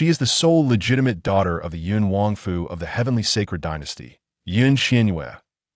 She is the sole legitimate daughter of the Yun Wangfu of the Heavenly Sacred Dynasty, Qian Yue,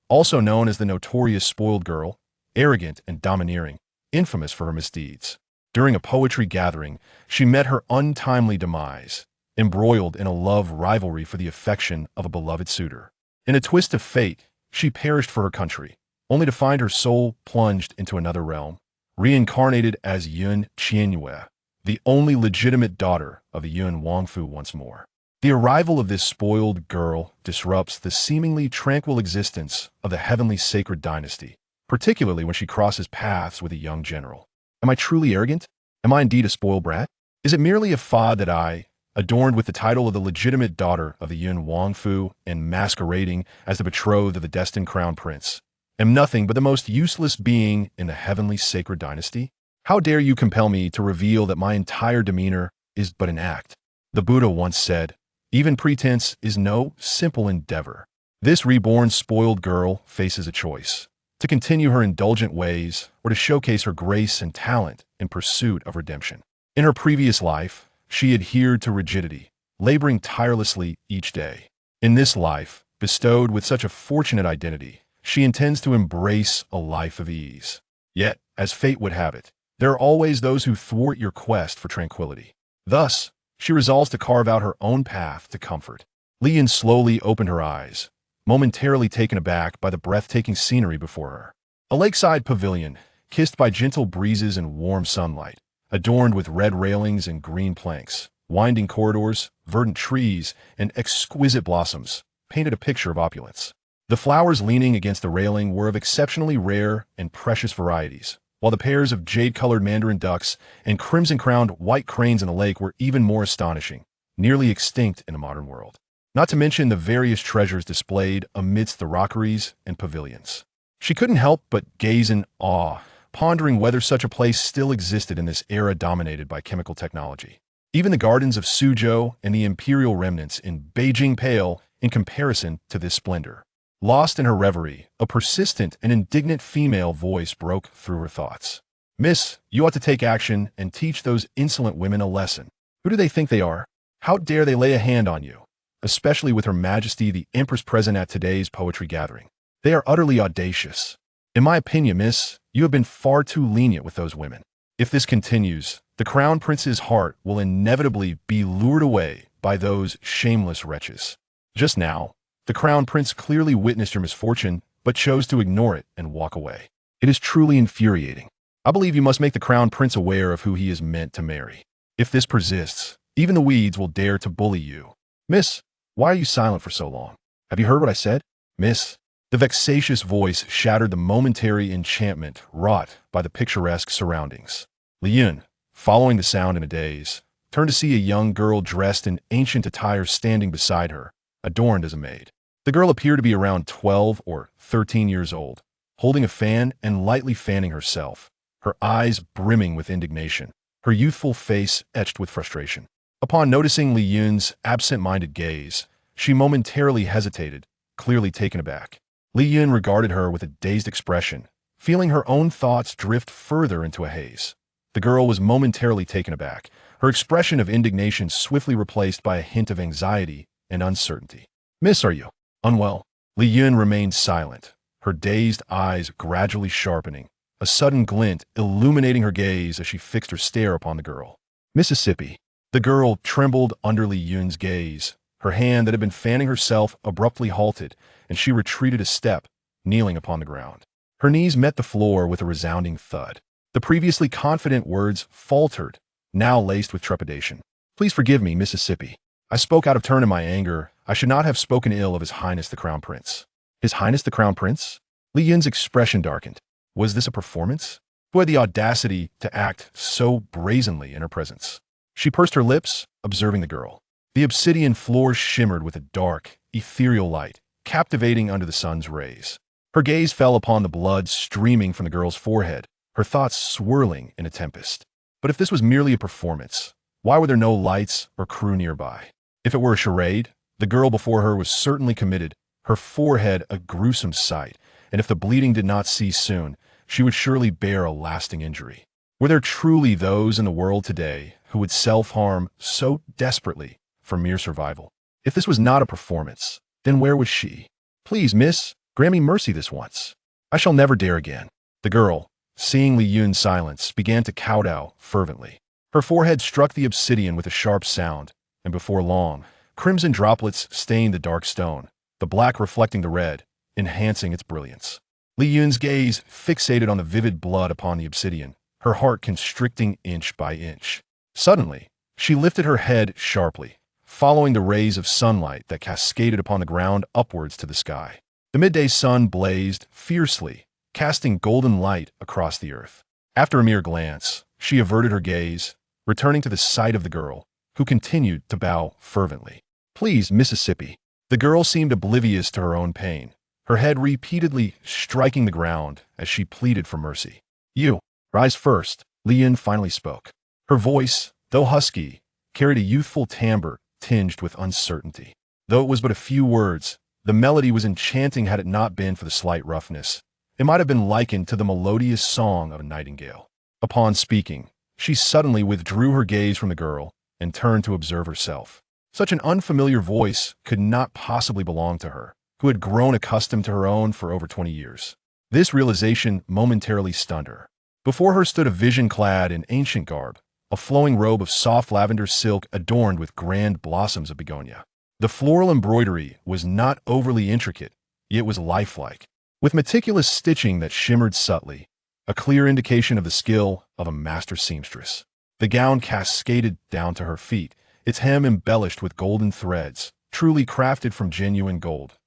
also known as the notorious spoiled girl, arrogant and domineering, infamous for her misdeeds. During a poetry gathering, she met her untimely demise, embroiled in a love rivalry for the affection of a beloved suitor. In a twist of fate, she perished for her country, only to find her soul plunged into another realm, reincarnated as Qian Yue, the only legitimate daughter of the Yun Wangfu once more. The arrival of this spoiled girl disrupts the seemingly tranquil existence of the Heavenly Sacred Dynasty, particularly when she crosses paths with a young general. Am I truly arrogant? Am I indeed a spoiled brat? Is it merely a fad that I, adorned with the title of the legitimate daughter of the Yun Wangfu and masquerading as the betrothed of the destined crown prince, am nothing but the most useless being in the Heavenly Sacred Dynasty? How dare you compel me to reveal that my entire demeanor is but an act? The Buddha once said, even pretense is no simple endeavor. This reborn spoiled girl faces a choice: to continue her indulgent ways or to showcase her grace and talent in pursuit of redemption. In her previous life, she adhered to rigidity, laboring tirelessly each day. In this life, bestowed with such a fortunate identity, she intends to embrace a life of ease. Yet, as fate would have it, there are always those who thwart your quest for tranquility. Thus, she resolves to carve out her own path to comfort. Lian slowly opened her eyes, momentarily taken aback by the breathtaking scenery before her. A lakeside pavilion, kissed by gentle breezes and warm sunlight, adorned with red railings and green planks, winding corridors, verdant trees, and exquisite blossoms, painted a picture of opulence. The flowers leaning against the railing were of exceptionally rare and precious varieties, while the pairs of jade-colored mandarin ducks and crimson-crowned white cranes in the lake were even more astonishing, nearly extinct in a modern world. Not to mention the various treasures displayed amidst the rockeries and pavilions. She couldn't help but gaze in awe, pondering whether such a place still existed in this era dominated by chemical technology. Even the gardens of Suzhou and the imperial remnants in Beijing pale in comparison to this splendor. Lost in her reverie, a persistent and indignant female voice broke through her thoughts. Miss, you ought to take action and teach those insolent women a lesson. Who do they think they are? How dare they lay a hand on you? Especially with Her Majesty the Empress present at today's poetry gathering. They are utterly audacious. In my opinion, miss, you have been far too lenient with those women. If this continues, the Crown Prince's heart will inevitably be lured away by those shameless wretches. Just now, the Crown Prince clearly witnessed your misfortune, but chose to ignore it and walk away. It is truly infuriating. I believe you must make the Crown Prince aware of who he is meant to marry. If this persists, even the weeds will dare to bully you. Miss, why are you silent for so long? Have you heard what I said? Miss, the vexatious voice shattered the momentary enchantment wrought by the picturesque surroundings. Liyun, following the sound in a daze, turned to see a young girl dressed in ancient attire standing beside her, adorned as a maid. The girl appeared to be around 12 or 13 years old, holding a fan and lightly fanning herself, her eyes brimming with indignation, her youthful face etched with frustration. Upon noticing Li Yun's absent-minded gaze, she momentarily hesitated, clearly taken aback. Li Yun regarded her with a dazed expression, feeling her own thoughts drift further into a haze. The girl was momentarily taken aback, her expression of indignation swiftly replaced by a hint of anxiety and uncertainty. Miss, are you unwell? Li Yun remained silent, her dazed eyes gradually sharpening, a sudden glint illuminating her gaze as she fixed her stare upon the girl. Mississippi. The girl trembled under Li Yun's gaze. Her hand that had been fanning herself abruptly halted, and she retreated a step, kneeling upon the ground. Her knees met the floor with a resounding thud. The previously confident words faltered, now laced with trepidation. Please forgive me, Mississippi. I spoke out of turn in my anger. I should not have spoken ill of His Highness the Crown Prince. His Highness the Crown Prince? Li Yun's expression darkened. Was this a performance? Who had the audacity to act so brazenly in her presence? She pursed her lips, observing the girl. The obsidian floor shimmered with a dark, ethereal light, captivating under the sun's rays. Her gaze fell upon the blood streaming from the girl's forehead, her thoughts swirling in a tempest. But if this was merely a performance, why were there no lights or crew nearby? If it were a charade, the girl before her was certainly committed, her forehead a gruesome sight, and if the bleeding did not cease soon, she would surely bear a lasting injury. Were there truly those in the world today who would self-harm so desperately for mere survival? If this was not a performance, then where was she? Please, miss, grant me mercy this once. I shall never dare again. The girl, seeing Li Yun's silence, began to kowtow fervently. Her forehead struck the obsidian with a sharp sound, and before long, crimson droplets stained the dark stone, the black reflecting the red, enhancing its brilliance. Li Yun's gaze fixated on the vivid blood upon the obsidian, her heart constricting inch by inch. Suddenly, she lifted her head sharply, following the rays of sunlight that cascaded upon the ground upwards to the sky. The midday sun blazed fiercely, casting golden light across the earth. After a mere glance, she averted her gaze, returning to the sight of the girl, who continued to bow fervently. Please, Mississippi. The girl seemed oblivious to her own pain, her head repeatedly striking the ground as she pleaded for mercy. You, rise first, Li Yun finally spoke. Her voice, though husky, carried a youthful timbre tinged with uncertainty. Though it was but a few words, the melody was enchanting. Had it not been for the slight roughness, it might have been likened to the melodious song of a nightingale. Upon speaking, she suddenly withdrew her gaze from the girl and turned to observe herself. Such an unfamiliar voice could not possibly belong to her, who had grown accustomed to her own for over 20 years. This realization momentarily stunned her. Before her stood a vision clad in ancient garb, a flowing robe of soft lavender silk adorned with grand blossoms of begonia. The floral embroidery was not overly intricate, yet was lifelike, with meticulous stitching that shimmered subtly, a clear indication of the skill of a master seamstress. The gown cascaded down to her feet, its hem embellished with golden threads, truly crafted from genuine gold.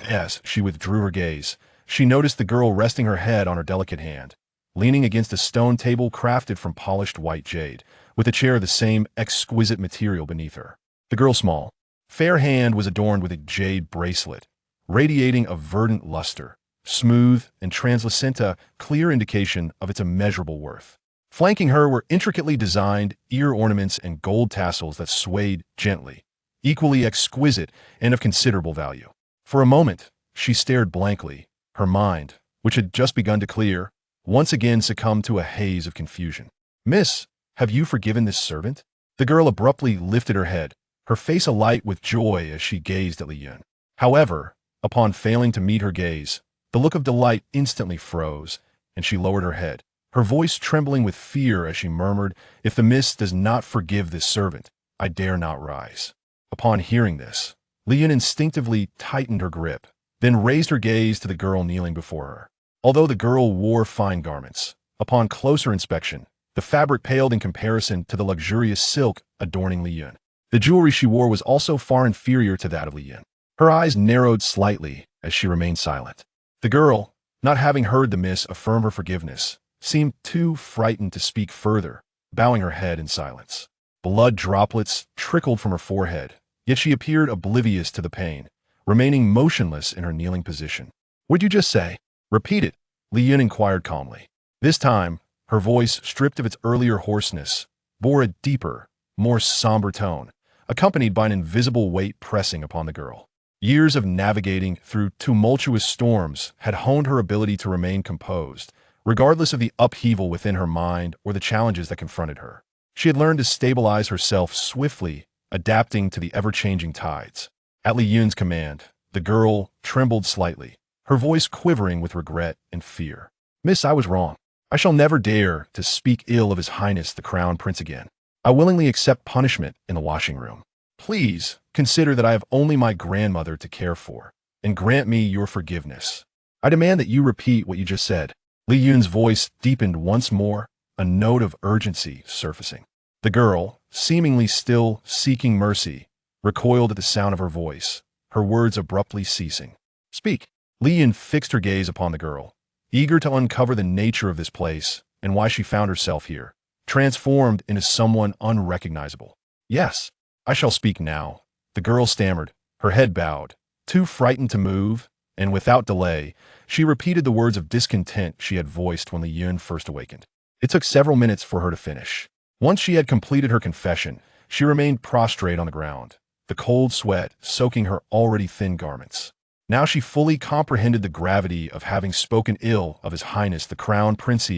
As she withdrew her gaze, she noticed the girl resting her head on her delicate hand, leaning against a stone table crafted from polished white jade, with a chair of the same exquisite material beneath her. The girl's small, fair hand was adorned with a jade bracelet, radiating a verdant luster, smooth and translucent, a clear indication of its immeasurable worth. Flanking her were intricately designed ear ornaments and gold tassels that swayed gently, equally exquisite and of considerable value. For a moment, she stared blankly, her mind, which had just begun to clear, once again succumbed to a haze of confusion. Miss, have you forgiven this servant? The girl abruptly lifted her head, her face alight with joy as she gazed at Li Yun. However, upon failing to meet her gaze, the look of delight instantly froze, and she lowered her head, her voice trembling with fear as she murmured, If the miss does not forgive this servant, I dare not rise. Upon hearing this, Li Yun instinctively tightened her grip, then raised her gaze to the girl kneeling before her. Although the girl wore fine garments, upon closer inspection, the fabric paled in comparison to the luxurious silk adorning Li Yun. The jewelry she wore was also far inferior to that of Li Yun. Her eyes narrowed slightly as she remained silent. The girl, not having heard the miss affirm her forgiveness, seemed too frightened to speak further, bowing her head in silence. Blood droplets trickled from her forehead, yet she appeared oblivious to the pain, remaining motionless in her kneeling position. What'd you just say? Repeat it, Li Yun inquired calmly. This time, her voice, stripped of its earlier hoarseness, bore a deeper, more somber tone, accompanied by an invisible weight pressing upon the girl. Years of navigating through tumultuous storms had honed her ability to remain composed, regardless of the upheaval within her mind or the challenges that confronted her. She had learned to stabilize herself swiftly, adapting to the ever-changing tides. At Li Yun's command, the girl trembled slightly, her voice quivering with regret and fear. Miss, I was wrong. I shall never dare to speak ill of His Highness the Crown Prince again. I willingly accept punishment in the washing room. Please consider that I have only my grandmother to care for, and grant me your forgiveness. I demand that you repeat what you just said. Li Yun's voice deepened once more, a note of urgency surfacing. The girl, seemingly still seeking mercy, recoiled at the sound of her voice, her words abruptly ceasing. Speak. Li Yun fixed her gaze upon the girl, eager to uncover the nature of this place and why she found herself here, transformed into someone unrecognizable. Yes, I shall speak now, the girl stammered, her head bowed, too frightened to move, and without delay, she repeated the words of discontent she had voiced when Li Yun first awakened. It took several minutes for her to finish. Once she had completed her confession, she remained prostrate on the ground, the cold sweat soaking her already thin garments. Now she fully comprehended the gravity of having spoken ill of His Highness the Crown Prince,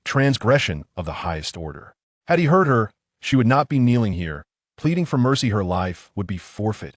transgression of the highest order. Had he heard her, she would not be kneeling here. Pleading for mercy, her life would be forfeit.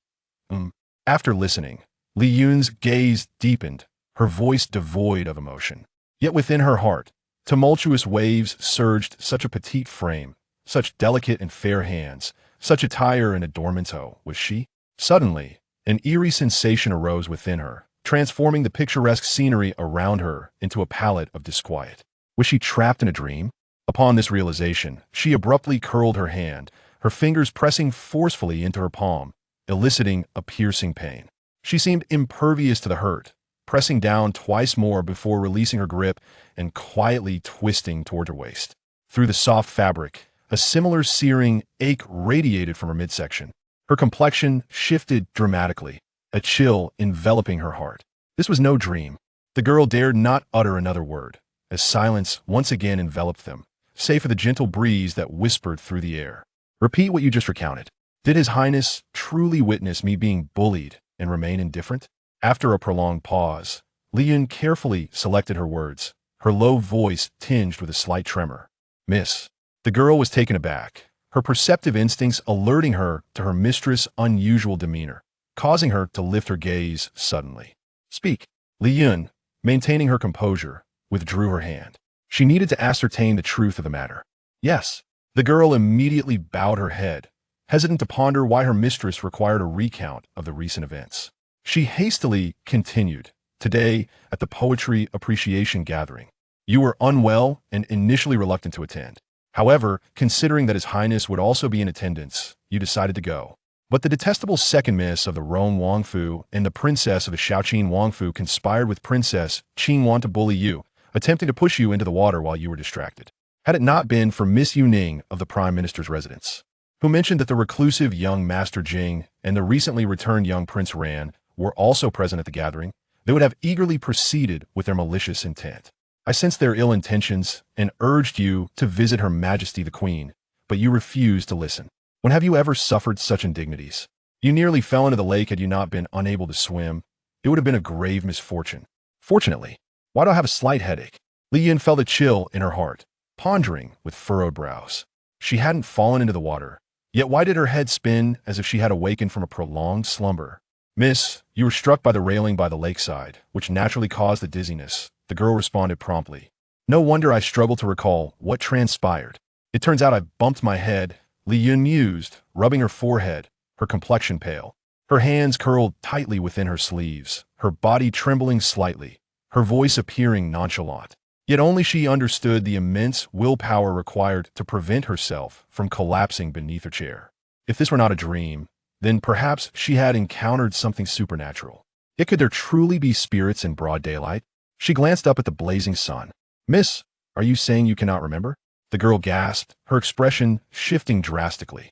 After listening, Li Yun's gaze deepened, her voice devoid of emotion. Yet within her heart, tumultuous waves surged. Such a petite frame, such delicate and fair hands, such attire and adornmento was she? Suddenly, an eerie sensation arose within her, transforming the picturesque scenery around her into a palette of disquiet. Was she trapped in a dream? Upon this realization, she abruptly curled her hand, her fingers pressing forcefully into her palm, eliciting a piercing pain. She seemed impervious to the hurt, pressing down twice more before releasing her grip and quietly twisting toward her waist. Through the soft fabric, a similar searing ache radiated from her midsection. Her complexion shifted dramatically, a chill enveloping her heart. This was no dream. The girl dared not utter another word, as silence once again enveloped them, save for the gentle breeze that whispered through the air. Repeat what you just recounted. Did His Highness truly witness me being bullied and remain indifferent? After a prolonged pause, Li Yun carefully selected her words, her low voice tinged with a slight tremor. Miss. The girl was taken aback, her perceptive instincts alerting her to her mistress' unusual demeanor, causing her to lift her gaze suddenly. Speak. Li Yun, maintaining her composure, withdrew her hand. She needed to ascertain the truth of the matter. Yes. The girl immediately bowed her head, hesitant to ponder why her mistress required a recount of the recent events. She hastily continued, Today, at the Poetry Appreciation Gathering, you were unwell and initially reluctant to attend. However, considering that His Highness would also be in attendance, you decided to go. But the detestable second miss of the Roan Wangfu and the princess of the Shaoqin Wangfu conspired with Princess Qing Yuan to bully you, attempting to push you into the water while you were distracted. Had it not been for Miss Yu Ning of the Prime Minister's residence, who mentioned that the reclusive young Master Jing and the recently returned young Prince Ran were also present at the gathering, they would have eagerly proceeded with their malicious intent. I sensed their ill intentions and urged you to visit Her Majesty the Queen, but you refused to listen. When have you ever suffered such indignities? You nearly fell into the lake had you not been unable to swim. It would have been a grave misfortune. Fortunately, why do I have a slight headache? Li Yun felt a chill in her heart, pondering with furrowed brows. She hadn't fallen into the water, yet why did her head spin as if she had awakened from a prolonged slumber? Miss, you were struck by the railing by the lakeside, which naturally caused the dizziness. The girl responded promptly. No wonder I struggled to recall what transpired. It turns out I bumped my head, Li Yun mused, rubbing her forehead, her complexion pale. Her hands curled tightly within her sleeves, her body trembling slightly, her voice appearing nonchalant. Yet only she understood the immense willpower required to prevent herself from collapsing beneath her chair. If this were not a dream, then perhaps she had encountered something supernatural. Yet could there truly be spirits in broad daylight? She glanced up at the blazing sun. Miss, are you saying you cannot remember? The girl gasped, her expression shifting drastically.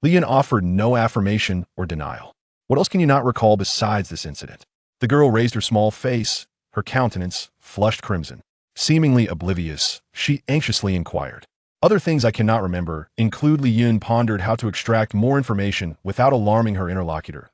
Li Yun offered no affirmation or denial. What else can you not recall besides this incident? The girl raised her small face, her countenance flushed crimson. Seemingly oblivious, she anxiously inquired. Other things I cannot remember include. Li Yun pondered how to extract more information without alarming her interlocutor.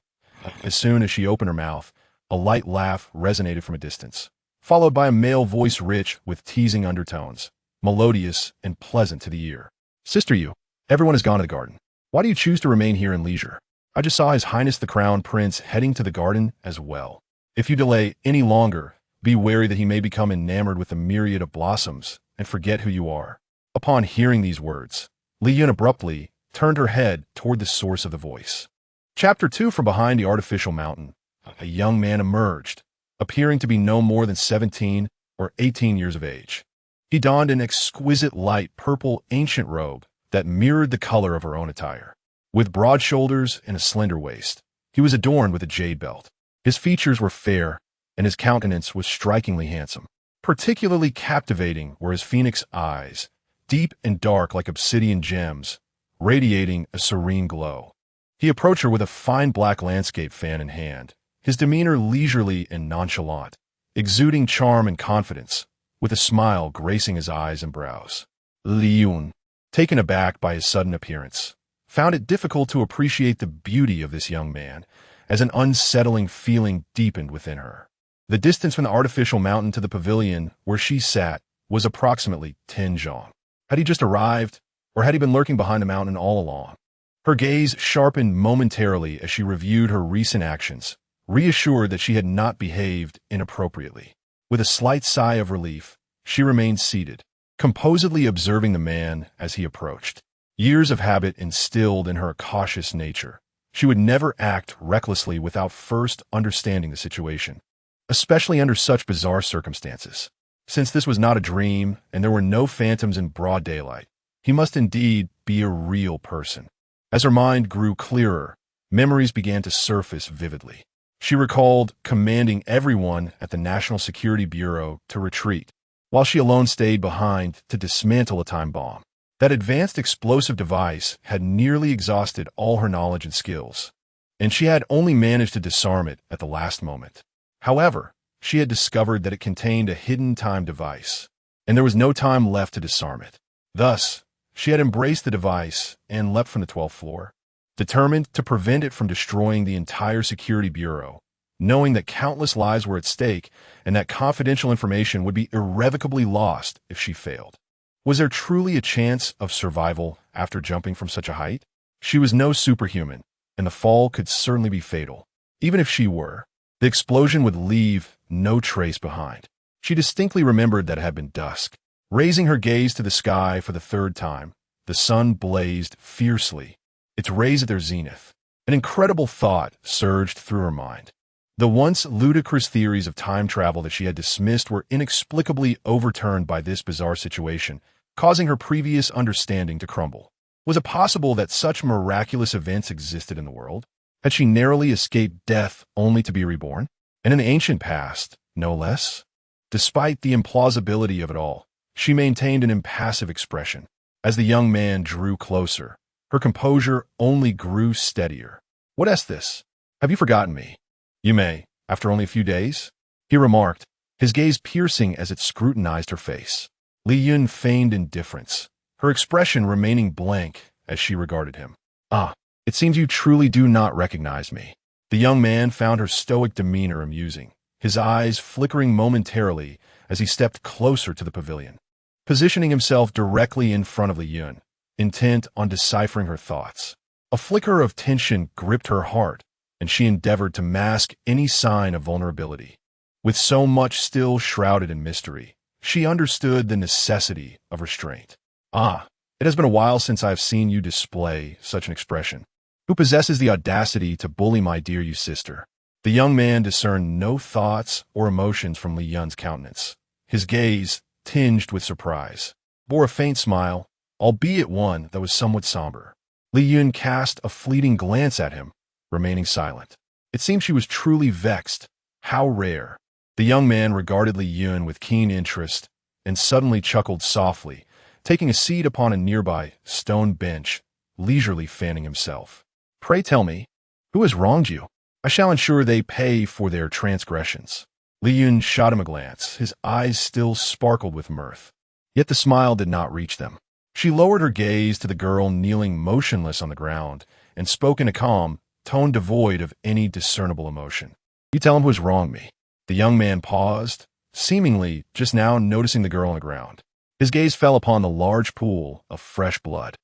As soon as she opened her mouth, a light laugh resonated from a distance, followed by a male voice rich with teasing undertones, melodious and pleasant to the ear. Sister Yu, everyone has gone to the garden. Why do you choose to remain here in leisure? I just saw His Highness the Crown Prince heading to the garden as well. If you delay any longer, be wary that he may become enamored with the myriad of blossoms and forget who you are. Upon hearing these words, Li Yun abruptly turned her head toward the source of the voice. Chapter 2. From behind the artificial mountain, a young man emerged, appearing to be no more than 17 or 18 years of age. He donned an exquisite light purple ancient robe that mirrored the color of her own attire. With broad shoulders and a slender waist, he was adorned with a jade belt. His features were fair, and his countenance was strikingly handsome. Particularly captivating were his phoenix eyes, deep and dark like obsidian gems, radiating a serene glow. He approached her with a fine black landscape fan in hand, his demeanor leisurely and nonchalant, exuding charm and confidence, with a smile gracing his eyes and brows. Li Yun, taken aback by his sudden appearance, found it difficult to appreciate the beauty of this young man, as an unsettling feeling deepened within her. The distance from the artificial mountain to the pavilion where she sat was approximately 10 zhong. Had he just arrived, or had he been lurking behind the mountain all along? Her gaze sharpened momentarily as she reviewed her recent actions, reassured that she had not behaved inappropriately. With a slight sigh of relief, she remained seated, composedly observing the man as he approached. Years of habit instilled in her a cautious nature. She would never act recklessly without first understanding the situation, especially under such bizarre circumstances. Since this was not a dream and there were no phantoms in broad daylight, he must indeed be a real person. As her mind grew clearer, memories began to surface vividly. She recalled commanding everyone at the National Security Bureau to retreat, while she alone stayed behind to dismantle a time bomb. That advanced explosive device had nearly exhausted all her knowledge and skills, and she had only managed to disarm it at the last moment. However, she had discovered that it contained a hidden time device, and there was no time left to disarm it. Thus, she had embraced the device and leapt from the 12th floor, determined to prevent it from destroying the entire security bureau, knowing that countless lives were at stake and that confidential information would be irrevocably lost if she failed. Was there truly a chance of survival after jumping from such a height? She was no superhuman, and the fall could certainly be fatal. Even if she were, the explosion would leave no trace behind. She distinctly remembered that it had been dusk. Raising her gaze to the sky for the third time, the sun blazed fiercely, its rays at their zenith. An incredible thought surged through her mind. The once ludicrous theories of time travel that she had dismissed were inexplicably overturned by this bizarre situation, causing her previous understanding to crumble. Was it possible that such miraculous events existed in the world? Had she narrowly escaped death only to be reborn? And in the ancient past, no less? Despite the implausibility of it all, she maintained an impassive expression. As the young man drew closer, her composure only grew steadier. "What is this? Have you forgotten me?" "You may, after only a few days," he remarked, his gaze piercing as it scrutinized her face. Li Yun feigned indifference, her expression remaining blank as she regarded him. "Ah, it seems you truly do not recognize me." The young man found her stoic demeanor amusing, his eyes flickering momentarily as he stepped closer to the pavilion. Positioning himself directly in front of Li Yun, intent on deciphering her thoughts. A flicker of tension gripped her heart, and she endeavored to mask any sign of vulnerability. With so much still shrouded in mystery, she understood the necessity of restraint. "Ah, it has been a while since I have seen you display such an expression. Who possesses the audacity to bully my dear Yue sister?" The young man discerned no thoughts or emotions from Li Yun's countenance. His gaze, tinged with surprise, bore a faint smile, albeit one that was somewhat somber. Li Yun cast a fleeting glance at him, remaining silent. It seemed she was truly vexed. How rare. The young man regarded Li Yun with keen interest and suddenly chuckled softly, taking a seat upon a nearby stone bench, leisurely fanning himself. "Pray tell me, who has wronged you? I shall ensure they pay for their transgressions." Li Yun shot him a glance, his eyes still sparkled with mirth. Yet the smile did not reach them. She lowered her gaze to the girl kneeling motionless on the ground and spoke in a calm tone devoid of any discernible emotion. "You tell him who has wronged me." The young man paused, seemingly just now noticing the girl on the ground. His gaze fell upon the large pool of fresh blood,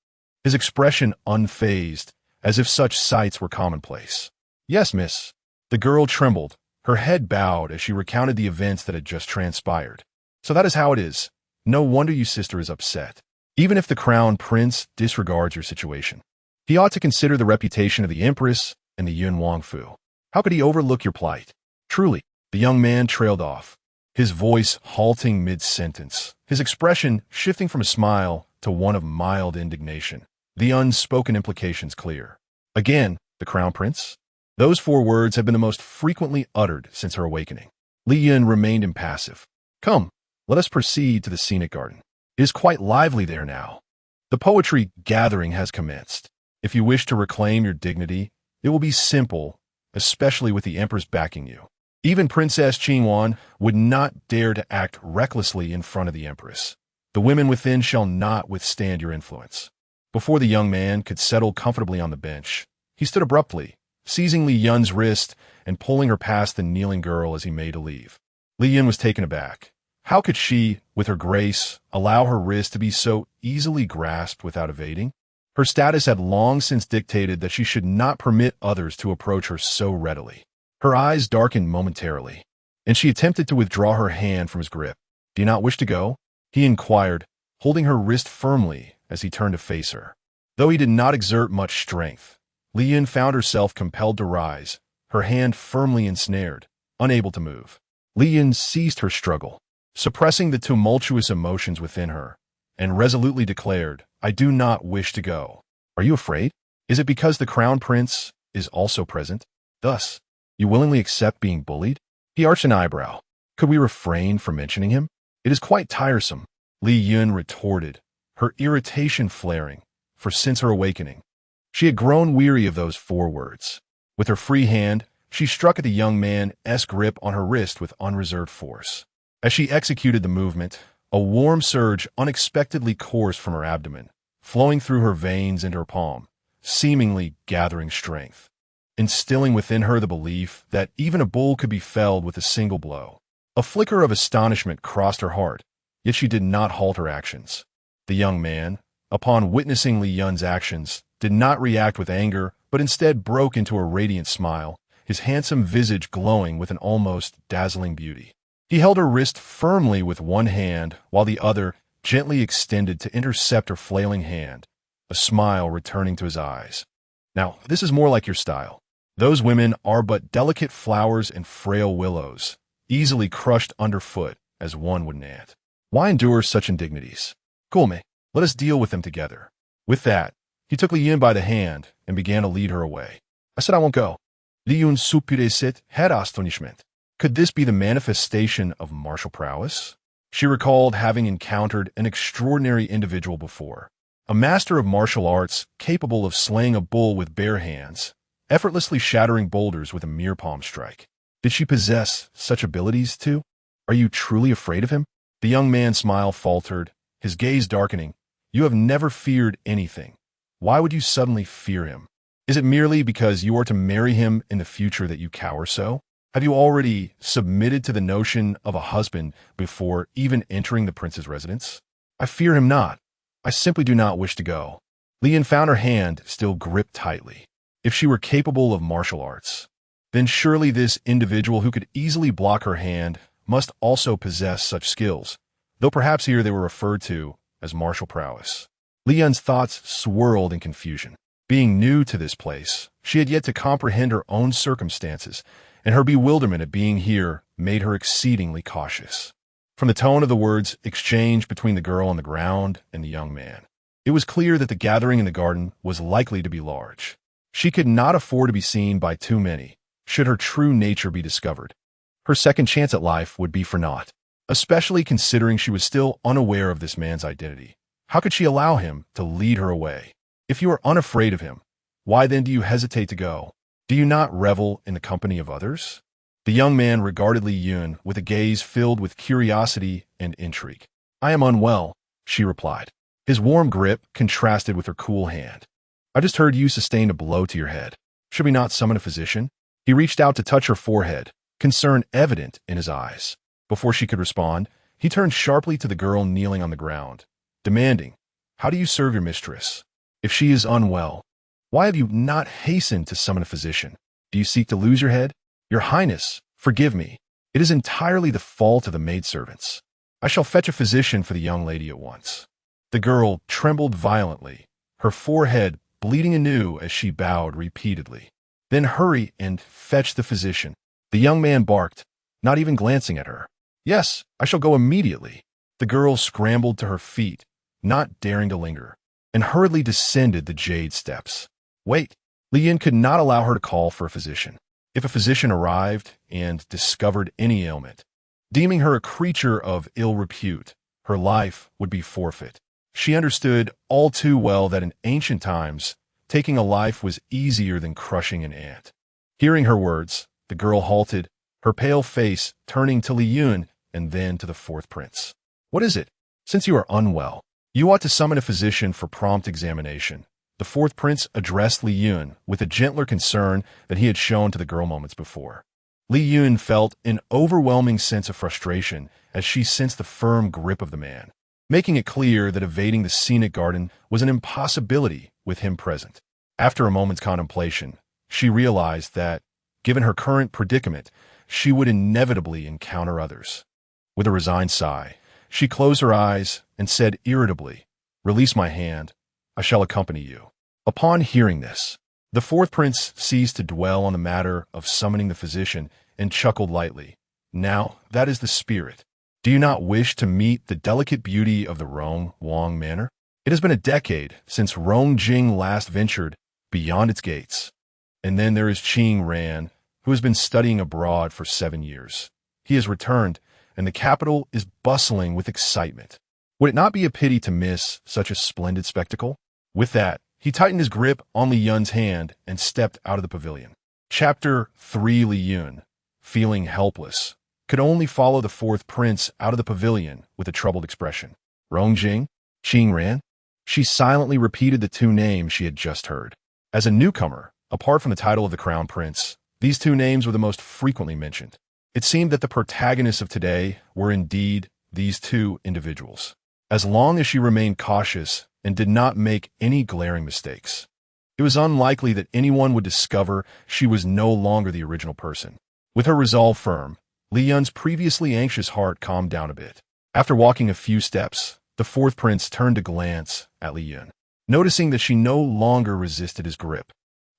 his expression unfazed, as if such sights were commonplace. "Yes, miss." The girl trembled, her head bowed as she recounted the events that had just transpired. "So that is how it is. No wonder your sister is upset. Even if the crown prince disregards your situation, he ought to consider the reputation of the empress and the Yun Wangfu. How could he overlook your plight?" "Truly," the young man trailed off, his voice halting mid-sentence, his expression shifting from a smile to one of mild indignation, the unspoken implications clear. Again, the crown prince? Those four words had been the most frequently uttered since her awakening. Li Yun remained impassive. "Come, let us proceed to the scenic garden. It is quite lively there now. The poetry gathering has commenced. If you wish to reclaim your dignity, it will be simple, especially with the empress backing you. Even Princess Qingwan would not dare to act recklessly in front of the empress. The women within shall not withstand your influence." Before the young man could settle comfortably on the bench, he stood abruptly, seizing Li Yun's wrist and pulling her past the kneeling girl as he made to leave. Li Yun was taken aback. How could she, with her grace, allow her wrist to be so easily grasped without evading? Her status had long since dictated that she should not permit others to approach her so readily. Her eyes darkened momentarily, and she attempted to withdraw her hand from his grip. "Do you not wish to go?" he inquired, holding her wrist firmly as he turned to face her. Though he did not exert much strength, Li Yun found herself compelled to rise, her hand firmly ensnared, unable to move. Li Yun ceased her struggle, suppressing the tumultuous emotions within her, and resolutely declared, "I do not wish to go." "Are you afraid? Is it because the crown prince is also present? Thus, you willingly accept being bullied?" He arched an eyebrow. "Could we refrain from mentioning him? It is quite tiresome," Li Yun retorted, her irritation flaring, for since her awakening, she had grown weary of those 4 words. With her free hand, she struck at the young man's grip on her wrist with unreserved force. As she executed the movement, a warm surge unexpectedly coursed from her abdomen, flowing through her veins into her palm, seemingly gathering strength, instilling within her the belief that even a bull could be felled with a single blow. A flicker of astonishment crossed her heart, yet she did not halt her actions. The young man, upon witnessing Li Yun's actions, did not react with anger, but instead broke into a radiant smile, his handsome visage glowing with an almost dazzling beauty. He held her wrist firmly with one hand, while the other gently extended to intercept her flailing hand, a smile returning to his eyes. "Now, this is more like your style. Those women are but delicate flowers and frail willows, easily crushed underfoot as one would an ant. Why endure such indignities? Come, let us deal with them together." With that, he took Li Yun by the hand and began to lead her away. "I said I won't go." Li Yun suppuresit had astonishment. Could this be the manifestation of martial prowess? She recalled having encountered an extraordinary individual before, a master of martial arts capable of slaying a bull with bare hands, effortlessly shattering boulders with a mere palm strike. Did she possess such abilities too? "Are you truly afraid of him?" The young man's smile faltered, his gaze darkening. "You have never feared anything. Why would you suddenly fear him? Is it merely because you are to marry him in the future that you cower so? Have you already submitted to the notion of a husband before even entering the prince's residence?" "I fear him not. I simply do not wish to go." Li Yun found her hand still gripped tightly. If she were capable of martial arts, then surely this individual who could easily block her hand must also possess such skills, though perhaps here they were referred to as martial prowess. Li Yun's thoughts swirled in confusion. Being new to this place, she had yet to comprehend her own circumstances, and her bewilderment at being here made her exceedingly cautious. From the tone of the words exchanged between the girl on the ground and the young man, it was clear that the gathering in the garden was likely to be large. She could not afford to be seen by too many, should her true nature be discovered. Her second chance at life would be for naught, especially considering she was still unaware of this man's identity. How could she allow him to lead her away? If you are unafraid of him, why then do you hesitate to go? Do you not revel in the company of others? The young man regarded Li Yun with a gaze filled with curiosity and intrigue. "I am unwell," she replied. His warm grip contrasted with her cool hand. "I just heard you sustained a blow to your head. Should we not summon a physician?" He reached out to touch her forehead, concern evident in his eyes. Before she could respond, he turned sharply to the girl kneeling on the ground, demanding, "How do you serve your mistress? If she is unwell, why have you not hastened to summon a physician? Do you seek to lose your head? Your Highness, forgive me. It is entirely the fault of the maidservants. I shall fetch a physician for the young lady at once." The girl trembled violently, her forehead bleeding anew as she bowed repeatedly. "Then hurry and fetch the physician." The young man barked, not even glancing at her. "Yes, I shall go immediately." The girl scrambled to her feet, not daring to linger, and hurriedly descended the jade steps. "Wait." Li Yun could not allow her to call for a physician. If a physician arrived and discovered any ailment, deeming her a creature of ill repute, her life would be forfeit. She understood all too well that in ancient times, taking a life was easier than crushing an ant. Hearing her words, the girl halted, her pale face turning to Li Yun and then to the fourth prince. "What is it? Since you are unwell, you ought to summon a physician for prompt examination." The fourth prince addressed Li Yun with a gentler concern than he had shown to the girl moments before. Li Yun felt an overwhelming sense of frustration as she sensed the firm grip of the man, making it clear that evading the scenic garden was an impossibility with him present. After a moment's contemplation, she realized that, given her current predicament, she would inevitably encounter others. With a resigned sigh, she closed her eyes and said irritably, "Release my hand. I shall accompany you." Upon hearing this, the fourth prince ceased to dwell on the matter of summoning the physician and chuckled lightly. "Now, that is the spirit. Do you not wish to meet the delicate beauty of the Rong Wang manor? It has been a decade since Rong Jing last ventured beyond its gates. And then there is Qing Ran, who has been studying abroad for 7 years. He has returned, and the capital is bustling with excitement. Would it not be a pity to miss such a splendid spectacle?" With that, he tightened his grip on Li Yun's hand and stepped out of the pavilion. Chapter 3. Li Yun, feeling helpless, could only follow the fourth prince out of the pavilion with a troubled expression. Rongjing? Qing Ran? She silently repeated the two names she had just heard. As a newcomer, apart from the title of the crown prince, these two names were the most frequently mentioned. It seemed that the protagonists of today were indeed these two individuals. As long as she remained cautious and did not make any glaring mistakes, it was unlikely that anyone would discover she was no longer the original person. With her resolve firm, Li Yun's previously anxious heart calmed down a bit. After walking a few steps, the fourth prince turned to glance at Li Yun. Noticing that she no longer resisted his grip,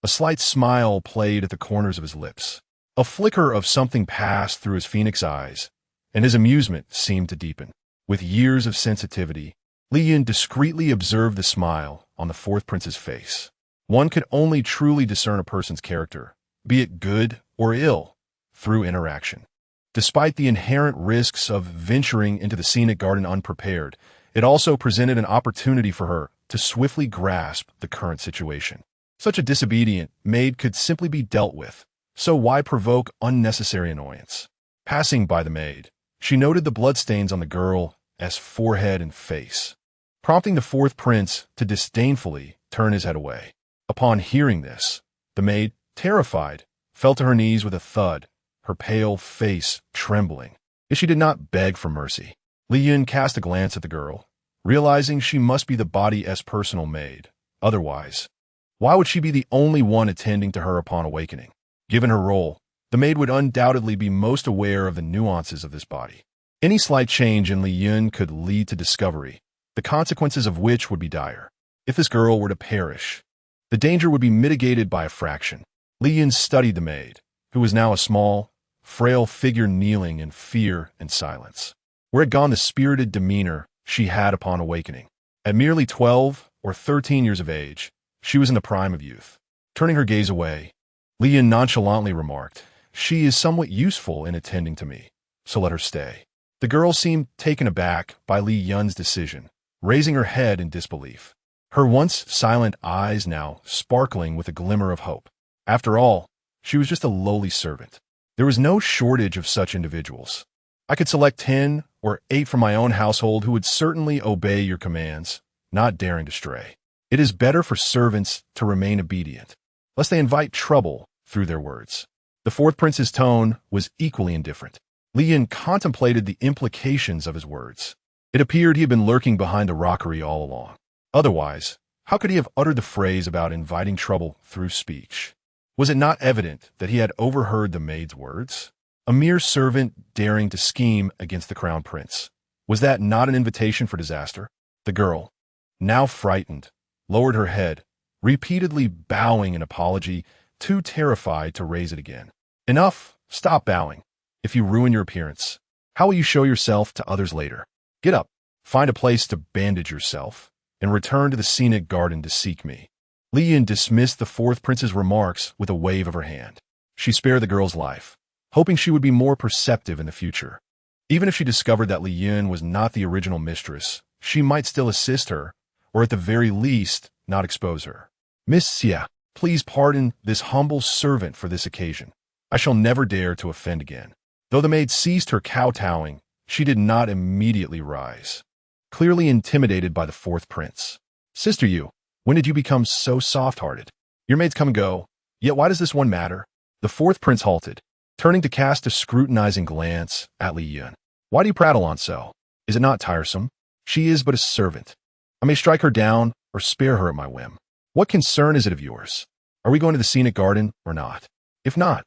a slight smile played at the corners of his lips. A flicker of something passed through his phoenix eyes, and his amusement seemed to deepen. With years of sensitivity, Li Yun discreetly observed the smile on the fourth prince's face. One could only truly discern a person's character, be it good or ill, through interaction. Despite the inherent risks of venturing into the scenic garden unprepared, it also presented an opportunity for her to swiftly grasp the current situation. Such a disobedient maid could simply be dealt with, so why provoke unnecessary annoyance? Passing by the maid, she noted the bloodstains on the girl's forehead and face, prompting the fourth prince to disdainfully turn his head away. Upon hearing this, the maid, terrified, fell to her knees with a thud, her pale face trembling. Yet she did not beg for mercy. Li Yun cast a glance at the girl, realizing she must be the body's personal maid. Otherwise, why would she be the only one attending to her upon awakening? Given her role, the maid would undoubtedly be most aware of the nuances of this body. Any slight change in Li Yun could lead to discovery, the consequences of which would be dire. If this girl were to perish, the danger would be mitigated by a fraction. Li Yun studied the maid, who was now a small, frail figure kneeling in fear and silence. Where had gone the spirited demeanor she had upon awakening? At merely 12 or 13 years of age, she was in the prime of youth. Turning her gaze away, Li Yun nonchalantly remarked, "She is somewhat useful in attending to me, so let her stay." The girl seemed taken aback by Li Yun's decision, raising her head in disbelief, her once silent eyes now sparkling with a glimmer of hope. After all, she was just a lowly servant. There was no shortage of such individuals. I could select 10 or 8 from my own household who would certainly obey your commands, not daring to stray. It is better for servants to remain obedient, lest they invite trouble through their words. The fourth prince's tone was equally indifferent. Li Yun contemplated the implications of his words. It appeared he had been lurking behind a rockery all along. Otherwise, how could he have uttered the phrase about inviting trouble through speech? Was it not evident that he had overheard the maid's words? A mere servant daring to scheme against the crown prince. Was that not an invitation for disaster? The girl, now frightened, lowered her head, repeatedly bowing in apology, too terrified to raise it again. "Enough! Stop bowing. If you ruin your appearance, how will you show yourself to others later? Get up, find a place to bandage yourself, and return to the scenic garden to seek me." Li Yun dismissed the fourth prince's remarks with a wave of her hand. She spared the girl's life, hoping she would be more perceptive in the future. Even if she discovered that Li Yun was not the original mistress, she might still assist her, or at the very least, not expose her. "Miss Xia, please pardon this humble servant for this occasion. I shall never dare to offend again." Though the maid ceased her kowtowing, she did not immediately rise, clearly intimidated by the fourth prince. "Sister Yue, when did you become so soft-hearted? Your maids come and go, yet why does this one matter?" The fourth prince halted, turning to cast a scrutinizing glance at Li Yun. Why do you prattle on so? Is it not tiresome? She is but a servant. I may strike her down or spare her at my whim. What concern is it of yours? Are we going to the scenic garden or not? If not,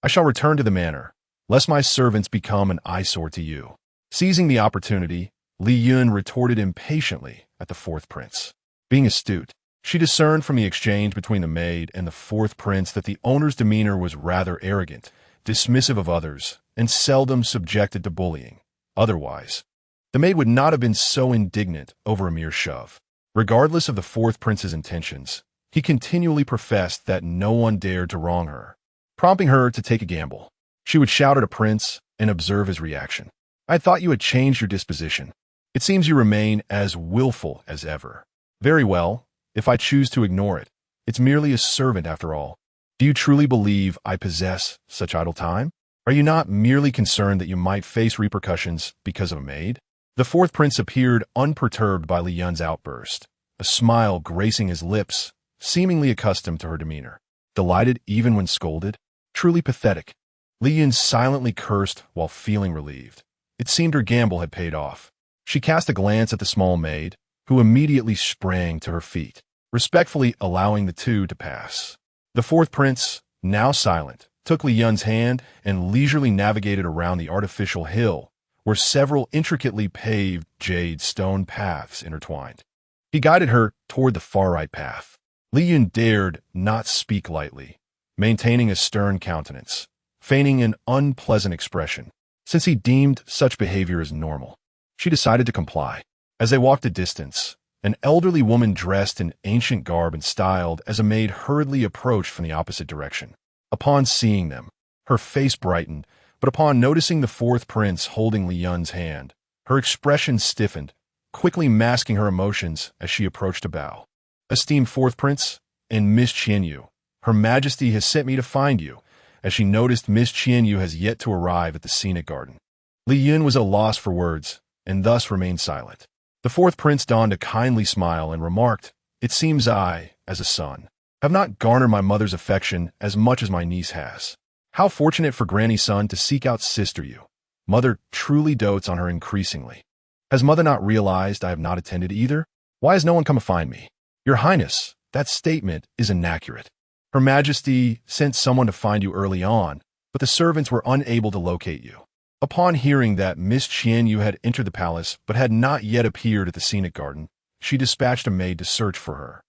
I shall return to the manor, lest my servants become an eyesore to you. Seizing the opportunity, Li Yun retorted impatiently at the fourth prince. Being astute, she discerned from the exchange between the maid and the fourth prince that the owner's demeanor was rather arrogant, dismissive of others, and seldom subjected to bullying. Otherwise, the maid would not have been so indignant over a mere shove. Regardless of the fourth prince's intentions, he continually professed that no one dared to wrong her, prompting her to take a gamble. She would shout at a prince and observe his reaction. I thought you had changed your disposition. It seems you remain as willful as ever. Very well, if I choose to ignore it. It's merely a servant after all. Do you truly believe I possess such idle time? Are you not merely concerned that you might face repercussions because of a maid? The fourth prince appeared unperturbed by Li Yun's outburst, a smile gracing his lips, seemingly accustomed to her demeanor. Delighted even when scolded? Truly pathetic. Li Yun silently cursed while feeling relieved. It seemed her gamble had paid off. She cast a glance at the small maid, who immediately sprang to her feet, respectfully allowing the two to pass. The fourth prince, now silent, took Li Yun's hand and leisurely navigated around the artificial hill, where several intricately paved jade stone paths intertwined. He guided her toward the far right path. Li Yun dared not speak lightly, maintaining a stern countenance, feigning an unpleasant expression, since he deemed such behavior as normal. She decided to comply. As they walked a distance, an elderly woman dressed in ancient garb and styled as a maid hurriedly approached from the opposite direction. Upon seeing them, her face brightened, but upon noticing the fourth prince holding Li Yun's hand, her expression stiffened, quickly masking her emotions as she approached to bow. Esteemed fourth prince and Miss Qian Yue, Her Majesty has sent me to find you, as she noticed Miss Qian Yue has yet to arrive at the scenic garden. Li Yun was at a loss for words, and thus remained silent. The fourth prince donned a kindly smile and remarked, "It seems I, as a son, have not garnered my mother's affection as much as my niece has. How fortunate for Granny's son to seek out Sister Yue. Mother truly dotes on her increasingly. Has mother not realized I have not attended either? Why has no one come to find me? Your Highness, that statement is inaccurate. Her Majesty sent someone to find you early on, but the servants were unable to locate you." Upon hearing that Miss Qian Yue had entered the palace but had not yet appeared at the scenic garden, she dispatched a maid to search for her.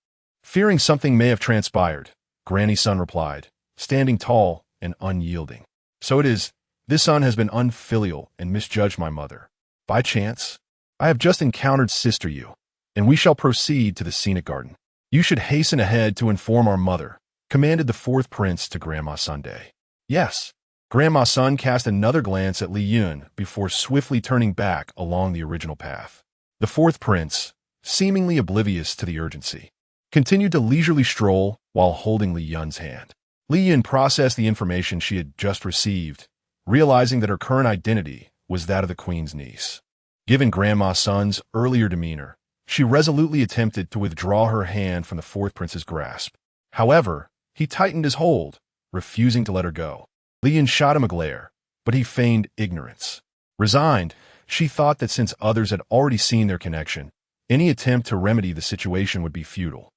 Fearing something may have transpired, Granny's son replied, standing tall and unyielding. "So it is. This son has been unfilial and misjudged my mother. By chance, I have just encountered Sister Yue, and we shall proceed to the scenic garden. You should hasten ahead to inform our mother," commanded the fourth prince to Grandma Sunday. "Yes." Grandma Sun cast another glance at Li Yun before swiftly turning back along the original path. The fourth prince, seemingly oblivious to the urgency, continued to leisurely stroll while holding Li Yun's hand. Li Yun processed the information she had just received, realizing that her current identity was that of the queen's niece. Given Grandma Sun's earlier demeanor, she resolutely attempted to withdraw her hand from the fourth prince's grasp. However, he tightened his hold, refusing to let her go. Li Yun shot him a glare, but he feigned ignorance. Resigned, she thought that since others had already seen their connection, any attempt to remedy the situation would be futile.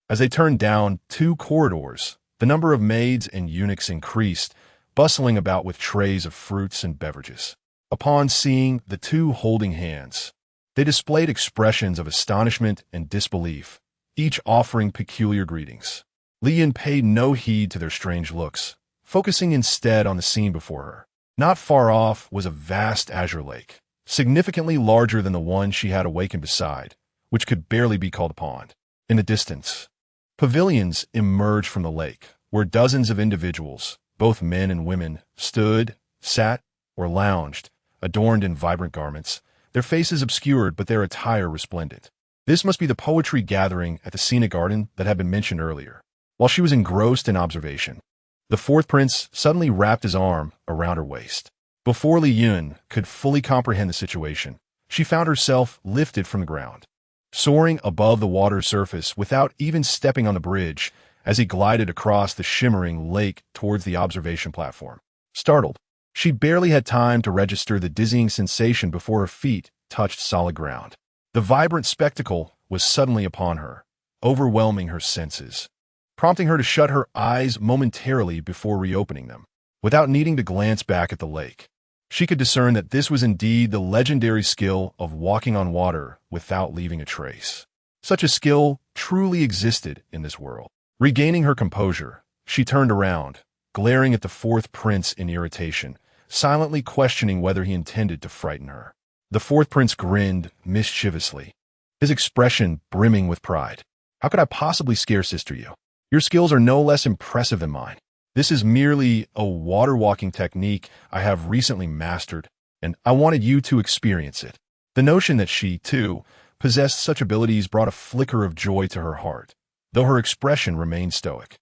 As they turned down 2 corridors, the number of maids and eunuchs increased, bustling about with trays of fruits and beverages. Upon seeing the two holding hands, they displayed expressions of astonishment and disbelief, each offering peculiar greetings. Li Yun paid no heed to their strange looks, focusing instead on the scene before her. Not far off was a vast azure lake, significantly larger than the one she had awakened beside, which could barely be called a pond. In the distance, pavilions emerged from the lake, where dozens of individuals, both men and women, stood, sat, or lounged, adorned in vibrant garments, their faces obscured but their attire resplendent. This must be the poetry gathering at the scenic garden that had been mentioned earlier. While she was engrossed in observation, the fourth prince suddenly wrapped his arm around her waist. Before Li Yun could fully comprehend the situation, she found herself lifted from the ground, soaring above the water's surface without even stepping on the bridge as he glided across the shimmering lake towards the observation platform. Startled, She barely had time to register the dizzying sensation before her feet touched solid ground. The vibrant spectacle was suddenly upon her, overwhelming her senses, prompting her to shut her eyes momentarily before reopening them. Without needing to glance back at the lake, she could discern that this was indeed the legendary skill of walking on water without leaving a trace. Such a skill truly existed in this world. Regaining her composure, she turned around, glaring at the fourth prince in irritation, silently questioning whether he intended to frighten her. The fourth prince grinned mischievously, his expression brimming with pride. How could I possibly scare Sister Yue? Your skills are no less impressive than mine. This is merely a water-walking technique I have recently mastered, and I wanted you to experience it. The notion that she, too, possessed such abilities brought a flicker of joy to her heart, though her expression remained stoic.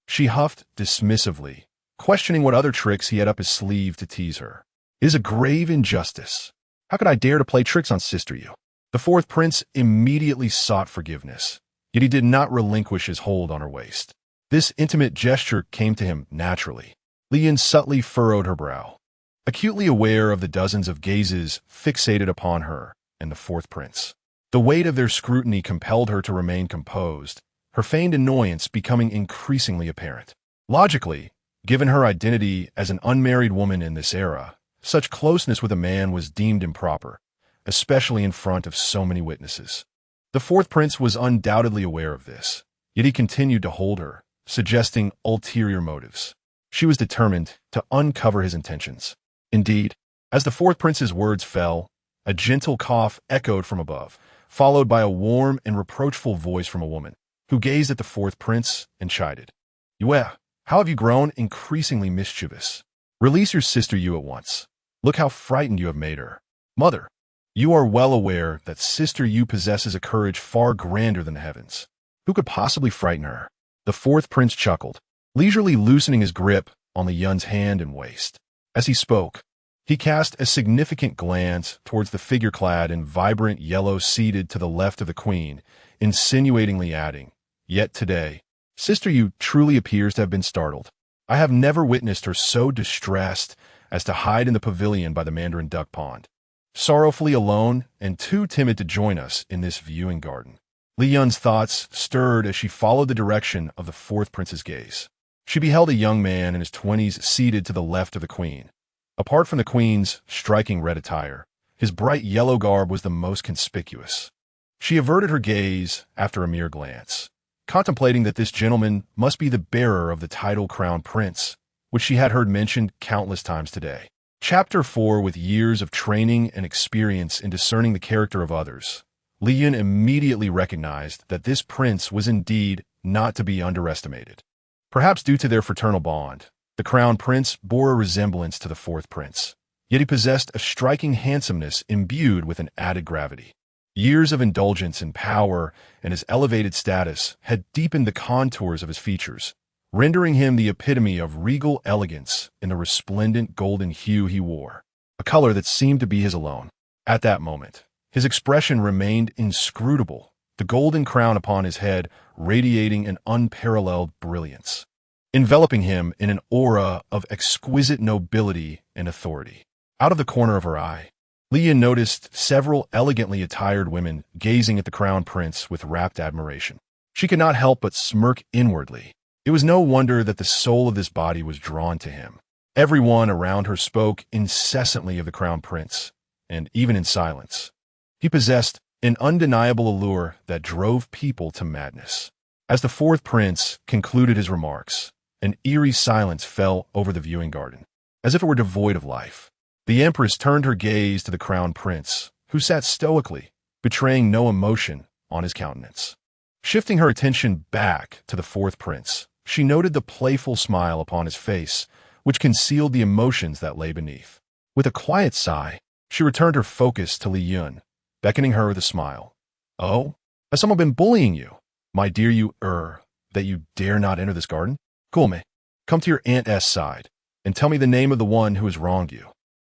She huffed dismissively, questioning what other tricks he had up his sleeve to tease her. It is a grave injustice. How could I dare to play tricks on Sister Yue? The fourth prince immediately sought forgiveness, yet he did not relinquish his hold on her waist. This intimate gesture came to him naturally. Li Yun subtly furrowed her brow, acutely aware of the dozens of gazes fixated upon her and the fourth prince. The weight of their scrutiny compelled her to remain composed, her feigned annoyance becoming increasingly apparent. Logically, given her identity as an unmarried woman in this era, such closeness with a man was deemed improper, especially in front of so many witnesses. The fourth prince was undoubtedly aware of this, yet he continued to hold her, suggesting ulterior motives. She was determined to uncover his intentions. Indeed, as the fourth prince's words fell, a gentle cough echoed from above, followed by a warm and reproachful voice from a woman, who gazed at the fourth prince and chided. Yue, how have you grown increasingly mischievous? Release your Sister Yue at once. Look how frightened you have made her. Mother, you are well aware that Sister Yue possesses a courage far grander than the heavens. Who could possibly frighten her? The fourth prince chuckled, leisurely loosening his grip on Li Yun's hand and waist. As he spoke, he cast a significant glance towards the figure clad in vibrant yellow seated to the left of the queen, insinuatingly adding, Yet today, Sister Yue truly appears to have been startled. I have never witnessed her so distressed as to hide in the pavilion by the Mandarin Duck Pond, sorrowfully alone and too timid to join us in this viewing garden. Li Yun's thoughts stirred as she followed the direction of the fourth prince's gaze. She beheld a young man in his 20s seated to the left of the queen. Apart from the queen's striking red attire, his bright yellow garb was the most conspicuous. She averted her gaze after a mere glance, contemplating that this gentleman must be the bearer of the title crown prince, which she had heard mentioned countless times today. Chapter 4. With years of training and experience in discerning the character of others, Li Yun immediately recognized that this prince was indeed not to be underestimated. Perhaps due to their fraternal bond, the crown prince bore a resemblance to the fourth prince, yet he possessed a striking handsomeness imbued with an added gravity. Years of indulgence in power and his elevated status had deepened the contours of his features, rendering him the epitome of regal elegance in the resplendent golden hue he wore, a color that seemed to be his alone. At that moment, his expression remained inscrutable, the golden crown upon his head radiating an unparalleled brilliance, enveloping him in an aura of exquisite nobility and authority. Out of the corner of her eye, Li Yun noticed several elegantly attired women gazing at the crown prince with rapt admiration. She could not help but smirk inwardly. It was no wonder that the soul of this body was drawn to him. Everyone around her spoke incessantly of the crown prince, and even in silence. He possessed an undeniable allure that drove people to madness. As the fourth prince concluded his remarks, an eerie silence fell over the viewing garden, as if it were devoid of life. The empress turned her gaze to the crown prince, who sat stoically, betraying no emotion on his countenance. Shifting her attention back to the fourth prince, she noted the playful smile upon his face, which concealed the emotions that lay beneath. With a quiet sigh, she returned her focus to Li Yun, beckoning her with a smile. Oh, has someone been bullying you? My dear Yue, that you dare not enter this garden? Gulme, come to your Aunt S side, and tell me the name of the one who has wronged you.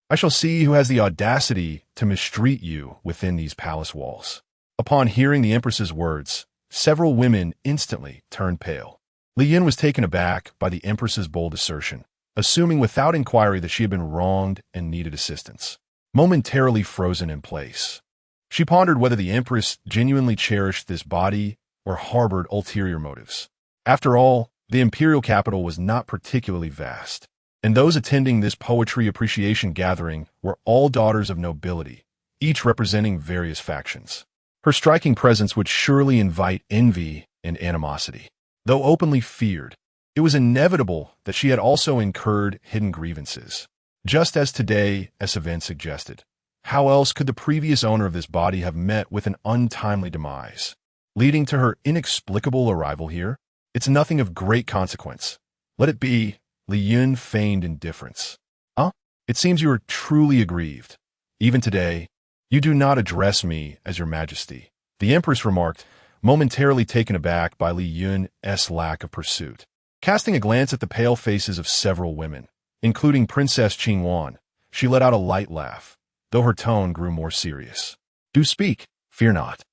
I shall see who has the audacity to mistreat you within these palace walls. Upon hearing the empress's words, several women instantly turned pale. Li Yun was taken aback by the empress's bold assertion, assuming without inquiry that she had been wronged and needed assistance. Momentarily frozen in place, she pondered whether the empress genuinely cherished this body or harbored ulterior motives. After all, the imperial capital was not particularly vast, and those attending this poetry appreciation gathering were all daughters of nobility, each representing various factions. Her striking presence would surely invite envy and animosity. Though openly feared, it was inevitable that she had also incurred hidden grievances, just as today, as events suggested. How else could the previous owner of this body have met with an untimely demise, leading to her inexplicable arrival here? It's nothing of great consequence. Let it be. Li Yun feigned indifference. It seems you are truly aggrieved. Even today, you do not address me as your majesty, the empress remarked, momentarily taken aback by Li Yun's lack of pursuit. Casting a glance at the pale faces of several women, including Princess Qing Yuan, she let out a light laugh, though her tone grew more serious. Do speak, fear not.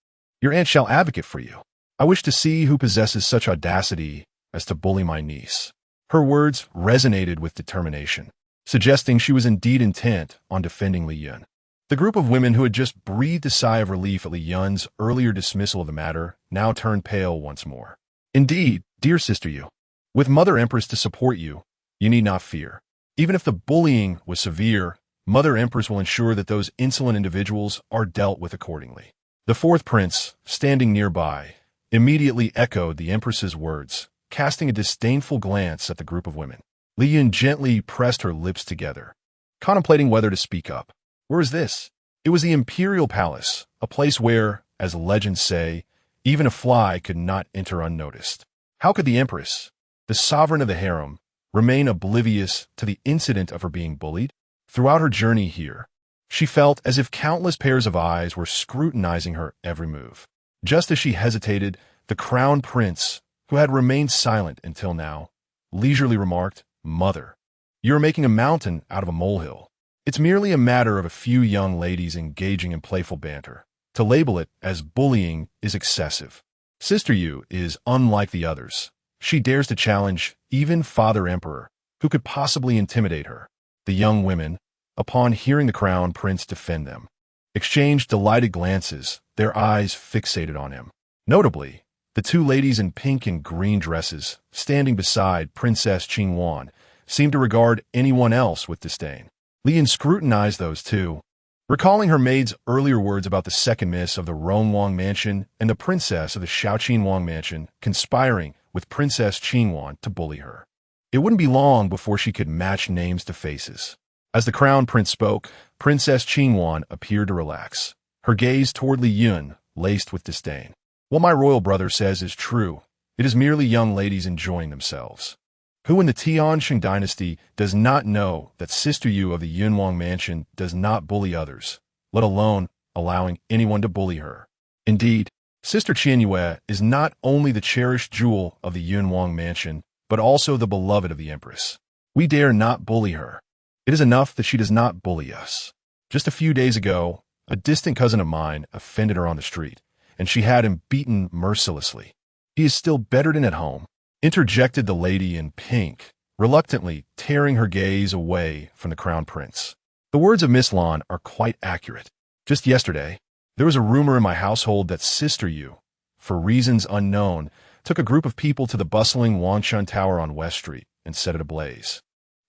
Your aunt shall advocate for you. I wish to see who possesses such audacity as to bully my niece. Her words resonated with determination, suggesting she was indeed intent on defending Li Yun. The group of women who had just breathed a sigh of relief at Li Yun's earlier dismissal of the matter now turned pale once more. Indeed, dear sister Yu, with Mother Empress to support you, you need not fear. Even if the bullying was severe, Mother Empress will ensure that those insolent individuals are dealt with accordingly. The fourth prince, standing nearby, immediately echoed the Empress's words, casting a disdainful glance at the group of women. Li Yun gently pressed her lips together, contemplating whether to speak up. Where is this? It was the imperial palace, a place where, as legends say, even a fly could not enter unnoticed. How could the empress, the sovereign of the harem, remain oblivious to the incident of her being bullied? Throughout her journey here, she felt as if countless pairs of eyes were scrutinizing her every move. Just as she hesitated, the crown prince, who had remained silent until now, leisurely remarked, Mother, you are making a mountain out of a molehill. It's merely a matter of a few young ladies engaging in playful banter. To label it as bullying is excessive. Sister Yu is unlike the others. She dares to challenge even Father Emperor, who could possibly intimidate her. The young women, upon hearing the crown prince defend them, exchanged delighted glances, their eyes fixated on him. Notably, the two ladies in pink and green dresses, standing beside Princess Qing Yuan, seemed to regard anyone else with disdain. Li Yun scrutinized those two, recalling her maid's earlier words about the second miss of the Rongwang mansion and the princess of the Shaoqin Wang mansion conspiring with Princess Qing Yuan to bully her. It wouldn't be long before she could match names to faces. As the crown prince spoke, Princess Qing Yuan appeared to relax, her gaze toward Li Yun laced with disdain. What my royal brother says is true. It is merely young ladies enjoying themselves. Who in the Tian Sheng Dynasty does not know that Sister Yu of the Yunwang mansion does not bully others, let alone allowing anyone to bully her? Indeed, Sister Qian Yue is not only the cherished jewel of the Yunwang mansion, but also the beloved of the Empress. We dare not bully her. It is enough that she does not bully us. Just a few days ago, a distant cousin of mine offended her on the street, and she had him beaten mercilessly. He is still bedridden at home, interjected the lady in pink, reluctantly tearing her gaze away from the crown prince. The words of Miss Lan are quite accurate. Just yesterday, there was a rumor in my household that Sister Yu, for reasons unknown, took a group of people to the bustling Wangshan Tower on West Street and set it ablaze,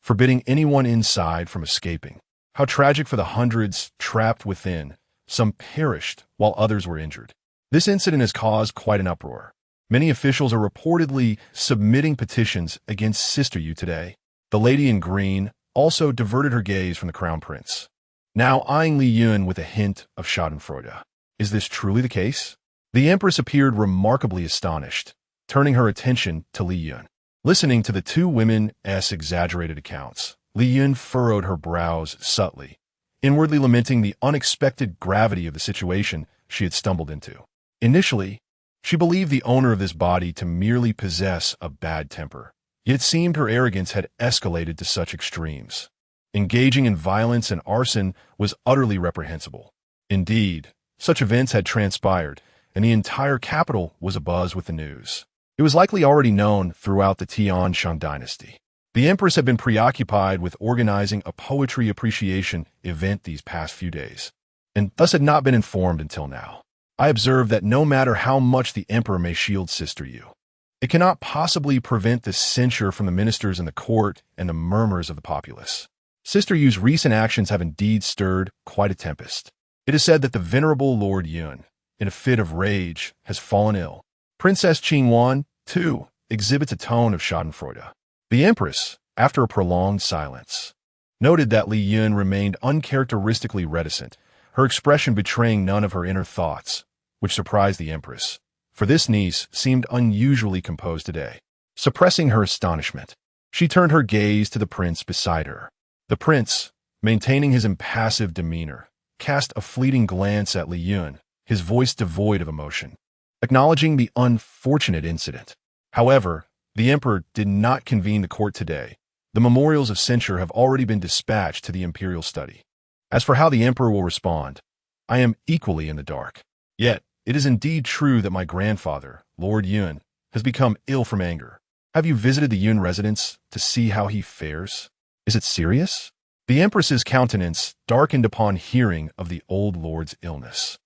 forbidding anyone inside from escaping. How tragic for the hundreds trapped within. Some perished while others were injured. This incident has caused quite an uproar. Many officials are reportedly submitting petitions against Sister Yu today. The lady in green also diverted her gaze from the crown prince, now eyeing Li Yun with a hint of schadenfreude. Is this truly the case? The empress appeared remarkably astonished, turning her attention to Li Yun. Listening to the two women's exaggerated accounts, Li Yun furrowed her brows subtly, inwardly lamenting the unexpected gravity of the situation she had stumbled into. Initially, she believed the owner of this body to merely possess a bad temper, yet it seemed her arrogance had escalated to such extremes. Engaging in violence and arson was utterly reprehensible. Indeed, such events had transpired, and the entire capital was abuzz with the news. It was likely already known throughout the Tian Sheng Dynasty. The Empress had been preoccupied with organizing a poetry appreciation event these past few days, and thus had not been informed until now. I observed that no matter how much the Emperor may shield Sister Yue, it cannot possibly prevent the censure from the ministers in the court and the murmurs of the populace. Sister Yu's recent actions have indeed stirred quite a tempest. It is said that the venerable Lord Yun, in a fit of rage, has fallen ill. Princess Qingwan, too, exhibits a tone of schadenfreude. The Empress, after a prolonged silence, noted that Li Yun remained uncharacteristically reticent, her expression betraying none of her inner thoughts, which surprised the Empress, for this niece seemed unusually composed today. Suppressing her astonishment, she turned her gaze to the prince beside her. The prince, maintaining his impassive demeanor, cast a fleeting glance at Li Yun, his voice devoid of emotion, acknowledging the unfortunate incident. However, the emperor did not convene the court today. The memorials of censure have already been dispatched to the imperial study. As for how the emperor will respond, I am equally in the dark. Yet, it is indeed true that my grandfather, Lord Yun, has become ill from anger. Have you visited the Yun residence to see how he fares? Is it serious? The empress's countenance darkened upon hearing of the old lord's illness.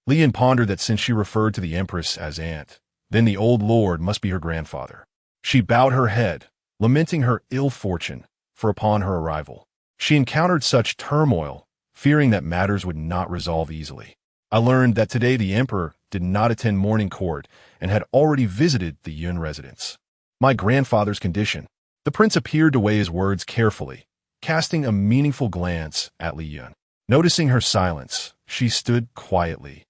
Li Yun pondered that since she referred to the empress as aunt, then the old lord must be her grandfather. She bowed her head, lamenting her ill fortune, for upon her arrival, she encountered such turmoil, fearing that matters would not resolve easily. I learned that today the emperor did not attend morning court and had already visited the Yun residence. My grandfather's condition. The prince appeared to weigh his words carefully, casting a meaningful glance at Li Yun. Noticing her silence, she stood quietly,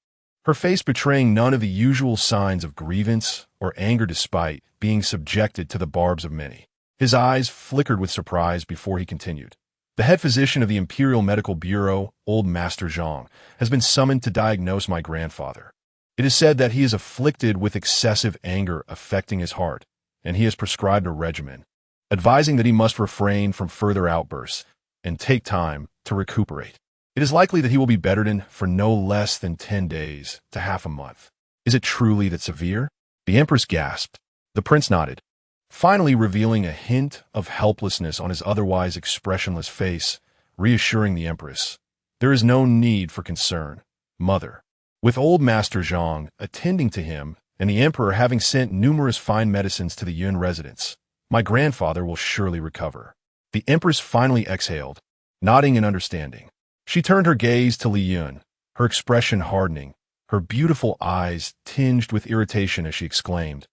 her face betraying none of the usual signs of grievance or anger despite being subjected to the barbs of many. His eyes flickered with surprise before he continued. The head physician of the Imperial Medical Bureau, Old Master Zhang, has been summoned to diagnose my grandfather. It is said that he is afflicted with excessive anger affecting his heart, and he has prescribed a regimen, advising that he must refrain from further outbursts and take time to recuperate. It is likely that he will be bedridden for no less than 10 days to half a month. Is it truly that severe? The empress gasped. The prince nodded, finally revealing a hint of helplessness on his otherwise expressionless face, reassuring the empress. There is no need for concern, mother. With old Master Zhang attending to him and the emperor having sent numerous fine medicines to the Yun residence, my grandfather will surely recover. The empress finally exhaled, nodding in understanding. She turned her gaze to Li Yun, her expression hardening, her beautiful eyes tinged with irritation as she exclaimed,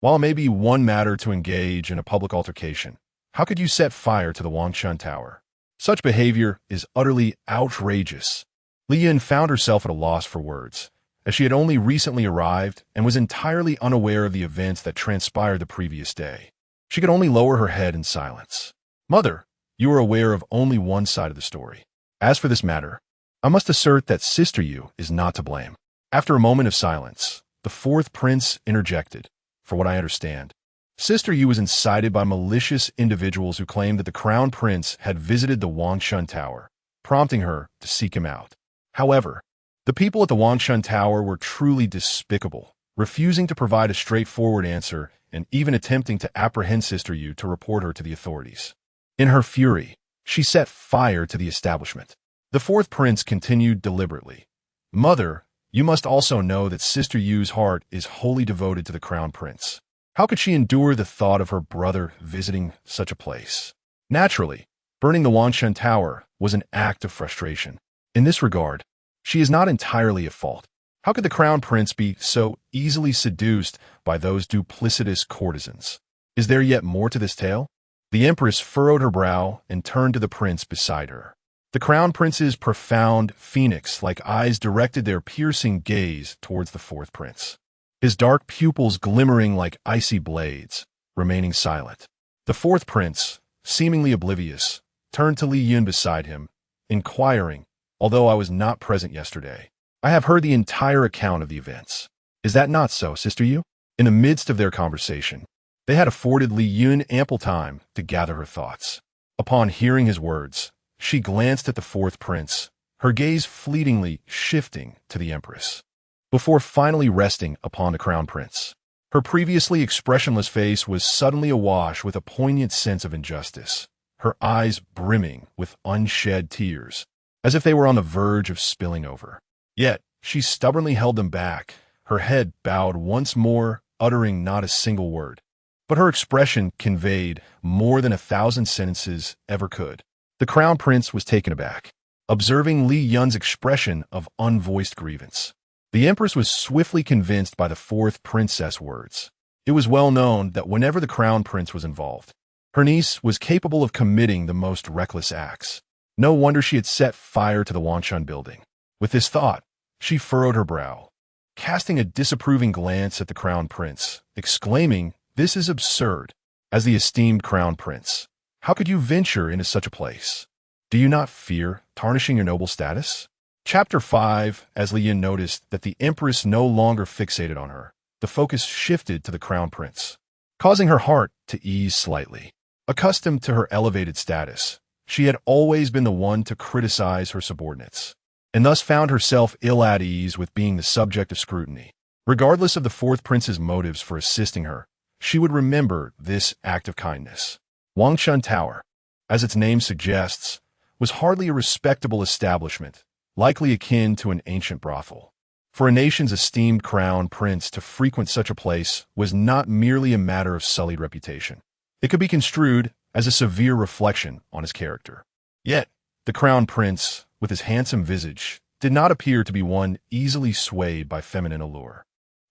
while it may be one matter to engage in a public altercation, how could you set fire to the Wangshan Tower? Such behavior is utterly outrageous. Li Yun found herself at a loss for words, as she had only recently arrived and was entirely unaware of the events that transpired the previous day. She could only lower her head in silence. Mother, you are aware of only one side of the story. As for this matter, I must assert that Sister Yue is not to blame. After a moment of silence, the fourth prince interjected. For what I understand, Sister Yue was incited by malicious individuals who claimed that the crown prince had visited the Wangshan Tower, prompting her to seek him out. However, the people at the Wangshan Tower were truly despicable, refusing to provide a straightforward answer and even attempting to apprehend Sister Yue to report her to the authorities. In her fury, she set fire to the establishment. The fourth prince continued deliberately. Mother, you must also know that Sister Yue's heart is wholly devoted to the crown prince. How could she endure the thought of her brother visiting such a place? Naturally, burning the Wangshan Tower was an act of frustration. In this regard, she is not entirely at fault. How could the crown prince be so easily seduced by those duplicitous courtesans? Is there yet more to this tale? The empress furrowed her brow and turned to the prince beside her. The crown prince's profound, phoenix-like eyes directed their piercing gaze towards the fourth prince, his dark pupils glimmering like icy blades, remaining silent. The fourth prince, seemingly oblivious, turned to Li Yun beside him, inquiring, although I was not present yesterday, I have heard the entire account of the events. Is that not so, Sister Yue? In the midst of their conversation, they had afforded Li Yun ample time to gather her thoughts. Upon hearing his words, she glanced at the fourth prince, her gaze fleetingly shifting to the empress, before finally resting upon the crown prince. Her previously expressionless face was suddenly awash with a poignant sense of injustice, her eyes brimming with unshed tears, as if they were on the verge of spilling over. Yet, she stubbornly held them back, her head bowed once more, uttering not a single word. But her expression conveyed more than 1,000 sentences ever could. The crown prince was taken aback, observing Li Yun's expression of unvoiced grievance. The empress was swiftly convinced by the fourth princess' words. It was well known that whenever the crown prince was involved, her niece was capable of committing the most reckless acts. No wonder she had set fire to the Wangshan building. With this thought, she furrowed her brow, casting a disapproving glance at the crown prince, exclaiming, "This is absurd. As the esteemed crown prince, how could you venture into such a place? Do you not fear tarnishing your noble status?" Chapter 5, as Li Yun noticed that the empress no longer fixated on her, the focus shifted to the crown prince, causing her heart to ease slightly. Accustomed to her elevated status, she had always been the one to criticize her subordinates, and thus found herself ill at ease with being the subject of scrutiny. Regardless of the fourth prince's motives for assisting her, she would remember this act of kindness. Wangshan Tower, as its name suggests, was hardly a respectable establishment, likely akin to an ancient brothel. For a nation's esteemed crown prince to frequent such a place was not merely a matter of sullied reputation. It could be construed as a severe reflection on his character. Yet, the crown prince, with his handsome visage, did not appear to be one easily swayed by feminine allure.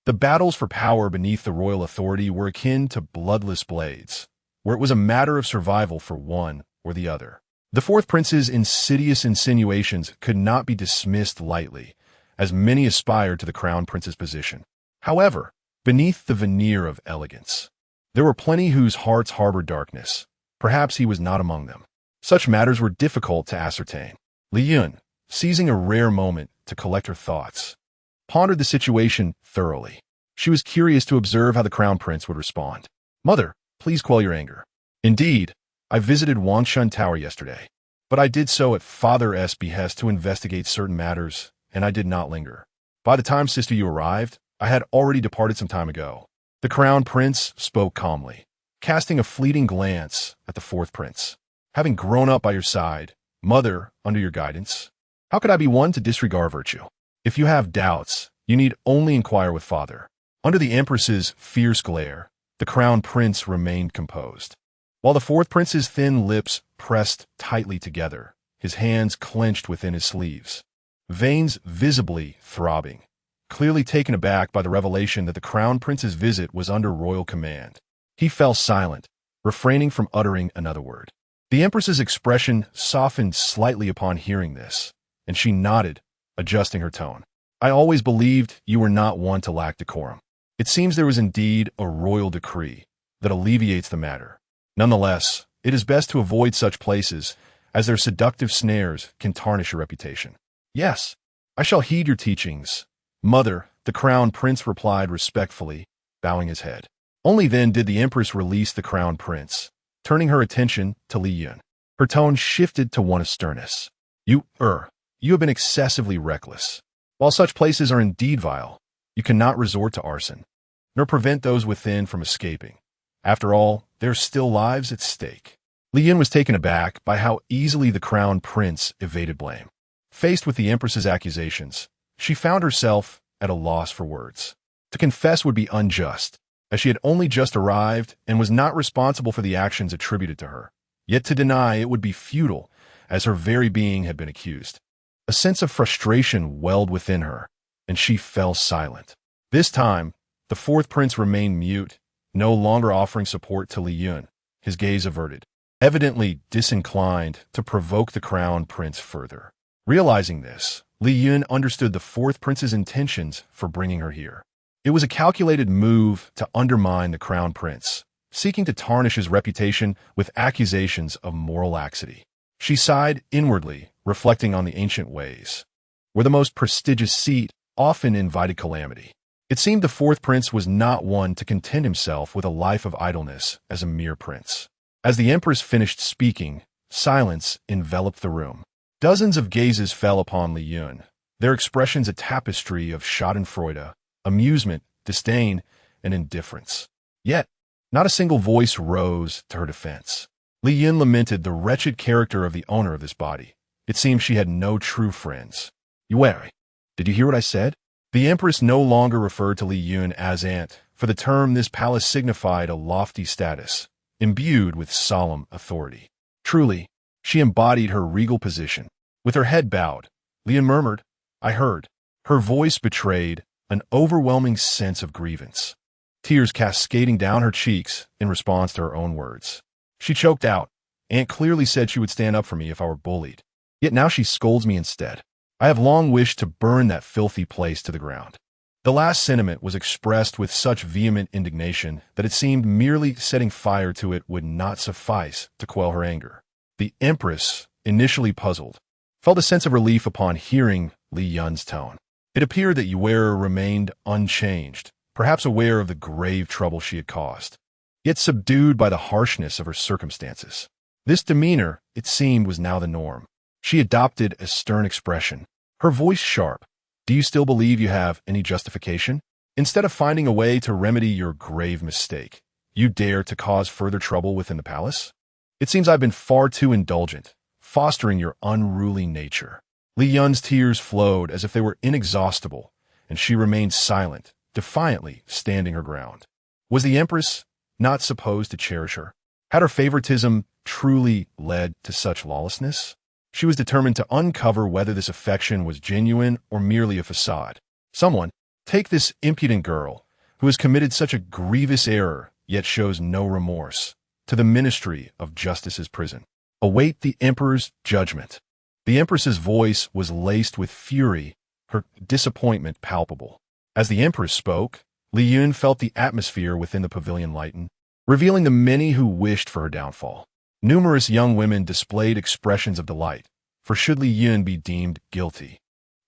The battles for power beneath the royal authority were akin to bloodless blades, where it was a matter of survival for one or the other. The fourth prince's insidious insinuations could not be dismissed lightly, as many aspired to the crown prince's position. However, beneath the veneer of elegance, there were plenty whose hearts harbored darkness. Perhaps he was not among them. Such matters were difficult to ascertain. Li Yun, seizing a rare moment to collect her thoughts, pondered the situation thoroughly. She was curious to observe how the crown prince would respond. "Mother, please quell your anger. Indeed, I visited Wangshan Tower yesterday, but I did so at Father's behest to investigate certain matters, and I did not linger. By the time Sister Yu arrived, I had already departed some time ago." The crown prince spoke calmly, casting a fleeting glance at the fourth prince. "Having grown up by your side, mother, under your guidance, how could I be one to disregard virtue? If you have doubts, you need only inquire with father." Under the empress's fierce glare, the crown prince remained composed. While the fourth prince's thin lips pressed tightly together, his hands clenched within his sleeves, veins visibly throbbing, clearly taken aback by the revelation that the crown prince's visit was under royal command. He fell silent, refraining from uttering another word. The empress's expression softened slightly upon hearing this, and she nodded, adjusting her tone. "I always believed you were not one to lack decorum. It seems there was indeed a royal decree that alleviates the matter. Nonetheless, it is best to avoid such places, as their seductive snares can tarnish your reputation." "Yes, I shall heed your teachings, mother," the crown prince replied respectfully, bowing his head. Only then did the empress release the crown prince, turning her attention to Li Yun. Her tone shifted to one of sternness. You have been excessively reckless. While such places are indeed vile, you cannot resort to arson, nor prevent those within from escaping. After all, there are still lives at stake." Li Yun was taken aback by how easily the crown prince evaded blame. Faced with the empress's accusations, she found herself at a loss for words. To confess would be unjust, as she had only just arrived and was not responsible for the actions attributed to her. Yet to deny it would be futile, as her very being had been accused. A sense of frustration welled within her, and she fell silent. This time, the fourth prince remained mute, no longer offering support to Li Yun, his gaze averted, evidently disinclined to provoke the crown prince further. Realizing this, Li Yun understood the fourth prince's intentions for bringing her here. It was a calculated move to undermine the crown prince, seeking to tarnish his reputation with accusations of moral laxity. She sighed inwardly, reflecting on the ancient ways, where the most prestigious seat often invited calamity. It seemed the fourth prince was not one to content himself with a life of idleness as a mere prince. As the empress finished speaking, silence enveloped the room. Dozens of gazes fell upon Li Yun, their expressions a tapestry of schadenfreude, amusement, disdain, and indifference. Yet, not a single voice rose to her defense. Li Yun lamented the wretched character of the owner of this body. It seemed she had no true friends. Yue, did you hear what I said? The empress no longer referred to Li Yun as aunt, for the term this palace signified a lofty status, imbued with solemn authority. Truly, she embodied her regal position. With her head bowed, Li Yun murmured, "I heard." Her voice betrayed an overwhelming sense of grievance. Tears cascading down her cheeks in response to her own words. She choked out, "Aunt clearly said she would stand up for me if I were bullied. Yet now she scolds me instead. I have long wished to burn that filthy place to the ground." The last sentiment was expressed with such vehement indignation that it seemed merely setting fire to it would not suffice to quell her anger. The empress, initially puzzled, felt a sense of relief upon hearing Li Yun's tone. It appeared that Yue remained unchanged, perhaps aware of the grave trouble she had caused, yet subdued by the harshness of her circumstances. This demeanor, it seemed, was now the norm. She adopted a stern expression, her voice sharp. "Do you still believe you have any justification? Instead of finding a way to remedy your grave mistake, you dare to cause further trouble within the palace? It seems I've been far too indulgent, fostering your unruly nature." Li Yun's tears flowed as if they were inexhaustible, and she remained silent, defiantly standing her ground. Was the empress not supposed to cherish her? Had her favoritism truly led to such lawlessness? She was determined to uncover whether this affection was genuine or merely a facade. Someone, take this impudent girl, who has committed such a grievous error, yet shows no remorse, to the Ministry of Justice's prison. Await the emperor's judgment. The empress's voice was laced with fury, her disappointment palpable. As the empress spoke, Li Yun felt the atmosphere within the pavilion lighten, revealing the many who wished for her downfall. Numerous young women displayed expressions of delight, for should Li Yun be deemed guilty,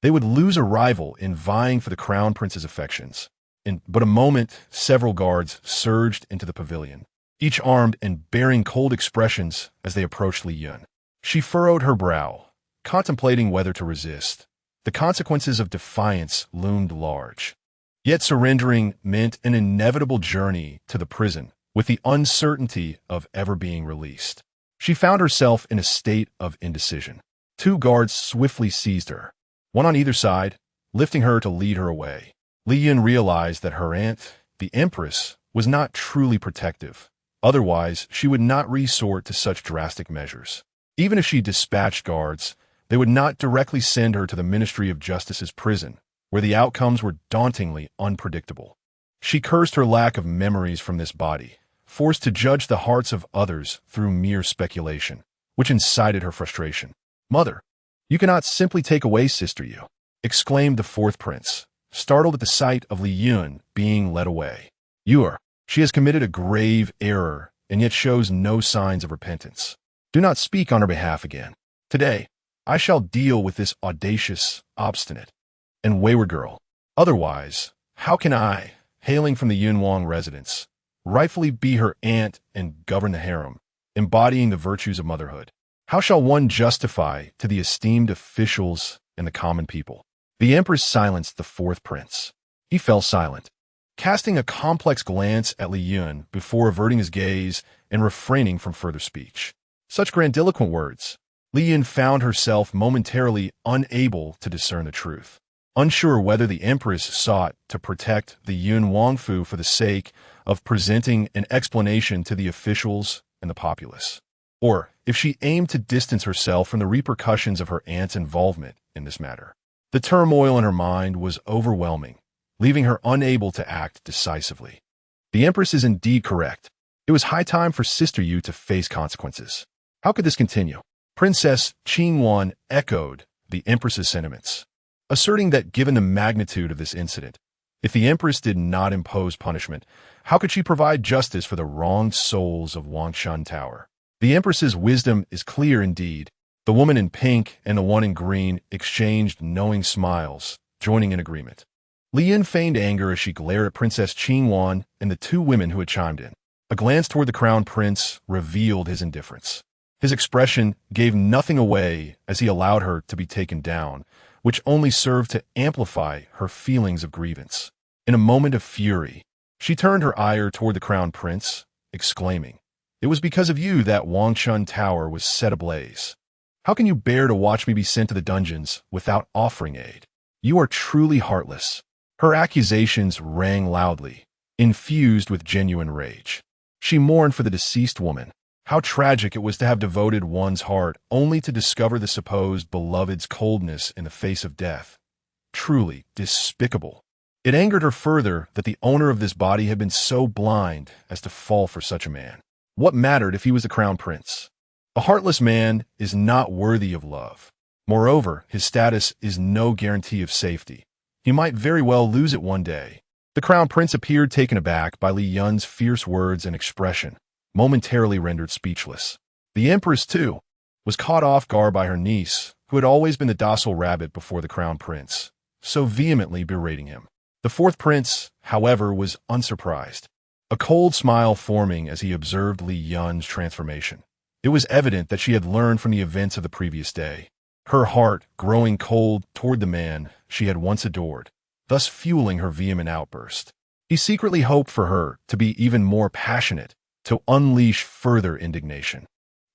they would lose a rival in vying for the crown prince's affections. In but a moment, several guards surged into the pavilion, each armed and bearing cold expressions as they approached Li Yun. She furrowed her brow, contemplating whether to resist. The consequences of defiance loomed large. Yet surrendering meant an inevitable journey to the prison, with the uncertainty of ever being released. She found herself in a state of indecision. 2 guards swiftly seized her, one on either side, lifting her to lead her away. Li Yun realized that her aunt, the empress, was not truly protective. Otherwise, she would not resort to such drastic measures. Even if she dispatched guards, they would not directly send her to the Ministry of Justice's prison, where the outcomes were dauntingly unpredictable. She cursed her lack of memories from this body, forced to judge the hearts of others through mere speculation, which incited her frustration. "Mother, you cannot simply take away Sister Yue," exclaimed the 4th prince, startled at the sight of Li Yun being led away. She has committed a grave error and yet shows no signs of repentance. Do not speak on her behalf again. Today, I shall deal with this audacious, obstinate, and wayward girl. Otherwise, how can I, hailing from the Yunwang residence, rightfully be her aunt and govern the harem, embodying the virtues of motherhood? How shall one justify to the esteemed officials and the common people? The empress silenced the 4th prince. He fell silent, casting a complex glance at Li Yun before averting his gaze and refraining from further speech. Such grandiloquent words. Li Yun found herself momentarily unable to discern the truth, unsure whether the empress sought to protect the Yun Wangfu for the sake of presenting an explanation to the officials and the populace, or if she aimed to distance herself from the repercussions of her aunt's involvement in this matter. The turmoil in her mind was overwhelming, leaving her unable to act decisively. The empress is indeed correct. It was high time for Sister Yue to face consequences. How could this continue? Princess Qingwan echoed the empress's sentiments, asserting that given the magnitude of this incident, if the empress did not impose punishment, how could she provide justice for the wronged souls of Wangshan Tower? The empress's wisdom is clear indeed. The woman in pink and the one in green exchanged knowing smiles, joining in agreement. Li Yun feigned anger as she glared at Princess Qingwan and the 2 women who had chimed in. A glance toward the crown prince revealed his indifference. His expression gave nothing away as he allowed her to be taken down, which only served to amplify her feelings of grievance. In a moment of fury, She turned her ire toward the crown prince, exclaiming, "It was because of you that Wangchun Tower was set ablaze. How can you bear to watch me be sent to the dungeons without offering aid? You are truly heartless." Her accusations rang loudly, infused with genuine rage. She mourned for the deceased woman. How tragic it was to have devoted one's heart only to discover the supposed beloved's coldness in the face of death. Truly despicable. It angered her further that the owner of this body had been so blind as to fall for such a man. What mattered if he was the crown prince? A heartless man is not worthy of love. Moreover, his status is no guarantee of safety. He might very well lose it one day. The crown prince appeared taken aback by Li Yun's fierce words and expression, momentarily rendered speechless. The empress, too, was caught off guard by her niece, who had always been the docile rabbit before the crown prince, so vehemently berating him. The fourth prince, however, was unsurprised, a cold smile forming as he observed Li Yun's transformation. It was evident that she had learned from the events of the previous day, her heart growing cold toward the man she had once adored, thus fueling her vehement outburst. He secretly hoped for her to be even more passionate, to unleash further indignation.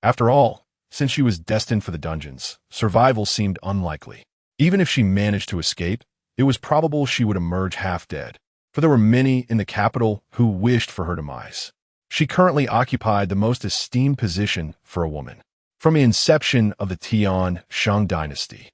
After all, since she was destined for the dungeons, survival seemed unlikely. Even if she managed to escape, it was probable she would emerge half-dead, for there were many in the capital who wished for her demise. She currently occupied the most esteemed position for a woman. From the inception of the Tian Sheng Dynasty,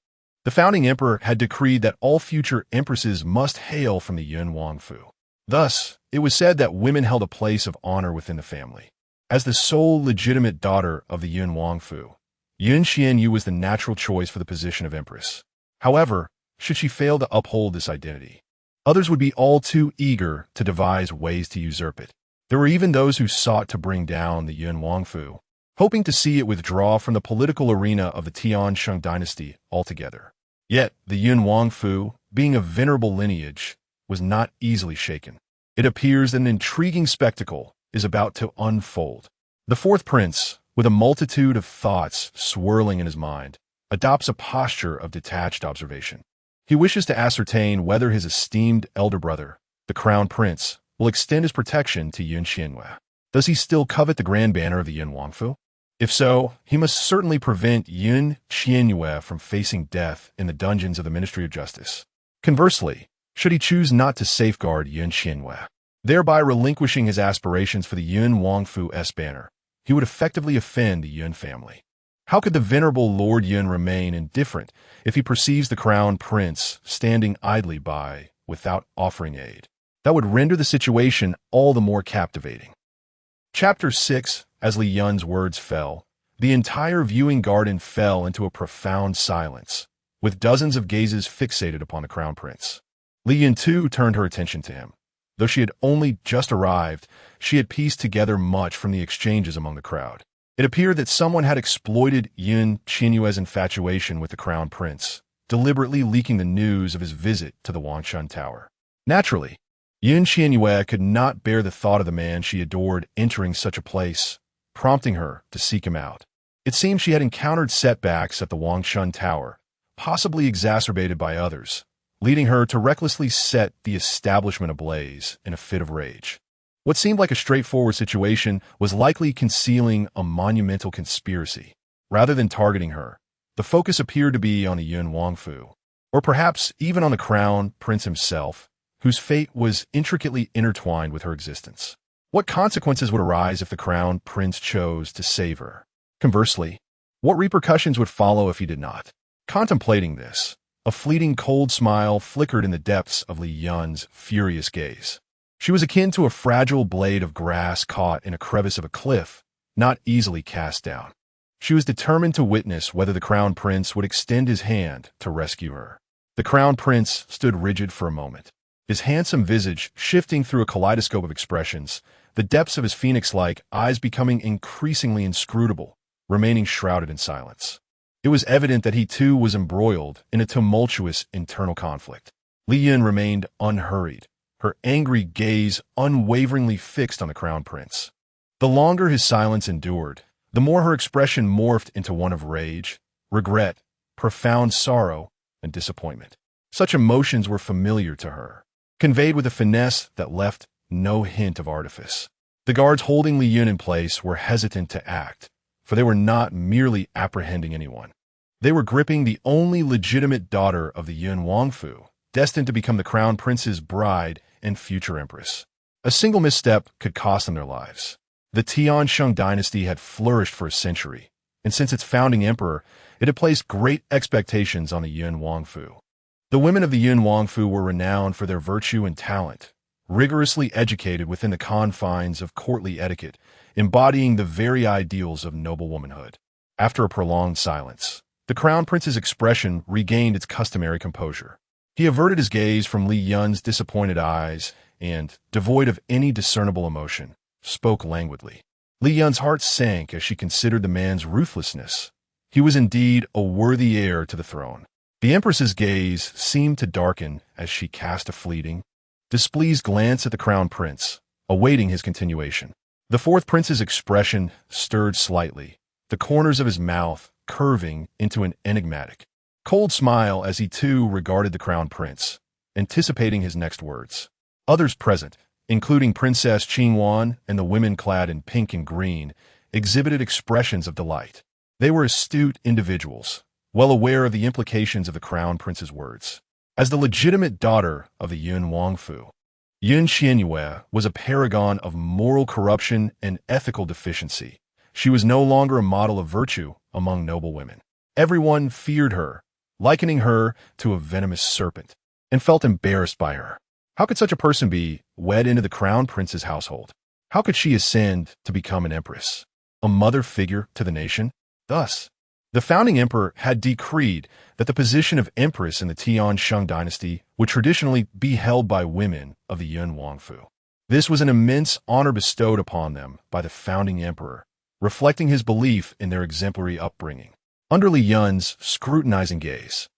the founding emperor had decreed that all future empresses must hail from the Yun Wangfu. Thus, it was said that women held a place of honor within the family. As the sole legitimate daughter of the Yun Wangfu, Qian Yue was the natural choice for the position of empress. However, should she fail to uphold this identity, others would be all too eager to devise ways to usurp it. There were even those who sought to bring down the Yun Wangfu, hoping to see it withdraw from the political arena of the Tian Sheng Dynasty altogether. Yet, the Yun Wangfu, being of venerable lineage, was not easily shaken. It appears that an intriguing spectacle is about to unfold. The fourth prince, with a multitude of thoughts swirling in his mind, adopts a posture of detached observation. He wishes to ascertain whether his esteemed elder brother, the crown prince, will extend his protection to Qian Yue. Does he still covet the grand banner of the Yun Wangfu? If so, he must certainly prevent Qian Yue from facing death in the dungeons of the Ministry of Justice. Conversely, should he choose not to safeguard Qian Yue, thereby relinquishing his aspirations for the Yun Wangfu's banner, he would effectively offend the Yun family. How could the venerable Lord Yun remain indifferent if he perceives the crown prince standing idly by without offering aid? That would render the situation all the more captivating. Chapter 6. As Li Yun's words fell, the entire viewing garden fell into a profound silence, with dozens of gazes fixated upon the crown prince. Li Yun too turned her attention to him. Though she had only just arrived, she had pieced together much from the exchanges among the crowd. It appeared that someone had exploited Qian Yue's infatuation with the crown prince, deliberately leaking the news of his visit to the Wangchun Tower. Naturally, Qian Yue could not bear the thought of the man she adored entering such a place, prompting her to seek him out. It seemed she had encountered setbacks at the Wangchun Tower, possibly exacerbated by others, leading her to recklessly set the establishment ablaze in a fit of rage. What seemed like a straightforward situation was likely concealing a monumental conspiracy. Rather than targeting her, the focus appeared to be on the Yun Wangfu, or perhaps even on the crown prince himself, whose fate was intricately intertwined with her existence. What consequences would arise if the crown prince chose to save her? Conversely, what repercussions would follow if he did not? Contemplating this, a fleeting cold smile flickered in the depths of Li Yun's furious gaze. She was akin to a fragile blade of grass caught in a crevice of a cliff, not easily cast down. She was determined to witness whether the crown prince would extend his hand to rescue her. The crown prince stood rigid for a moment, his handsome visage shifting through a kaleidoscope of expressions, the depths of his phoenix-like eyes becoming increasingly inscrutable, remaining shrouded in silence. It was evident that he too was embroiled in a tumultuous internal conflict. Li Yun remained unhurried, her angry gaze unwaveringly fixed on the crown prince. The longer his silence endured, the more her expression morphed into one of rage, regret, profound sorrow, and disappointment. Such emotions were familiar to her, conveyed with a finesse that left no hint of artifice. The guards holding Li Yun in place were hesitant to act, for they were not merely apprehending anyone. They were gripping the only legitimate daughter of the Yun Wangfu, destined to become the crown prince's bride and future empress. A single misstep could cost them their lives. The Tian Sheng Dynasty had flourished for a century, and since its founding emperor, it had placed great expectations on the Yun Wangfu. The women of the Yun Wangfu were renowned for their virtue and talent, rigorously educated within the confines of courtly etiquette, embodying the very ideals of noblewomanhood. After a prolonged silence, the crown prince's expression regained its customary composure. He averted his gaze from Li Yun's disappointed eyes and, devoid of any discernible emotion, spoke languidly. Li Yun's heart sank as she considered the man's ruthlessness. He was indeed a worthy heir to the throne. The empress's gaze seemed to darken as she cast a fleeting, displeased glance at the crown prince, awaiting his continuation. The fourth prince's expression stirred slightly, the corners of his mouth curving into an enigmatic, cold smile as he too regarded the crown prince, anticipating his next words. Others present, including Princess Qingwan and the women clad in pink and green, exhibited expressions of delight. They were astute individuals, well aware of the implications of the crown prince's words. As the legitimate daughter of the Yun Wangfu, Qian Yue was a paragon of moral corruption and ethical deficiency. She was no longer a model of virtue among noblewomen. Everyone feared her, likening her to a venomous serpent, and felt embarrassed by her. How could such a person be wed into the crown prince's household? How could she ascend to become an empress, a mother figure to the nation? Thus, the founding emperor had decreed that the position of empress in the Tian Sheng Dynasty would traditionally be held by women of the Yun Wangfu. This was an immense honor bestowed upon them by the founding emperor, reflecting his belief in their exemplary upbringing. Under Li Yun's scrutinizing gaze,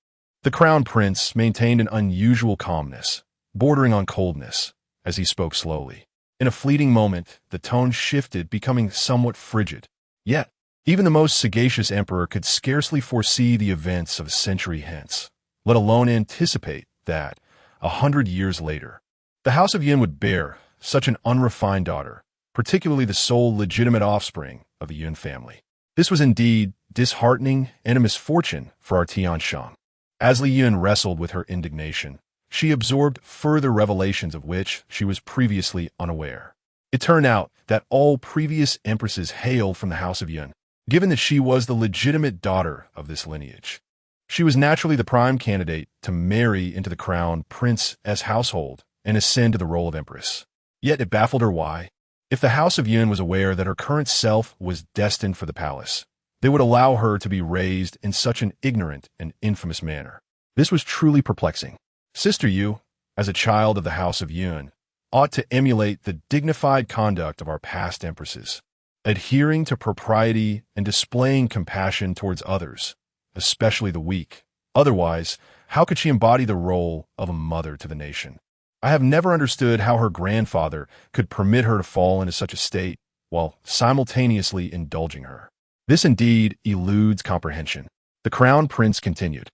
the crown prince maintained an unusual calmness, bordering on coldness, as he spoke slowly. In a fleeting moment, the tone shifted, becoming somewhat frigid. Yet, even the most sagacious emperor could scarcely foresee the events of a century hence, let alone anticipate that, 100 years later, the House of Yun would bear such an unrefined daughter, particularly the sole legitimate offspring of the Yun family. This was indeed disheartening and a misfortune for our Tian Sheng. As Li Yun wrestled with her indignation, she absorbed further revelations of which she was previously unaware. It turned out that all previous empresses hailed from the House of Yun, given that she was the legitimate daughter of this lineage. She was naturally the prime candidate to marry into the crown prince's household and ascend to the role of empress. Yet it baffled her why. If the House of Yun was aware that her current self was destined for the palace, they would allow her to be raised in such an ignorant and infamous manner. This was truly perplexing. Sister Yu, as a child of the House of Yun, ought to emulate the dignified conduct of our past empresses, adhering to propriety and displaying compassion towards others, especially the weak. Otherwise, how could she embody the role of a mother to the nation? I have never understood how her grandfather could permit her to fall into such a state while simultaneously indulging her. This indeed eludes comprehension. The crown prince continued,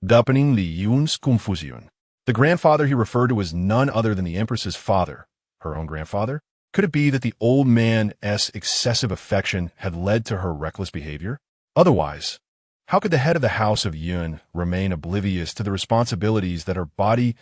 deepening Li Yun's confusion. The grandfather he referred to was none other than the empress's father, her own grandfather. Could it be that the old man's excessive affection had led to her reckless behavior? Otherwise, how could the head of the House of Yun remain oblivious to the responsibilities that her body's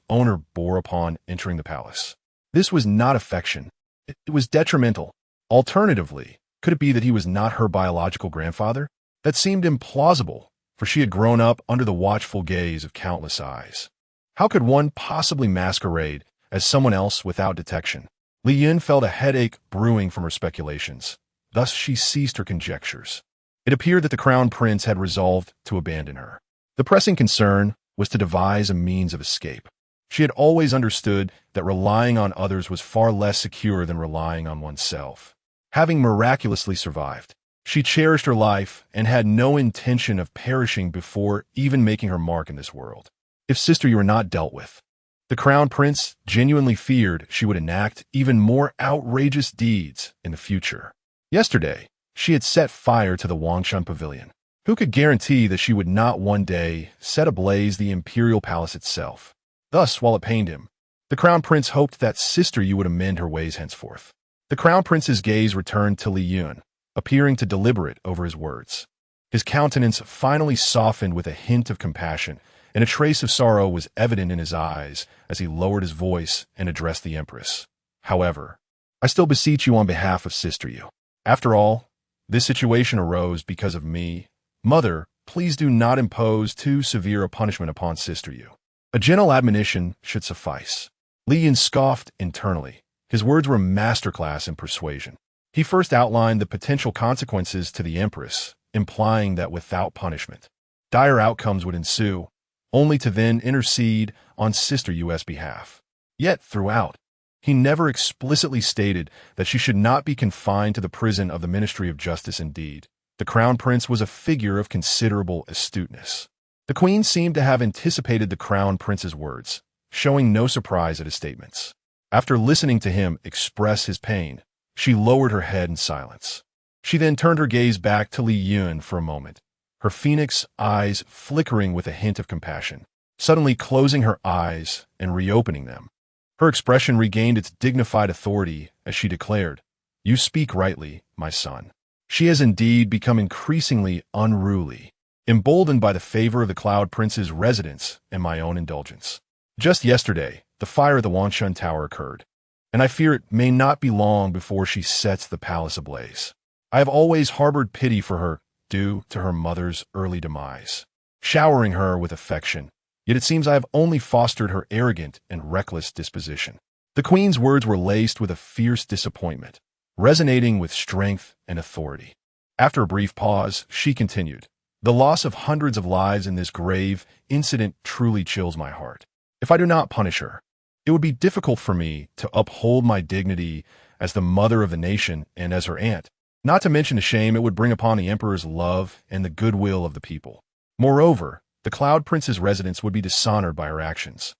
owner bore upon entering the palace? This was not affection. It was detrimental. Alternatively, could it be that he was not her biological grandfather? That seemed implausible, for she had grown up under the watchful gaze of countless eyes. How could one possibly masquerade as someone else without detection? Li Yun felt a headache brewing from her speculations. Thus she ceased her conjectures. It appeared that the crown prince had resolved to abandon her. The pressing concern was to devise a means of escape. She had always understood that relying on others was far less secure than relying on oneself. Having miraculously survived, she cherished her life and had no intention of perishing before even making her mark in this world. If Sister Yu were not dealt with, the crown prince genuinely feared she would enact even more outrageous deeds in the future. Yesterday, she had set fire to the Wangshan Pavilion. Who could guarantee that she would not one day set ablaze the imperial palace itself? Thus, while it pained him, The Crown Prince hoped that Sister Yue would amend her ways henceforth. The Crown Prince's gaze returned to Li Yun, appearing to deliberate over his words. His countenance finally softened with a hint of compassion, and a trace of sorrow was evident in his eyes as he lowered his voice and addressed the Empress. However, I still beseech you on behalf of Sister Yue. After all, this situation arose because of me. Mother, please do not impose too severe a punishment upon Sister Yue. A gentle admonition should suffice. Li Yun scoffed internally. His words were a masterclass in persuasion. He first outlined the potential consequences to the Empress, implying that without punishment, dire outcomes would ensue, only to then intercede on Sister Yue's behalf. Yet throughout, he never explicitly stated that she should not be confined to the prison of the Ministry of Justice. Indeed, the Crown Prince was a figure of considerable astuteness. The Queen seemed to have anticipated the Crown Prince's words, showing no surprise at his statements. After listening to him express his pain, she lowered her head in silence. She then turned her gaze back to Li Yun for a moment, her phoenix eyes flickering with a hint of compassion, suddenly closing her eyes and reopening them. Her expression regained its dignified authority as she declared, "You speak rightly, my son." She has indeed become increasingly unruly, emboldened by the favor of the Cloud Prince's residence and my own indulgence. Just yesterday, the fire at the Wanshan Tower occurred, and I fear it may not be long before she sets the palace ablaze. I have always harbored pity for her due to her mother's early demise, showering her with affection, yet it seems I have only fostered her arrogant and reckless disposition. The Queen's words were laced with a fierce disappointment, resonating with strength and authority. After a brief pause, she continued, "The loss of hundreds of lives in this grave incident truly chills my heart. If I do not punish her, it would be difficult for me to uphold my dignity as the mother of the nation and as her aunt, not to mention the shame it would bring upon the Emperor's love and the goodwill of the people. Moreover, the Cloud Prince's residence would be dishonored by her actions.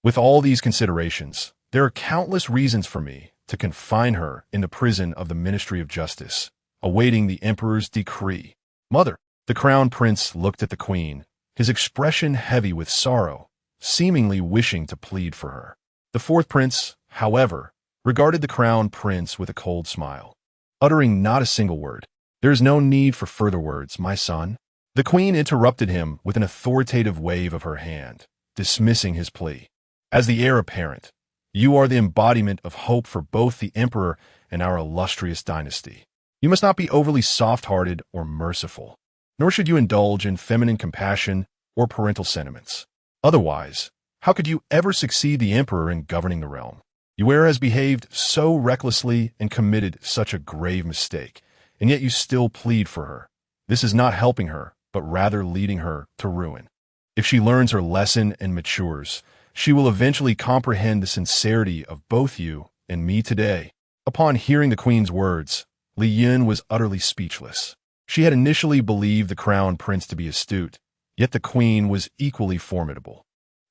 With all these considerations, there are countless reasons for me to confine her in the prison of the Ministry of Justice, awaiting the Emperor's decree." "Mother." The Crown Prince looked at the Queen, his expression heavy with sorrow, seemingly wishing to plead for her. The fourth prince, however, regarded the Crown Prince with a cold smile, uttering not a single word. "There is no need for further words, my son." The Queen interrupted him with an authoritative wave of her hand, dismissing his plea. "As the heir apparent, you are the embodiment of hope for both the Emperor and our illustrious dynasty. You must not be overly soft-hearted or merciful, nor should you indulge in feminine compassion or parental sentiments. Otherwise, how could you ever succeed the Emperor in governing the realm? Yue has behaved so recklessly and committed such a grave mistake, and yet you still plead for her. This is not helping her, but rather leading her to ruin. If she learns her lesson and matures, she will eventually comprehend the sincerity of both you and me today." Upon hearing the Queen's words, Li Yun was utterly speechless. She had initially believed the Crown Prince to be astute, yet the Queen was equally formidable.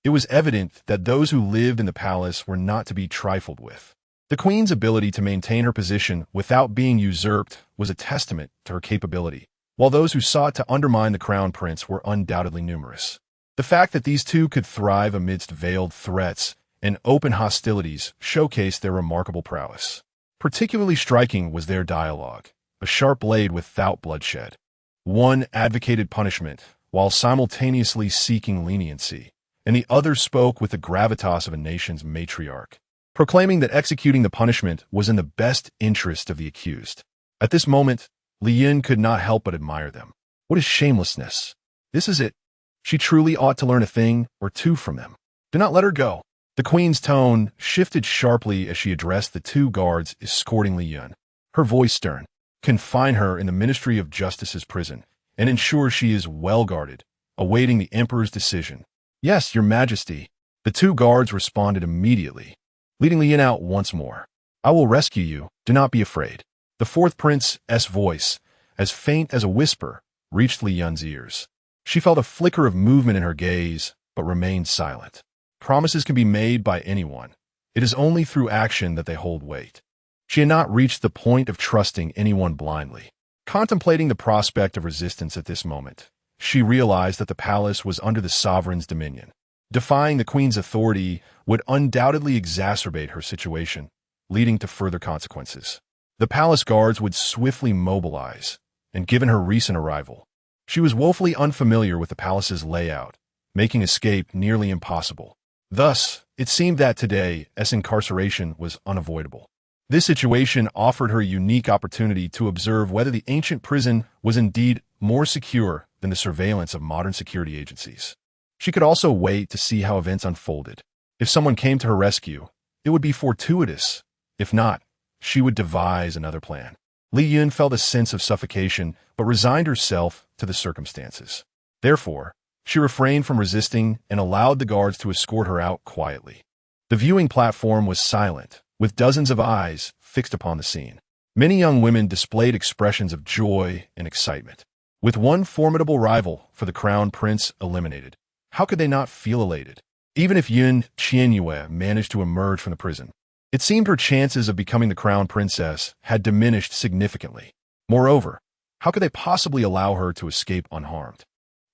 It was evident that those who lived in the palace were not to be trifled with. The Queen's ability to maintain her position without being usurped was a testament to her capability, while those who sought to undermine the Crown Prince were undoubtedly numerous. The fact that these two could thrive amidst veiled threats and open hostilities showcased their remarkable prowess. Particularly striking was their dialogue, a sharp blade without bloodshed. One advocated punishment while simultaneously seeking leniency, and the other spoke with the gravitas of a nation's matriarch, proclaiming that executing the punishment was in the best interest of the accused. At this moment, Li Yun could not help but admire them. What is shamelessness? This is it. She truly ought to learn a thing or two from them. Do not let her go. The Queen's tone shifted sharply as she addressed the two guards escorting Li Yun, her voice stern. "Confine her in the Ministry of Justice's prison, and ensure she is well guarded, awaiting the Emperor's decision." "Yes, Your Majesty." The two guards responded immediately, leading Li Yun out once more. "I will rescue you. Do not be afraid." The fourth prince's voice, as faint as a whisper, reached Li Yun's ears. She felt a flicker of movement in her gaze, but remained silent. Promises can be made by anyone. It is only through action that they hold weight. She had not reached the point of trusting anyone blindly. Contemplating the prospect of resistance at this moment, she realized that the palace was under the sovereign's dominion. Defying the queen's authority would undoubtedly exacerbate her situation, leading to further consequences. The palace guards would swiftly mobilize, and given her recent arrival, she was woefully unfamiliar with the palace's layout, making escape nearly impossible. Thus, it seemed that today's incarceration was unavoidable. This situation offered her a unique opportunity to observe whether the ancient prison was indeed more secure than the surveillance of modern security agencies. She could also wait to see how events unfolded. If someone came to her rescue, it would be fortuitous. If not, she would devise another plan. Li Yun felt a sense of suffocation, but resigned herself to the circumstances. Therefore, she refrained from resisting and allowed the guards to escort her out quietly. The viewing platform was silent, with dozens of eyes fixed upon the scene. Many young women displayed expressions of joy and excitement. With one formidable rival for the crown prince eliminated, how could they not feel elated? Even if Qian Yue managed to emerge from the prison, it seemed her chances of becoming the crown princess had diminished significantly. Moreover, how could they possibly allow her to escape unharmed?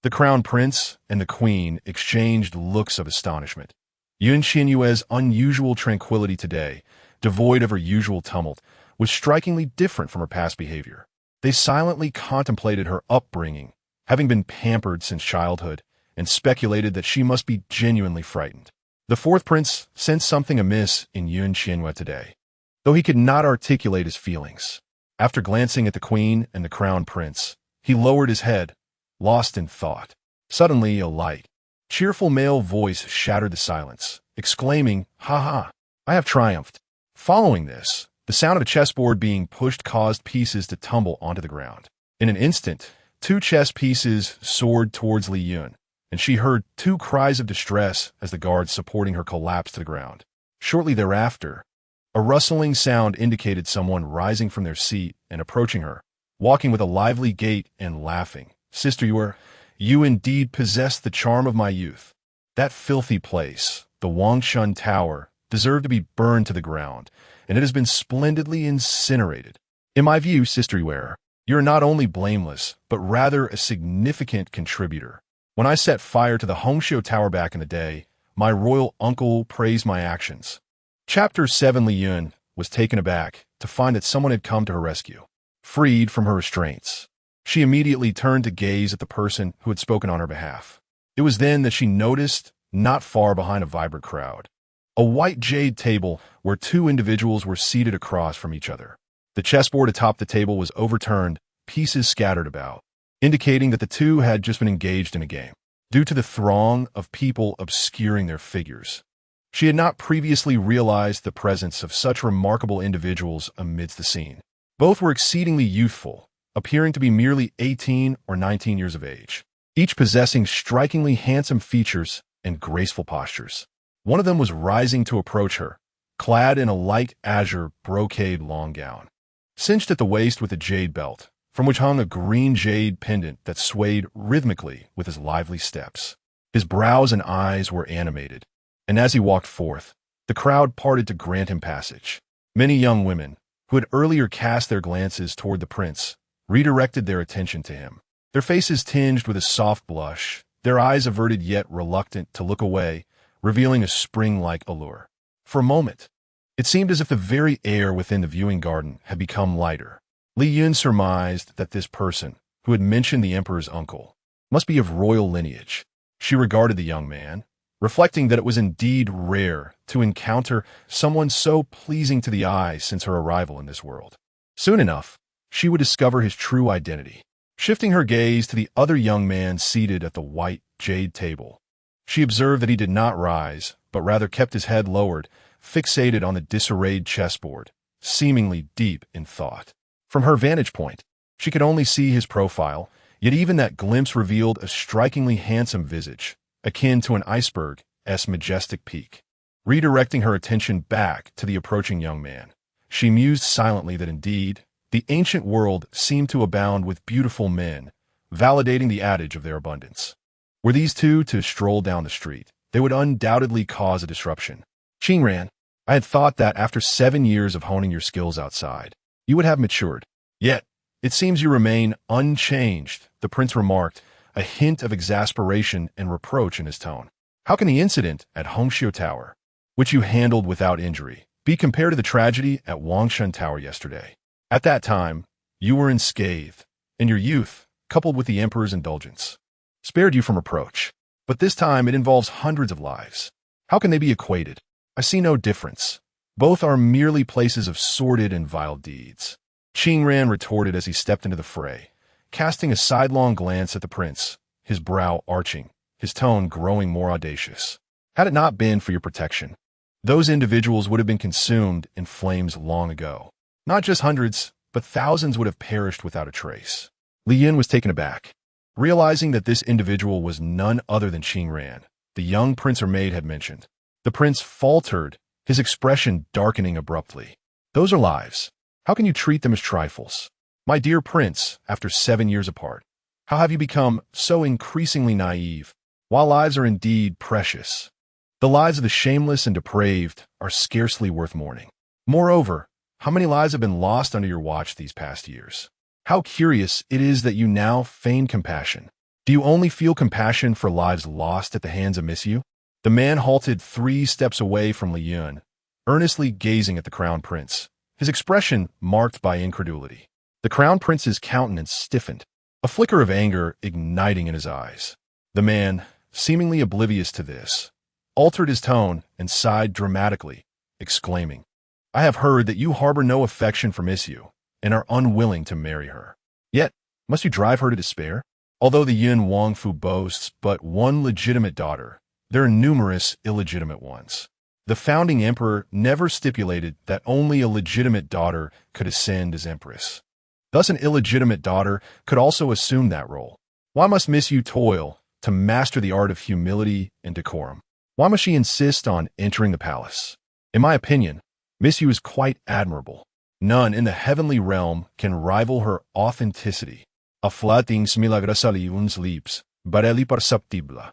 The crown prince and the queen exchanged looks of astonishment. Qian Yue's unusual tranquility today, devoid of her usual tumult, was strikingly different from her past behavior. They silently contemplated her upbringing, having been pampered since childhood, and speculated that she must be genuinely frightened. The fourth prince sensed something amiss in Qian Yue today, though he could not articulate his feelings. After glancing at the queen and the crown prince, he lowered his head, lost in thought. Suddenly, a light, cheerful male voice shattered the silence, exclaiming, "Ha ha! I have triumphed." Following this, the sound of a chessboard being pushed caused pieces to tumble onto the ground. In an instant, 2 chess pieces soared towards Li Yun, and she heard 2 cries of distress as the guards supporting her collapsed to the ground. Shortly thereafter, a rustling sound indicated someone rising from their seat and approaching her, walking with a lively gait and laughing. "Sister Yue, you indeed possess the charm of my youth. That filthy place, the Wangshan Tower, deserved to be burned to the ground, and it has been splendidly incinerated. In my view, Sister Yue, you are not only blameless, but rather a significant contributor. When I set fire to the Hongxiu Tower back in the day, my royal uncle praised my actions." Chapter 7. Li Yun was taken aback to find that someone had come to her rescue. Freed from her restraints, she immediately turned to gaze at the person who had spoken on her behalf. It was then that she noticed, not far behind a vibrant crowd, a white jade table where 2 individuals were seated across from each other. The chessboard atop the table was overturned, pieces scattered about, indicating that the 2 had just been engaged in a game. Due to the throng of people obscuring their figures, she had not previously realized the presence of such remarkable individuals amidst the scene. Both were exceedingly youthful, appearing to be merely 18 or 19 years of age, each possessing strikingly handsome features and graceful postures. One of them was rising to approach her, clad in a light azure brocade long gown, cinched at the waist with a jade belt, from which hung a green jade pendant that swayed rhythmically with his lively steps. His brows and eyes were animated, and as he walked forth, the crowd parted to grant him passage. Many young women, who had earlier cast their glances toward the prince, redirected their attention to him, their faces tinged with a soft blush, their eyes averted yet reluctant to look away, revealing a spring-like allure. For a moment, it seemed as if the very air within the viewing garden had become lighter. Li Yun surmised that this person, who had mentioned the emperor's uncle, must be of royal lineage. She regarded the young man, reflecting that it was indeed rare to encounter someone so pleasing to the eye since her arrival in this world. Soon enough, she would discover his true identity. Shifting her gaze to the other young man seated at the white jade table, she observed that he did not rise, but rather kept his head lowered, fixated on the disarrayed chessboard, seemingly deep in thought. From her vantage point, she could only see his profile, yet even that glimpse revealed a strikingly handsome visage, akin to an iceberg's majestic peak. Redirecting her attention back to the approaching young man, she mused silently that indeed, the ancient world seemed to abound with beautiful men, validating the adage of their abundance. Were these 2 to stroll down the street, they would undoubtedly cause a disruption. "Qingran, I had thought that after 7 years of honing your skills outside, you would have matured. Yet, it seems you remain unchanged," the prince remarked, a hint of exasperation and reproach in his tone. How can the incident at Hongxiu Tower, which you handled without injury, be compared to the tragedy at Wangshan Tower yesterday? At that time, you were unscathed, and your youth, coupled with the Emperor's indulgence, spared you from reproach. But this time it involves hundreds of lives. How can they be equated? I see no difference. Both are merely places of sordid and vile deeds. Qingran retorted as he stepped into the fray, casting a sidelong glance at the prince, his brow arching, his tone growing more audacious. Had it not been for your protection, those individuals would have been consumed in flames long ago. Not just hundreds, but thousands would have perished without a trace. Li Yin was taken aback, realizing that this individual was none other than Qingran, the young prince her maid had mentioned. The prince faltered, his expression darkening abruptly. Those are lives. How can you treat them as trifles? My dear prince, after 7 years apart, how have you become so increasingly naive? While lives are indeed precious, the lives of the shameless and depraved are scarcely worth mourning. Moreover, how many lives have been lost under your watch these past years? How curious it is that you now feign compassion. Do you only feel compassion for lives lost at the hands of Miss Yu? The man halted 3 steps away from Li Yun, earnestly gazing at the crown prince, his expression marked by incredulity. The crown prince's countenance stiffened, a flicker of anger igniting in his eyes. The man, seemingly oblivious to this, altered his tone and sighed dramatically, exclaiming, I have heard that you harbor no affection for Miss Yu and are unwilling to marry her. Yet, must you drive her to despair? Although the Yin Wangfu boasts but one legitimate daughter, there are numerous illegitimate ones. The founding emperor never stipulated that only a legitimate daughter could ascend as empress. Thus an illegitimate daughter could also assume that role. Why must Miss Yu toil to master the art of humility and decorum? Why must she insist on entering the palace? In my opinion, Miss Yu is quite admirable. None in the heavenly realm can rival her authenticity. Aflatings milagrosali uns lips, barely perceptible.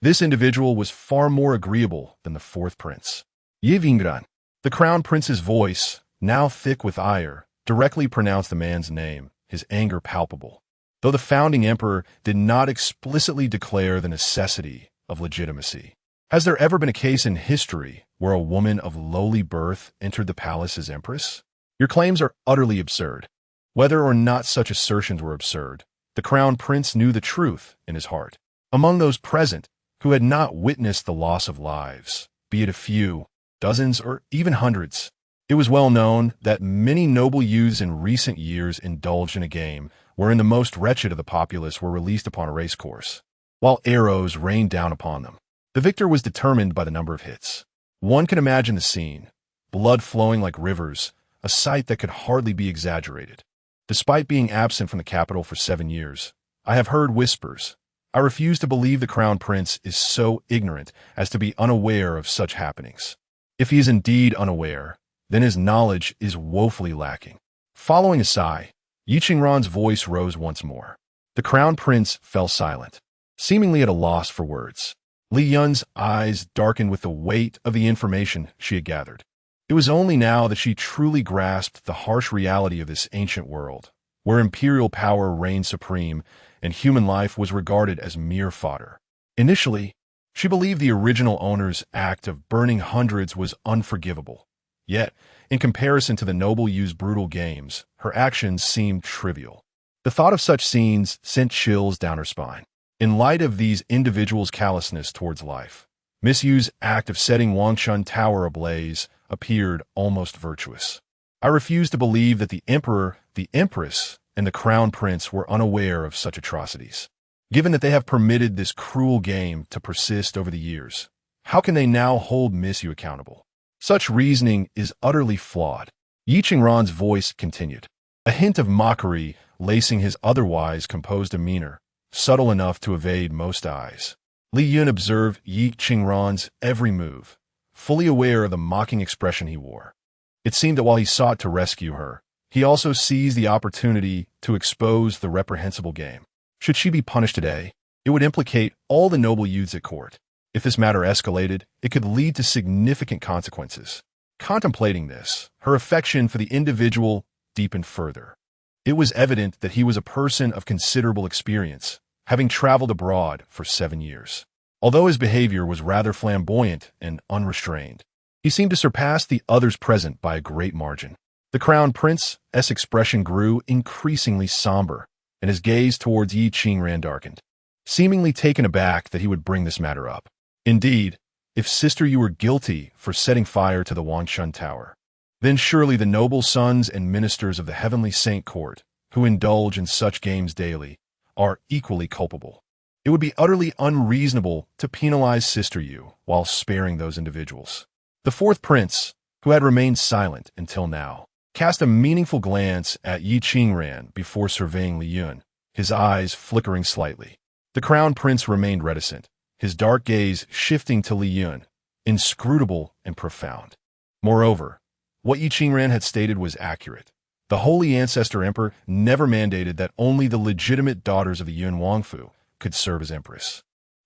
This individual was far more agreeable than the 4th prince. Yevingran, the crown prince's voice, now thick with ire, directly pronounced the man's name, his anger palpable. Though the founding emperor did not explicitly declare the necessity of legitimacy. Has there ever been a case in history where a woman of lowly birth entered the palace as empress? Your claims are utterly absurd. Whether or not such assertions were absurd, the crown prince knew the truth in his heart. Among those present who had not witnessed the loss of lives, be it a few, dozens, or even hundreds, it was well known that many noble youths in recent years indulged in a game wherein the most wretched of the populace were released upon a racecourse, while arrows rained down upon them. The victor was determined by the number of hits. One can imagine the scene, blood flowing like rivers, a sight that could hardly be exaggerated. Despite being absent from the capital for 7 years, I have heard whispers. I refuse to believe the crown prince is so ignorant as to be unaware of such happenings. If he is indeed unaware, then his knowledge is woefully lacking. Following a sigh, Yi Qingran's voice rose once more. The crown prince fell silent, seemingly at a loss for words. Li Yun's eyes darkened with the weight of the information she had gathered. It was only now that she truly grasped the harsh reality of this ancient world, where imperial power reigned supreme and human life was regarded as mere fodder. Initially, she believed the original owner's act of burning hundreds was unforgivable. Yet, in comparison to the noble Yu's brutal games, her actions seemed trivial. The thought of such scenes sent chills down her spine. In light of these individuals' callousness towards life, Miss Yu's act of setting Wangshan Tower ablaze appeared almost virtuous. I refuse to believe that the emperor, the empress, and the crown prince were unaware of such atrocities. Given that they have permitted this cruel game to persist over the years, how can they now hold Miss Yu accountable? Such reasoning is utterly flawed. Yi Qingran's voice continued, a hint of mockery lacing his otherwise composed demeanor, subtle enough to evade most eyes. Li Yun observed Yi Qingran's every move, fully aware of the mocking expression he wore. It seemed that while he sought to rescue her, he also seized the opportunity to expose the reprehensible game. Should she be punished today, it would implicate all the noble youths at court. If this matter escalated, it could lead to significant consequences. Contemplating this, her affection for the individual deepened further. It was evident that he was a person of considerable experience, having traveled abroad for 7 years. although his behavior was rather flamboyant and unrestrained. He seemed to surpass the others present by a great margin. The crown prince's expression grew increasingly somber, and his gaze towards Yi Qingran darkened, seemingly taken aback that he would bring this matter up. Indeed, if Sister Yu were guilty for setting fire to the Wangshan Tower, then surely the noble sons and ministers of the heavenly saint court, who indulge in such games daily, are equally culpable. It would be utterly unreasonable to penalize Sister Yu while sparing those individuals. The fourth prince, who had remained silent until now, cast a meaningful glance at Yi Qingran before surveying Li Yun, his eyes flickering slightly. The crown prince remained reticent, his dark gaze shifting to Li Yun, inscrutable and profound. Moreover, what Yi Qingran had stated was accurate. The Holy Ancestor Emperor never mandated that only the legitimate daughters of the Yun Wangfu could serve as empress.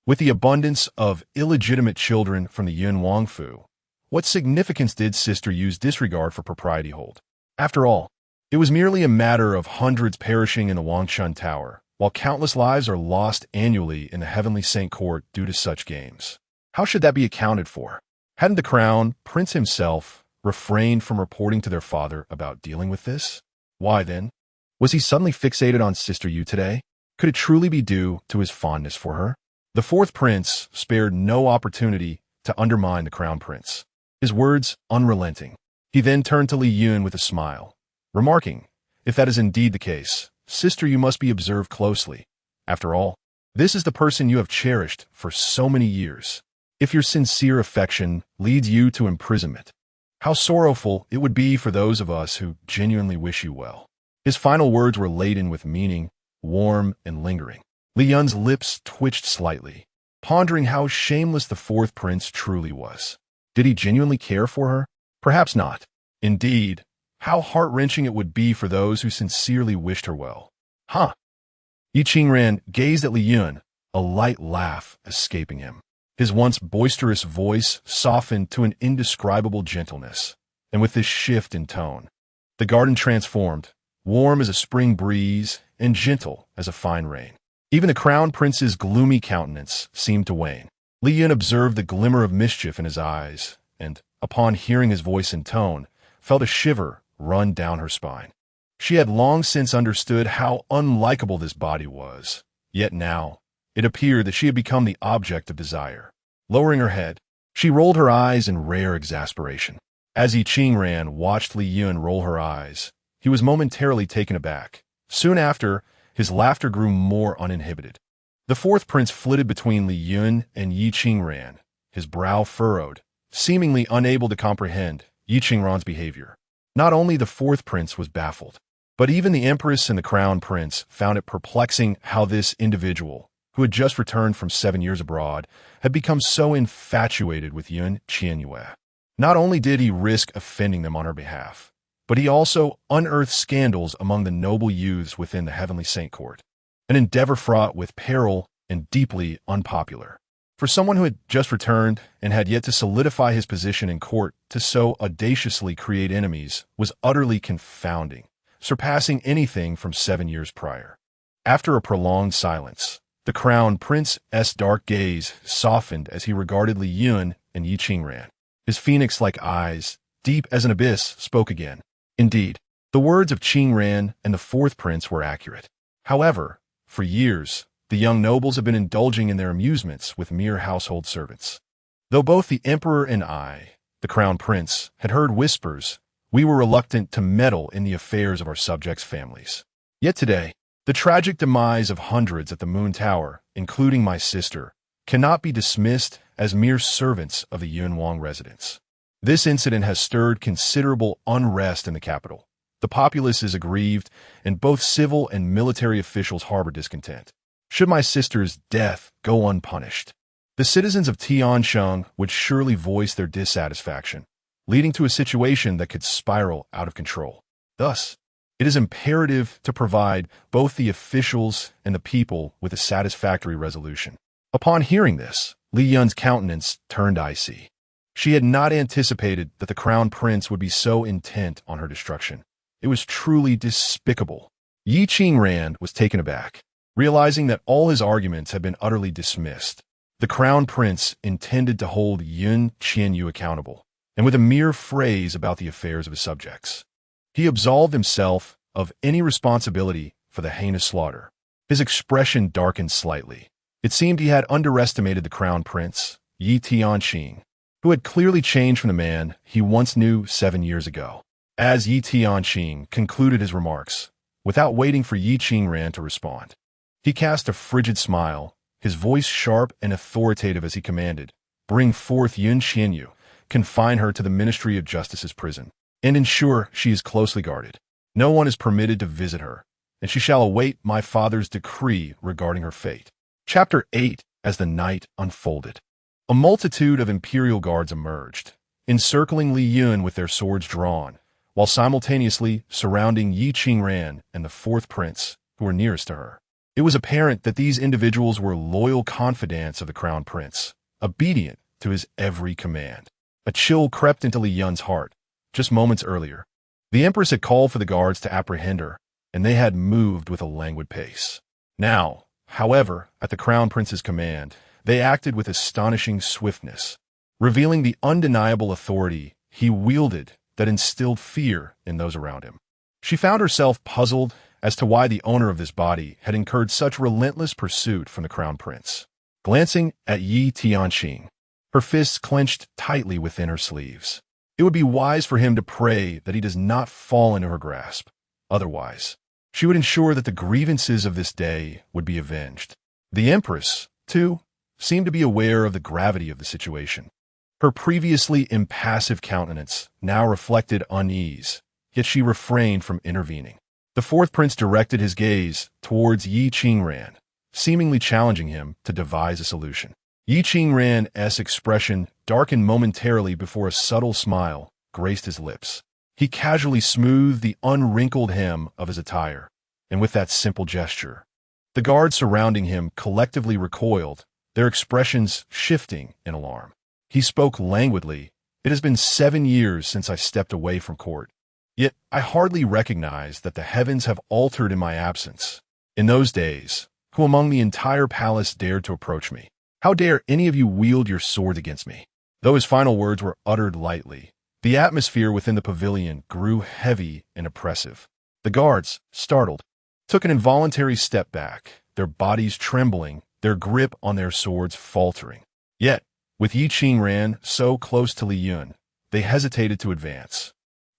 With the abundance of illegitimate children from the Yun Wangfu, what significance did Sister Yu's disregard for propriety hold? After all, it was merely a matter of hundreds perishing in the Wangshan Tower, while countless lives are lost annually in the heavenly saint court due to such games. How should that be accounted for? Hadn't the crown prince himself refrained from reporting to their father about dealing with this? Why then? Was he suddenly fixated on Sister Yu today? Could it truly be due to his fondness for her? The fourth prince spared no opportunity to undermine the crown prince, his words unrelenting. He then turned to Li Yun with a smile, remarking, "If that is indeed the case, Sister Yu must be observed closely. After all, this is the person you have cherished for so many years. If your sincere affection leads you to imprisonment, how sorrowful it would be for those of us who genuinely wish you well." His final words were laden with meaning, warm and lingering. Li Yun's lips twitched slightly, pondering how shameless the fourth prince truly was. Did he genuinely care for her? Perhaps not. Indeed, how heart-wrenching it would be for those who sincerely wished her well. Huh? Yi Qingran gazed at Li Yun, a light laugh escaping him. His once boisterous voice softened to an indescribable gentleness, and with this shift in tone, the garden transformed, warm as a spring breeze and gentle as a fine rain. Even the crown prince's gloomy countenance seemed to wane. Li Yun observed the glimmer of mischief in his eyes, and, upon hearing his voice and tone, felt a shiver run down her spine. She had long since understood how unlikable this body was, yet now it appeared that she had become the object of desire. Lowering her head, she rolled her eyes in rare exasperation. As Yi Qingran watched Li Yun roll her eyes, he was momentarily taken aback. Soon after, his laughter grew more uninhibited. The fourth prince flitted between Li Yun and Yi Qingran, his brow furrowed, seemingly unable to comprehend Yi Qingran's behavior. Not only the fourth prince was baffled, but even the empress and the crown prince found it perplexing how this individual, who had just returned from 7 years abroad, had become so infatuated with Qian Yue. Not only did he risk offending them on her behalf, but he also unearthed scandals among the noble youths within the heavenly saint court, an endeavor fraught with peril and deeply unpopular. For someone who had just returned and had yet to solidify his position in court to so audaciously create enemies was utterly confounding, surpassing anything from 7 years prior. After a prolonged silence, the crown prince's dark gaze softened as he regarded Li Yun and Yi Qingran. His phoenix-like eyes, deep as an abyss, spoke again. Indeed, the words of Qingran and the fourth prince were accurate. However, for years, the young nobles have been indulging in their amusements with mere household servants. Though both the emperor and I, the crown prince, had heard whispers, we were reluctant to meddle in the affairs of our subjects' families. Yet today, the tragic demise of hundreds at the Moon Tower, including my sister, cannot be dismissed as mere servants of the Yunwang residence. This incident has stirred considerable unrest in the capital. The populace is aggrieved, and both civil and military officials harbor discontent. Should my sister's death go unpunished, the citizens of Tian Sheng would surely voice their dissatisfaction, leading to a situation that could spiral out of control. Thus, it is imperative to provide both the officials and the people with a satisfactory resolution. Upon hearing this, Li Yun's countenance turned icy. She had not anticipated that the crown prince would be so intent on her destruction. It was truly despicable. Yi Qingran was taken aback, realizing that all his arguments had been utterly dismissed. The crown prince intended to hold Qian Yue accountable, and with a mere phrase about the affairs of his subjects, he absolved himself of any responsibility for the heinous slaughter. His expression darkened slightly. It seemed he had underestimated the crown prince, Tian Sheng, who had clearly changed from the man he once knew 7 years ago. As Tian Sheng concluded his remarks, without waiting for Qingran to respond, he cast a frigid smile, his voice sharp and authoritative as he commanded, "Bring forth Qian Yue, confine her to the Ministry of Justice's prison, and ensure she is closely guarded. No one is permitted to visit her, and she shall await my father's decree regarding her fate." Chapter 8. As the night unfolded, a multitude of imperial guards emerged, encircling Li Yun with their swords drawn, while simultaneously surrounding Yi Qingran and the fourth prince, who were nearest to her. It was apparent that these individuals were loyal confidants of the crown prince, obedient to his every command. A chill crept into Li Yun's heart. Just moments earlier, the empress had called for the guards to apprehend her, and they had moved with a languid pace. Now, however, at the crown prince's command, they acted with astonishing swiftness, revealing the undeniable authority he wielded that instilled fear in those around him. She found herself puzzled as to why the owner of this body had incurred such relentless pursuit from the crown prince. Glancing at Tian Sheng, her fists clenched tightly within her sleeves. It would be wise for him to pray that he does not fall into her grasp. Otherwise, she would ensure that the grievances of this day would be avenged. The empress, too, seemed to be aware of the gravity of the situation. Her previously impassive countenance now reflected unease, yet she refrained from intervening. The fourth prince directed his gaze towards Yi Qingran, seemingly challenging him to devise a solution. Yi Qingran's expression darkened momentarily before a subtle smile graced his lips. He casually smoothed the unwrinkled hem of his attire, and with that simple gesture, the guards surrounding him collectively recoiled, their expressions shifting in alarm. He spoke languidly. "It has been 7 years since I stepped away from court. Yet I hardly recognize that the heavens have altered in my absence. In those days, who among the entire palace dared to approach me? How dare any of you wield your sword against me?" Though his final words were uttered lightly, the atmosphere within the pavilion grew heavy and oppressive. The guards, startled, took an involuntary step back, their bodies trembling, their grip on their swords faltering. Yet, with Yi Qingran so close to Li Yun, they hesitated to advance,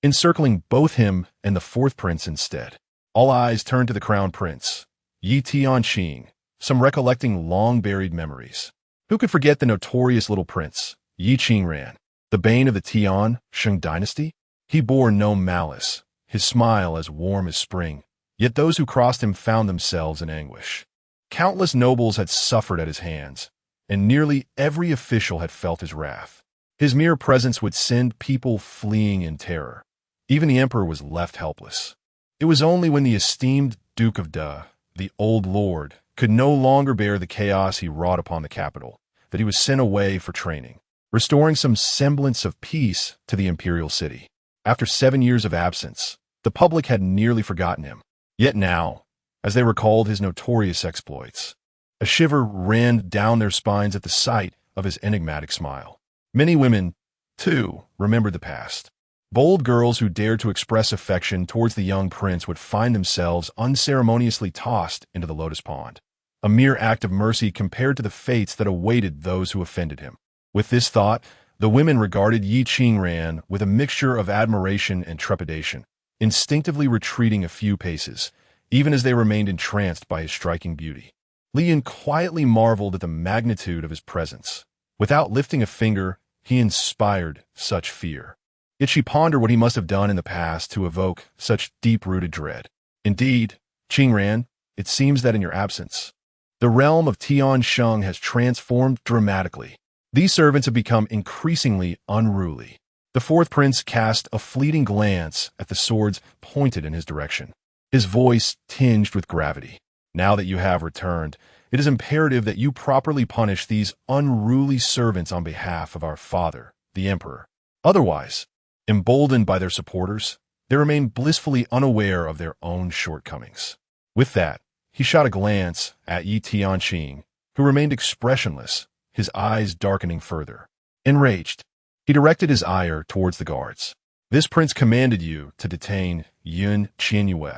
encircling both him and the fourth prince instead. All eyes turned to the crown prince, Tian Sheng, some recollecting long-buried memories. Who could forget the notorious little prince, Yi Qingran, the bane of the Tian Sheng Dynasty? He bore no malice, his smile as warm as spring, yet those who crossed him found themselves in anguish. Countless nobles had suffered at his hands, and nearly every official had felt his wrath. His mere presence would send people fleeing in terror. Even the emperor was left helpless. It was only when the esteemed Duke of Da, the old lord, could no longer bear the chaos he wrought upon the capital, that he was sent away for training, restoring some semblance of peace to the imperial city. After 7 years of absence, the public had nearly forgotten him. Yet now, as they recalled his notorious exploits, a shiver ran down their spines at the sight of his enigmatic smile. Many women, too, remembered the past. Bold girls who dared to express affection towards the young prince would find themselves unceremoniously tossed into the lotus pond, a mere act of mercy compared to the fates that awaited those who offended him. With this thought, the women regarded Yi Qingran with a mixture of admiration and trepidation, instinctively retreating a few paces, even as they remained entranced by his striking beauty. Li Yun quietly marveled at the magnitude of his presence. Without lifting a finger, he inspired such fear. Yet she pondered what he must have done in the past to evoke such deep-rooted dread. Indeed, Qingran, it seems that in your absence, the realm of Tian Sheng has transformed dramatically. These servants have become increasingly unruly. The fourth prince cast a fleeting glance at the swords pointed in his direction, his voice tinged with gravity. Now that you have returned, it is imperative that you properly punish these unruly servants on behalf of our father, the emperor. Otherwise, emboldened by their supporters, they remain blissfully unaware of their own shortcomings. With that, he shot a glance at Yi Tian Sheng, who remained expressionless, his eyes darkening further. Enraged, he directed his ire towards the guards. This prince commanded you to detain Qian Yue.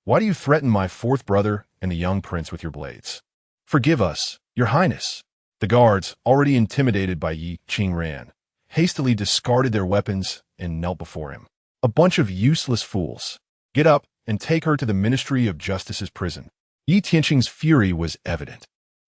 Why do you threaten my fourth brother and the young prince with your blades? Forgive us, your highness. The guards, already intimidated by Yi Qingran, hastily discarded their weapons and knelt before him. A bunch of useless fools. Get up and take her to the Ministry of Justice's prison. Yi Tiansheng's fury was evident.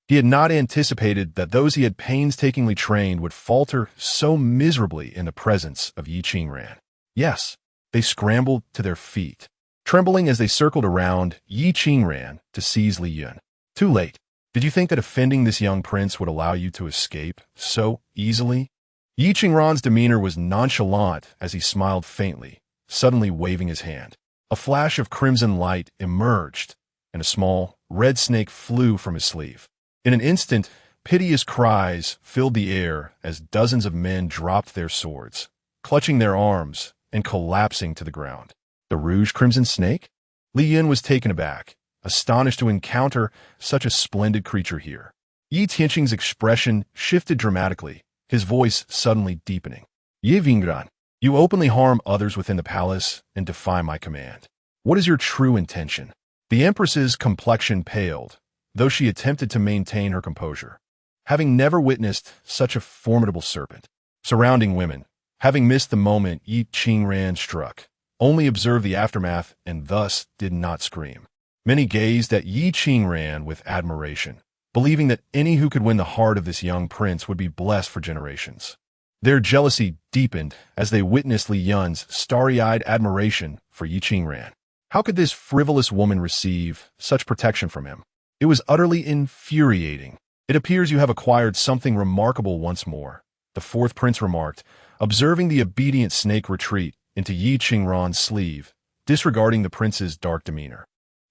He had not anticipated that those he had painstakingly trained would falter so miserably in the presence of Yi Qingran. Yes, they scrambled to their feet, trembling as they circled around Yi Qingran to seize Li Yun. Too late. Did you think that offending this young prince would allow you to escape so easily? Yi Qingran's demeanor was nonchalant as he smiled faintly, suddenly waving his hand. A flash of crimson light emerged, and a small, red snake flew from his sleeve. In an instant, piteous cries filled the air as dozens of men dropped their swords, clutching their arms and collapsing to the ground. The Rouge Crimson Snake? Li Yun was taken aback, astonished to encounter such a splendid creature here. Yi Tiansheng's expression shifted dramatically, his voice suddenly deepening. Ye Vingran, you openly harm others within the palace and defy my command. What is your true intention? The Empress's complexion paled, though she attempted to maintain her composure. Having never witnessed such a formidable serpent, surrounding women, having missed the moment Yi Qingran struck, only observed the aftermath and thus did not scream. Many gazed at Yi Qingran with admiration, believing that any who could win the heart of this young prince would be blessed for generations. Their jealousy deepened as they witnessed Li Yun's starry-eyed admiration for Yi Qingran. How could this frivolous woman receive such protection from him? It was utterly infuriating. It appears you have acquired something remarkable once more, the fourth prince remarked, observing the obedient snake retreat into Yi Qingran's sleeve, disregarding the prince's dark demeanor.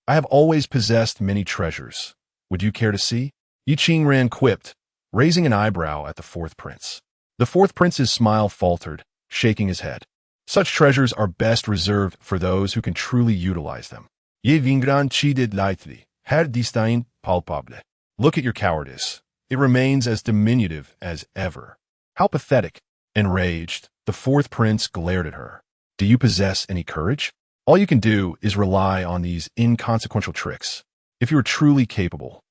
I have always possessed many treasures. Would you care to see? Yi Qingran quipped, raising an eyebrow at the fourth prince. The fourth prince's smile faltered, shaking his head. Such treasures are best reserved for those who can truly utilize them. Ye Vingran cheated lightly. Her disdain palpable. Look at your cowardice. It remains as diminutive as ever. How pathetic. Enraged, the fourth prince glared at her. Do you possess any courage? All you can do is rely on these inconsequential tricks. If you are truly capable,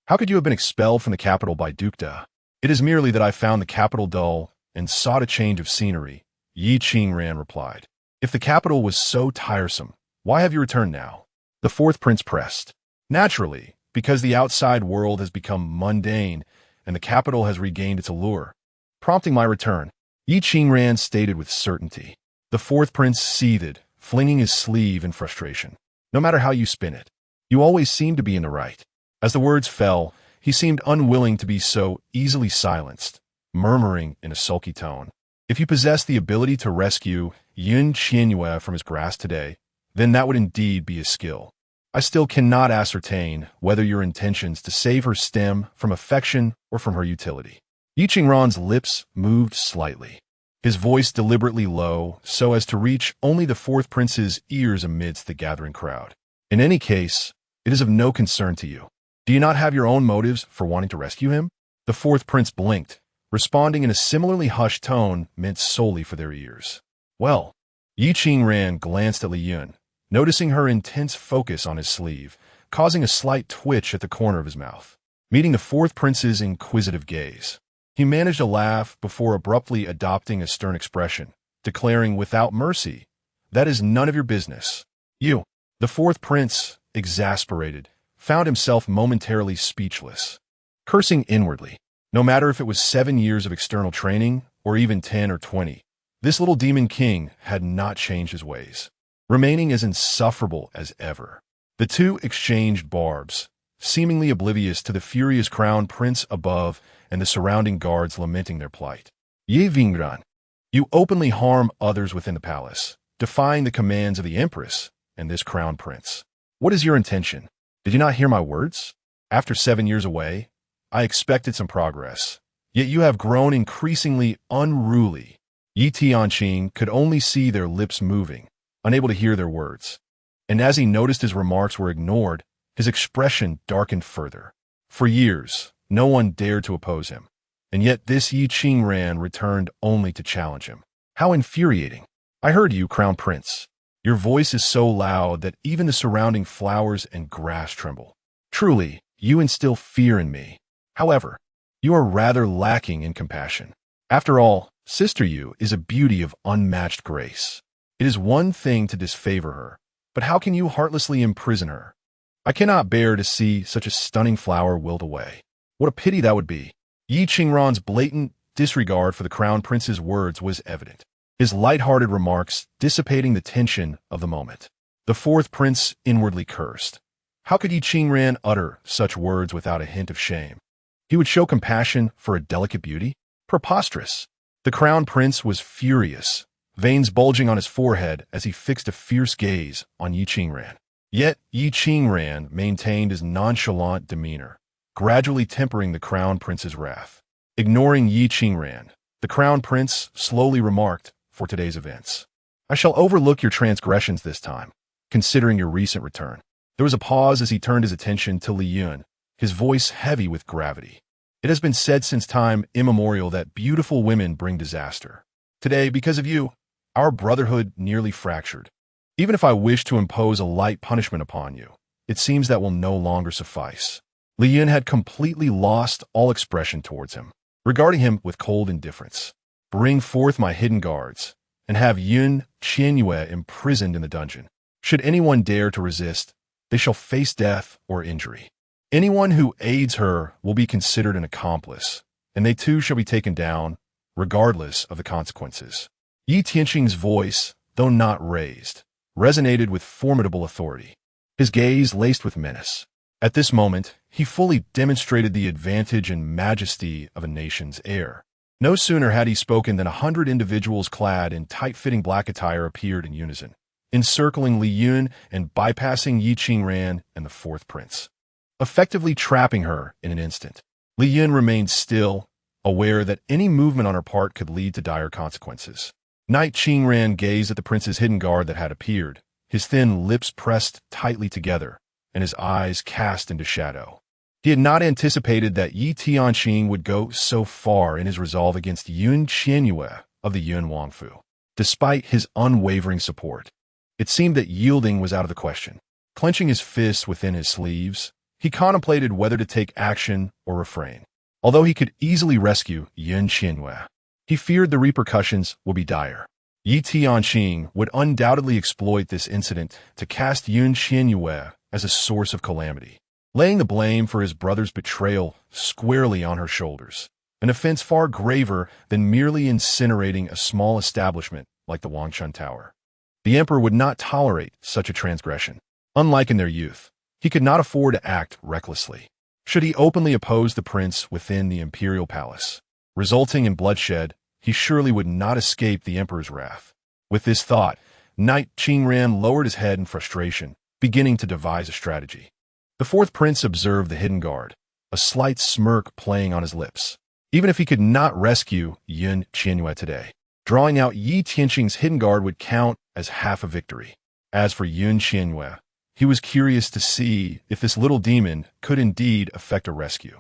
how could you have been expelled from the capital by Duke Da? It is merely that I found the capital dull and sought a change of scenery, Yi Qingran replied. If the capital was so tiresome, why have you returned now? The fourth prince pressed. Naturally, because the outside world has become mundane and the capital has regained its allure, prompting my return, Yi Qingran stated with certainty. The fourth prince seethed, flinging his sleeve in frustration. No matter how you spin it, you always seem to be in the right. As the words fell, he seemed unwilling to be so easily silenced, murmuring in a sulky tone. If you possess the ability to rescue Qian Yue from his grasp today, then that would indeed be a skill. I still cannot ascertain whether your intentions to save her stem from affection or from her utility. Yi Qingran's lips moved slightly, his voice deliberately low so as to reach only the fourth prince's ears amidst the gathering crowd. In any case, it is of no concern to you. Do you not have your own motives for wanting to rescue him? The fourth prince blinked, responding in a similarly hushed tone meant solely for their ears. Well, Yi Qingran glanced at Li Yun, noticing her intense focus on his sleeve, causing a slight twitch at the corner of his mouth. Meeting the fourth prince's inquisitive gaze, he managed a laugh before abruptly adopting a stern expression, declaring without mercy, "That is none of your business. You." The fourth prince, exasperated, found himself momentarily speechless, cursing inwardly. No matter if it was 7 years of external training or even 10 or 20, this little demon king had not changed his ways, remaining as insufferable as ever. The two exchanged barbs, seemingly oblivious to the furious crown prince above and the surrounding guards lamenting their plight. Ye Vingran, you openly harm others within the palace, defying the commands of the empress and this crown prince. What is your intention? Did you not hear my words? After 7 years away, I expected some progress, yet you have grown increasingly unruly. Yi Tianqing could only see their lips moving, unable to hear their words. And as he noticed his remarks were ignored, his expression darkened further. For years, no one dared to oppose him. And yet this Yi Qingran returned only to challenge him. How infuriating. I heard you, Crown Prince. Your voice is so loud that even the surrounding flowers and grass tremble. Truly, you instill fear in me. However, you are rather lacking in compassion. After all, Sister Yu is a beauty of unmatched grace. It is one thing to disfavor her, but how can you heartlessly imprison her? I cannot bear to see such a stunning flower wilt away. What a pity that would be. Yi Qingran's blatant disregard for the Crown Prince's words was evident, his light-hearted remarks dissipating the tension of the moment. The fourth prince inwardly cursed. How could Yi Qingran utter such words without a hint of shame? He would show compassion for a delicate beauty? Preposterous. The Crown Prince was furious, veins bulging on his forehead as he fixed a fierce gaze on Yi Qingran. Yet Yi Qingran maintained his nonchalant demeanor, gradually tempering the Crown Prince's wrath. Ignoring Yi Qingran, the Crown Prince slowly remarked, for today's events, I shall overlook your transgressions this time, considering your recent return. There was a pause as he turned his attention to Li Yun, his voice heavy with gravity. It has been said since time immemorial that beautiful women bring disaster. Today, because of you, our brotherhood nearly fractured. Even if I wish to impose a light punishment upon you, it seems that will no longer suffice. Li Yun had completely lost all expression towards him, regarding him with cold indifference. Bring forth my hidden guards, and have Qian Yue imprisoned in the dungeon. Should anyone dare to resist, they shall face death or injury. Anyone who aids her will be considered an accomplice, and they too shall be taken down, regardless of the consequences. Yi Tiansheng's voice, though not raised, resonated with formidable authority, his gaze laced with menace. At this moment, he fully demonstrated the advantage and majesty of a nation's heir. No sooner had he spoken than 100 individuals clad in tight-fitting black attire appeared in unison, encircling Li Yun and bypassing Yi Qingran and the fourth prince, effectively trapping her in an instant. Li Yun remained still, aware that any movement on her part could lead to dire consequences. Knight Qingran gazed at the prince's hidden guard that had appeared, his thin lips pressed tightly together, and his eyes cast into shadow. He had not anticipated that Yi Tiansheng would go so far in his resolve against Qian Yue of the Yuan Wangfu. Despite his unwavering support, it seemed that yielding was out of the question. Clenching his fists within his sleeves, he contemplated whether to take action or refrain. Although he could easily rescue Qian Yue, he feared the repercussions would be dire. Yi Tiansheng would undoubtedly exploit this incident to cast Qian Yue as a source of calamity, laying the blame for his brother's betrayal squarely on her shoulders, an offense far graver than merely incinerating a small establishment like the Wangchun Tower. The emperor would not tolerate such a transgression. Unlike in their youth, he could not afford to act recklessly. Should he openly oppose the prince within the imperial palace, resulting in bloodshed, he surely would not escape the emperor's wrath. With this thought, Knight Qingran lowered his head in frustration, beginning to devise a strategy. The fourth prince observed the hidden guard, a slight smirk playing on his lips. Even if he could not rescue Qian Yue today, drawing out Yi Tiansheng's hidden guard would count as half a victory. As for Qian Yue, he was curious to see if this little demon could indeed effect a rescue.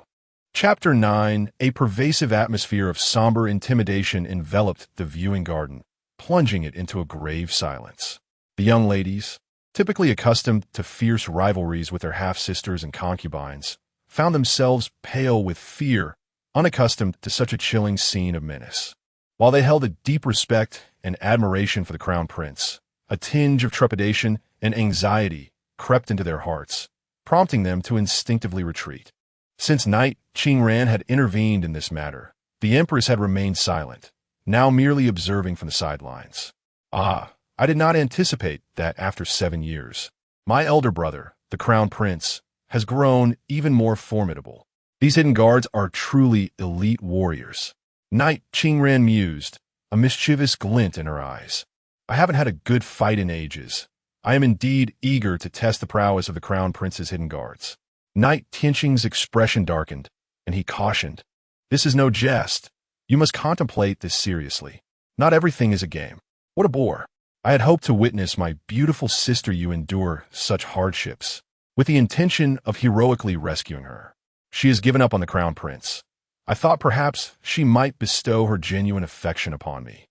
Chapter 9, a pervasive atmosphere of somber intimidation enveloped the viewing garden, plunging it into a grave silence. The young ladies, typically accustomed to fierce rivalries with their half-sisters and concubines, found themselves pale with fear, unaccustomed to such a chilling scene of menace. While they held a deep respect and admiration for the crown prince, a tinge of trepidation and anxiety crept into their hearts, prompting them to instinctively retreat. Since Knight Qingran had intervened in this matter, the empress had remained silent, now merely observing from the sidelines. Ah, I did not anticipate that after 7 years, my elder brother, the crown prince, has grown even more formidable. These hidden guards are truly elite warriors. Knight Qingran mused, a mischievous glint in her eyes. I haven't had a good fight in ages. I am indeed eager to test the prowess of the crown prince's hidden guards. Knight Tiansheng's expression darkened, and he cautioned, "This is no jest. You must contemplate this seriously. Not everything is a game." What a bore. I had hoped to witness my beautiful sister Yu endure such hardships, with the intention of heroically rescuing her. She has given up on the crown prince. I thought perhaps she might bestow her genuine affection upon me,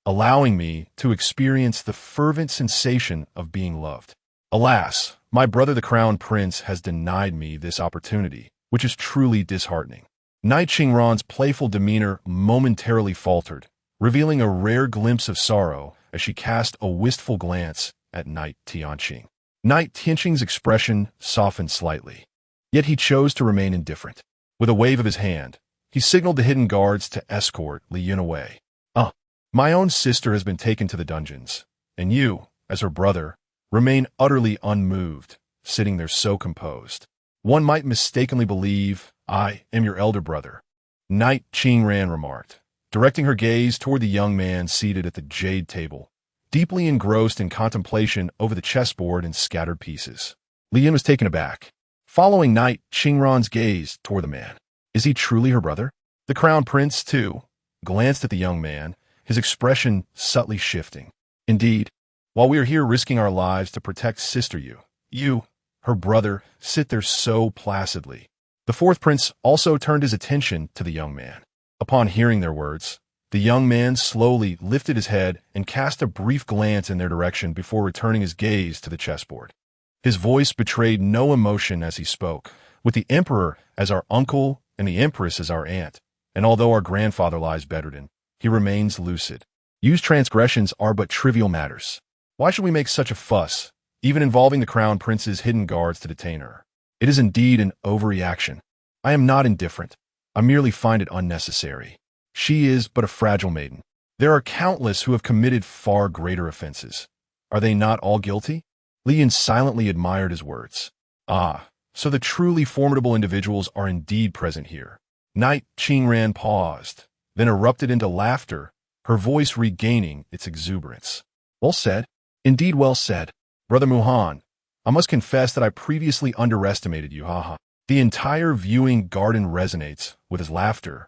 allowing me to experience the fervent sensation of being loved. Alas, my brother the Crown Prince has denied me this opportunity, which is truly disheartening. Knight Qingran's playful demeanor momentarily faltered, revealing a rare glimpse of sorrow as she cast a wistful glance at Knight Tian Sheng. Knight Tian Sheng's expression softened slightly, yet he chose to remain indifferent. With a wave of his hand, he signaled the hidden guards to escort Li Yun away. My own sister has been taken to the dungeons, and you, as her brother, remain utterly unmoved, sitting there so composed. One might mistakenly believe I am your elder brother, Knight Qingran remarked, directing her gaze toward the young man seated at the jade table, deeply engrossed in contemplation over the chessboard and scattered pieces. Li Yun was taken aback, following Knight Qingran's gaze toward the man. Is he truly her brother? The Crown Prince, too, glanced at the young man, his expression subtly shifting. Indeed, while we are here risking our lives to protect Sister Yue, you, her brother, sit there so placidly. The fourth prince also turned his attention to the young man. Upon hearing their words, the young man slowly lifted his head and cast a brief glance in their direction before returning his gaze to the chessboard. His voice betrayed no emotion as he spoke, with the emperor as our uncle and the empress as our aunt, and although our grandfather lies bedridden, he remains lucid. Yu's transgressions are but trivial matters. Why should we make such a fuss, even involving the Crown Prince's hidden guards to detain her? It is indeed an overreaction. I am not indifferent. I merely find it unnecessary. She is but a fragile maiden. There are countless who have committed far greater offenses. Are they not all guilty? Li Yun silently admired his words. So the truly formidable individuals are indeed present here. Knight Qingran paused, then erupted into laughter, her voice regaining its exuberance. Well said. Indeed well said. Brother Muhan, I must confess that I previously underestimated you, haha. The entire viewing garden resonates with his laughter,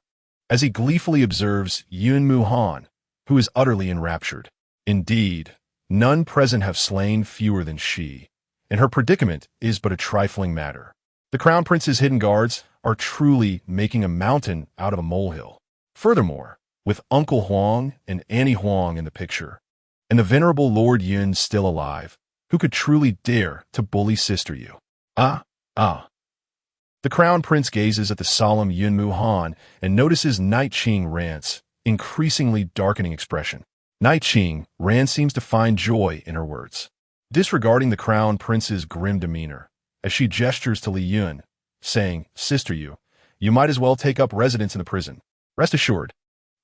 as he gleefully observes Yun Muhan, who is utterly enraptured. Indeed, none present have slain fewer than she, and her predicament is but a trifling matter. The Crown Prince's hidden guards are truly making a mountain out of a molehill. Furthermore, with Uncle Huang and Annie Huang in the picture, and the venerable Lord Yun still alive, who could truly dare to bully Sister Yue? The Crown Prince gazes at the solemn Yun Muhan and notices Knight Qingran's increasingly darkening expression. Knight Qingran seems to find joy in her words, disregarding the Crown Prince's grim demeanor, as she gestures to Li Yun, saying, Sister Yue, you might as well take up residence in the prison. Rest assured,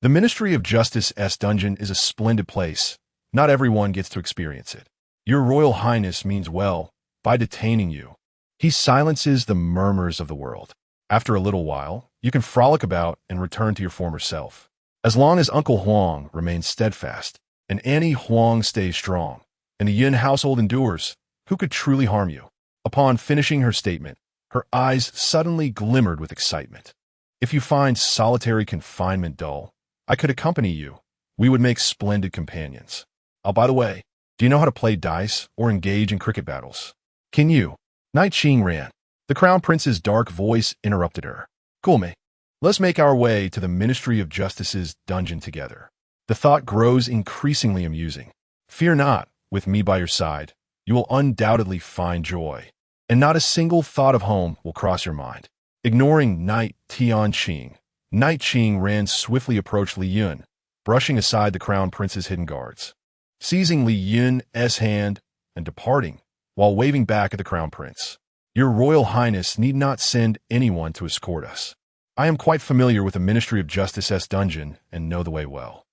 the Ministry of Justice's dungeon is a splendid place. Not everyone gets to experience it. Your Royal Highness means well by detaining you. He silences the murmurs of the world. After a little while, you can frolic about and return to your former self. As long as Uncle Huang remains steadfast, and Annie Huang stays strong, and the Yun household endures, who could truly harm you? Upon finishing her statement, her eyes suddenly glimmered with excitement. If you find solitary confinement dull, I could accompany you. We would make splendid companions. By the way, do you know how to play dice or engage in cricket battles? Can you? Knight Qingran. The Crown Prince's dark voice interrupted her. Cool, mate. Let's make our way to the Ministry of Justice's dungeon together. The thought grows increasingly amusing. Fear not, with me by your side, you will undoubtedly find joy, and not a single thought of home will cross your mind. Ignoring Knight Tian Sheng, Knight Qingran swiftly approached Li Yun, brushing aside the Crown Prince's hidden guards, seizing Li Yun's hand and departing, while waving back at the Crown Prince. Your Royal Highness need not send anyone to escort us. I am quite familiar with the Ministry of Justice's dungeon and know the way well.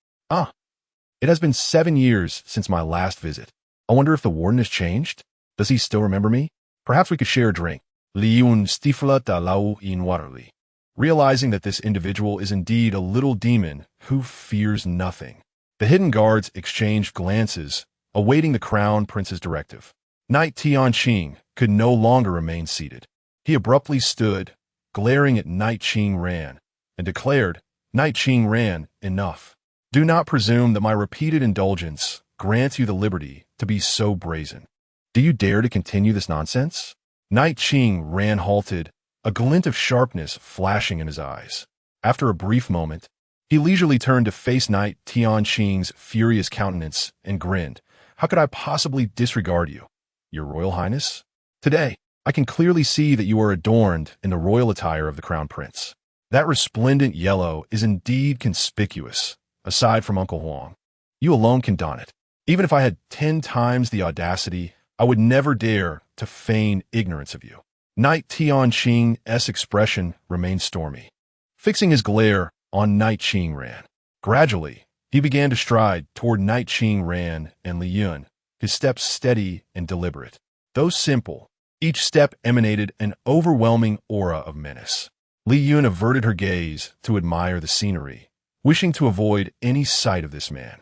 It has been 7 years since my last visit. I wonder if the warden has changed? Does he still remember me? Perhaps we could share a drink. Li Yun stifla da lau inwarly, realizing that this individual is indeed a little demon who fears nothing. The hidden guards exchanged glances, awaiting the Crown Prince's directive. Knight Tian Sheng could no longer remain seated. He abruptly stood, glaring at Knight Qingran, and declared, Knight Qingran, enough. Do not presume that my repeated indulgence grants you the liberty to be so brazen. Do you dare to continue this nonsense? Knight Qingran halted, a glint of sharpness flashing in his eyes. After a brief moment, he leisurely turned to face Knight Tian Sheng's furious countenance and grinned. How could I possibly disregard you, Your Royal Highness? Today, I can clearly see that you are adorned in the royal attire of the Crown Prince. That resplendent yellow is indeed conspicuous, aside from Uncle Huang. You alone can don it. Even if I had 10 times the audacity, I would never dare to feign ignorance of you. Knight Tian Sheng's expression remained stormy. Fixing his glare on Knight Qingran. Gradually, he began to stride toward Knight Qingran and Li Yun, his steps steady and deliberate. Though simple, each step emanated an overwhelming aura of menace. Li Yun averted her gaze to admire the scenery, wishing to avoid any sight of this man.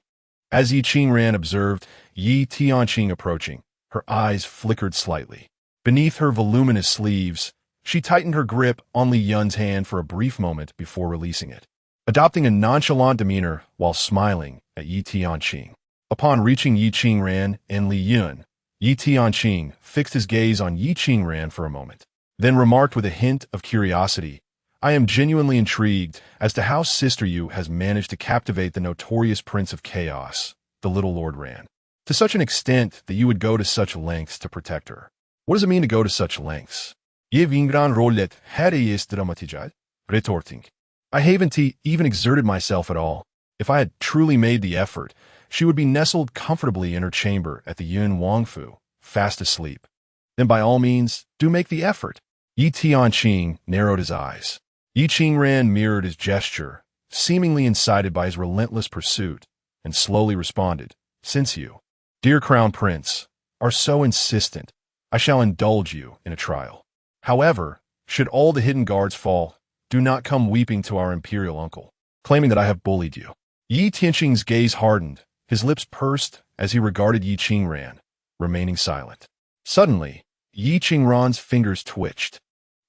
As Yi Qingran observed Yi Tianqing approaching, her eyes flickered slightly. Beneath her voluminous sleeves, she tightened her grip on Li Yun's hand for a brief moment before releasing it, adopting a nonchalant demeanor while smiling at Yi Tianqing. Upon reaching Yi Qingran and Li Yun, Yi Tianqing fixed his gaze on Yi Qingran for a moment, then remarked with a hint of curiosity, I am genuinely intrigued as to how Sister Yu has managed to captivate the notorious Prince of Chaos, the little Lord Ran, to such an extent that you would go to such lengths to protect her. What does it mean to go to such lengths? Je vingran rollet her jest dramatizat, retorting. I haven't even exerted myself at all. If I had truly made the effort, she would be nestled comfortably in her chamber at the Yun Wangfu, fast asleep. Then by all means, do make the effort. Yi Tianqing narrowed his eyes. Yi Qingran mirrored his gesture, seemingly incited by his relentless pursuit, and slowly responded, Since you, dear Crown Prince, are so insistent, I shall indulge you in a trial. However, should all the hidden guards fall, do not come weeping to our imperial uncle, claiming that I have bullied you. Yi Tianqing's gaze hardened, his lips pursed as he regarded Yi Qingran, remaining silent. Suddenly, Yi Qingran's fingers twitched,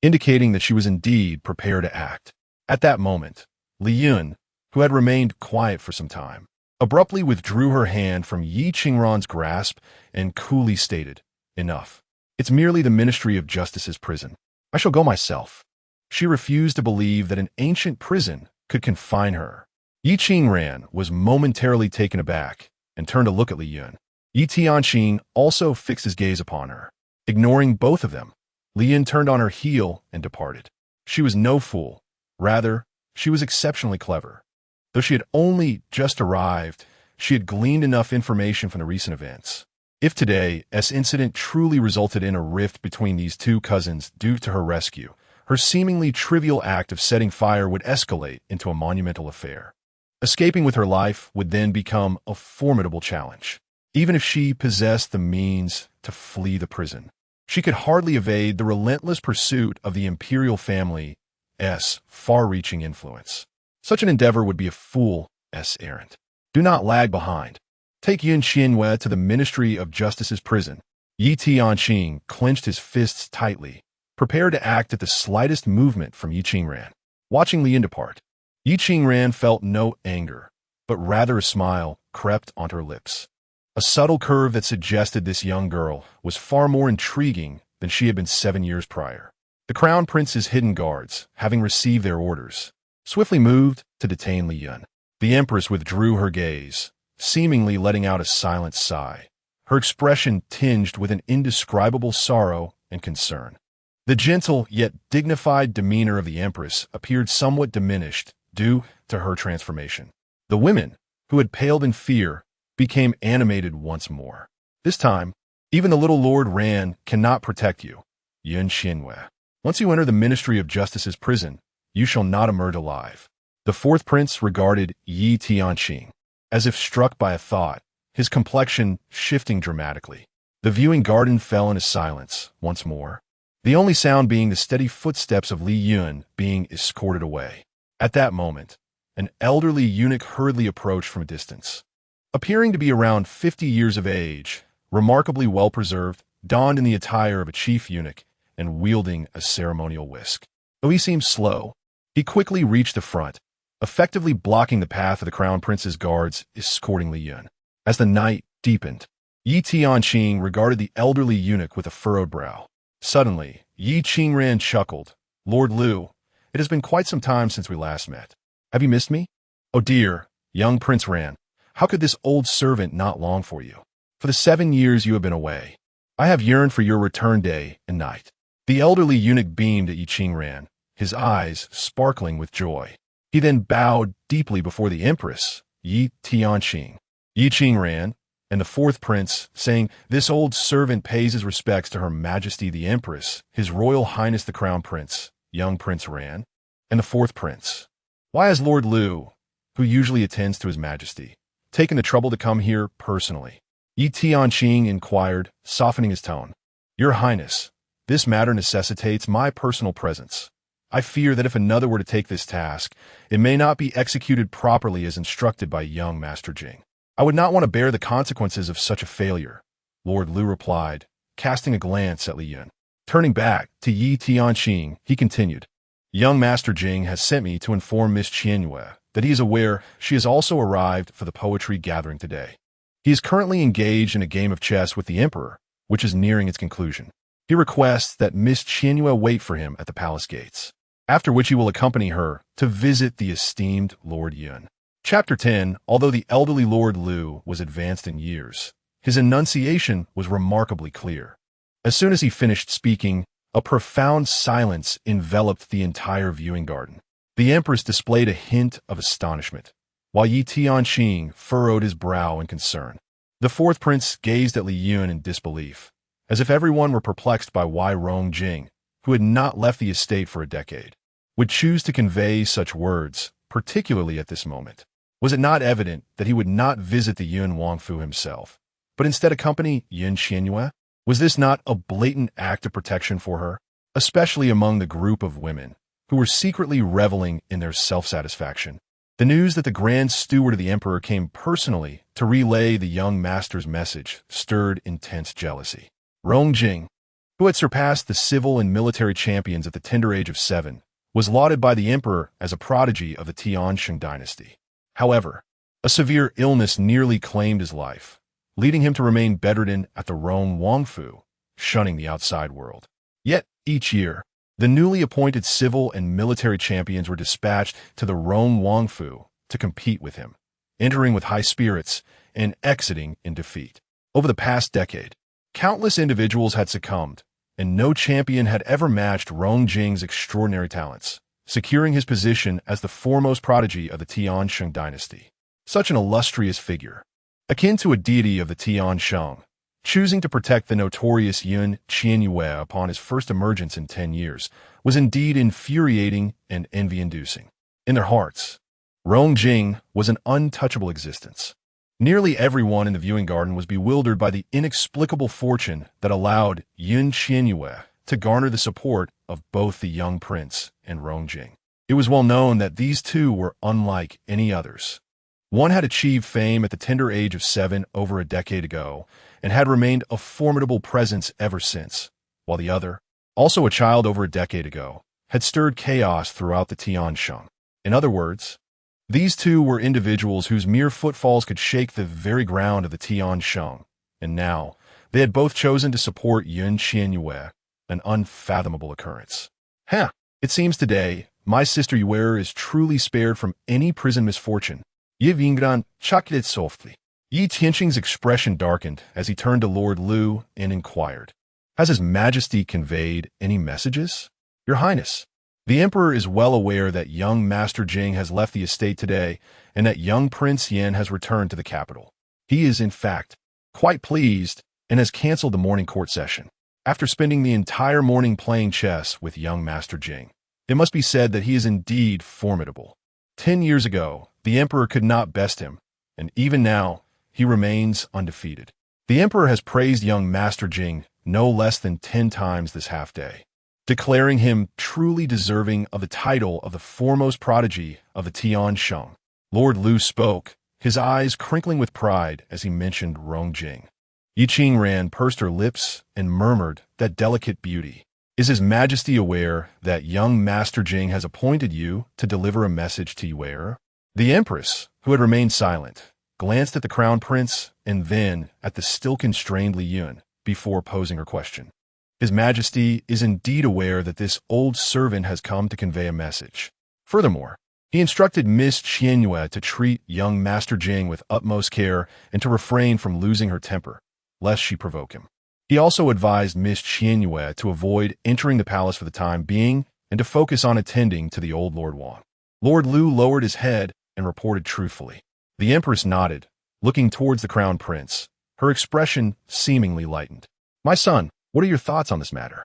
indicating that she was indeed prepared to act. At that moment, Li Yun, who had remained quiet for some time, abruptly withdrew her hand from Yi Qingran's grasp and coolly stated, Enough. It's merely the Ministry of Justice's prison. I shall go myself. She refused to believe that an ancient prison could confine her. Yi Qingran was momentarily taken aback and turned to look at Li Yun. Yi Tianqing also fixed his gaze upon her. Ignoring both of them, Li Yun turned on her heel and departed. She was no fool. Rather, she was exceptionally clever. Though she had only just arrived, she had gleaned enough information from the recent events. If today's incident truly resulted in a rift between these two cousins due to her rescue, her seemingly trivial act of setting fire would escalate into a monumental affair. Escaping with her life would then become a formidable challenge. Even if she possessed the means to flee the prison, she could hardly evade the relentless pursuit of the imperial family's far-reaching influence. Such an endeavor would be a fool's errand. Do not lag behind. Take Qian Yue to the Ministry of Justice's prison. Yi Tianqing clenched his fists tightly, prepared to act at the slightest movement from Yi Qingran. Watching Li Yun depart, Yi Qingran felt no anger, but rather a smile crept onto her lips. A subtle curve that suggested this young girl was far more intriguing than she had been 7 years prior. The Crown Prince's hidden guards, having received their orders, swiftly moved to detain Li Yun. The Empress withdrew her gaze, seemingly letting out a silent sigh, her expression tinged with an indescribable sorrow and concern. The gentle yet dignified demeanor of the Empress appeared somewhat diminished due to her transformation. The women, who had paled in fear, became animated once more. This time, even the little Lord Ran cannot protect you, Yun Xianwei. Once you enter the Ministry of Justice's prison, you shall not emerge alive. The fourth prince regarded Yi Tianqing, as if struck by a thought, his complexion shifting dramatically. The viewing garden fell into silence once more, the only sound being the steady footsteps of Li Yun being escorted away. At that moment, an elderly eunuch hurriedly approached from a distance. Appearing to be around 50 years of age, remarkably well-preserved, donned in the attire of a chief eunuch, and wielding a ceremonial whisk. Though he seemed slow, he quickly reached the front, effectively blocking the path of the Crown Prince's guards escorting Li Yun. As the night deepened, Yi Tianqing regarded the elderly eunuch with a furrowed brow. Suddenly, Yi Qingran chuckled. Lord Liu, It has been quite some time since we last met. Have you missed me? Oh dear, young Prince Ran. How could this old servant not long for you? For the 7 years you have been away, I have yearned for your return day and night. The elderly eunuch beamed at Yi Qingran, his eyes sparkling with joy. He then bowed deeply before the Empress, Yi Tianqing. Yi Qingran, and the fourth prince, saying, "This old servant pays his respects to Her Majesty the Empress, His Royal Highness the Crown Prince, young Prince Ran." And the fourth prince, "Why has Lord Lu, who usually attends to His Majesty, taken the trouble to come here personally?" Yi Tianqing inquired, softening his tone. "Your Highness, this matter necessitates my personal presence. I fear that if another were to take this task, it may not be executed properly as instructed by young Master Jing. I would not want to bear the consequences of such a failure," Lord Lu replied, casting a glance at Li Yun. Turning back to Yi Tianqing, he continued, "Young Master Jing has sent me to inform Miss Qian Yue that he is aware she has also arrived for the poetry gathering today. He is currently engaged in a game of chess with the Emperor, which is nearing its conclusion. He requests that Miss Qian Yue wait for him at the palace gates, after which he will accompany her to visit the esteemed Lord Yun." Chapter 10. Although the elderly Lord Lu was advanced in years, his enunciation was remarkably clear. As soon as he finished speaking, a profound silence enveloped the entire viewing garden. The Empress displayed a hint of astonishment, while Yi Tianqing furrowed his brow in concern. The fourth prince gazed at Li Yun in disbelief, as if everyone were perplexed by why Rong Jing, who had not left the estate for a decade, would choose to convey such words, particularly at this moment. Was it not evident that he would not visit the Yun Wangfu himself, but instead accompany Yun Qianyue? Was this not a blatant act of protection for her, especially among the group of women who were secretly reveling in their self-satisfaction? The news that the Grand Steward of the Emperor came personally to relay the young master's message stirred intense jealousy. Rong Jing, who had surpassed the civil and military champions at the tender age of 7, was lauded by the Emperor as a prodigy of the Tian Sheng Dynasty. However, a severe illness nearly claimed his life, leading him to remain bedridden at the Rome Wangfu, shunning the outside world. Yet, each year, the newly appointed civil and military champions were dispatched to the Rome Wangfu to compete with him, entering with high spirits and exiting in defeat. Over the past decade, countless individuals had succumbed, and no champion had ever matched Rong Jing's extraordinary talents, securing his position as the foremost prodigy of the Tian Sheng Dynasty. Such an illustrious figure, akin to a deity of the Tian Sheng, choosing to protect the notorious Yun Qian Yue upon his first emergence in 10 years, was indeed infuriating and envy-inducing. In their hearts, Rong Jing was an untouchable existence. Nearly everyone in the viewing garden was bewildered by the inexplicable fortune that allowed Yun Qian Yue to garner the support of both the young prince and Rong Jing. It was well known that these two were unlike any others. One had achieved fame at the tender age of 7 over a decade ago and had remained a formidable presence ever since, while the other, also a child over a decade ago, had stirred chaos throughout the Tian Sheng. In other words, these two were individuals whose mere footfalls could shake the very ground of the Tian Sheng, and now they had both chosen to support Yun Qian Yue, an unfathomable occurrence. It seems today, my sister Yue is truly spared from any prison misfortune. Yi Vingran chuckled softly. Yi Tianqing's expression darkened as he turned to Lord Lu and inquired, "Has His Majesty conveyed any messages?" "Your Highness, the Emperor is well aware that young Master Jing has left the estate today and that young Prince Yan has returned to the capital. He is, in fact, quite pleased and has canceled the morning court session. After spending the entire morning playing chess with young Master Jing, it must be said that he is indeed formidable. 10 years ago, the Emperor could not best him, and even now, he remains undefeated. The Emperor has praised young Master Jing no less than 10 times this half-day, declaring him truly deserving of the title of the foremost prodigy of the Tian Sheng." Lord Lu spoke, his eyes crinkling with pride as he mentioned Rong Jing. Yi Qingran pursed her lips and murmured that delicate beauty. "Is His Majesty aware that young Master Jing has appointed you to deliver a message to Yue?" The Empress, who had remained silent, glanced at the Crown Prince and then at the still constrained Li Yun before posing her question. His Majesty is indeed aware that this old servant has come to convey a message. Furthermore, he instructed Miss Qian Yue to treat young Master Jing with utmost care and to refrain from losing her temper, lest she provoke him. He also advised Miss Qian Yue to avoid entering the palace for the time being and to focus on attending to the old Lord Wang. Lord Lu lowered his head and reported truthfully. The Empress nodded, looking towards the Crown Prince. Her expression seemingly lightened. My son, what are your thoughts on this matter?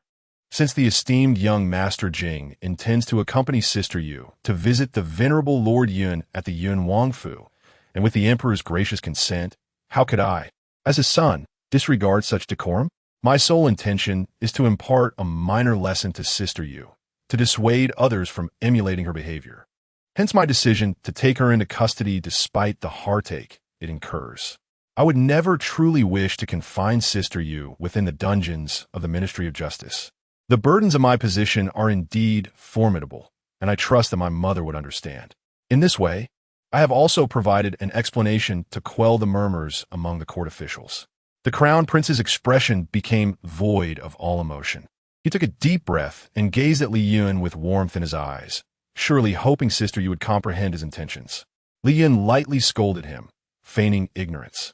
Since the esteemed young Master Jing intends to accompany Sister Yu to visit the venerable Lord Yun at the Yun Wangfu, and with the Emperor's gracious consent, how could I, as his son, disregard such decorum? My sole intention is to impart a minor lesson to Sister Yu, to dissuade others from emulating her behavior. Hence my decision to take her into custody despite the heartache it incurs. I would never truly wish to confine Sister Yu within the dungeons of the Ministry of Justice. The burdens of my position are indeed formidable, and I trust that my mother would understand. In this way, I have also provided an explanation to quell the murmurs among the court officials. The Crown Prince's expression became void of all emotion. He took a deep breath and gazed at Li Yun with warmth in his eyes, surely hoping Sister Yu would comprehend his intentions. Li Yun lightly scolded him, feigning ignorance.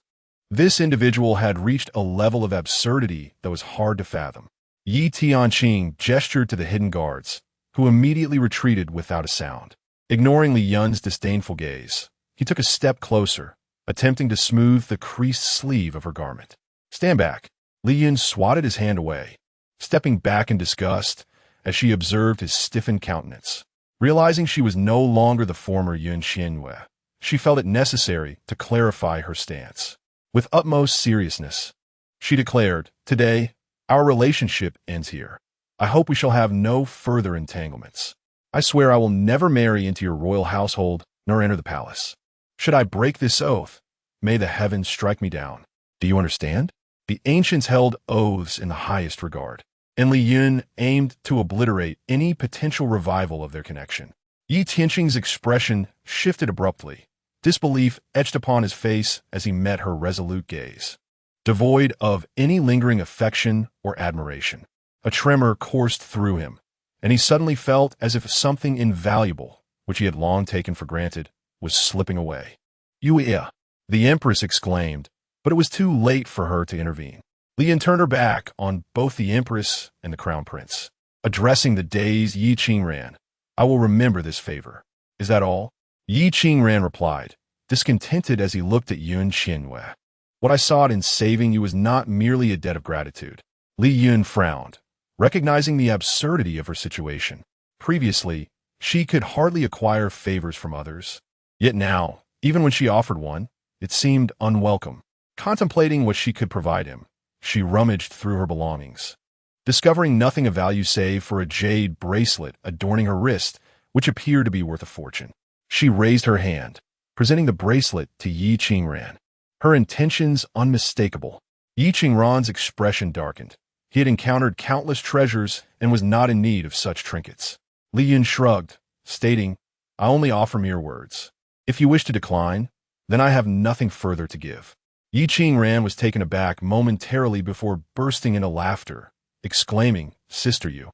This individual had reached a level of absurdity that was hard to fathom. Yi Tianqing gestured to the hidden guards, who immediately retreated without a sound. Ignoring Li Yun's disdainful gaze, he took a step closer, attempting to smooth the creased sleeve of her garment. Stand back. Li Yun swatted his hand away, stepping back in disgust as she observed his stiffened countenance. Realizing she was no longer the former Yun Qian, she felt it necessary to clarify her stance. With utmost seriousness, she declared, Today, our relationship ends here. I hope we shall have no further entanglements. I swear I will never marry into your royal household nor enter the palace. Should I break this oath, may the heavens strike me down. Do you understand? The ancients held oaths in the highest regard, and Li Yun aimed to obliterate any potential revival of their connection. Yi Tianqing's expression shifted abruptly. Disbelief etched upon his face as he met her resolute gaze. Devoid of any lingering affection or admiration, a tremor coursed through him, and he suddenly felt as if something invaluable, which he had long taken for granted, was slipping away. Yue, the Empress exclaimed, but it was too late for her to intervene. Li Yun turned her back on both the Empress and the Crown Prince. Addressing the dazed Yi Qingran, I will remember this favor. Is that all? Yi Qingran replied, discontented as he looked at Yun Qian. What I sought in saving you was not merely a debt of gratitude. Li Yun frowned, recognizing the absurdity of her situation. Previously, she could hardly acquire favors from others. Yet now, even when she offered one, it seemed unwelcome. Contemplating what she could provide him, she rummaged through her belongings, discovering nothing of value save for a jade bracelet adorning her wrist, which appeared to be worth a fortune. She raised her hand, presenting the bracelet to Yi Qingran, her intentions unmistakable. Yi Qingran's expression darkened. He had encountered countless treasures and was not in need of such trinkets. Li Yun shrugged, stating, I only offer mere words. If you wish to decline, then I have nothing further to give. Yi Qingran was taken aback momentarily before bursting into laughter, exclaiming, Sister Yu,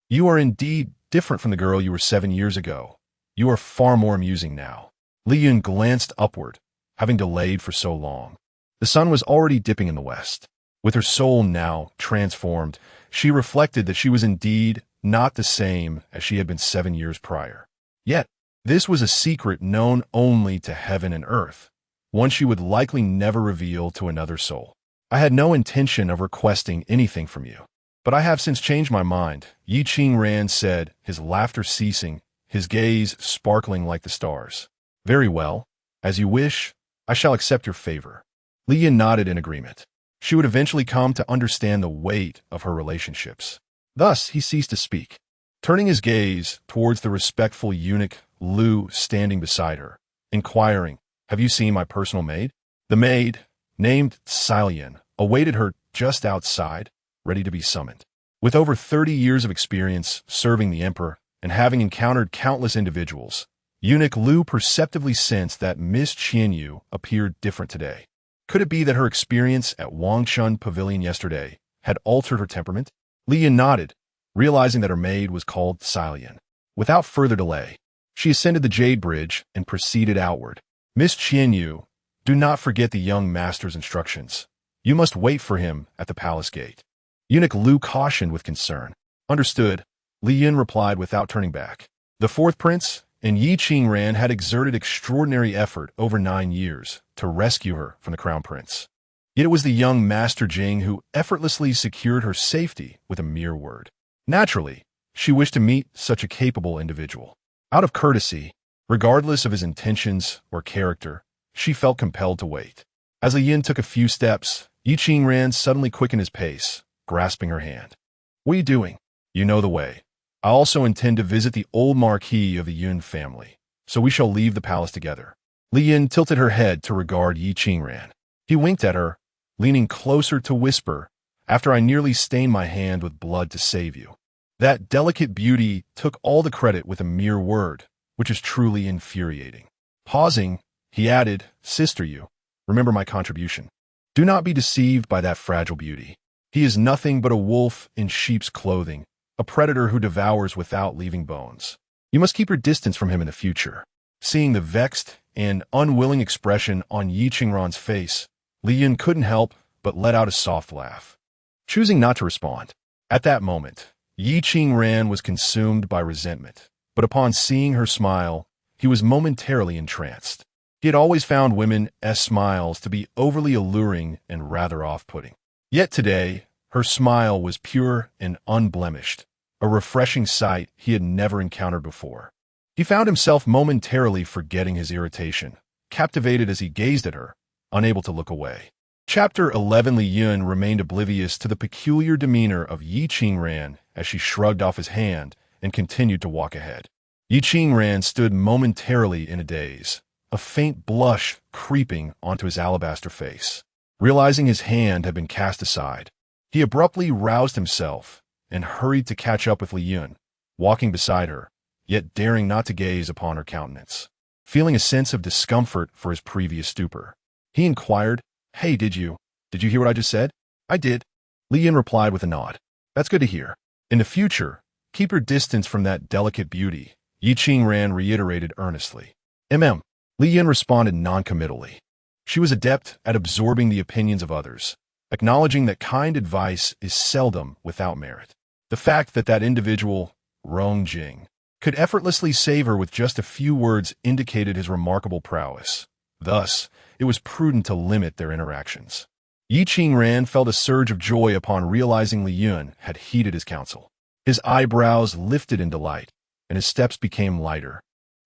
you are indeed different from the girl you were 7 years ago. You are far more amusing now. Li Yun glanced upward, having delayed for so long. The sun was already dipping in the west. With her soul now transformed, she reflected that she was indeed not the same as she had been 7 years prior. Yet, this was a secret known only to heaven and earth, one she would likely never reveal to another soul. I had no intention of requesting anything from you, but I have since changed my mind, Yi Qingran said, his laughter ceasing, his gaze sparkling like the stars. Very well. As you wish, I shall accept your favor. Li Yun nodded in agreement. She would eventually come to understand the weight of her relationships. Thus, he ceased to speak, turning his gaze towards the respectful eunuch Lu standing beside her, inquiring, Have you seen my personal maid? The maid, named Silian, awaited her just outside, ready to be summoned. With over 30 years of experience serving the emperor and having encountered countless individuals, eunuch Lu perceptively sensed that Miss Qian Yue appeared different today. Could it be that her experience at Wangshun Pavilion yesterday had altered her temperament? Li Yin nodded, realizing that her maid was called Silian. Without further delay, she ascended the jade bridge and proceeded outward. Miss Qian Yue, do not forget the young master's instructions. You must wait for him at the palace gate. Eunuch Lu cautioned with concern. Understood, Li Yin replied without turning back. The fourth prince and Yi Qingran had exerted extraordinary effort over 9 years to rescue her from the crown prince. Yet it was the young Master Jing who effortlessly secured her safety with a mere word. Naturally, she wished to meet such a capable individual. Out of courtesy, regardless of his intentions or character, she felt compelled to wait. As Li Yin took a few steps, Yi Qingran suddenly quickened his pace, grasping her hand. What are you doing? You know the way. I also intend to visit the old marquis of the Yun family, so we shall leave the palace together. Li Yin tilted her head to regard Yi Qingran. He winked at her, leaning closer to whisper, after I nearly stained my hand with blood to save you. That delicate beauty took all the credit with a mere word, which is truly infuriating. Pausing, he added, Sister Yu, remember my contribution. Do not be deceived by that fragile beauty. He is nothing but a wolf in sheep's clothing, a predator who devours without leaving bones. You must keep your distance from him in the future. Seeing the vexed and unwilling expression on Yi Qingran's face, Li Yin couldn't help but let out a soft laugh. Choosing not to respond. At that moment, Yi Qingran was consumed by resentment, but upon seeing her smile, he was momentarily entranced. He had always found women's smiles to be overly alluring and rather off-putting. Yet today, her smile was pure and unblemished, a refreshing sight he had never encountered before. He found himself momentarily forgetting his irritation, captivated as he gazed at her, unable to look away. Chapter 11. Li Yun remained oblivious to the peculiar demeanor of Yi Qingran as she shrugged off his hand and continued to walk ahead. Yi Qingran stood momentarily in a daze, a faint blush creeping onto his alabaster face. Realizing his hand had been cast aside, he abruptly roused himself and hurried to catch up with Li Yun, walking beside her, yet daring not to gaze upon her countenance. Feeling a sense of discomfort for his previous stupor, he inquired, Hey, did you hear what I just said? I did. Li Yin replied with a nod. That's good to hear. In the future, keep your distance from that delicate beauty, Yi Qingran reiterated earnestly. Li Yin responded noncommittally. She was adept at absorbing the opinions of others, acknowledging that kind advice is seldom without merit. The fact that that individual, Rong Jing, could effortlessly save her with just a few words indicated his remarkable prowess. Thus, it was prudent to limit their interactions. Yi Qingran felt a surge of joy upon realizing Li Yun had heeded his counsel. His eyebrows lifted in delight, and his steps became lighter,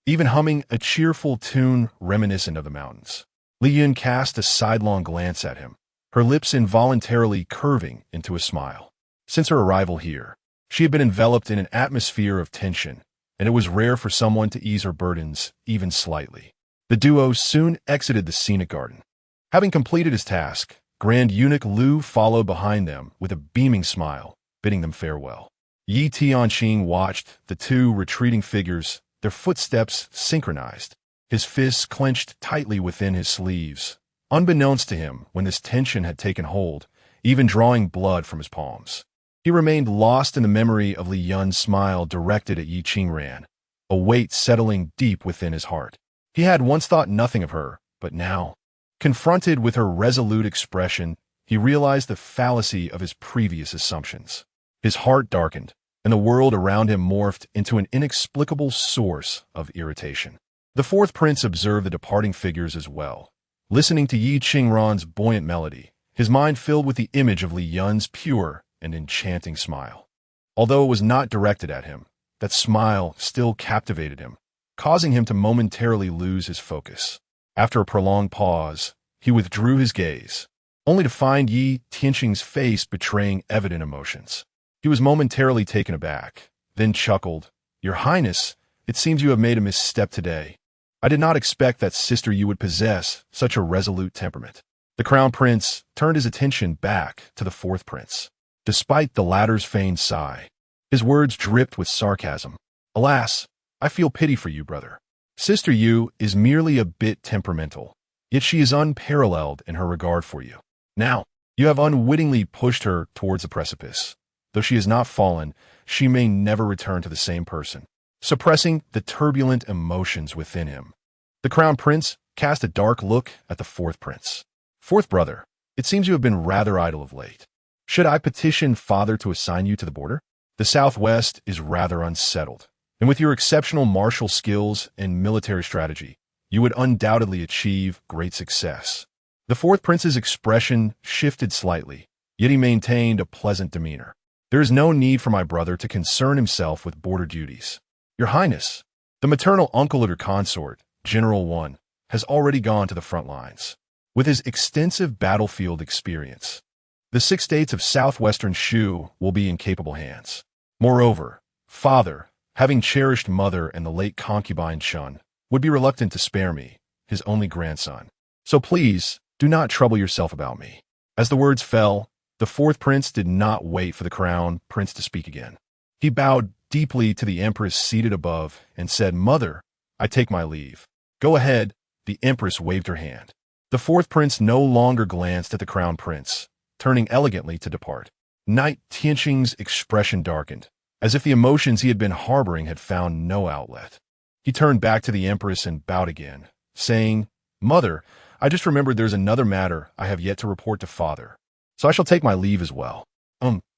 even humming a cheerful tune reminiscent of the mountains. Li Yun cast a sidelong glance at him, her lips involuntarily curving into a smile. Since her arrival here, she had been enveloped in an atmosphere of tension, and it was rare for someone to ease her burdens even slightly. The duo soon exited the scenic garden. Having completed his task, Grand Eunuch Lu followed behind them with a beaming smile, bidding them farewell. Yi Tianxing watched the two retreating figures, their footsteps synchronized, his fists clenched tightly within his sleeves, unbeknownst to him when this tension had taken hold, even drawing blood from his palms. He remained lost in the memory of Li Yun's smile directed at Yi Qingran, a weight settling deep within his heart. He had once thought nothing of her, but now, confronted with her resolute expression, he realized the fallacy of his previous assumptions. His heart darkened, and the world around him morphed into an inexplicable source of irritation. The fourth prince observed the departing figures as well. Listening to Yi Qingran's buoyant melody, his mind filled with the image of Li Yun's pure and enchanting smile. Although it was not directed at him, that smile still captivated him, causing him to momentarily lose his focus. After a prolonged pause, he withdrew his gaze, only to find Yi Tianxing's face betraying evident emotions. He was momentarily taken aback, then chuckled, Your Highness, it seems you have made a misstep today. I did not expect that Sister Yu would possess such a resolute temperament. The crown prince turned his attention back to the fourth prince. Despite the latter's feigned sigh, his words dripped with sarcasm. Alas, I feel pity for you, brother. Sister Yu is merely a bit temperamental, yet she is unparalleled in her regard for you. Now, you have unwittingly pushed her towards the precipice. Though she has not fallen, she may never return to the same person, suppressing the turbulent emotions within him. The Crown Prince cast a dark look at the fourth prince. Fourth brother, it seems you have been rather idle of late. Should I petition father to assign you to the border? The Southwest is rather unsettled, and with your exceptional martial skills and military strategy, you would undoubtedly achieve great success. The fourth prince's expression shifted slightly, yet he maintained a pleasant demeanor. There is no need for my brother to concern himself with border duties. Your Highness, the maternal uncle of your consort, General 1, has already gone to the front lines. With his extensive battlefield experience, the 6 states of southwestern Shu will be in capable hands. Moreover, father, having cherished mother and the late concubine Shun, would be reluctant to spare me, his only grandson. So please, do not trouble yourself about me. As the words fell, the fourth prince did not wait for the crown prince to speak again. He bowed deeply to the empress seated above and said, "Mother, I take my leave." "Go ahead." The empress waved her hand. The fourth prince no longer glanced at the crown prince, turning elegantly to depart. Knight Tian Sheng's expression darkened, as if the emotions he had been harboring had found no outlet. He turned back to the empress and bowed again, saying, "Mother, I just remembered there's another matter I have yet to report to father, so I shall take my leave as well."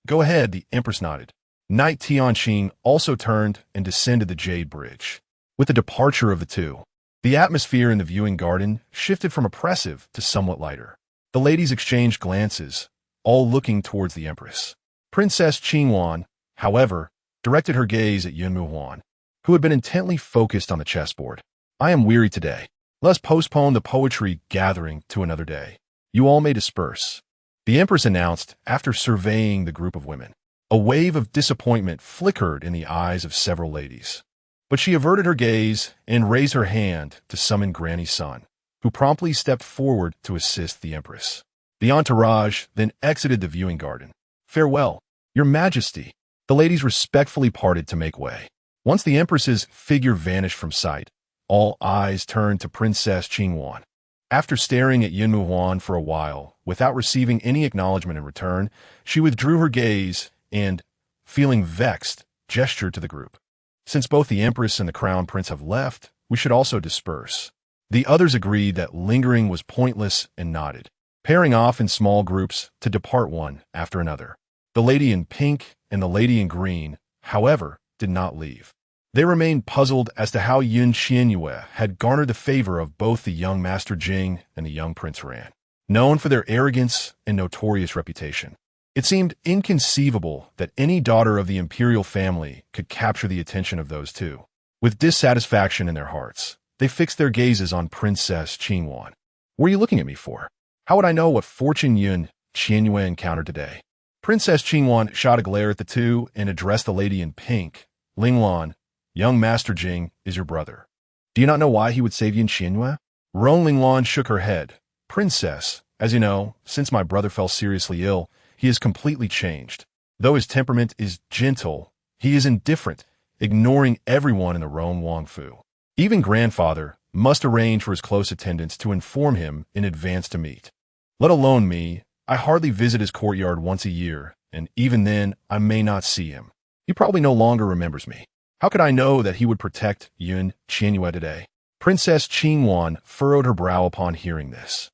Go ahead," the empress nodded. Knight Tian Sheng also turned and descended the Jade Bridge. With the departure of the two, the atmosphere in the viewing garden shifted from oppressive to somewhat lighter. The ladies exchanged glances, all looking towards the empress. Princess Qingwan, however, directed her gaze at Yun Muhuan, who had been intently focused on the chessboard. "I am weary today. Let's postpone the poetry gathering to another day. You all may disperse," the empress announced after surveying the group of women. A wave of disappointment flickered in the eyes of several ladies, but she averted her gaze and raised her hand to summon Granny Sun, who promptly stepped forward to assist the empress. The entourage then exited the viewing garden. "Farewell, Your Majesty." The ladies respectfully parted to make way. Once the empress's figure vanished from sight, all eyes turned to Princess Qingwan. After staring at Yun Muhuan for a while, without receiving any acknowledgement in return, she withdrew her gaze and, feeling vexed, gestured to the group. "Since both the empress and the crown prince have left, we should also disperse." The others agreed that lingering was pointless and nodded, pairing off in small groups to depart one after another. The lady in pink and the lady in green, however, did not leave. They remained puzzled as to how Qian Yue had garnered the favor of both the young Master Jing and the young Prince Ran, known for their arrogance and notorious reputation. It seemed inconceivable that any daughter of the imperial family could capture the attention of those two. With dissatisfaction in their hearts, they fixed their gazes on Princess Qingwan. "What are you looking at me for? How would I know what fortune Qian Yue encountered today?" Princess Qingwan shot a glare at the two and addressed the lady in pink. "Linglan, young Master Jing is your brother. Do you not know why he would save Qian Yue?" Roan Linglan shook her head. "Princess, as you know, since my brother fell seriously ill, he has completely changed. Though his temperament is gentle, he is indifferent, ignoring everyone in the Roan Wangfu. Even grandfather must arrange for his close attendants to inform him in advance to meet. Let alone me, I hardly visit his courtyard once a year, and even then I may not see him. He probably no longer remembers me. How could I know that he would protect Qian Yue today?" Princess Qingwan furrowed her brow upon hearing this.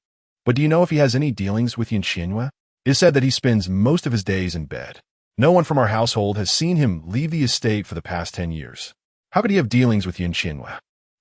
"But do you know if he has any dealings with Qian Yue? It is said that he spends most of his days in bed. No one from our household has seen him leave the estate for the past 10 years. How could he have dealings with Qian Yue?"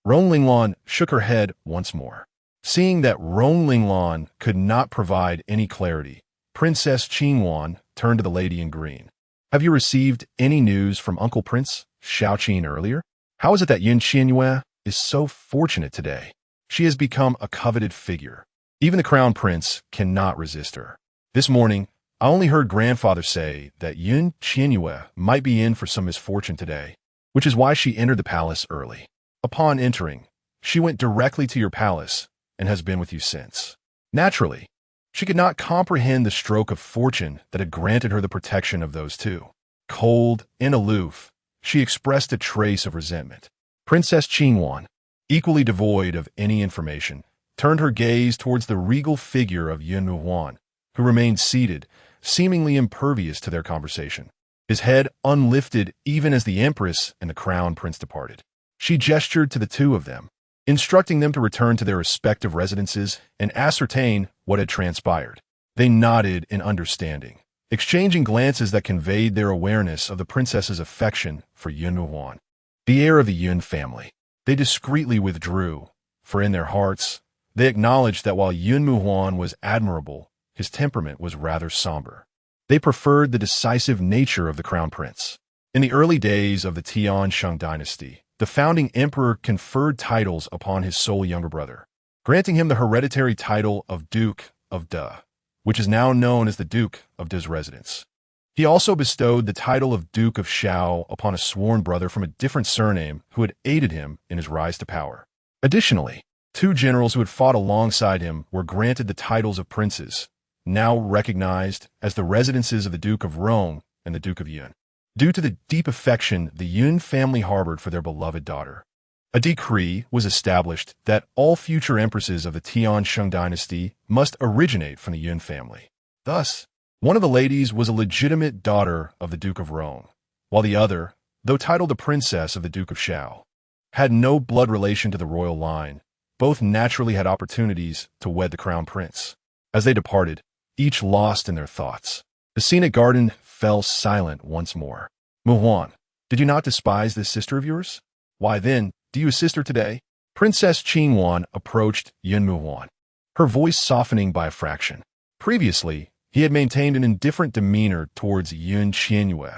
Roan Linglan shook her head once more. Seeing that Roan Linglan could not provide any clarity, Princess Qingwan turned to the lady in green. "Have you received any news from Uncle Prince Shaoqin earlier? How is it that Qian Yue is so fortunate today? She has become a coveted figure. Even the crown prince cannot resist her. This morning, I only heard grandfather say that Qian Yue might be in for some misfortune today, which is why she entered the palace early. Upon entering, she went directly to your palace and has been with you since. Naturally, she could not comprehend the stroke of fortune that had granted her the protection of those two. Cold and aloof, she expressed a trace of resentment. Princess Qingwan, equally devoid of any information, turned her gaze towards the regal figure of Yun Muhuan, who remained seated, seemingly impervious to their conversation. his head unlifted even as the empress and the crown prince departed. She gestured to the two of them, instructing them to return to their respective residences and ascertain what had transpired. They nodded in understanding, exchanging glances that conveyed their awareness of the princess's affection for Yun Muhuan, the heir of the Yun family. They discreetly withdrew, for in their hearts, they acknowledged that while Yun Muhuan was admirable, his temperament was rather somber. They preferred the decisive nature of the crown prince. In the early days of the Tian Sheng Dynasty, the founding emperor conferred titles upon his sole younger brother, granting him the hereditary title of Duke of De, which is now known as the Duke of De's residence. He also bestowed the title of Duke of Shao upon a sworn brother from a different surname who had aided him in his rise to power. Additionally, two generals who had fought alongside him were granted the titles of princes, now recognized as the residences of the Duke of Rong and the Duke of Yun, due to the deep affection the Yun family harbored for their beloved daughter. A decree was established that all future empresses of the Tian Sheng Dynasty must originate from the Yun family. Thus, one of the ladies was a legitimate daughter of the Duke of Rong, while the other, though titled a princess of the Duke of Shao, had no blood relation to the royal line. Both naturally had opportunities to wed the crown prince. As they departed, each lost in their thoughts. The scenic garden fell silent once more. Muhuan, did you not despise this sister of yours? Why then, do you assist her today? Princess Qingwan approached Yun Muhuan, her voice softening by a fraction. Previously, he had maintained an indifferent demeanor towards Qian Yue,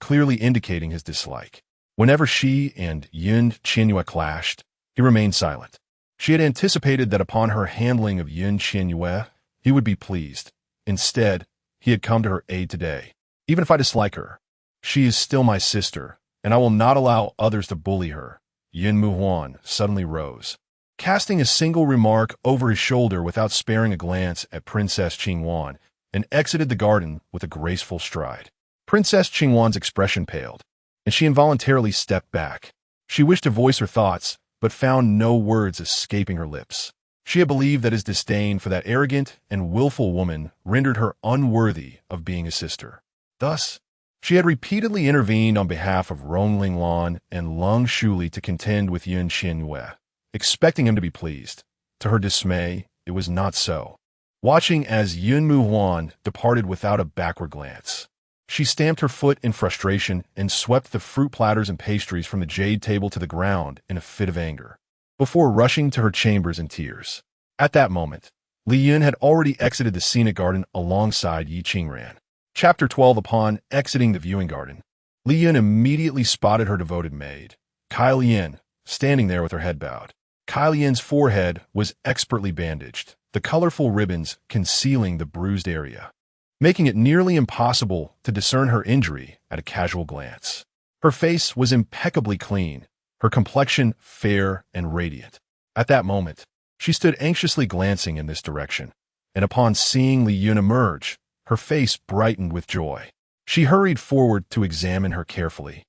clearly indicating his dislike. Whenever she and Qian Yue clashed, he remained silent. She had anticipated that upon her handling of Qian Yue, he would be pleased. Instead, he had come to her aid today. Even if I dislike her, she is still my sister, and I will not allow others to bully her. Yun Muhuan suddenly rose, casting a single remark over his shoulder without sparing a glance at Princess Qingwan, and exited the garden with a graceful stride. Princess Qingwan's expression paled, and she involuntarily stepped back. She wished to voice her thoughts, but found no words escaping her lips. She had believed that his disdain for that arrogant and willful woman rendered her unworthy of being a sister. Thus, she had repeatedly intervened on behalf of Rong Linglan and Lung Shuli to contend with Qian Yue, expecting him to be pleased. To her dismay, it was not so. Watching as Yun Muhuan departed without a backward glance, she stamped her foot in frustration and swept the fruit platters and pastries from the jade table to the ground in a fit of anger, before rushing to her chambers in tears. At that moment, Li Yun had already exited the scenic garden alongside Yi Qingran. Chapter 12. Upon exiting the viewing garden, Li Yun immediately spotted her devoted maid, Kai Lian, standing there with her head bowed. Kai Lian's forehead was expertly bandaged, the colorful ribbons concealing the bruised area, making it nearly impossible to discern her injury at a casual glance. Her face was impeccably clean, her complexion fair and radiant. At that moment, she stood anxiously glancing in this direction, and upon seeing Li Yun emerge, her face brightened with joy. She hurried forward to examine her carefully,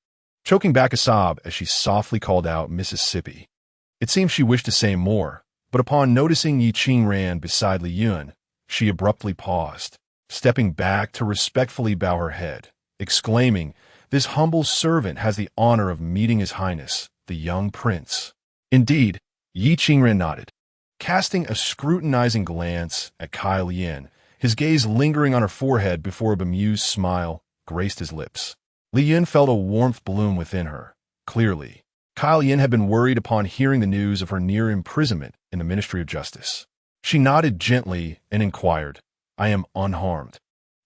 choking back a sob as she softly called out Mississippi. It seemed she wished to say more, but upon noticing Yi Qingran beside Li Yun, she abruptly paused, stepping back to respectfully bow her head, exclaiming, "This humble servant has the honor of meeting His Highness, the young prince." Indeed, Yi Qingran nodded, casting a scrutinizing glance at Kai Lian, his gaze lingering on her forehead before a bemused smile graced his lips. Li Yun felt a warmth bloom within her. Clearly, Kai Lian had been worried upon hearing the news of her near imprisonment in the Ministry of Justice. She nodded gently and inquired, "I am unharmed.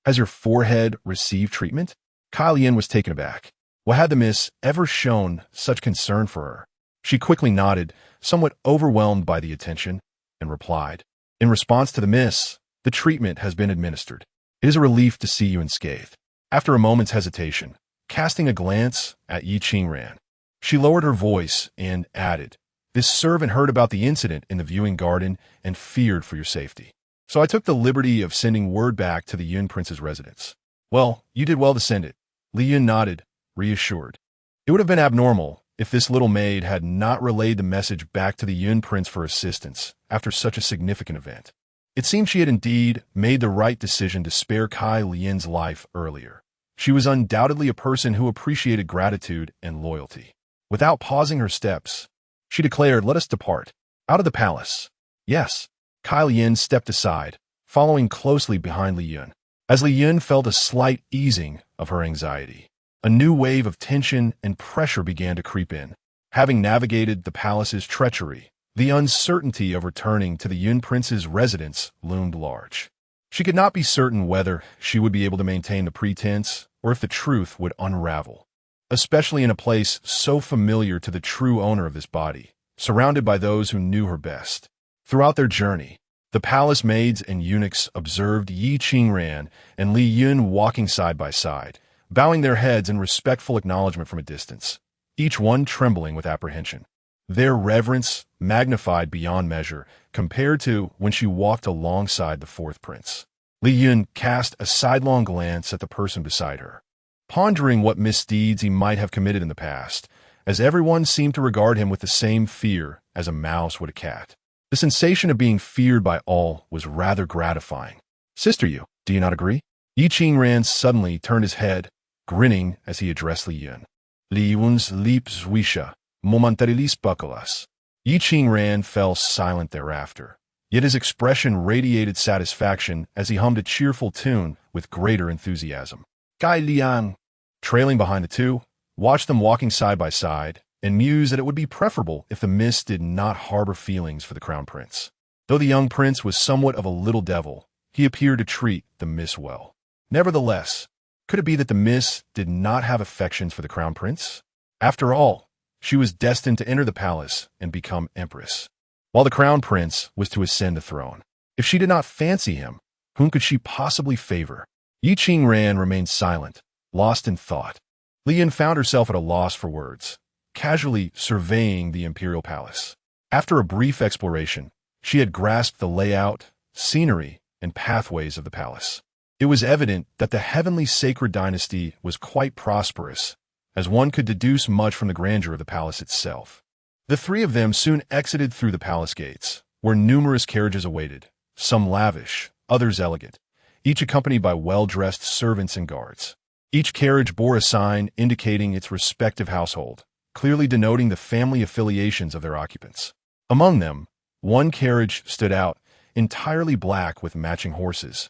Has your forehead received treatment?" Kai Lian was taken aback. Why had the miss ever shown such concern for her? She quickly nodded, somewhat overwhelmed by the attention, and replied, "In response to the miss, the treatment has been administered. It is a relief to see you unscathed." After a moment's hesitation, casting a glance at Yi Qingran, she lowered her voice and added, "This servant heard about the incident in the viewing garden and feared for your safety. So I took the liberty of sending word back to the Yun prince's residence." "Well, you did well to send it." Li Yun nodded, reassured. It would have been abnormal if this little maid had not relayed the message back to the Yun prince for assistance after such a significant event. It seemed she had indeed made the right decision to spare Kai Lian's life earlier. She was undoubtedly a person who appreciated gratitude and loyalty. Without pausing her steps, she declared, "Let us depart. Out of the palace." "Yes." Qian Yue stepped aside, following closely behind Li Yun. As Li Yun felt a slight easing of her anxiety, a new wave of tension and pressure began to creep in. Having navigated the palace's treachery, the uncertainty of returning to the Yun prince's residence loomed large. She could not be certain whether she would be able to maintain the pretense or if the truth would unravel, especially in a place so familiar to the true owner of this body, surrounded by those who knew her best. Throughout their journey, the palace maids and eunuchs observed Yi Qingran and Li Yun walking side by side, bowing their heads in respectful acknowledgement from a distance, each one trembling with apprehension. Their reverence magnified beyond measure compared to when she walked alongside the fourth prince. Li Yun cast a sidelong glance at the person beside her, pondering what misdeeds he might have committed in the past, as everyone seemed to regard him with the same fear as a mouse would a cat. The sensation of being feared by all was rather gratifying. "Sister Yu, do you not agree?" Yi Qingran suddenly turned his head, grinning as he addressed Li Yun. "Li Yun's lips wisha, momentarily bucklas." Yi Qingran fell silent thereafter, yet his expression radiated satisfaction as he hummed a cheerful tune with greater enthusiasm. Gai Liang, trailing behind the two, watched them walking side by side, and mused that it would be preferable if the miss did not harbor feelings for the crown prince. Though the young prince was somewhat of a little devil, he appeared to treat the miss well. Nevertheless, could it be that the miss did not have affections for the crown prince? After all, she was destined to enter the palace and become empress, while the crown prince was to ascend the throne. If she did not fancy him, whom could she possibly favor? Yi Qingran remained silent, lost in thought. Li Yun found herself at a loss for words, casually surveying the imperial palace. After a brief exploration, she had grasped the layout, scenery, and pathways of the palace. It was evident that the heavenly sacred dynasty was quite prosperous, as one could deduce much from the grandeur of the palace itself. The three of them soon exited through the palace gates, where numerous carriages awaited, some lavish, others elegant, each accompanied by well-dressed servants and guards. Each carriage bore a sign indicating its respective household, clearly denoting the family affiliations of their occupants. Among them, one carriage stood out, entirely black with matching horses,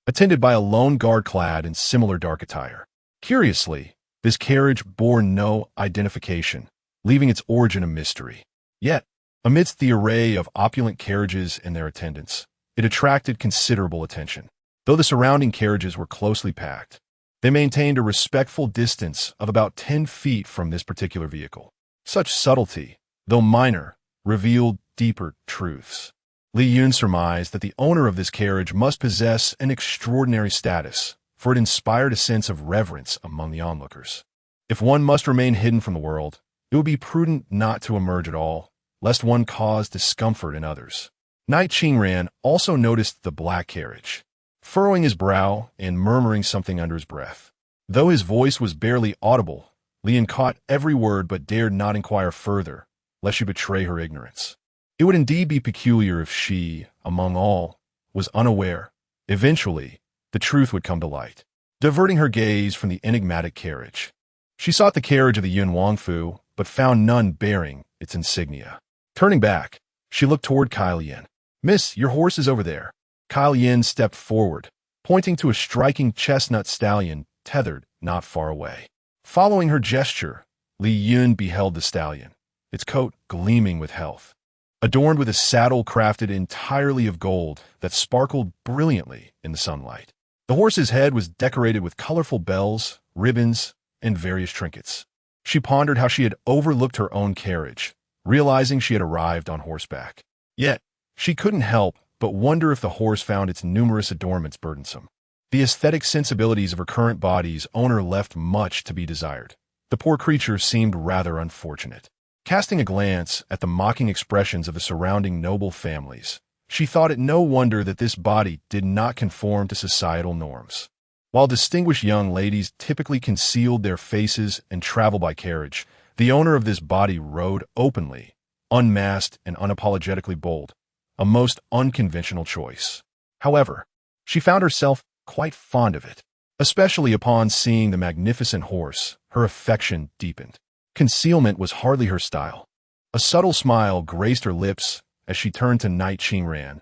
attended by a lone guard clad in similar dark attire. Curiously, this carriage bore no identification, leaving its origin a mystery. Yet, amidst the array of opulent carriages and their attendants, it attracted considerable attention. Though the surrounding carriages were closely packed, they maintained a respectful distance of about 10 feet from this particular vehicle. Such subtlety, though minor, revealed deeper truths. Li Yun surmised that the owner of this carriage must possess an extraordinary status, for it inspired a sense of reverence among the onlookers. If one must remain hidden from the world, it would be prudent not to emerge at all, lest one cause discomfort in others. Knight Qingran also noticed the black carriage, furrowing his brow and murmuring something under his breath. Though his voice was barely audible, Li Yun caught every word but dared not inquire further, lest she betray her ignorance. It would indeed be peculiar if she, among all, was unaware. Eventually, the truth would come to light. Diverting her gaze from the enigmatic carriage, she sought the carriage of the Yun Wangfu, but found none bearing its insignia. Turning back, she looked toward Qian Yue. "Miss, your horse is over there." Qian Yue stepped forward, pointing to a striking chestnut stallion tethered not far away. Following her gesture, Li Yun beheld the stallion, its coat gleaming with health, adorned with a saddle crafted entirely of gold that sparkled brilliantly in the sunlight. The horse's head was decorated with colorful bells, ribbons, and various trinkets. She pondered how she had overlooked her own carriage, realizing she had arrived on horseback. Yet, she couldn't help but wonder if the horse found its numerous adornments burdensome. The aesthetic sensibilities of her current body's owner left much to be desired. The poor creature seemed rather unfortunate. Casting a glance at the mocking expressions of the surrounding noble families, she thought it no wonder that this body did not conform to societal norms. While distinguished young ladies typically concealed their faces and traveled by carriage, the owner of this body rode openly, unmasked and unapologetically bold, a most unconventional choice. However, she found herself quite fond of it. Especially upon seeing the magnificent horse, her affection deepened. Concealment was hardly her style. A subtle smile graced her lips as she turned to Knight Qingran.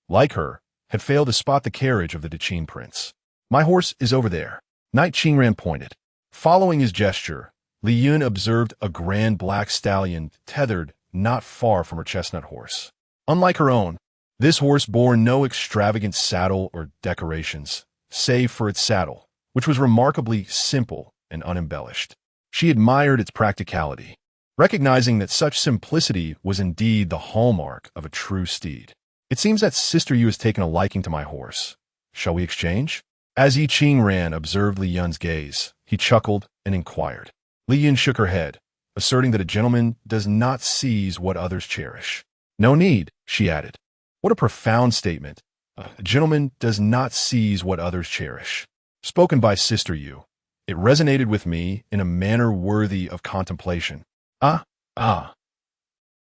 Like her, had failed to spot the carriage of the Qin prince. My horse is over there. Knight Qingran pointed. Following his gesture, Li Yun observed a grand black stallion tethered not far from her chestnut horse. Unlike her own, this horse bore no extravagant saddle or decorations, save for its saddle, which was remarkably simple and unembellished. She admired its practicality, recognizing that such simplicity was indeed the hallmark of a true steed. It seems that Sister Yue has taken a liking to my horse. Shall we exchange? As Yi Qingran observed Li Yun's gaze, he chuckled and inquired. Li Yun shook her head, asserting that a gentleman does not seize what others cherish. No need, she added. What a profound statement. A gentleman does not seize what others cherish. Spoken by Sister Yue. It resonated with me in a manner worthy of contemplation. Ah.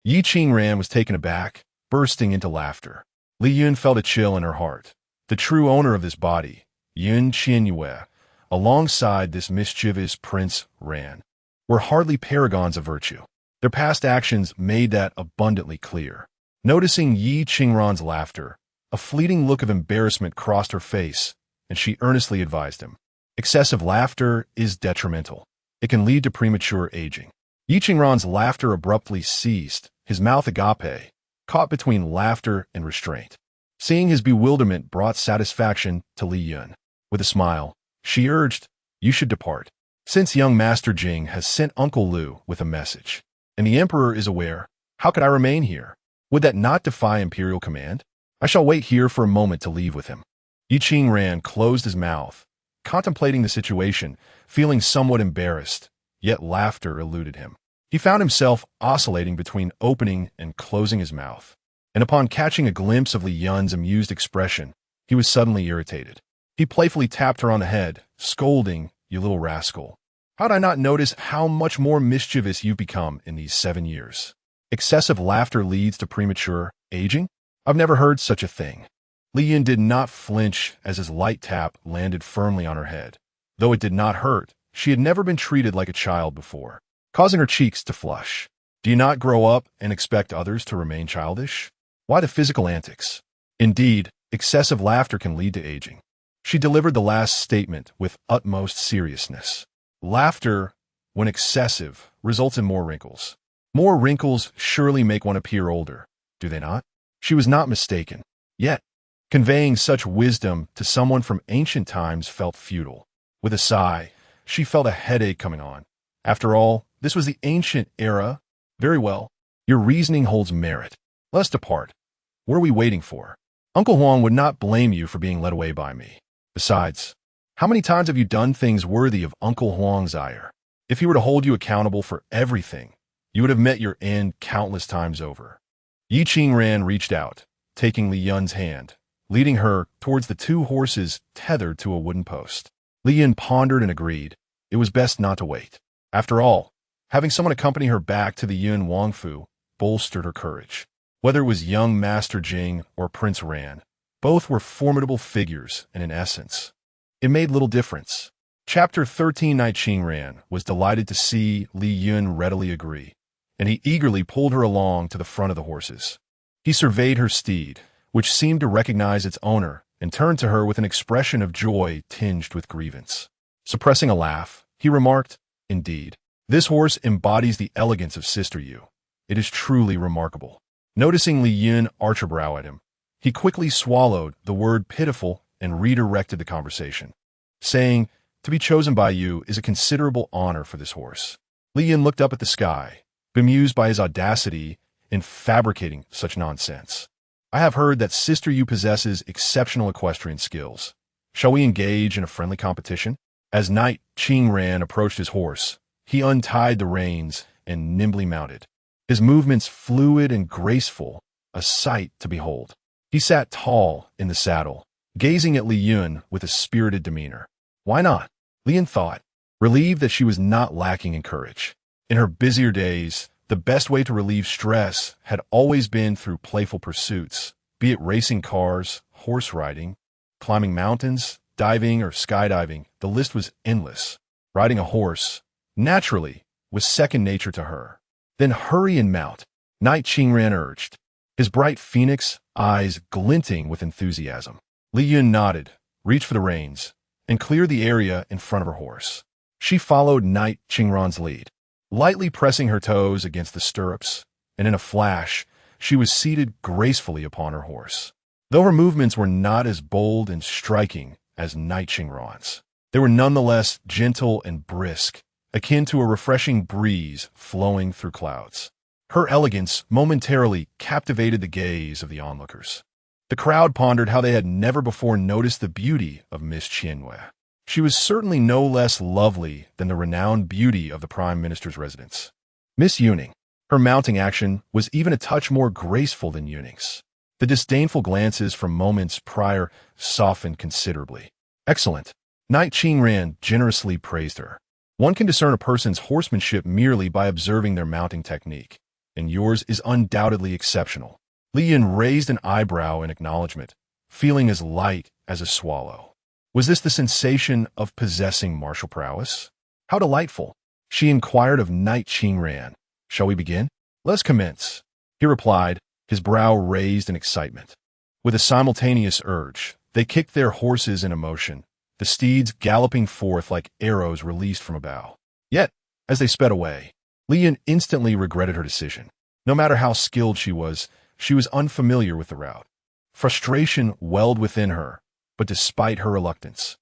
Yi Qingran was taken aback, bursting into laughter. Li Yun felt a chill in her heart. The true owner of this body, Qian Yue, alongside this mischievous Prince Ran, were hardly paragons of virtue. Their past actions made that abundantly clear. Noticing Yi Qingran's laughter, a fleeting look of embarrassment crossed her face, and she earnestly advised him. Excessive laughter is detrimental. It can lead to premature aging. Yi Qingran's laughter abruptly ceased, his mouth agape, caught between laughter and restraint. Seeing his bewilderment brought satisfaction to Li Yun. With a smile, she urged, "You should depart. Since young Master Jing has sent Uncle Lu with a message, and the Emperor is aware, how could I remain here? Would that not defy imperial command? I shall wait here for a moment to leave with him." Yi Qingran closed his mouth, contemplating the situation, feeling somewhat embarrassed, yet laughter eluded him. He found himself oscillating between opening and closing his mouth, and upon catching a glimpse of Li Yun's amused expression, he was suddenly irritated. He playfully tapped her on the head, scolding, "You little rascal. How'd I not notice how much more mischievous you've become in these 7 years? Excessive laughter leads to premature aging? I've never heard such a thing." Li Yun did not flinch as his light tap landed firmly on her head. Though it did not hurt, she had never been treated like a child before, causing her cheeks to flush. Do you not grow up and expect others to remain childish? Why the physical antics? Indeed, excessive laughter can lead to aging. She delivered the last statement with utmost seriousness. Laughter, when excessive, results in more wrinkles. More wrinkles surely make one appear older, do they not? She was not mistaken. Yet, conveying such wisdom to someone from ancient times felt futile. With a sigh, she felt a headache coming on. After all, this was the ancient era. Very well. Your reasoning holds merit. Let us depart. What are we waiting for? Uncle Huang would not blame you for being led away by me. Besides, how many times have you done things worthy of Uncle Huang's ire? If he were to hold you accountable for everything, you would have met your end countless times over. Yi Qingran reached out, taking Li Yun's hand, leading her towards the 2 horses tethered to a wooden post. Li Yun pondered and agreed. It was best not to wait. After all, having someone accompany her back to the Yun Wangfu bolstered her courage. Whether it was young Master Jing or Prince Ran, both were formidable figures, and in essence, it made little difference. Chapter 13. Knight Qingran was delighted to see Li Yun readily agree, and he eagerly pulled her along to the front of the horses. He surveyed her steed, which seemed to recognize its owner, and turned to her with an expression of joy tinged with grievance. Suppressing a laugh, he remarked, "Indeed, this horse embodies the elegance of Sister Yue. It is truly remarkable." Noticing Li Yun arch her brow at him, he quickly swallowed the word pitiful and redirected the conversation, saying, "To be chosen by you is a considerable honor for this horse." Li Yun looked up at the sky, bemused by his audacity in fabricating such nonsense. "I have heard that Sister Yue possesses exceptional equestrian skills. Shall we engage in a friendly competition?" As Knight Qingran approached his horse, he untied the reins and nimbly mounted. His movements fluid and graceful, a sight to behold. He sat tall in the saddle, gazing at Li Yun with a spirited demeanor. Why not? Li Yun thought, relieved that she was not lacking in courage. In her busier days, the best way to relieve stress had always been through playful pursuits, be it racing cars, horse riding, climbing mountains, diving, or skydiving, the list was endless. Riding a horse, naturally, was second nature to her. Then hurry and mount, Knight Qingran urged, his bright phoenix eyes glinting with enthusiasm. Li Yun nodded, reached for the reins, and cleared the area in front of her horse. She followed Knight Qingran's lead, lightly pressing her toes against the stirrups, and in a flash, she was seated gracefully upon her horse. Though her movements were not as bold and striking as Knight Qingran's, they were nonetheless gentle and brisk, akin to a refreshing breeze flowing through clouds. Her elegance momentarily captivated the gaze of the onlookers. The crowd pondered how they had never before noticed the beauty of Miss Qian Yue. She was certainly no less lovely than the renowned beauty of the Prime Minister's residence. Miss Yuning. Her mounting action was even a touch more graceful than Yuning's. The disdainful glances from moments prior softened considerably. Excellent. Knight Qingran generously praised her. One can discern a person's horsemanship merely by observing their mounting technique, and yours is undoubtedly exceptional. Li Yun raised an eyebrow in acknowledgement, feeling as light as a swallow. Was this the sensation of possessing martial prowess? How delightful! She inquired of Knight Qingran. Shall we begin? Let's commence. He replied, his brow raised in excitement. With a simultaneous urge, they kicked their horses into motion, the steeds galloping forth like arrows released from a bow. Yet, as they sped away, Li Yun instantly regretted her decision. No matter how skilled she was unfamiliar with the route. Frustration welled within her, but despite her reluctance,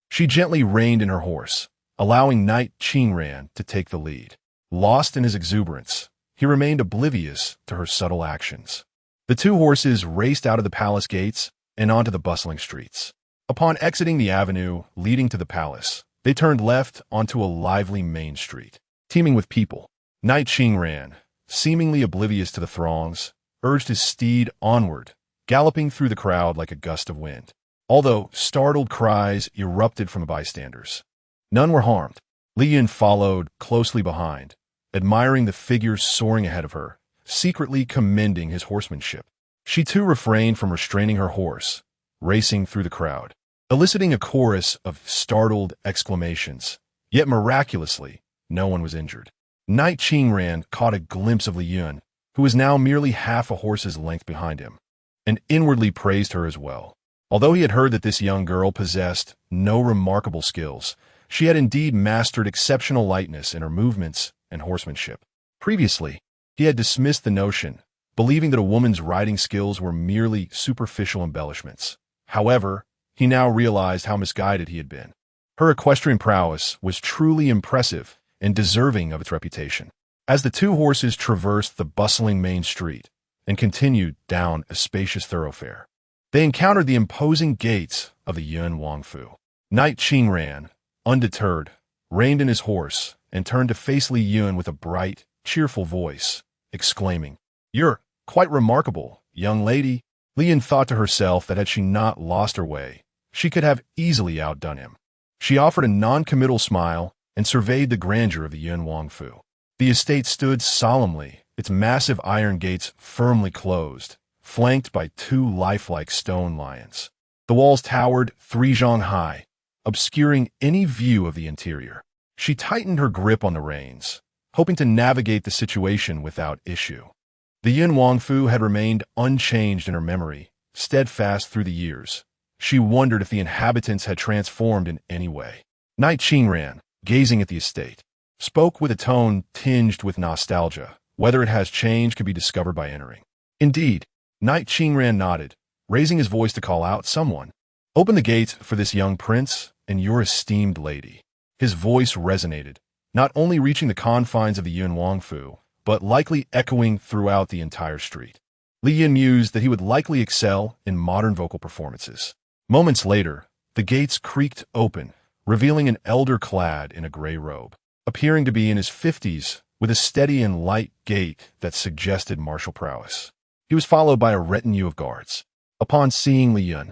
she gently reined in her horse, allowing Knight Qingran to take the lead. Lost in his exuberance, he remained oblivious to her subtle actions. The two horses raced out of the palace gates and onto the bustling streets. Upon exiting the avenue leading to the palace, they turned left onto a lively main street, teeming with people. Knight Qingran, seemingly oblivious to the throngs, urged his steed onward, galloping through the crowd like a gust of wind. Although startled cries erupted from the bystanders, none were harmed. Li Yun followed closely behind, admiring the figure soaring ahead of her, secretly commending his horsemanship. She too refrained from restraining her horse, racing through the crowd, eliciting a chorus of startled exclamations. Yet miraculously, no one was injured. Knight Qingran caught a glimpse of Li Yun, who was now merely half a horse's length behind him, and inwardly praised her as well. Although he had heard that this young girl possessed no remarkable skills, she had indeed mastered exceptional lightness in her movements and horsemanship. Previously, he had dismissed the notion, believing that a woman's riding skills were merely superficial embellishments. However, he now realized how misguided he had been. Her equestrian prowess was truly impressive and deserving of its reputation. As the two horses traversed the bustling main street and continued down a spacious thoroughfare, they encountered the imposing gates of the Yuan Wangfu. Knight Qingran, undeterred, reined in his horse and turned to face Li Yun with a bright, cheerful voice, exclaiming, "You're quite remarkable, young lady." Li Yun thought to herself that had she not lost her way, she could have easily outdone him. She offered a non-committal smile and surveyed the grandeur of the Yuan Wangfu. The estate stood solemnly, its massive iron gates firmly closed, flanked by two lifelike stone lions. The walls towered 3 zhang high, obscuring any view of the interior. She tightened her grip on the reins, hoping to navigate the situation without issue. The Yuan Wangfu had remained unchanged in her memory, steadfast through the years. She wondered if the inhabitants had transformed in any way. Knight Qingran, gazing at the estate, spoke with a tone tinged with nostalgia. Whether it has changed could be discovered by entering. Indeed, Knight Qingran nodded, raising his voice to call out, "Someone, open the gates for this young prince and your esteemed lady." His voice resonated, not only reaching the confines of the Yuan Wangfu, but likely echoing throughout the entire street. Li Yun mused that he would likely excel in modern vocal performances. Moments later, the gates creaked open, revealing an elder clad in a gray robe, appearing to be in his 50s, with a steady and light gait that suggested martial prowess. He was followed by a retinue of guards. Upon seeing Li Yun,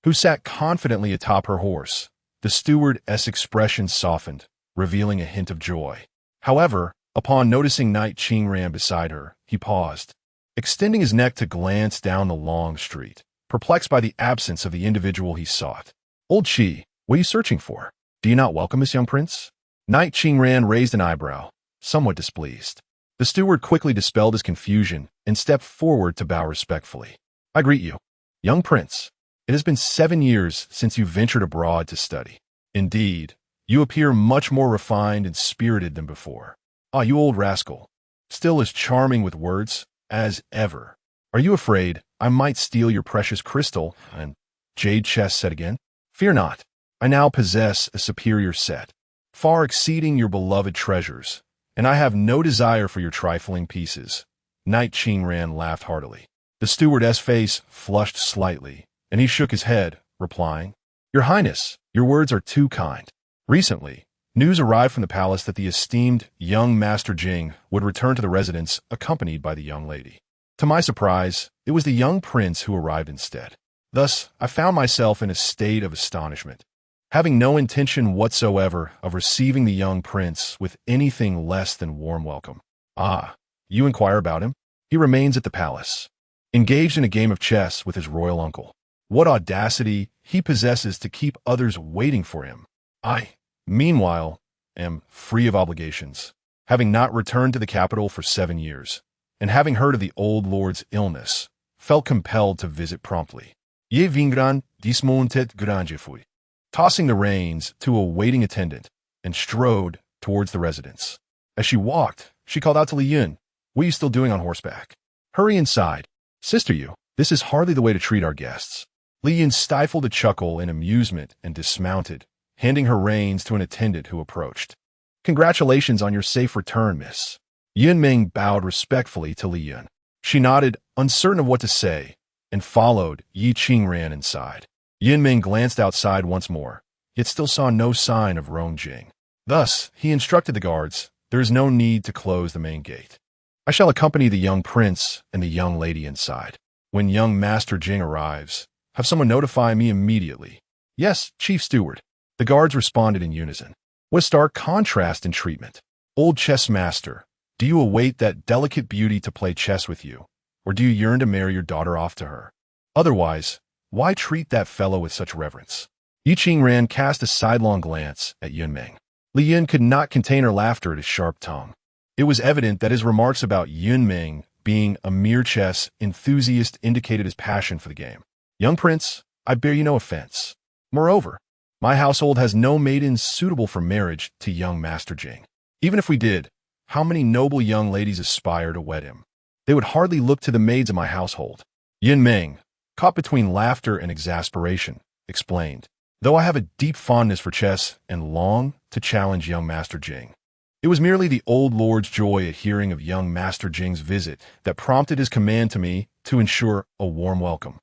who sat confidently atop her horse, the steward's expression softened, revealing a hint of joy. However, upon noticing Knight Qingran beside her, he paused, extending his neck to glance down the long street, perplexed by the absence of the individual he sought. "Old Qi, What are you searching for? Do you not welcome us, young prince? Knight Qingran raised an eyebrow, somewhat displeased. The steward quickly dispelled his confusion and stepped forward to bow respectfully. I greet you, young prince. It has been 7 years since you ventured abroad to study. Indeed, you appear much more refined and spirited than before. Ah, you old rascal. Still as charming with words as ever. Are you afraid I might steal your precious crystal and jade chest set again? Fear not. I now possess a superior set, far exceeding your beloved treasures, and I have no desire for your trifling pieces. Knight Qingran laughed heartily. The stewardess' face flushed slightly, and he shook his head, replying, Your Highness, your words are too kind. Recently, news arrived from the palace that the esteemed young Master Jing would return to the residence accompanied by the young lady. To my surprise, it was the young prince who arrived instead. Thus, I found myself in a state of astonishment, having no intention whatsoever of receiving the young prince with anything less than warm welcome. Ah, you inquire about him? He remains at the palace, engaged in a game of chess with his royal uncle. What audacity he possesses to keep others waiting for him. I, meanwhile, am free of obligations, having not returned to the capital for 7 years, and having heard of the old lord's illness, felt compelled to visit promptly. Ye vingran dismontet grangefui, tossing the reins to a waiting attendant, and strode towards the residence. As she walked, she called out to Li Yun, What are you still doing on horseback? Hurry inside. Sister Yu, this is hardly the way to treat our guests. Li Yun stifled a chuckle in amusement and dismounted, handing her reins to an attendant who approached. Congratulations on your safe return, miss. Yun Ming bowed respectfully to Li Yun. She nodded, uncertain of what to say, and followed Yi Qingran inside. Yun Ming glanced outside once more, yet still saw no sign of Rong Jing. Thus, he instructed the guards, there is no need to close the main gate. I shall accompany the young prince and the young lady inside. When young Master Jing arrives, have someone notify me immediately. Yes, Chief Steward. The guards responded in unison. What a stark contrast in treatment. Old chess master, do you await that delicate beauty to play chess with you, or do you yearn to marry your daughter off to her? Otherwise, why treat that fellow with such reverence? Yi Qingran cast a sidelong glance at Yun Ming. Li Yun could not contain her laughter at his sharp tongue. It was evident that his remarks about Yun Ming being a mere chess enthusiast indicated his passion for the game. Young prince, I bear you no offense. Moreover, my household has no maidens suitable for marriage to young Master Jing. Even if we did, how many noble young ladies aspire to wed him? They would hardly look to the maids of my household. Yun Ming, caught between laughter and exasperation, explained, Though I have a deep fondness for chess and long to challenge young Master Jing. It was merely the old lord's joy at hearing of young Master Jing's visit that prompted his command to me to ensure a warm welcome.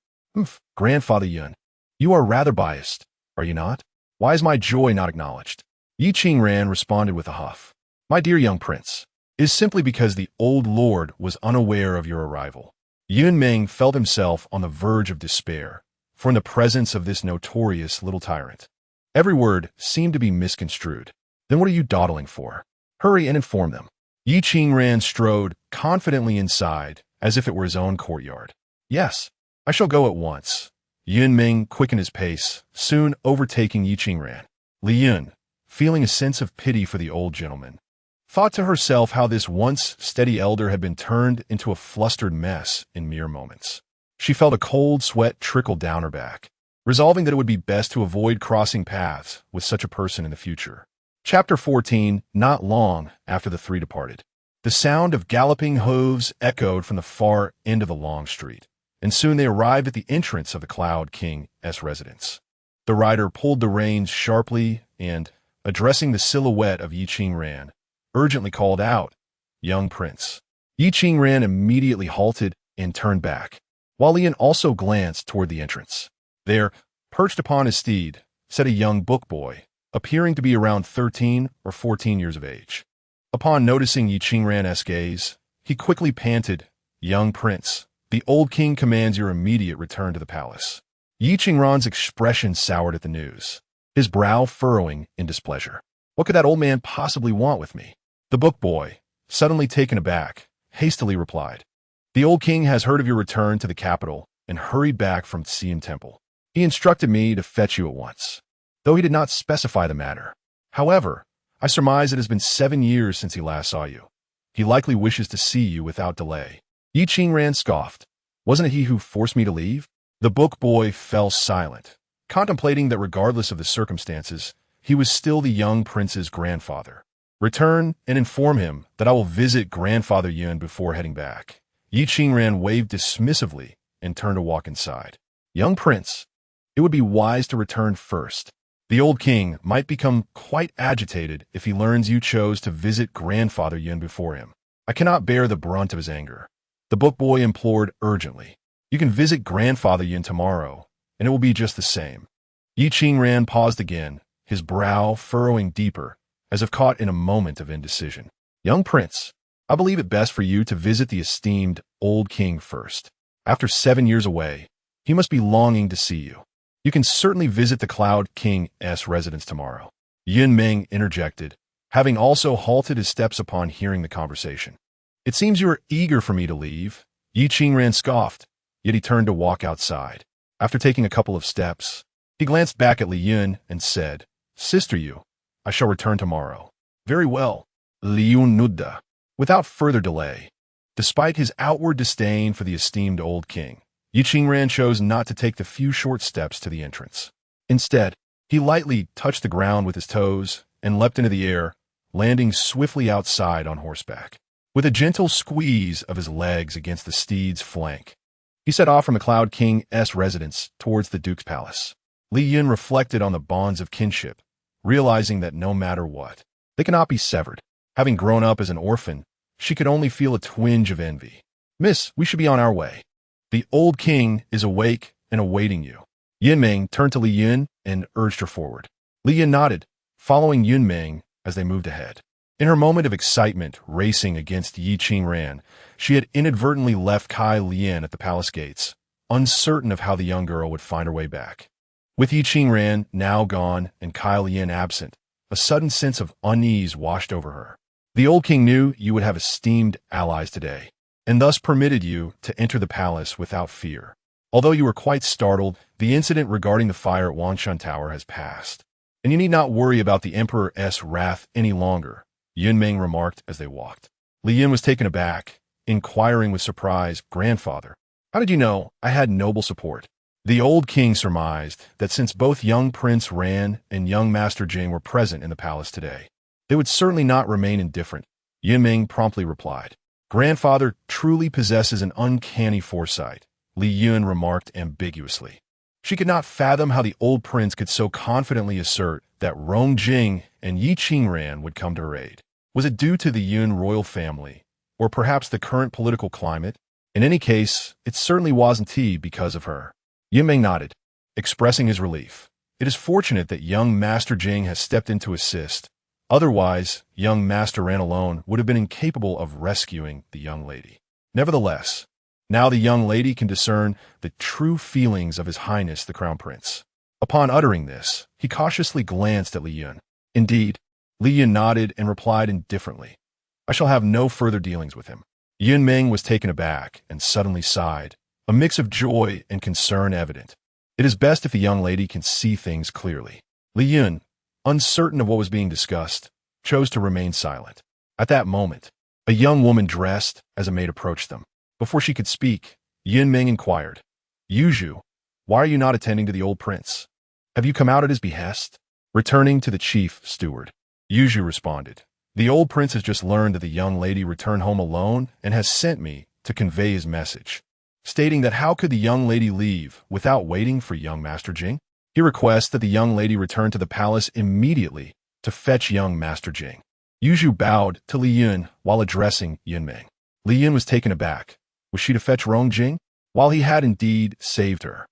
Grandfather Yun, you are rather biased, are you not? Why is my joy not acknowledged? Yi Qingran responded with a huff. My dear young prince, it is simply because the old lord was unaware of your arrival. Yun Ming felt himself on the verge of despair, for in the presence of this notorious little tyrant, every word seemed to be misconstrued. Then what are you dawdling for? Hurry and inform them. Yi Qingran strode confidently inside, as if it were his own courtyard. Yes, I shall go at once. Yun Ming quickened his pace, soon overtaking Yi Qingran. Li Yun, feeling a sense of pity for the old gentleman, thought to herself how this once steady elder had been turned into a flustered mess in mere moments. She felt a cold sweat trickle down her back, resolving that it would be best to avoid crossing paths with such a person in the future. Chapter 14, not long after the three departed. The sound of galloping hooves echoed from the far end of the long street, and soon they arrived at the entrance of the Cloud King's residence. The rider pulled the reins sharply and, addressing the silhouette of Yi Qingran, urgently called out, Young Prince. Yi Qingran immediately halted and turned back, while Lian also glanced toward the entrance. There, perched upon his steed, sat a young book boy, appearing to be around 13 or 14 years of age. Upon noticing Yi Qingran's gaze, he quickly panted, Young Prince, the old king commands your immediate return to the palace. Yi Qingran's expression soured at the news, his brow furrowing in displeasure. What could that old man possibly want with me? The book boy, suddenly taken aback, hastily replied, The old king has heard of your return to the capital and hurried back from Qian Temple. He instructed me to fetch you at once. though he did not specify the matter. However, I surmise it has been 7 years since he last saw you. He likely wishes to see you without delay. Yi Qingran scoffed. Wasn't it he who forced me to leave? The book boy fell silent, contemplating that regardless of the circumstances, he was still the young prince's grandfather. Return and inform him that I will visit Grandfather Yun before heading back. Yi Qingran waved dismissively and turned to walk inside. Young prince, it would be wise to return first. The old king might become quite agitated if he learns you chose to visit Grandfather Yun before him. I cannot bear the brunt of his anger. The book boy implored urgently. You can visit Grandfather Yun tomorrow, and it will be just the same. Yi Qingran paused again, his brow furrowing deeper, as if caught in a moment of indecision. Young prince, I believe it best for you to visit the esteemed old king first. After 7 years away, he must be longing to see you. You can certainly visit the Cloud King's residence tomorrow. Yun Meng interjected, having also halted his steps upon hearing the conversation. It seems you are eager for me to leave. Yi Qingran scoffed, yet he turned to walk outside. After taking a couple of steps, he glanced back at Li Yun and said, Sister Yu, I shall return tomorrow. Very well. Li Yun nodded. Without further delay, despite his outward disdain for the esteemed old king, Yi Qingran chose not to take the few short steps to the entrance. Instead, he lightly touched the ground with his toes and leapt into the air, landing swiftly outside on horseback. With a gentle squeeze of his legs against the steed's flank, he set off from the Cloud King's residence towards the Duke's palace. Li Yun reflected on the bonds of kinship, realizing that no matter what, they cannot be severed. Having grown up as an orphan, she could only feel a twinge of envy. Miss, we should be on our way. The old king is awake and awaiting you. Yun Meng turned to Li Yun and urged her forward. Li Yun nodded, following Yun Meng as they moved ahead. In her moment of excitement racing against Yi Qingran, she had inadvertently left Kai Lian at the palace gates, uncertain of how the young girl would find her way back. With Yi Qingran now gone and Kai Lian absent, a sudden sense of unease washed over her. The old king knew you would have esteemed allies today, and thus permitted you to enter the palace without fear. Although you were quite startled, the incident regarding the fire at Wangshan Tower has passed, and you need not worry about the Emperor's wrath any longer, Yun Meng remarked as they walked. Li Yun was taken aback, inquiring with surprise, Grandfather, how did you know I had noble support? The old king surmised that since both young Prince Ran and young Master Jing were present in the palace today, they would certainly not remain indifferent. Yun Meng promptly replied. Grandfather truly possesses an uncanny foresight, Li Yun remarked ambiguously. She could not fathom how the old prince could so confidently assert that Rong Jing and Yi Qingran would come to her aid. Was it due to the Yun royal family, or perhaps the current political climate? In any case, it certainly wasn't because of her. Yun Meng nodded, expressing his relief. It is fortunate that young Master Jing has stepped in to assist. Otherwise, young Master Ran alone would have been incapable of rescuing the young lady. Nevertheless, now the young lady can discern the true feelings of His Highness the Crown Prince. Upon uttering this, he cautiously glanced at Li Yun. Indeed, Li Yun nodded and replied indifferently. I shall have no further dealings with him. Yun Meng was taken aback and suddenly sighed, a mix of joy and concern evident. It is best if the young lady can see things clearly. Li Yun, uncertain of what was being discussed, chose to remain silent. At that moment, a young woman dressed as a maid approached them. Before she could speak, Yun Meng inquired, Yuzhu, why are you not attending to the old prince? Have you come out at his behest? Returning to the chief steward, Yuzhu responded, the old prince has just learned that the young lady returned home alone and has sent me to convey his message, stating that how could the young lady leave without waiting for young Master Jing? He requests that the young lady return to the palace immediately to fetch young Master Jing. Yuzhu bowed to Li Yun while addressing Yun Meng. Li Yun was taken aback. Was she to fetch Rong Jing? While he had indeed saved her,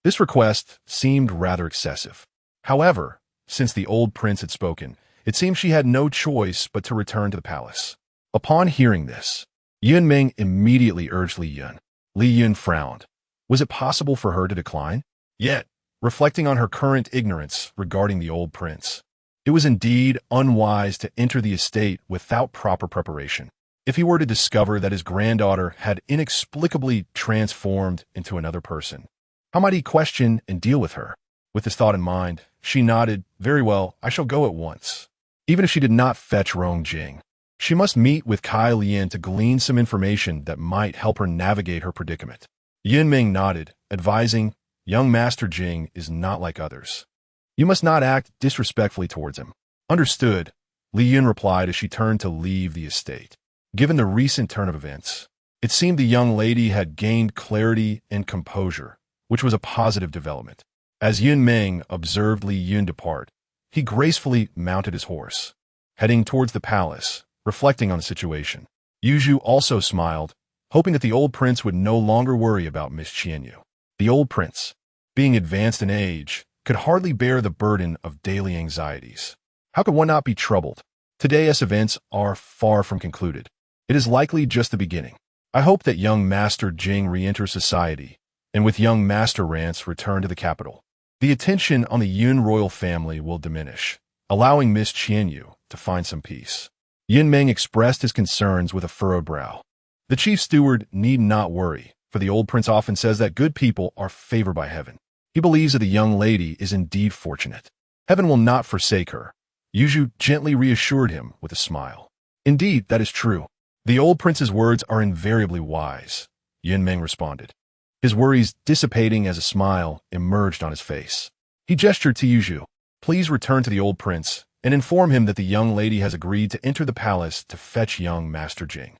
this request seemed rather excessive. However, since the old prince had spoken, it seemed she had no choice but to return to the palace. Upon hearing this, Yun Meng immediately urged Li Yun. Li Yun frowned. Was it possible for her to decline? Yet, reflecting on her current ignorance regarding the old prince, it was indeed unwise to enter the estate without proper preparation. If he were to discover that his granddaughter had inexplicably transformed into another person, how might he question and deal with her? With this thought in mind, she nodded. Very well, I shall go at once. Even if she did not fetch Rong Jing, she must meet with Kai Lian to glean some information that might help her navigate her predicament. Yun Ming nodded, advising, young Master Jing is not like others. You must not act disrespectfully towards him. Understood, Li Yun replied as she turned to leave the estate. Given the recent turn of events, it seemed the young lady had gained clarity and composure, which was a positive development. As Yun Ming observed Li Yun depart, he gracefully mounted his horse, heading towards the palace, reflecting on the situation. Yu Zhu also smiled, hoping that the old prince would no longer worry about Miss Qian Yue. The old prince, being advanced in age, could hardly bear the burden of daily anxieties. How could one not be troubled? Today's events are far from concluded. It is likely just the beginning. I hope that young Master Jing re-enters society, and with young Master Rance return to the capital. The attention on the Yun royal family will diminish, allowing Miss Qian Yue to find some peace. Yin Meng expressed his concerns with a furrowed brow. The chief steward need not worry, for the old prince often says that good people are favored by heaven. He believes that the young lady is indeed fortunate. Heaven will not forsake her. Yu Zhu gently reassured him with a smile. Indeed, that is true. The old prince's words are invariably wise, Yin Meng responded, his worries dissipating as a smile emerged on his face. He gestured to Yu Zhu. Please return to the old prince and inform him that the young lady has agreed to enter the palace to fetch young Master Jing.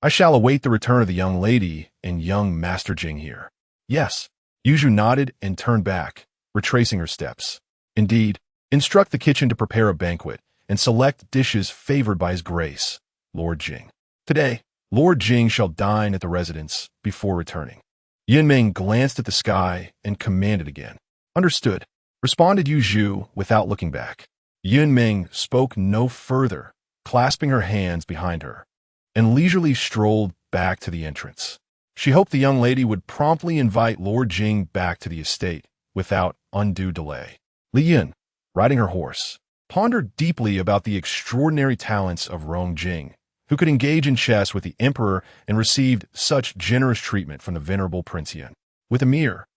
I shall await the return of the young lady and young Master Jing here. Yes. Yu Zhu nodded and turned back, retracing her steps. Indeed, instruct the kitchen to prepare a banquet and select dishes favored by His Grace, Lord Jing. Today, Lord Jing shall dine at the residence before returning. Yin Ming glanced at the sky and commanded again. Understood, responded Yu Zhu without looking back. Yin Ming spoke no further, clasping her hands behind her, and leisurely strolled back to the entrance. She hoped the young lady would promptly invite Lord Jing back to the estate without undue delay. Li Yun, riding her horse, pondered deeply about the extraordinary talents of Rong Jing, who could engage in chess with the emperor and received such generous treatment from the venerable Prince Yin. With a mere,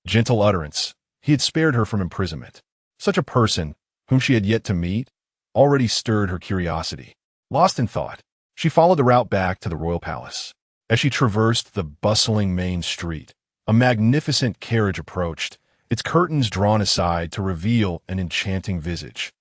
gentle utterance, he had spared her from imprisonment. Such a person, whom she had yet to meet, already stirred her curiosity. Lost in thought, she followed the route back to the royal palace. As she traversed the bustling main street, a magnificent carriage approached, its curtains drawn aside to reveal an enchanting visage.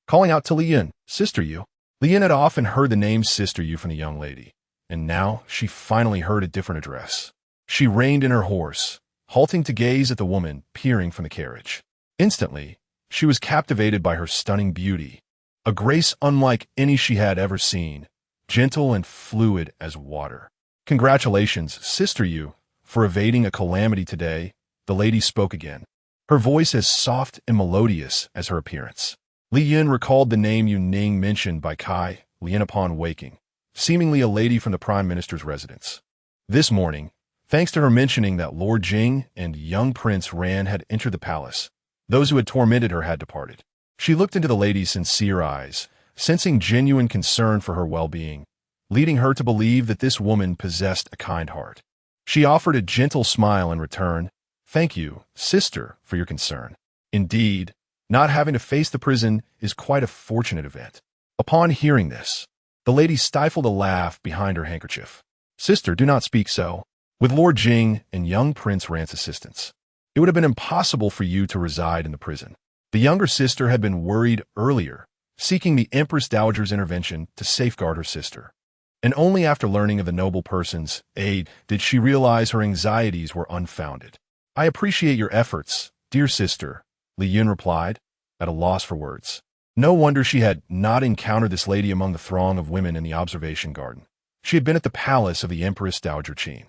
Calling out to Li Yun, Sister Yu. Li Yun had often heard the name Sister Yu from the young lady, and now she finally heard a different address. She reined in her horse, halting to gaze at the woman peering from the carriage. Instantly, she was captivated by her stunning beauty, a grace unlike any she had ever seen, gentle and fluid as water. Congratulations, Sister Yu, for evading a calamity today, the lady spoke again, her voice as soft and melodious as her appearance. Li Yun recalled the name Yu Ning mentioned by Kai Lian upon waking, seemingly a lady from the Prime Minister's residence. This morning, thanks to her mentioning that Lord Jing and young Prince Ran had entered the palace, those who had tormented her had departed. She looked into the lady's sincere eyes, sensing genuine concern for her well-being, leading her to believe that this woman possessed a kind heart. She offered a gentle smile in return. Thank you, sister, for your concern. Indeed, not having to face the prison is quite a fortunate event. Upon hearing this, the lady stifled a laugh behind her handkerchief. Sister, do not speak so. With Lord Jing and young Prince Rance assistance, it would have been impossible for you to reside in the prison. The younger sister had been worried earlier, seeking the Empress Dowager's intervention to safeguard her sister. And only after learning of the noble person's aid did she realize her anxieties were unfounded. I appreciate your efforts, dear sister, Li Yun replied, at a loss for words. No wonder she had not encountered this lady among the throng of women in the observation garden. She had been at the palace of the Empress Dowager Qian.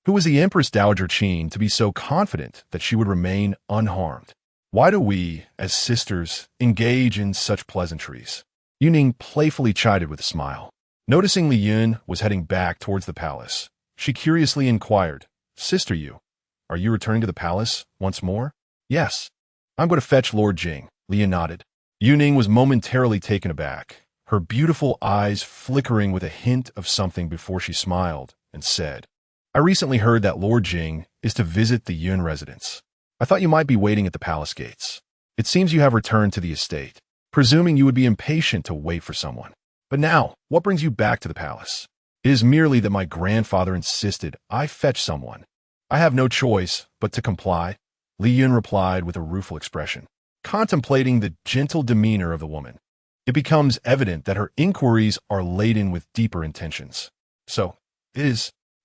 Who was the Empress Dowager Qian to be so confident that she would remain unharmed? Why do we, as sisters, engage in such pleasantries? Yu Ning playfully chided with a smile. Noticing Li Yun was heading back towards the palace, she curiously inquired, Sister Yu, are you returning to the palace once more? Yes. I'm going to fetch Lord Jing, Li Yun nodded. Yu Ning was momentarily taken aback, her beautiful eyes flickering with a hint of something before she smiled and said, I recently heard that Lord Jing is to visit the Yun residence. I thought you might be waiting at the palace gates. It seems you have returned to the estate, presuming you would be impatient to wait for someone. But now, what brings you back to the palace? It is merely that my grandfather insisted I fetch someone. I have no choice but to comply, Li Yun replied with a rueful expression. Contemplating the gentle demeanor of the woman, it becomes evident that her inquiries are laden with deeper intentions. So,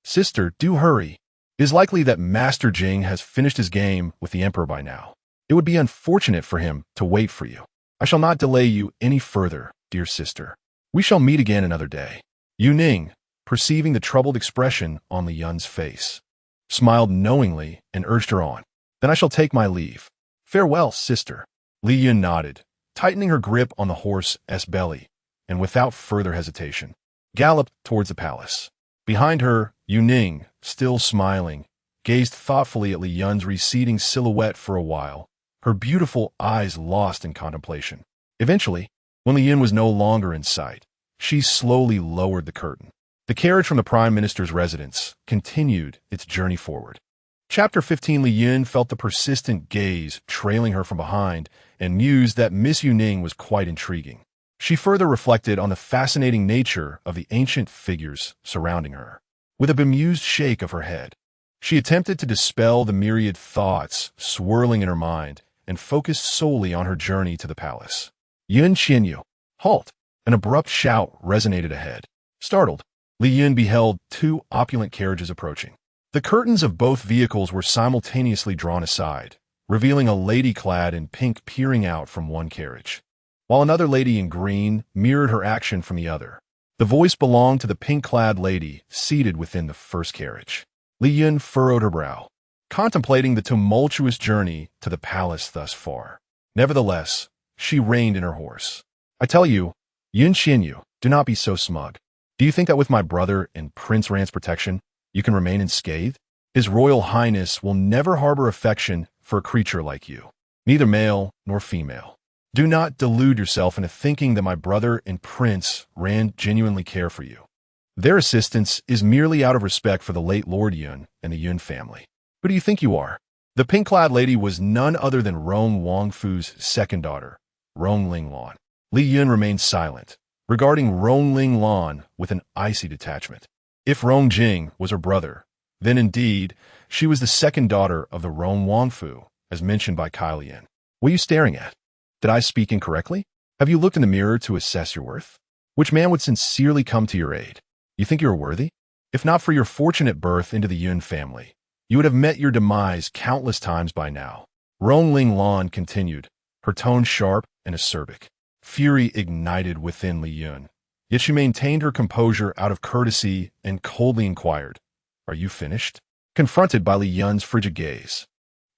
sister, do hurry. It is likely that Master Jing has finished his game with the emperor by now. It would be unfortunate for him to wait for you. I shall not delay you any further, dear sister. We shall meet again another day. Yu Ning, perceiving the troubled expression on Li Yun's face, smiled knowingly and urged her on. Then I shall take my leave. Farewell, sister. Li Yun nodded, tightening her grip on the horse's belly, and without further hesitation, galloped towards the palace. Behind her, Yu Ning, still smiling, gazed thoughtfully at Li Yun's receding silhouette for a while, her beautiful eyes lost in contemplation. Eventually, when Li Yun was no longer in sight, she slowly lowered the curtain. The carriage from the Prime Minister's residence continued its journey forward. Chapter 15. Li Yun felt the persistent gaze trailing her from behind and mused that Miss Yu Ning was quite intriguing. She further reflected on the fascinating nature of the ancient figures surrounding her. With a bemused shake of her head, she attempted to dispel the myriad thoughts swirling in her mind and focused solely on her journey to the palace. Qian Yue, halt! An abrupt shout resonated ahead. Startled, Li Yun beheld two opulent carriages approaching. The curtains of both vehicles were simultaneously drawn aside, revealing a lady clad in pink peering out from one carriage, while another lady in green mirrored her action from the other. The voice belonged to the pink-clad lady seated within the first carriage. Li Yun furrowed her brow, contemplating the tumultuous journey to the palace thus far. Nevertheless, she reined in her horse. I tell you, Qian Yue, do not be so smug. Do you think that with my brother and Prince Rand's protection, you can remain unscathed? His Royal Highness will never harbor affection for a creature like you, neither male nor female. Do not delude yourself into thinking that my brother and Prince Rand genuinely care for you. Their assistance is merely out of respect for the late Lord Yun and the Yun family. Who do you think you are? The pink-clad lady was none other than Rong Wangfu's second daughter, Rong Linglan. Li Yun remained silent, regarding Rong Linglan with an icy detachment. If Rong Jing was her brother, then indeed she was the second daughter of the Rong Wangfu, as mentioned by Lian. What are you staring at? Did I speak incorrectly? Have you looked in the mirror to assess your worth? Which man would sincerely come to your aid? You think you are worthy? If not for your fortunate birth into the Yun family, you would have met your demise countless times by now. Rong Linglan continued, her tone sharp and acerbic. Fury ignited within Li Yun, yet she maintained her composure out of courtesy and coldly inquired, Are you finished? Confronted by Li Yun's frigid gaze,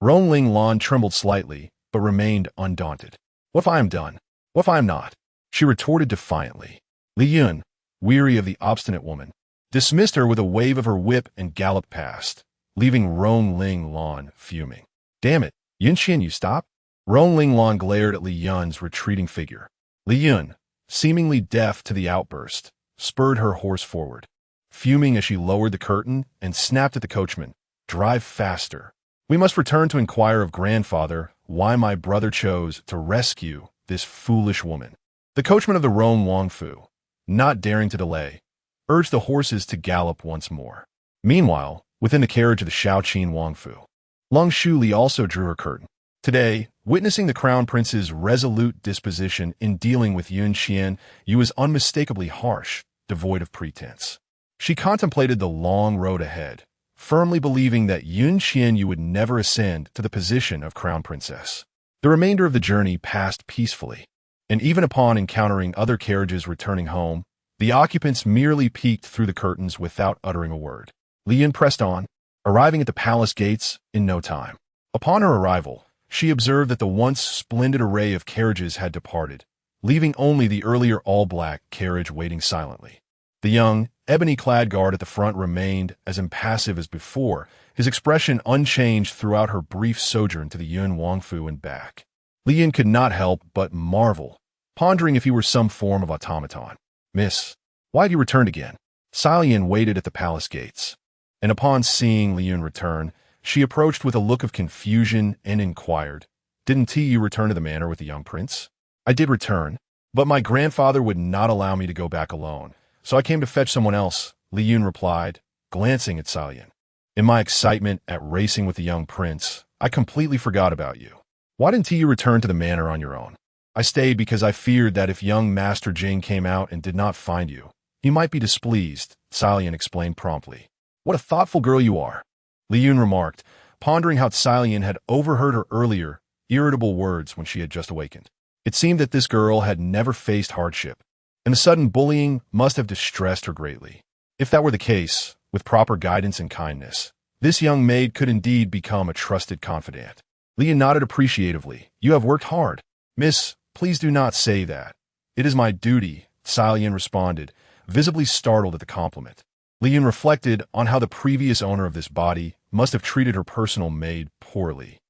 Rong Linglan trembled slightly, but remained undaunted. What if I am done? What if I am not? She retorted defiantly. Li Yun, weary of the obstinate woman, dismissed her with a wave of her whip and galloped past, leaving Rong Linglan fuming. Damn it, Qian, you stop? Rong Linglan glared at Li Yun's retreating figure. Li Yun, seemingly deaf to the outburst, spurred her horse forward, fuming as she lowered the curtain and snapped at the coachman. Drive faster. We must return to inquire of grandfather why my brother chose to rescue this foolish woman. The coachman of the Rong Wangfu, not daring to delay, urged the horses to gallop once more. Meanwhile, within the carriage of the Shaoqin Wangfu, Long Shuli also drew her curtain. Today, witnessing the crown prince's resolute disposition in dealing with Qian Yue was unmistakably harsh, devoid of pretense. She contemplated the long road ahead, firmly believing that Qian Yue would never ascend to the position of crown princess. The remainder of the journey passed peacefully, and even upon encountering other carriages returning home, the occupants merely peeked through the curtains without uttering a word. Li Yun pressed on, arriving at the palace gates in no time. Upon her arrival, she observed that the once splendid array of carriages had departed, leaving only the earlier all-black carriage waiting silently. The young, ebony-clad guard at the front remained as impassive as before, his expression unchanged throughout her brief sojourn to the Yun Wangfu and back. Li Yun could not help but marvel, pondering if he were some form of automaton. Miss, why have you returned again? Lian waited at the palace gates, and upon seeing Li Yun return, she approached with a look of confusion and inquired, Didn't you return to the manor with the young prince? I did return, but my grandfather would not allow me to go back alone, so I came to fetch someone else, Li Yun replied, glancing at Salian. In my excitement at racing with the young prince, I completely forgot about you. Why didn't you return to the manor on your own? I stayed because I feared that if young Master Jing came out and did not find you, he might be displeased, Salian explained promptly. What a thoughtful girl you are, Li Yun remarked, pondering how Salian had overheard her earlier, irritable words when she had just awakened. It seemed that this girl had never faced hardship, and the sudden bullying must have distressed her greatly. If that were the case, with proper guidance and kindness, this young maid could indeed become a trusted confidant. Li Yun nodded appreciatively. You have worked hard. Miss, please do not say that. It is my duty, Salian responded, visibly startled at the compliment. Li Yun reflected on how the previous owner of this body must have treated her personal maid poorly.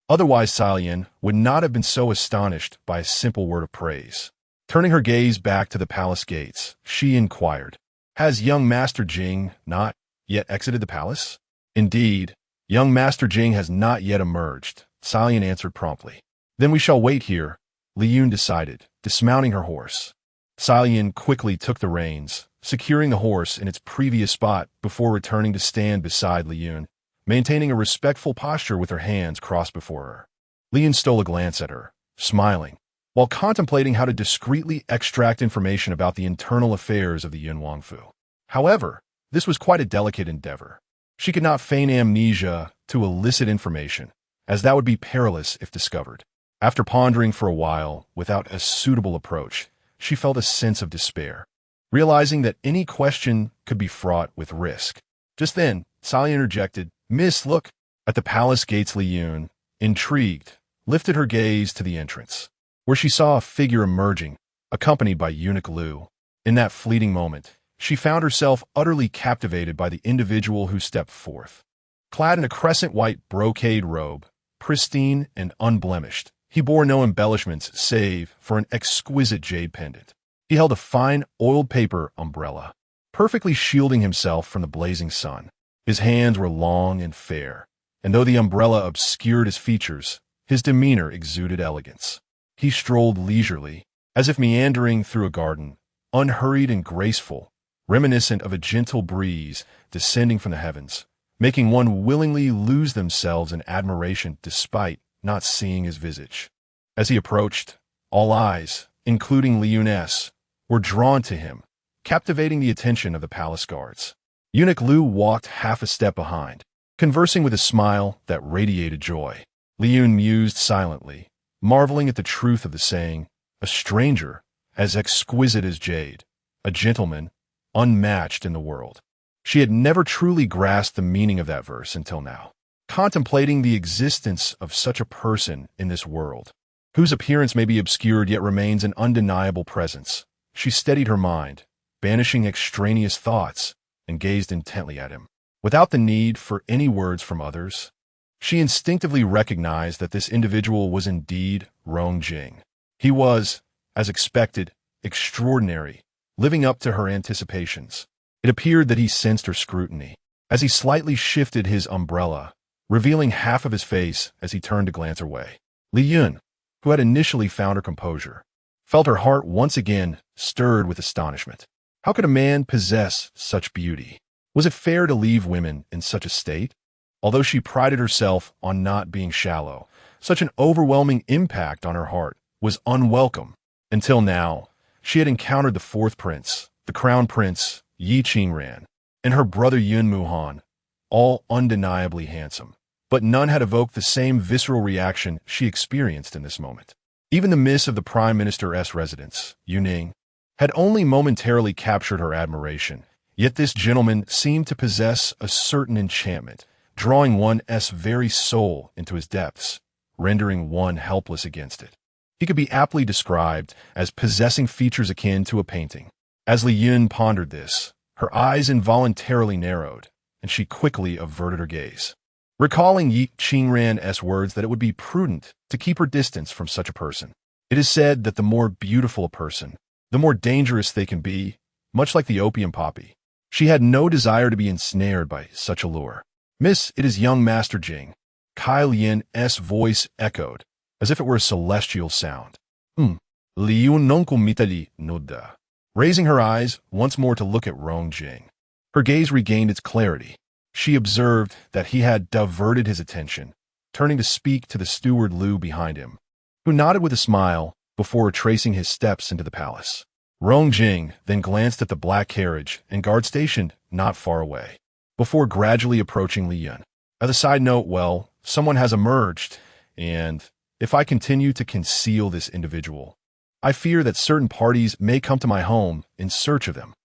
Otherwise, Salian would not have been so astonished by a simple word of praise. Turning her gaze back to the palace gates, she inquired, Has young Master Jing not yet exited the palace? Indeed, young Master Jing has not yet emerged, Salian answered promptly. Then we shall wait here, Li Yun decided, dismounting her horse. Salian quickly took the reins, securing the horse in its previous spot before returning to stand beside Li Yun, maintaining a respectful posture with her hands crossed before her. Li Yun stole a glance at her, smiling, while contemplating how to discreetly extract information about the internal affairs of the Yun Wangfu. However, this was quite a delicate endeavor. She could not feign amnesia to elicit information, as that would be perilous if discovered. After pondering for a while without a suitable approach, she felt a sense of despair, realizing that any question could be fraught with risk. Just then, Sally interjected, Miss, look! At the palace gates, Li Yun, intrigued, lifted her gaze to the entrance, where she saw a figure emerging, accompanied by eunuch Lu. In that fleeting moment, she found herself utterly captivated by the individual who stepped forth. Clad in a crescent-white brocade robe, pristine and unblemished, he bore no embellishments save for an exquisite jade pendant. He held a fine, oiled paper umbrella, perfectly shielding himself from the blazing sun. His hands were long and fair, and though the umbrella obscured his features, his demeanor exuded elegance. He strolled leisurely, as if meandering through a garden, unhurried and graceful, reminiscent of a gentle breeze descending from the heavens, making one willingly lose themselves in admiration despite not seeing his visage. As he approached, all eyes, including Li Yun's, were drawn to him, captivating the attention of the palace guards. Eunuch Lu walked half a step behind, conversing with a smile that radiated joy. Li Yun mused silently, marveling at the truth of the saying, a stranger, as exquisite as jade, a gentleman, unmatched in the world. She had never truly grasped the meaning of that verse until now, contemplating the existence of such a person in this world, whose appearance may be obscured yet remains an undeniable presence. She steadied her mind, banishing extraneous thoughts, and gazed intently at him. Without the need for any words from others, she instinctively recognized that this individual was indeed Rong Jing. He was, as expected, extraordinary, living up to her anticipations. It appeared that he sensed her scrutiny, as he slightly shifted his umbrella, revealing half of his face as he turned to glance her way. Li Yun, who had initially found her composure, felt her heart once again stirred with astonishment. How could a man possess such beauty? Was it fair to leave women in such a state? Although she prided herself on not being shallow, such an overwhelming impact on her heart was unwelcome. Until now, she had encountered the fourth prince, the crown prince, Yi Qingran, and her brother Yun Muhan, all undeniably handsome, but none had evoked the same visceral reaction she experienced in this moment. Even the miss of the Prime Minister's residence, Yuning, had only momentarily captured her admiration, yet this gentleman seemed to possess a certain enchantment, drawing one's very soul into his depths, rendering one helpless against it. He could be aptly described as possessing features akin to a painting. As Li Yun pondered this, her eyes involuntarily narrowed, and she quickly averted her gaze, recalling Yi Qingran's words that it would be prudent to keep her distance from such a person. It is said that the more beautiful a person, the more dangerous they can be, much like the opium poppy. She had no desire to be ensnared by such a lure. Miss, it is young Master Jing. Kai Lian's voice echoed, as if it were a celestial sound. Li Yun nonku mitali noda. Raising her eyes once more to look at Rong Jing. Her gaze regained its clarity. She observed that he had diverted his attention, turning to speak to the steward Lu behind him, who nodded with a smile before retracing his steps into the palace. Rong Jing then glanced at the black carriage and guard stationed not far away, before gradually approaching Li Yun. As a side note, well, someone has emerged, and if I continue to conceal this individual, I fear that certain parties may come to my home in search of them.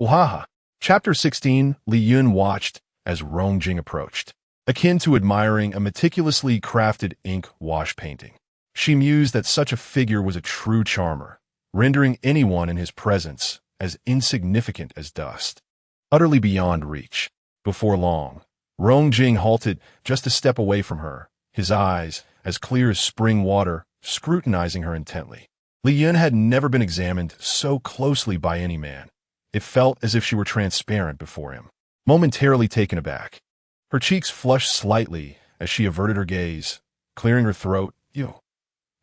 Uhaha. Chapter 16. Li Yun watched as Rong Jing approached, akin to admiring a meticulously crafted ink wash painting. She mused that such a figure was a true charmer, rendering anyone in his presence as insignificant as dust, utterly beyond reach. Before long, Rong Jing halted just a step away from her, his eyes, as clear as spring water, scrutinizing her intently. Li Yun had never been examined so closely by any man. It felt as if she were transparent before him. Momentarily taken aback, her cheeks flushed slightly as she averted her gaze, clearing her throat. You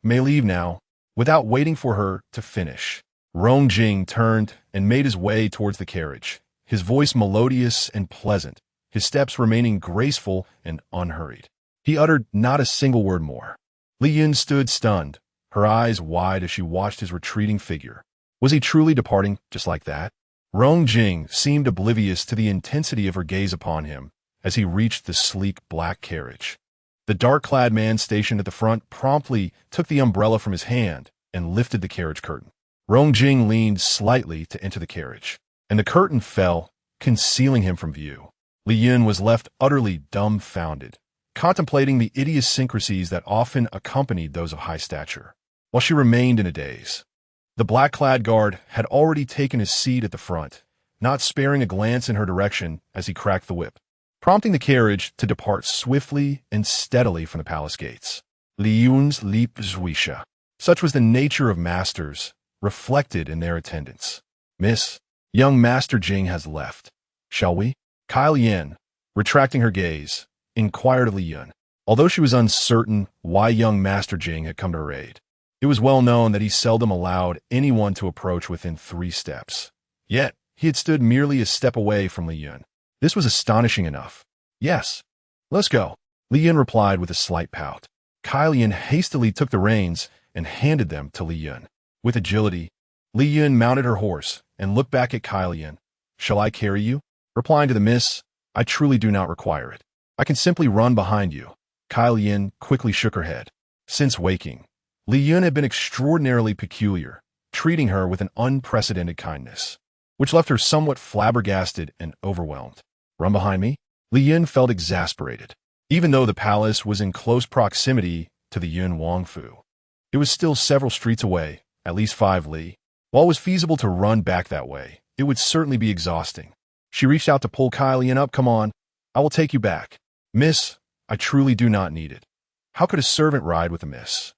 may leave now. Without waiting for her to finish, Rong Jing turned and made his way towards the carriage, his voice melodious and pleasant, his steps remaining graceful and unhurried. He uttered not a single word more. Li Yun stood stunned, her eyes wide as she watched his retreating figure. Was he truly departing just like that? Rong Jing seemed oblivious to the intensity of her gaze upon him as he reached the sleek black carriage. The dark-clad man stationed at the front promptly took the umbrella from his hand and lifted the carriage curtain. Rong Jing leaned slightly to enter the carriage, and the curtain fell, concealing him from view. Li Yun was left utterly dumbfounded, contemplating the idiosyncrasies that often accompanied those of high stature, while she remained in a daze. The black-clad guard had already taken his seat at the front, not sparing a glance in her direction as he cracked the whip, prompting the carriage to depart swiftly and steadily from the palace gates. Li Yun's leap zwisha. Such was the nature of masters, reflected in their attendance. Miss, young Master Jing has left. Shall we? Kai Lian, retracting her gaze, inquired of Li Yun. Although she was uncertain why young Master Jing had come to her aid, it was well known that he seldom allowed anyone to approach within 3 steps. Yet, he had stood merely a step away from Li Yun. This was astonishing enough. Yes, let's go, Li Yun replied with a slight pout. Kai Lian hastily took the reins and handed them to Li Yun. With agility, Li Yun mounted her horse and looked back at Kai Lian. Shall I carry you? Replying to the miss, I truly do not require it. I can simply run behind you. Kai Lian quickly shook her head. Since waking, Li Yun had been extraordinarily peculiar, treating her with an unprecedented kindness, which left her somewhat flabbergasted and overwhelmed. Run behind me? Li Yun felt exasperated. Even though the palace was in close proximity to the Yun Wangfu, it was still several streets away, at least 5 li. While it was feasible to run back that way, it would certainly be exhausting. She reached out to pull Kai Lian up. Come on, I will take you back. Miss, I truly do not need it. How could a servant ride with a miss?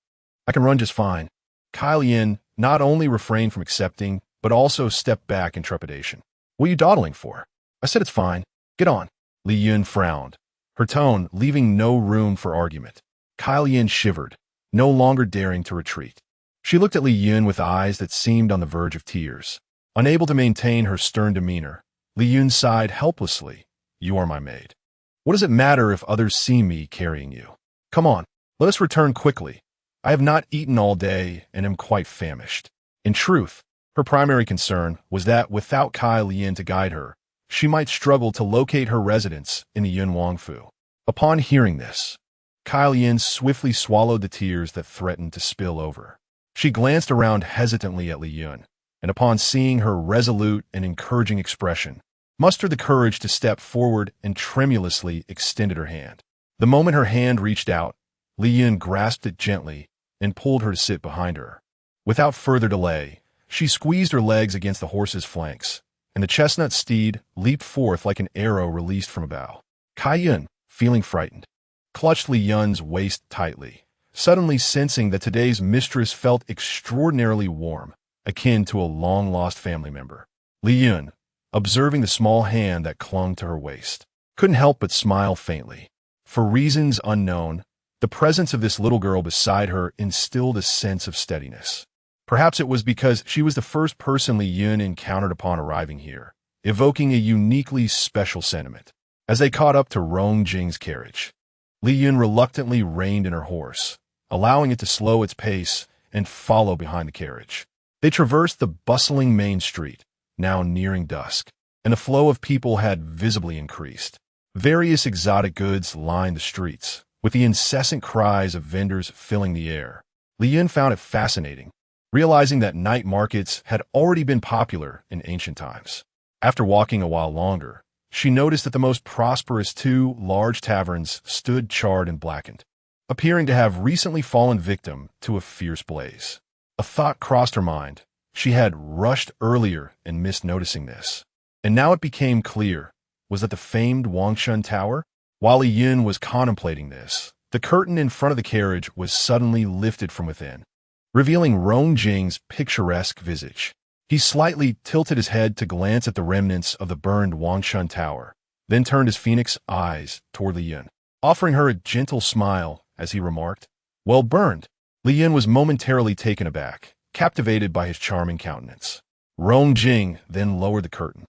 I can run just fine. Kai Lian not only refrained from accepting, but also stepped back in trepidation. What are you dawdling for? I said it's fine. Get on. Li Yun frowned, her tone leaving no room for argument. Kai Lian shivered, no longer daring to retreat. She looked at Li Yun with eyes that seemed on the verge of tears. Unable to maintain her stern demeanor, Li Yun sighed helplessly. You are my maid. What does it matter if others see me carrying you? Come on, let us return quickly. I have not eaten all day and am quite famished. In truth, her primary concern was that without Kai Lian to guide her, she might struggle to locate her residence in the Yun Wangfu. Upon hearing this, Kai Lian swiftly swallowed the tears that threatened to spill over. She glanced around hesitantly at Li Yun, and upon seeing her resolute and encouraging expression, mustered the courage to step forward and tremulously extended her hand. The moment her hand reached out, Li Yun grasped it gently and pulled her to sit behind her. Without further delay, she squeezed her legs against the horse's flanks, and the chestnut steed leaped forth like an arrow released from a bow. Kai Yun, feeling frightened, clutched Li Yun's waist tightly, suddenly sensing that today's mistress felt extraordinarily warm, akin to a long-lost family member. Li Yun, observing the small hand that clung to her waist, couldn't help but smile faintly. For reasons unknown, The presence of this little girl beside her instilled a sense of steadiness. Perhaps it was because she was the first person Li Yun encountered upon arriving here, evoking a uniquely special sentiment. As they caught up to Rong Jing's carriage, Li Yun reluctantly reined in her horse, allowing it to slow its pace and follow behind the carriage. They traversed the bustling main street, now nearing dusk, and the flow of people had visibly increased. Various exotic goods lined the streets, with the incessant cries of vendors filling the air. Li Yun found it fascinating, realizing that night markets had already been popular in ancient times. After walking a while longer, she noticed that the most prosperous two large taverns stood charred and blackened, appearing to have recently fallen victim to a fierce blaze. A thought crossed her mind. She had rushed earlier and missed noticing this. And now it became clear. Was that the famed Wangshan Tower? While Li Yun was contemplating this, the curtain in front of the carriage was suddenly lifted from within, revealing Rong Jing's picturesque visage. He slightly tilted his head to glance at the remnants of the burned Wangshan Tower, then turned his phoenix eyes toward Li Yun, offering her a gentle smile as he remarked, "Well burned." Li Yun was momentarily taken aback, captivated by his charming countenance. Rong Jing then lowered the curtain,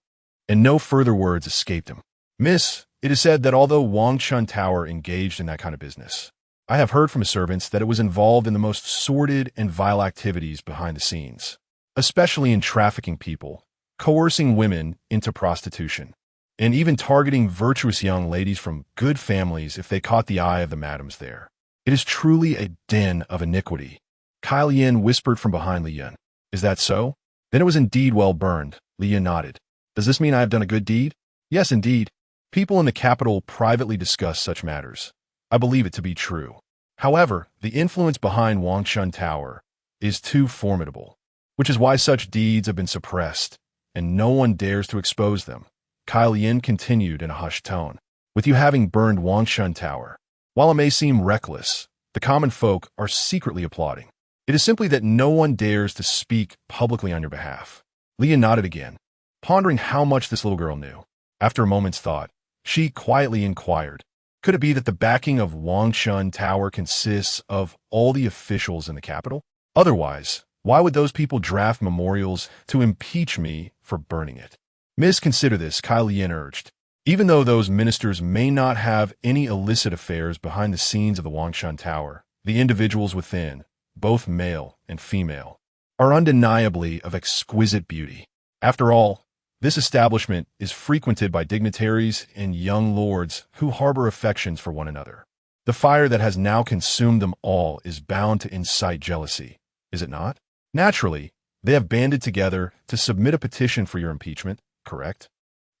and no further words escaped him. "Miss, it is said that although Wangshan Tower engaged in that kind of business, I have heard from his servants that it was involved in the most sordid and vile activities behind the scenes, especially in trafficking people, coercing women into prostitution, and even targeting virtuous young ladies from good families if they caught the eye of the madams there. It is truly a den of iniquity." Kai Lian whispered from behind Li Yun. "Is that so? Then it was indeed well burned." Li Yun nodded. "Does this mean I have done a good deed?" "Yes, indeed. People in the capital privately discuss such matters. I believe it to be true. However, the influence behind Wangshan Tower is too formidable, which is why such deeds have been suppressed, and no one dares to expose them." Kai Lian continued in a hushed tone. "With you having burned Wangshan Tower, while it may seem reckless, the common folk are secretly applauding. It is simply that no one dares to speak publicly on your behalf." Li Yun nodded again, pondering how much this little girl knew. After a moment's thought, she quietly inquired, "Could it be that the backing of Wangshan Tower consists of all the officials in the capital? Otherwise, why would those people draft memorials to impeach me for burning it?" "Miss, consider this," Kai Lian urged. "Even though those ministers may not have any illicit affairs behind the scenes of the Wangshan Tower, the individuals within, both male and female, are undeniably of exquisite beauty. After all, this establishment is frequented by dignitaries and young lords who harbor affections for one another. The fire that has now consumed them all is bound to incite jealousy, is it not? Naturally, they have banded together to submit a petition for your impeachment, correct?"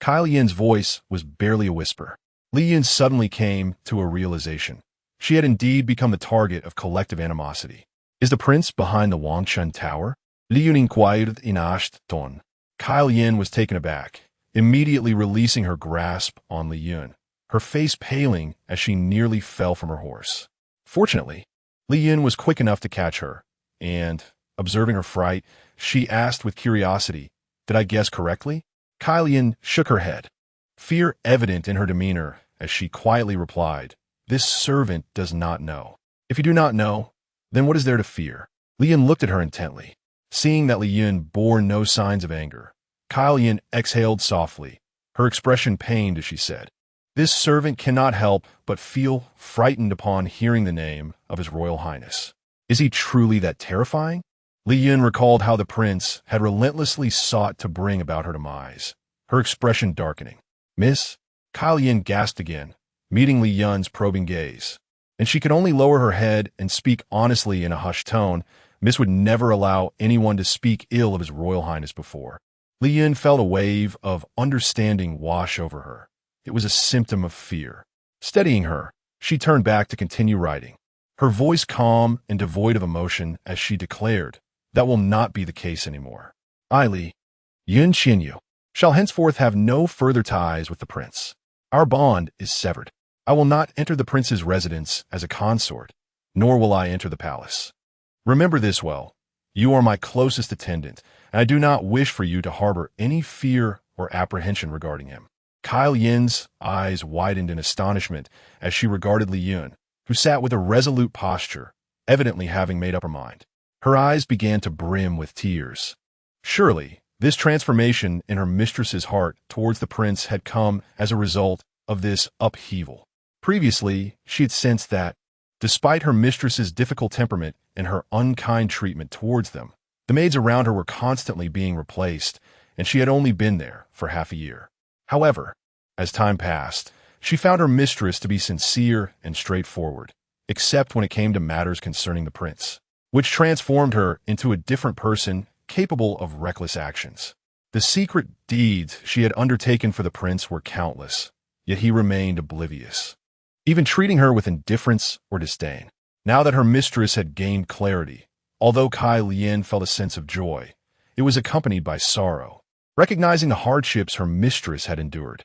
Kai Lian's voice was barely a whisper. Li Yun suddenly came to a realization. She had indeed become the target of collective animosity. "Is the prince behind the Wangshan Tower?" Li Yun inquired in a hushed tone. Kai Lian was taken aback, immediately releasing her grasp on Li Yun, her face paling as she nearly fell from her horse. Fortunately, Li Yun was quick enough to catch her, and, observing her fright, she asked with curiosity, "Did I guess correctly?" Kai Lian shook her head, fear evident in her demeanor as she quietly replied, "This servant does not know." "If you do not know, then what is there to fear?" Li Yun looked at her intently. Seeing that Li Yun bore no signs of anger, Kai Lian exhaled softly, her expression pained as she said, "This servant cannot help but feel frightened upon hearing the name of His Royal Highness. Is he truly that terrifying?" Li Yun recalled how the prince had relentlessly sought to bring about her demise, her expression darkening. "Miss?" Kai Lian gasped again, meeting Li Yun's probing gaze, and she could only lower her head and speak honestly in a hushed tone. Miss would never allow anyone to speak ill of His Royal Highness before. Li Yun felt a wave of understanding wash over her. It was a symptom of fear. Steadying her, she turned back to continue writing, her voice calm and devoid of emotion as she declared, "That will not be the case anymore. I, Li Yun Qian Yue, shall henceforth have no further ties with the prince. Our bond is severed. I will not enter the prince's residence as a consort, nor will I enter the palace. Remember this well. You are my closest attendant, and I do not wish for you to harbor any fear or apprehension regarding him." Kai Lian's eyes widened in astonishment as she regarded Li Yun, who sat with a resolute posture, evidently having made up her mind. Her eyes began to brim with tears. Surely, this transformation in her mistress's heart towards the prince had come as a result of this upheaval. Previously, she had sensed that, despite her mistress's difficult temperament and her unkind treatment towards them, the maids around her were constantly being replaced, and she had only been there for half a year. However, as time passed, she found her mistress to be sincere and straightforward, except when it came to matters concerning the prince, which transformed her into a different person capable of reckless actions. The secret deeds she had undertaken for the prince were countless, yet he remained oblivious, even treating her with indifference or disdain. Now that her mistress had gained clarity, although Kai Lian felt a sense of joy, it was accompanied by sorrow, recognizing the hardships her mistress had endured.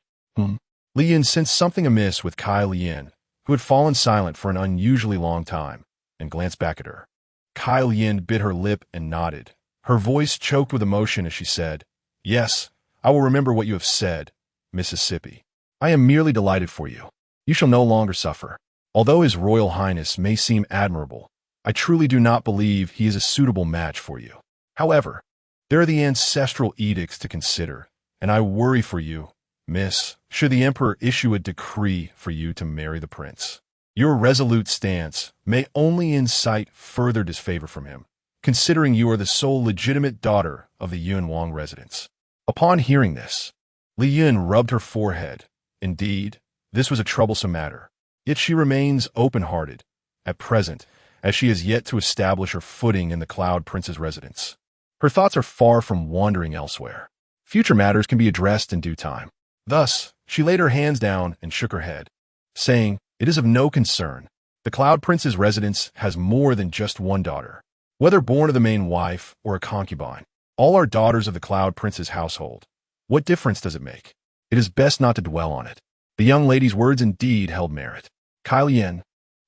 Lian sensed something amiss with Kai Lian, who had fallen silent for an unusually long time, and glanced back at her. Kai Lian bit her lip and nodded. Her voice choked with emotion as she said, "Yes, I will remember what you have said, Mississippi. I am merely delighted for you. You shall no longer suffer. Although His Royal Highness may seem admirable, I truly do not believe he is a suitable match for you. However, there are the ancestral edicts to consider, and I worry for you, Miss, should the Emperor issue a decree for you to marry the prince. Your resolute stance may only incite further disfavor from him, considering you are the sole legitimate daughter of the Yunwang residents." Upon hearing this, Li Yun rubbed her forehead. Indeed, this was a troublesome matter, yet she remains open-hearted, at present, as she has yet to establish her footing in the Cloud Prince's residence. Her thoughts are far from wandering elsewhere. Future matters can be addressed in due time. Thus, she laid her hands down and shook her head, saying, "It is of no concern. The Cloud Prince's residence has more than just one daughter. Whether born of the main wife or a concubine, all are daughters of the Cloud Prince's household. What difference does it make? It is best not to dwell on it." The young lady's words indeed held merit. Kai Lian,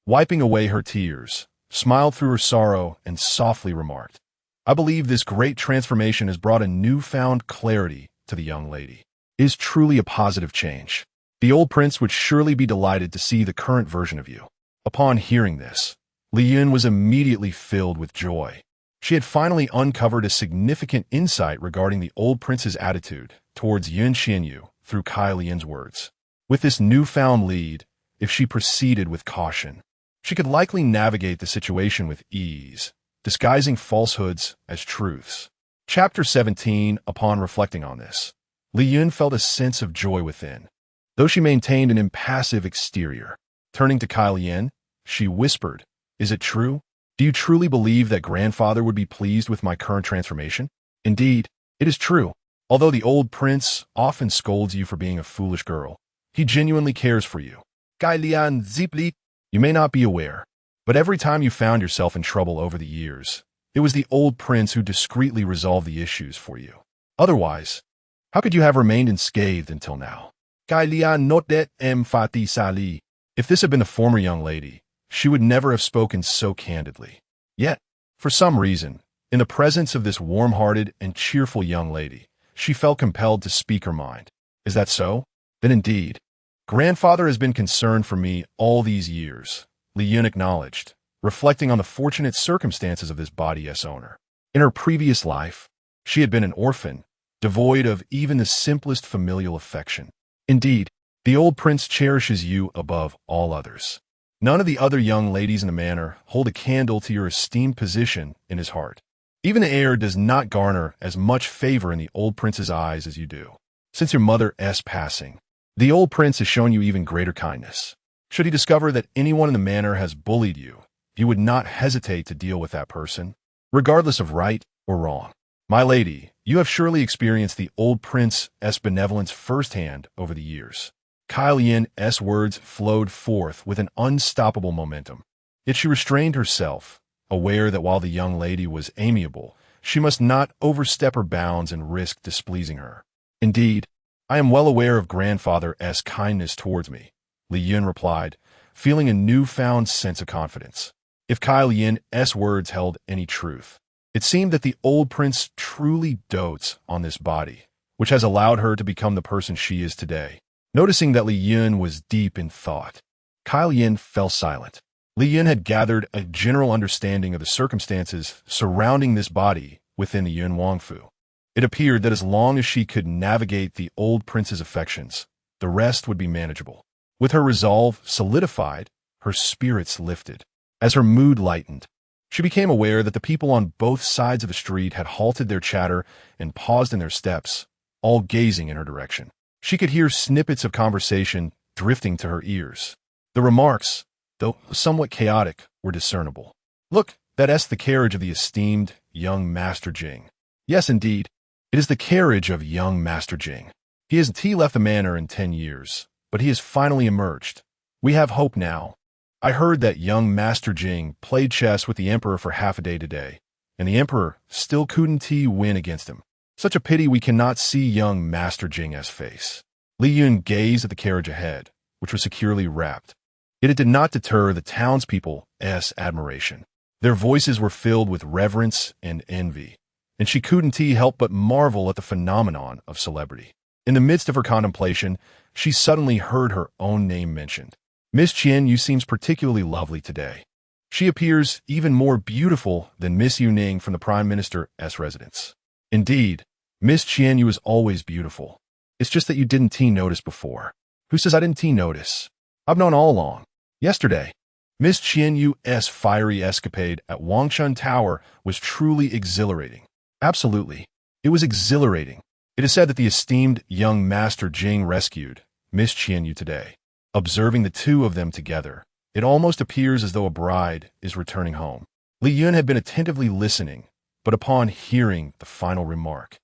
wiping away her tears, smiled through her sorrow and softly remarked, "I believe this great transformation has brought a newfound clarity to the young lady. It is truly a positive change. The old prince would surely be delighted to see the current version of you." Upon hearing this, Li Yun was immediately filled with joy. She had finally uncovered a significant insight regarding the old prince's attitude towards Qian Yue through Kai Lian's words. With this newfound lead, if she proceeded with caution, she could likely navigate the situation with ease, disguising falsehoods as truths. Chapter 17. Upon reflecting on this, Li Yun felt a sense of joy within, though she maintained an impassive exterior. Turning to Kai Lian, she whispered, "Is it true? Do you truly believe that grandfather would be pleased with my current transformation?" "Indeed, it is true. Although the old prince often scolds you for being a foolish girl, he genuinely cares for you. Kai Lian Zipli, you may not be aware, but every time you found yourself in trouble over the years, it was the old prince who discreetly resolved the issues for you. Otherwise, how could you have remained unscathed until now?" Kai Lian notet fati sali. If this had been the former young lady, she would never have spoken so candidly. Yet, for some reason, in the presence of this warm-hearted and cheerful young lady, she felt compelled to speak her mind. "Is that so? Then indeed, grandfather has been concerned for me all these years," Li Yun acknowledged, reflecting on the fortunate circumstances of this body's owner. In her previous life, she had been an orphan, devoid of even the simplest familial affection. Indeed, the old prince cherishes you above all others. None of the other young ladies in the manor hold a candle to your esteemed position in his heart. Even the heir does not garner as much favor in the old prince's eyes as you do. Since your mother's passing, the old prince has shown you even greater kindness. Should he discover that anyone in the manor has bullied you, you would not hesitate to deal with that person, regardless of right or wrong. My lady, you have surely experienced the old prince's benevolence firsthand over the years." Kai Lian's words flowed forth with an unstoppable momentum. Yet she restrained herself, aware that while the young lady was amiable, she must not overstep her bounds and risk displeasing her. "Indeed, I am well aware of grandfather's kindness towards me," Li Yun replied, feeling a newfound sense of confidence. If Kai Lian's words held any truth, it seemed that the old prince truly dotes on this body, which has allowed her to become the person she is today. Noticing that Li Yun was deep in thought, Kai Lian fell silent. Li Yun had gathered a general understanding of the circumstances surrounding this body within the Yun Wangfu. It appeared that as long as she could navigate the old prince's affections, the rest would be manageable. With her resolve solidified, her spirits lifted. As her mood lightened, she became aware that the people on both sides of the street had halted their chatter and paused in their steps, all gazing in her direction. She could hear snippets of conversation drifting to her ears. The remarks, though somewhat chaotic, were discernible. "Look, that's the carriage of the esteemed young Master Jing." "Yes, indeed. It is the carriage of young Master Jing. He hasn't left the manor in 10 years, but he has finally emerged. We have hope now. I heard that young Master Jing played chess with the Emperor for half a day today, and the Emperor still couldn't win against him. Such a pity we cannot see young Master Jing's face." Li Yun gazed at the carriage ahead, which was securely wrapped. Yet it did not deter the townspeople's admiration. Their voices were filled with reverence and envy, and she couldn't help but marvel at the phenomenon of celebrity. In the midst of her contemplation, she suddenly heard her own name mentioned. "Miss Qian Yue seems particularly lovely today. She appears even more beautiful than Miss Yu Ning from the Prime Minister's residence." "Indeed, Miss Qian Yue is always beautiful. It's just that you didn't notice before." "Who says I didn't notice? I've known all along." "Yesterday, Miss Qian Yue's fiery escapade at Wangshan Tower was truly exhilarating." "Absolutely. It was exhilarating. It is said that the esteemed young Master Jing rescued Miss Qian Yue today. Observing the two of them together, it almost appears as though a bride is returning home." Li Yun had been attentively listening, but upon hearing the final remark,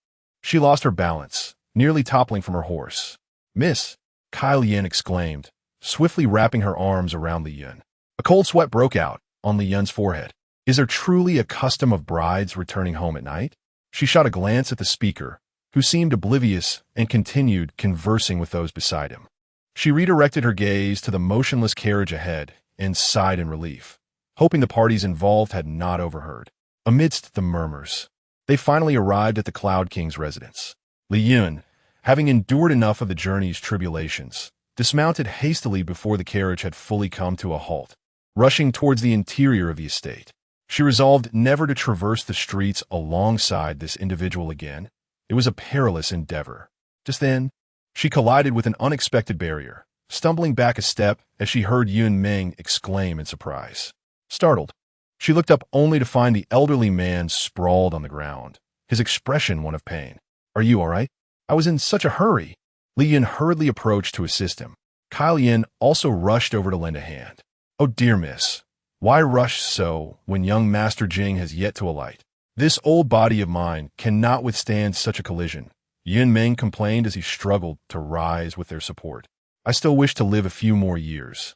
she lost her balance, nearly toppling from her horse. "Miss," Kai Lian exclaimed, swiftly wrapping her arms around Li Yun. A cold sweat broke out on Li Yun's forehead. Is there truly a custom of brides returning home at night? She shot a glance at the speaker, who seemed oblivious and continued conversing with those beside him. She redirected her gaze to the motionless carriage ahead and sighed in relief, hoping the parties involved had not overheard. Amidst the murmurs, they finally arrived at the Cloud King's residence. Li Yun, having endured enough of the journey's tribulations, dismounted hastily before the carriage had fully come to a halt. Rushing towards the interior of the estate, she resolved never to traverse the streets alongside this individual again. It was a perilous endeavor. Just then, she collided with an unexpected barrier, stumbling back a step as she heard Yun Meng exclaim in surprise. Startled, she looked up only to find the elderly man sprawled on the ground, his expression one of pain. "Are you all right? I was in such a hurry." Li Yun hurriedly approached to assist him. Kai Lian also rushed over to lend a hand. "Oh dear miss, why rush so when young Master Jing has yet to alight? This old body of mine cannot withstand such a collision," Yun Meng complained as he struggled to rise with their support. "I still wish to live a few more years.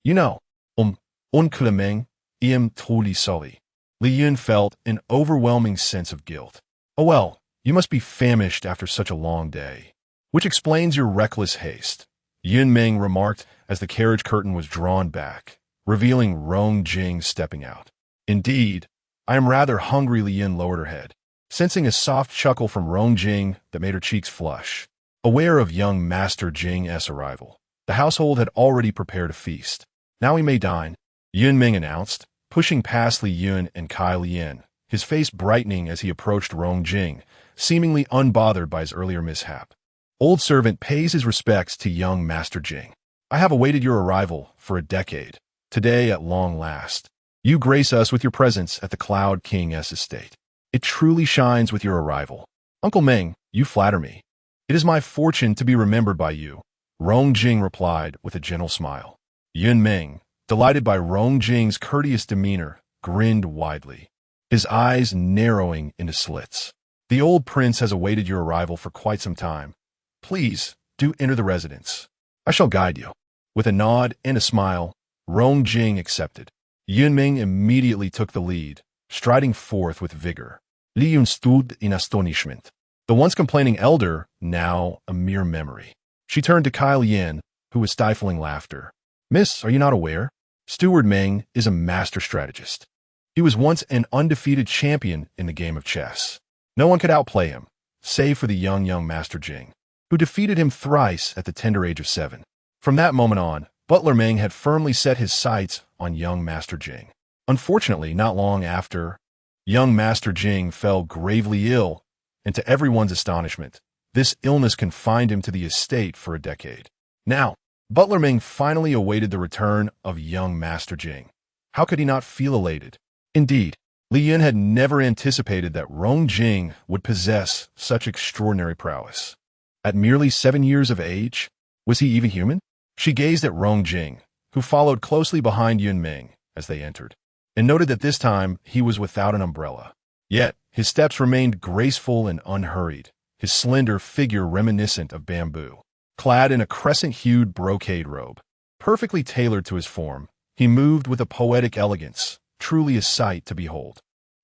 You know, Uncle Meng, I am totally sorry." Li Yun felt an overwhelming sense of guilt. "Oh well, you must be famished after such a long day. Which explains your reckless haste," Yun Meng remarked as the carriage curtain was drawn back, revealing Rong Jing stepping out. "Indeed, I am rather hungry." Li Yun lowered her head, sensing a soft chuckle from Rong Jing that made her cheeks flush. Aware of young Master Jing's arrival, the household had already prepared a feast. "Now we may dine," Yun Meng announced, pushing past Li Yun and Kai Lian, his face brightening as he approached Rong Jing, seemingly unbothered by his earlier mishap. "Old servant pays his respects to young Master Jing. I have awaited your arrival for a decade. Today, at long last, you grace us with your presence at the Cloud King's estate. It truly shines with your arrival. Uncle Meng, you flatter me. It is my fortune to be remembered by you," Rong Jing replied with a gentle smile. Yun Meng, delighted by Rong Jing's courteous demeanor, grinned widely, his eyes narrowing into slits. "The old prince has awaited your arrival for quite some time. Please, do enter the residence. I shall guide you." With a nod and a smile, Rong Jing accepted. Yun Meng immediately took the lead, striding forth with vigor. Li Yun stood in astonishment. The once complaining elder, now a mere memory. She turned to Kai Lian, who was stifling laughter. "Miss, are you not aware? Steward Meng is a master strategist. He was once an undefeated champion in the game of chess. No one could outplay him, save for the young Master Jing, who defeated him thrice at the tender age of 7. From that moment on, Butler Meng had firmly set his sights on young Master Jing. Unfortunately, not long after, young Master Jing fell gravely ill, and to everyone's astonishment, this illness confined him to the estate for a decade. Now, Butler Ming finally awaited the return of young Master Jing. How could he not feel elated? Indeed, Li Yun had never anticipated that Rong Jing would possess such extraordinary prowess. At merely 7 years of age, was he even human? She gazed at Rong Jing, who followed closely behind Yun Ming as they entered, and noted that this time he was without an umbrella. Yet, his steps remained graceful and unhurried, his slender figure reminiscent of bamboo. Clad in a crescent-hued brocade robe, perfectly tailored to his form, he moved with a poetic elegance, truly a sight to behold.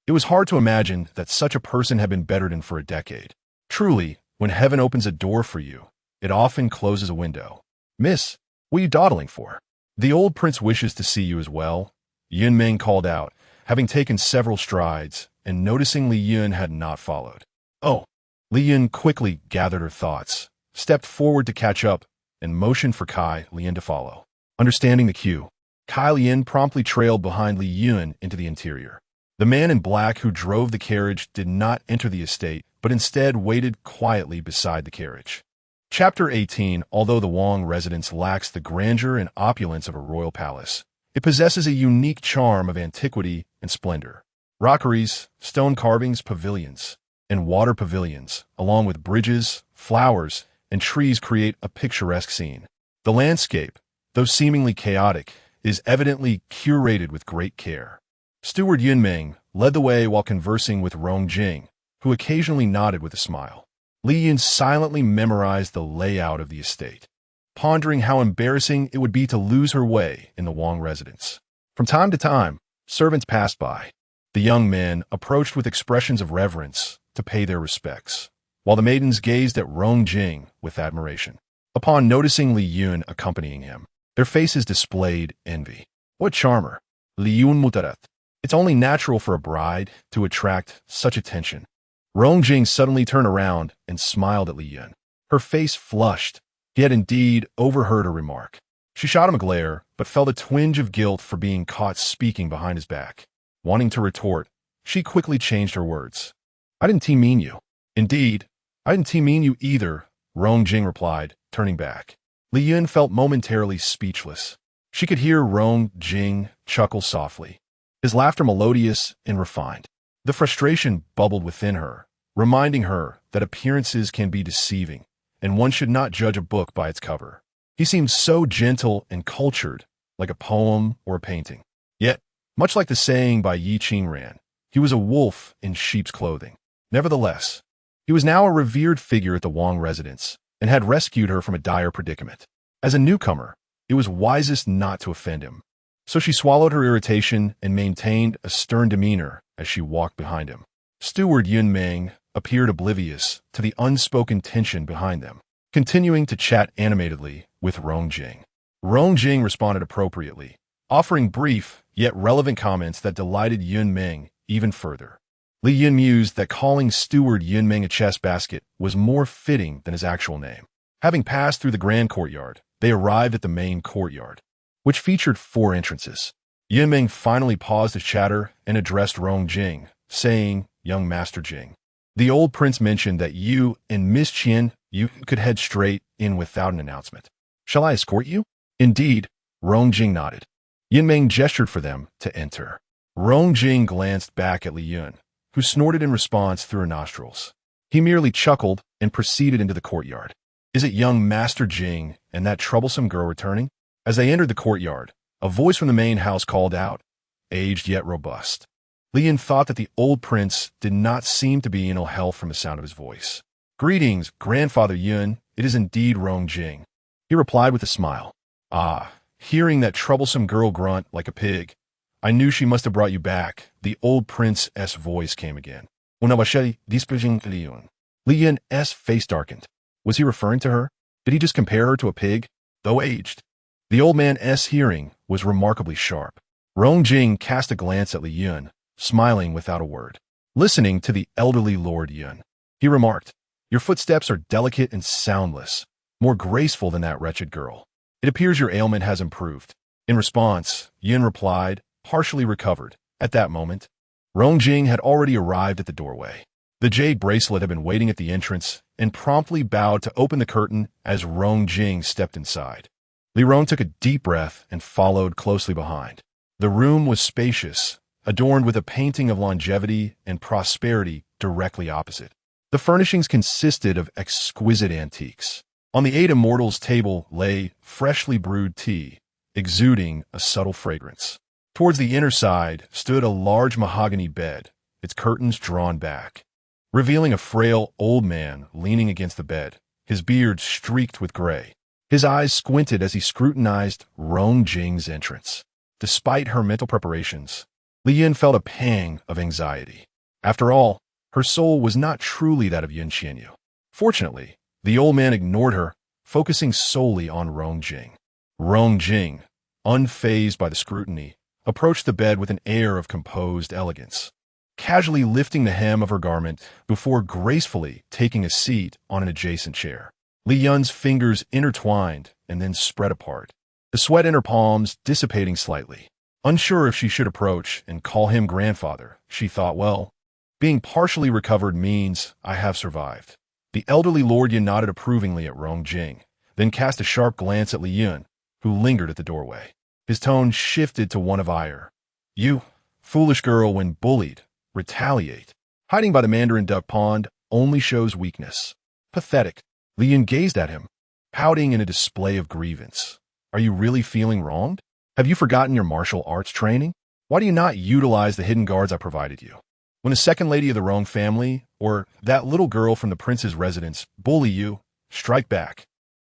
It was hard to imagine that such a person had been bettered in for a decade. Truly, when heaven opens a door for you, it often closes a window. Miss, what are you dawdling for? The old prince wishes to see you as well, Yun Ming called out, having taken several strides, and noticing Li Yun had not followed. Oh! Li Yun quickly gathered her thoughts, stepped forward to catch up, and motioned for Kai Lian to follow. Understanding the cue, Kai Lian promptly trailed behind Li Yun into the interior. The man in black who drove the carriage did not enter the estate, but instead waited quietly beside the carriage. Chapter 18. Although the Wang residence lacks the grandeur and opulence of a royal palace, it possesses a unique charm of antiquity and splendor. Rockeries, stone carvings, pavilions, and water pavilions, along with bridges, flowers, and trees create a picturesque scene. The landscape, though seemingly chaotic, is evidently curated with great care. Steward Yun Ming led the way while conversing with Rong Jing, who occasionally nodded with a smile. Li Yun silently memorized the layout of the estate, pondering how embarrassing it would be to lose her way in the Wang residence. From time to time, servants passed by. The young men approached with expressions of reverence to pay their respects, while the maidens gazed at Rong Jing with admiration. Upon noticing Li Yun accompanying him, their faces displayed envy. What charmer! Li Yun mutarat. It's only natural for a bride to attract such attention. Rong Jing suddenly turned around and smiled at Li Yun. Her face flushed. He had indeed overheard her remark. She shot him a glare, but felt a twinge of guilt for being caught speaking behind his back. Wanting to retort, she quickly changed her words. I didn't mean you. Indeed, I didn't mean you either, Rong Jing replied, turning back. Li Yun felt momentarily speechless. She could hear Rong Jing chuckle softly, his laughter melodious and refined. The frustration bubbled within her, reminding her that appearances can be deceiving, and one should not judge a book by its cover. He seemed so gentle and cultured, like a poem or a painting. Yet, much like the saying by Yi Qingran, he was a wolf in sheep's clothing. Nevertheless, he was now a revered figure at the Wang residence and had rescued her from a dire predicament. As a newcomer, it was wisest not to offend him. So she swallowed her irritation and maintained a stern demeanor as she walked behind him. Steward Yun Ming appeared oblivious to the unspoken tension behind them, continuing to chat animatedly with Rong Jing. Rong Jing responded appropriately, offering brief yet relevant comments that delighted Yun Ming even further. Li Yun mused that calling Steward Yun Ming a chess basket was more fitting than his actual name. Having passed through the grand courtyard, they arrived at the main courtyard, which featured 4 entrances. Yun Ming finally paused his chatter and addressed Rong Jing, saying, Young Master Jing, the old prince mentioned that you and Miss Qian Yue could head straight in without an announcement. Shall I escort you? Indeed, Rong Jing nodded. Yun Ming gestured for them to enter. Rong Jing glanced back at Li Yun, who snorted in response through her nostrils. He merely chuckled and proceeded into the courtyard. Is it young Master Jing and that troublesome girl returning? As they entered the courtyard, a voice from the main house called out, aged yet robust. Li Yun thought that the old prince did not seem to be in ill health from the sound of his voice. Greetings, Grandfather Yun. It is indeed Rong Jing. He replied with a smile. Ah, hearing that troublesome girl grunt like a pig, I knew she must have brought you back. The old prince's voice came again. Li Yun's face darkened. Was he referring to her? Did he just compare her to a pig, though aged? The old man's hearing was remarkably sharp. Rong Jing cast a glance at Li Yun, smiling without a word. Listening to the elderly Lord Yun, he remarked, Your footsteps are delicate and soundless, more graceful than that wretched girl. It appears your ailment has improved. In response, Yun replied, partially recovered. At that moment, Rongjing had already arrived at the doorway. The jade bracelet had been waiting at the entrance and promptly bowed to open the curtain as Rongjing stepped inside. Li Ron took a deep breath and followed closely behind. The room was spacious, adorned with a painting of longevity and prosperity directly opposite. The furnishings consisted of exquisite antiques. On the 8 Immortals table lay freshly brewed tea, exuding a subtle fragrance. Towards the inner side stood a large mahogany bed, its curtains drawn back, revealing a frail old man leaning against the bed, his beard streaked with gray. His eyes squinted as he scrutinized Rongjing's entrance. Despite her mental preparations, Li Yun felt a pang of anxiety. After all, her soul was not truly that of Yun Qian Yue. Fortunately, the old man ignored her, focusing solely on Rongjing. Rongjing, unfazed by the scrutiny, approached the bed with an air of composed elegance, casually lifting the hem of her garment before gracefully taking a seat on an adjacent chair. Li Yun's fingers intertwined and then spread apart, the sweat in her palms dissipating slightly. Unsure if she should approach and call him grandfather, she thought, well, being partially recovered means I have survived. The elderly Lord Yun nodded approvingly at Rongjing, then cast a sharp glance at Li Yun, who lingered at the doorway. His tone shifted to one of ire. You, foolish girl, when bullied, retaliate. Hiding by the Mandarin duck pond only shows weakness. Pathetic. Li Yun gazed at him, pouting in a display of grievance. Are you really feeling wronged? Have you forgotten your martial arts training? Why do you not utilize the hidden guards I provided you? When the second lady of the Rong family, or that little girl from the prince's residence, bully you, strike back.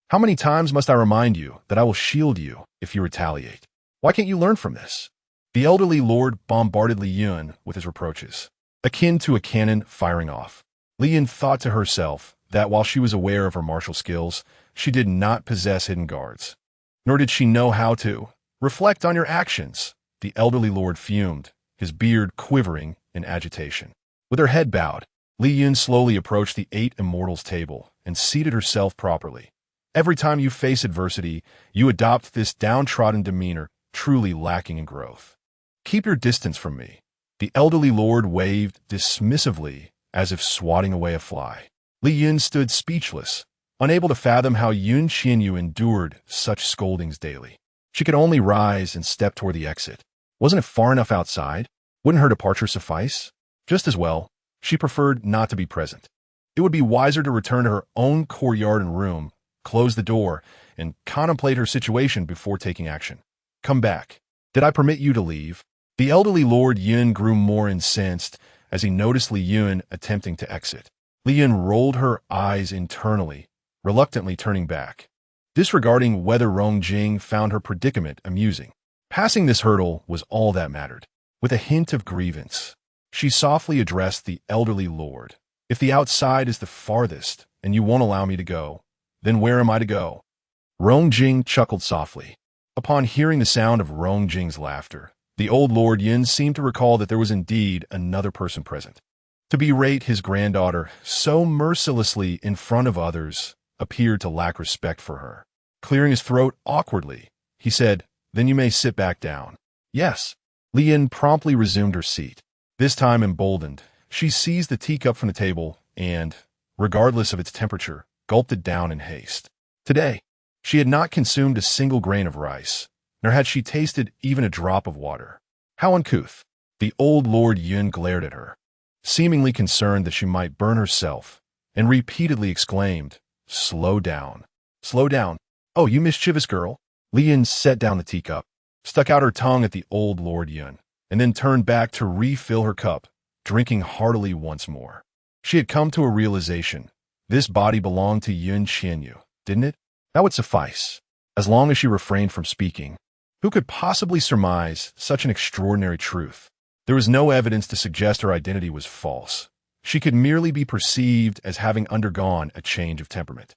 How many times must I remind you that I will shield you if you retaliate? Why can't you learn from this? The elderly lord bombarded Li Yun with his reproaches, akin to a cannon firing off. Li Yun thought to herself that while she was aware of her martial skills, she did not possess hidden guards. Nor did she know how to reflect on your actions. The elderly lord fumed, his beard quivering in agitation. With her head bowed, Li Yun slowly approached the 8 Immortals table and seated herself properly. Every time you face adversity, you adopt this downtrodden demeanor, truly lacking in growth. Keep your distance from me. The elderly lord waved dismissively as if swatting away a fly. Li Yun stood speechless, unable to fathom how Yun Qian Yue endured such scoldings daily. She could only rise and step toward the exit. Wasn't it far enough outside? Wouldn't her departure suffice? Just as well, she preferred not to be present. It would be wiser to return to her own courtyard and room, close the door, and contemplate her situation before taking action. Come back. Did I permit you to leave? The elderly Lord Yun grew more incensed as he noticed Li Yun attempting to exit. Li Yun rolled her eyes internally, reluctantly turning back, disregarding whether Rongjing found her predicament amusing. Passing this hurdle was all that mattered. With a hint of grievance, she softly addressed the elderly lord. If the outside is the farthest and you won't allow me to go, then where am I to go? Rongjing chuckled softly. Upon hearing the sound of Rongjing's laughter, the old Lord Yin seemed to recall that there was indeed another person present. To berate his granddaughter so mercilessly in front of others appeared to lack respect for her. Clearing his throat awkwardly, he said, "Then you may sit back down." "Yes." Li Yin promptly resumed her seat. This time emboldened, she seized the teacup from the table and, regardless of its temperature, gulped it down in haste. Today, she had not consumed a single grain of rice, nor had she tasted even a drop of water. How uncouth! The old Lord Yun glared at her, seemingly concerned that she might burn herself, and repeatedly exclaimed, "Slow down. Slow down. Oh, you mischievous girl." Li Yin set down the teacup, stuck out her tongue at the old Lord Yun, and then turned back to refill her cup, drinking heartily once more. She had come to a realization. This body belonged to Yun Qian Yue, didn't it? That would suffice, as long as she refrained from speaking. Who could possibly surmise such an extraordinary truth? There was no evidence to suggest her identity was false. She could merely be perceived as having undergone a change of temperament.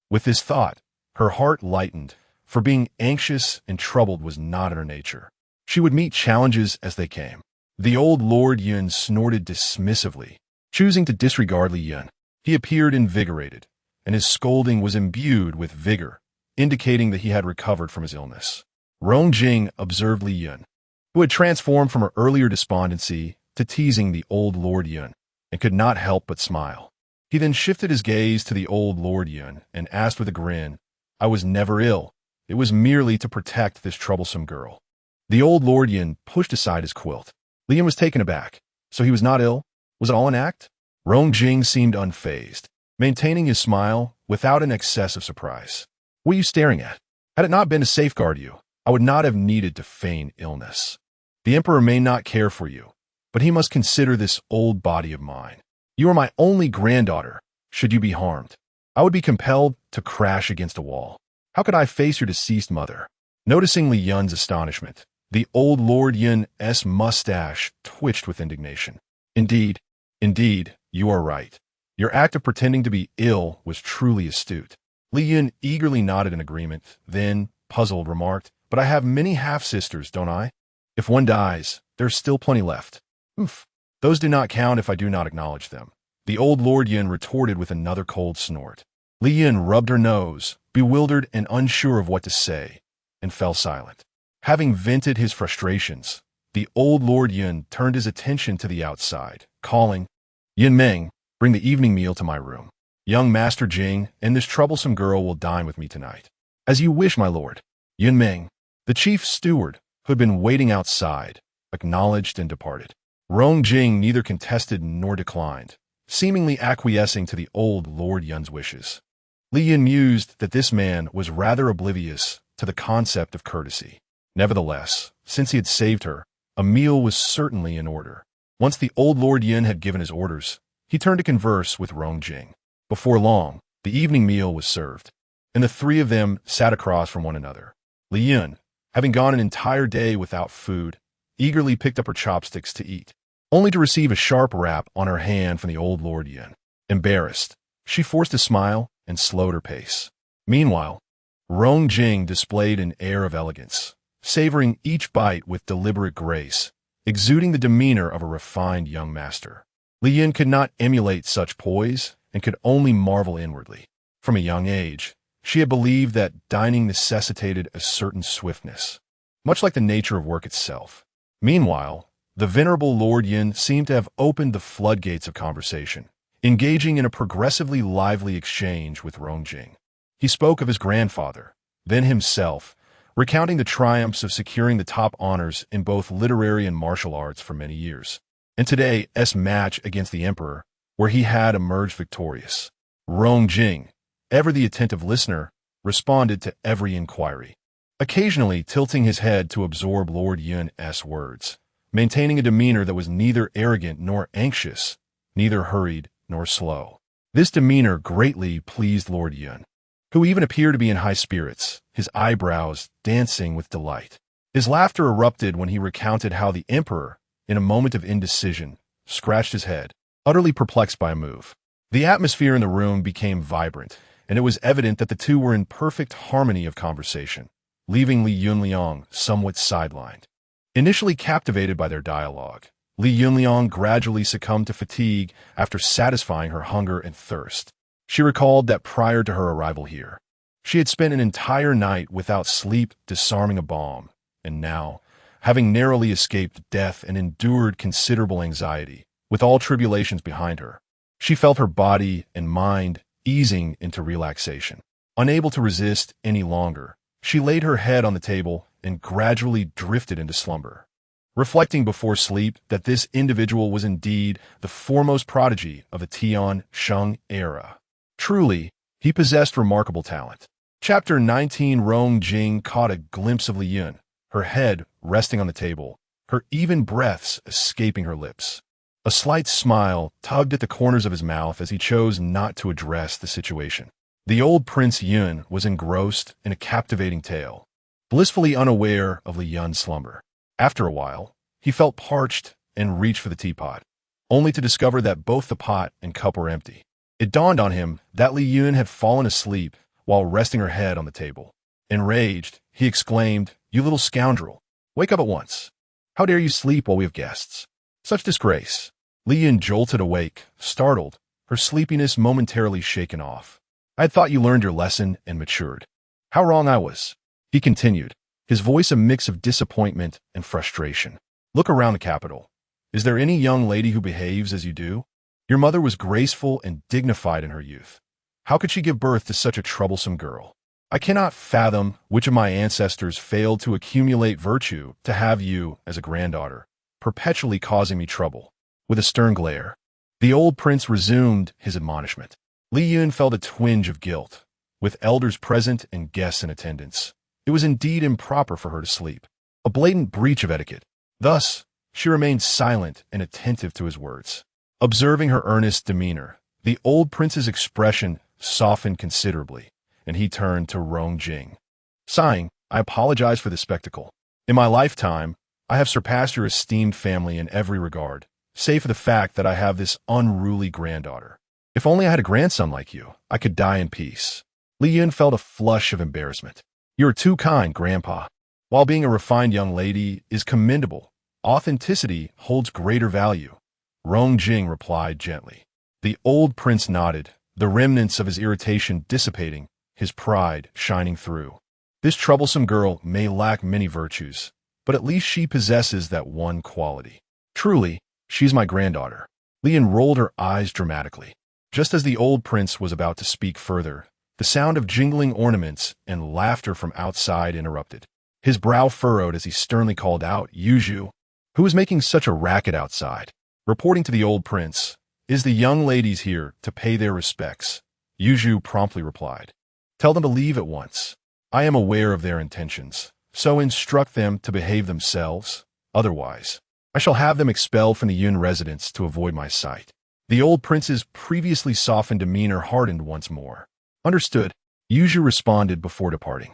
With this thought, her heart lightened, for being anxious and troubled was not in her nature. She would meet challenges as they came. The old Lord Yun snorted dismissively, choosing to disregard Li Yun. He appeared invigorated, and his scolding was imbued with vigor, indicating that he had recovered from his illness. Rongjing observed Li Yun, who had transformed from her earlier despondency to teasing the old Lord Yun, and could not help but smile. He then shifted his gaze to the old Lord Yun and asked with a grin, "I was never ill. It was merely to protect this troublesome girl." The old Lord Yun pushed aside his quilt. Li Yun was taken aback. So he was not ill? Was it all an act? Rongjing seemed unfazed, maintaining his smile without an excess of surprise. "What are you staring at? Had it not been to safeguard you, I would not have needed to feign illness. The Emperor may not care for you, but he must consider this old body of mine. You are my only granddaughter. Should you be harmed, I would be compelled to crash against a wall. How could I face your deceased mother?" Noticing Li Yun's astonishment, the old Lord Yun's mustache twitched with indignation. Indeed, you are right. Your act of pretending to be ill was truly astute." Li Yun eagerly nodded in agreement, then, puzzled, remarked, "But I have many half-sisters, don't I? If one dies, there's still plenty left." "Oof. Those do not count if I do not acknowledge them," the old Lord Yun retorted with another cold snort. Li Yun rubbed her nose, bewildered and unsure of what to say, and fell silent. Having vented his frustrations, the old Lord Yun turned his attention to the outside, calling, "Yin Meng, bring the evening meal to my room. Young Master Jing and this troublesome girl will dine with me tonight." "As you wish, my lord." Yin Meng, the chief steward, who had been waiting outside, acknowledged and departed. Rongjing neither contested nor declined, seemingly acquiescing to the old Lord Yun's wishes. Li Yun mused that this man was rather oblivious to the concept of courtesy. Nevertheless, since he had saved her, a meal was certainly in order. Once the old Lord Yun had given his orders, he turned to converse with Rongjing. Before long, the evening meal was served, and the three of them sat across from one another. Li Yun, having gone an entire day without food, eagerly picked up her chopsticks to eat, only to receive a sharp rap on her hand from the old Lord Yun. Embarrassed, she forced a smile and slowed her pace. Meanwhile, Rongjing displayed an air of elegance, savoring each bite with deliberate grace, exuding the demeanor of a refined young master. Li Yun could not emulate such poise and could only marvel inwardly. From a young age, she had believed that dining necessitated a certain swiftness, much like the nature of work itself. Meanwhile, the venerable Lord Yun seemed to have opened the floodgates of conversation, engaging in a progressively lively exchange with Rongjing. He spoke of his grandfather, then himself, recounting the triumphs of securing the top honors in both literary and martial arts for many years, and today's match against the Emperor, where he had emerged victorious. Rongjing, ever the attentive listener, responded to every inquiry, occasionally tilting his head to absorb Lord Yun's words, maintaining a demeanor that was neither arrogant nor anxious, neither hurried nor slow. This demeanor greatly pleased Lord Yun, who even appeared to be in high spirits, his eyebrows dancing with delight. His laughter erupted when he recounted how the Emperor, in a moment of indecision, scratched his head, utterly perplexed by a move. The atmosphere in the room became vibrant, and it was evident that the two were in perfect harmony of conversation, leaving Li Yunliang somewhat sidelined. Initially captivated by their dialogue, Li Yunliang gradually succumbed to fatigue after satisfying her hunger and thirst. She recalled that prior to her arrival here, she had spent an entire night without sleep disarming a bomb, and now, having narrowly escaped death and endured considerable anxiety, with all tribulations behind her, she felt her body and mind easing into relaxation. Unable to resist any longer, she laid her head on the table and gradually drifted into slumber, reflecting before sleep that this individual was indeed the foremost prodigy of the Tian Sheng era. Truly, he possessed remarkable talent. Chapter 19. Rongjing caught a glimpse of Li Yun, her head resting on the table, her even breaths escaping her lips. A slight smile tugged at the corners of his mouth as he chose not to address the situation. The old Prince Yun was engrossed in a captivating tale, blissfully unaware of Li Yun's slumber. After a while, he felt parched and reached for the teapot, only to discover that both the pot and cup were empty. It dawned on him that Li Yun had fallen asleep while resting her head on the table. Enraged, he exclaimed, "You little scoundrel! Wake up at once! How dare you sleep while we have guests? Such disgrace!" Li Yun jolted awake, startled, her sleepiness momentarily shaken off. "I had thought you learned your lesson and matured. How wrong I was," he continued, his voice a mix of disappointment and frustration. Look around the capital. Is there any young lady who behaves as you do? Your mother was graceful and dignified in her youth. How could she give birth to such a troublesome girl? I cannot fathom which of my ancestors failed to accumulate virtue to have you as a granddaughter, perpetually causing me trouble. With a stern glare, the old prince resumed his admonishment. Li Yun felt a twinge of guilt. With elders present and guests in attendance, it was indeed improper for her to sleep. A blatant breach of etiquette. Thus, she remained silent and attentive to his words. Observing her earnest demeanor, the old prince's expression softened considerably, and he turned to Rong Jing. Sighing, I apologize for this spectacle. In my lifetime, I have surpassed your esteemed family in every regard, save for the fact that I have this unruly granddaughter. If only I had a grandson like you, I could die in peace. Li Yun felt a flush of embarrassment. You are too kind, Grandpa. While being a refined young lady is commendable, authenticity holds greater value. Rong Jing replied gently. The old prince nodded, the remnants of his irritation dissipating, his pride shining through. This troublesome girl may lack many virtues, but at least she possesses that one quality. Truly, she's my granddaughter. Li Yun rolled her eyes dramatically. Just as the old prince was about to speak further, the sound of jingling ornaments and laughter from outside interrupted. His brow furrowed as he sternly called out, Yuzhu, who is making such a racket outside. Reporting to the old prince, is the young ladies here to pay their respects? Yuzhu promptly replied. Tell them to leave at once. I am aware of their intentions, so instruct them to behave themselves. Otherwise, I shall have them expelled from the Yun residence to avoid my sight. The old prince's previously softened demeanor hardened once more. Understood, Yuzhu responded before departing.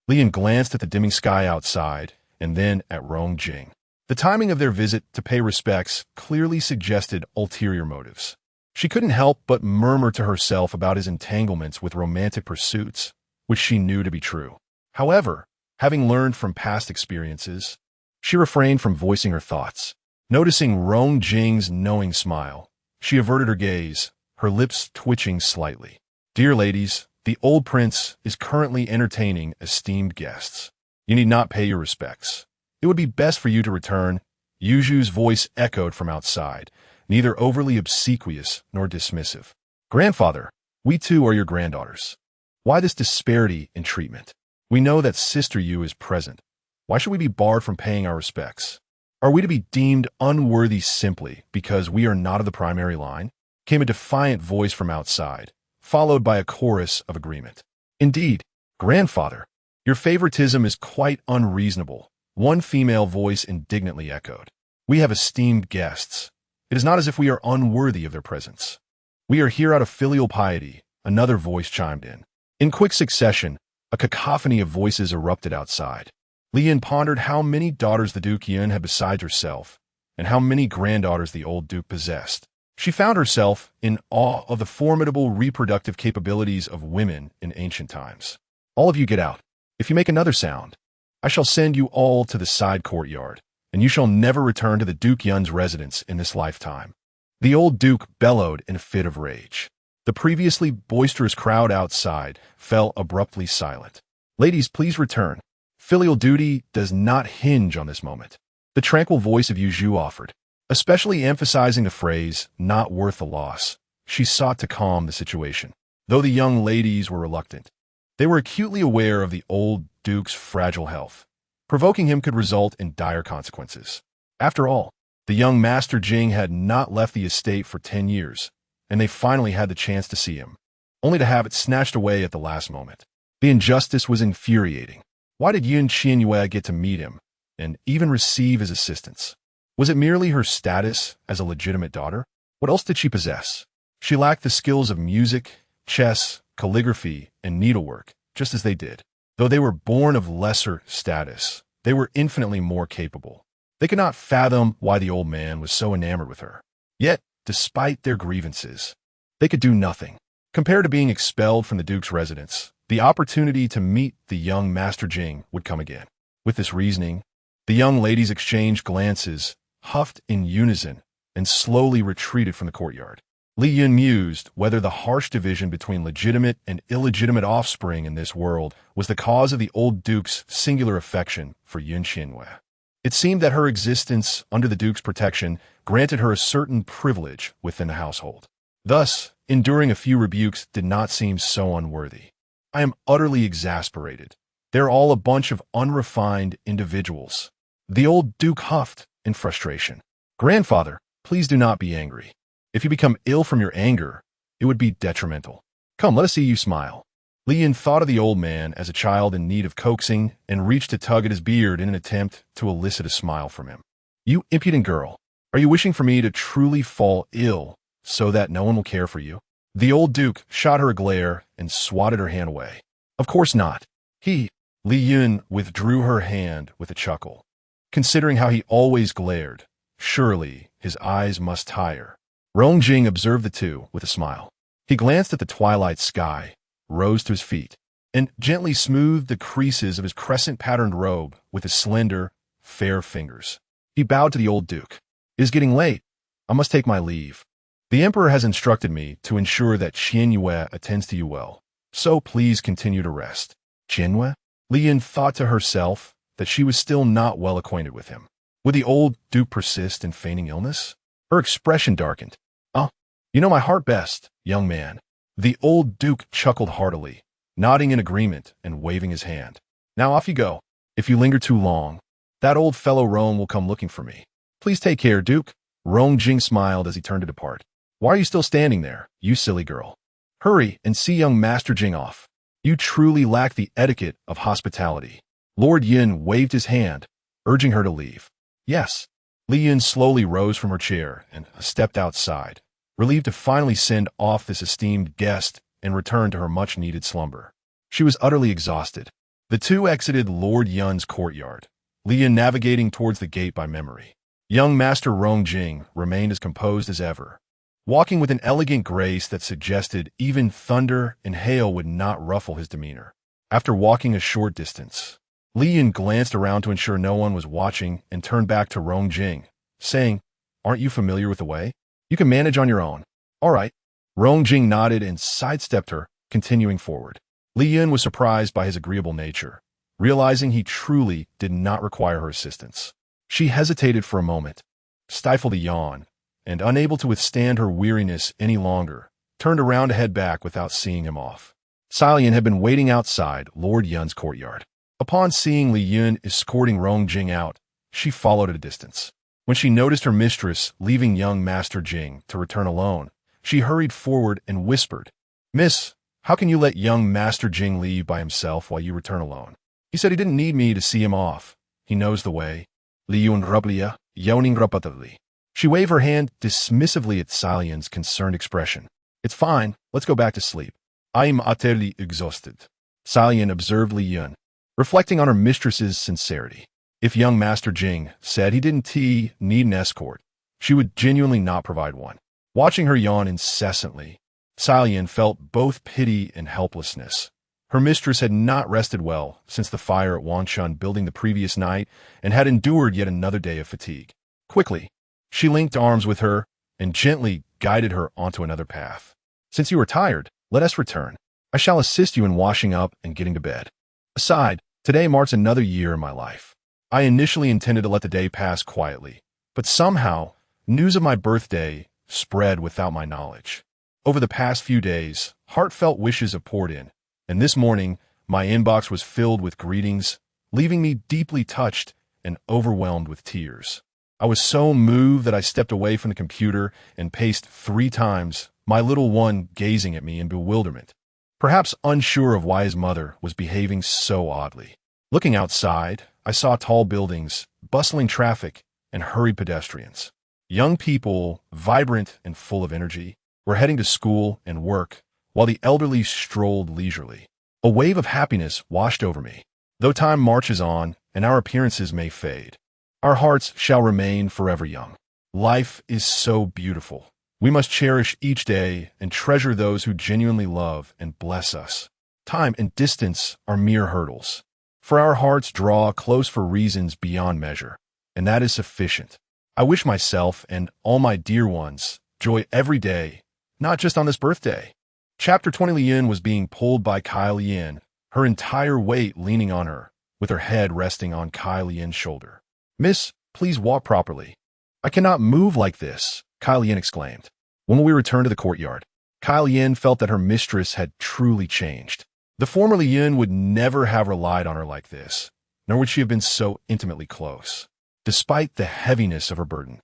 Li Yun glanced at the dimming sky outside, and then at Rong Jing. The timing of their visit to pay respects clearly suggested ulterior motives. She couldn't help but murmur to herself about his entanglements with romantic pursuits, which she knew to be true. However, having learned from past experiences, she refrained from voicing her thoughts. Noticing Rong Jing's knowing smile, she averted her gaze, her lips twitching slightly. Dear ladies, the old prince is currently entertaining esteemed guests. You need not pay your respects. It would be best for you to return. Yuzhu's voice echoed from outside, neither overly obsequious nor dismissive. Grandfather, we too are your granddaughters. Why this disparity in treatment? We know that Sister Yue is present. Why should we be barred from paying our respects? Are we to be deemed unworthy simply because we are not of the primary line? Came a defiant voice from outside, followed by a chorus of agreement. Indeed, grandfather, your favoritism is quite unreasonable. One female voice indignantly echoed. We have esteemed guests. It is not as if we are unworthy of their presence. We are here out of filial piety, another voice chimed in. In quick succession, a cacophony of voices erupted outside. Li Yun pondered how many daughters the Duke Yun had besides herself, and how many granddaughters the old duke possessed. She found herself in awe of the formidable reproductive capabilities of women in ancient times. All of you get out. If you make another sound, I shall send you all to the side courtyard, and you shall never return to the Duke Yun's residence in this lifetime. The old duke bellowed in a fit of rage. The previously boisterous crowd outside fell abruptly silent. Ladies, please return. Filial duty does not hinge on this moment. The tranquil voice of Yuzhu offered, especially emphasizing the phrase, not worth the loss. She sought to calm the situation. Though the young ladies were reluctant, they were acutely aware of the old duke's fragile health. Provoking him could result in dire consequences. After all, the young Master Jing had not left the estate for 10 years, and they finally had the chance to see him, only to have it snatched away at the last moment. The injustice was infuriating. Why did Qian Yue get to meet him, and even receive his assistance? Was it merely her status as a legitimate daughter? What else did she possess? She lacked the skills of music, chess, calligraphy, and needlework, just as they did. Though they were born of lesser status, they were infinitely more capable. They could not fathom why the old man was so enamored with her. Yet, despite their grievances, they could do nothing. Compared to being expelled from the duke's residence, the opportunity to meet the young Master Jing would come again. With this reasoning, the young ladies exchanged glances, huffed in unison, and slowly retreated from the courtyard. Li Yun mused whether the harsh division between legitimate and illegitimate offspring in this world was the cause of the old duke's singular affection for Qian Yue. It seemed that her existence under the duke's protection granted her a certain privilege within the household. Thus, enduring a few rebukes did not seem so unworthy. I am utterly exasperated. They're all a bunch of unrefined individuals. The old duke huffed in frustration. Grandfather, please do not be angry. If you become ill from your anger, it would be detrimental. Come, let us see you smile. Li Yun thought of the old man as a child in need of coaxing and reached to tug at his beard in an attempt to elicit a smile from him. You impudent girl, are you wishing for me to truly fall ill so that no one will care for you? The old duke shot her a glare and swatted her hand away. Of course not. Li Yun withdrew her hand with a chuckle. Considering how he always glared, surely his eyes must tire. Rong Jing observed the two with a smile. He glanced at the twilight sky, rose to his feet, and gently smoothed the creases of his crescent-patterned robe with his slender, fair fingers. He bowed to the old duke. It is getting late. I must take my leave. The emperor has instructed me to ensure that Qian Yue attends to you well, so please continue to rest. Qian Yue? Li Yun thought to herself that she was still not well acquainted with him. Would the old duke persist in feigning illness? Her expression darkened. Oh, you know my heart best, young man. The old duke chuckled heartily, nodding in agreement and waving his hand. Now off you go. If you linger too long, that old fellow Rome will come looking for me. Please take care, Duke. Rong Jing smiled as he turned to depart. Why are you still standing there, you silly girl? Hurry and see young Master Jing off. You truly lack the etiquette of hospitality. Lord Yin waved his hand, urging her to leave. Yes. Li Yun slowly rose from her chair and stepped outside, relieved to finally send off this esteemed guest and return to her much-needed slumber. She was utterly exhausted. The two exited Lord Yun's courtyard, Li Yun navigating towards the gate by memory. Young Master Rong Jing remained as composed as ever, walking with an elegant grace that suggested even thunder and hail would not ruffle his demeanor. After walking a short distance, Li Yun glanced around to ensure no one was watching and turned back to Rong Jing, saying, Aren't you familiar with the way? You can manage on your own. All right. Rong Jing nodded and sidestepped her, continuing forward. Li Yun was surprised by his agreeable nature, realizing he truly did not require her assistance. She hesitated for a moment, stifled a yawn, and unable to withstand her weariness any longer, turned around to head back without seeing him off. Salian had been waiting outside Lord Yun's courtyard. Upon seeing Li Yun escorting Rong Jing out, she followed at a distance. When she noticed her mistress leaving young Master Jing to return alone, she hurried forward and whispered, Miss, how can you let young Master Jing leave by himself while you return alone? He said he didn't need me to see him off. He knows the way. Li Yun rublia, yawning rapidly. She waved her hand dismissively at Salian's concerned expression. It's fine. Let's go back to sleep. I am utterly exhausted. Salian observed Li Yun, reflecting on her mistress's sincerity. If young Master Jing said he didn't need an escort, she would genuinely not provide one. Watching her yawn incessantly, Salian felt both pity and helplessness. Her mistress had not rested well since the fire at Wanshan building the previous night and had endured yet another day of fatigue. Quickly, she linked arms with her and gently guided her onto another path. Since you are tired, let us return. I shall assist you in washing up and getting to bed. Aside, today marks another year in my life. I initially intended to let the day pass quietly, but somehow, news of my birthday spread without my knowledge. Over the past few days, heartfelt wishes have poured in, and this morning, my inbox was filled with greetings, leaving me deeply touched and overwhelmed with tears. I was so moved that I stepped away from the computer and paced 3 times, my little one gazing at me in bewilderment, perhaps unsure of why his mother was behaving so oddly. Looking outside, I saw tall buildings, bustling traffic, and hurried pedestrians. Young people, vibrant and full of energy, were heading to school and work, while the elderly strolled leisurely. A wave of happiness washed over me. Though time marches on and our appearances may fade, our hearts shall remain forever young. Life is so beautiful. We must cherish each day and treasure those who genuinely love and bless us. Time and distance are mere hurdles, for our hearts draw close for reasons beyond measure, and that is sufficient. I wish myself and all my dear ones joy every day not just on this birthday. Chapter 20. Li Yun was being pulled by Kai Lian, her entire weight leaning on her, with her head resting on Kai Lian's shoulder. "Miss, please walk properly." "I cannot move like this," Kai Lian exclaimed. When we returned to the courtyard, Kai Lian felt that her mistress had truly changed. The former Li Yun would never have relied on her like this, nor would she have been so intimately close. Despite the heaviness of her burden,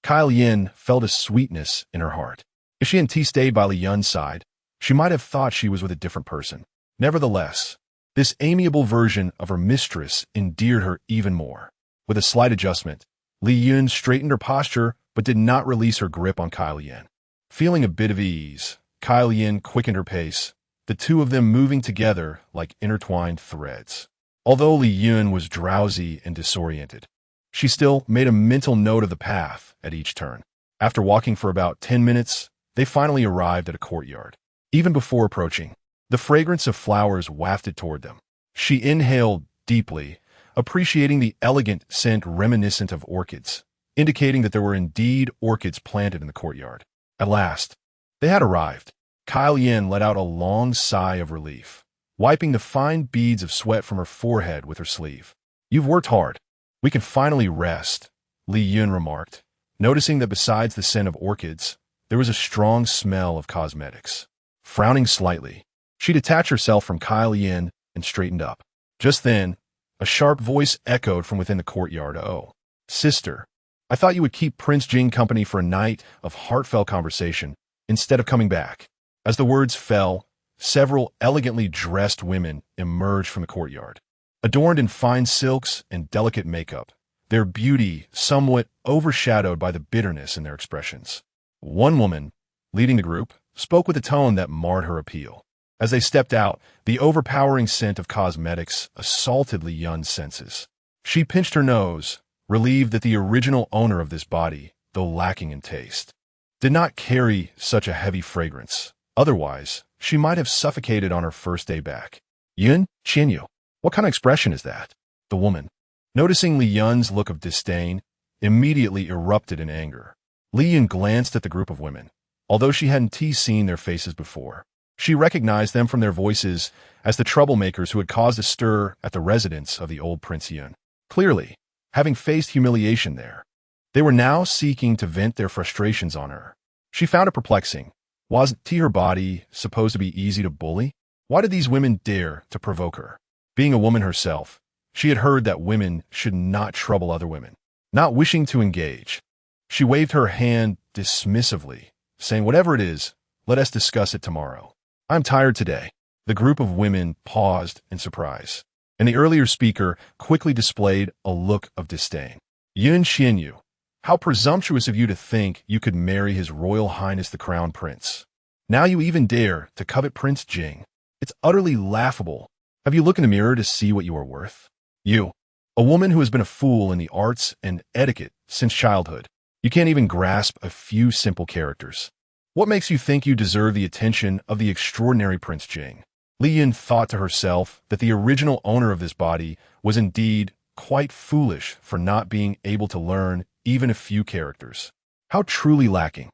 Kai Lian felt a sweetness in her heart. If she and T stayed by Li Yun's side, she might have thought she was with a different person. Nevertheless, this amiable version of her mistress endeared her even more. With a slight adjustment, Li Yun straightened her posture but did not release her grip on Kai Lian. Feeling a bit of ease, Kai Lian quickened her pace, the two of them moving together like intertwined threads. Although Li Yun was drowsy and disoriented, she still made a mental note of the path at each turn. After walking for about 10 minutes, they finally arrived at a courtyard. Even before approaching, the fragrance of flowers wafted toward them. She inhaled deeply, appreciating the elegant scent reminiscent of orchids, indicating that there were indeed orchids planted in the courtyard. At last, they had arrived. Kai Lian let out a long sigh of relief, wiping the fine beads of sweat from her forehead with her sleeve. "You've worked hard. We can finally rest," Li Yun remarked, noticing that besides the scent of orchids, there was a strong smell of cosmetics. Frowning slightly, she detached herself from Kai Lian and straightened up. Just then, a sharp voice echoed from within the courtyard. "Oh, sister, I thought you would keep Prince Jing company for a night of heartfelt conversation instead of coming back." As the words fell, several elegantly dressed women emerged from the courtyard. Adorned in fine silks and delicate makeup, their beauty somewhat overshadowed by the bitterness in their expressions. One woman, leading the group, spoke with a tone that marred her appeal. As they stepped out, the overpowering scent of cosmetics assaulted Li Yun's senses. She pinched her nose, relieved that the original owner of this body, though lacking in taste, did not carry such a heavy fragrance. Otherwise, she might have suffocated on her first day back. "Yun, Qian Yue, what kind of expression is that?" The woman, noticing Li Yun's look of disdain, immediately erupted in anger. Li Yun glanced at the group of women. Although she hadn't seen their faces before, she recognized them from their voices as the troublemakers who had caused a stir at the residence of the old Prince Yun. Clearly, having faced humiliation there, they were now seeking to vent their frustrations on her. She found it perplexing. Wasn't her body supposed to be easy to bully? Why did these women dare to provoke her? Being a woman herself, she had heard that women should not trouble other women. Not wishing to engage, she waved her hand dismissively, saying, "Whatever it is, let us discuss it tomorrow. I'm tired today." The group of women paused in surprise, and the earlier speaker quickly displayed a look of disdain. "Yun Qian Yue, how presumptuous of you to think you could marry His Royal Highness the Crown Prince. Now you even dare to covet Prince Jing. It's utterly laughable. Have you looked in the mirror to see what you are worth? You, a woman who has been a fool in the arts and etiquette since childhood. You can't even grasp a few simple characters. What makes you think you deserve the attention of the extraordinary Prince Jing?" Li Yun thought to herself that the original owner of this body was indeed quite foolish for not being able to learn even a few characters. How truly lacking.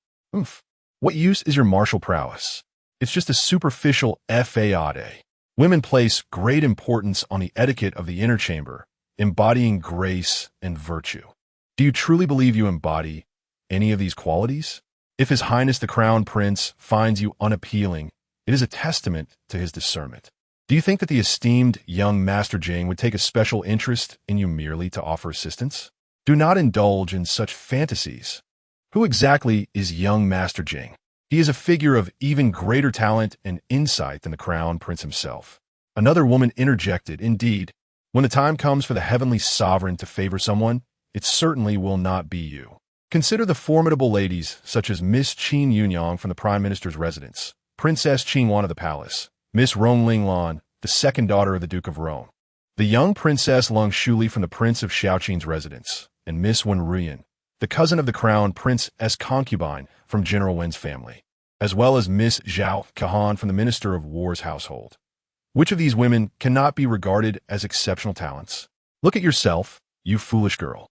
What use is your martial prowess? It's just a superficial fade. Women place great importance on the etiquette of the inner chamber, embodying grace and virtue. Do you truly believe you embody any of these qualities? If His Highness the Crown Prince finds you unappealing, it is a testament to his discernment. Do you think that the esteemed young Master Jing would take a special interest in you merely to offer assistance? Do not indulge in such fantasies. Who exactly is young Master Jing? He is a figure of even greater talent and insight than the Crown Prince himself. Another woman interjected, "Indeed, when the time comes for the heavenly sovereign to favor someone, it certainly will not be you. Consider the formidable ladies such as Miss Qin Yunyang from the Prime Minister's residence, Princess Qingwan of the palace, Miss Rongling Lan, the second daughter of the Duke of Rome, the young Princess Lung Shuli from the Prince of Shaoqing's residence, and Miss Wen Ruyan, the cousin of the Crown Prince's concubine from General Wen's family, as well as Miss Zhao Kahan from the Minister of War's household. Which of these women cannot be regarded as exceptional talents? Look at yourself, you foolish girl.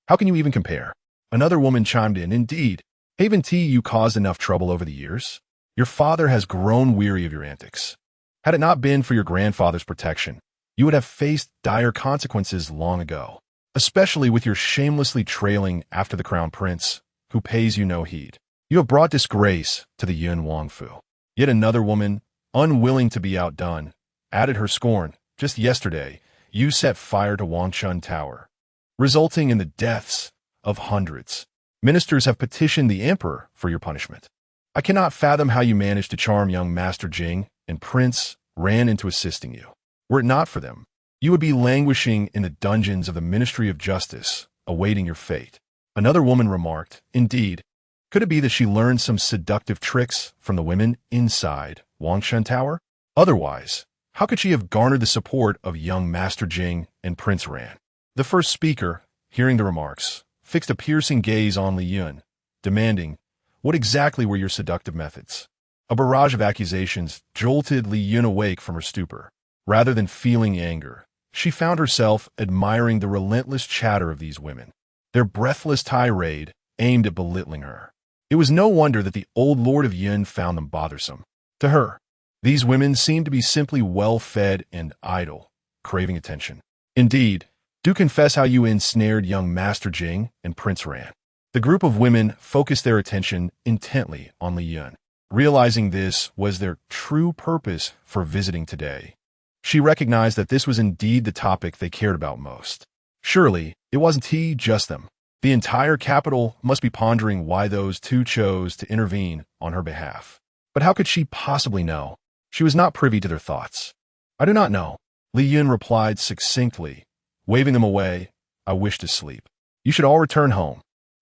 How can you even compare?" Another woman chimed in, "Indeed, haven't you caused enough trouble over the years? Your father has grown weary of your antics. Had it not been for your grandfather's protection, you would have faced dire consequences long ago, especially with your shamelessly trailing after the crown prince, who pays you no heed. You have brought disgrace to the Yun Wangfu. Yet another woman, unwilling to be outdone, added her scorn. Just yesterday, you set fire to Wangchun Tower, resulting in the deaths of hundreds. Ministers have petitioned the emperor for your punishment. I cannot fathom how you managed to charm young Master Jing and Prince Ran into assisting you. Were it not for them, you would be languishing in the dungeons of the Ministry of Justice, awaiting your fate. Another woman remarked, indeed, could it be that she learned some seductive tricks from the women inside Wangchun Tower? Otherwise, how could she have garnered the support of young Master Jing and Prince Ran? The first speaker, hearing the remarks, fixed a piercing gaze on Li Yun, demanding, what exactly were your seductive methods? A barrage of accusations jolted Li Yun awake from her stupor. Rather than feeling anger, she found herself admiring the relentless chatter of these women. Their breathless tirade aimed at belittling her. It was no wonder that the old Lord of Yun found them bothersome. To her, these women seemed to be simply well-fed and idle, craving attention. Indeed, do confess how you ensnared young Master Jing and Prince Ran. The group of women focused their attention intently on Li Yun. Realizing this was their true purpose for visiting today, she recognized that this was indeed the topic they cared about most. Surely, it wasn't just them. The entire capital must be pondering why those two chose to intervene on her behalf. But how could she possibly know? She was not privy to their thoughts. I do not know, Li Yun replied succinctly, waving them away. I wish to sleep. You should all return home.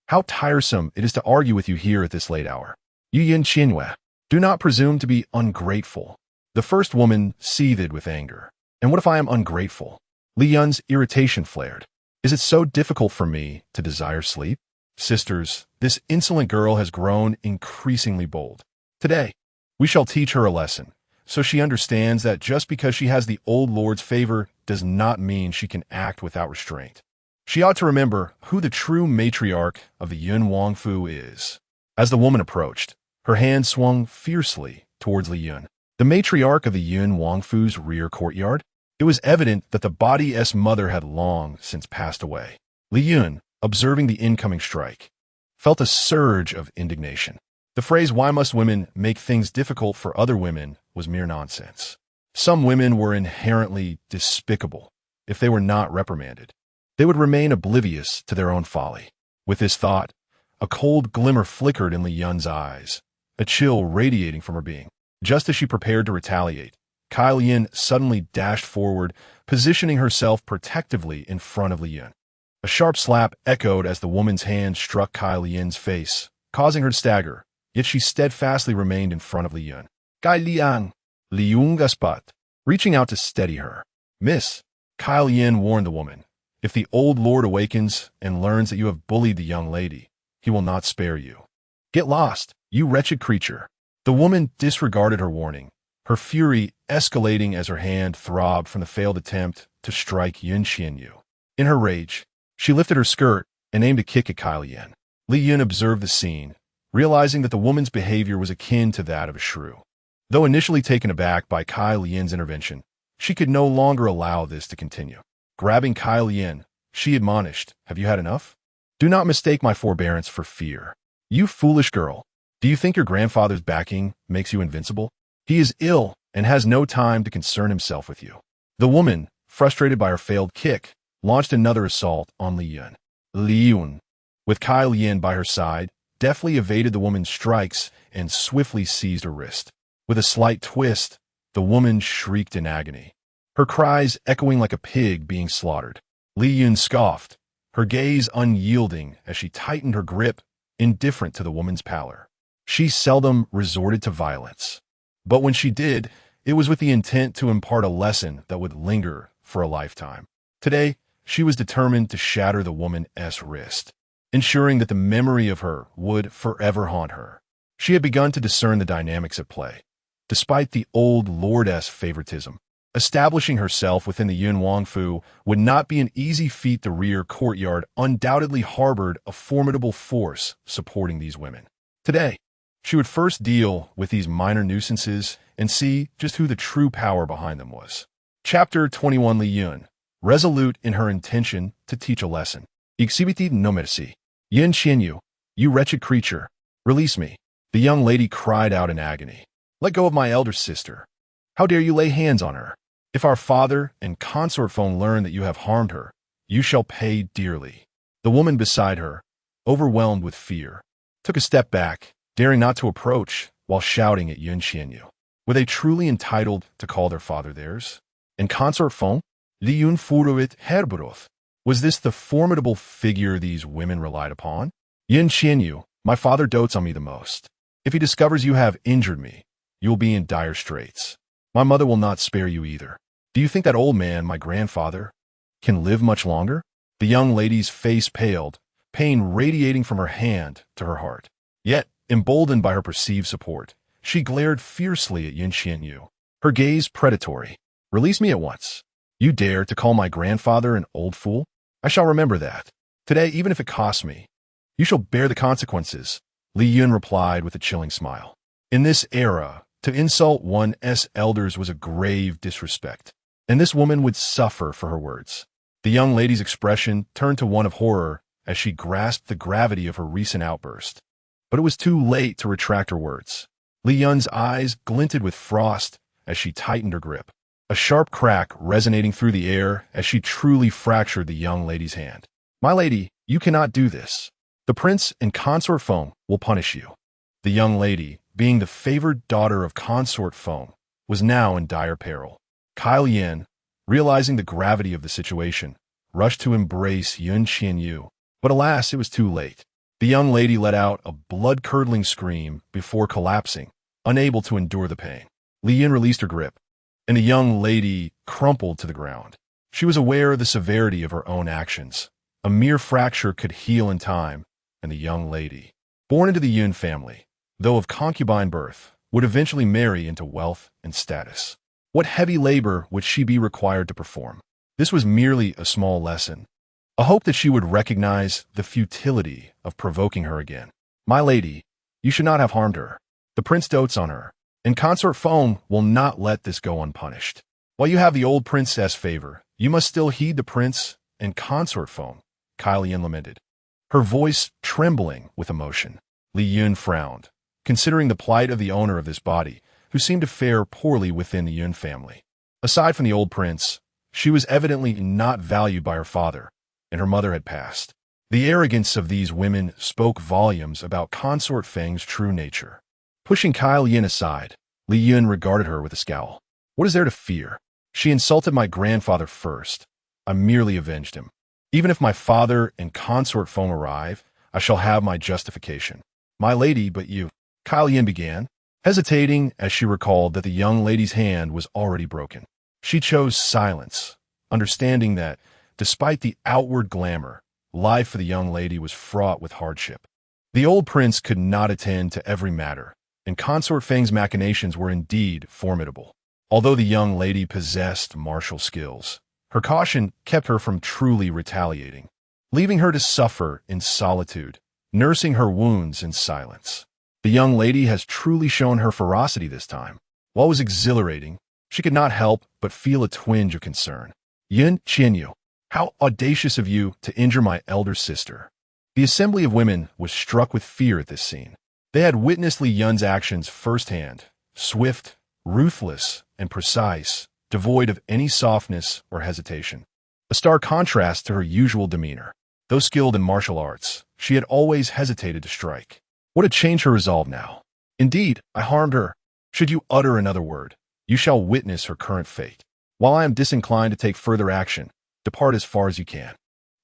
How tiresome it is to argue with you here at this late hour. Qian Yue, do not presume to be ungrateful. The first woman seethed with anger. And what if I am ungrateful? Li Yun's irritation flared. Is it so difficult for me to desire sleep? Sisters, this insolent girl has grown increasingly bold. Today, we shall teach her a lesson, so she understands that just because she has the old lord's favor does not mean she can act without restraint. She ought to remember who the true matriarch of the Yun Wangfu is. As the woman approached, her hand swung fiercely towards Li Yun, the matriarch of the Yun Wangfu's rear courtyard. It was evident that the body's mother had long since passed away. Li Yun, observing the incoming strike, felt a surge of indignation. The phrase, why must women make things difficult for other women, was mere nonsense. Some women were inherently despicable. If they were not reprimanded, they would remain oblivious to their own folly. With this thought, a cold glimmer flickered in Li Yun's eyes, a chill radiating from her being. Just as she prepared to retaliate, Kai Lian suddenly dashed forward, positioning herself protectively in front of Li Yun. A sharp slap echoed as the woman's hand struck Kai Lian's face, causing her to stagger, yet she steadfastly remained in front of Li Yun. Kai Lian, Li Yun gaspat, reaching out to steady her. Miss, Kai Lian warned the woman, if the old lord awakens and learns that you have bullied the young lady, he will not spare you. Get lost, you wretched creature. The woman disregarded her warning, her fury escalating as her hand throbbed from the failed attempt to strike Qian Yue. In her rage, she lifted her skirt and aimed a kick at Kai Lian. Li Yun observed the scene, realizing that the woman's behavior was akin to that of a shrew. Though initially taken aback by Kai Lian's intervention, she could no longer allow this to continue. Grabbing Kai Lian, she admonished, have you had enough? Do not mistake my forbearance for fear. You foolish girl, do you think your grandfather's backing makes you invincible? He is ill and has no time to concern himself with you. The woman, frustrated by her failed kick, launched another assault on Li Yun. Li Yun, with Kai Lian by her side, deftly evaded the woman's strikes and swiftly seized her wrist. With a slight twist, the woman shrieked in agony, her cries echoing like a pig being slaughtered. Li Yun scoffed, her gaze unyielding as she tightened her grip, indifferent to the woman's pallor. She seldom resorted to violence, but when she did, it was with the intent to impart a lesson that would linger for a lifetime. Today, she was determined to shatter the woman's wrist, ensuring that the memory of her would forever haunt her. She had begun to discern the dynamics at play. Despite the old lordess favoritism, establishing herself within the Yun Wangfu would not be an easy feat. The rear courtyard undoubtedly harbored a formidable force supporting these women. Today, She would first deal with these minor nuisances and see just who the true power behind them was. Chapter 21. Li Yun, resolute in her intention to teach a lesson. Exhibiti no mercy. Yin Qian Yue, you wretched creature, release me. The young lady cried out in agony. Let go of my elder sister. How dare you lay hands on her? If our father and consort phone learn that you have harmed her, you shall pay dearly. The woman beside her, overwhelmed with fear, took a step back, daring not to approach, while shouting at Yun Qian Yue. Were they truly entitled to call their father theirs? And consort phone? Li Yun furuit Rebirth. Was this the formidable figure these women relied upon? Yun Qian Yue, my father dotes on me the most. If he discovers you have injured me, you will be in dire straits. My mother will not spare you either. Do you think that old man, my grandfather, can live much longer? The young lady's face paled, pain radiating from her hand to her heart. Yet, emboldened by her perceived support, she glared fiercely at Yun Qian Yue, her gaze predatory. Release me at once. You dare to call my grandfather an old fool? I shall remember that. Today, even if it costs me, you shall bear the consequences, Li Yun replied with a chilling smile. In this era, to insult one's elders was a grave disrespect, and this woman would suffer for her words. The young lady's expression turned to one of horror as she grasped the gravity of her recent outburst. But it was too late to retract her words. Li Yun's eyes glinted with frost as she tightened her grip, a sharp crack resonating through the air as she truly fractured the young lady's hand. My lady, you cannot do this. The prince and consort phone will punish you. The young lady, being the favored daughter of consort phone, was now in dire peril. Qian Yue, realizing the gravity of the situation, rushed to embrace Yun Qian Yue, but alas, it was too late. The young lady let out a blood-curdling scream before collapsing, unable to endure the pain. Li Yun released her grip, and the young lady crumpled to the ground. She was aware of the severity of her own actions. A mere fracture could heal in time, and the young lady, born into the Yun family, though of concubine birth, would eventually marry into wealth and status. What heavy labor would she be required to perform? This was merely a small lesson, a hope that she would recognize the futility of provoking her again. My lady, you should not have harmed her. The prince dotes on her, and consort phone will not let this go unpunished. While you have the old princess favor, you must still heed the prince and consort phone, Qian Yue lamented, her voice trembling with emotion. Li Yun frowned, considering the plight of the owner of this body, who seemed to fare poorly within the Yun family. Aside from the old prince, she was evidently not valued by her father, and her mother had passed. The arrogance of these women spoke volumes about consort Feng's true nature. Pushing Qian Yue aside, Li Yun regarded her with a scowl. What is there to fear? She insulted my grandfather first. I merely avenged him. Even if my father and consort phone arrive, I shall have my justification. My lady, but you, Qian Yue began, hesitating as she recalled that the young lady's hand was already broken. She chose silence, understanding that, despite the outward glamour, life for the young lady was fraught with hardship. The old prince could not attend to every matter, and consort Feng's machinations were indeed formidable. Although the young lady possessed martial skills, her caution kept her from truly retaliating, leaving her to suffer in solitude, nursing her wounds in silence. The young lady has truly shown her ferocity this time. While it was exhilarating, she could not help but feel a twinge of concern. Yun Qian Yue, how audacious of you to injure my elder sister. The assembly of women was struck with fear at this scene. They had witnessed Li Yun's actions firsthand, swift, ruthless, and precise, devoid of any softness or hesitation. A stark contrast to her usual demeanor. Though skilled in martial arts, she had always hesitated to strike. What had changed her resolve now? Indeed, I harmed her. Should you utter another word, you shall witness her current fate. While I am disinclined to take further action, depart as far as you can.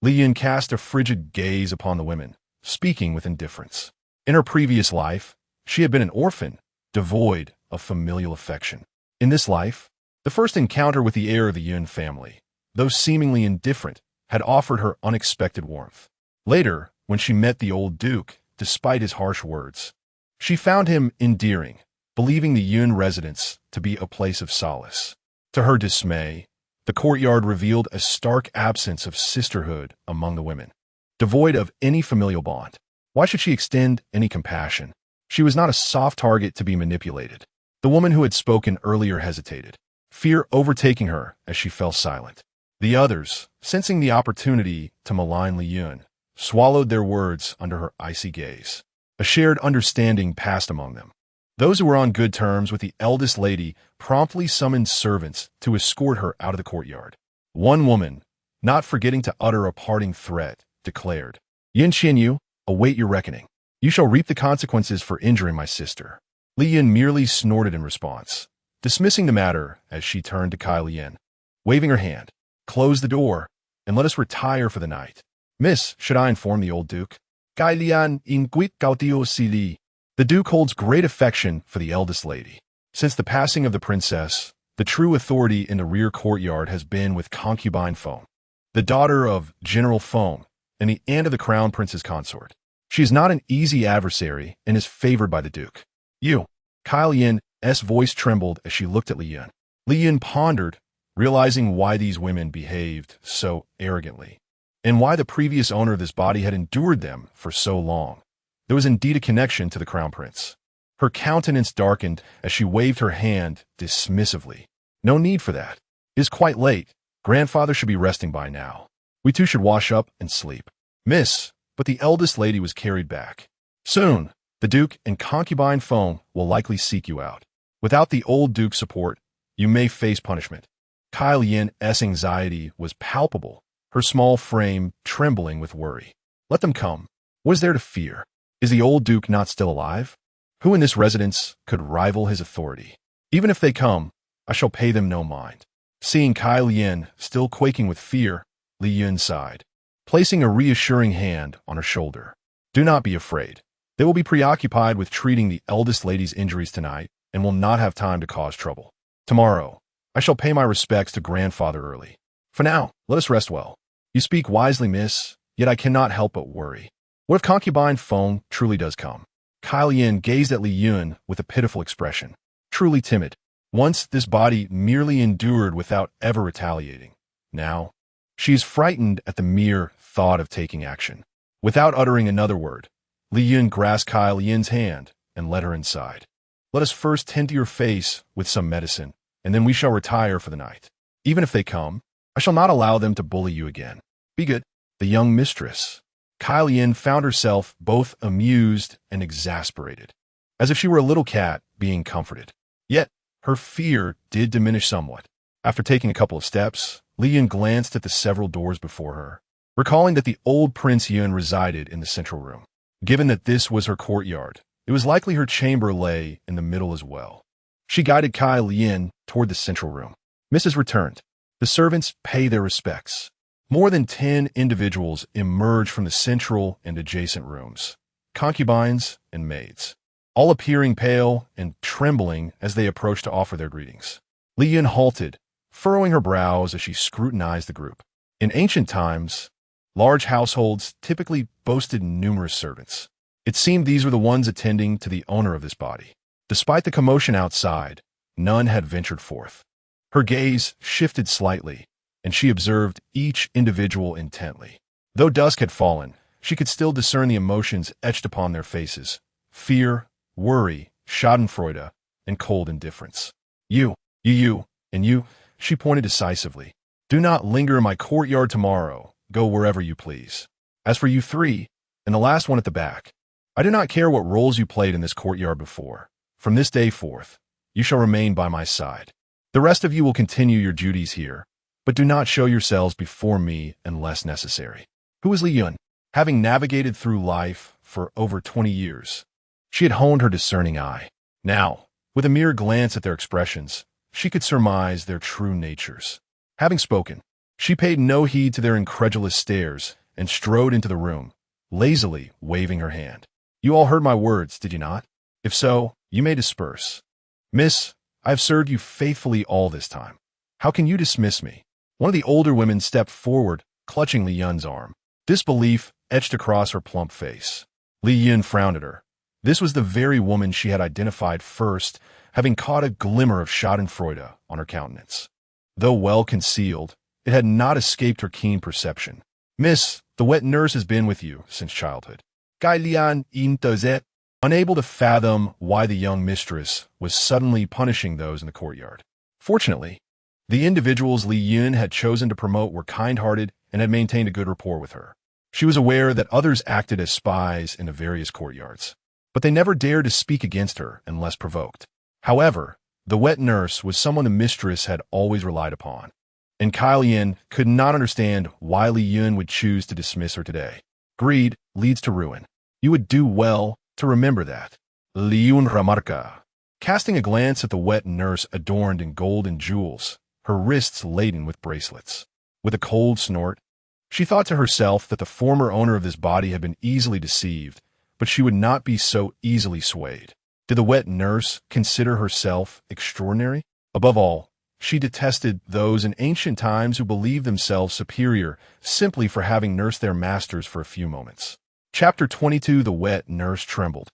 Li Yun cast a frigid gaze upon the women, speaking with indifference. In her previous life, she had been an orphan, devoid of familial affection. In this life, the first encounter with the heir of the Yun family, though seemingly indifferent, had offered her unexpected warmth. Later, when she met the old duke, despite his harsh words, she found him endearing, believing the Yun residence to be a place of solace. To her dismay, the courtyard revealed a stark absence of sisterhood among the women, devoid of any familial bond. Why should she extend any compassion? She was not a soft target to be manipulated. The woman who had spoken earlier hesitated, fear overtaking her as she fell silent. The others, sensing the opportunity to malign Li Yun, swallowed their words under her icy gaze. A shared understanding passed among them. Those who were on good terms with the eldest lady promptly summoned servants to escort her out of the courtyard. One woman, not forgetting to utter a parting threat, declared, Qian Yue, await your reckoning. You shall reap the consequences for injuring my sister. Li Yun merely snorted in response, dismissing the matter as she turned to Kai Lian. Waving her hand, close the door, and let us retire for the night. Miss, should I inform the old duke? Kai Lian inquit cautio sili. The duke holds great affection for the eldest lady. Since the passing of the princess, the true authority in the rear courtyard has been with concubine Feng, the daughter of General Feng and the aunt of the crown prince's consort. She is not an easy adversary and is favored by the duke. You, Kai Lian's voice trembled as she looked at Li Yun. Li Yun pondered, realizing why these women behaved so arrogantly, and why the previous owner of this body had endured them for so long. There was indeed a connection to the crown prince. Her countenance darkened as she waved her hand dismissively. No need for that. It is quite late. Grandfather should be resting by now. We too should wash up and sleep. Miss, but the eldest lady was carried back. Soon, the duke and concubine Feng will likely seek you out. Without the old duke's support, you may face punishment. Kai Lian's anxiety was palpable, her small frame trembling with worry. Let them come. What is there to fear? Is the old duke not still alive? Who in this residence could rival his authority? Even if they come, I shall pay them no mind. Seeing Kai Lian still quaking with fear, Li Yun sighed, placing a reassuring hand on her shoulder. Do not be afraid. They will be preoccupied with treating the eldest lady's injuries tonight and will not have time to cause trouble. Tomorrow, I shall pay my respects to grandfather early. For now, let us rest well. You speak wisely, miss, yet I cannot help but worry. What if concubine Feng truly does come? Kai Lian gazed at Li Yun with a pitiful expression. Truly timid. Once this body merely endured without ever retaliating. Now, she is frightened at the mere thought of taking action. Without uttering another word, Li Yun grasped Kai Lian's hand and led her inside. Let us first tend to your face with some medicine, and then we shall retire for the night. Even if they come, I shall not allow them to bully you again. Be good. The young mistress. Kai Lian found herself both amused and exasperated, as if she were a little cat being comforted. Yet, her fear did diminish somewhat. After taking a couple of steps, Li Yun glanced at the several doors before her, recalling that the old Prince Yun resided in the central room. Given that this was her courtyard, it was likely her chamber lay in the middle as well. She guided Kai Lian toward the central room. Mrs. returned. The servants pay their respects. More than 10 individuals emerged from the central and adjacent rooms, concubines and maids, all appearing pale and trembling as they approached to offer their greetings. Li Yun halted, furrowing her brows as she scrutinized the group. In ancient times, large households typically boasted numerous servants. It seemed these were the ones attending to the owner of this body. Despite the commotion outside, none had ventured forth. Her gaze shifted slightly, and she observed each individual intently. Though dusk had fallen, she could still discern the emotions etched upon their faces: fear, worry, schadenfreude, and cold indifference. You, and you, she pointed decisively. Do not linger in my courtyard tomorrow. Go wherever you please. As for you three, and the last one at the back, I do not care what roles you played in this courtyard before. From this day forth, you shall remain by my side. The rest of you will continue your duties here, but do not show yourselves before me unless necessary. Who is Li Yun? Having navigated through life for over 20 years, she had honed her discerning eye. Now, with a mere glance at their expressions, she could surmise their true natures. Having spoken, she paid no heed to their incredulous stares and strode into the room, lazily waving her hand. You all heard my words, did you not? If so, you may disperse. Miss, I have served you faithfully all this time. How can you dismiss me? One of the older women stepped forward, clutching Li Yun's arm. Disbelief etched across her plump face. Li Yun frowned at her. This was the very woman she had identified first, having caught a glimmer of schadenfreude on her countenance. Though well concealed, it had not escaped her keen perception. Miss, the wet nurse has been with you since childhood. Kai Lian in does it. unable to fathom why the young mistress was suddenly punishing those in the courtyard. Fortunately, the individuals Li Yun had chosen to promote were kind-hearted and had maintained a good rapport with her. She was aware that others acted as spies in the various courtyards, but they never dared to speak against her unless provoked. However, the wet nurse was someone the mistress had always relied upon, and Qian could not understand why Li Yun would choose to dismiss her today. Greed leads to ruin. You would do well to remember that. Li Yun remarca, casting a glance at the wet nurse adorned in gold and jewels, her wrists laden with bracelets. With a cold snort, she thought to herself that the former owner of this body had been easily deceived, but she would not be so easily swayed. Did the wet nurse consider herself extraordinary? Above all, she detested those in ancient times who believed themselves superior simply for having nursed their masters for a few moments. Chapter 22. The wet nurse trembled,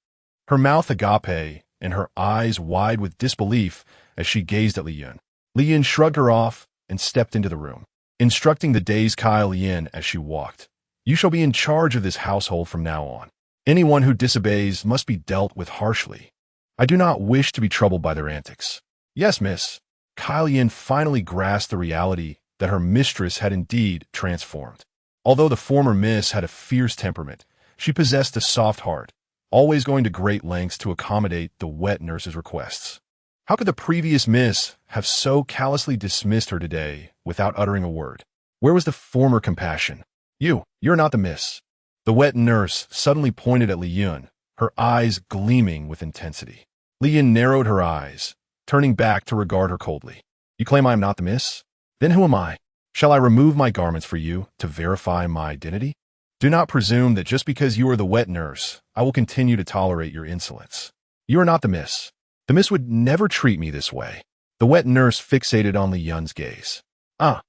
her mouth agape and her eyes wide with disbelief as she gazed at Li Yun. Li Yun shrugged her off and stepped into the room, instructing the dazed Qian as she walked. You shall be in charge of this household from now on. Anyone who disobeys must be dealt with harshly. I do not wish to be troubled by their antics. Yes, miss. Qian finally grasped the reality that her mistress had indeed transformed. Although the former miss had a fierce temperament, she possessed a soft heart, always going to great lengths to accommodate the wet nurse's requests. How could the previous miss have so callously dismissed her today without uttering a word? Where was the former compassion? You're not the miss. The wet nurse suddenly pointed at Li Yun, her eyes gleaming with intensity. Li Yun narrowed her eyes, turning back to regard her coldly. You claim I am not the miss? Then who am I? Shall I remove my garments for you to verify my identity? Do not presume that just because you are the wet nurse, I will continue to tolerate your insolence. You are not the miss. The miss would never treat me this way. The wet nurse fixated on Li Yun's gaze. Ah.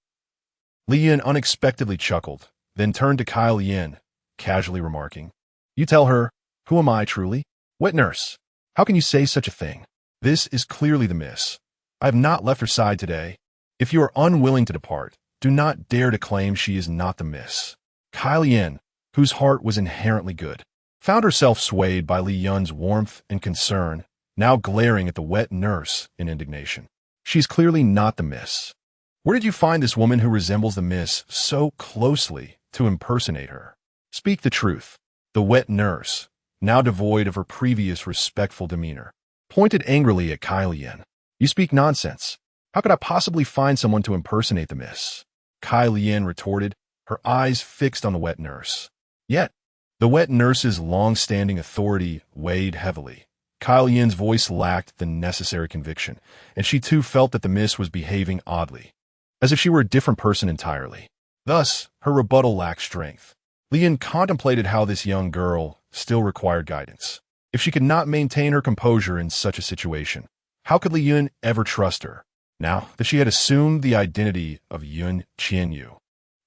Li Yun unexpectedly chuckled, then turned to Qian, casually remarking, You tell her, who am I truly? Wet nurse, how can you say such a thing? This is clearly the miss. I have not left her side today. If you are unwilling to depart, do not dare to claim she is not the miss. Qian, whose heart was inherently good, found herself swayed by Li Yun's warmth and concern, now glaring at the wet nurse in indignation. She's clearly not the miss. Where did you find this woman who resembles the miss so closely to impersonate her? Speak the truth. The wet nurse, now devoid of her previous respectful demeanor, pointed angrily at Qian. You speak nonsense. How could I possibly find someone to impersonate the miss? Qian retorted, her eyes fixed on the wet nurse. Yet, the wet nurse's long-standing authority weighed heavily. Qian's voice lacked the necessary conviction, and she too felt that the miss was behaving oddly, as if she were a different person entirely. Thus, her rebuttal lacked strength. Li Yun contemplated how this young girl still required guidance. If she could not maintain her composure in such a situation, how could Li Yun ever trust her? Now that she had assumed the identity of Qian Yue,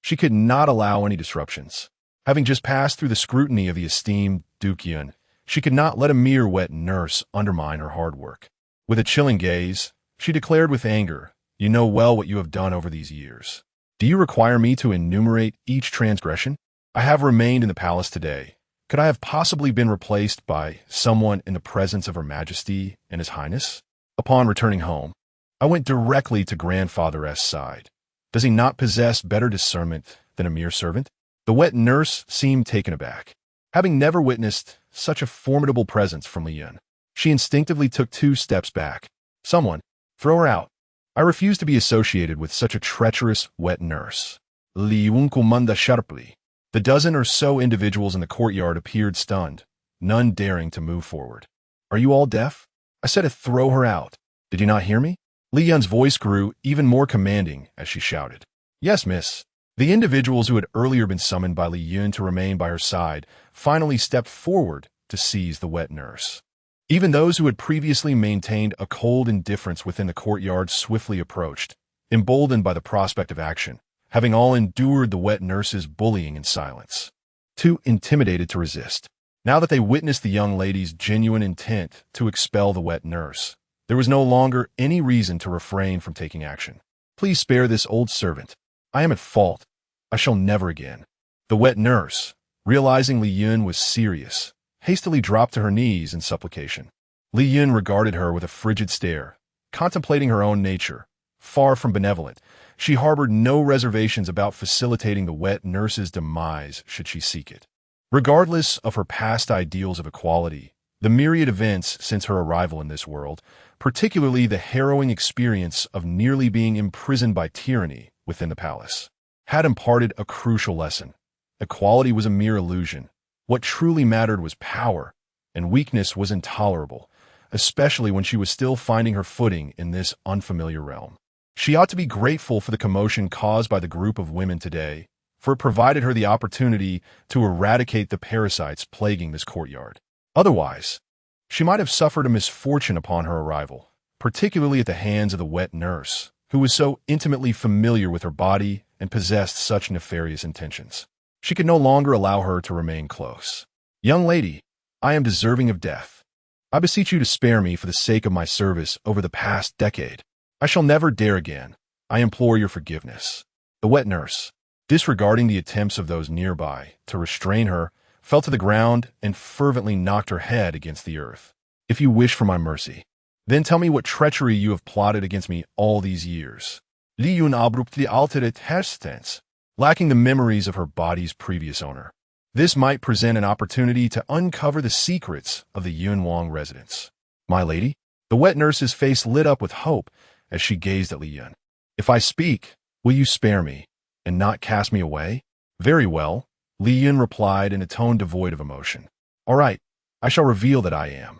she could not allow any disruptions. Having just passed through the scrutiny of the esteemed Duke Yun, she could not let a mere wet nurse undermine her hard work. With a chilling gaze, she declared with anger, You know well what you have done over these years. Do you require me to enumerate each transgression? I have remained in the palace today. Could I have possibly been replaced by someone in the presence of Her Majesty and His Highness? Upon returning home, I went directly to Grandfather-esque side. Does he not possess better discernment than a mere servant? The wet nurse seemed taken aback. Having never witnessed such a formidable presence from Li Yun, she instinctively took 2 steps back. Someone, throw her out. I refuse to be associated with such a treacherous wet nurse. Li Yun commanded sharply. The dozen or so individuals in the courtyard appeared stunned, none daring to move forward. Are you all deaf? I said to throw her out. Did you not hear me? Li Yun's voice grew even more commanding as she shouted. Yes, miss. The individuals who had earlier been summoned by Li Yun to remain by her side finally stepped forward to seize the wet nurse. Even those who had previously maintained a cold indifference within the courtyard swiftly approached, emboldened by the prospect of action, having all endured the wet nurse's bullying in silence, too intimidated to resist. Now that they witnessed the young lady's genuine intent to expel the wet nurse, there was no longer any reason to refrain from taking action. Please spare this old servant. I am at fault. I shall never again. The wet nurse, realizing Li Yun was serious, hastily dropped to her knees in supplication. Li Yun regarded her with a frigid stare, contemplating her own nature. Far from benevolent, she harbored no reservations about facilitating the wet nurse's demise should she seek it. Regardless of her past ideals of equality, the myriad events since her arrival in this world, particularly the harrowing experience of nearly being imprisoned by tyranny within the palace, had imparted a crucial lesson. Equality was a mere illusion. What truly mattered was power, and weakness was intolerable, especially when she was still finding her footing in this unfamiliar realm. She ought to be grateful for the commotion caused by the group of women today, for it provided her the opportunity to eradicate the parasites plaguing this courtyard. Otherwise, she might have suffered a misfortune upon her arrival, particularly at the hands of the wet nurse, who was so intimately familiar with her body and possessed such nefarious intentions. She could no longer allow her to remain close. "Young lady, I am deserving of death. I beseech you to spare me for the sake of my service over the past decade. I shall never dare again. I implore your forgiveness." The wet nurse, disregarding the attempts of those nearby to restrain her, fell to the ground and fervently knocked her head against the earth. "If you wish for my mercy, then tell me what treachery you have plotted against me all these years." Li Yun abruptly altered her stance, lacking the memories of her body's previous owner. This might present an opportunity to uncover the secrets of the Yunwang residence. "My lady?" The wet nurse's face lit up with hope as she gazed at Li Yun. "If I speak, will you spare me and not cast me away?" "Very well," Li Yun replied in a tone devoid of emotion. "All right, I shall reveal that I am."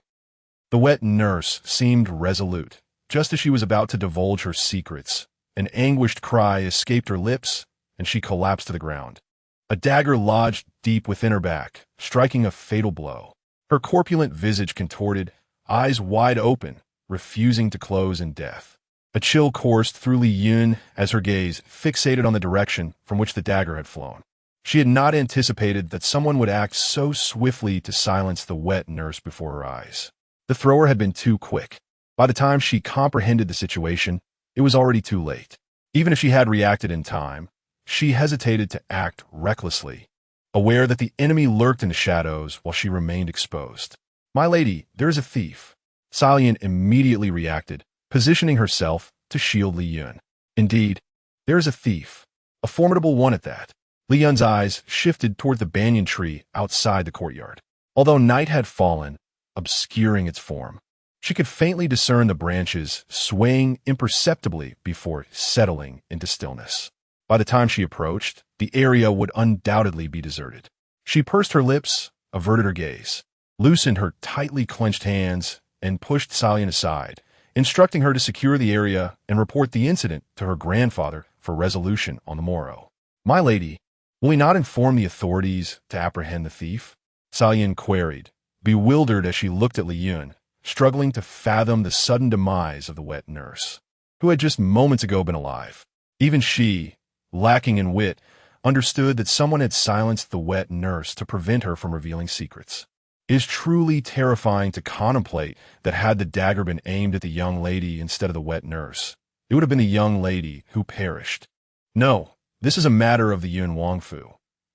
The wet nurse seemed resolute. Just as she was about to divulge her secrets, an anguished cry escaped her lips, and she collapsed to the ground. A dagger lodged deep within her back, striking a fatal blow. Her corpulent visage contorted, eyes wide open, refusing to close in death. A chill coursed through Li Yun as her gaze fixated on the direction from which the dagger had flown. She had not anticipated that someone would act so swiftly to silence the wet nurse before her eyes. The thrower had been too quick. By the time she comprehended the situation, it was already too late. Even if she had reacted in time, she hesitated to act recklessly, aware that the enemy lurked in the shadows while she remained exposed. "My lady, there is a thief." Salian immediately reacted, positioning herself to shield Li Yun. "Indeed, there is a thief, a formidable one at that." Li Yun's eyes shifted toward the banyan tree outside the courtyard. Although night had fallen, obscuring its form, she could faintly discern the branches swaying imperceptibly before settling into stillness. By the time she approached, the area would undoubtedly be deserted. She pursed her lips, averted her gaze, loosened her tightly clenched hands, and pushed Salian aside, instructing her to secure the area and report the incident to her grandfather for resolution on the morrow. "My lady, will we not inform the authorities to apprehend the thief?" Salian queried, bewildered as she looked at Li Yun, struggling to fathom the sudden demise of the wet nurse, who had just moments ago been alive. Even she, lacking in wit, understood that someone had silenced the wet nurse to prevent her from revealing secrets. It is truly terrifying to contemplate that had the dagger been aimed at the young lady instead of the wet nurse, it would have been the young lady who perished. No, this is a matter of the Yun Wangfu.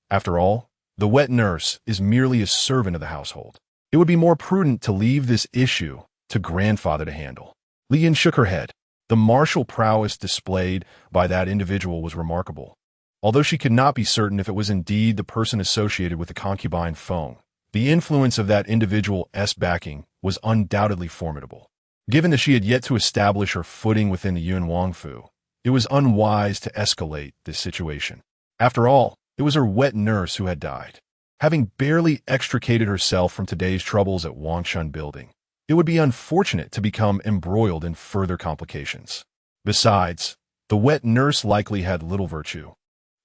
After all, the wet nurse is merely a servant of the household. It would be more prudent to leave this issue to grandfather to handle. Li Yun shook her head. The martial prowess displayed by that individual was remarkable. Although she could not be certain if it was indeed the person associated with the concubine Feng, the influence of that individual's backing was undoubtedly formidable. Given that she had yet to establish her footing within the Yun Wangfu, it was unwise to escalate this situation. After all, it was her wet nurse who had died. Having barely extricated herself from today's troubles at Wangshan Building, it would be unfortunate to become embroiled in further complications. Besides, the wet nurse likely had little virtue,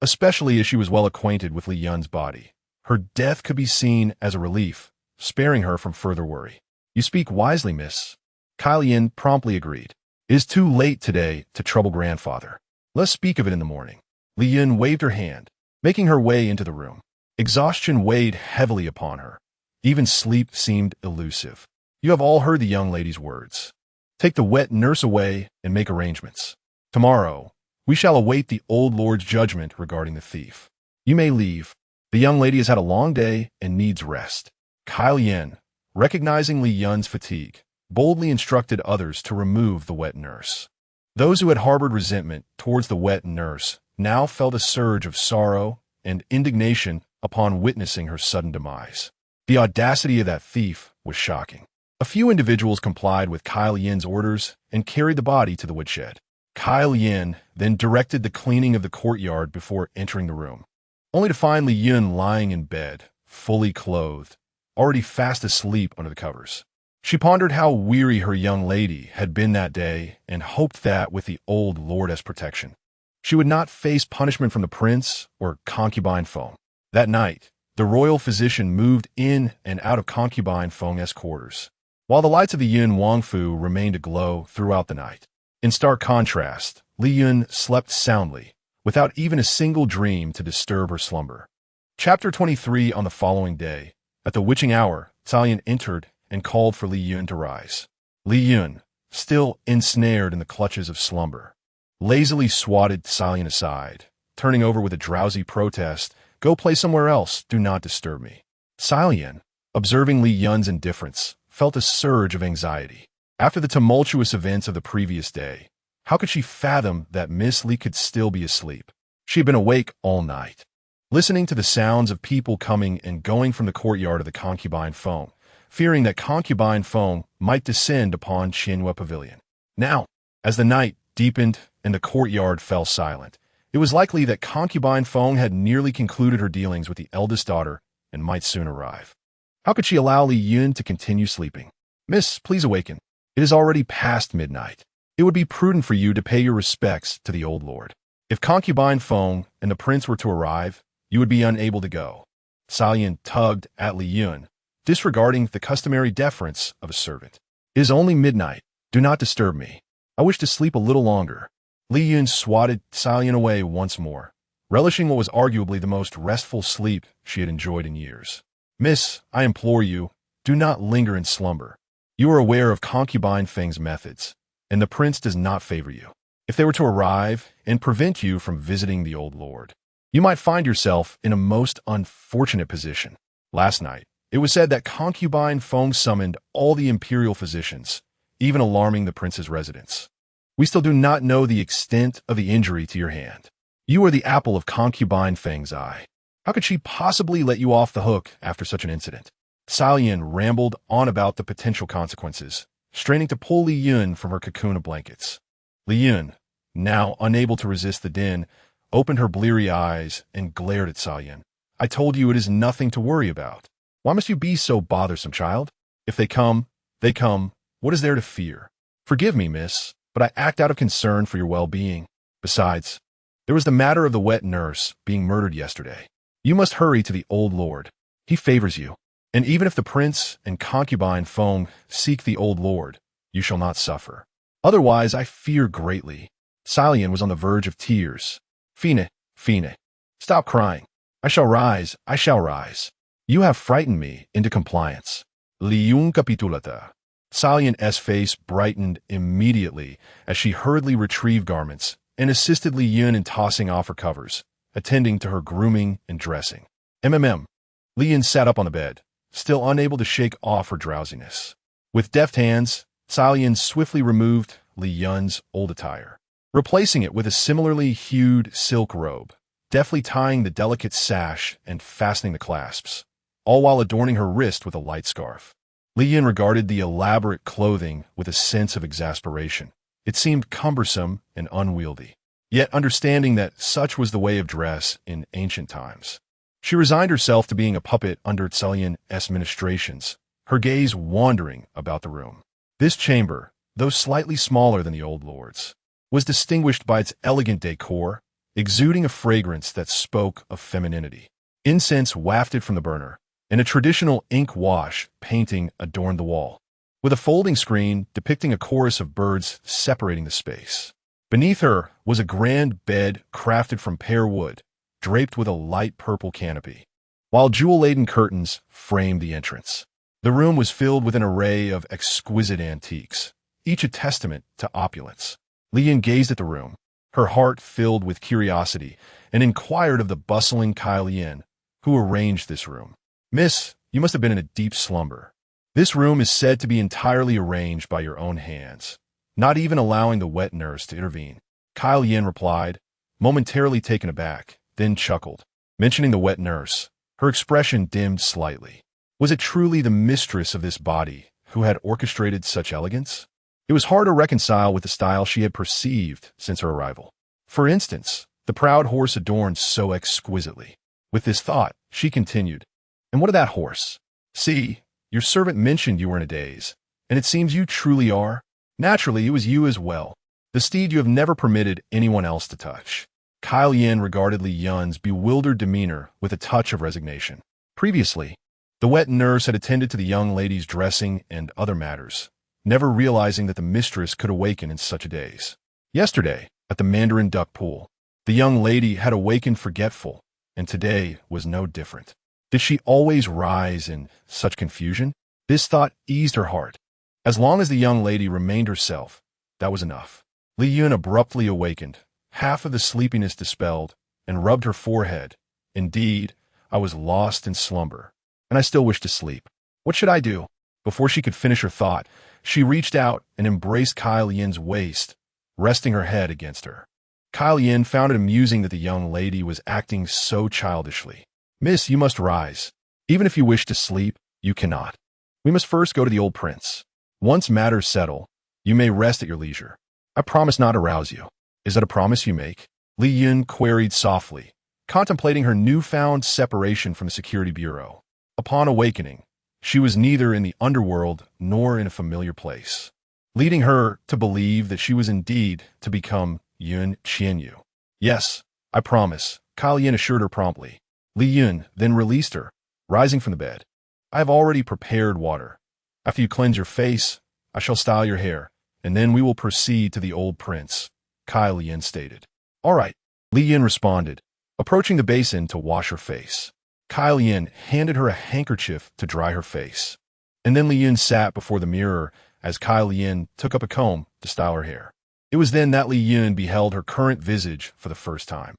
especially as she was well acquainted with Li Yun's body. Her death could be seen as a relief, sparing her from further worry. "You speak wisely, miss." Kai Lian promptly agreed. "It is too late today to trouble grandfather. Let's speak of it in the morning." Li Yun waved her hand, making her way into the room. Exhaustion weighed heavily upon her. Even sleep seemed elusive. "You have all heard the young lady's words. Take the wet nurse away and make arrangements. Tomorrow, we shall await the old lord's judgment regarding the thief. You may leave. The young lady has had a long day and needs rest." Qian, recognizing Li Yun's fatigue, boldly instructed others to remove the wet nurse. Those who had harbored resentment towards the wet nurse now felt a surge of sorrow and indignation upon witnessing her sudden demise. The audacity of that thief was shocking. A few individuals complied with Qian's orders and carried the body to the woodshed. Qian then directed the cleaning of the courtyard before entering the room, only to find Li Yun lying in bed, fully clothed, already fast asleep under the covers. She pondered how weary her young lady had been that day and hoped that, with the old lord as protection, she would not face punishment from the prince or concubine Feng. That night, the royal physician moved in and out of concubine Feng's quarters, while the lights of the Yun Wangfu remained aglow throughout the night. In stark contrast, Li Yun slept soundly, without even a single dream to disturb her slumber. Chapter 23. On the following day, at the witching hour, Qian entered and called for Li Yun to rise. Li Yun, still ensnared in the clutches of slumber, lazily swatted Qian aside, turning over with a drowsy protest, "Go play somewhere else, do not disturb me." Qian, observing Li Yun's indifference, felt a surge of anxiety. After the tumultuous events of the previous day, how could she fathom that Miss Li could still be asleep? She had been awake all night, listening to the sounds of people coming and going from the courtyard of the concubine Feng, fearing that concubine Feng might descend upon Qian Yue Pavilion. Now, as the night deepened and the courtyard fell silent, it was likely that concubine Feng had nearly concluded her dealings with the eldest daughter and might soon arrive. How could she allow Li Yun to continue sleeping? "Miss, please awaken. It is already past midnight. It would be prudent for you to pay your respects to the old lord. If concubine Feng and the prince were to arrive, you would be unable to go." Qian tugged at Li Yun, disregarding the customary deference of a servant. "It is only midnight. Do not disturb me. I wish to sleep a little longer." Li Yun swatted Qian away once more, relishing what was arguably the most restful sleep she had enjoyed in years. "Miss, I implore you, do not linger in slumber. You are aware of concubine Feng's methods, and the prince does not favor you. If they were to arrive and prevent you from visiting the old lord, you might find yourself in a most unfortunate position. Last night, it was said that concubine Feng summoned all the imperial physicians, even alarming the prince's residence. We still do not know the extent of the injury to your hand. You are the apple of concubine Feng's eye. How could she possibly let you off the hook after such an incident?" Qian rambled on about the potential consequences, straining to pull Li Yun from her cocoon of blankets. Li Yun, now unable to resist the din, opened her bleary eyes and glared at Qian. "I told you it is nothing to worry about. Why must you be so bothersome, child? If they come, they come. What is there to fear? Forgive me, miss, but I act out of concern for your well-being. Besides, there was the matter of the wet nurse being murdered yesterday. You must hurry to the old lord. He favors you. And even if the prince and concubine Feng seek the old lord, you shall not suffer. Otherwise, I fear greatly." Qian was on the verge of tears. Fine, stop crying. I shall rise, I shall rise. You have frightened me into compliance." Li Yun capitulata. Qian's face brightened immediately as she hurriedly retrieved garments and assisted Li Yun in tossing off her covers, attending to her grooming and dressing. Li Yun sat up on the bed, still unable to shake off her drowsiness. With deft hands, Qian swiftly removed Li Yun's old attire, replacing it with a similarly hued silk robe, deftly tying the delicate sash and fastening the clasps, all while adorning her wrist with a light scarf. Li Yun regarded the elaborate clothing with a sense of exasperation. It seemed cumbersome and unwieldy, yet understanding that such was the way of dress in ancient times, she resigned herself to being a puppet under Qian's ministrations, her gaze wandering about the room. This chamber, though slightly smaller than the old lord's, was distinguished by its elegant decor, exuding a fragrance that spoke of femininity. Incense wafted from the burner, and a traditional ink wash painting adorned the wall, with a folding screen depicting a chorus of birds separating the space. Beneath her was a grand bed crafted from pear wood, draped with a light purple canopy, while jewel-laden curtains framed the entrance. The room was filled with an array of exquisite antiques, each a testament to opulence. Li Yun gazed at the room, her heart filled with curiosity, and inquired of the bustling Qian, who arranged this room. "Miss, You must have been in a deep slumber. This room is said to be entirely arranged by your own hands, not even allowing the wet nurse to intervene. Qian Yue replied, momentarily taken aback, then chuckled. Mentioning the wet nurse, her expression dimmed slightly. Was it truly the mistress of this body who had orchestrated such elegance? It was hard to reconcile with the style she had perceived since her arrival. For instance, the proud horse adorned so exquisitely. With this thought, she continued, "And what of that horse? See, your servant mentioned you were in a daze, and it seems you truly are. Naturally, it was you as well. The steed you have never permitted anyone else to touch." Qian Yue regarded Li Yun's bewildered demeanor with a touch of resignation. Previously, the wet nurse had attended to the young lady's dressing and other matters, never realizing that the mistress could awaken in such a daze. Yesterday, at the Mandarin Duck Pool, the young lady had awakened forgetful, and today was no different. Did she always rise in such confusion? This thought eased her heart. As long as the young lady remained herself, that was enough. Li Yun abruptly awakened, half of the sleepiness dispelled, and rubbed her forehead. Indeed, I was lost in slumber, and I still wish to sleep. What should I do? Before she could finish her thought, she reached out and embraced Qian Yue's waist, resting her head against her. Qian Yue found it amusing that the young lady was acting so childishly. "Miss, you must rise. Even if you wish to sleep, you cannot. We must first go to the old prince. Once matters settle, you may rest at your leisure. I promise not to rouse you. Is that a promise you make?" Li Yun queried softly, contemplating her newfound separation from the security bureau. Upon awakening, she was neither in the underworld nor in a familiar place, leading her to believe that she was indeed to become Qian Yue. "Yes, I promise," Qian Yue assured her promptly. Li Yun then released her, rising from the bed. "I have already prepared water. After you cleanse your face, I shall style your hair, and then we will proceed to the old prince," Qian Yue stated. "All right," Li Yun responded, approaching the basin to wash her face. Qian Yue handed her a handkerchief to dry her face, and then Li Yun sat before the mirror as Qian Yue took up a comb to style her hair. It was then that Li Yun beheld her current visage for the first time.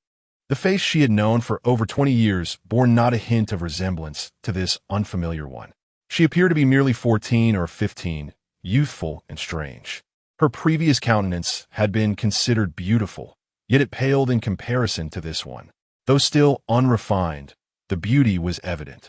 The face she had known for over 20 years bore not a hint of resemblance to this unfamiliar one. She appeared to be merely 14 or 15, youthful and strange. Her previous countenance had been considered beautiful, yet it paled in comparison to this one. Though still unrefined, the beauty was evident.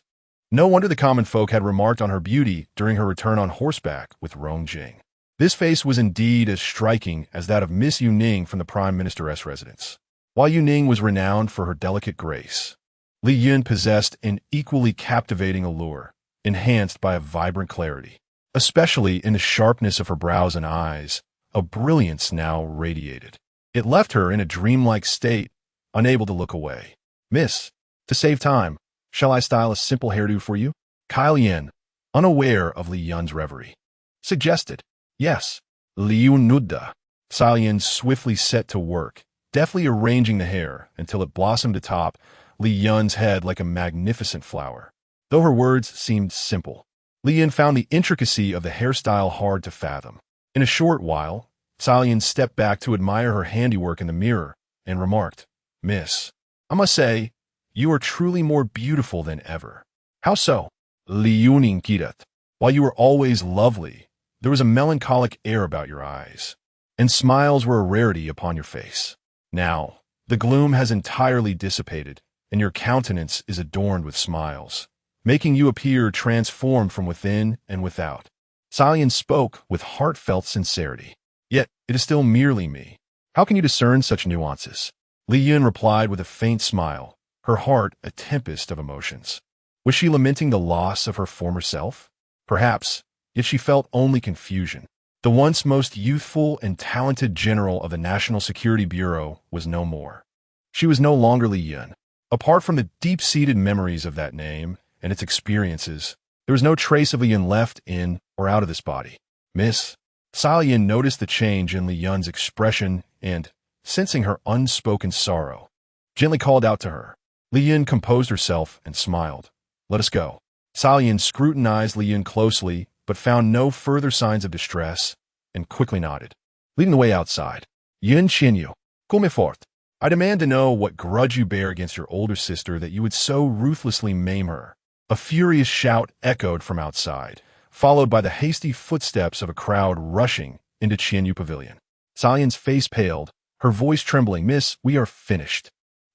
No wonder the common folk had remarked on her beauty during her return on horseback with Rong Jing. This face was indeed as striking as that of Miss Yu Ning from the Prime Minister's residence. While Yu Ning was renowned for her delicate grace, Li Yun possessed an equally captivating allure, enhanced by a vibrant clarity. Especially in the sharpness of her brows and eyes, a brilliance now radiated. It left her in a dreamlike state, unable to look away. "Miss, to save time, shall I style a simple hairdo for you?" Qian Yue, unaware of Li Yun's reverie, suggested. "Yes." Li Yun nudda. Qian Yue swiftly set to work, deftly arranging the hair until it blossomed atop Li Yun's head like a magnificent flower. Though her words seemed simple, Li Yun found the intricacy of the hairstyle hard to fathom. In a short while, Qian Yue stepped back to admire her handiwork in the mirror and remarked, "Miss, I must say, you are truly more beautiful than ever." "How so?" Li Yun inquired. "While you were always lovely, there was a melancholic air about your eyes, and smiles were a rarity upon your face. Now, the gloom has entirely dissipated, and your countenance is adorned with smiles, making you appear transformed from within and without." Qian Yue spoke with heartfelt sincerity. "Yet, it is still merely me. How can you discern such nuances?" Li Yun replied with a faint smile, her heart a tempest of emotions. Was she lamenting the loss of her former self? Perhaps, yet she felt only confusion. The once most youthful and talented general of the National Security Bureau was no more. She was no longer Li Yun. Apart from the deep-seated memories of that name and its experiences, there was no trace of Li Yun left in or out of this body. "Miss," Qian Yue noticed the change in Li Yun's expression and, sensing her unspoken sorrow, gently called out to her. Li Yun composed herself and smiled. "Let us go." Qian Yue scrutinized Li Yun closely, but found no further signs of distress, and quickly nodded, leading the way outside. "Qian Yue, come forth. I demand to know what grudge you bear against your older sister that you would so ruthlessly maim her." A furious shout echoed from outside, followed by the hasty footsteps of a crowd rushing into Qian Yue Pavilion. Salian's face paled, her voice trembling. "Miss, we are finished.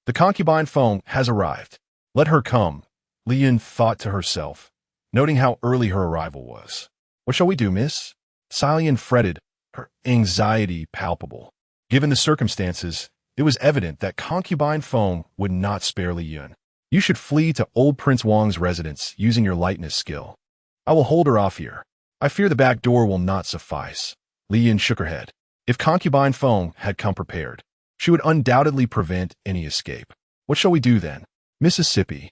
The concubine Feng has arrived. Let her come," Li Yun thought to herself, noting how early her arrival was. "What shall we do, miss?" Salian fretted, her anxiety palpable. Given the circumstances, it was evident that concubine Feng would not spare Li Yun. "You should flee to old Prince Wang's residence using your lightness skill. I will hold her off here. I fear the back door will not suffice." Li Yun shook her head. If concubine Feng had come prepared, she would undoubtedly prevent any escape. "What shall we do then?" "Mississippi."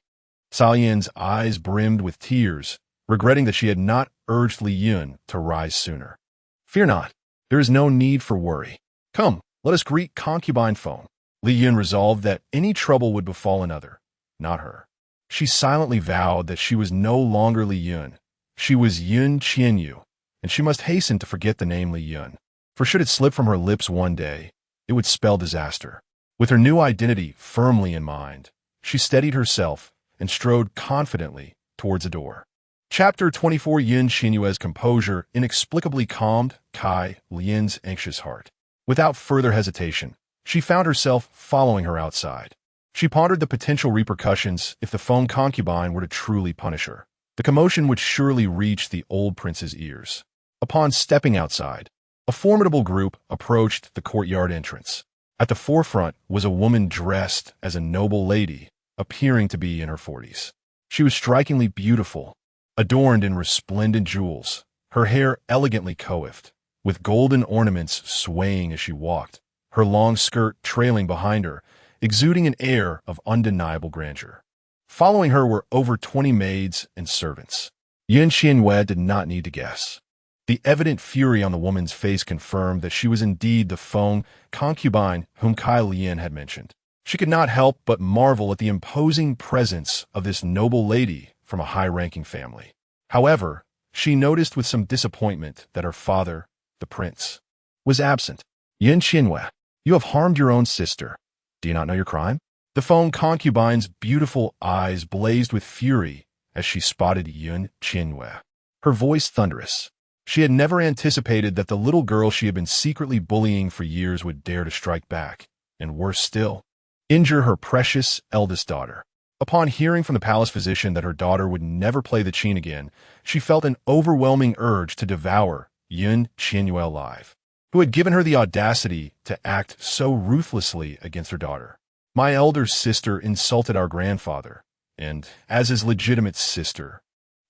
Salian's eyes brimmed with tears, regretting that she had not urged Li Yun to rise sooner. "Fear not. There is no need for worry. Come, let us greet concubine Feng." Li Yun resolved that any trouble would befall another, not her. She silently vowed that she was no longer Li Yun. She was Yun Qian Yue, and she must hasten to forget the name Li Yun. For should it slip from her lips one day, it would spell disaster. With her new identity firmly in mind, she steadied herself and strode confidently towards the door. Chapter 24. Yun Qianyue's composure inexplicably calmed Kai Lian's anxious heart. Without further hesitation, she found herself following her outside. She pondered the potential repercussions if the Feng concubine were to truly punish her. The commotion would surely reach the old prince's ears. Upon stepping outside, a formidable group approached the courtyard entrance. At the forefront was a woman dressed as a noble lady, appearing to be in her 40s. She was strikingly beautiful, adorned in resplendent jewels, her hair elegantly coiffed, with golden ornaments swaying as she walked, her long skirt trailing behind her, exuding an air of undeniable grandeur. Following her were over 20 maids and servants. Yun Qianyue did not need to guess. The evident fury on the woman's face confirmed that she was indeed the Feng concubine whom Kai Lian had mentioned. She could not help but marvel at the imposing presence of this noble lady from a high-ranking family. However, she noticed with some disappointment that her father, the prince, was absent. "Yun Qianyue, you have harmed your own sister. Do you not know your crime?" The Feng concubine's beautiful eyes blazed with fury as she spotted Yun Qianyue, her voice thunderous. She had never anticipated that the little girl she had been secretly bullying for years would dare to strike back, and worse still, injure her precious eldest daughter. Upon hearing from the palace physician that her daughter would never play the qin again, she felt an overwhelming urge to devour Yun Qianyue alive, who had given her the audacity to act so ruthlessly against her daughter. "My elder sister insulted our grandfather, and, as his legitimate sister,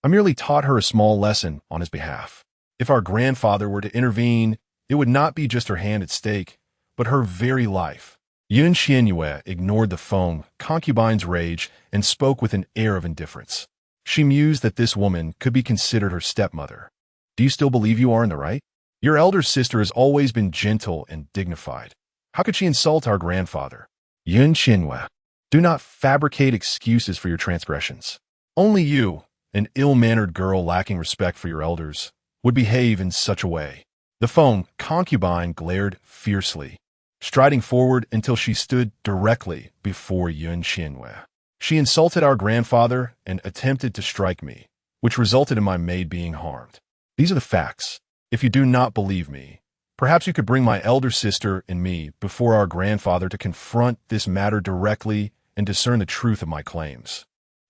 I merely taught her a small lesson on his behalf. If our grandfather were to intervene, it would not be just her hand at stake, but her very life." Yun Qianyue ignored the Feng concubine's rage and spoke with an air of indifference. She mused that this woman could be considered her stepmother. "Do you still believe you are in the right? Your elder sister has always been gentle and dignified. How could she insult our grandfather?" "Yun Qianyue, do not fabricate excuses for your transgressions. Only you, an ill-mannered girl lacking respect for your elders, would behave in such a way." The Feng concubine glared fiercely, striding forward until she stood directly before Yun Qianyue. "She insulted our grandfather and attempted to strike me, which resulted in my maid being harmed. These are the facts. If you do not believe me, perhaps you could bring my elder sister and me before our grandfather to confront this matter directly and discern the truth of my claims."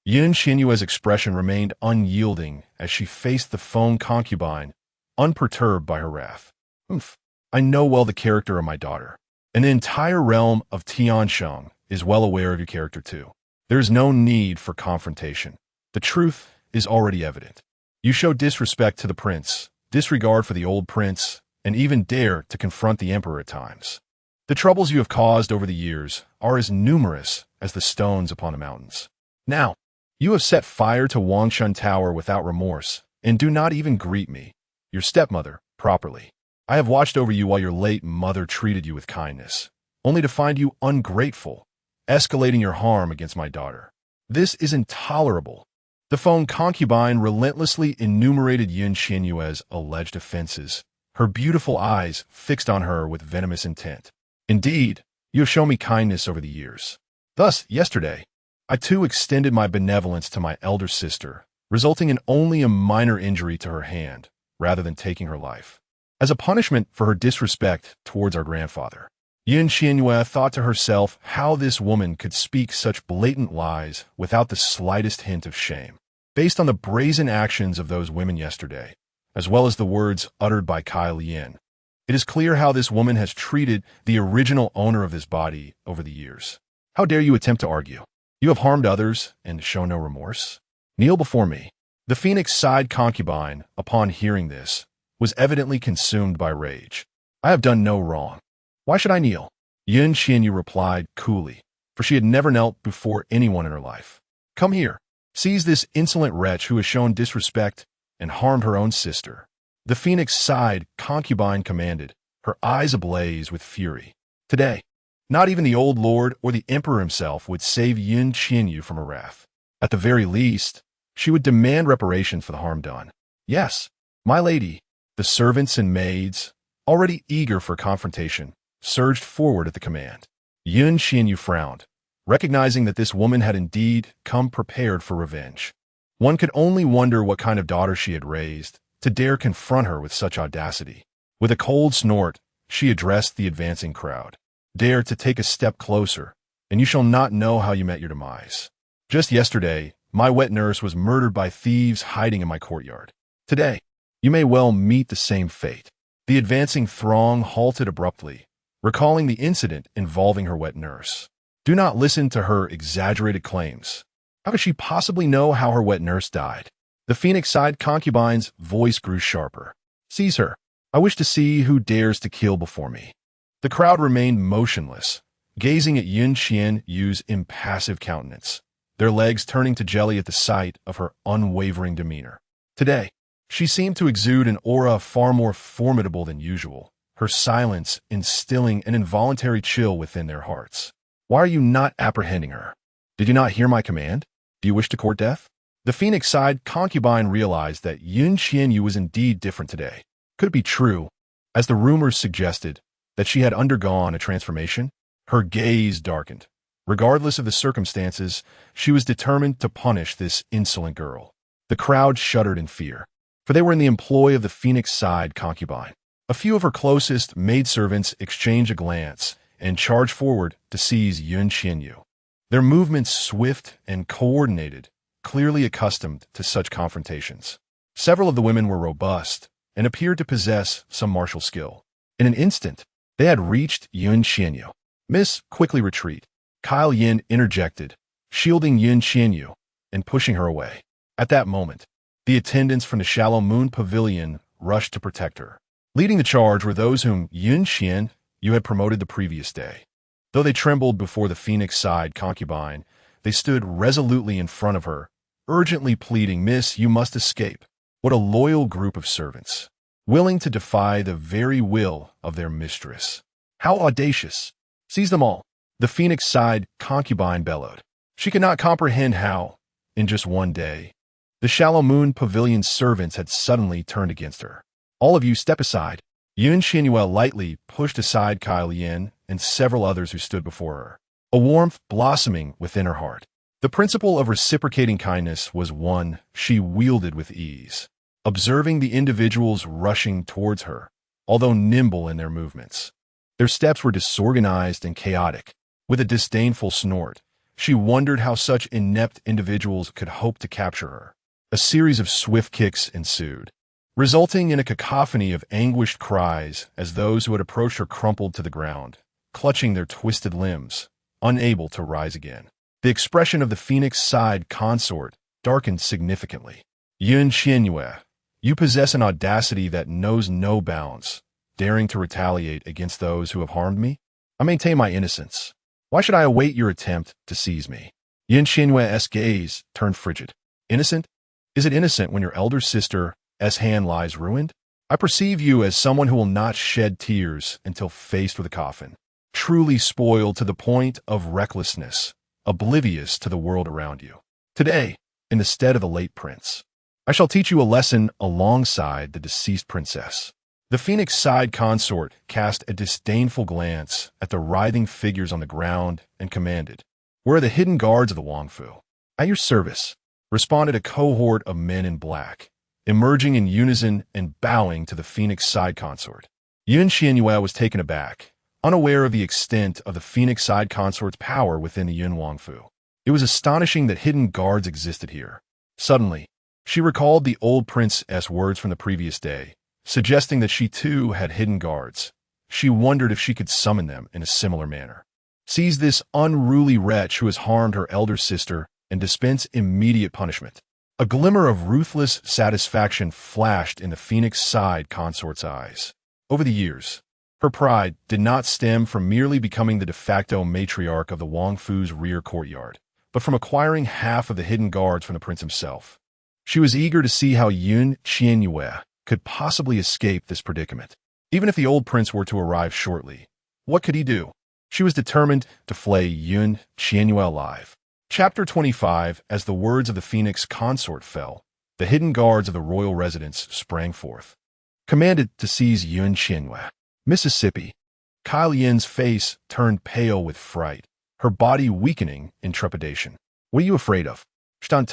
Yun Qianyue's expression remained unyielding as she faced the Feng concubine, unperturbed by her wrath. "I know well the character of my daughter, and the entire realm of Tian Sheng is well aware of your character too. There is no need for confrontation. The truth is already evident. You show disrespect to the prince, disregard for the old prince, and even dare to confront the emperor at times. The troubles you have caused over the years are as numerous as the stones upon the mountains. Now, you have set fire to Wangshan Tower without remorse, and do not even greet me, your stepmother, properly. I have watched over you while your late mother treated you with kindness, only to find you ungrateful, escalating your harm against my daughter. This is intolerable." The Feng concubine relentlessly enumerated Yun Qianyue's alleged offenses, her beautiful eyes fixed on her with venomous intent. "Indeed, you have shown me kindness over the years. Thus, yesterday, I too extended my benevolence to my elder sister, resulting in only a minor injury to her hand, rather than taking her life. As a punishment for her disrespect towards our grandfather, Qian Yue thought to herself how this woman could speak such blatant lies without the slightest hint of shame. Based on the brazen actions of those women yesterday, as well as the words uttered by Qian Yue, it is clear how this woman has treated the original owner of this body over the years. How dare you attempt to argue? You have harmed others and show no remorse? Kneel before me. The phoenix-side concubine, upon hearing this, was evidently consumed by rage. I have done no wrong. Why should I kneel? Qian Yue replied coolly, for she had never knelt before anyone in her life. Come here. Seize this insolent wretch who has shown disrespect and harmed her own sister. The phoenix-side concubine commanded, her eyes ablaze with fury. Today, not even the old lord or the emperor himself would save Qian Yue from her wrath. At the very least, she would demand reparation for the harm done. Yes, my lady. The servants and maids, already eager for confrontation, surged forward at the command. Qian Yue frowned, recognizing that this woman had indeed come prepared for revenge. One could only wonder what kind of daughter she had raised to dare confront her with such audacity. With a cold snort, she addressed the advancing crowd. Dare to take a step closer, and you shall not know how you met your demise. Just yesterday, my wet nurse was murdered by thieves hiding in my courtyard. Today, you may well meet the same fate. The advancing throng halted abruptly, recalling the incident involving her wet nurse. Do not listen to her exaggerated claims. How could she possibly know how her wet nurse died? The phoenix-side concubine's voice grew sharper. Seize her. I wish to see who dares to kill before me. The crowd remained motionless, gazing at Qian Yue's impassive countenance, their legs turning to jelly at the sight of her unwavering demeanor. Today, she seemed to exude an aura far more formidable than usual, her silence instilling an involuntary chill within their hearts. Why are you not apprehending her? Did you not hear my command? Do you wish to court death? The phoenix-side concubine realized that Qian Yue was indeed different today. Could it be true, as the rumors suggested, that she had undergone a transformation? Her gaze darkened. Regardless of the circumstances, she was determined to punish this insolent girl. The crowd shuddered in fear, for they were in the employ of the phoenix-side concubine. A few of her closest maidservants exchanged a glance and charged forward to seize Qian Yue. Their movements swift and coordinated, clearly accustomed to such confrontations. Several of the women were robust and appeared to possess some martial skill. In an instant, they had reached Qian Yue. Miss, quickly retreat. Qian Yue interjected, shielding Qian Yue and pushing her away. At that moment, the attendants from the Shallow Moon Pavilion rushed to protect her. Leading the charge were those whom Qian Yue had promoted the previous day. Though they trembled before the phoenix-side concubine, they stood resolutely in front of her, urgently pleading, Miss, you must escape. What a loyal group of servants, willing to defy the very will of their mistress. How audacious! Seize them all, the phoenix-side concubine bellowed. She could not comprehend how, in just one day, the Shallow Moon Pavilion's servants had suddenly turned against her. All of you step aside. Qian Yue lightly pushed aside Qian Yue and several others who stood before her, a warmth blossoming within her heart. The principle of reciprocating kindness was one she wielded with ease, observing the individuals rushing towards her, although nimble in their movements. Their steps were disorganized and chaotic. With a disdainful snort, she wondered how such inept individuals could hope to capture her. A series of swift kicks ensued, resulting in a cacophony of anguished cries as those who had approached her crumpled to the ground, clutching their twisted limbs, unable to rise again. The expression of the phoenix-side consort darkened significantly. Qian Yue, you possess an audacity that knows no bounds, daring to retaliate against those who have harmed me? I maintain my innocence. Why should I await your attempt to seize me? Qian Yue's gaze turned frigid. Innocent? Is it innocent when your elder sister's hand lies ruined? I perceive you as someone who will not shed tears until faced with a coffin, truly spoiled to the point of recklessness, oblivious to the world around you. Today, in the stead of the late prince, I shall teach you a lesson alongside the deceased princess. The phoenix-side consort cast a disdainful glance at the writhing figures on the ground and commanded, Where are the hidden guards of the Wangfu? At your service, responded a cohort of men in black, emerging in unison and bowing to the Phoenix side consort. Qian Yue was taken aback, unaware of the extent of the Phoenix side consort's power within the Yun Wangfu. It was astonishing that hidden guards existed here. Suddenly, she recalled the old prince's words from the previous day, suggesting that she too had hidden guards. She wondered if she could summon them in a similar manner. Seize this unruly wretch who has harmed her elder sister and dispense immediate punishment. A glimmer of ruthless satisfaction flashed in the Phoenix side consort's eyes. Over the years, her pride did not stem from merely becoming the de facto matriarch of the Wangfu's rear courtyard, but from acquiring half of the hidden guards from the prince himself. She was eager to see how Qian Yue could possibly escape this predicament. Even if the old prince were to arrive shortly, what could he do? She was determined to flay Qian Yue alive. Chapter 25. As the words of the Phoenix consort fell, the hidden guards of the royal residence sprang forth, commanded to seize Qian Yue. Mississippi. Kai Lian's face turned pale with fright, her body weakening in trepidation. What are you afraid of? Qian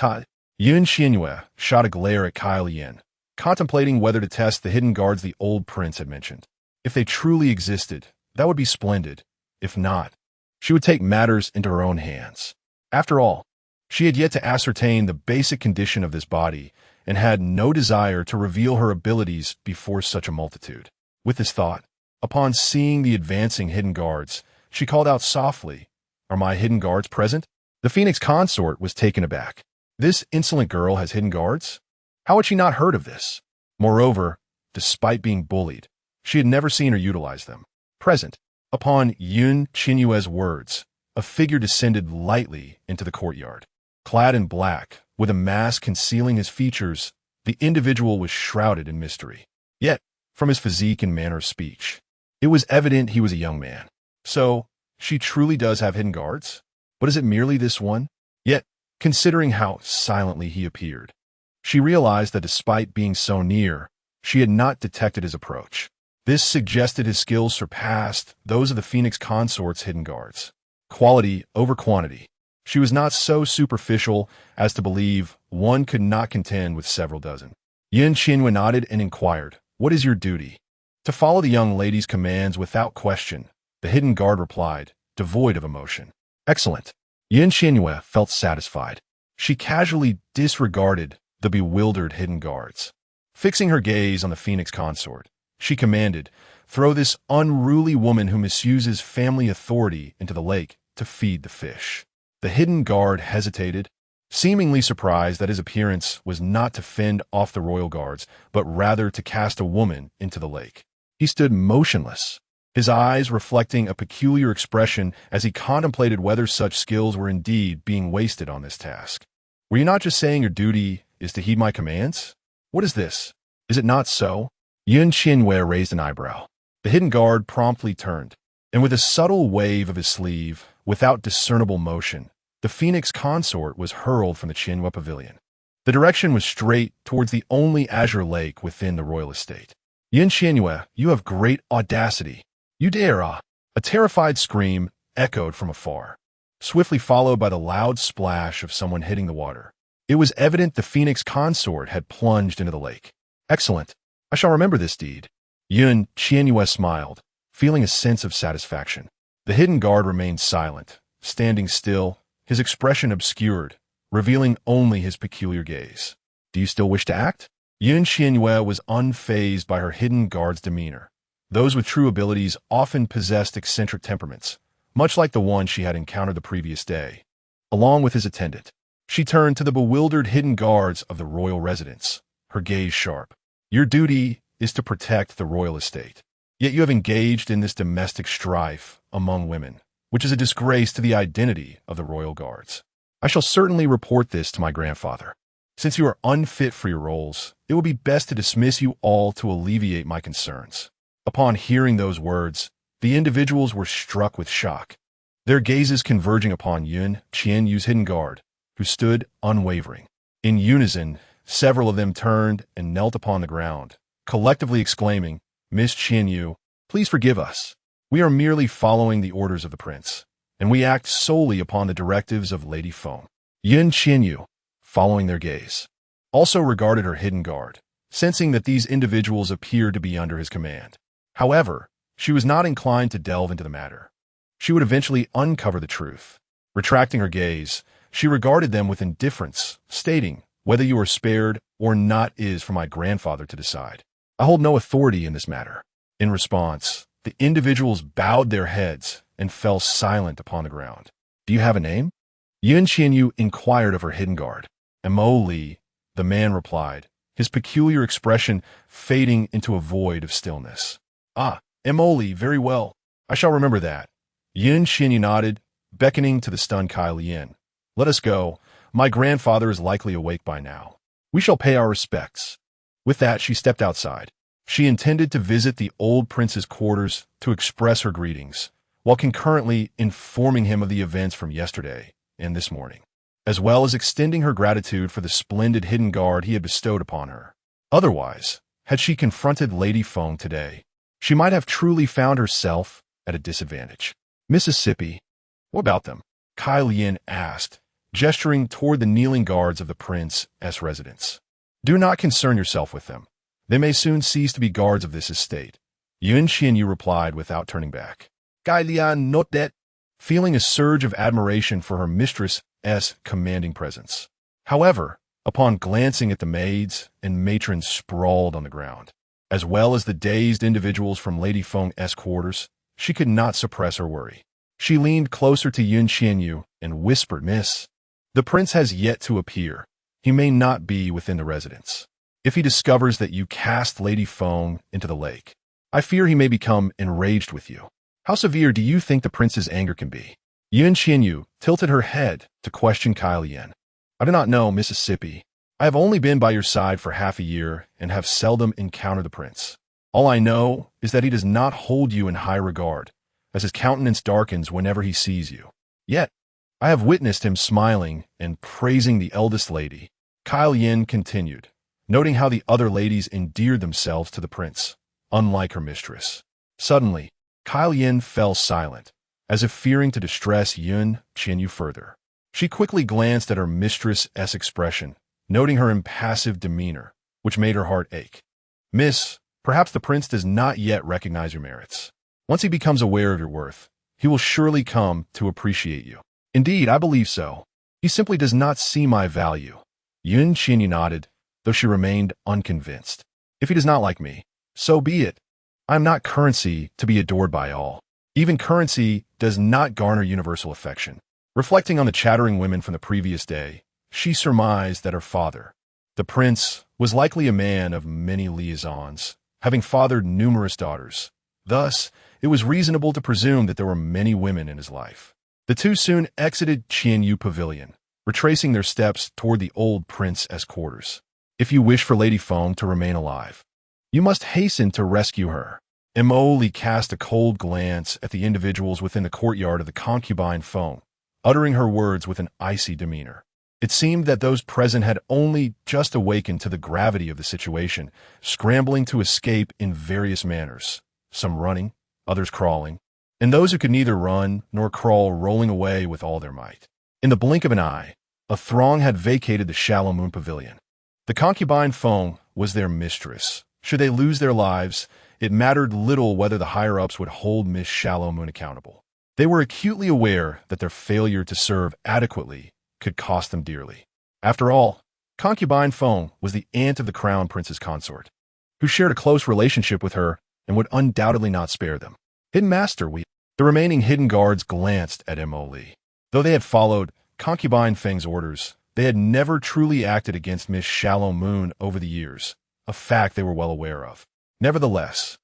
Yue shot a glare at Kai Lian, contemplating whether to test the hidden guards the old prince had mentioned. If they truly existed, that would be splendid. If not, she would take matters into her own hands. After all, she had yet to ascertain the basic condition of this body and had no desire to reveal her abilities before such a multitude. With this thought, upon seeing the advancing hidden guards, she called out softly, "Are my hidden guards present?" The Phoenix consort was taken aback. This insolent girl has hidden guards? How had she not heard of this? Moreover, despite being bullied, she had never seen her utilize them. Present. Upon Qian Yue's words, a figure descended lightly into the courtyard. Clad in black, with a mask concealing his features, the individual was shrouded in mystery. Yet, from his physique and manner of speech, it was evident he was a young man. So, she truly does have hidden guards? But is it merely this one? Yet, considering how silently he appeared, she realized that despite being so near, she had not detected his approach. This suggested his skills surpassed those of the Phoenix consort's hidden guards. Quality over quantity. She was not so superficial as to believe one could not contend with several dozen. Qian Yue nodded and inquired, "What is your duty?" "To follow the young lady's commands without question," the hidden guard replied, devoid of emotion. "Excellent." Qian Yue felt satisfied. She casually disregarded the bewildered hidden guards. Fixing her gaze on the Phoenix consort, she commanded, "Throw this unruly woman who misuses family authority into the lake to feed the fish." The hidden guard hesitated, seemingly surprised that his appearance was not to fend off the royal guards, but rather to cast a woman into the lake. He stood motionless, his eyes reflecting a peculiar expression as he contemplated whether such skills were indeed being wasted on this task. "Were you not just saying your duty is to heed my commands? What is this? Is it not so?" Qian Yue raised an eyebrow. The hidden guard promptly turned, and with a subtle wave of his sleeve, without discernible motion, the Phoenix consort was hurled from the Qian Yue pavilion. The direction was straight towards the only azure lake within the royal estate. "Qian Yue, you have great audacity. You dare, ah!" A terrified scream echoed from afar, swiftly followed by the loud splash of someone hitting the water. It was evident the Phoenix consort had plunged into the lake. "Excellent. I shall remember this deed." Qian Yue smiled, feeling a sense of satisfaction. The hidden guard remained silent, standing still, his expression obscured, revealing only his peculiar gaze. "Do you still wish to act?" Qian Yue was unfazed by her hidden guard's demeanor. Those with true abilities often possessed eccentric temperaments, much like the one she had encountered the previous day. Along with his attendant, she turned to the bewildered hidden guards of the royal residence, her gaze sharp. "Your duty is to protect the royal estate. Yet you have engaged in this domestic strife among women, which is a disgrace to the identity of the royal guards. I shall certainly report this to my grandfather. Since you are unfit for your roles, it will be best to dismiss you all to alleviate my concerns." Upon hearing those words, the individuals were struck with shock, their gazes converging upon Qian Yue's hidden guard, who stood unwavering. In unison, several of them turned and knelt upon the ground, collectively exclaiming, "Miss Qian Yue, please forgive us. We are merely following the orders of the prince." and we act solely upon the directives of Lady Feng. Qian Yue, following their gaze, also regarded her hidden guard, sensing that these individuals appeared to be under his command. However, she was not inclined to delve into the matter. She would eventually uncover the truth. Retracting her gaze, she regarded them with indifference, stating, "Whether you are spared or not is for my grandfather to decide. I hold no authority in this matter." In response, the individuals bowed their heads and fell silent upon the ground. "Do you have a name?" Qian Yue inquired of her hidden guard. "Mo Li," the man replied, his peculiar expression fading into a void of stillness. "Ah, Mo Li, very well. I shall remember that." Qian Yue nodded, beckoning to the stunned Kai Lian. "Let us go. My grandfather is likely awake by now. We shall pay our respects." With that, she stepped outside. She intended to visit the old prince's quarters to express her greetings, while concurrently informing him of the events from yesterday and this morning, as well as extending her gratitude for the splendid hidden guard he had bestowed upon her. Otherwise, had she confronted Lady Feng today, she might have truly found herself at a disadvantage. "Mississippi, what about them?" Kai Lian asked, gesturing toward the kneeling guards of the prince's residence. "Do not concern yourself with them. They may soon cease to be guards of this estate." Qian Yue replied without turning back. Kai Lian noted that, feeling a surge of admiration for her mistress's commanding presence. However, upon glancing at the maids and matrons sprawled on the ground, as well as the dazed individuals from Lady Feng's quarters, she could not suppress her worry. She leaned closer to Qian Yue and whispered, "Miss, the prince has yet to appear. He may not be within the residence. If he discovers that you cast Lady Feng into the lake, I fear he may become enraged with you. How severe do you think the prince's anger can be?" Qian Yue tilted her head to question Kai Lian. "I do not know, Mississippi. I have only been by your side for half a year and have seldom encountered the prince. All I know is that he does not hold you in high regard, as his countenance darkens whenever he sees you. Yet, I have witnessed him smiling and praising the eldest lady." Kai Lian continued, noting how the other ladies endeared themselves to the prince, unlike her mistress. Suddenly, Kai Lian fell silent, as if fearing to distress Qian Yue further. She quickly glanced at her mistress's expression, noting her impassive demeanor, which made her heart ache. "Miss, perhaps the prince does not yet recognize your merits. Once he becomes aware of your worth, he will surely come to appreciate you." "Indeed, I believe so. He simply does not see my value." Qian Yue nodded, though she remained unconvinced. "If he does not like me, so be it. I am not currency to be adored by all. Even currency does not garner universal affection." Reflecting on the chattering women from the previous day, she surmised that her father, the prince, was likely a man of many liaisons, having fathered numerous daughters. Thus, it was reasonable to presume that there were many women in his life. The two soon exited Qian Yue Pavilion, retracing their steps toward the old prince's quarters. "If you wish for Lady Feng to remain alive, you must hasten to rescue her." Mo Li cast a cold glance at the individuals within the courtyard of the concubine Feng, uttering her words with an icy demeanor. It seemed that those present had only just awakened to the gravity of the situation, scrambling to escape in various manners, some running, others crawling, and those who could neither run nor crawl rolling away with all their might. In the blink of an eye, a throng had vacated the Shallow Moon Pavilion. The concubine Feng was their mistress. Should they lose their lives, it mattered little whether the higher-ups would hold Miss Shallow Moon accountable. They were acutely aware that their failure to serve adequately could cost them dearly. After all, concubine Feng was the aunt of the crown prince's consort, who shared a close relationship with her and would undoubtedly not spare them. "Hidden Master, The remaining hidden guards glanced at Mo Li. Though they had followed concubine Feng's orders, they had never truly acted against Miss Shallow Moon over the years, a fact they were well aware of. Nevertheless,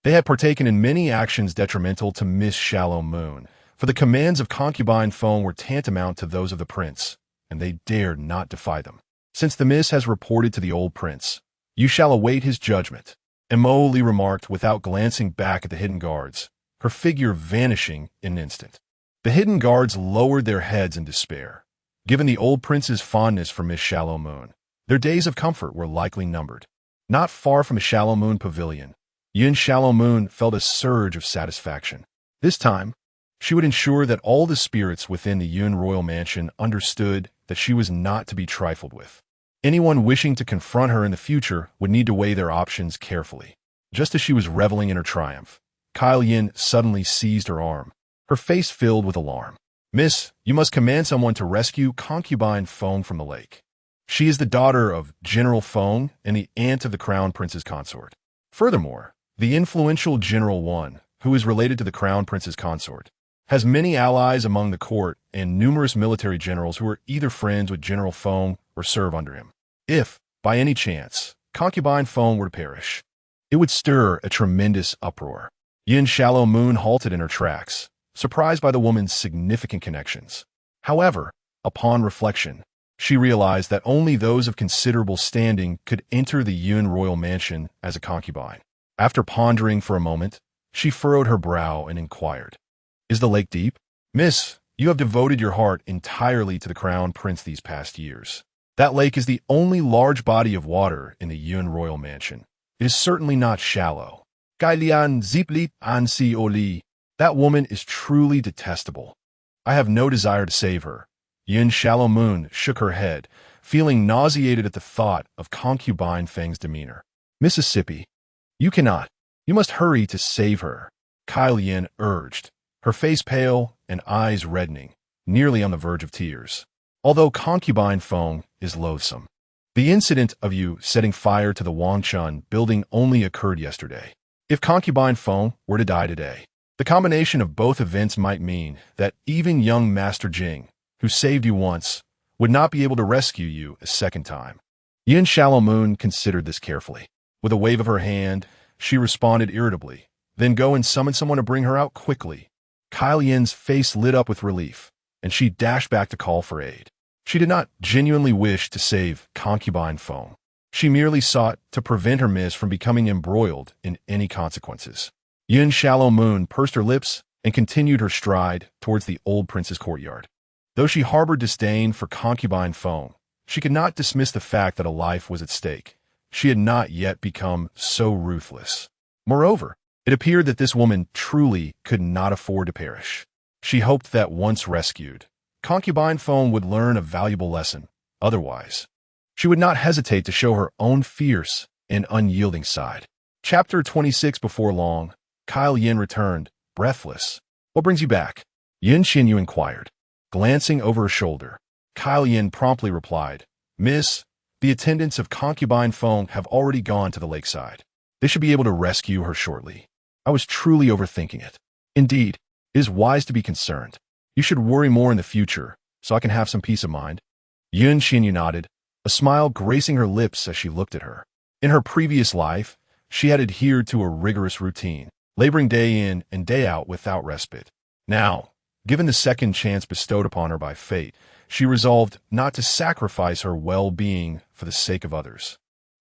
they had partaken in many actions detrimental to Miss Shallow Moon, for the commands of concubine Feng were tantamount to those of the prince, and they dared not defy them. "Since the miss has reported to the old prince, you shall await his judgment," Mo Li remarked without glancing back at the hidden guards, her figure vanishing in an instant. The hidden guards lowered their heads in despair. Given the old prince's fondness for Miss Shallow Moon, their days of comfort were likely numbered. Not far from the Shallow Moon Pavilion, Yin Shallow Moon felt a surge of satisfaction. This time, She would ensure that all the spirits within the Yun royal mansion understood that she was not to be trifled with. Anyone wishing to confront her in the future would need to weigh their options carefully. Just as she was reveling in her triumph, Qian Yue suddenly seized her arm, her face filled with alarm. "Miss, you must command someone to rescue concubine Feng from the lake. She is the daughter of General Feng and the aunt of the crown prince's consort. Furthermore, the influential General Wan, who is related to the crown prince's consort, has many allies among the court and numerous military generals who are either friends with General Feng or serve under him. If, by any chance, concubine Feng were to perish, it would stir a tremendous uproar." Yin Shallow Moon halted in her tracks, surprised by the woman's significant connections. However, upon reflection, she realized that only those of considerable standing could enter the Yun royal mansion as a concubine. After pondering for a moment, she furrowed her brow and inquired, "Is the lake deep?" "Miss, you have devoted your heart entirely to the crown prince these past years. That lake is the only large body of water in the Yun royal mansion. It is certainly not shallow." "Gai lian zipli an si oli." "That woman is truly detestable. I have no desire to save her." Yin Shallow Moon shook her head, feeling nauseated at the thought of concubine Feng's demeanor. "Mississippi, you cannot. You must hurry to save her," Qian Yue urged, her face pale and eyes reddening, nearly on the verge of tears. "Although concubine Feng is loathsome, the incident of you setting fire to the Wangchun building only occurred yesterday. If concubine Feng were to die today, the combination of both events might mean that even young Master Jing, who saved you once, would not be able to rescue you a second time." Yin Shallow Moon considered this carefully. With a wave of her hand, she responded irritably, "Then go and summon someone to bring her out quickly." Qian Yue's face lit up with relief, and she dashed back to call for aid. She did not genuinely wish to save concubine Feng. She merely sought to prevent her miss from becoming embroiled in any consequences. Yin Shallow Moon pursed her lips and continued her stride towards the old prince's courtyard. Though she harbored disdain for concubine Feng, she could not dismiss the fact that a life was at stake. She had not yet become so ruthless. Moreover, it appeared that this woman truly could not afford to perish. She hoped that once rescued, concubine Feng would learn a valuable lesson. Otherwise, she would not hesitate to show her own fierce and unyielding side. Chapter 26. Before long, Qian Yue returned, breathless. "What brings you back?" Yin Qian Yue inquired. Glancing over her shoulder, Qian Yue promptly replied, "Miss, the attendants of concubine Feng have already gone to the lakeside. They should be able to rescue her shortly. I was truly overthinking it. Indeed, it is wise to be concerned. You should worry more in the future, so I can have some peace of mind." Yin Qian Yue nodded, a smile gracing her lips as she looked at her. In her previous life, she had adhered to a rigorous routine, laboring day in and day out without respite. Now, given the second chance bestowed upon her by fate, she resolved not to sacrifice her well-being for the sake of others,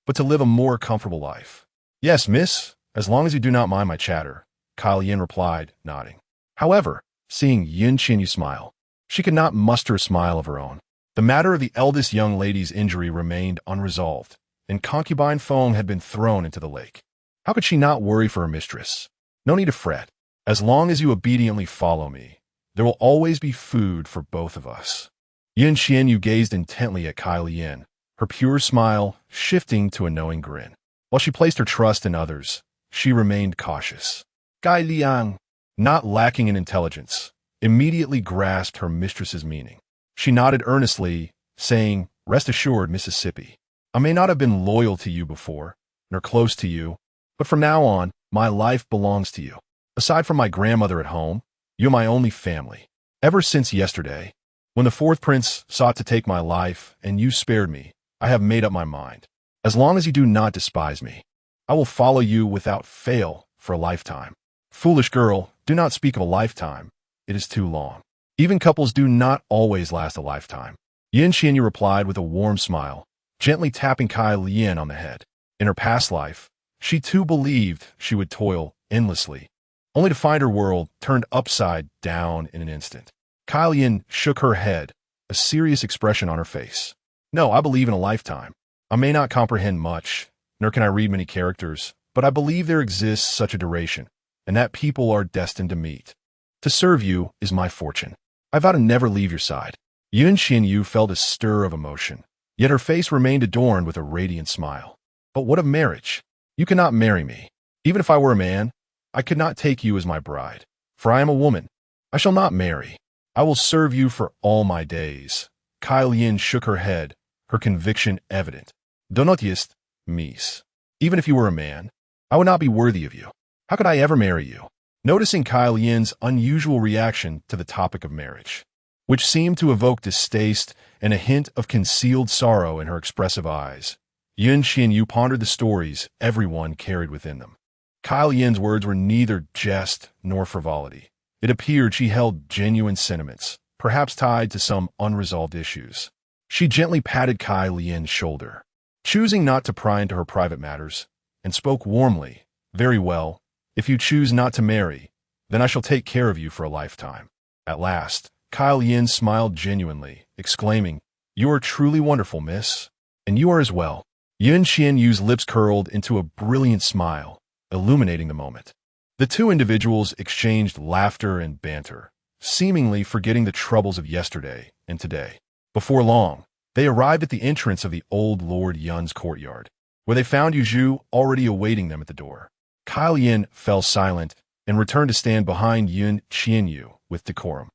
but to live a more comfortable life. "Yes, miss, as long as you do not mind my chatter," Qian Yue replied, nodding. However, seeing Yin Qian Yue smile, she could not muster a smile of her own. The matter of the eldest young lady's injury remained unresolved, and concubine Feng had been thrown into the lake. How could she not worry for her mistress? No need to fret. As long as you obediently follow me, there will always be food for both of us. Yin Qian Yue gazed intently at Qian Yue, her pure smile shifting to a knowing grin. While she placed her trust in others, she remained cautious. Gai Liang, not lacking in intelligence, immediately grasped her mistress's meaning. She nodded earnestly, saying, "Rest assured, Mississippi, I may not have been loyal to you before, nor close to you, but from now on, my life belongs to you. Aside from my grandmother at home, you're my only family. Ever since yesterday, when the fourth prince sought to take my life and you spared me, I have made up my mind. As long as you do not despise me, I will follow you without fail for a lifetime." "Foolish girl, do not speak of a lifetime. It is too long. Even couples do not always last a lifetime." Yin Qian Yue replied with a warm smile, gently tapping Qian Yue on the head. In her past life, she too believed she would toil endlessly, only to find her world turned upside down in an instant. Qian Yue shook her head, a serious expression on her face. "No, I believe in a lifetime. I may not comprehend much, nor can I read many characters, but I believe there exists such a duration, and that people are destined to meet. To serve you is my fortune. I vow to never leave your side. Qian Yue felt a stir of emotion, yet her face remained adorned with a radiant smile. But what of marriage? You cannot marry me. Even if I were a man, I could not take you as my bride, for I am a woman. I shall not marry. I will serve you for all my days. Qian shook her head, her conviction evident. Notorious, Mies. Even if you were a man, I would not be worthy of you. How could I ever marry you? Noticing Qian's unusual reaction to the topic of marriage, which seemed to evoke distaste and a hint of concealed sorrow in her expressive eyes, Qian Yue pondered the stories everyone carried within them. Qian's words were neither jest nor frivolity. It appeared she held genuine sentiments, perhaps tied to some unresolved issues. She gently patted Qian's shoulder, choosing not to pry into her private matters, and spoke warmly. Very well. If you choose not to marry, then I shall take care of you for a lifetime. At last, Qian smiled genuinely, exclaiming, You are truly wonderful, miss. And you are as well. Qian Yue's lips curled into a brilliant smile, illuminating the moment. The two individuals exchanged laughter and banter, seemingly forgetting the troubles of yesterday and today. Before long, they arrived at the entrance of the old Lord Yun's courtyard, where they found Yu Zhu already awaiting them at the door. Qian fell silent and returned to stand behind Qian Yue with decorum.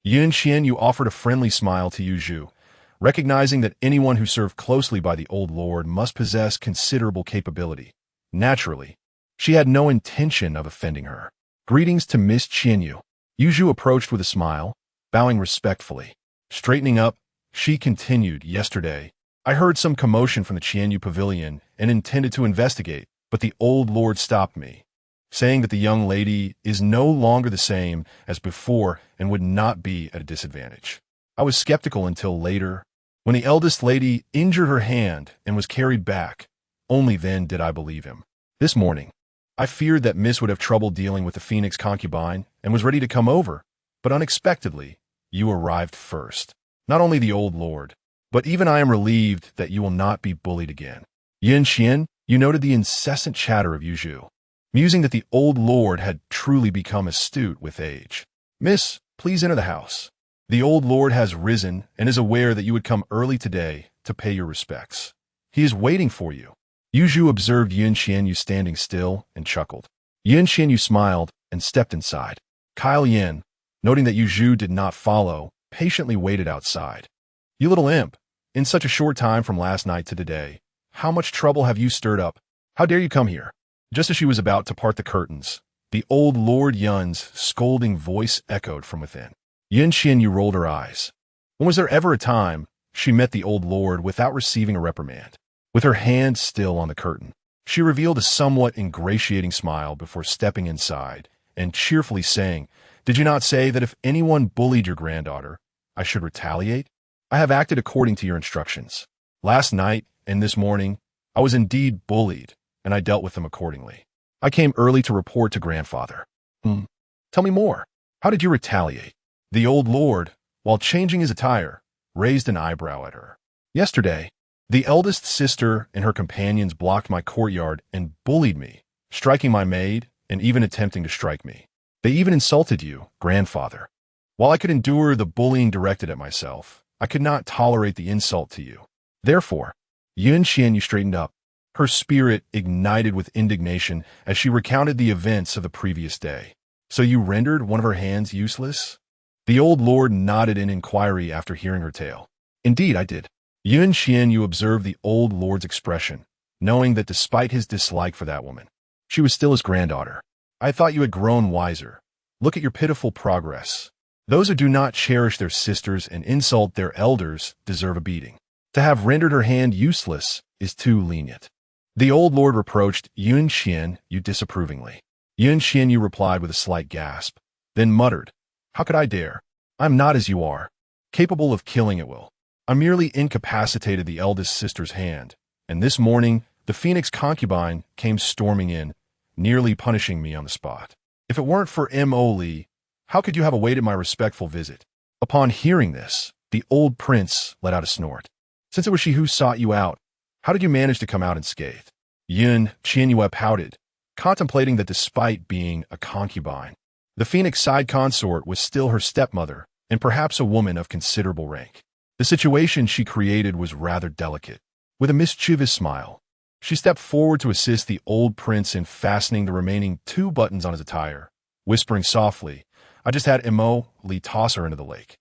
Qian Yue offered a friendly smile to Yu Zhu, recognizing that anyone who served closely by the old lord must possess considerable capability. Naturally, she had no intention of offending her. Greetings to Miss Qian Yue. Yu Zhu approached with a smile, bowing respectfully. Straightening up, she continued, Yesterday, I heard some commotion from the Qian Yue pavilion and intended to investigate, but the old lord stopped me, saying that the young lady is no longer the same as before and would not be at a disadvantage. I was skeptical until later, when the eldest lady injured her hand and was carried back. Only then did I believe him. This morning, I feared that Miss would have trouble dealing with the Phoenix concubine and was ready to come over, but unexpectedly, you arrived first. Not only the old lord, but even I am relieved that you will not be bullied again. Qian, you noted the incessant chatter of Yu Zhu, musing that the old lord had truly become astute with age. Miss, please enter the house. The old lord has risen and is aware that you would come early today to pay your respects. He is waiting for you. Yu Zhu observed Qian Yue standing still and chuckled. Qian Yue smiled and stepped inside. Qian, noting that Yu Zhu did not follow, patiently waited outside. You little imp, in such a short time from last night to today, how much trouble have you stirred up? How dare you come here? Just as she was about to part the curtains, the old Lord Yun's scolding voice echoed from within. Qian Yue rolled her eyes. When was there ever a time she met the old lord without receiving a reprimand? With her hand still on the curtain, she revealed a somewhat ingratiating smile before stepping inside and cheerfully saying, Did you not say that if anyone bullied your granddaughter, I should retaliate? I have acted according to your instructions. Last night and this morning, I was indeed bullied, and I dealt with them accordingly. I came early to report to grandfather. Tell me more. How did you retaliate? The old lord, while changing his attire, raised an eyebrow at her. Yesterday, the eldest sister and her companions blocked my courtyard and bullied me, striking my maid and even attempting to strike me. They even insulted you, grandfather. While I could endure the bullying directed at myself, I could not tolerate the insult to you. Therefore, Qian Yue straightened up, her spirit ignited with indignation as she recounted the events of the previous day. So you rendered one of her hands useless? The old lord nodded in inquiry after hearing her tale. Indeed, I did. Qian Yue observed the old lord's expression, knowing that despite his dislike for that woman, she was still his granddaughter. I thought you had grown wiser. Look at your pitiful progress. Those who do not cherish their sisters and insult their elders deserve a beating. To have rendered her hand useless is too lenient. The old lord reproached Qian Yue disapprovingly. Qian Yue replied with a slight gasp, then muttered, How could I dare? I'm not as you are, capable of killing at will. I merely incapacitated the eldest sister's hand, and this morning the Phoenix concubine came storming in, nearly punishing me on the spot. If it weren't for Mo Li, how could you have awaited my respectful visit? Upon hearing this, the old prince let out a snort. Since it was she who sought you out, how did you manage to come out unscathed? Qian Yue pouted, contemplating that despite being a concubine, The phoenix side consort was still her stepmother, and perhaps a woman of considerable rank. The situation she created was rather delicate. With a mischievous smile, she stepped forward to assist the old prince in fastening the remaining 2 buttons on his attire, whispering softly, "I just had Mo Li toss her into the lake."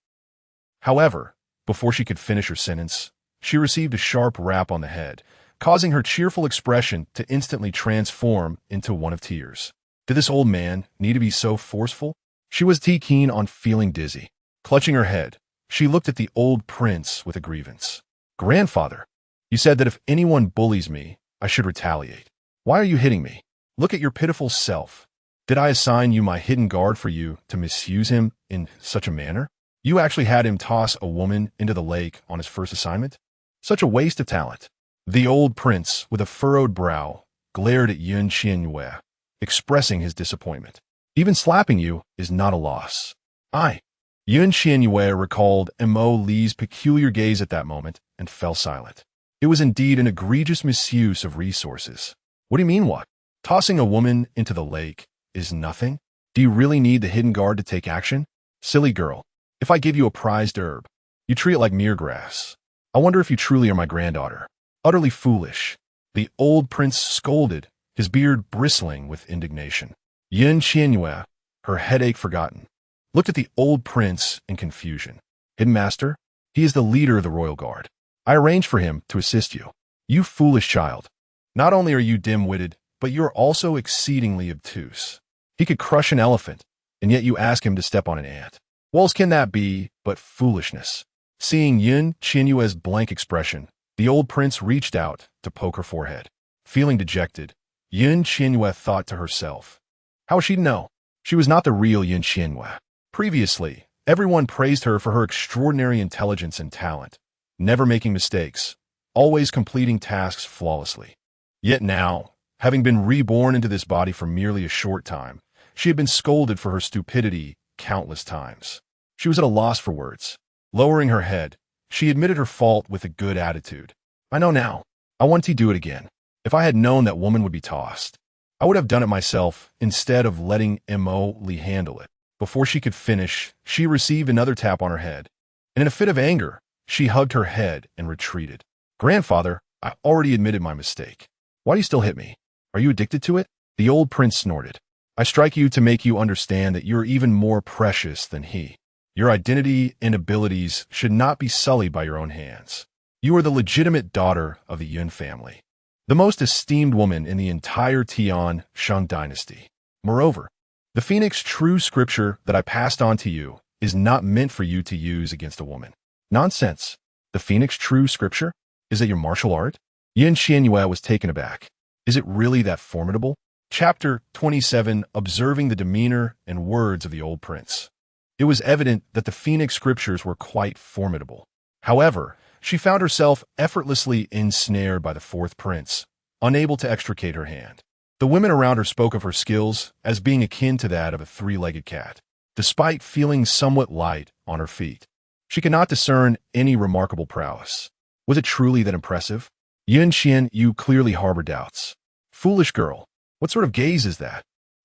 However, before she could finish her sentence, she received a sharp rap on the head, causing her cheerful expression to instantly transform into one of tears. Did this old man need to be so forceful? She was too keen on feeling dizzy. Clutching her head, she looked at the old prince with a grievance. "Grandfather, you said that if anyone bullies me, I should retaliate. Why are you hitting me? Look at your pitiful self. Did I assign you my hidden guard for you to misuse him in such a manner? You actually had him toss a woman into the lake on his first assignment? Such a waste of talent." The old prince, with a furrowed brow, glared at Qian Yue, expressing his disappointment. "Even slapping you is not a loss." Qian Yue recalled Mo Li's peculiar gaze at that moment and fell silent. It was indeed an egregious misuse of resources. "What do you mean what? Tossing a woman into the lake is nothing? Do you really need the hidden guard to take action? Silly girl, if I give you a prized herb, you treat it like mere grass. I wonder if you truly are my granddaughter. Utterly foolish." The old prince scolded, his beard bristling with indignation. Qian Yue, her headache forgotten, looked at the old prince in confusion. "Hidden master? He is the leader of the royal guard. I arranged for him to assist you. You foolish child. Not only are you dim-witted, but you are also exceedingly obtuse. He could crush an elephant, and yet you ask him to step on an ant. What else can that be but foolishness?" Seeing Qian Yue's blank expression, the old prince reached out to poke her forehead. Feeling dejected, Qian Yue thought to herself, how was she to know? She was not the real Qian Yue. Previously, everyone praised her for her extraordinary intelligence and talent, never making mistakes, always completing tasks flawlessly. Yet now, having been reborn into this body for merely a short time, she had been scolded for her stupidity countless times. She was at a loss for words. Lowering her head, she admitted her fault with a good attitude. "I know now. I want to do it again. If I had known that woman would be tossed, I would have done it myself instead of letting Mo Li handle it." Before she could finish, she received another tap on her head, and in a fit of anger, she hugged her head and retreated. "Grandfather, I already admitted my mistake. Why do you still hit me? Are you addicted to it?" The old prince snorted. "I strike you to make you understand that you are even more precious than he. Your identity and abilities should not be sullied by your own hands. You are the legitimate daughter of the Yun family, the most esteemed woman in the entire Tian Sheng Dynasty. Moreover, the Phoenix true scripture that I passed on to you is not meant for you to use against a woman." "Nonsense. The Phoenix true scripture? Is it your martial art?" Qian Yue was taken aback. "Is it really that formidable?" Chapter 27, observing the demeanor and words of the old prince. It was evident that the Phoenix scriptures were quite formidable. However, she found herself effortlessly ensnared by the fourth prince, unable to extricate her hand. The women around her spoke of her skills as being akin to that of a three-legged cat, despite feeling somewhat light on her feet. She could not discern any remarkable prowess. Was it truly that impressive? Qian Yue clearly harbored doubts. "Foolish girl, what sort of gaze is that?"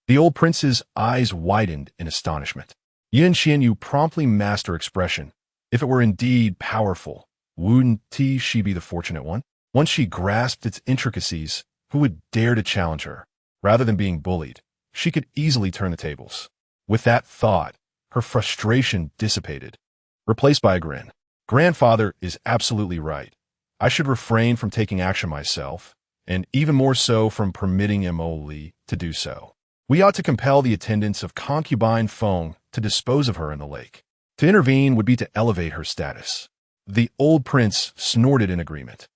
The old prince's eyes widened in astonishment. Qian Yue promptly masked her expression. If it were indeed powerful, wouldn't she be the fortunate one? Once she grasped its intricacies, who would dare to challenge her? Rather than being bullied, she could easily turn the tables. With that thought, her frustration dissipated, replaced by a grin. "Grandfather is absolutely right. I should refrain from taking action myself, and even more so from permitting Mo Li to do so. We ought to compel the attendants of concubine Feng to dispose of her in the lake. To intervene would be to elevate her status." The old prince snorted in agreement.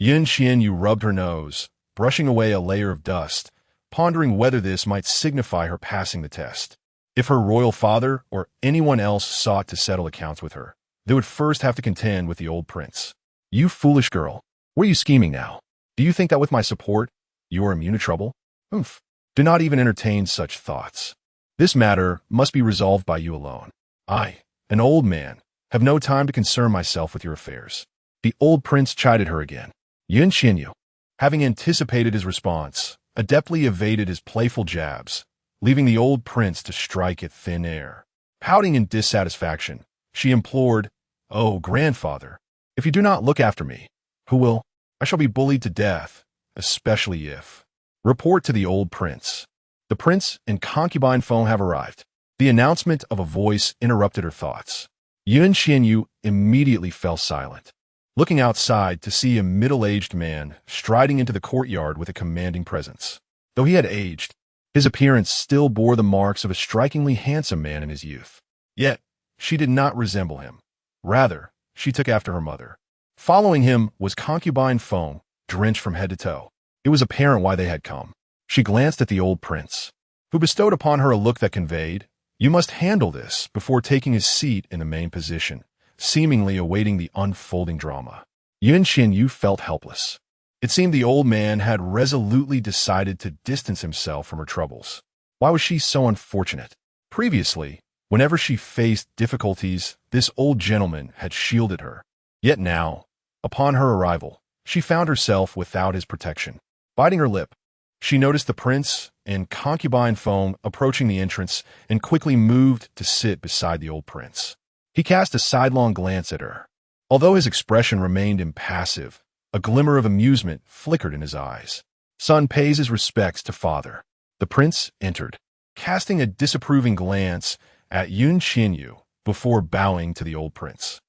Qian Yue rubbed her nose, brushing away a layer of dust, pondering whether this might signify her passing the test. If her royal father or anyone else sought to settle accounts with her, they would first have to contend with the old prince. "You foolish girl, what are you scheming now? Do you think that with my support, you are immune to trouble? Oomph. Do not even entertain such thoughts. This matter must be resolved by you alone. I, an old man, have no time to concern myself with your affairs." The old prince chided her again. Qian Yue, having anticipated his response, adeptly evaded his playful jabs, leaving the old prince to strike at thin air. Pouting in dissatisfaction, she implored, "Oh, grandfather, if you do not look after me, who will? I shall be bullied to death, especially if—" Report to the old prince. The prince and concubine phone have arrived. The announcement of a voice interrupted her thoughts. Qian Yue immediately fell silent, looking outside to see a middle-aged man striding into the courtyard with a commanding presence. Though he had aged, his appearance still bore the marks of a strikingly handsome man in his youth. Yet, she did not resemble him. Rather, she took after her mother. Following him was concubine Feng, drenched from head to toe. It was apparent why they had come. She glanced at the old prince, who bestowed upon her a look that conveyed, "You must handle this," before taking his seat in the main position, seemingly awaiting the unfolding drama. Qian Yue felt helpless. It seemed the old man had resolutely decided to distance himself from her troubles. Why was she so unfortunate? Previously, whenever she faced difficulties, this old gentleman had shielded her. Yet now, upon her arrival, she found herself without his protection. Biting her lip, she noticed the prince and concubine Feng approaching the entrance and quickly moved to sit beside the old prince. He cast a sidelong glance at her. Although his expression remained impassive, a glimmer of amusement flickered in his eyes. Son pays his respects to father. The prince entered, casting a disapproving glance at Qian Yue before bowing to the old prince.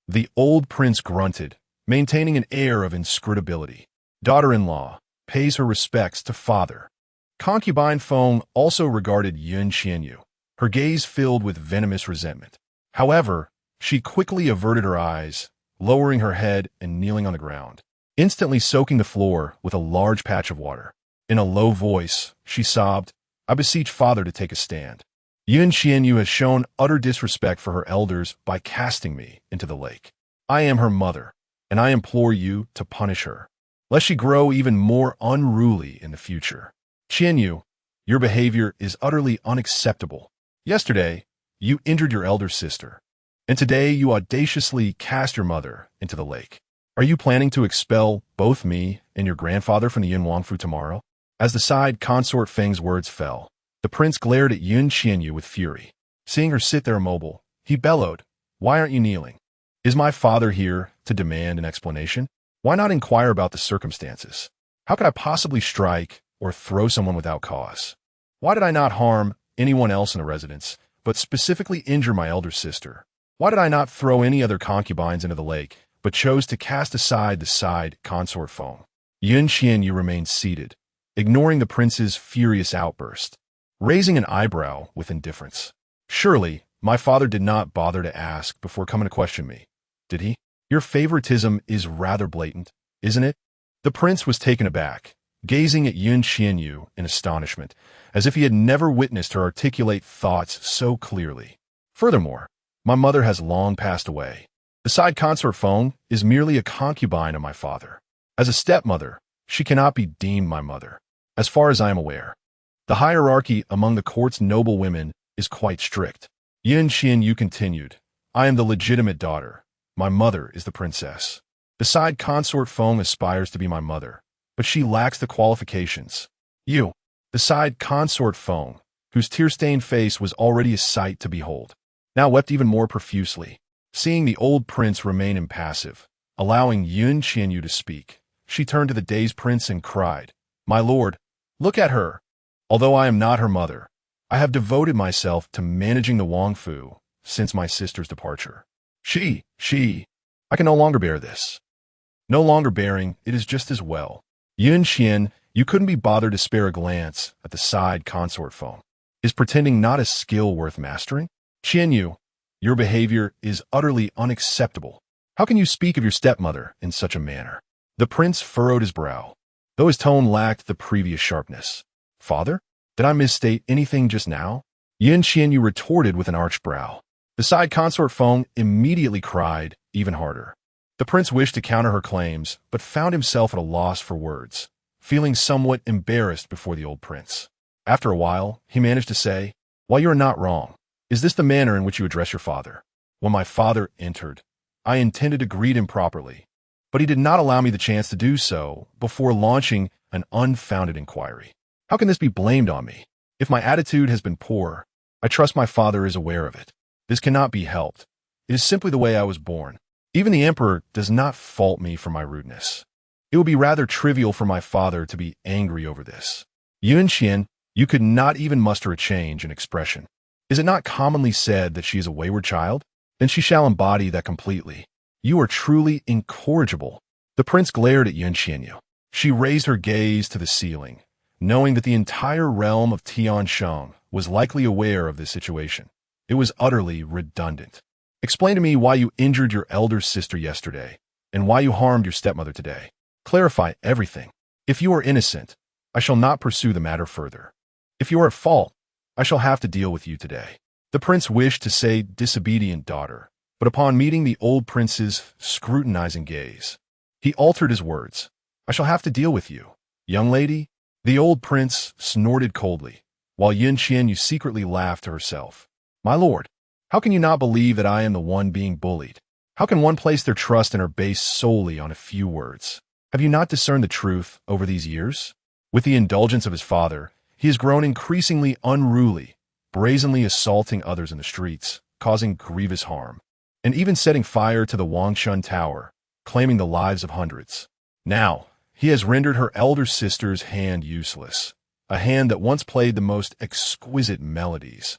The old prince grunted, maintaining an air of inscrutability. Daughter-in-law pays her respects to father. Concubine Feng also regarded Qian Yue, her gaze filled with venomous resentment. However, she quickly averted her eyes, lowering her head and kneeling on the ground, instantly soaking the floor with a large patch of water. In a low voice, she sobbed, "I beseech father to take a stand. Qian Yue has shown utter disrespect for her elders by casting me into the lake. I am her mother, and I implore you to punish her, lest she grow even more unruly in the future. Qian Yue, your behavior is utterly unacceptable. Yesterday, you injured your elder sister, and today you audaciously cast your mother into the lake. Are you planning to expel both me and your grandfather from the Yin Wangfu tomorrow?" As the side consort Feng's words fell, the prince glared at Qian Yue with fury. Seeing her sit there immobile, he bellowed, "Why aren't you kneeling? Is my father here to demand an explanation? Why not inquire about the circumstances? How could I possibly strike or throw someone without cause? Why did I not harm anyone else in the residence, but specifically injure my elder sister? Why did I not throw any other concubines into the lake, but chose to cast aside the side consort Feng?" Qian Yue remained seated, ignoring the prince's furious outburst, raising an eyebrow with indifference. "Surely, my father did not bother to ask before coming to question me, did he? Your favoritism is rather blatant, isn't it?" The prince was taken aback, gazing at Qian Yue in astonishment, as if he had never witnessed her articulate thoughts so clearly. "Furthermore, my mother has long passed away. The side consort Feng is merely a concubine of my father. As a stepmother, she cannot be deemed my mother, as far as I am aware. The hierarchy among the court's noblewomen is quite strict." Qian Yue continued, "I am the legitimate daughter. My mother is the princess. The side consort Feng aspires to be my mother, but she lacks the qualifications. You, the side consort Feng, whose tear-stained face was already a sight to behold, now wept even more profusely." Seeing the old prince remain impassive, allowing Qian Yue to speak, she turned to the dazed prince and cried, "My lord, look at her. Although I am not her mother, I have devoted myself to managing the Wangfu since my sister's departure. I can no longer bear this. No longer bearing, it is just as well." Qian Yue couldn't be bothered to spare a glance at the side consort Feng. Is pretending not a skill worth mastering? "Qian Yue, your behavior is utterly unacceptable. How can you speak of your stepmother in such a manner?" The prince furrowed his brow, though his tone lacked the previous sharpness. "Father, did I misstate anything just now?" Qian Yue retorted with an arched brow. The side consort Feng immediately cried even harder. The prince wished to counter her claims, but found himself at a loss for words, feeling somewhat embarrassed before the old prince. After a while, he managed to say, "While you are not wrong, is this the manner in which you address your father? When my father entered, I intended to greet him properly, but he did not allow me the chance to do so before launching an unfounded inquiry. How can this be blamed on me? If my attitude has been poor, I trust my father is aware of it. This cannot be helped. It is simply the way I was born. Even the emperor does not fault me for my rudeness. It would be rather trivial for my father to be angry over this. Yun Qian, you could not even muster a change in expression. Is it not commonly said that she is a wayward child? Then she shall embody that completely. You are truly incorrigible. The prince glared at Yun Qian. She raised her gaze to the ceiling, knowing that the entire realm of Tian Sheng was likely aware of this situation. It was utterly redundant. Explain to me why you injured your elder sister yesterday, and why you harmed your stepmother today. Clarify everything. If you are innocent, I shall not pursue the matter further. If you are at fault, I shall have to deal with you today. The prince wished to say disobedient daughter, but upon meeting the old prince's scrutinizing gaze, he altered his words. I shall have to deal with you, young lady. The old prince snorted coldly, while Yun Qian secretly laughed to herself. My lord, how can you not believe that I am the one being bullied? How can one place their trust and are based solely on a few words? Have you not discerned the truth over these years? With the indulgence of his father, he has grown increasingly unruly, brazenly assaulting others in the streets, causing grievous harm, and even setting fire to the Wangshun Tower, claiming the lives of hundreds. Now, he has rendered her elder sister's hand useless, a hand that once played the most exquisite melodies.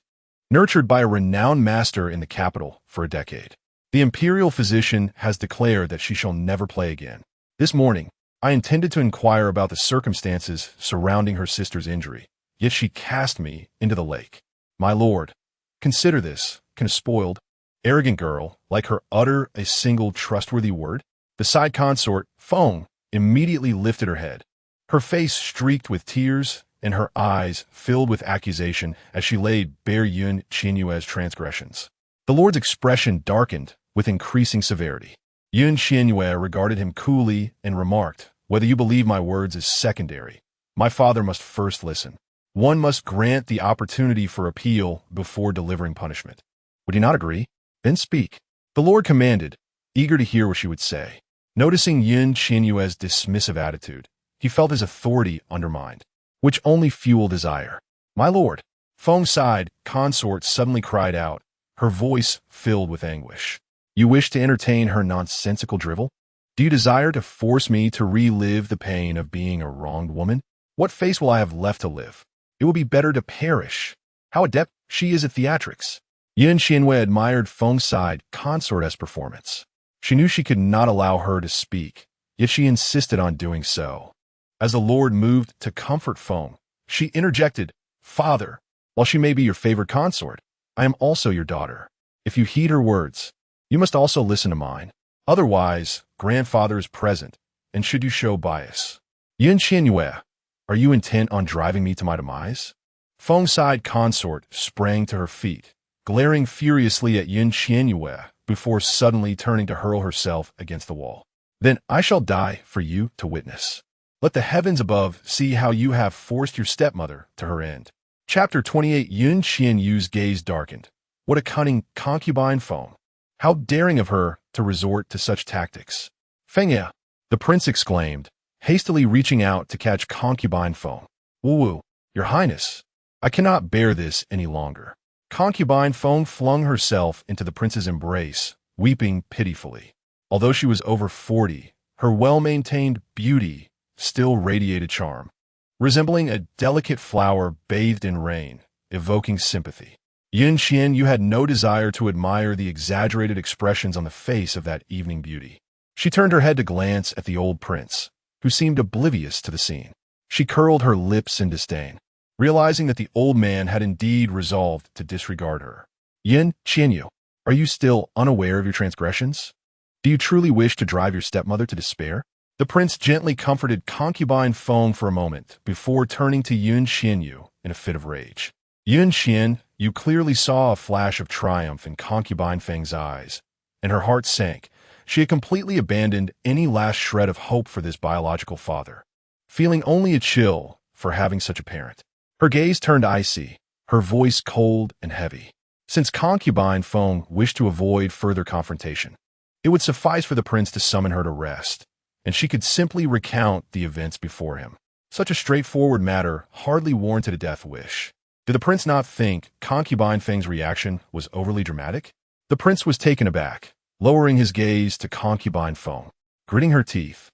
Nurtured by a renowned master in the capital for a decade, the imperial physician has declared that she shall never play again. This morning, I intended to inquire about the circumstances surrounding her sister's injury, yet she cast me into the lake. My lord, consider this. Can a spoiled, arrogant girl like her utter a single trustworthy word? The side consort, Feng, immediately lifted her head. Her face streaked with tears and her eyes filled with accusation as she laid bare Yun Qianyue's transgressions. The lord's expression darkened with increasing severity. Yun Qianyue regarded him coolly and remarked, whether you believe my words is secondary. My father must first listen. One must grant the opportunity for appeal before delivering punishment. Would you not agree? Then speak. The lord commanded, eager to hear what she would say. Noticing Yun Qianyue's dismissive attitude, he felt his authority undermined, which only fueled desire. My lord, Feng's side consort suddenly cried out, her voice filled with anguish. You wish to entertain her nonsensical drivel? Do you desire to force me to relive the pain of being a wronged woman? What face will I have left to live? It will be better to perish. How adept she is at theatrics. Yun Qianyue admired Feng's side consort's performance. She knew she could not allow her to speak, yet she insisted on doing so. As the lord moved to comfort Feng, she interjected, Father, while she may be your favorite consort, I am also your daughter. If you heed her words, you must also listen to mine. Otherwise, grandfather is present, and should you show bias. Yun Qianyue, are you intent on driving me to my demise? Feng's side consort sprang to her feet, glaring furiously at Yun Qianyue before suddenly turning to hurl herself against the wall. Then I shall die for you to witness. Let the heavens above see how you have forced your stepmother to her end. Chapter 28. Yun Qianyue's gaze darkened. What a cunning concubine Feng. How daring of her to resort to such tactics. Fengya, the prince exclaimed, hastily reaching out to catch concubine Feng. Wu, your highness, I cannot bear this any longer. Concubine Feng flung herself into the prince's embrace, weeping pitifully. Although she was over 40, her well-maintained beauty still radiated charm, resembling a delicate flower bathed in rain, evoking sympathy. Yun Qian, you had no desire to admire the exaggerated expressions on the face of that evening beauty. She turned her head to glance at the old prince, who seemed oblivious to the scene. She curled her lips in disdain, realizing that the old man had indeed resolved to disregard her. Yun Qianyue, are you still unaware of your transgressions? Do you truly wish to drive your stepmother to despair? The prince gently comforted concubine Feng for a moment before turning to Yun Qianyue in a fit of rage. Yun Qian, you clearly saw a flash of triumph in concubine Feng's eyes, and her heart sank. She had completely abandoned any last shred of hope for this biological father, feeling only a chill for having such a parent. Her gaze turned icy, her voice cold and heavy. Since concubine Feng wished to avoid further confrontation, it would suffice for the prince to summon her to rest, and she could simply recount the events before him. Such a straightforward matter hardly warranted a death wish. Did the prince not think concubine Feng's reaction was overly dramatic? The prince was taken aback, lowering his gaze to concubine Feng, gritting her teeth.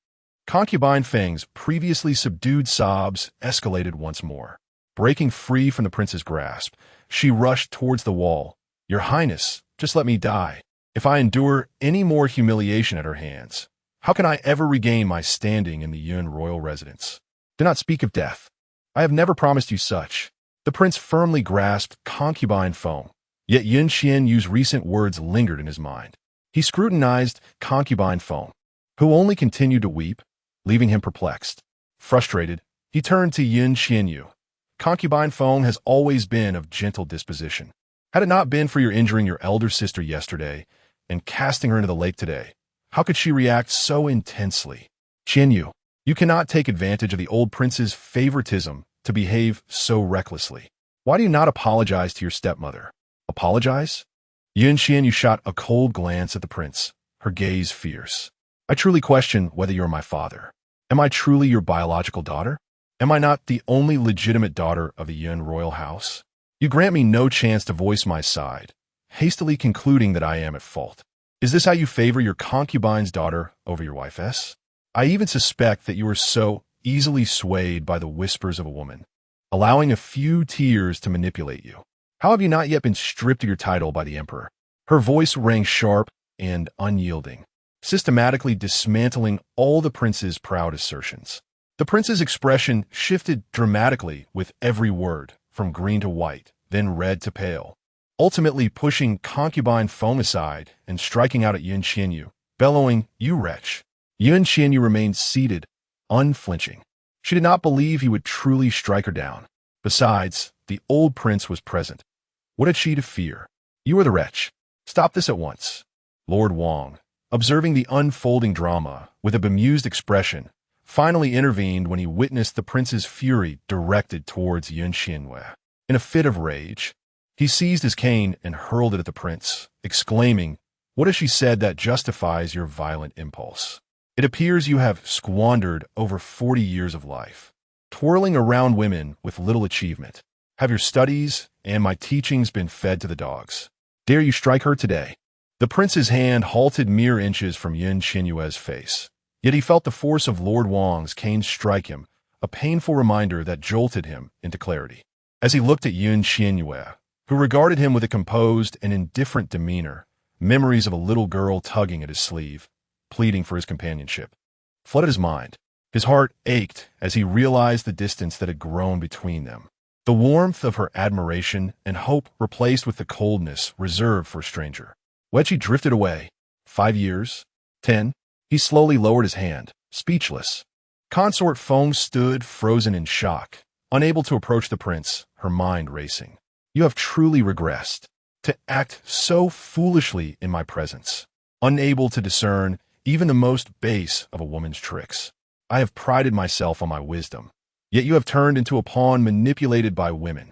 Concubine Feng's previously subdued sobs escalated once more. Breaking free from the prince's grasp, she rushed towards the wall. "Your Highness, just let me die. If I endure any more humiliation at her hands, how can I ever regain my standing in the Yun royal residence? Do not speak of death. I have never promised you such." The prince firmly grasped concubine Feng, yet Yun Xianyu's recent words lingered in his mind. He scrutinized concubine Feng, who only continued to weep, leaving him perplexed. Frustrated, he turned to Yun Xianyu. "Concubine Feng has always been of gentle disposition. Had it not been for your injuring your elder sister yesterday and casting her into the lake today, how could she react so intensely? Qian you cannot take advantage of the old prince's favoritism to behave so recklessly. Why do you not apologize to your stepmother?" "Apologize?" Yun Xianyu shot a cold glance at the prince, her gaze fierce. "I truly question whether you are my father. Am I truly your biological daughter? Am I not the only legitimate daughter of the Yun royal house? You grant me no chance to voice my side, hastily concluding that I am at fault. Is this how you favor your concubine's daughter over your wife's? I even suspect that you are so easily swayed by the whispers of a woman, allowing a few tears to manipulate you. How have you not yet been stripped of your title by the emperor?" Her voice rang sharp and unyielding, systematically dismantling all the prince's proud assertions. The prince's expression shifted dramatically with every word, from green to white, then red to pale, ultimately pushing concubine Feng aside and striking out at Yun Xianyu, bellowing, "You wretch!" Yun Xianyu remained seated, unflinching. She did not believe he would truly strike her down. Besides, the old prince was present. What had she to fear? "You are the wretch. Stop this at once." Lord Wang, observing the unfolding drama with a bemused expression, finally intervened when he witnessed the prince's fury directed towards Yun Xianyue. In a fit of rage, he seized his cane and hurled it at the prince, exclaiming, "What has she said that justifies your violent impulse? It appears you have squandered over 40 years of life, twirling around women with little achievement. Have your studies and my teachings been fed to the dogs? Dare you strike her today?" The prince's hand halted mere inches from Yun Xianyue's face, yet he felt the force of Lord Wang's cane strike him, a painful reminder that jolted him into clarity. As he looked at Yun Xianyue, who regarded him with a composed and indifferent demeanor, memories of a little girl tugging at his sleeve, pleading for his companionship, flooded his mind. His heart ached as he realized the distance that had grown between them. The warmth of her admiration and hope replaced with the coldness reserved for a stranger. Wechi drifted away. 5 years? 10? He slowly lowered his hand, speechless. Consort Feng stood frozen in shock, unable to approach the prince, her mind racing. "You have truly regressed. To act so foolishly in my presence, unable to discern even the most base of a woman's tricks. I have prided myself on my wisdom, yet you have turned into a pawn manipulated by women."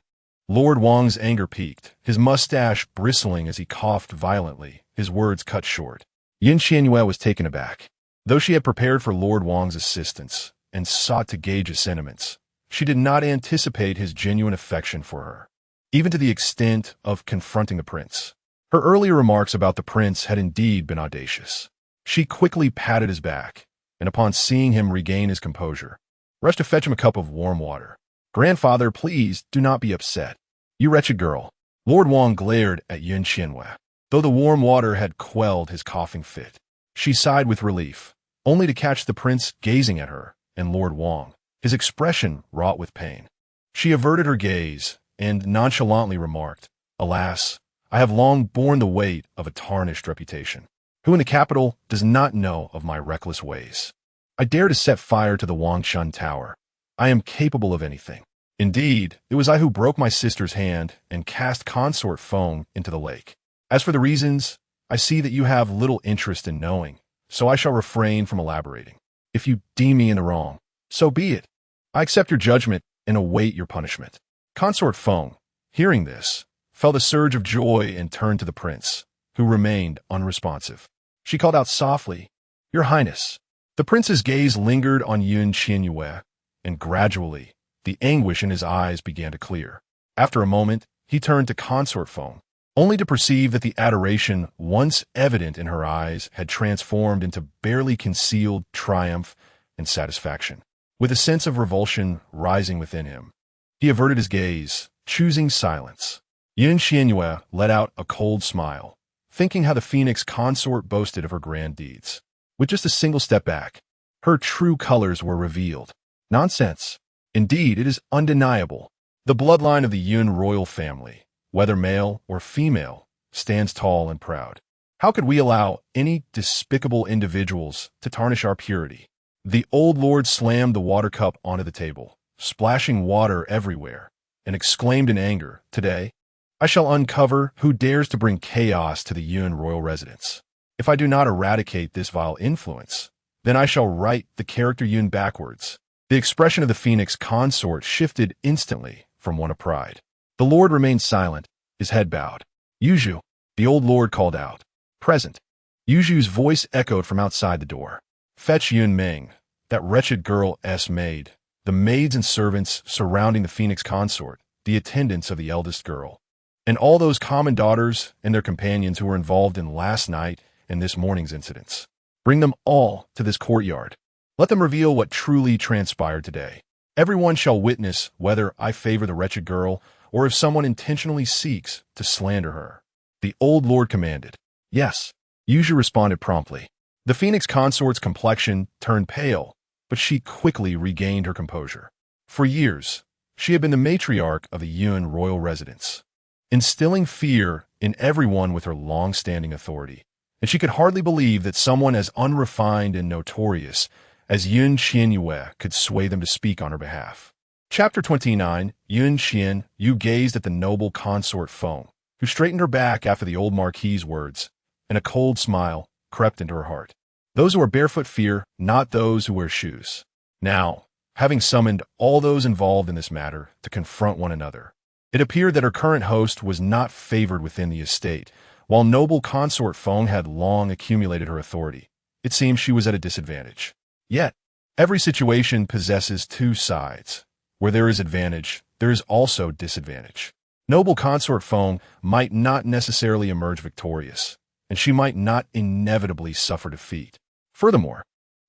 Lord Wang's anger peaked, his mustache bristling as he coughed violently, his words cut short. Yun Xianyue was taken aback. Though she had prepared for Lord Wang's assistance and sought to gauge his sentiments, she did not anticipate his genuine affection for her, even to the extent of confronting the prince. Her earlier remarks about the prince had indeed been audacious. She quickly patted his back, and upon seeing him regain his composure, rushed to fetch him a cup of warm water. "Grandfather, please do not be upset. You wretched girl." Lord Wang glared at Yun Xianyue. Though the warm water had quelled his coughing fit, she sighed with relief, only to catch the prince gazing at her and Lord Wang, his expression wrought with pain. She averted her gaze and nonchalantly remarked, "Alas, I have long borne the weight of a tarnished reputation. Who in the capital does not know of my reckless ways? I dare to set fire to the Wangshan Tower. I am capable of anything. Indeed, it was I who broke my sister's hand and cast Consort Feng into the lake. As for the reasons, I see that you have little interest in knowing, so I shall refrain from elaborating. If you deem me in the wrong, so be it. I accept your judgment and await your punishment." Consort Feng, hearing this, felt a surge of joy and turned to the prince, who remained unresponsive. She called out softly, "Your Highness." The prince's gaze lingered on Yun Qianyue, and gradually, the anguish in his eyes began to clear. After a moment, he turned to Consort phone, only to perceive that the adoration once evident in her eyes had transformed into barely concealed triumph and satisfaction. With a sense of revulsion rising within him, he averted his gaze, choosing silence. Qian Yue let out a cold smile, thinking how the Phoenix Consort boasted of her grand deeds. With just a single step back, her true colors were revealed. Nonsense. Indeed, it is undeniable. The bloodline of the Yun royal family, whether male or female, stands tall and proud. How could we allow any despicable individuals to tarnish our purity? The old lord slammed the water cup onto the table, splashing water everywhere, and exclaimed in anger, "Today, I shall uncover who dares to bring chaos to the Yun royal residence. If I do not eradicate this vile influence, then I shall write the character Yun backwards." The expression of the Phoenix Consort shifted instantly from one of pride. The lord remained silent, his head bowed. "Yuzhu," the old lord called out. "Present." Yuzhu's voice echoed from outside the door. "Fetch Yun Ming, that wretched girl's maid, the maids and servants surrounding the Phoenix Consort, the attendants of the eldest girl, and all those common daughters and their companions who were involved in last night and this morning's incidents. Bring them all to this courtyard. Let them reveal what truly transpired today. Everyone shall witness whether I favor the wretched girl or if someone intentionally seeks to slander her." The old lord commanded. "Yes." Yuzhu responded promptly. The Phoenix Consort's complexion turned pale, but she quickly regained her composure. For years, she had been the matriarch of the Yun royal residence, instilling fear in everyone with her long-standing authority, and she could hardly believe that someone as unrefined and notorious as Qian Yue could sway them to speak on her behalf. Chapter 29. Qian Yue gazed at the noble consort Feng, who straightened her back after the old marquis's words, and a cold smile crept into her heart. Those who are barefoot fear not those who wear shoes. Now, having summoned all those involved in this matter to confront one another, it appeared that her current host was not favored within the estate. While noble consort Feng had long accumulated her authority, it seemed she was at a disadvantage. Yet, every situation possesses two sides. Where there is advantage, there is also disadvantage. Noble consort Feng might not necessarily emerge victorious, and she might not inevitably suffer defeat. Furthermore,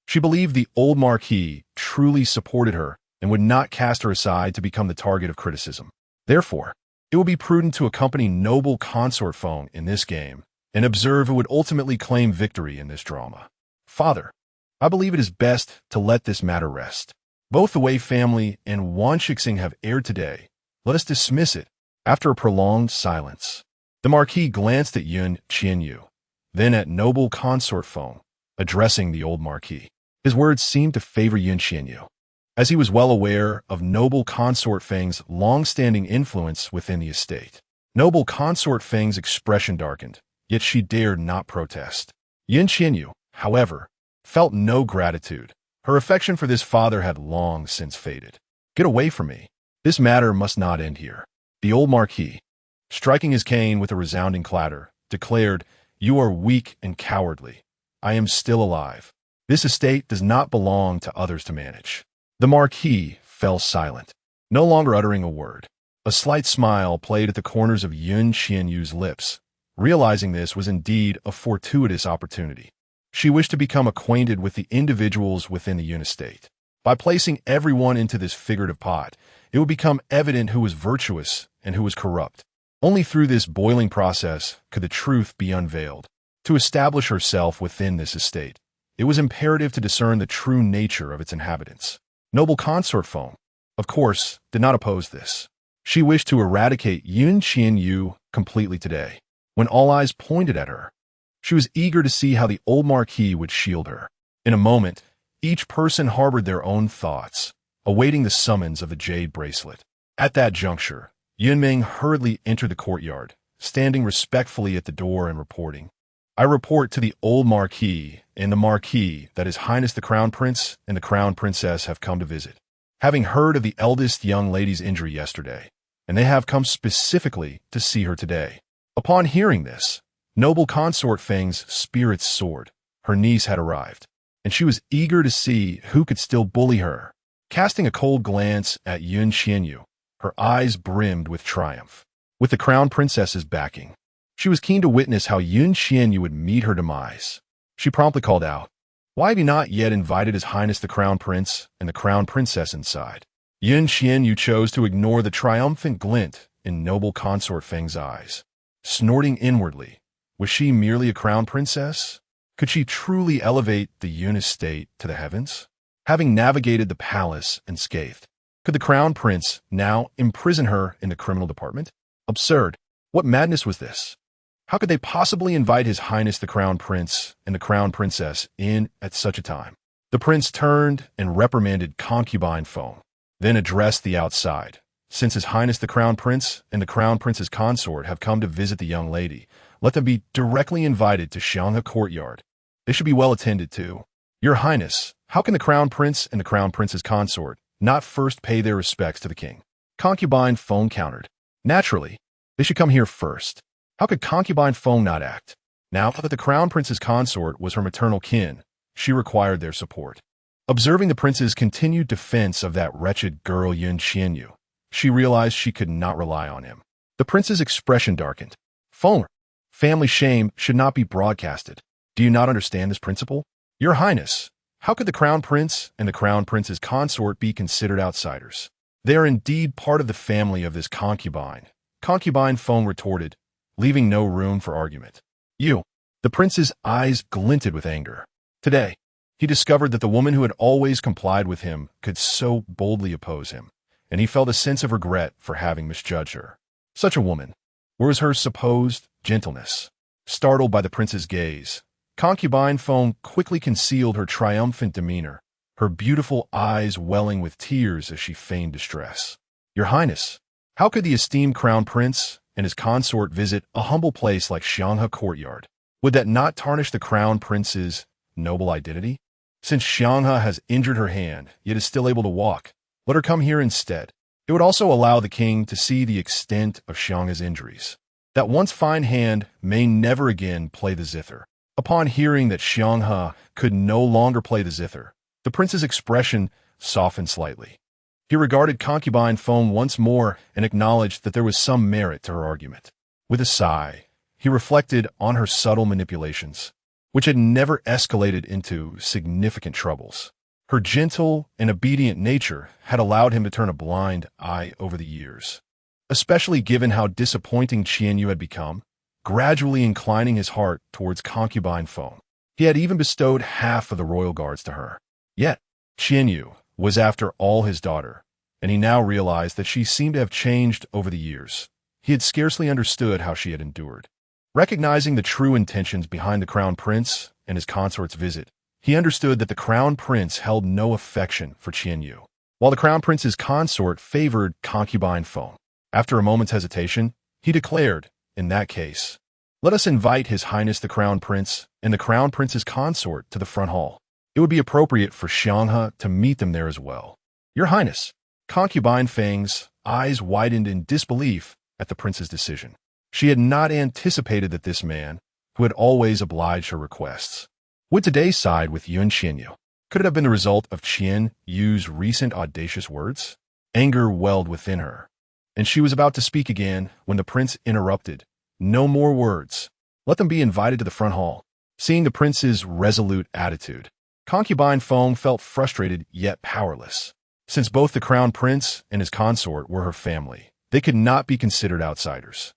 she believed the old marquis truly supported her and would not cast her aside to become the target of criticism. Therefore, it would be prudent to accompany noble consort Feng in this game and observe who would ultimately claim victory in this drama. "Father, I believe it is best to let this matter rest. Both the Wei family and Wan Shixing have erred today. Let us dismiss it." After a prolonged silence, the marquis glanced at Qian Yue, then at noble consort Feng, addressing the old marquis. His words seemed to favor Qian Yue, as he was well aware of noble consort Feng's long-standing influence within the estate. Noble consort Feng's expression darkened, yet she dared not protest. Qian Yue, however, felt no gratitude. Her affection for this father had long since faded. "Get away from me. This matter must not end here." The old marquis, striking his cane with a resounding clatter, declared, "You are weak and cowardly. I am still alive. This estate does not belong to others to manage." The marquis fell silent, no longer uttering a word. A slight smile played at the corners of Qian Yue's lips, realizing this was indeed a fortuitous opportunity. She wished to become acquainted with the individuals within the Yun estate. By placing everyone into this figurative pot, it would become evident who was virtuous and who was corrupt. Only through this boiling process could the truth be unveiled. To establish herself within this estate, it was imperative to discern the true nature of its inhabitants. Noble consort Feng, of course, did not oppose this. She wished to eradicate Qian Yue completely today. When all eyes pointed at her, she was eager to see how the old marquis would shield her. In a moment, each person harbored their own thoughts, awaiting the summons of the jade bracelet. At that juncture, Yunming hurriedly entered the courtyard, standing respectfully at the door and reporting, "I report to the old marquis and the marquis that His Highness the Crown Prince and the Crown Princess have come to visit, having heard of the eldest young lady's injury yesterday, and they have come specifically to see her today." Upon hearing this, noble consort Feng's spirits soared. Her niece had arrived, and she was eager to see who could still bully her. Casting a cold glance at Qian Yue, Her eyes brimmed with triumph. With the crown princess's backing, she was keen to witness how Qian Yue would meet her demise. She promptly called out, "Why have you not yet invited His Highness the Crown Prince and the Crown Princess inside?" Qian Yue chose to ignore the triumphant glint in noble consort Feng's eyes. Snorting inwardly, was she merely a crown princess? Could she truly elevate the Yun estate to the heavens? Having navigated the palace unscathed, could the crown prince now imprison her in the criminal department? Absurd. What madness was this? How could they possibly invite His Highness the Crown Prince and the Crown Princess in at such a time? The prince turned and reprimanded concubine Feng, then addressed the outside. "Since His Highness the Crown Prince and the Crown Prince's consort have come to visit the young lady, let them be directly invited to Xianghe courtyard. They should be well attended to." "Your Highness, how can the Crown Prince and the Crown Prince's consort not first pay their respects to the king?" Concubine Feng countered. "Naturally, they should come here first. How could concubine Feng not act? Now that the Crown Prince's consort was her maternal kin, she required their support." Observing the prince's continued defense of that wretched girl Qian Yue, she realized she could not rely on him. The prince's expression darkened. "Feng, family shame should not be broadcasted. Do you not understand this principle? Your Highness, how could the Crown Prince and the Crown Prince's consort be considered outsiders? They are indeed part of the family of this concubine." Concubine Feng retorted, leaving no room for argument. "You." The prince's eyes glinted with anger. Today, he discovered that the woman who had always complied with him could so boldly oppose him, and he felt a sense of regret for having misjudged her. Such a woman, where was her supposed gentleness? Startled by the prince's gaze, concubine Feng quickly concealed her triumphant demeanor, her beautiful eyes welling with tears as she feigned distress. "Your Highness, how could the esteemed crown prince and his consort visit a humble place like Xianghe courtyard? Would that not tarnish the crown prince's noble identity? Since Xianghe has injured her hand, yet is still able to walk, let her come here instead. It would also allow the king to see the extent of Xianghe's injuries. That once fine hand may never again play the zither." Upon hearing that Xianghe could no longer play the zither, the prince's expression softened slightly. He regarded concubine Feng once more and acknowledged that there was some merit to her argument. With a sigh, he reflected on her subtle manipulations, which had never escalated into significant troubles. Her gentle and obedient nature had allowed him to turn a blind eye over the years, especially given how disappointing Qian Yue had become, gradually inclining his heart towards concubine Feng. He had even bestowed half of the royal guards to her. Yet, Qian Yue was after all his daughter, and he now realized that she seemed to have changed over the years. He had scarcely understood how she had endured. Recognizing the true intentions behind the crown prince and his consort's visit, he understood that the crown prince held no affection for Qian Yue, while the crown prince's consort favored concubine Feng. After a moment's hesitation, he declared, "In that case, let us invite His Highness the Crown Prince and the Crown Prince's consort to the front hall. It would be appropriate for Xianghe to meet them there as well." "Your Highness." Concubine Feng's eyes widened in disbelief at the prince's decision. She had not anticipated that this man, who had always obliged her requests, would today side with Qian Yue. Could it have been the result of Qian Yue's recent audacious words? Anger welled within her, and she was about to speak again when the prince interrupted. "No more words. Let them be invited to the front hall." Seeing the prince's resolute attitude, concubine Feng felt frustrated yet powerless. Since both the crown prince and his consort were her family, they could not be considered outsiders.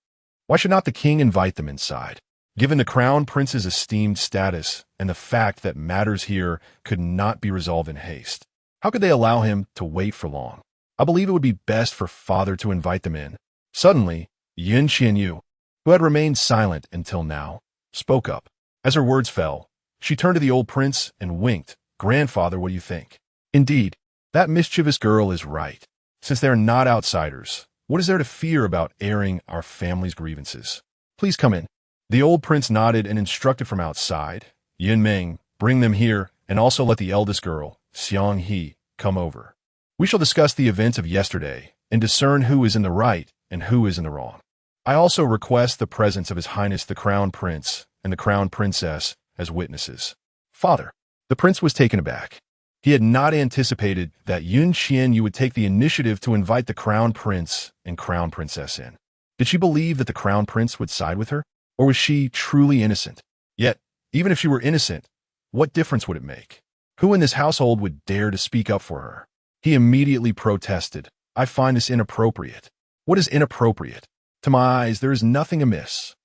Why should not the king invite them inside? Given the crown prince's esteemed status and the fact that matters here could not be resolved in haste, how could they allow him to wait for long? "I believe it would be best for father to invite them in." Suddenly, Qian Yue, who had remained silent until now, spoke up. As her words fell, she turned to the old prince and winked. "Grandfather, what do you think?" "Indeed, that mischievous girl is right. Since they are not outsiders, what is there to fear about airing our family's grievances? Please come in." The old prince nodded and instructed from outside, "Yin Meng, bring them here, and also let the eldest girl, Xiang He, come over. We shall discuss the events of yesterday and discern who is in the right and who is in the wrong. I also request the presence of His Highness the Crown Prince and the Crown Princess as witnesses." "Father." The prince was taken aback. He had not anticipated that Qian Yue would take the initiative to invite the crown prince and crown princess in. Did she believe that the crown prince would side with her, or was she truly innocent? Yet, even if she were innocent, what difference would it make? Who in this household would dare to speak up for her? He immediately protested. I find this inappropriate. What is inappropriate? To my eyes, there is nothing amiss.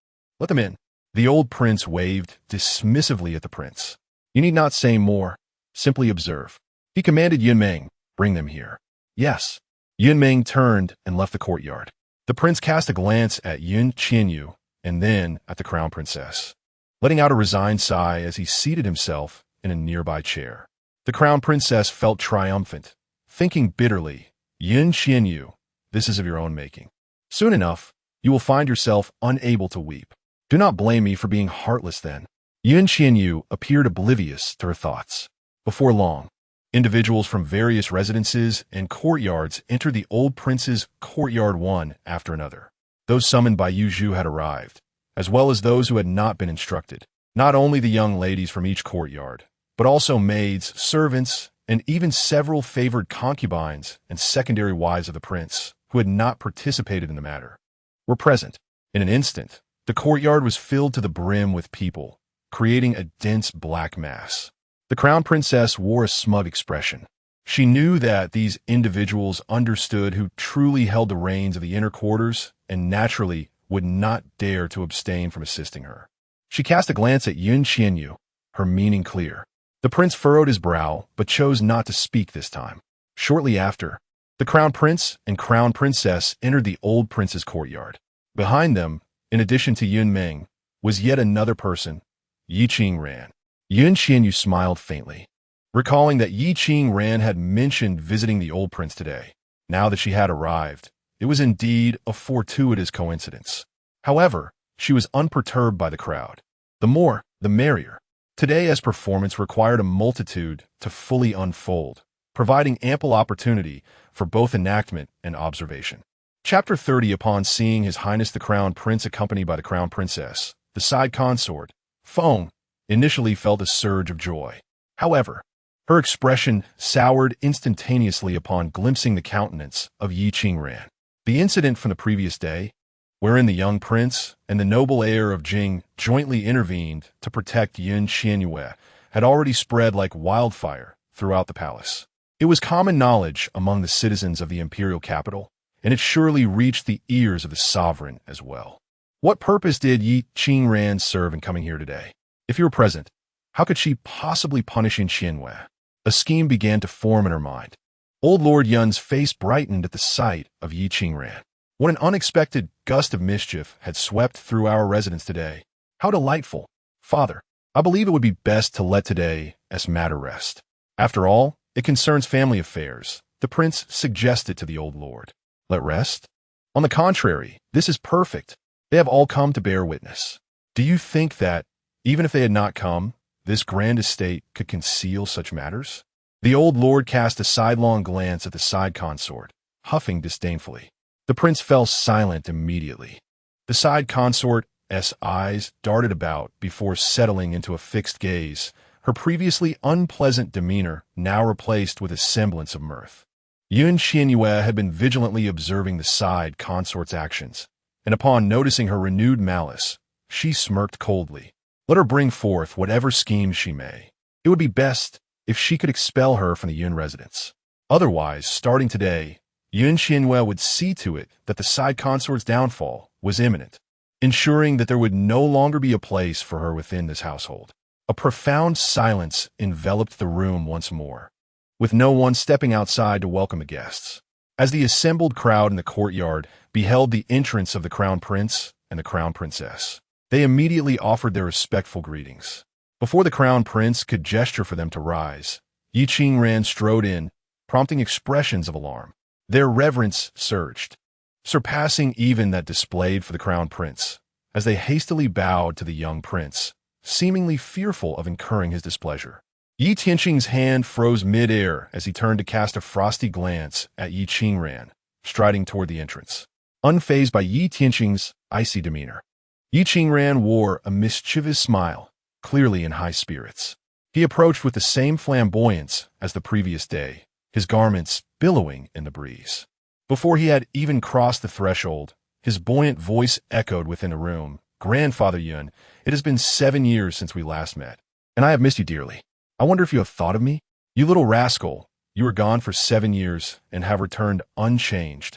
Let them in. The old prince waved dismissively at the prince. You need not say more. Simply observe. He commanded Yunmeng, bring them here. Yes. Yunmeng turned and left the courtyard. The prince cast a glance at Qian Yue and then at the crown princess, letting out a resigned sigh as he seated himself in a nearby chair. The crown princess felt triumphant, thinking bitterly, Qian Yue, this is of your own making. Soon enough, you will find yourself unable to weep. Do not blame me for being heartless then. Qian Yue appeared oblivious to her thoughts. Before long, individuals from various residences and courtyards entered the old prince's courtyard one after another. Those summoned by Yu Zhu had arrived, as well as those who had not been instructed. Not only the young ladies from each courtyard, but also maids, servants, and even several favored concubines and secondary wives of the prince, who had not participated in the matter, were present. In an instant, the courtyard was filled to the brim with people, creating a dense black mass. The crown princess wore a smug expression. She knew that these individuals understood who truly held the reins of the inner quarters and naturally would not dare to abstain from assisting her. She cast a glance at Qian Yue, her meaning clear. The prince furrowed his brow, but chose not to speak this time. Shortly after, the crown prince and crown princess entered the old prince's courtyard. Behind them, in addition to Yunmeng, was yet another person, Yi Qingran. Qian Yue smiled faintly, recalling that Yi Qingran had mentioned visiting the old prince today. Now that she had arrived, it was indeed a fortuitous coincidence. However, she was unperturbed by the crowd. The more, the merrier. Today, as performance required a multitude to fully unfold, providing ample opportunity for both enactment and observation. Chapter 30. Upon seeing His Highness the Crown Prince accompanied by the Crown Princess, the side consort, Feng, initially felt a surge of joy. However, her expression soured instantaneously upon glimpsing the countenance of Yi Qingran. The incident from the previous day, wherein the young prince and the noble heir of Jing jointly intervened to protect Qian Yue, had already spread like wildfire throughout the palace. It was common knowledge among the citizens of the imperial capital, and it surely reached the ears of the sovereign as well. What purpose did Yi Qingran serve in coming here today? If you were present, how could she possibly punish Qian Yue? A scheme began to form in her mind. Old Lord Yun's face brightened at the sight of Yi Qingran. What an unexpected gust of mischief had swept through our residence today. How delightful. Father, I believe it would be best to let today's matter rest. After all, it concerns family affairs, the prince suggested to the old lord. Let rest? On the contrary, this is perfect. They have all come to bear witness. Do you think that, even if they had not come, this grand estate could conceal such matters? The old lord cast a sidelong glance at the side consort, huffing disdainfully. The prince fell silent immediately. The side consort's eyes darted about before settling into a fixed gaze, her previously unpleasant demeanor now replaced with a semblance of mirth. Qian Yue had been vigilantly observing the side consort's actions, and upon noticing her renewed malice, she smirked coldly. Let her bring forth whatever schemes she may. It would be best if she could expel her from the Yun residence. Otherwise, starting today, Qian Yue would see to it that the side consort's downfall was imminent, ensuring that there would no longer be a place for her within this household. A profound silence enveloped the room once more, with no one stepping outside to welcome the guests. As the assembled crowd in the courtyard beheld the entrance of the crown prince and the crown princess, they immediately offered their respectful greetings. Before the crown prince could gesture for them to rise, Yi Qingran strode in, prompting expressions of alarm. Their reverence surged, surpassing even that displayed for the crown prince, as they hastily bowed to the young prince, seemingly fearful of incurring his displeasure. Yi Tianxing's hand froze mid-air as he turned to cast a frosty glance at Yi Qingran, striding toward the entrance. Unfazed by Yi Tianxing's icy demeanor, Yi Qingran wore a mischievous smile, clearly in high spirits. He approached with the same flamboyance as the previous day, his garments billowing in the breeze. Before he had even crossed the threshold, his buoyant voice echoed within the room. "Grandfather Yun, it has been 7 years since we last met, and I have missed you dearly. I wonder if you have thought of me? You little rascal, you were gone for 7 years and have returned unchanged.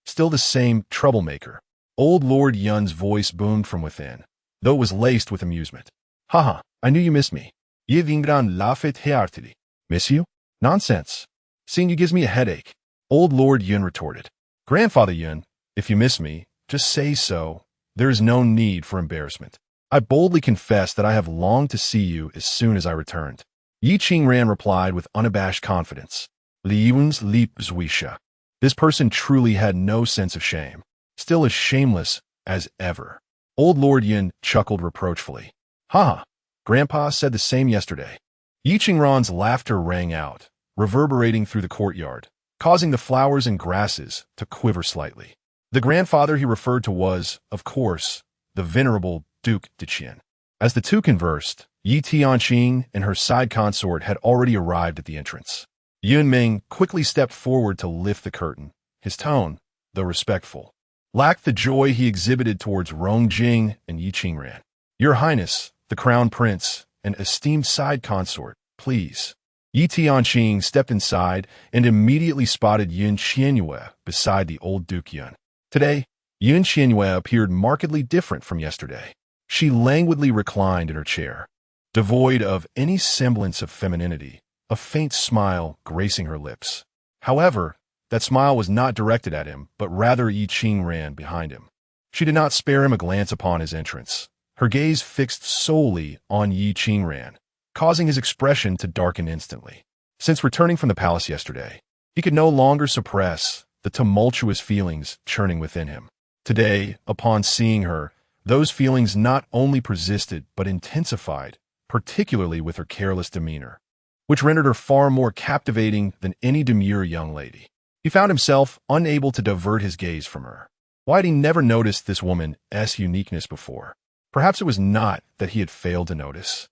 Still the same troublemaker." Old Lord Yun's voice boomed from within, though it was laced with amusement. "Haha, I knew you missed me. Ye vingran lafet heartily. Miss you? Nonsense. Seeing you gives me a headache." Old Lord Yun retorted. "Grandfather Yun, if you miss me, just say so. There is no need for embarrassment. I boldly confess that I have longed to see you as soon as I returned." Yi Qingran replied with unabashed confidence. "Li Yun's Leap Zwisha." This person truly had no sense of shame, still as shameless as ever. Old Lord Yun chuckled reproachfully. "Haha, Grandpa said the same yesterday." Yi Qingran's laughter rang out, reverberating through the courtyard, causing the flowers and grasses to quiver slightly. The grandfather he referred to was, of course, the venerable Duke de Qian. As the two conversed, Yi Tianqing and her side consort had already arrived at the entrance. Yun Ming quickly stepped forward to lift the curtain. His tone, though respectful, lacked the joy he exhibited towards Rong Jing and Yi Qingran. "Your Highness, the Crown Prince, and esteemed side consort, please." Yi Tianqing stepped inside and immediately spotted Qian Yue beside the old Duke Yun. Today, Qian Yue appeared markedly different from yesterday. She languidly reclined in her chair, devoid of any semblance of femininity, a faint smile gracing her lips. However, that smile was not directed at him, but rather Yi Qingran behind him. She did not spare him a glance upon his entrance, her gaze fixed solely on Yi Qingran, causing his expression to darken instantly. Since returning from the palace yesterday, he could no longer suppress the tumultuous feelings churning within him. Today, upon seeing her, those feelings not only persisted but intensified, particularly with her careless demeanor, which rendered her far more captivating than any demure young lady. He found himself unable to divert his gaze from her. Why had he never noticed this woman's uniqueness before? Perhaps it was not that he had failed to notice,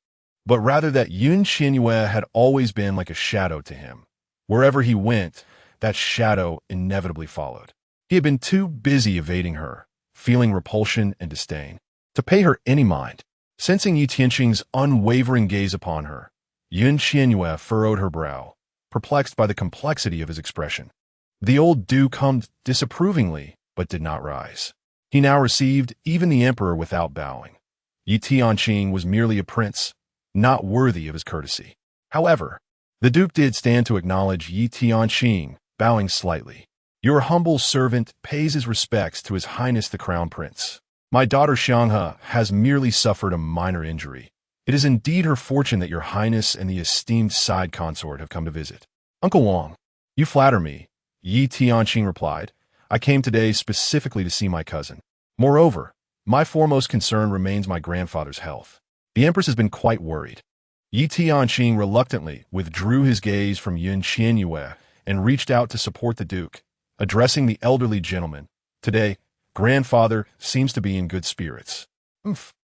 but rather that Qian Yue had always been like a shadow to him. Wherever he went, that shadow inevitably followed. He had been too busy evading her, feeling repulsion and disdain, to pay her any mind. Sensing Yi Tianqing's unwavering gaze upon her, Qian Yue furrowed her brow, perplexed by the complexity of his expression. The old duke hummed disapprovingly, but did not rise. He now received even the emperor without bowing. Yi Tianqing was merely a prince, not worthy of his courtesy. However, the duke did stand to acknowledge Yi Tianqing, bowing slightly. "Your humble servant pays his respects to His Highness the Crown Prince. My daughter Xianghe has merely suffered a minor injury. It is indeed her fortune that Your Highness and the esteemed side consort have come to visit." "Uncle Wang, you flatter me," Yi Tianqing replied. "I came today specifically to see my cousin. Moreover, my foremost concern remains my grandfather's health. The Empress has been quite worried." Yi Tianqing reluctantly withdrew his gaze from Qian Yue and reached out to support the Duke, addressing the elderly gentleman. "Today, grandfather seems to be in good spirits."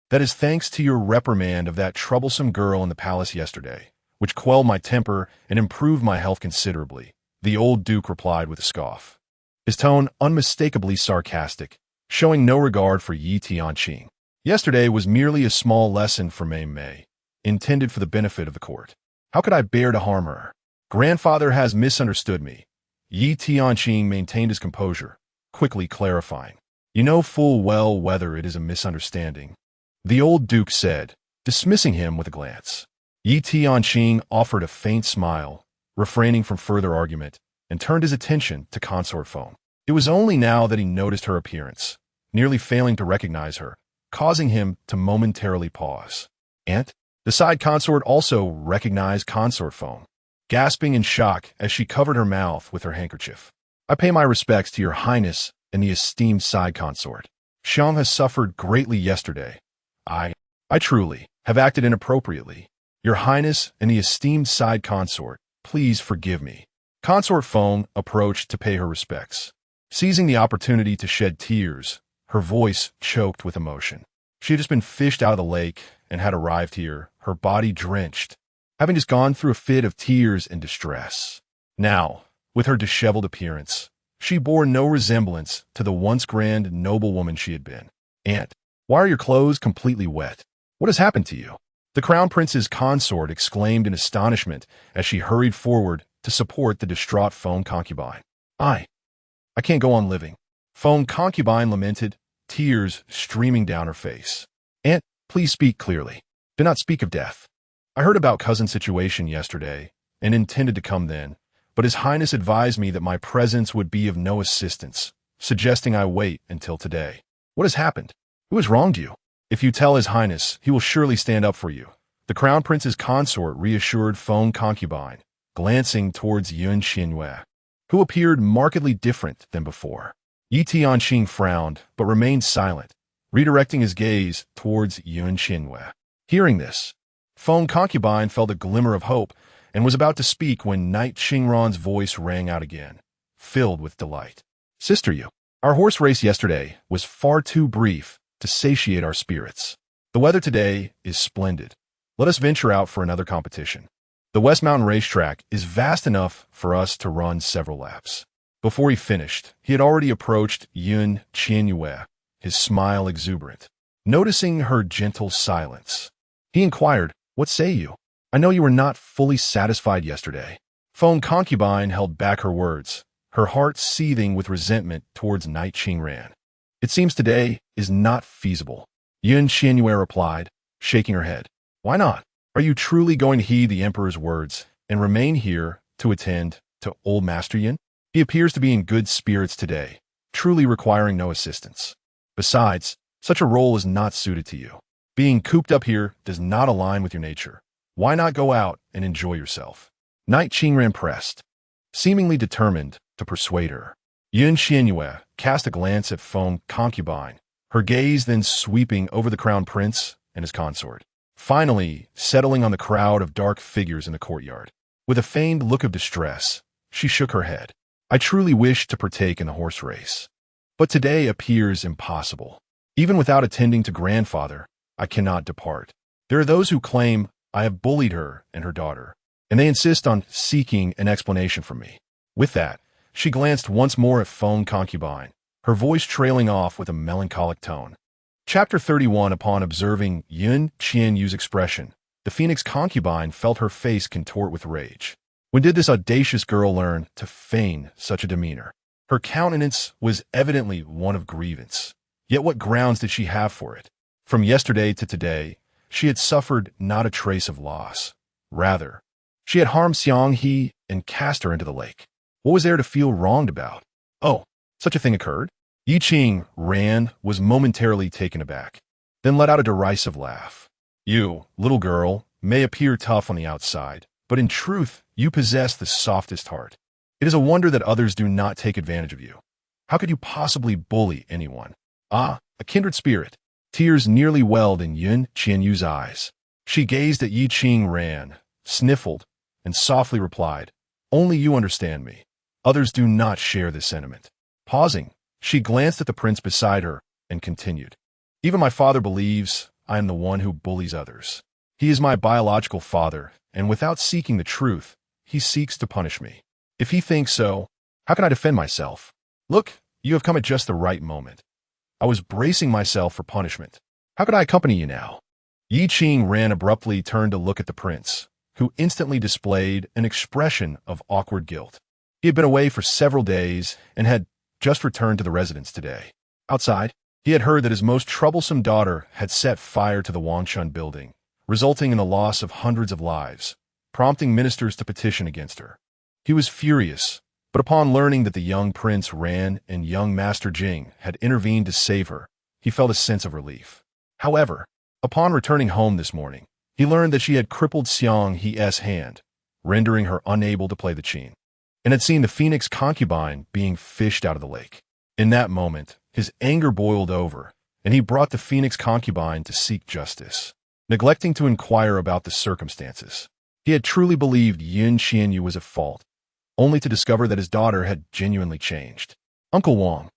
"That is thanks to your reprimand of that troublesome girl in the palace yesterday, which quelled my temper and improved my health considerably," the old Duke replied with a scoff, his tone unmistakably sarcastic, showing no regard for Yi Tianqing. "Yesterday was merely a small lesson for Mei, intended for the benefit of the court. How could I bear to harm her? Grandfather has misunderstood me." Yi Tianqing maintained his composure, quickly clarifying. "You know full well whether it is a misunderstanding," the old duke said, dismissing him with a glance. Yi Tianqing offered a faint smile, refraining from further argument, and turned his attention to consort phone. It was only now that he noticed her appearance, nearly failing to recognize her, causing him to momentarily pause. "Aunt?" The side consort also recognized consort phone, gasping in shock as she covered her mouth with her handkerchief. "I pay my respects to Your Highness and the esteemed side consort. Xiang has suffered greatly yesterday. I truly have acted inappropriately. Your Highness and the esteemed side consort, please forgive me." Consort Phone approached to pay her respects. Seizing the opportunity to shed tears, her voice choked with emotion. She had just been fished out of the lake and had arrived here, her body drenched having just gone through a fit of tears and distress. Now, with her disheveled appearance, she bore no resemblance to the once grand noblewoman she had been. "Aunt, why are your clothes completely wet? What has happened to you?" The crown prince's consort exclaimed in astonishment as she hurried forward to support the distraught phone concubine. I can't go on living." Phone concubine lamented, tears streaming down her face. "Aunt, please speak clearly. Do not speak of death. I heard about cousin's situation yesterday and intended to come then, but His Highness advised me that my presence would be of no assistance, suggesting I wait until today. What has happened? Who has wronged you? If you tell His Highness, he will surely stand up for you." The crown prince's consort reassured phone concubine, glancing towards Qian Yue, who appeared markedly different than before. Tian Sheng frowned, but remained silent, redirecting his gaze towards Qian Yue. Hearing this, phone concubine felt a glimmer of hope and was about to speak when Knight Xingran's voice rang out again, filled with delight. "Sister Yu, our horse race yesterday was far too brief to satiate our spirits. The weather today is splendid. Let us venture out for another competition. The West Mountain racetrack is vast enough for us to run several laps." Before he finished, he had already approached Qian Yue, his smile exuberant. Noticing her gentle silence, he inquired, "What say you? I know you were not fully satisfied yesterday." Phone concubine held back her words, her heart seething with resentment towards Knight Xingran. "It seems today is not feasible," Qian Yue replied, shaking her head. "Why not? Are you truly going to heed the emperor's words and remain here to attend to old Master Yin? He appears to be in good spirits today, truly requiring no assistance. Besides, such a role is not suited to you. Being cooped up here does not align with your nature. Why not go out and enjoy yourself?" Knight Xingran pressed, seemingly determined to persuade her. Qian Yue cast a glance at phone concubine, her gaze then sweeping over the crown prince and his consort, finally settling on the crowd of dark figures in the courtyard. With a feigned look of distress, she shook her head. "I truly wish to partake in the horse race, but today appears impossible. Even without attending to grandfather, I cannot depart. There are those who claim I have bullied her and her daughter, and they insist on seeking an explanation from me." With that, she glanced once more at phone concubine, her voice trailing off with a melancholic tone. Chapter 31. Upon observing Qian Yue's expression, the phoenix concubine felt her face contort with rage. When did this audacious girl learn to feign such a demeanor? Her countenance was evidently one of grievance. Yet what grounds did she have for it? From yesterday to today, she had suffered not a trace of loss. Rather, she had harmed Xiang He and cast her into the lake. What was there to feel wronged about? Oh, such a thing occurred? Yi Qing ran, was momentarily taken aback, then let out a derisive laugh. "You, little girl, may appear tough on the outside, but in truth, you possess the softest heart. It is a wonder that others do not take advantage of you. How could you possibly bully anyone?" "Ah, a kindred spirit." Tears nearly welled in Qian Yue's eyes. She gazed at Yi Qing Ran, sniffled, and softly replied, "Only you understand me. Others do not share this sentiment." Pausing, she glanced at the prince beside her and continued, "Even my father believes I am the one who bullies others. He is my biological father, and without seeking the truth, he seeks to punish me. If he thinks so, how can I defend myself? Look, you have come at just the right moment. I was bracing myself for punishment. How could I accompany you now?" Yi Qing Ran abruptly turned to look at the prince, who instantly displayed an expression of awkward guilt. He had been away for several days and had just returned to the residence today. Outside, he had heard that his most troublesome daughter had set fire to the Wangchun building, resulting in the loss of hundreds of lives, prompting ministers to petition against her. He was furious, but upon learning that the young Prince Ran and young Master Jing had intervened to save her, he felt a sense of relief. However, upon returning home this morning, he learned that she had crippled Xiang He's hand, rendering her unable to play the qin, and had seen the phoenix concubine being fished out of the lake. In that moment, his anger boiled over, and he brought the phoenix concubine to seek justice. Neglecting to inquire about the circumstances, he had truly believed Qian Yue was at fault, only to discover that his daughter had genuinely changed. "Uncle Wang,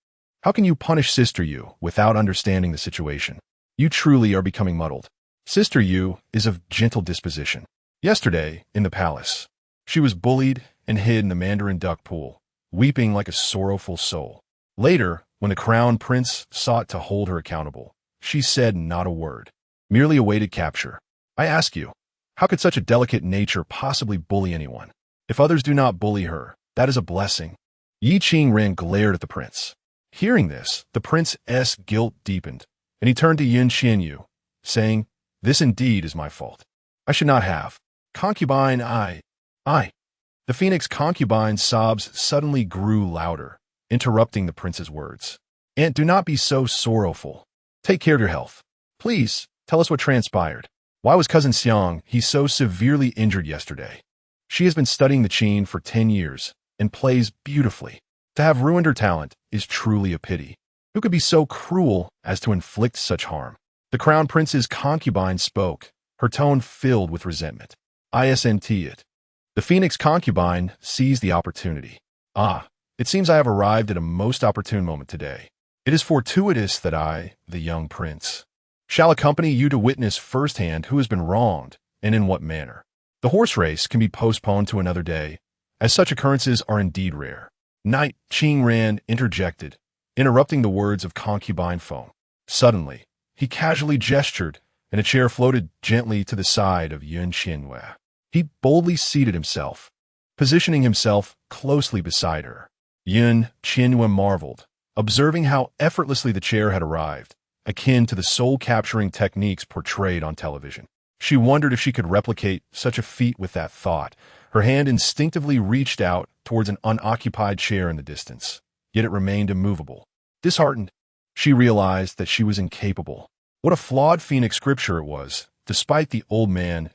how can you punish Sister Yu without understanding the situation? You truly are becoming muddled. Sister Yu is of gentle disposition. Yesterday, in the palace, she was bullied and hid in the Mandarin duck pool, weeping like a sorrowful soul. Later, when the crown prince sought to hold her accountable, she said not a word, merely awaited capture. I ask you, how could such a delicate nature possibly bully anyone? If others do not bully her, that is a blessing. Yi Qingran glared at the prince. Hearing this, the prince's guilt deepened, and he turned to Qian Yue, saying, "This indeed is my fault. I should not have. Concubine, I. The phoenix concubine's sobs suddenly grew louder, interrupting the prince's words. Aunt, do not be so sorrowful. Take care of your health. Please, tell us what transpired. Why was cousin Xiang he so severely injured yesterday? She has been studying the Qin for 10 years and plays beautifully. To have ruined her talent is truly a pity. Who could be so cruel as to inflict such harm?" The crown prince's concubine spoke, her tone filled with resentment. "Isn't it? The phoenix concubine seized the opportunity. It seems I have arrived at a most opportune moment today. It is fortuitous that I, the young prince, shall accompany you to witness firsthand who has been wronged and in what manner. The horse race can be postponed to another day, as such occurrences are indeed rare." Knight Qingran interjected, interrupting the words of concubine foam. Suddenly, he casually gestured, and a chair floated gently to the side of Qian Yue. He boldly seated himself, positioning himself closely beside her. Qian Yue marveled, observing how effortlessly the chair had arrived, akin to the soul-capturing techniques portrayed on television. She wondered if she could replicate such a feat with that thought. Her hand instinctively reached out towards an unoccupied chair in the distance, yet it remained immovable. Disheartened, she realized that she was incapable. What a flawed phoenix scripture it was, despite the old man's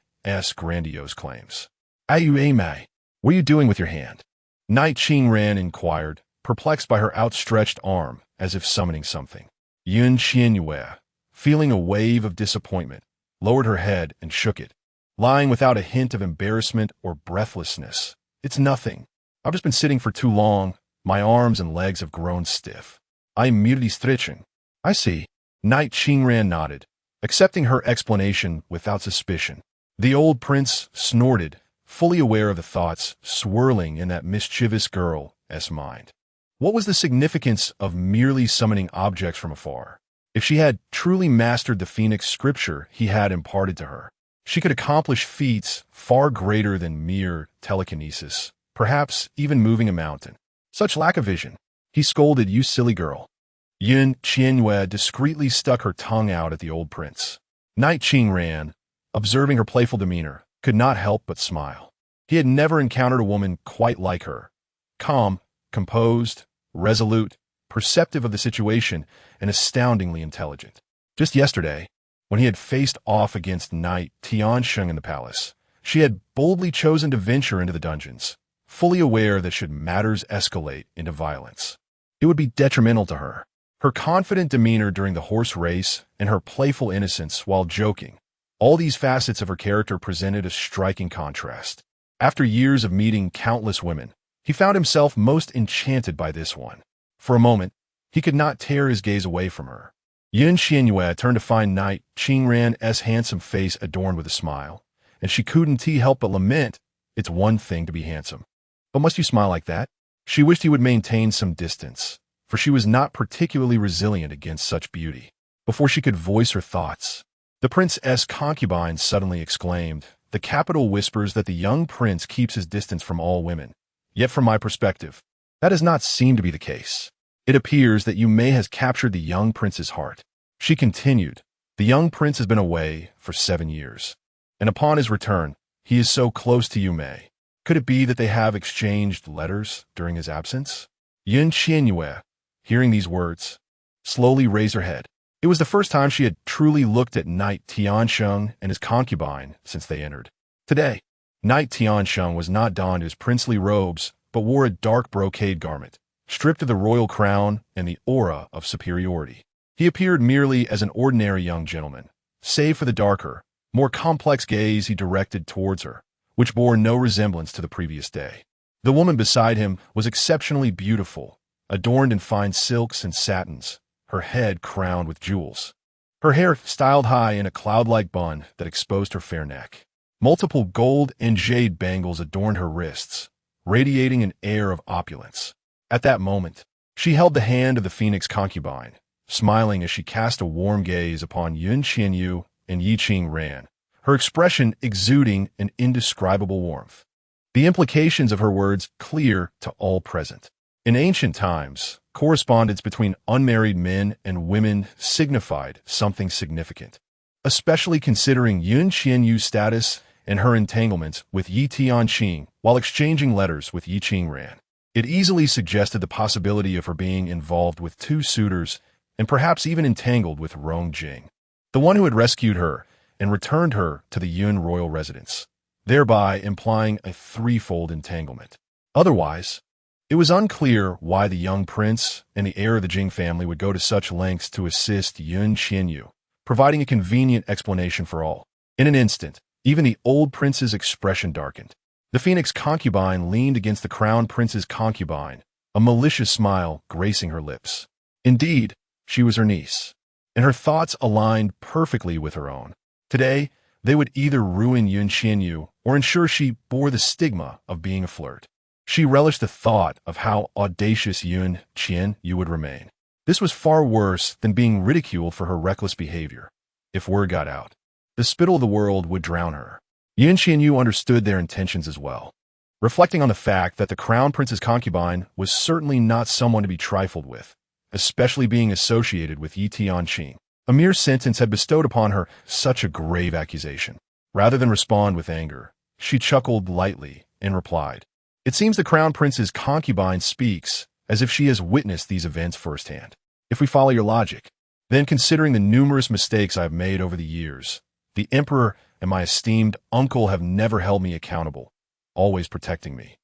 grandiose claims. "Ayuame, what are you doing with your hand?" Knight Qingran inquired, perplexed by her outstretched arm, as if summoning something. Qian Yue, feeling a wave of disappointment, lowered her head and shook it, lying without a hint of embarrassment or breathlessness. "It's nothing. I've just been sitting for too long. My arms and legs have grown stiff. I'm merely stretching." "I see." Knight Qingran nodded, accepting her explanation without suspicion. The old prince snorted, fully aware of the thoughts swirling in that mischievous girl's mind. What was the significance of merely summoning objects from afar? If she had truly mastered the phoenix scripture he had imparted to her, she could accomplish feats far greater than mere telekinesis, perhaps even moving a mountain. Such lack of vision. He scolded, "You silly girl." Qian Yue discreetly stuck her tongue out at the old prince. Knight Qingran, observing her playful demeanor, could not help but smile. He had never encountered a woman quite like her. Calm, composed, resolute, perceptive of the situation, and astoundingly intelligent. Just yesterday, when he had faced off against Knight Tian Sheng in the palace, she had boldly chosen to venture into the dungeons, fully aware that should matters escalate into violence, it would be detrimental to her. Her confident demeanor during the horse race and her playful innocence while joking, all these facets of her character presented a striking contrast. After years of meeting countless women, he found himself most enchanted by this one. For a moment, he could not tear his gaze away from her. Qian Yue turned to find Knight Qingran's handsome face adorned with a smile, and she couldn't help but lament, "It's one thing to be handsome, but must you smile like that?" She wished he would maintain some distance, for she was not particularly resilient against such beauty. Before she could voice her thoughts, the prince's concubine suddenly exclaimed, "The capital whispers that the young prince keeps his distance from all women. Yet from my perspective, that does not seem to be the case. It appears that you may have captured the young prince's heart." She continued, "The young prince has been away for 7 years, and upon his return, he is so close to you, May. Could it be that they have exchanged letters during his absence?" Qian Yue, hearing these words, slowly raised her head. It was the first time she had truly looked at Knight Tian Sheng and his concubine since they entered. Today, Knight Tian Sheng was not donned his princely robes, but wore a dark brocade garment, stripped of the royal crown and the aura of superiority. He appeared merely as an ordinary young gentleman, save for the darker, more complex gaze he directed towards her, which bore no resemblance to the previous day. The woman beside him was exceptionally beautiful, adorned in fine silks and satins, her head crowned with jewels. Her hair styled high in a cloud-like bun that exposed her fair neck. Multiple gold and jade bangles adorned her wrists, radiating an air of opulence. At that moment, she held the hand of the Phoenix concubine, smiling as she cast a warm gaze upon Qian Yue and Yiqing Ran, her expression exuding an indescribable warmth. The implications of her words clear to all present. In ancient times, correspondence between unmarried men and women signified something significant, especially considering Qian Yue's status and her entanglements with Yi Tianqing while exchanging letters with Yiqing Ran. It easily suggested the possibility of her being involved with two suitors and perhaps even entangled with Rong Jing, the one who had rescued her and returned her to the Yun royal residence, thereby implying a threefold entanglement. Otherwise, it was unclear why the young prince and the heir of the Jing family would go to such lengths to assist Qian Yue, providing a convenient explanation for all. In an instant, even the old prince's expression darkened. The Phoenix concubine leaned against the crown prince's concubine, a malicious smile gracing her lips. Indeed, she was her niece, and her thoughts aligned perfectly with her own. Today, they would either ruin Qian Yue or ensure she bore the stigma of being a flirt. She relished the thought of how audacious Qian Yue would remain. This was far worse than being ridiculed for her reckless behavior. If word got out, the spittle of the world would drown her. Qian Yue understood their intentions as well, reflecting on the fact that the crown prince's concubine was certainly not someone to be trifled with, especially being associated with Yi Tianqing. A mere sentence had bestowed upon her such a grave accusation. Rather than respond with anger, she chuckled lightly and replied, "It seems the crown prince's concubine speaks as if she has witnessed these events firsthand. If we follow your logic, then considering the numerous mistakes I have made over the years, the emperor and my esteemed uncle have never held me accountable, always protecting me.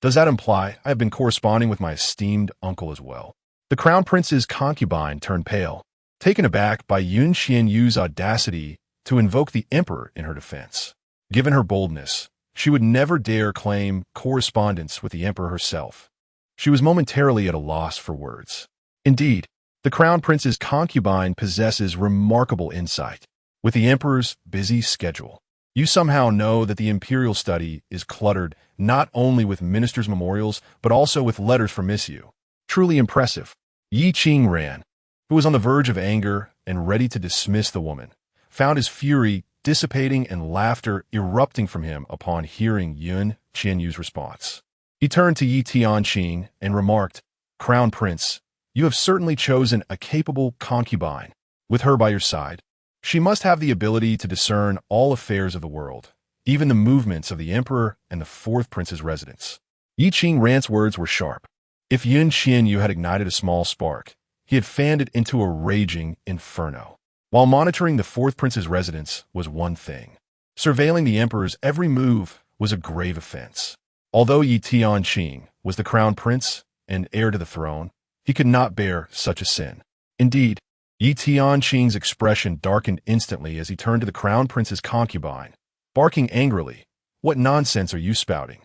Does that imply I have been corresponding with my esteemed uncle as well?" The crown prince's concubine turned pale, taken aback by Qian Yue's audacity to invoke the emperor in her defense. Given her boldness, she would never dare claim correspondence with the emperor herself. She was momentarily at a loss for words. Indeed, the crown prince's concubine possesses remarkable insight. With the emperor's busy schedule, you somehow know that the imperial study is cluttered not only with ministers' memorials, but also with letters from Miss Yu. Truly impressive. Yiqing Ran, who was on the verge of anger and ready to dismiss the woman, found his fury dissipating and laughter erupting from him upon hearing Qian Yue's response. He turned to Yi Tianqing and remarked, "Crown Prince, you have certainly chosen a capable concubine. With her by your side, she must have the ability to discern all affairs of the world, even the movements of the emperor and the fourth prince's residence." Yiqing Ran's words were sharp. If Qian Yue had ignited a small spark, he had fanned it into a raging inferno. While monitoring the fourth prince's residence was one thing, surveilling the emperor's every move was a grave offense. Although Yi Tianqing was the crown prince and heir to the throne, he could not bear such a sin. Indeed, Yi Tianqing's expression darkened instantly as he turned to the crown prince's concubine, barking angrily, "What nonsense are you spouting?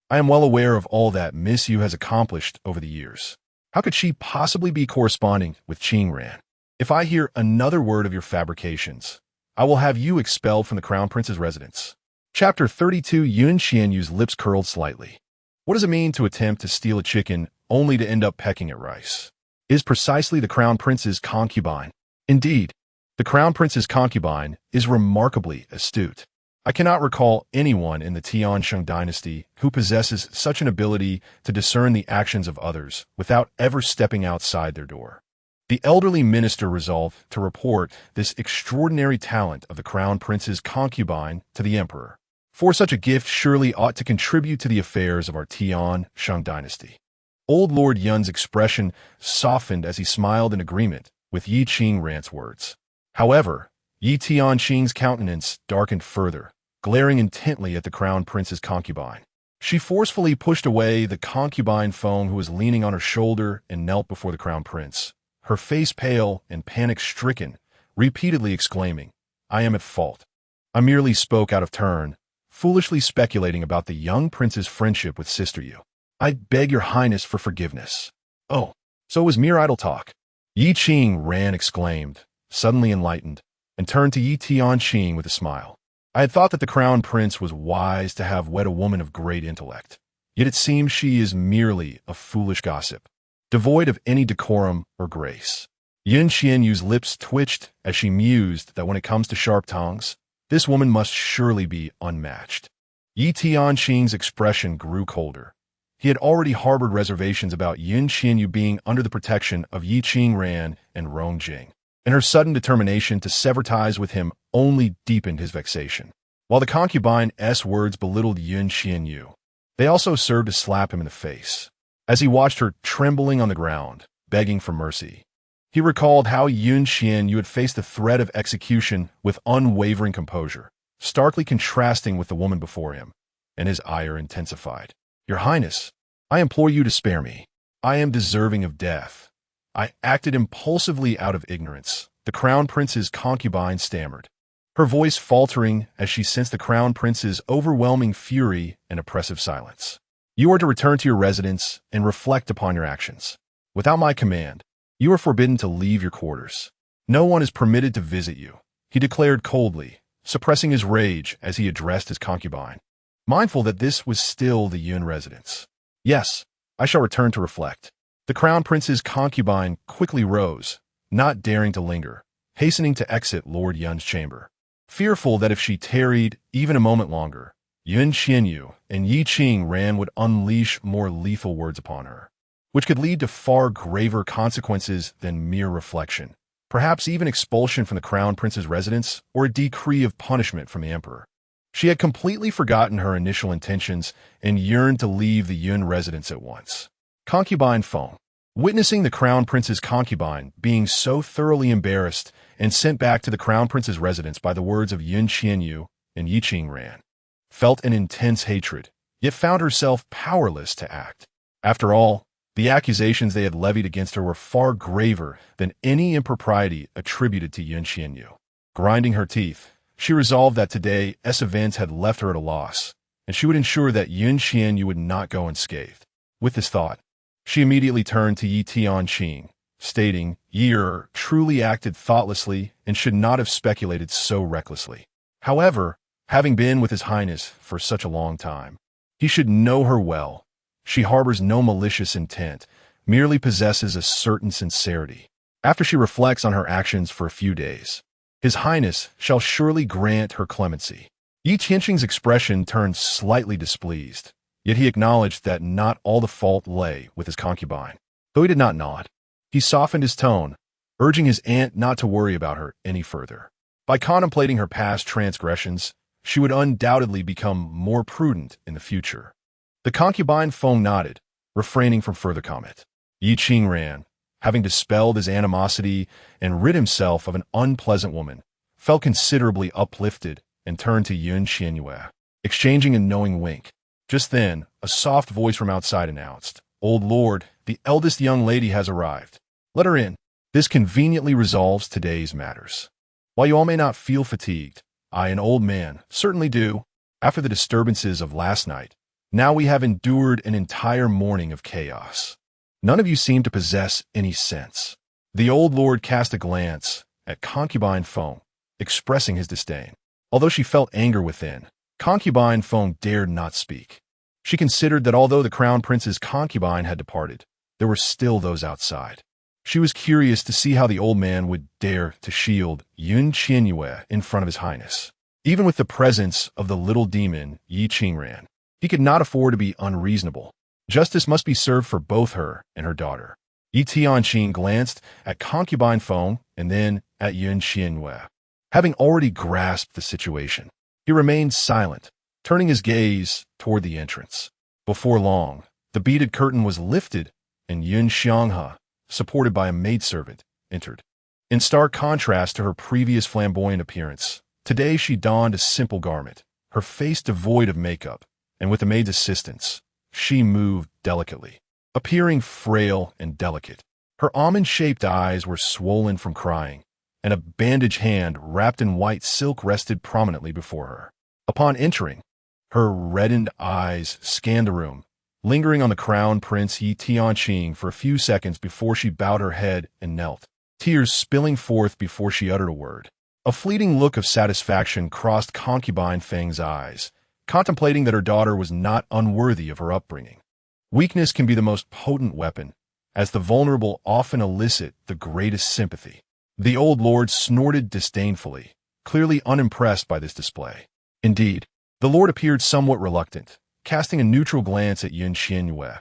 I am well aware of all that Miss Yu has accomplished over the years. How could she possibly be corresponding with Qing Ran? If I hear another word of your fabrications, I will have you expelled from the crown prince's residence." Chapter 32. Qian Yue's lips curled slightly. What does it mean to attempt to steal a chicken only to end up pecking at rice? Is precisely the crown prince's concubine. Indeed, the crown prince's concubine is remarkably astute. I cannot recall anyone in the Tian Sheng Dynasty who possesses such an ability to discern the actions of others without ever stepping outside their door. The elderly minister resolved to report this extraordinary talent of the crown prince's concubine to the emperor, for such a gift surely ought to contribute to the affairs of our Tian Sheng Dynasty. Old Lord Yun's expression softened as he smiled in agreement with Yiqing Ran's words. However, Yi Tianqing's countenance darkened further, glaring intently at the crown prince's concubine. She forcefully pushed away the concubine Feng who was leaning on her shoulder and knelt before the crown prince, her face pale and panic-stricken, repeatedly exclaiming, "I am at fault. I merely spoke out of turn, foolishly speculating about the young prince's friendship with Sister Yu. I beg your highness for forgiveness." "Oh, so it was mere idle talk," Yiqing Ran exclaimed, suddenly enlightened, and turned to Yi Tianqing with a smile. I had thought that the crown prince was wise to have wed a woman of great intellect. Yet it seems she is merely a foolish gossip, devoid of any decorum or grace. Qian Yue's lips twitched as she mused that when it comes to sharp tongues, this woman must surely be unmatched. Tian Sheng's expression grew colder. He had already harbored reservations about Qian Yue being under the protection of Yi Qingran and Rong Jing, and her sudden determination to sever ties with him only deepened his vexation. While the concubine's words belittled Qian Yue, they also served to slap him in the face. As he watched her trembling on the ground, begging for mercy, he recalled how Qian Yue had faced the threat of execution with unwavering composure, starkly contrasting with the woman before him, and his ire intensified. "Your Highness, I implore you to spare me. I am deserving of death. I acted impulsively out of ignorance," the crown prince's concubine stammered, her voice faltering as she sensed the crown prince's overwhelming fury and oppressive silence. "You are to return to your residence and reflect upon your actions. Without my command, you are forbidden to leave your quarters. No one is permitted to visit you," he declared coldly, suppressing his rage as he addressed his concubine, mindful that this was still the Yun residence. "Yes, I shall return to reflect." The crown prince's concubine quickly rose, not daring to linger, hastening to exit Lord Yun's chamber, fearful that if she tarried even a moment longer, Qian Yue and Yi Qingran would unleash more lethal words upon her, which could lead to far graver consequences than mere reflection, perhaps even expulsion from the crown prince's residence or a decree of punishment from the emperor. She had completely forgotten her initial intentions and yearned to leave the Yun residence at once. Concubine Feng, witnessing the crown prince's concubine being so thoroughly embarrassed and sent back to the crown prince's residence by the words of Qian Yue and Yi Qingran, felt an intense hatred, yet found herself powerless to act. After all, the accusations they had levied against her were far graver than any impropriety attributed to Qian Yue. Grinding her teeth, she resolved that today's events had left her at a loss, and she would ensure that Qian Yue would not go unscathed. With this thought, she immediately turned to Yi Tianqing, stating, "Ye truly acted thoughtlessly and should not have speculated so recklessly. However, having been with His Highness for such a long time, he should know her well. She harbors no malicious intent, merely possesses a certain sincerity. After she reflects on her actions for a few days, His Highness shall surely grant her clemency." Yi Tianqing's expression turned slightly displeased, yet he acknowledged that not all the fault lay with his concubine. Though he did not nod, he softened his tone, urging his aunt not to worry about her any further. By contemplating her past transgressions, she would undoubtedly become more prudent in the future. The concubine Feng nodded, refraining from further comment. Yi Qingran, having dispelled his animosity and rid himself of an unpleasant woman, felt considerably uplifted and turned to Qian Yue, exchanging a knowing wink. Just then, a soft voice from outside announced, "Old Lord, the eldest young lady has arrived. Let her in." This conveniently resolves today's matters. While you all may not feel fatigued, I, an old man, certainly do. After the disturbances of last night, now we have endured an entire morning of chaos. None of you seem to possess any sense. The old lord cast a glance at concubine Feng, expressing his disdain. Although she felt anger within, concubine Feng dared not speak. She considered that although the crown prince's concubine had departed, there were still those outside. She was curious to see how the old man would dare to shield Qian Yue in front of His Highness. Even with the presence of the little demon Yi Qingran, he could not afford to be unreasonable. Justice must be served for both her and her daughter. Yi Tianqing glanced at concubine Feng and then at Qian Yue. Having already grasped the situation, he remained silent, turning his gaze toward the entrance. Before long, the beaded curtain was lifted and Yun Xianghe, supported by a maidservant, entered. In stark contrast to her previous flamboyant appearance, today she donned a simple garment, her face devoid of makeup, and with the maid's assistance, she moved delicately, appearing frail and delicate. Her almond-shaped eyes were swollen from crying, and a bandaged hand wrapped in white silk rested prominently before her. Upon entering, her reddened eyes scanned the room, lingering on the crown prince Yi Tianqing for a few seconds before she bowed her head and knelt, tears spilling forth before she uttered a word. A fleeting look of satisfaction crossed concubine Feng's eyes, contemplating that her daughter was not unworthy of her upbringing. Weakness can be the most potent weapon, as the vulnerable often elicit the greatest sympathy. The old lord snorted disdainfully, clearly unimpressed by this display. Indeed, the lord appeared somewhat reluctant, casting a neutral glance at Qian Yue,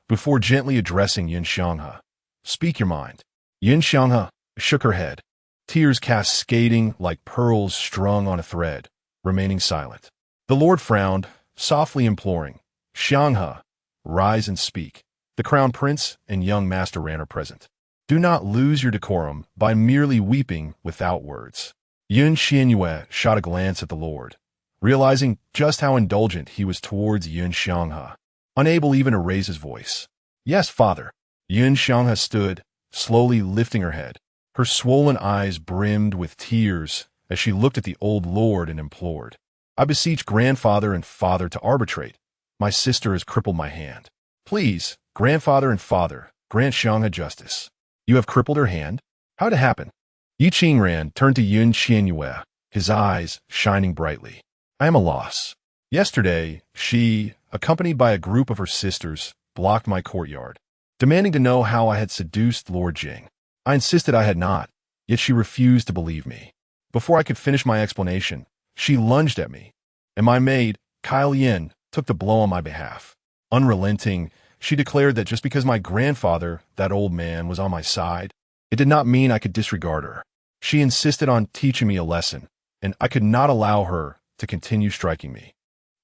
before gently addressing Yin Xianghe. "Speak your mind." Yin Xianghe shook her head, tears cascading like pearls strung on a thread, remaining silent. The lord frowned, softly imploring, "Xianghe, rise and speak." The crown prince and young master Ran are present. "Do not lose your decorum by merely weeping without words." Yin Yue shot a glance at the lord, realizing just how indulgent he was towards Yin Xianghe, unable even to raise his voice. "Yes, father." Yin Xianghe stood, slowly lifting her head. Her swollen eyes brimmed with tears as she looked at the old lord and implored, "I beseech grandfather and father to arbitrate. My sister has crippled my hand. Please, grandfather and father, grant Xianghe justice." "You have crippled her hand? How'd it happen?" Yi Qingran turned to Yin Yue, his eyes shining brightly. "I am a loss. Yesterday, she, accompanied by a group of her sisters, blocked my courtyard, demanding to know how I had seduced Lord Jing. I insisted I had not, yet she refused to believe me. Before I could finish my explanation, she lunged at me, and my maid, Kai Lian, took the blow on my behalf. Unrelenting, she declared that just because my grandfather, that old man, was on my side, it did not mean I could disregard her. She insisted on teaching me a lesson, and I could not allow her to continue striking me.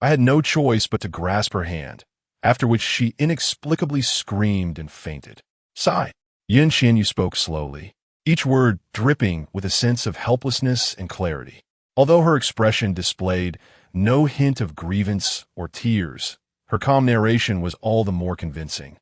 I had no choice but to grasp her hand, after which she inexplicably screamed and fainted." "Sigh." Yin Yu spoke slowly, each word dripping with a sense of helplessness and clarity. Although her expression displayed no hint of grievance or tears, her calm narration was all the more convincing,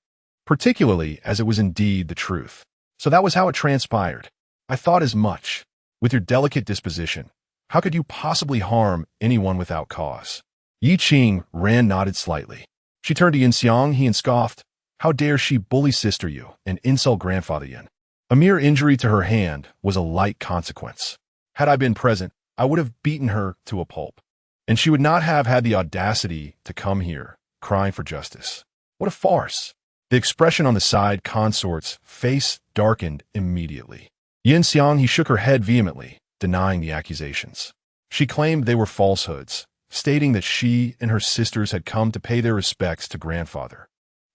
particularly as it was indeed the truth. "So that was how it transpired. I thought as much. With your delicate disposition, how could you possibly harm anyone without cause?" Yi Qingran nodded slightly. She turned to Yin Xianghe and scoffed, "How dare she bully Sister Yu and insult Grandfather Yin? A mere injury to her hand was a light consequence. Had I been present, I would have beaten her to a pulp. And she would not have had the audacity to come here, crying for justice. What a farce!" The expression on the side consort's face darkened immediately. Yin Xianghe shook her head vehemently, denying the accusations. She claimed they were falsehoods, stating that she and her sisters had come to pay their respects to grandfather,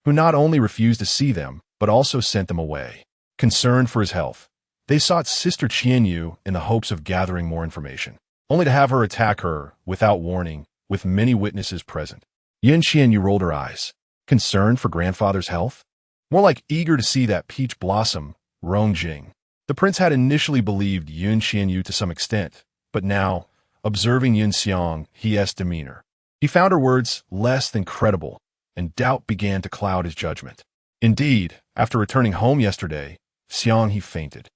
who not only refused to see them, but also sent them away. Concerned for his health, they sought Sister Qian Yue in the hopes of gathering more information, only to have her attack her without warning, with many witnesses present. Yin Qian Yue rolled her eyes. Concerned for grandfather's health? More like eager to see that peach blossom, Rong Jing. The prince had initially believed Yin Qian Yue to some extent, but now, observing Yin Xianghe's demeanor, he found her words less than credible, and doubt began to cloud his judgment. Indeed, after returning home yesterday, Xianghe fainted.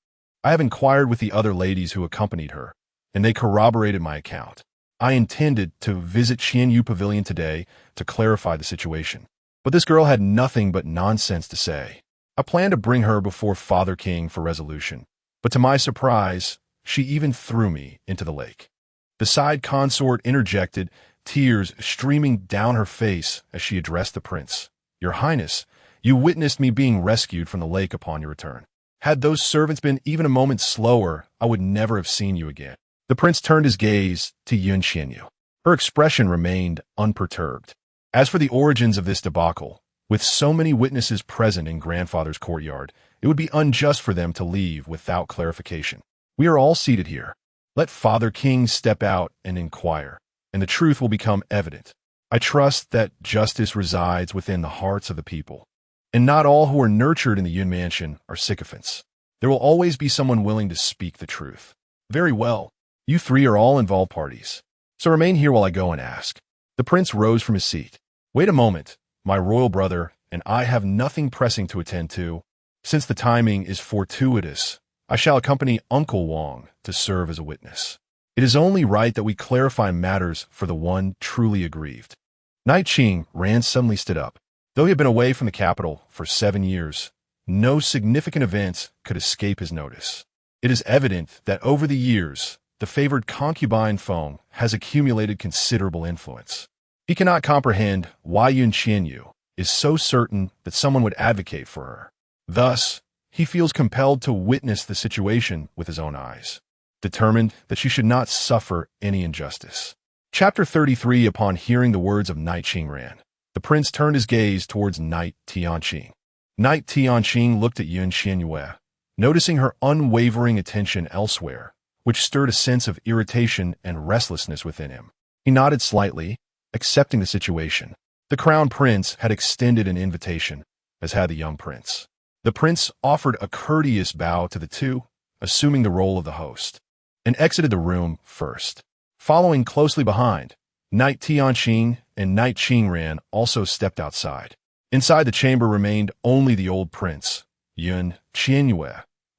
I have inquired with the other ladies who accompanied her, and they corroborated my account. I intended to visit Qian Yue Pavilion today to clarify the situation, but this girl had nothing but nonsense to say. I planned to bring her before Father King for resolution, but to my surprise, she even threw me into the lake. The side consort interjected, tears streaming down her face as she addressed the prince. "Your Highness, you witnessed me being rescued from the lake upon your return. Had those servants been even a moment slower, I would never have seen you again." The prince turned his gaze to Yin Yu. Her expression remained unperturbed. As for the origins of this debacle, with so many witnesses present in grandfather's courtyard, it would be unjust for them to leave without clarification. We are all seated here. Let Father King step out and inquire, and the truth will become evident. I trust that justice resides within the hearts of the people, and not all who are nurtured in the Yun Mansion are sycophants. There will always be someone willing to speak the truth. Very well. You three are all involved parties, so remain here while I go and ask. The prince rose from his seat. Wait a moment. My royal brother and I have nothing pressing to attend to. Since the timing is fortuitous, I shall accompany Uncle Wang to serve as a witness. It is only right that we clarify matters for the one truly aggrieved. Knight Qingran suddenly stood up. Though he had been away from the capital for 7 years, no significant events could escape his notice. It is evident that over the years, the favored concubine Feng has accumulated considerable influence. He cannot comprehend why Qian Yue is so certain that someone would advocate for her. Thus, he feels compelled to witness the situation with his own eyes, determined that she should not suffer any injustice. Chapter 33. Upon hearing the words of Knight Qingran, the prince turned his gaze towards Knight Tian Sheng. Knight Tian Sheng looked at Qian Yue, noticing her unwavering attention elsewhere, which stirred a sense of irritation and restlessness within him. He nodded slightly, accepting the situation. The crown prince had extended an invitation, as had the young prince. The prince offered a courteous bow to the two, assuming the role of the host, and exited the room first. Following closely behind, Knight Tian Sheng and Knight Qingran also stepped outside. Inside the chamber remained only the old prince, Qian Yue,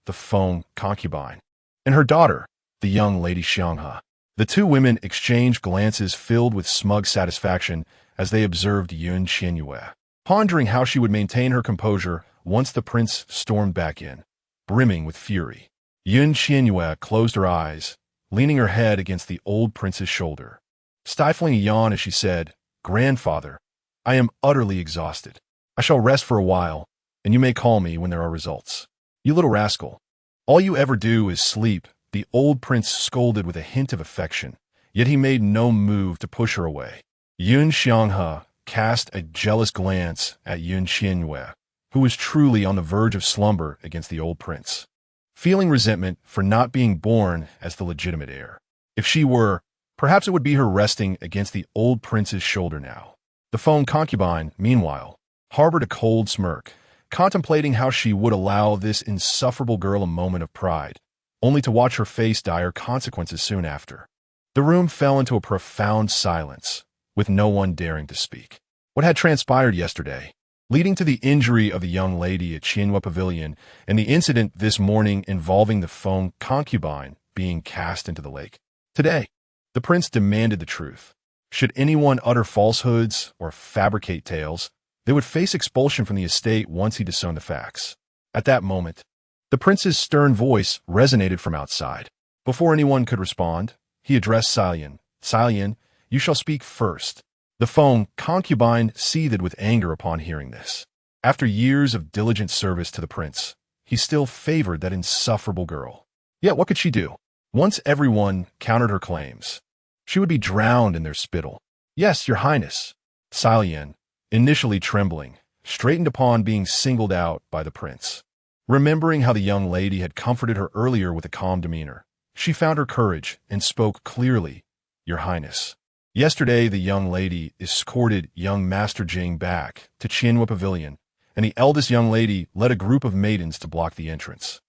the Feng concubine, and her daughter, the young lady Xianghe. The two women exchanged glances filled with smug satisfaction as they observed Qian Yue, pondering how she would maintain her composure once the prince stormed back in, brimming with fury. Qian Yue closed her eyes, leaning her head against the old prince's shoulder, stifling a yawn as she said, "Grandfather, I am utterly exhausted. I shall rest for a while, and you may call me when there are results." "You little rascal. All you ever do is sleep," the old prince scolded with a hint of affection, yet he made no move to push her away. Xianghe cast a jealous glance at Qian Yue, who was truly on the verge of slumber against the old prince, feeling resentment for not being born as the legitimate heir. If she were, perhaps it would be her resting against the old prince's shoulder now. The Feng concubine, meanwhile, harbored a cold smirk, contemplating how she would allow this insufferable girl a moment of pride, only to watch her face dire consequences soon after. The room fell into a profound silence, with no one daring to speak. What had transpired yesterday, leading to the injury of the young lady at Qian Yue Pavilion, and the incident this morning involving the Feng concubine being cast into the lake. Today, the prince demanded the truth. Should anyone utter falsehoods or fabricate tales, they would face expulsion from the estate once he disowned the facts. At that moment, the prince's stern voice resonated from outside. Before anyone could respond, he addressed Salian. "Salian, you shall speak first." The Feng concubine seethed with anger upon hearing this. After years of diligent service to the prince, he still favored that insufferable girl. Yet what could she do? Once everyone countered her claims, she would be drowned in their spittle. "Yes, your highness." Salian, initially trembling, straightened upon being singled out by the prince. Remembering how the young lady had comforted her earlier with a calm demeanor, she found her courage and spoke clearly, "Your highness. Yesterday the young lady escorted young Master Jing back to Qian Yue Pavilion, and the eldest young lady led a group of maidens to block the entrance."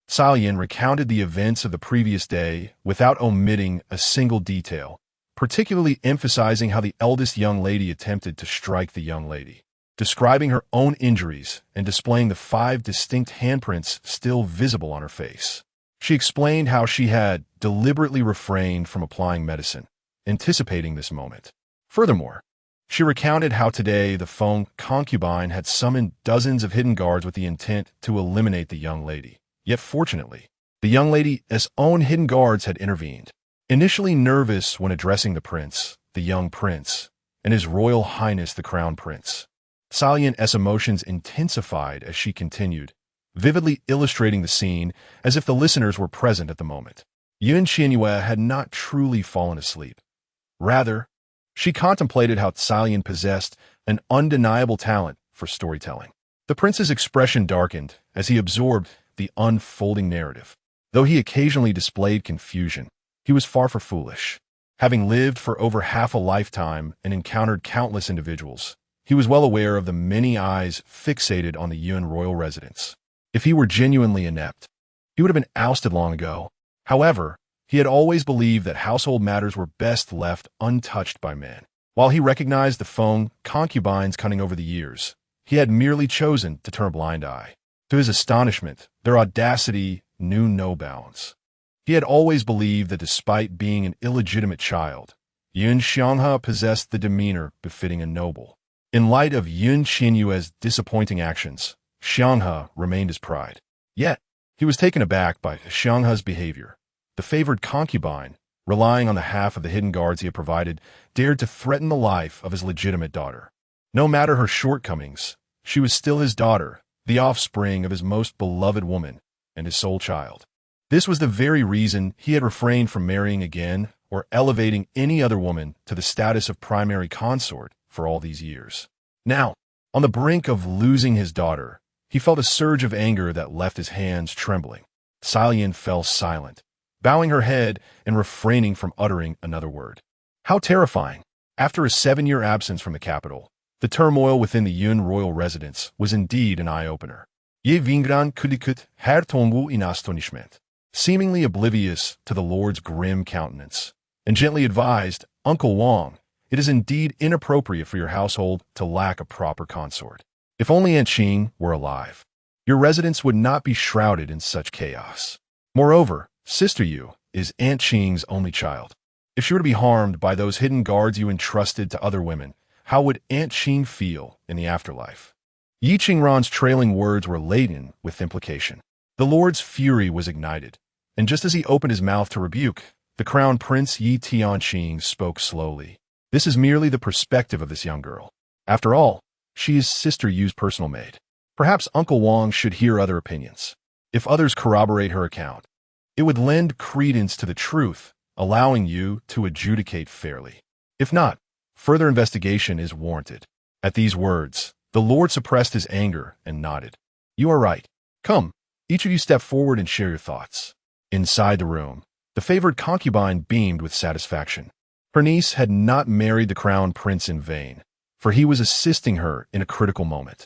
Salian recounted the events of the previous day without omitting a single detail, particularly emphasizing how the eldest young lady attempted to strike the young lady, describing her own injuries and displaying the 5 distinct handprints still visible on her face. She explained how she had deliberately refrained from applying medicine, anticipating this moment. Furthermore, she recounted how today the Feng concubine had summoned dozens of hidden guards with the intent to eliminate the young lady. Yet fortunately, the young lady's own hidden guards had intervened. Initially nervous when addressing the prince, the young prince, and His Royal Highness the Crown Prince, Salian's emotions intensified as she continued, vividly illustrating the scene as if the listeners were present at the moment. Qian Yue had not truly fallen asleep. Rather, she contemplated how Salian possessed an undeniable talent for storytelling. The prince's expression darkened as he absorbed the unfolding narrative. Though he occasionally displayed confusion, he was far from foolish. Having lived for over half a lifetime and encountered countless individuals, he was well aware of the many eyes fixated on the Yuan royal residence. If he were genuinely inept, he would have been ousted long ago. However, he had always believed that household matters were best left untouched by men. While he recognized the Feng concubines cunning over the years, he had merely chosen to turn a blind eye. To his astonishment, their audacity knew no bounds. He had always believed that despite being an illegitimate child, Xianghe possessed the demeanor befitting a noble. In light of Qian Yue's disappointing actions, Xianghe remained his pride. Yet, he was taken aback by Xianghe's behavior. the favored concubine, relying on the half of the hidden guards he had provided, dared to threaten the life of his legitimate daughter. No matter her shortcomings, she was still his daughter, the offspring of his most beloved woman and his sole child. This was the very reason he had refrained from marrying again or elevating any other woman to the status of primary consort for all these years. Now, on the brink of losing his daughter, he felt a surge of anger that left his hands trembling. Xilian fell silent, bowing her head and refraining from uttering another word. How terrifying! After a 7-year absence from the capital, the turmoil within the Yun royal residence was indeed an eye-opener. Ye vingran kudikut her tombu in astonishment. Seemingly oblivious to the Lord's grim countenance, and gently advised, Uncle Wang, it is indeed inappropriate for your household to lack a proper consort. If only Aunt Qing were alive, your residence would not be shrouded in such chaos. Moreover, Sister Yue is Aunt Qing's only child. If she were to be harmed by those hidden guards you entrusted to other women, how would Aunt Qing feel in the afterlife? Yi Qingran's trailing words were laden with implication. The Lord's fury was ignited, and just as he opened his mouth to rebuke, the crown prince Yi Tianqing spoke slowly. This is merely the perspective of this young girl. After all, she is Sister Yu's personal maid. Perhaps Uncle Wang should hear other opinions. If others corroborate her account, it would lend credence to the truth, allowing you to adjudicate fairly. If not, further investigation is warranted. At these words, the Lord suppressed his anger and nodded. You are right. Come, each of you step forward and share your thoughts. Inside the room, the favored concubine beamed with satisfaction. Her niece had not married the crown prince in vain, for he was assisting her in a critical moment.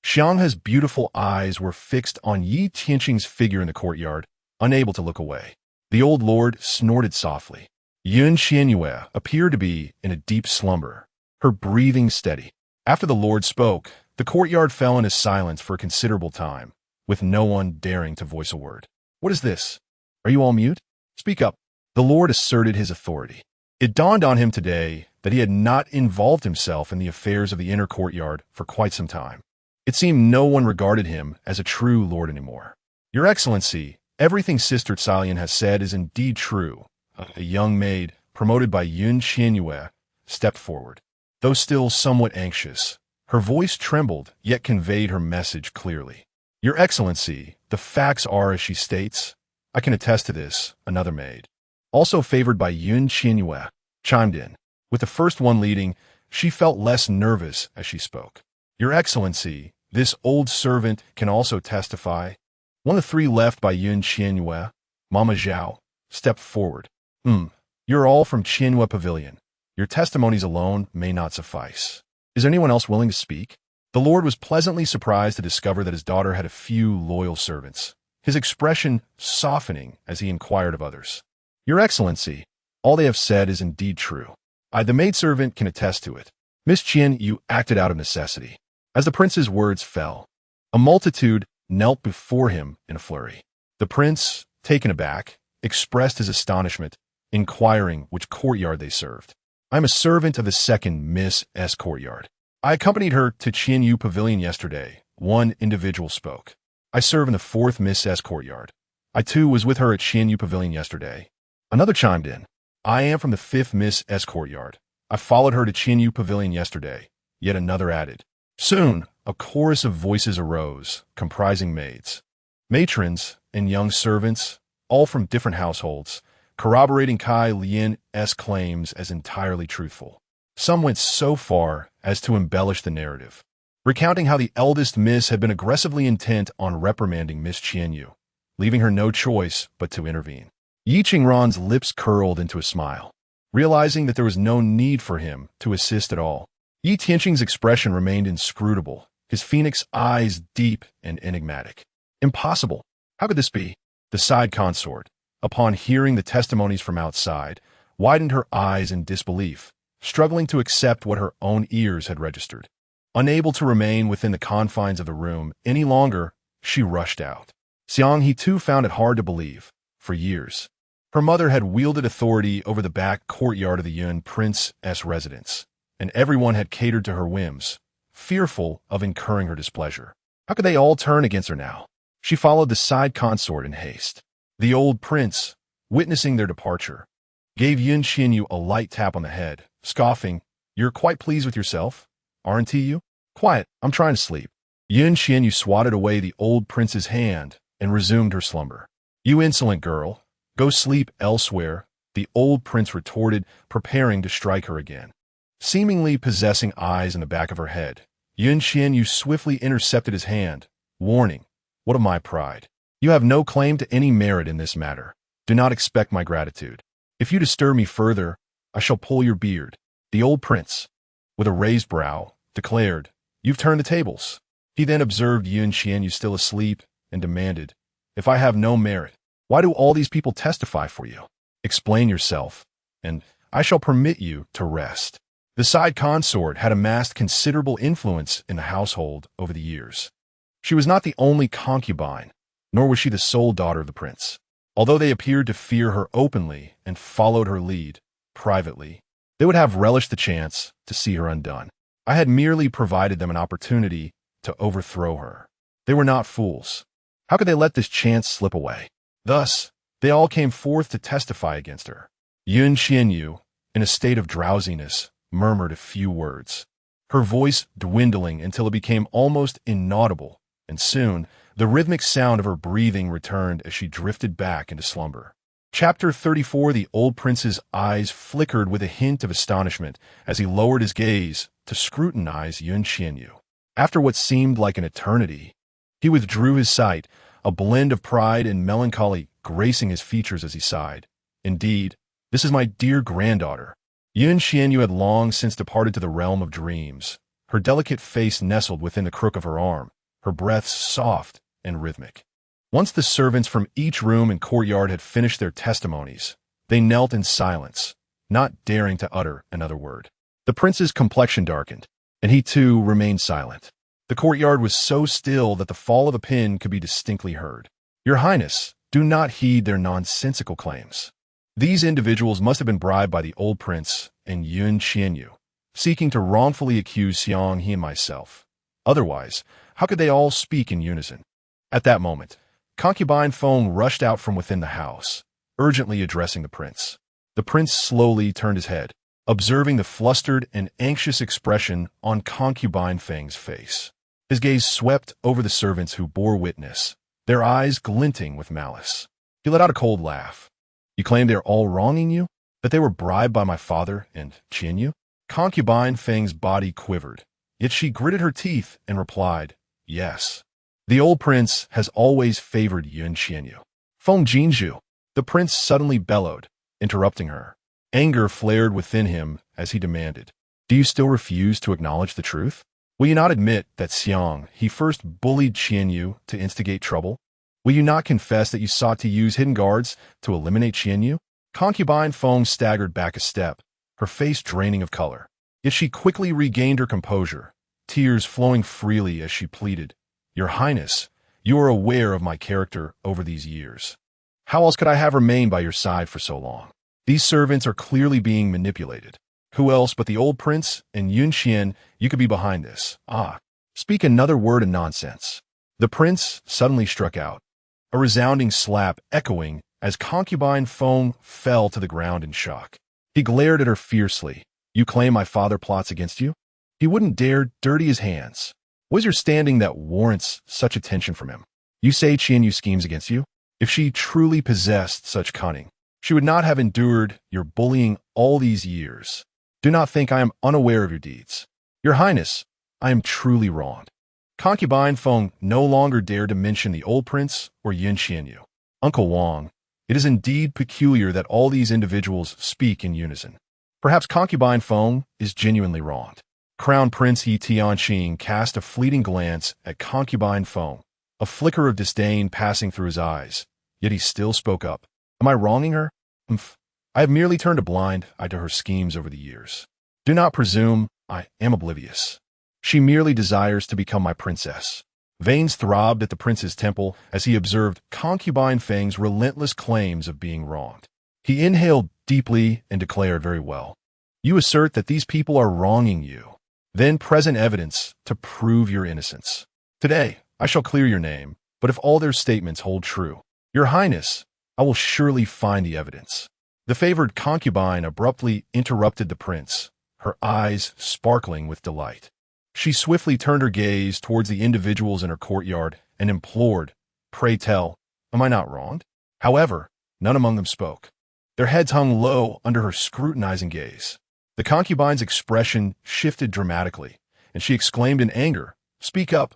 Xianghe's beautiful eyes were fixed on Yi Tianqing's figure in the courtyard, unable to look away. The old lord snorted softly. Qian Yue appeared to be in a deep slumber, her breathing steady. After the lord spoke, the courtyard fell into silence for a considerable time, with no one daring to voice a word. What is this? Are you all mute? Speak up. The lord asserted his authority. It dawned on him today that he had not involved himself in the affairs of the inner courtyard for quite some time. It seemed no one regarded him as a true lord anymore. Your Excellency, everything Sister Xilian has said is indeed true. A young maid, promoted by Qian Yue, stepped forward. Though still somewhat anxious, her voice trembled yet conveyed her message clearly. Your Excellency, the facts are as she states. I can attest to this, another maid, also favored by Qian Yue, chimed in. With the first one leading, she felt less nervous as she spoke. Your Excellency, this old servant can also testify. One of the three left by Qian Yue, Mama Zhao, stepped forward. You're all from Qian Yue Pavilion. Your testimonies alone may not suffice. Is anyone else willing to speak? The Lord was pleasantly surprised to discover that his daughter had a few loyal servants, his expression softening as he inquired of others. Your Excellency, all they have said is indeed true. I, the maidservant, can attest to it. Miss Qian Yue acted out of necessity. As the prince's words fell, a multitude knelt before him in a flurry. The prince, taken aback, expressed his astonishment, inquiring which courtyard they served. I am a servant of the second Miss S courtyard. I accompanied her to Qian Yue Pavilion yesterday. One individual spoke. I serve in the fourth Miss S courtyard. I too was with her at Qian Yue Pavilion yesterday. Another chimed in. I am from the fifth Miss S courtyard. I followed her to Qian Yue Pavilion yesterday. Yet another added. Soon, a chorus of voices arose, comprising maids, matrons, and young servants, all from different households, corroborating Kai Lian's claims as entirely truthful. Some went so far as to embellish the narrative, recounting how the eldest miss had been aggressively intent on reprimanding Miss Qian Yue, leaving her no choice but to intervene. Yi Qingran's lips curled into a smile, realizing that there was no need for him to assist at all. Yi Tianqing's expression remained inscrutable, his phoenix eyes deep and enigmatic. Impossible. How could this be? The side consort, upon hearing the testimonies from outside, widened her eyes in disbelief, struggling to accept what her own ears had registered. Unable to remain within the confines of the room any longer, she rushed out. Xiang He too found it hard to believe. For years, her mother had wielded authority over the back courtyard of the Yun prince's residence, and everyone had catered to her whims, fearful of incurring her displeasure. How could they all turn against her now? She followed the side consort in haste. The old prince, witnessing their departure, gave Qian Yue a light tap on the head, scoffing, "You're quite pleased with yourself, aren't you? Quiet, I'm trying to sleep." Qian Yue swatted away the old prince's hand and resumed her slumber. "You insolent girl, go sleep elsewhere," the old prince retorted, preparing to strike her again. Seemingly possessing eyes in the back of her head, Qian Yue swiftly intercepted his hand, warning, "What of my pride? You have no claim to any merit in this matter. Do not expect my gratitude. If you disturb me further, I shall pull your beard." The old prince, with a raised brow, declared, "You've turned the tables." He then observed Qian Yue still asleep and demanded, "If I have no merit, why do all these people testify for you? Explain yourself, and I shall permit you to rest." The side consort had amassed considerable influence in the household over the years. She was not the only concubine, nor was she the sole daughter of the prince. Although they appeared to fear her openly and followed her lead privately, they would have relished the chance to see her undone. I had merely provided them an opportunity to overthrow her. They were not fools. How could they let this chance slip away? Thus, they all came forth to testify against her. Qian Yue, in a state of drowsiness, murmured a few words, her voice dwindling until it became almost inaudible, and soon the rhythmic sound of her breathing returned as she drifted back into slumber. Chapter 34. The old prince's eyes flickered with a hint of astonishment as he lowered his gaze to scrutinize Qian Yue. After what seemed like an eternity, he withdrew his sight, a blend of pride and melancholy gracing his features as he sighed. "Indeed, this is my dear granddaughter." Qian Yue had long since departed to the realm of dreams, her delicate face nestled within the crook of her arm, her breath soft and rhythmic. Once the servants from each room and courtyard had finished their testimonies, they knelt in silence, not daring to utter another word. The prince's complexion darkened, and he too remained silent. The courtyard was so still that the fall of a pin could be distinctly heard. "Your Highness, do not heed their nonsensical claims. These individuals must have been bribed by the old prince and Qian Yue, seeking to wrongfully accuse Xiang He and myself. Otherwise, how could they all speak in unison?" At that moment, concubine Feng rushed out from within the house, urgently addressing the prince. The prince slowly turned his head, observing the flustered and anxious expression on concubine Feng's face. His gaze swept over the servants who bore witness, their eyes glinting with malice. He let out a cold laugh. "You claim they're all wronging you? That they were bribed by my father and Qian Yue?" Concubine Feng's body quivered, yet she gritted her teeth and replied, "Yes. The old prince has always favored Qian Yue." "Feng Jinzhu," the prince suddenly bellowed, interrupting her. Anger flared within him as he demanded, "Do you still refuse to acknowledge the truth? Will you not admit that Xiang He first bullied Qian Yue to instigate trouble? Will you not confess that you sought to use hidden guards to eliminate Qian Yue?" Concubine Feng staggered back a step, her face draining of color. Yet she quickly regained her composure, tears flowing freely as she pleaded, "Your Highness, you are aware of my character over these years. How else could I have remained by your side for so long? These servants are clearly being manipulated. Who else but the old prince and Qian Yue could be behind this? Ah, speak another word of nonsense." The prince suddenly struck out, a resounding slap echoing as concubine Feng fell to the ground in shock. He glared at her fiercely. "You claim my father plots against you? He wouldn't dare dirty his hands. What is your standing that warrants such attention from him? You say Qian Yue schemes against you? If she truly possessed such cunning, she would not have endured your bullying all these years. Do not think I am unaware of your deeds. Your Highness, I am truly wronged." Concubine Feng no longer dared to mention the old prince or Qian Yue. "Uncle Wang, it is indeed peculiar that all these individuals speak in unison. Perhaps concubine Feng is genuinely wronged." Crown Prince Tian Sheng cast a fleeting glance at concubine Feng, a flicker of disdain passing through his eyes, yet he still spoke up. "Am I wronging her? I have merely turned a blind eye to her schemes over the years. Do not presume I am oblivious. She merely desires to become my princess." Veins throbbed at the prince's temple as he observed concubine Feng's relentless claims of being wronged. He inhaled deeply and declared, "Very well. You assert that these people are wronging you. Then present evidence to prove your innocence. Today, I shall clear your name, but if all their statements hold true, Your Highness, I will surely find the evidence. The favored concubine abruptly interrupted the prince, her eyes sparkling with delight. She swiftly turned her gaze towards the individuals in her courtyard and implored, "Pray tell, am I not wronged?" However, none among them spoke. Their heads hung low under her scrutinizing gaze. The concubine's expression shifted dramatically, and she exclaimed in anger, "Speak up,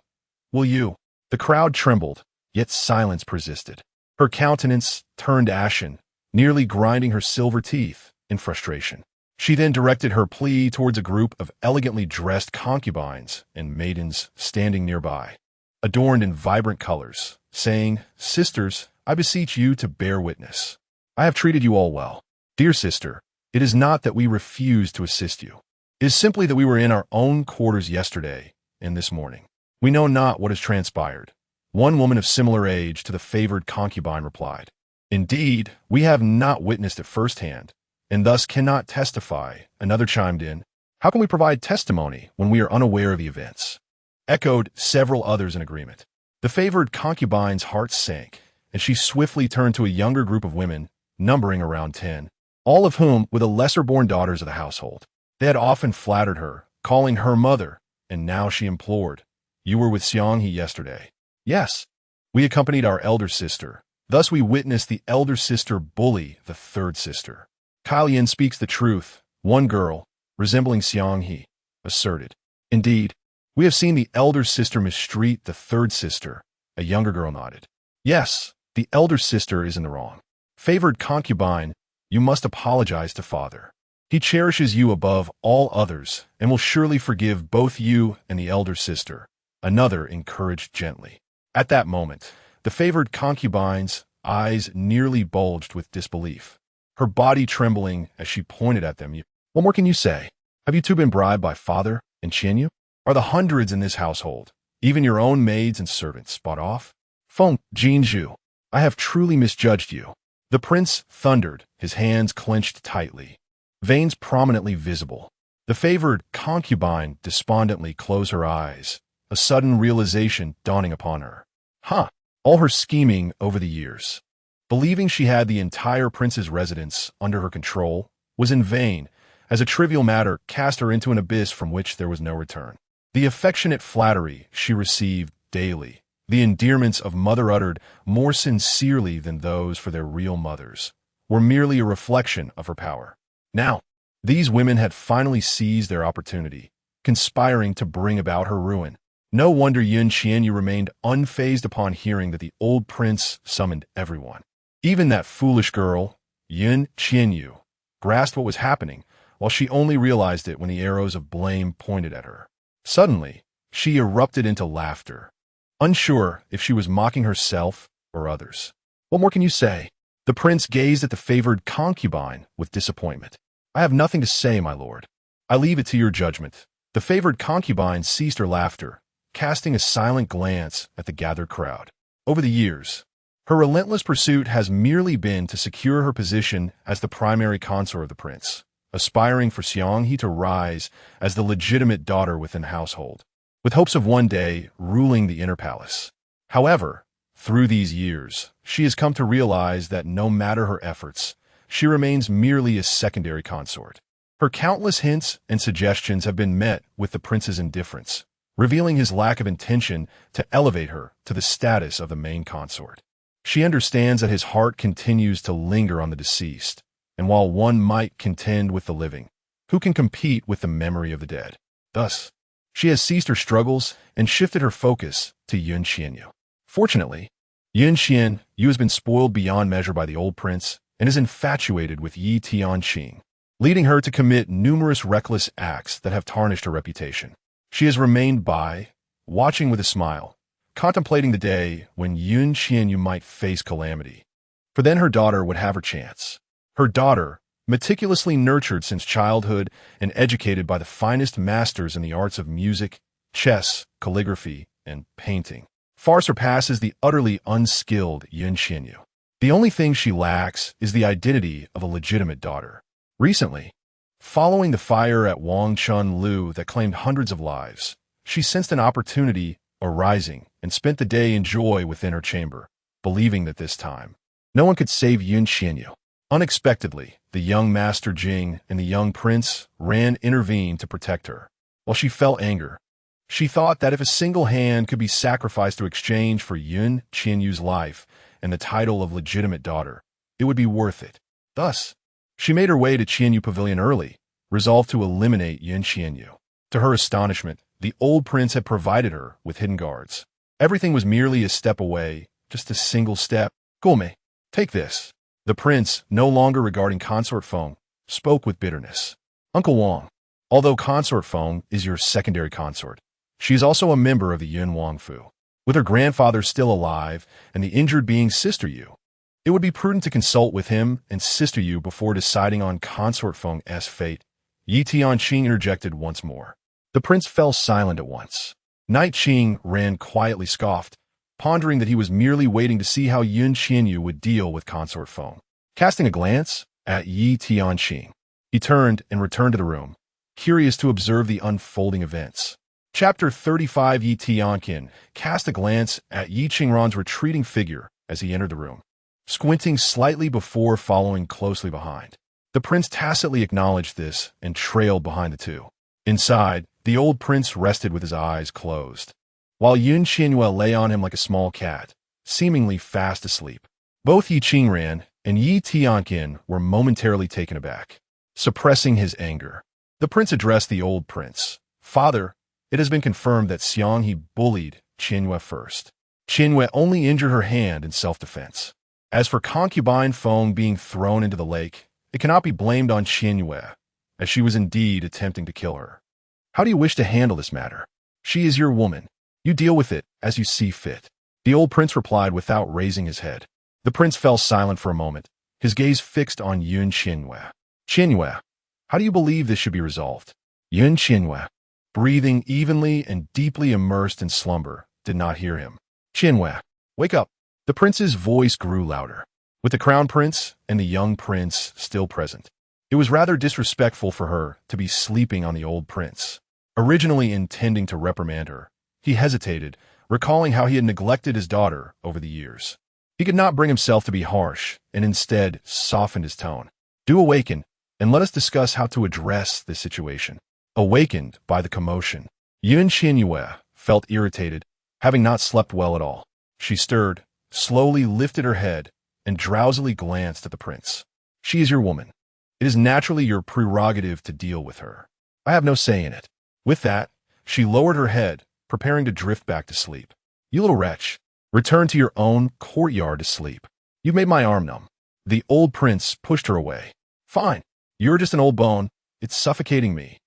will you?" The crowd trembled, yet silence persisted. Her countenance turned ashen, nearly grinding her silver teeth in frustration. She then directed her plea towards a group of elegantly dressed concubines and maidens standing nearby, adorned in vibrant colors, saying, "Sisters, I beseech you to bear witness. I have treated you all well. Dear sister, it is not that we refuse to assist you. It is simply that we were in our own quarters yesterday and this morning. We know not what has transpired." One woman of similar age to the favored concubine replied, "Indeed, we have not witnessed it firsthand, and thus cannot testify." Another chimed in, "How can we provide testimony when we are unaware of the events?" Echoed several others in agreement. The favored concubine's heart sank, and she swiftly turned to a younger group of women, numbering around 10, all of whom were the lesser-born daughters of the household. They had often flattered her, calling her mother, and now she implored, "You were with Xiang He yesterday." "Yes, we accompanied our elder sister. Thus we witnessed the elder sister bully the third sister." Qian speaks the truth, one girl, resembling Xiang He, asserted. "Indeed, we have seen the elder sister mistreat the third sister." A younger girl nodded. "Yes, the elder sister is in the wrong. Favored concubine, you must apologize to father. He cherishes you above all others and will surely forgive both you and the elder sister." Another encouraged gently. At that moment, the favored concubine's eyes nearly bulged with disbelief, her body trembling as she pointed at them. "What more can you say? Have you two been bribed by father and Qian Yue? Are the hundreds in this household, even your own maids and servants, bought off? Feng Jinzhu, I have truly misjudged you." The prince thundered, his hands clenched tightly, veins prominently visible. The favored concubine despondently closed her eyes, a sudden realization dawning upon her. All her scheming over the years, believing she had the entire prince's residence under her control, was in vain, as a trivial matter cast her into an abyss from which there was no return. The affectionate flattery she received daily, the endearments of mother uttered more sincerely than those for their real mothers, were merely a reflection of her power. Now, these women had finally seized their opportunity, conspiring to bring about her ruin. No wonder Qian Yue remained unfazed upon hearing that the old prince summoned everyone. Even that foolish girl, Qian Yue, grasped what was happening, while she only realized it when the arrows of blame pointed at her. Suddenly, she erupted into laughter, unsure if she was mocking herself or others. "What more can you say?" The prince gazed at the favored concubine with disappointment. "I have nothing to say, my lord. I leave it to your judgment." The favored concubine ceased her laughter, casting a silent glance at the gathered crowd. Over the years, her relentless pursuit has merely been to secure her position as the primary consort of the prince, aspiring for Xiang He to rise as the legitimate daughter within the household, with hopes of one day ruling the inner palace. However, through these years, she has come to realize that no matter her efforts, she remains merely a secondary consort. Her countless hints and suggestions have been met with the prince's indifference, revealing his lack of intention to elevate her to the status of the main consort. She understands that his heart continues to linger on the deceased, and while one might contend with the living, who can compete with the memory of the dead? Thus, she has ceased her struggles and shifted her focus to Qian Yue. Fortunately, Qian Yue has been spoiled beyond measure by the old prince and is infatuated with Tian Sheng, leading her to commit numerous reckless acts that have tarnished her reputation. She has remained by, watching with a smile, contemplating the day when Qian Yue might face calamity. For then her daughter would have her chance. Her daughter, meticulously nurtured since childhood and educated by the finest masters in the arts of music, chess, calligraphy, and painting, far surpasses the utterly unskilled Qian Yue. The only thing she lacks is the identity of a legitimate daughter. Recently, following the fire at Wangchun Lu that claimed hundreds of lives, she sensed an opportunity arising and spent the day in joy within her chamber, believing that this time, No one could save Yun Qian. Unexpectedly, the young Master Jing and the young prince intervened to protect her. While she felt anger, she thought that if a single hand could be sacrificed to exchange for Yun Qianyu's life and the title of legitimate daughter, it would be worth it. Thus, she made her way to Qian Yue Pavilion early, resolved to eliminate Yun Qianyu. To her astonishment, the old prince had provided her with hidden guards. Everything was merely a step away, just a single step. Gome, take this. The prince, no longer regarding Consort Feng, spoke with bitterness. Uncle Wang, although Consort Feng is your secondary consort, she is also a member of the Yun Wangfu. With her grandfather still alive and the injured being Sister Yu, it would be prudent to consult with him and Sister Yu before deciding on Consort Feng's fate. Yi Tianqing interjected once more. The prince fell silent at once. Knight Qing ran quietly scoffed, pondering that he was merely waiting to see how Yun Qianyu would deal with Consort Feng. Casting a glance at Yi Tianqing, he turned and returned to the room, curious to observe the unfolding events. Chapter 35. Yi Tianqing cast a glance at Yi Qingran's retreating figure as he entered the room, squinting slightly before following closely behind. The prince tacitly acknowledged this and trailed behind the two. Inside, the old prince rested with his eyes closed, while Yun Qianyue lay on him like a small cat, seemingly fast asleep. Both Yi Qingran and Yi Tianqing were momentarily taken aback. Suppressing his anger, the prince addressed the old prince. Father, it has been confirmed that Xiang He bullied Qianyue first. Qianyue only injured her hand in self-defense. As for concubine Feng being thrown into the lake, it cannot be blamed on Qianyue, as she was indeed attempting to kill her. How do you wish to handle this matter? She is your woman. You deal with it as you see fit. The old prince replied without raising his head. The prince fell silent for a moment, his gaze fixed on Yun Qianyue. Qianyue, how do you believe this should be resolved? Yun Qianyue, breathing evenly and deeply immersed in slumber, did not hear him. Qianyue, wake up. The prince's voice grew louder. With the crown prince and the young prince still present, it was rather disrespectful for her to be sleeping on the old prince. Originally intending to reprimand her, he hesitated, recalling how he had neglected his daughter over the years. He could not bring himself to be harsh, and instead softened his tone. Do awaken, and let us discuss how to address this situation. Awakened by the commotion, Yun Qianyue felt irritated, having not slept well at all. She stirred, slowly lifted her head, and drowsily glanced at the prince. She is your woman. It is naturally your prerogative to deal with her. I have no say in it. With that, she lowered her head, preparing to drift back to sleep. You little wretch, return to your own courtyard to sleep. You've made my arm numb. The old prince pushed her away. Fine. You're just an old bone. It's suffocating me.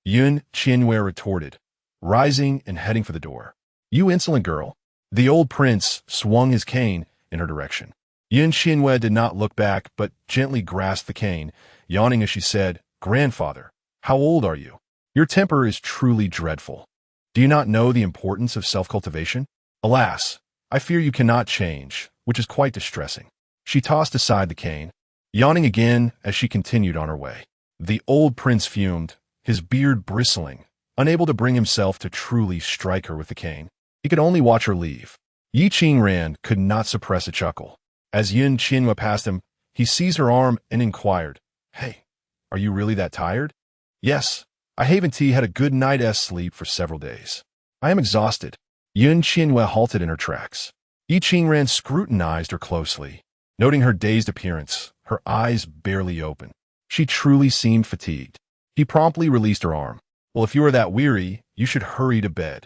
Yun Qianyue retorted, rising and heading for the door. You insolent girl. The old prince swung his cane in her direction. Yun Qianyue did not look back, but gently grasped the cane, yawning as she said, Grandfather, how old are you? Your temper is truly dreadful. Do you not know the importance of self-cultivation? Alas, I fear you cannot change, which is quite distressing. She tossed aside the cane, yawning again as she continued on her way. The old prince fumed, his beard bristling, unable to bring himself to truly strike her with the cane. He could only watch her leave. Yi Qingran could not suppress a chuckle. As Yun Qianyue passed him, he seized her arm and inquired, Hey, are you really that tired? Yes, I haven't had a good night's sleep for several days. I am exhausted. Yun Qianyue halted in her tracks. Yi Qingran scrutinized her closely, noting her dazed appearance, her eyes barely open. She truly seemed fatigued. He promptly released her arm. Well, if you are that weary, you should hurry to bed.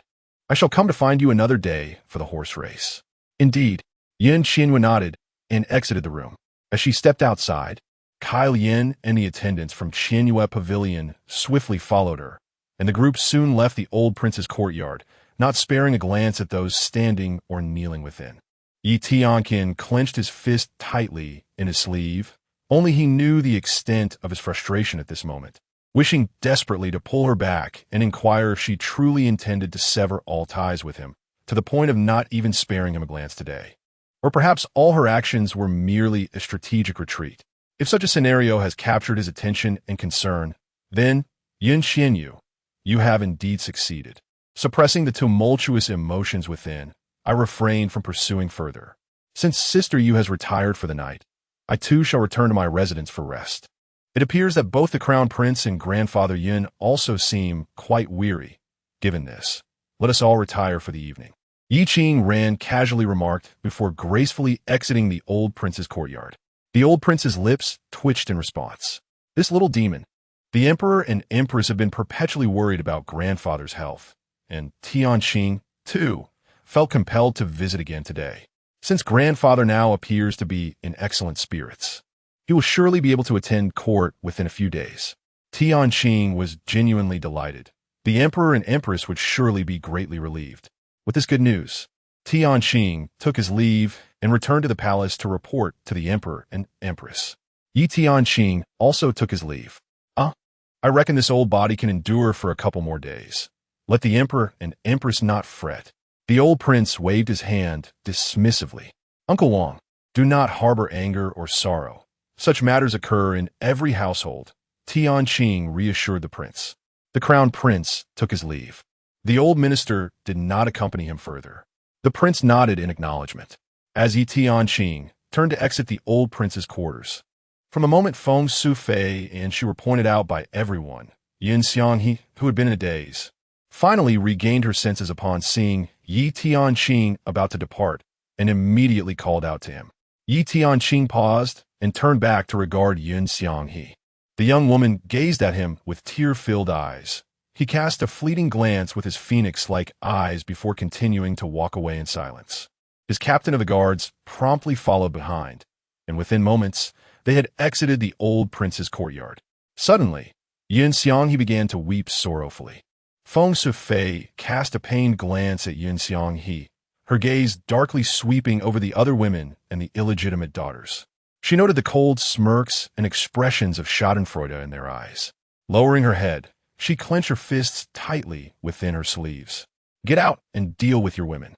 I shall come to find you another day for the horse race. Indeed, Yun Qianyue nodded and exited the room. As she stepped outside, Kai Yin and the attendants from Qian Yue Pavilion swiftly followed her, and the group soon left the old prince's courtyard, not sparing a glance at those standing or kneeling within. Yi Tianqing clenched his fist tightly in his sleeve. Only he knew the extent of his frustration at this moment, wishing desperately to pull her back and inquire if she truly intended to sever all ties with him, to the point of not even sparing him a glance today. Or perhaps all her actions were merely a strategic retreat. If such a scenario has captured his attention and concern, then, Yun Qianyu, you have indeed succeeded. Suppressing the tumultuous emotions within, I refrained from pursuing further. Since Sister Yu has retired for the night, I too shall return to my residence for rest. It appears that both the Crown Prince and Grandfather Yun also seem quite weary. Given this, let us all retire for the evening. Yi Qing Ran casually remarked before gracefully exiting the old prince's courtyard. The old prince's lips twitched in response. This little demon. The emperor and empress have been perpetually worried about grandfather's health, and Tian Sheng, too, felt compelled to visit again today. Since grandfather now appears to be in excellent spirits, he will surely be able to attend court within a few days. Tian Sheng was genuinely delighted. The emperor and empress would surely be greatly relieved. With this good news, Tian Sheng took his leave and returned to the palace to report to the emperor and empress. Yi Tian Sheng also took his leave. I reckon this old body can endure for a couple more days. Let the emperor and empress not fret. The old prince waved his hand dismissively. Uncle Wang, do not harbor anger or sorrow. Such matters occur in every household. Tian Sheng reassured the prince. The crown prince took his leave. The old minister did not accompany him further. The prince nodded in acknowledgement, as Yi Tian Sheng turned to exit the old prince's quarters. From the moment Feng Sufei and she were pointed out by everyone, Yin Xianghe, who had been in a daze, finally regained her senses upon seeing Yi Tian Sheng about to depart and immediately called out to him. Yi Tian Sheng paused and turned back to regard Yin Xianghe. The young woman gazed at him with tear-filled eyes. He cast a fleeting glance with his phoenix-like eyes before continuing to walk away in silence. His captain of the guards promptly followed behind, and within moments, they had exited the old prince's courtyard. Suddenly, Yin Xianghe began to weep sorrowfully. Feng Sufei cast a pained glance at Yin Xianghe, her gaze darkly sweeping over the other women and the illegitimate daughters. She noted the cold smirks and expressions of schadenfreude in their eyes. Lowering her head, she clenched her fists tightly within her sleeves. Get out and deal with your women.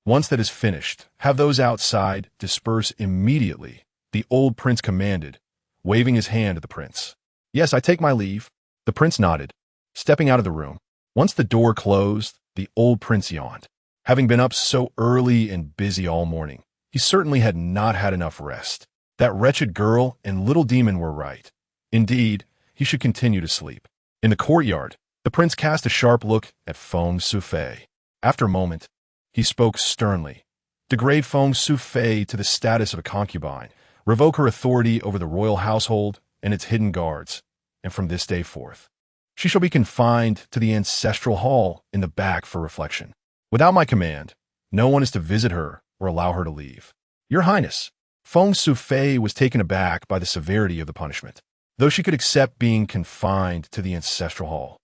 Once that is finished, have those outside disperse immediately, the old prince commanded, waving his hand at the prince. Yes, I take my leave. The prince nodded, stepping out of the room. Once the door closed, the old prince yawned. Having been up so early and busy all morning, he certainly had not had enough rest. That wretched girl and little demon were right. Indeed, he should continue to sleep. In the courtyard, the prince cast a sharp look at Feng Sufei. After a moment, he spoke sternly. Degrade Feng Sufei to the status of a concubine, revoke her authority over the royal household and its hidden guards, and from this day forth, she shall be confined to the ancestral hall in the back for reflection. Without my command, no one is to visit her or allow her to leave. Your Highness, Feng Sufei was taken aback by the severity of the punishment, though she could accept being confined to the ancestral hall.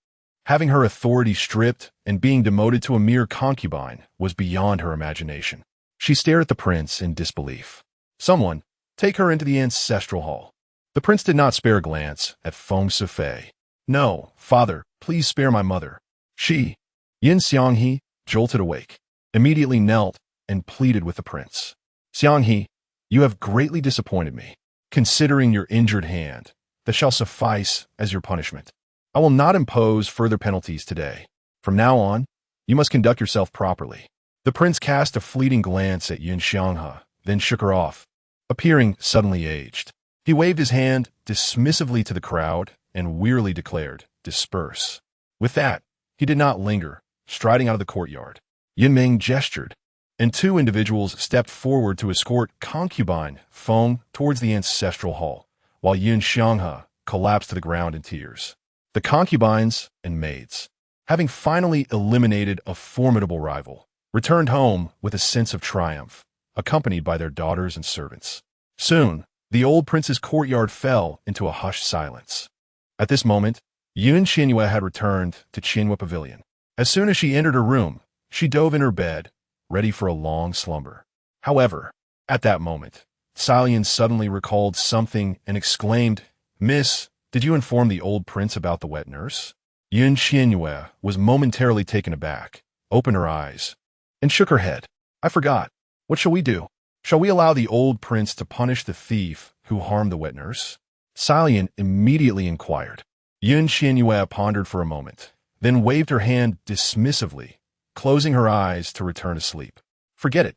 Having her authority stripped and being demoted to a mere concubine was beyond her imagination. She stared at the prince in disbelief. Someone, take her into the ancestral hall. The prince did not spare a glance at Feng Sufei. No, father, please spare my mother. She, Yin Xianghe, jolted awake, immediately knelt and pleaded with the prince. Xianghe, you have greatly disappointed me. Considering your injured hand, that shall suffice as your punishment. I will not impose further penalties today. From now on, you must conduct yourself properly. The prince cast a fleeting glance at Yin Xianghe, then shook her off, appearing suddenly aged. He waved his hand dismissively to the crowd and wearily declared, disperse. With that, he did not linger, striding out of the courtyard. Yin Ming gestured, and two individuals stepped forward to escort concubine Feng towards the ancestral hall, while Yin Xianghe collapsed to the ground in tears. The concubines and maids, having finally eliminated a formidable rival, returned home with a sense of triumph, accompanied by their daughters and servants. Soon, the old prince's courtyard fell into a hushed silence. At this moment, Qian Yue had returned to Qian Yue Pavilion. As soon as she entered her room, she dove in her bed, ready for a long slumber. However, at that moment, Salian suddenly recalled something and exclaimed, Miss, did you inform the old prince about the wet nurse? Qian Yue was momentarily taken aback, opened her eyes, and shook her head. I forgot. What shall we do? Shall we allow the old prince to punish the thief who harmed the wet nurse? Salian immediately inquired. Qian Yue pondered for a moment, then waved her hand dismissively, closing her eyes to return to sleep. Forget it.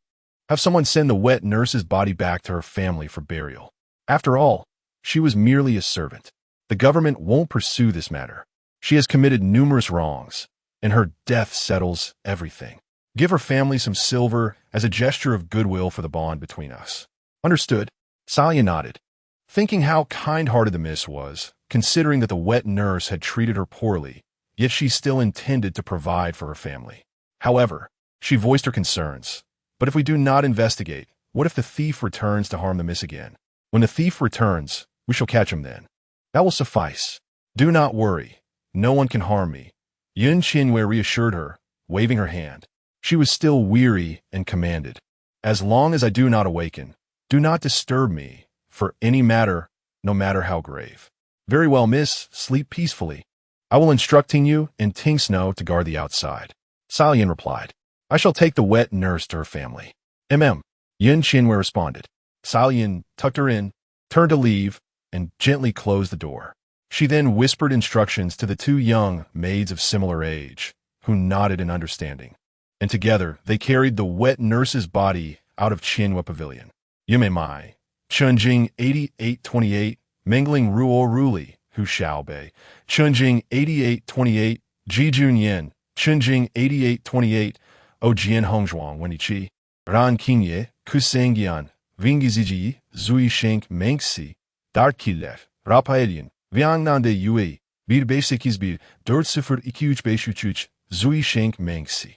Have someone send the wet nurse's body back to her family for burial. After all, she was merely a servant. The government won't pursue this matter. She has committed numerous wrongs, and her death settles everything. Give her family some silver as a gesture of goodwill for the bond between us. Understood? Salia nodded, thinking how kind-hearted the miss was, considering that the wet nurse had treated her poorly, yet she still intended to provide for her family. However, she voiced her concerns. But if we do not investigate, what if the thief returns to harm the miss again? When the thief returns, we shall catch him then. That will suffice. Do not worry. No one can harm me. Qian Yue reassured her, waving her hand. She was still weary and commanded. As long as I do not awaken, do not disturb me, for any matter, no matter how grave. Very well, miss, sleep peacefully. I will instruct Ting Yu and Ting Snow to guard the outside. Salian replied. I shall take the wet nurse to her family. Qian Yue responded. Salian tucked her in, turned to leave, and gently closed the door. She then whispered instructions to the two young maids of similar age, who nodded in understanding. And together they carried the wet nurse's body out of Qian Yue Pavilion. Yume Mai, Chunjing 8828, Mingling Ruo Ruli, Hu Xiaobei, Chunjing 8828, Ji Junyan, Chunjing 8828, O Jian Hongzhuang Wenichi, Ran Qingye, Kusengyan, Vingiziji, Zui Shenk Mengxi, Darkilev, Rapaelian, Viangnande Yue, Bir Besekizbir, 4-0-2-3-3, Zui Shenk Mengxi.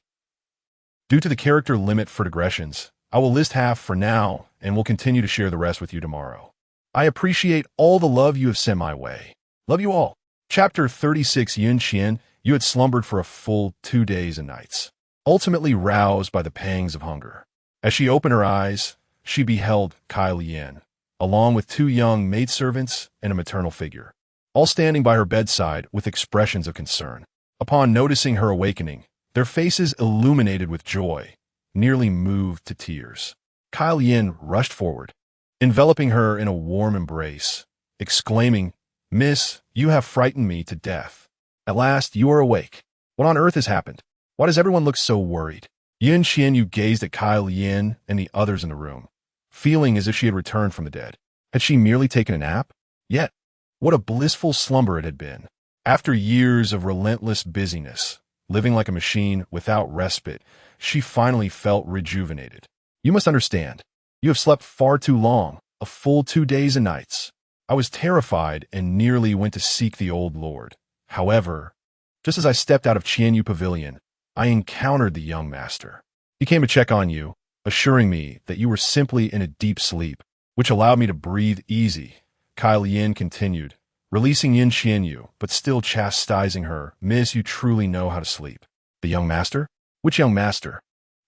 Due to the character limit for digressions, I will list half for now and will continue to share the rest with you tomorrow. I appreciate all the love you have sent my way. Love you all. Chapter 36. Qian Yue had slumbered for a full 2 days and nights, ultimately roused by the pangs of hunger. As she opened her eyes, she beheld Kai Lian, along with 2 young maidservants and a maternal figure, all standing by her bedside with expressions of concern. Upon noticing her awakening, their faces illuminated with joy, nearly moved to tears. Kai Lian rushed forward, enveloping her in a warm embrace, exclaiming, Miss, you have frightened me to death. At last you are awake. What on earth has happened? Why does everyone look so worried? Qian Yue gazed at Kai Lian and the others in the room, feeling as if she had returned from the dead. Had she merely taken a nap? Yet, what a blissful slumber it had been. After years of relentless busyness, living like a machine without respite, she finally felt rejuvenated. You must understand, you have slept far too long, a full 2 days and nights. I was terrified and nearly went to seek the old lord. However, just as I stepped out of Qian Yue Pavilion, I encountered the young master. He came to check on you, assuring me that you were simply in a deep sleep, which allowed me to breathe easy. Kai Lian continued, releasing Qian Yue, but still chastising her. Miss, you truly know how to sleep. The young master? Which young master?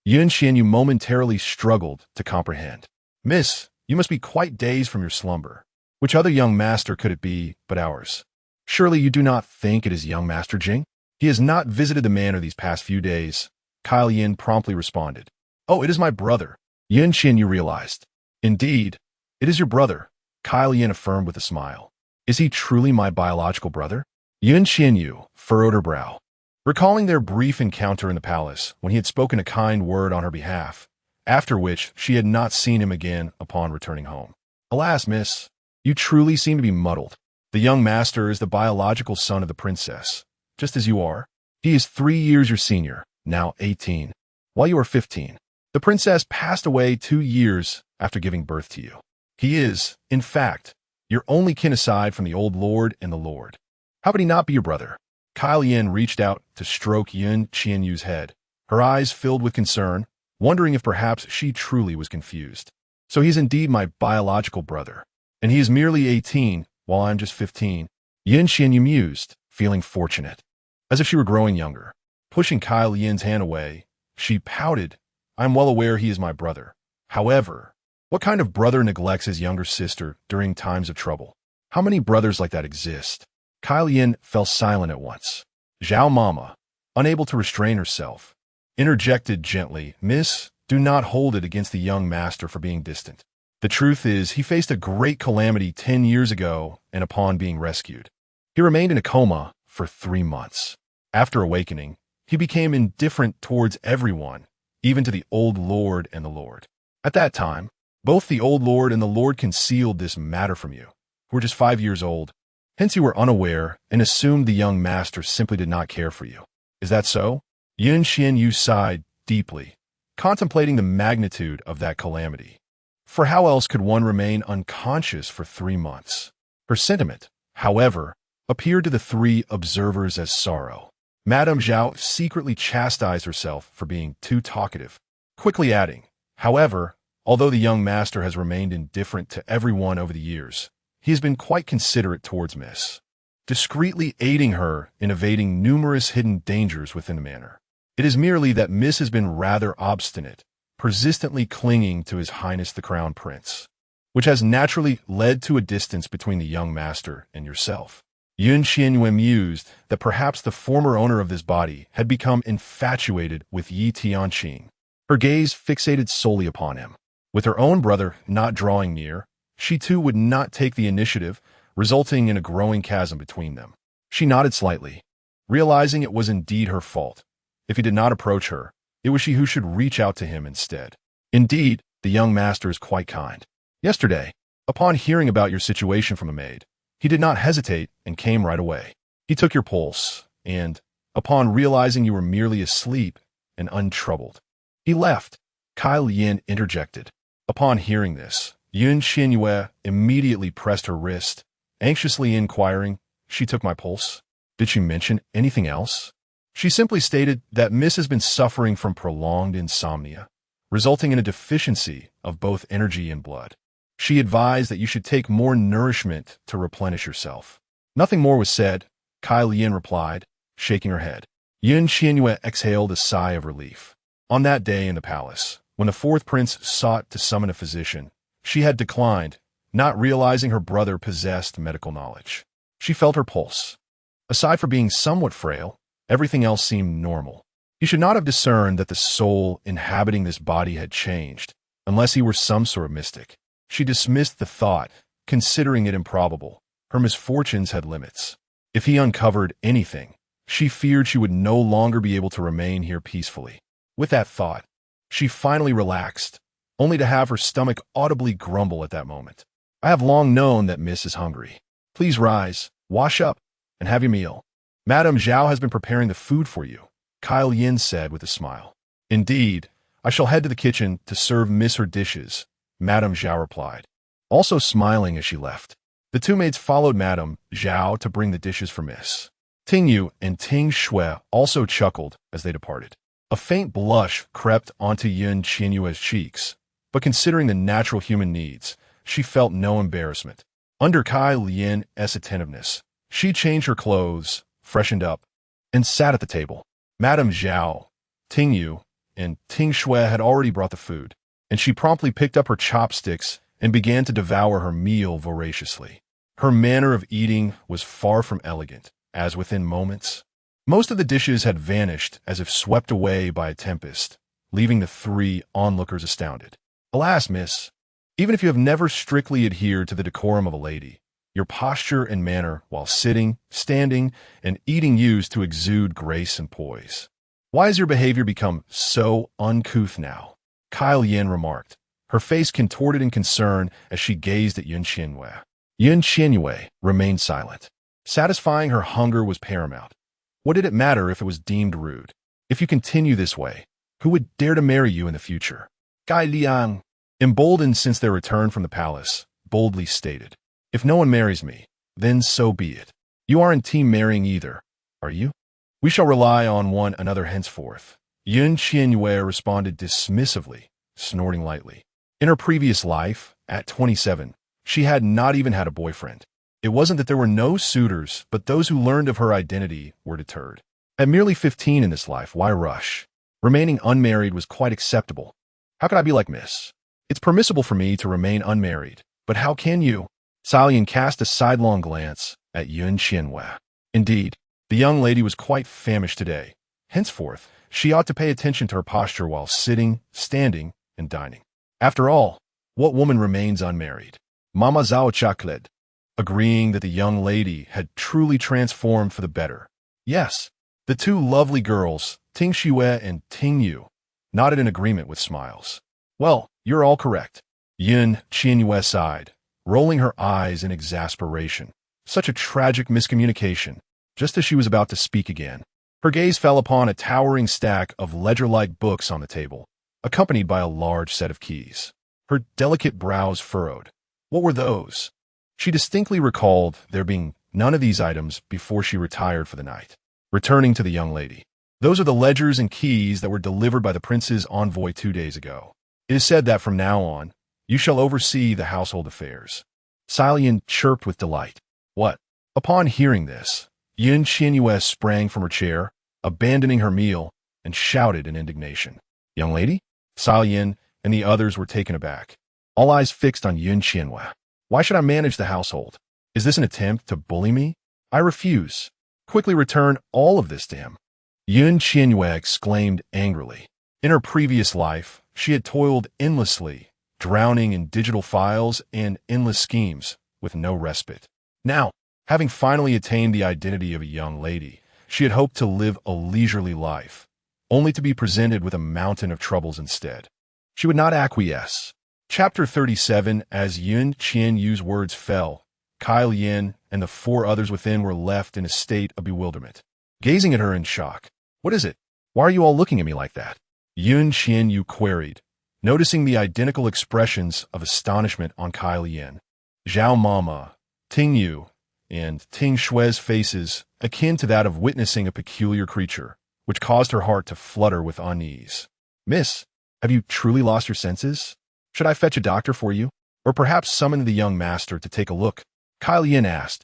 Qian Yue momentarily struggled to comprehend. Miss, you must be quite dazed from your slumber. Which other young master could it be but ours? Surely you do not think it is young Master Jing? He has not visited the manor these past few days. Kai Lian promptly responded. Oh, it is my brother. Qian Yue realized. Indeed, it is your brother, Kai Lian affirmed with a smile. Is he truly my biological brother? Qian Yue furrowed her brow, recalling their brief encounter in the palace when he had spoken a kind word on her behalf, after which she had not seen him again upon returning home. Alas, miss, you truly seem to be muddled. The young master is the biological son of the princess, just as you are. He is 3 years your senior, now 18, while you are 15. The princess passed away 2 years after giving birth to you. He is, in fact, your only kin aside from the old lord and the lord. How could he not be your brother? Kai Lian reached out to stroke Qian Yue's head, her eyes filled with concern, wondering if perhaps she truly was confused. So he's indeed my biological brother, and he is merely 18, while I'm just 15. Qian Yue mused, feeling fortunate, as if she were growing younger. Pushing Kai Lian's hand away, she pouted, I'm well aware he is my brother. However, what kind of brother neglects his younger sister during times of trouble? How many brothers like that exist? Kai Lian fell silent at once. Zhao Mama, unable to restrain herself, interjected gently, Miss, do not hold it against the young master for being distant. The truth is, he faced a great calamity 10 years ago, and upon being rescued, he remained in a coma for 3 months. After awakening, he became indifferent towards everyone, even to the old lord and the lord. At that time, both the old lord and the lord concealed this matter from you, who were just 5 years old. Hence you were unaware and assumed the young master simply did not care for you. Is that so? Qian Yue sighed deeply, contemplating the magnitude of that calamity. For how else could one remain unconscious for 3 months? Her sentiment, however, appeared to the three observers as sorrow. Madame Zhao secretly chastised herself for being too talkative, quickly adding, however, although the young master has remained indifferent to everyone over the years, he has been quite considerate towards Miss, discreetly aiding her in evading numerous hidden dangers within the manor. It is merely that Miss has been rather obstinate, persistently clinging to His Highness the Crown Prince, which has naturally led to a distance between the young master and yourself. Qian Yue mused that perhaps the former owner of this body had become infatuated with Yi Tianqing, her gaze fixated solely upon him. With her own brother not drawing near, she too would not take the initiative, resulting in a growing chasm between them. She nodded slightly, realizing it was indeed her fault. If he did not approach her, it was she who should reach out to him instead. Indeed, the young master is quite kind. Yesterday, upon hearing about your situation from a maid, he did not hesitate and came right away. He took your pulse, and, upon realizing you were merely asleep and untroubled, he left. Qian Yin interjected. Upon hearing this, Qian Yue immediately pressed her wrist, anxiously inquiring, "She took my pulse? Did she mention anything else?" She simply stated that Miss has been suffering from prolonged insomnia, resulting in a deficiency of both energy and blood. She advised that you should take more nourishment to replenish yourself. Nothing more was said, Qian Yin replied, shaking her head. Qian Yue exhaled a sigh of relief. On that day in the palace, when the fourth prince sought to summon a physician, she had declined, not realizing her brother possessed medical knowledge. She felt her pulse. Aside from being somewhat frail, everything else seemed normal. He should not have discerned that the soul inhabiting this body had changed, unless he were some sort of mystic. She dismissed the thought, considering it improbable. Her misfortunes had limits. If he uncovered anything, she feared she would no longer be able to remain here peacefully. With that thought, she finally relaxed, only to have her stomach audibly grumble at that moment. "I have long known that Miss is hungry. Please rise, wash up, and have your meal. Madame Zhao has been preparing the food for you," Qian Yin said with a smile. "Indeed, I shall head to the kitchen to serve Miss her dishes," Madame Zhao replied, also smiling as she left. The two maids followed Madame Zhao to bring the dishes for Miss. Ting Yue and Ting Shue also chuckled as they departed. A faint blush crept onto Qian Yue's cheeks, but considering the natural human needs, she felt no embarrassment. Under Qian Yin's attentiveness, she changed her clothes, freshened up, and sat at the table. Madame Zhao, Ting Yue, and Ting Shue had already brought the food, and she promptly picked up her chopsticks and began to devour her meal voraciously. Her manner of eating was far from elegant, as within moments, most of the dishes had vanished as if swept away by a tempest, leaving the three onlookers astounded. Alas, Miss, even if you have never strictly adhered to the decorum of a lady, your posture and manner while sitting, standing, and eating used to exude grace and poise. Why has your behavior become so uncouth now? Qian Yin remarked, her face contorted in concern as she gazed at Qian Yue. Qian Yue remained silent. Satisfying her hunger was paramount. What did it matter if it was deemed rude? If you continue this way, who would dare to marry you in the future? Gai Liang, emboldened since their return from the palace, boldly stated, "If no one marries me, then so be it. You aren't team marrying either, are you? We shall rely on one another henceforth." Qian Yue responded dismissively, snorting lightly. In her previous life, at 27, she had not even had a boyfriend. It wasn't that there were no suitors, but those who learned of her identity were deterred. At merely 15 in this life, why rush? Remaining unmarried was quite acceptable. How could I be like Miss? It's permissible for me to remain unmarried, but how can you? Salian cast a sidelong glance at Qian Yue. Indeed, the young lady was quite famished today. Henceforth, she ought to pay attention to her posture while sitting, standing, and dining. After all, what woman remains unmarried? Mama Zhao chuckled, agreeing that the young lady had truly transformed for the better. Yes, the two lovely girls, Ting Shue and Ting Yue, nodded in agreement with smiles. Well, You're all correct. Qian Yue sighed, rolling her eyes in exasperation. Such a tragic miscommunication. Just as she was about to speak again, her gaze fell upon a towering stack of ledger-like books on the table, accompanied by a large set of keys. Her delicate brows furrowed. What were those? She distinctly recalled there being none of these items before she retired for the night. Returning to the young lady. Those are the ledgers and keys that were delivered by the prince's envoy 2 days ago. It is said that from now on, you shall oversee the household affairs. Xiaolian chirped with delight. What? Upon hearing this, Qian Yue sprang from her chair, abandoning her meal, and shouted in indignation. Young lady? Xiaolian and the others were taken aback, all eyes fixed on Qian Yue. Why should I manage the household? Is this an attempt to bully me? I refuse. Quickly return all of this to him. Qian Yue exclaimed angrily. In her previous life, she had toiled endlessly, drowning in digital files and endless schemes, with no respite. Now, having finally attained the identity of a young lady, she had hoped to live a leisurely life, only to be presented with a mountain of troubles instead. She would not acquiesce. Chapter 37. As Qian Yue's words fell, Kai Lian and the 4 others within were left in a state of bewilderment, gazing at her in shock. What is it? Why are you all looking at me like that? Qian Yue queried, noticing the identical expressions of astonishment on Kai Lian. Zhao Mama, Ting Yu, and Ting Shui's faces akin to that of witnessing a peculiar creature, which caused her heart to flutter with unease. Miss, have you truly lost your senses? Should I fetch a doctor for you? Or perhaps summon the young master to take a look? Kai Lian asked,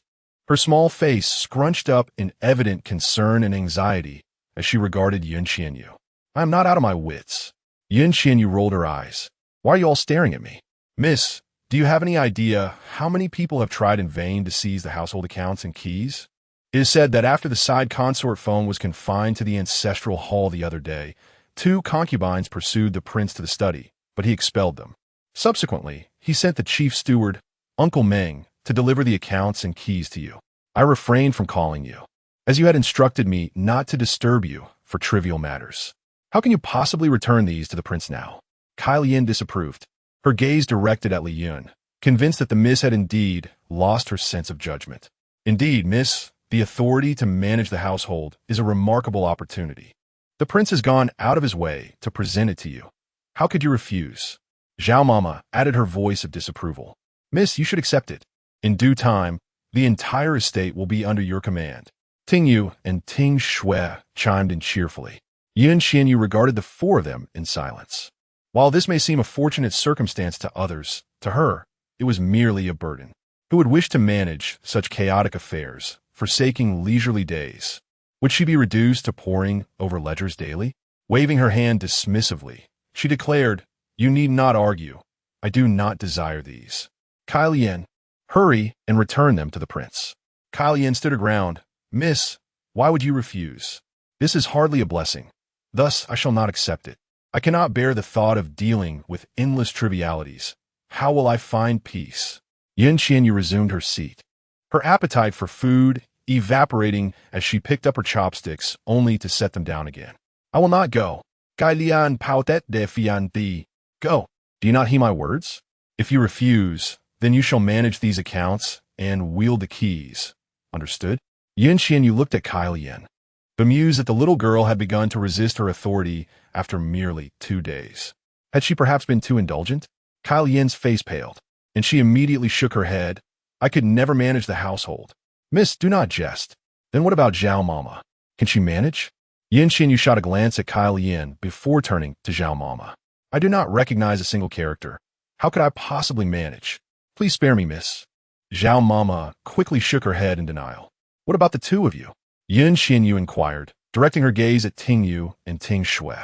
her small face scrunched up in evident concern and anxiety as she regarded Qian Yue. I am not out of my wits. Qian Yue rolled her eyes. Why are you all staring at me? Miss, do you have any idea how many people have tried in vain to seize the household accounts and keys? It is said that after the side consort phone was confined to the ancestral hall the other day, 2 concubines pursued the prince to the study, but he expelled them. Subsequently, he sent the chief steward, Uncle Meng, to deliver the accounts and keys to you. I refrained from calling you, as you had instructed me not to disturb you for trivial matters. How can you possibly return these to the prince now? Kai Lian disapproved, her gaze directed at Li Yun, convinced that the miss had indeed lost her sense of judgment. Indeed, miss, the authority to manage the household is a remarkable opportunity. The prince has gone out of his way to present it to you. How could you refuse? Zhao Mama added her voice of disapproval. Miss, you should accept it. In due time, the entire estate will be under your command. Ting Yu and Ting Shui chimed in cheerfully. Qian Yue regarded the 4 of them in silence. While this may seem a fortunate circumstance to others, to her, it was merely a burden. Who would wish to manage such chaotic affairs, forsaking leisurely days? Would she be reduced to poring over ledgers daily? Waving her hand dismissively, she declared, You need not argue. I do not desire these. Kai Lian, hurry and return them to the prince. Kai Lian stood her ground. Miss, why would you refuse? This is hardly a blessing. Thus, I shall not accept it. I cannot bear the thought of dealing with endless trivialities. How will I find peace? Qian Yue resumed her seat, her appetite for food evaporating as she picked up her chopsticks only to set them down again. I will not go. Gai lian pautet de fian di. Go. Do you not heed my words? If you refuse, then you shall manage these accounts and wield the keys. Understood? Qian Yue looked at Kai Lian, bemused that the little girl had begun to resist her authority after merely 2 days. Had she perhaps been too indulgent? Kai Lian's face paled, and she immediately shook her head. I could never manage the household. Miss, do not jest. Then what about Zhao Mama? Can she manage? Qian Yue shot a glance at Kai Lian before turning to Zhao Mama. I do not recognize a single character. How could I possibly manage? Please spare me, miss. Zhao Mama quickly shook her head in denial. What about the 2 of you? Qian Yue inquired, directing her gaze at Ting Yu and Ting Shui.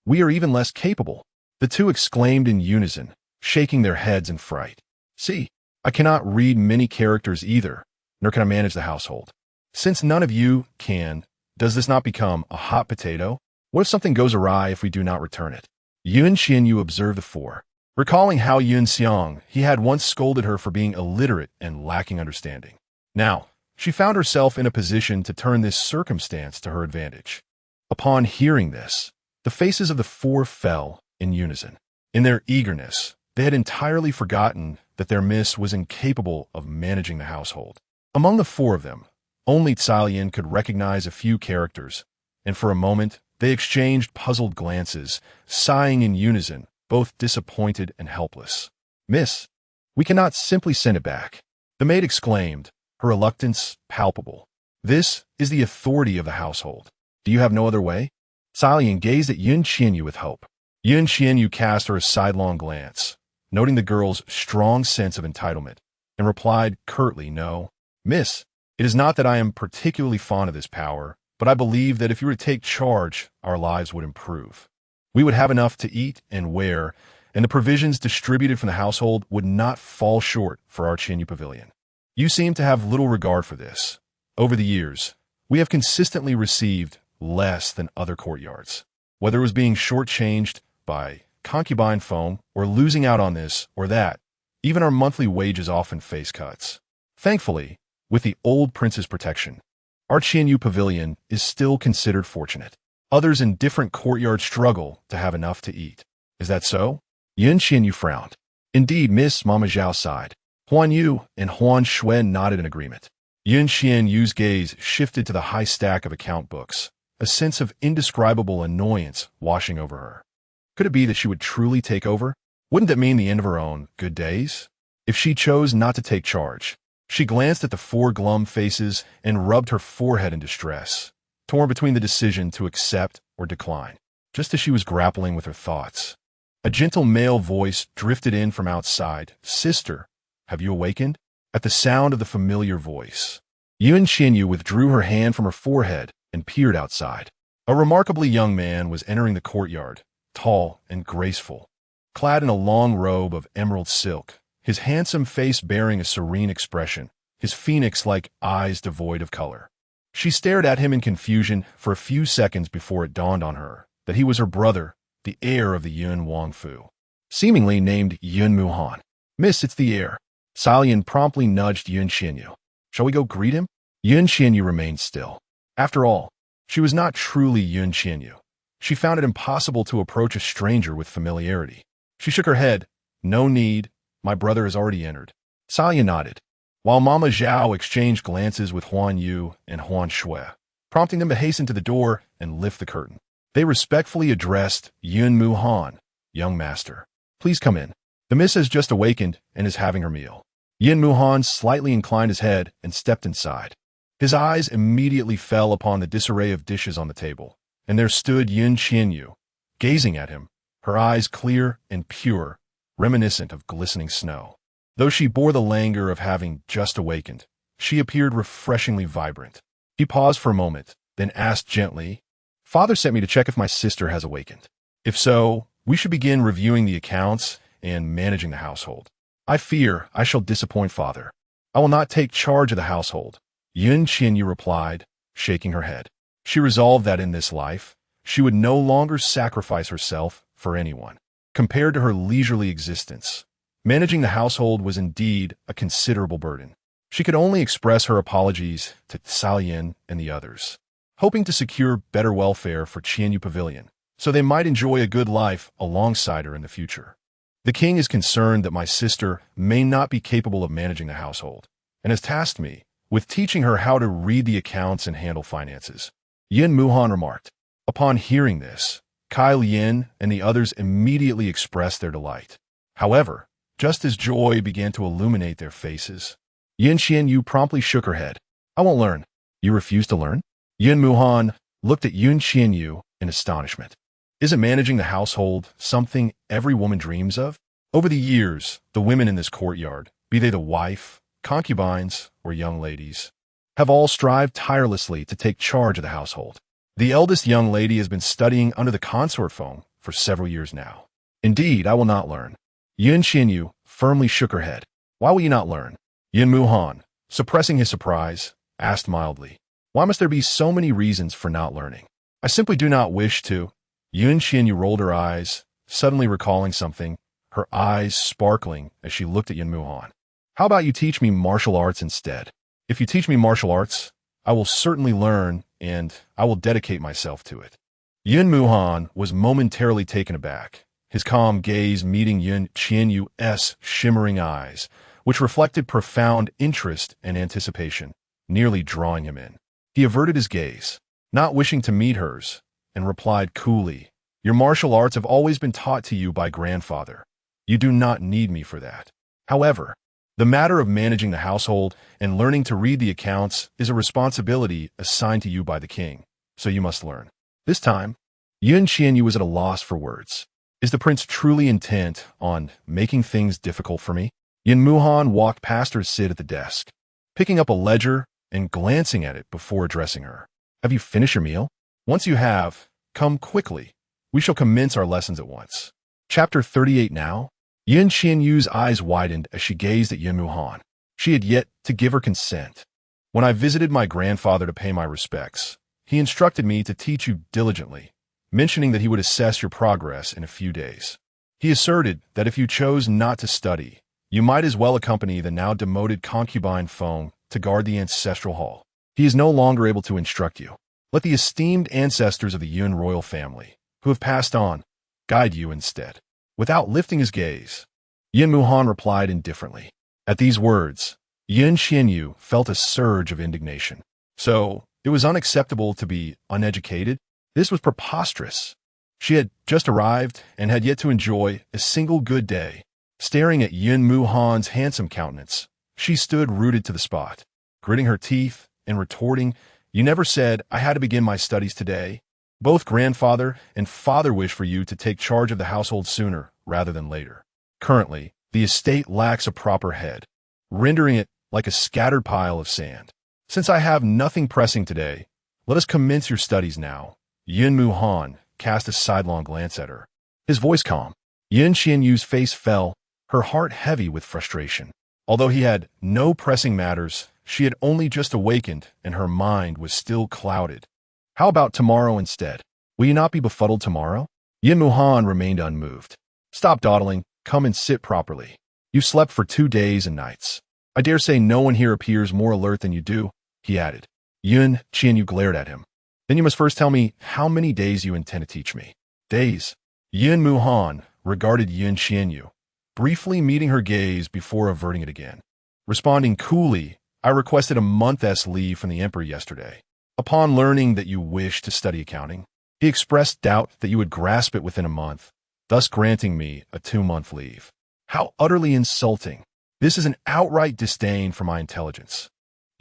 We are even less capable. The 2 exclaimed in unison, shaking their heads in fright. See, I cannot read many characters either, nor can I manage the household. Since none of you can, does this not become a hot potato? What if something goes awry if we do not return it? Qian Yue observed the 4, recalling how Yun Xiang he had once scolded her for being illiterate and lacking understanding. Now, she found herself in a position to turn this circumstance to her advantage. Upon hearing this, the faces of the 4 fell in unison. In their eagerness, they had entirely forgotten that their miss was incapable of managing the household. Among the four of them, only Tsalian could recognize a few characters, and for a moment they exchanged puzzled glances, sighing in unison, both disappointed and helpless. "Miss, we cannot simply send it back," the maid exclaimed, her reluctance palpable. "This is the authority of the household. Do you have no other way?" Tsalian gazed at Qian Yue with hope. Qian Yue cast her a sidelong glance, noting the girl's strong sense of entitlement, and replied curtly, "No, miss, it is not that I am particularly fond of this power, but I believe that if you were to take charge, our lives would improve. We would have enough to eat and wear, and the provisions distributed from the household would not fall short for our Qian Yue pavilion. You seem to have little regard for this. Over the years, we have consistently received less than other courtyards. Whether it was being shortchanged by concubine foam or losing out on this or that, even our monthly wages often face cuts. Thankfully, with the old prince's protection, our Qian Yue pavilion is still considered fortunate. Others in different courtyards struggle to have enough to eat. Is that so?" Qian Yue frowned. "Indeed, Miss," Mama Zhao sighed. Huan Yu and Huan Shui nodded in agreement. Qian Yue's gaze shifted to the high stack of account books, a sense of indescribable annoyance washing over her. Could it be that she would truly take over? Wouldn't that mean the end of her own good days? If she chose not to take charge, she glanced at the four glum faces and rubbed her forehead in distress, torn between the decision to accept or decline. Just as she was grappling with her thoughts, a gentle male voice drifted in from outside. "Sister, have you awakened?" At the sound of the familiar voice, Qian Yue withdrew her hand from her forehead and peered outside. A remarkably young man was entering the courtyard, tall and graceful, clad in a long robe of emerald silk, his handsome face bearing a serene expression, his phoenix-like eyes devoid of color. She stared at him in confusion for a few seconds before it dawned on her that he was her brother, the heir of the Yun Wangfu, seemingly named Yun Muhan. "Miss, it's the heir." Tsalian promptly nudged Qian Yue. "Shall we go greet him?" Qian Yue remained still. After all, she was not truly Qian Yue. She found it impossible to approach a stranger with familiarity. She shook her head. "No need. My brother has already entered." Tsalian nodded, while Mama Zhao exchanged glances with Huan Yu and Huan Shui, prompting them to hasten to the door and lift the curtain. They respectfully addressed Yun Muhan, "Young master, please come in. The miss has just awakened and is having her meal." Yun Muhan slightly inclined his head and stepped inside. His eyes immediately fell upon the disarray of dishes on the table, and there stood Qian Yue, gazing at him, her eyes clear and pure, reminiscent of glistening snow. Though she bore the languor of having just awakened, she appeared refreshingly vibrant. He paused for a moment, then asked gently, "Father sent me to check if my sister has awakened. If so, we should begin reviewing the accounts and managing the household. I fear I shall disappoint father. I will not take charge of the household." Qian Yue replied, shaking her head. She resolved that in this life, she would no longer sacrifice herself for anyone. Compared to her leisurely existence, managing the household was indeed a considerable burden. She could only express her apologies to Tsalian and the others, hoping to secure better welfare for Qian Yue Pavilion, so they might enjoy a good life alongside her in the future. "The king is concerned that my sister may not be capable of managing the household, and has tasked me with teaching her how to read the accounts and handle finances," Yun Muhan remarked. Upon hearing this, Kai Lian and the others immediately expressed their delight. However, just as joy began to illuminate their faces, Qian Yue promptly shook her head. "I won't learn." "You refuse to learn?" Yun Muhan looked at Qian Yue in astonishment. Isn't managing the household something every woman dreams of? Over the years, the women in this courtyard, be they the wife, concubines, or young ladies, have all strived tirelessly to take charge of the household. The eldest young lady has been studying under the Consort foam for several years now. "Indeed, I will not learn." Qian Yue firmly shook her head. "Why will you not learn?" Yun Muhan, suppressing his surprise, asked mildly. "Why must there be so many reasons for not learning?" "I simply do not wish to." Qian Yue rolled her eyes, suddenly recalling something, her eyes sparkling as she looked at Yun Muhan. "How about you teach me martial arts instead? If you teach me martial arts, I will certainly learn, and I will dedicate myself to it." Yun Muhan was momentarily taken aback, his calm gaze meeting Qian Yue's shimmering eyes, which reflected profound interest and anticipation, nearly drawing him in. He averted his gaze, not wishing to meet hers, and replied coolly, "Your martial arts have always been taught to you by grandfather. You do not need me for that. However, the matter of managing the household and learning to read the accounts is a responsibility assigned to you by the king, so you must learn." This time, Qian Yue was at a loss for words. Is the prince truly intent on making things difficult for me? Yin Muhan walked past her sit at the desk, picking up a ledger and glancing at it before addressing her. "Have you finished your meal? Once you have, come quickly. We shall commence our lessons at once." Chapter 38 now. Qian Yue's eyes widened as she gazed at Yin Muhan. She had yet to give her consent. "When I visited my grandfather to pay my respects, he instructed me to teach you diligently, mentioning that he would assess your progress in a few days. He asserted that if you chose not to study, you might as well accompany the now demoted concubine Feng to guard the ancestral hall. He is no longer able to instruct you. Let the esteemed ancestors of the Yun royal family, who have passed on, guide you instead." Without lifting his gaze, Yin Muhan replied indifferently. At these words, Qian Yue felt a surge of indignation. So, it was unacceptable to be uneducated? This was preposterous. She had just arrived and had yet to enjoy a single good day. Staring at Yin Muhan's handsome countenance, she stood rooted to the spot, gritting her teeth and retorting, "You never said I had to begin my studies today. Both grandfather and father wish for you to take charge of the household sooner rather than later. Currently, the estate lacks a proper head, rendering it like a scattered pile of sand. Since I have nothing pressing today, let us commence your studies now." Yin Muhan cast a sidelong glance at her, his voice calm. Qian Yue's face fell, her heart heavy with frustration. Although he had no pressing matters, she had only just awakened and her mind was still clouded. "How about tomorrow instead? Will you not be befuddled tomorrow?" Yin Muhan remained unmoved. "Stop dawdling, come and sit properly. You slept for 2 days and nights. I dare say no one here appears more alert than you do," he added. Qian Yue glared at him. "Then you must first tell me how many days you intend to teach me." "Days?" Yin Muhan regarded Qian Yue, briefly meeting her gaze before averting it again. Responding coolly, "I requested a month's leave from the emperor yesterday. Upon learning that you wish to study accounting, he expressed doubt that you would grasp it within a month, thus granting me a 2-month leave. How utterly insulting. This is an outright disdain for my intelligence."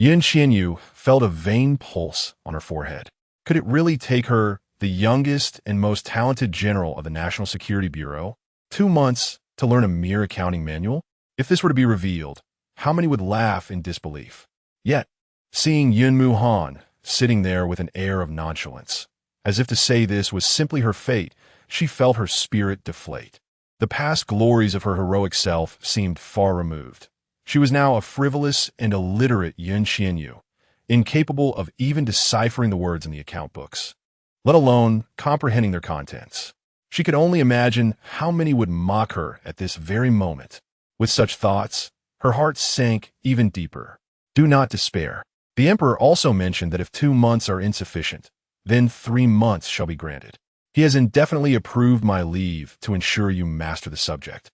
Qian Yue felt a vain pulse on her forehead. Could it really take her, the youngest and most talented general of the National Security Bureau, 2 months to learn a mere accounting manual? If this were to be revealed, how many would laugh in disbelief? Yet, seeing Yin Muhan sitting there with an air of nonchalance, as if to say this was simply her fate, she felt her spirit deflate. The past glories of her heroic self seemed far removed. She was now a frivolous and illiterate Qian Yue, incapable of even deciphering the words in the account books, let alone comprehending their contents. She could only imagine how many would mock her at this very moment. With such thoughts, her heart sank even deeper. Do not despair. The emperor also mentioned that if 2 months are insufficient, then 3 months shall be granted. He has indefinitely approved my leave to ensure you master the subject.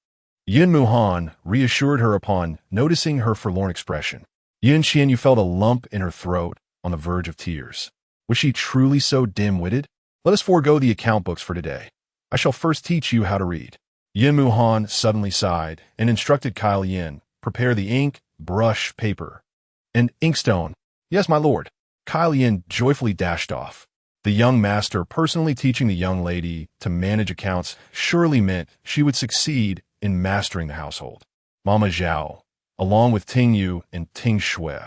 Yin Muhan reassured her upon noticing her forlorn expression. Qian Yue felt a lump in her throat on the verge of tears. Was she truly so dim-witted? Let us forego the account books for today. I shall first teach you how to read. Yin Muhan suddenly sighed and instructed Kyle Yin, prepare the ink, brush, paper, and inkstone. Yes, my lord. Kyle Yin joyfully dashed off. The young master personally teaching the young lady to manage accounts surely meant she would succeed in mastering the household. Mama Zhao, along with Ting Yu and Ting Shui,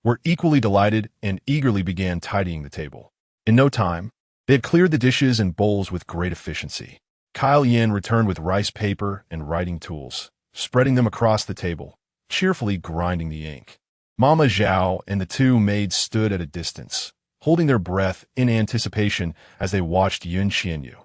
were equally delighted and eagerly began tidying the table. In no time, they had cleared the dishes and bowls with great efficiency. Kyle Yin returned with rice paper and writing tools, spreading them across the table, cheerfully grinding the ink. Mama Zhao and the 2 maids stood at a distance, holding their breath in anticipation as they watched Qian Yue.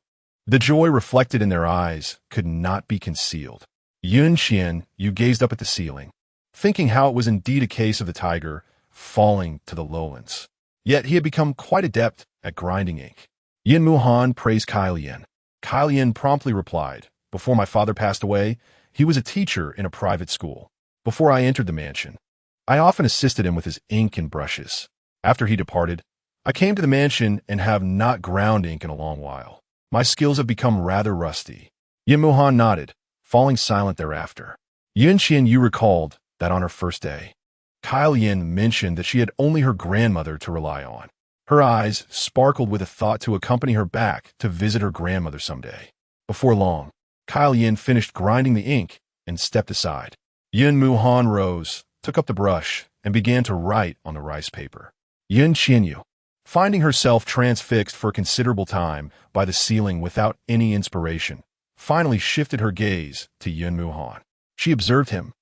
The joy reflected in their eyes could not be concealed. Qian Yue gazed up at the ceiling, thinking how it was indeed a case of the tiger falling to the lowlands. Yet he had become quite adept at grinding ink. Yin Muhan praised Kyle Yin. Kyle Yin promptly replied, Before my father passed away, he was a teacher in a private school. Before I entered the mansion, I often assisted him with his ink and brushes. After he departed, I came to the mansion and have not ground ink in a long while. My skills have become rather rusty. Yin Muhan nodded, falling silent thereafter. Qian Yue recalled that on her first day, Kyle Yin mentioned that she had only her grandmother to rely on. Her eyes sparkled with a thought to accompany her back to visit her grandmother someday. Before long, Kyle Yin finished grinding the ink and stepped aside. Yin Muhan rose, took up the brush, and began to write on the rice paper. Qian Yue, finding herself transfixed for a considerable time by the ceiling without any inspiration, finally shifted her gaze to Yin Muhan. She observed him,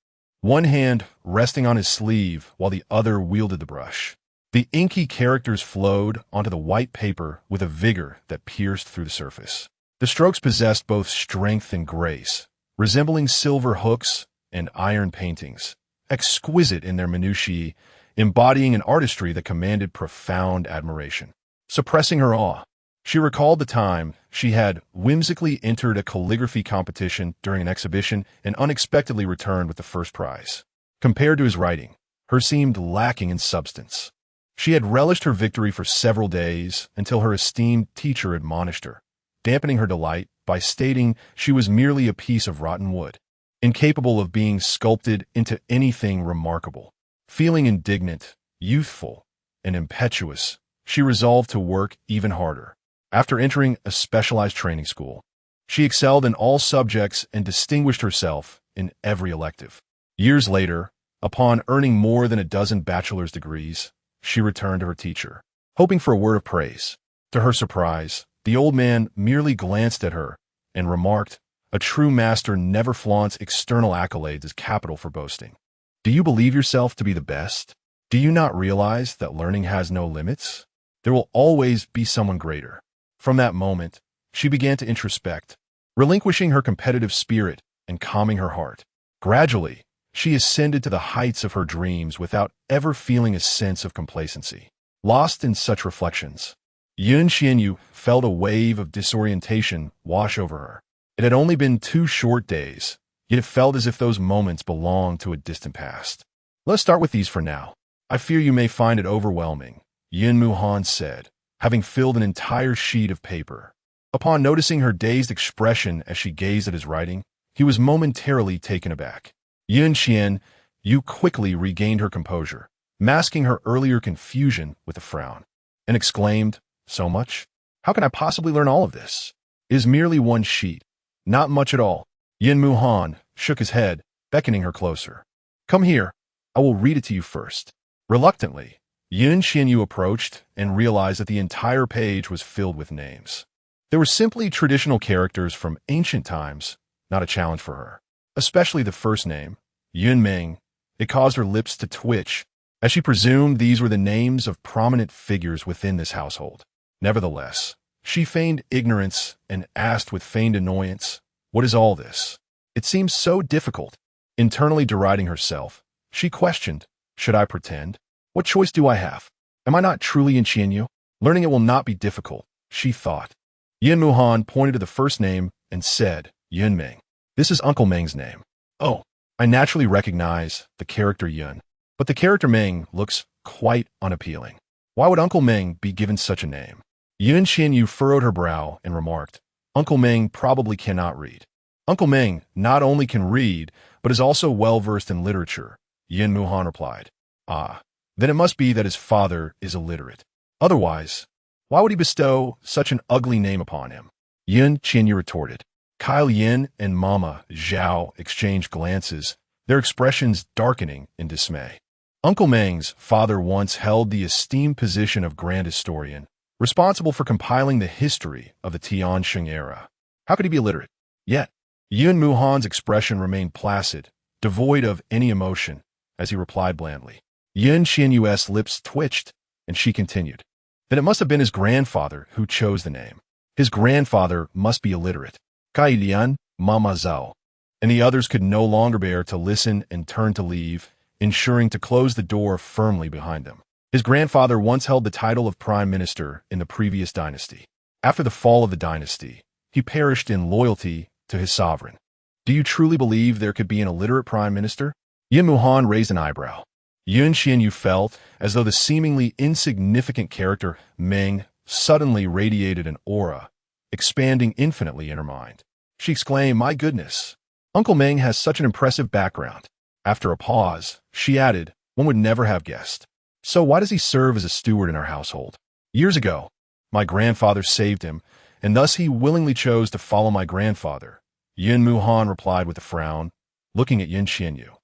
one hand resting on his sleeve while the other wielded the brush. The inky characters flowed onto the white paper with a vigor that pierced through the surface. The strokes possessed both strength and grace, resembling silver hooks and iron paintings, exquisite in their minutiae, embodying an artistry that commanded profound admiration. Suppressing her awe, she recalled the time she had whimsically entered a calligraphy competition during an exhibition and unexpectedly returned with the first prize. Compared to his writing, hers seemed lacking in substance. She had relished her victory for several days until her esteemed teacher admonished her, dampening her delight by stating she was merely a piece of rotten wood, incapable of being sculpted into anything remarkable. Feeling indignant, youthful, and impetuous, she resolved to work even harder. After entering a specialized training school, she excelled in all subjects and distinguished herself in every elective. Years later, upon earning more than a dozen bachelor's degrees, she returned to her teacher, hoping for a word of praise. To her surprise, the old man merely glanced at her and remarked, "A true master never flaunts external accolades as capital for boasting. Do you believe yourself to be the best? Do you not realize that learning has no limits? There will always be someone greater." From that moment, she began to introspect, relinquishing her competitive spirit and calming her heart. Gradually, she ascended to the heights of her dreams without ever feeling a sense of complacency. Lost in such reflections, Qian Yue felt a wave of disorientation wash over her. It had only been 2 short days, yet it felt as if those moments belonged to a distant past. "Let's start with these for now. I fear you may find it overwhelming," Yin Muhan said, having filled an entire sheet of paper. Upon noticing her dazed expression as she gazed at his writing, he was momentarily taken aback. Qian Yue quickly regained her composure, masking her earlier confusion with a frown, and exclaimed, "So much? How can I possibly learn all of this? It is merely 1 sheet. Not much at all." Yin Muhan shook his head, beckoning her closer. "Come here. I will read it to you first." Reluctantly, Qian Yue approached and realized that the entire page was filled with names. They were simply traditional characters from ancient times, not a challenge for her. Especially the first name, Yun Ming. It caused her lips to twitch, as she presumed these were the names of prominent figures within this household. Nevertheless, she feigned ignorance and asked with feigned annoyance, "What is all this? It seems so difficult." Internally deriding herself, she questioned, "Should I pretend? What choice do I have? Am I not truly in Qian Yue? Learning it will not be difficult," she thought. Yin Muhan pointed to the first name and said, "Yun Ming. This is Uncle Meng's name." "Oh, I naturally recognize the character Yun, but the character Meng looks quite unappealing. Why would Uncle Meng be given such a name?" Qian Yue furrowed her brow and remarked, "Uncle Meng probably cannot read." "Uncle Meng not only can read, but is also well-versed in literature," Yin Muhan replied. "Ah, then it must be that his father is illiterate. Otherwise, why would he bestow such an ugly name upon him?" Qian Yue retorted. Kyle Yin and Mama Zhao exchanged glances, their expressions darkening in dismay. Uncle Meng's father once held the esteemed position of grand historian, responsible for compiling the history of the Tian Sheng era. How could he be illiterate? Yet, Yin Muhan's expression remained placid, devoid of any emotion, as he replied blandly. Qian Yue's lips twitched, and she continued, "Then it must have been his grandfather who chose the name. His grandfather must be illiterate." Kai Lian, Mama Zhao, and the others could no longer bear to listen and turned to leave, ensuring to close the door firmly behind them. His grandfather once held the title of prime minister in the previous dynasty. After the fall of the dynasty, he perished in loyalty to his sovereign. Do you truly believe there could be an illiterate prime minister? Yin Muhan raised an eyebrow. Qian Yue felt as though the seemingly insignificant character Meng suddenly radiated an aura, expanding infinitely in her mind. She exclaimed, "My goodness! Uncle Meng has such an impressive background." After a pause, she added, "One would never have guessed. So why does he serve as a steward in our household? Years ago, my grandfather saved him, and thus he willingly chose to follow my grandfather." Yin Muhan replied with a frown, looking at Qian Yue.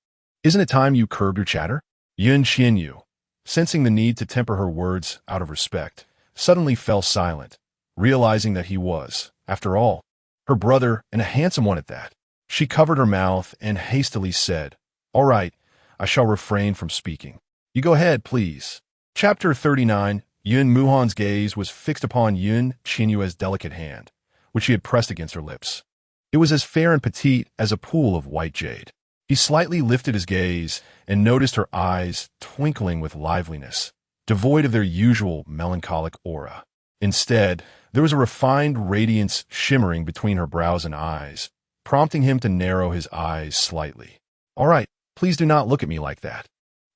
"Isn't it time you curbed your chatter?" Qian Yue, sensing the need to temper her words out of respect, suddenly fell silent, realizing that he was, after all, her brother and a handsome one at that. She covered her mouth and hastily said, "All right, I shall refrain from speaking. You go ahead, please." Chapter 39. Yin Muhan's gaze was fixed upon Qian Yue's delicate hand, which he had pressed against her lips. It was as fair and petite as a pool of white jade. He slightly lifted his gaze and noticed her eyes twinkling with liveliness, devoid of their usual melancholic aura. Instead, there was a refined radiance shimmering between her brows and eyes, prompting him to narrow his eyes slightly. "All right, please do not look at me like that.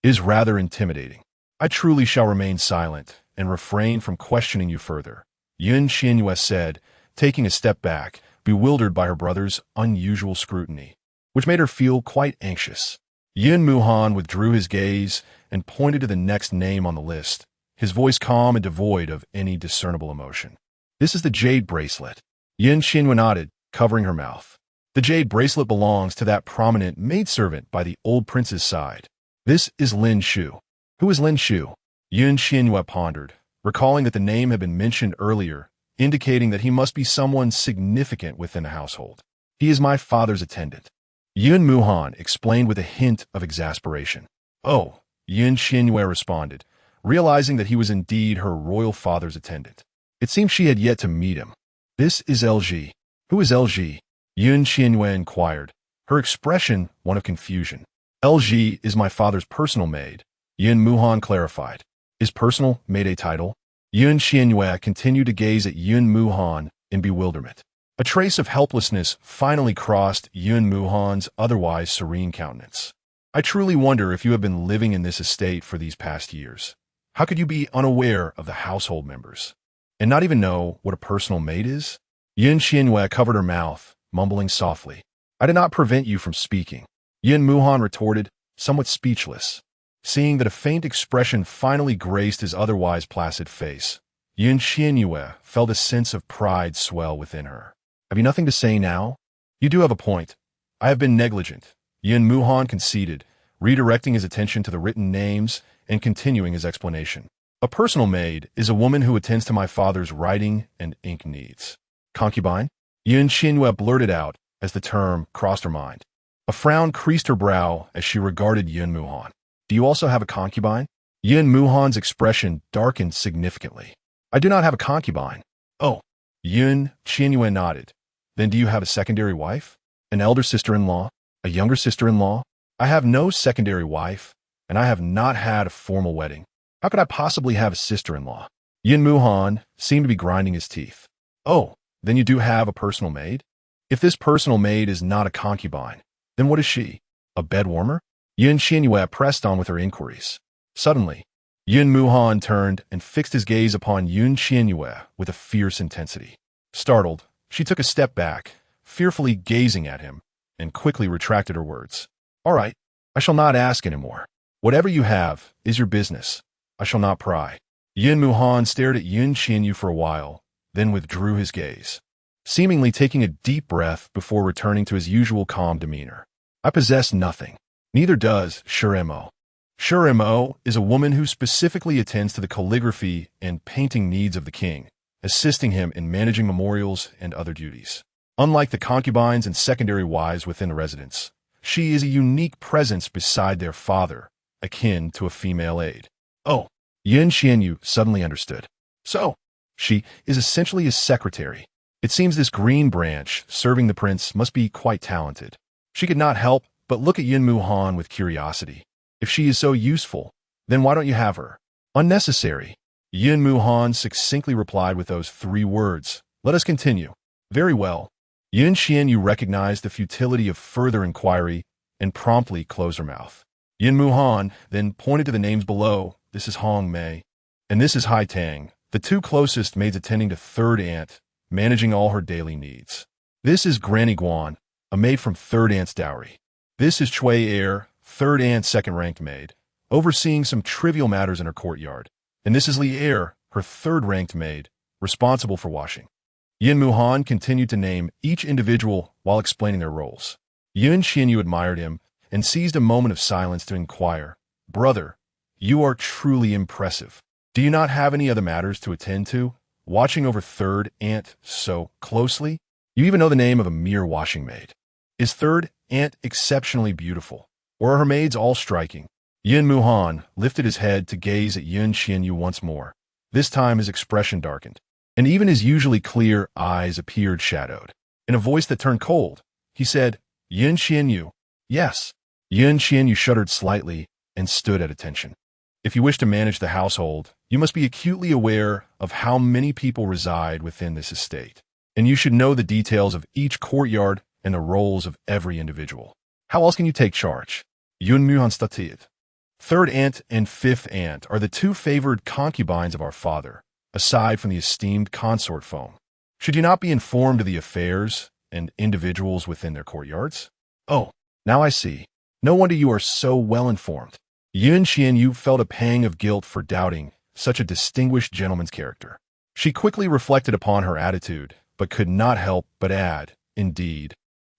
It is rather intimidating. I truly shall remain silent and refrain from questioning you further," Qian Yue said, taking a step back, bewildered by her brother's unusual scrutiny, which made her feel quite anxious. Yin Muhan withdrew his gaze and pointed to the next name on the list, his voice calm and devoid of any discernible emotion. "This is the jade bracelet." Qian Yue nodded, covering her mouth. "The jade bracelet belongs to that prominent maidservant by the old prince's side. This is Lin Shu." "Who is Lin Shu?" Qian Yue pondered, recalling that the name had been mentioned earlier, indicating that he must be someone significant within the household. "He is my father's attendant." Yin Muhan explained with a hint of exasperation. "Oh," Qian Yue responded, realizing that he was indeed her royal father's attendant. It seemed she had yet to meet him. "This is LG. Who is LG?" Qian Yue inquired, her expression one of confusion. "LG is my father's personal maid," Yin Muhan clarified. "Is personal maid a title?" Qian Yue continued to gaze at Yin Muhan in bewilderment. A trace of helplessness finally crossed Yin Muhan's otherwise serene countenance. "I truly wonder if you have been living in this estate for these past years. How could you be unaware of the household members, and not even know what a personal maid is?" Qian Yue covered her mouth, mumbling softly. "I did not prevent you from speaking," Yin Muhan retorted, somewhat speechless. Seeing that a faint expression finally graced his otherwise placid face, Qian Yue felt a sense of pride swell within her. "Have you nothing to say now?" "You do have a point. I have been negligent," Yin Muhan conceded, redirecting his attention to the written names and continuing his explanation. "A personal maid is a woman who attends to my father's writing and ink needs." "Concubine?" Qian Yue blurted out as the term crossed her mind. A frown creased her brow as she regarded Yin Muhan. "Do you also have a concubine?" Yin Muhan's expression darkened significantly. "I do not have a concubine." "Oh." Qian Yue nodded. "Then do you have a secondary wife? An elder sister-in-law? A younger sister-in-law?" "I have no secondary wife, and I have not had a formal wedding. How could I possibly have a sister-in-law?" Yin Muhan seemed to be grinding his teeth. "Oh, then you do have a personal maid? If this personal maid is not a concubine, then what is she? A bedwarmer?" Qian Yue pressed on with her inquiries. Suddenly, Yin Muhan turned and fixed his gaze upon Qian Yue with a fierce intensity. Startled, she took a step back, fearfully gazing at him, and quickly retracted her words. "All right, I shall not ask any more. Whatever you have is your business. I shall not pry." Yin Muhan stared at Qian Yue for a while, then withdrew his gaze, seemingly taking a deep breath before returning to his usual calm demeanor. "I possess nothing. Neither does Shuremo. Shuremo is a woman who specifically attends to the calligraphy and painting needs of the king, assisting him in managing memorials and other duties. Unlike the concubines and secondary wives within the residence, she is a unique presence beside their father, akin to a female aide." "Oh," Qian Yue suddenly understood. "So, she is essentially his secretary. It seems this green branch serving the prince must be quite talented." She could not help but look at Yin Muhan with curiosity. "If she is so useful, then why don't you have her?" "Unnecessary," Yin Muhan succinctly replied with those 3 words. "Let us continue." "Very well." Qian Yue recognized the futility of further inquiry and promptly closed her mouth. Yin Muhan then pointed to the names below. This is Hong Mei, and this is Hai Tang, the two closest maids attending to third aunt, managing all her daily needs. This is Granny Guan, a maid from third aunt's dowry. This is Chui Air, third aunt's second-ranked maid, overseeing some trivial matters in her courtyard. And this is Li Air, her third-ranked maid, responsible for washing. Yin Muhan continued to name each individual while explaining their roles. Qian Yue admired him and seized a moment of silence to inquire, "Brother, you are truly impressive. Do you not have any other matters to attend to, watching over third aunt so closely? You even know the name of a mere washing maid. Is third aunt exceptionally beautiful, or are her maids all striking?" Yin Muhan lifted his head to gaze at Qian Yue once more. This time his expression darkened, and even his usually clear eyes appeared shadowed. In a voice that turned cold, he said, "Qian Yue." "Yes." Qian Yue shuddered slightly and stood at attention. "If you wish to manage the household, you must be acutely aware of how many people reside within this estate, and you should know the details of each courtyard and the roles of every individual. How else can you take charge?" Yin Muhan stated. "Third aunt and fifth aunt are the two favored concubines of our father, aside from the esteemed consort phone. Should you not be informed of the affairs and individuals within their courtyards?" "Oh, now I see. No wonder you are so well informed." Qian Yue felt a pang of guilt for doubting such a distinguished gentleman's character. She quickly reflected upon her attitude, but could not help but add, "Indeed,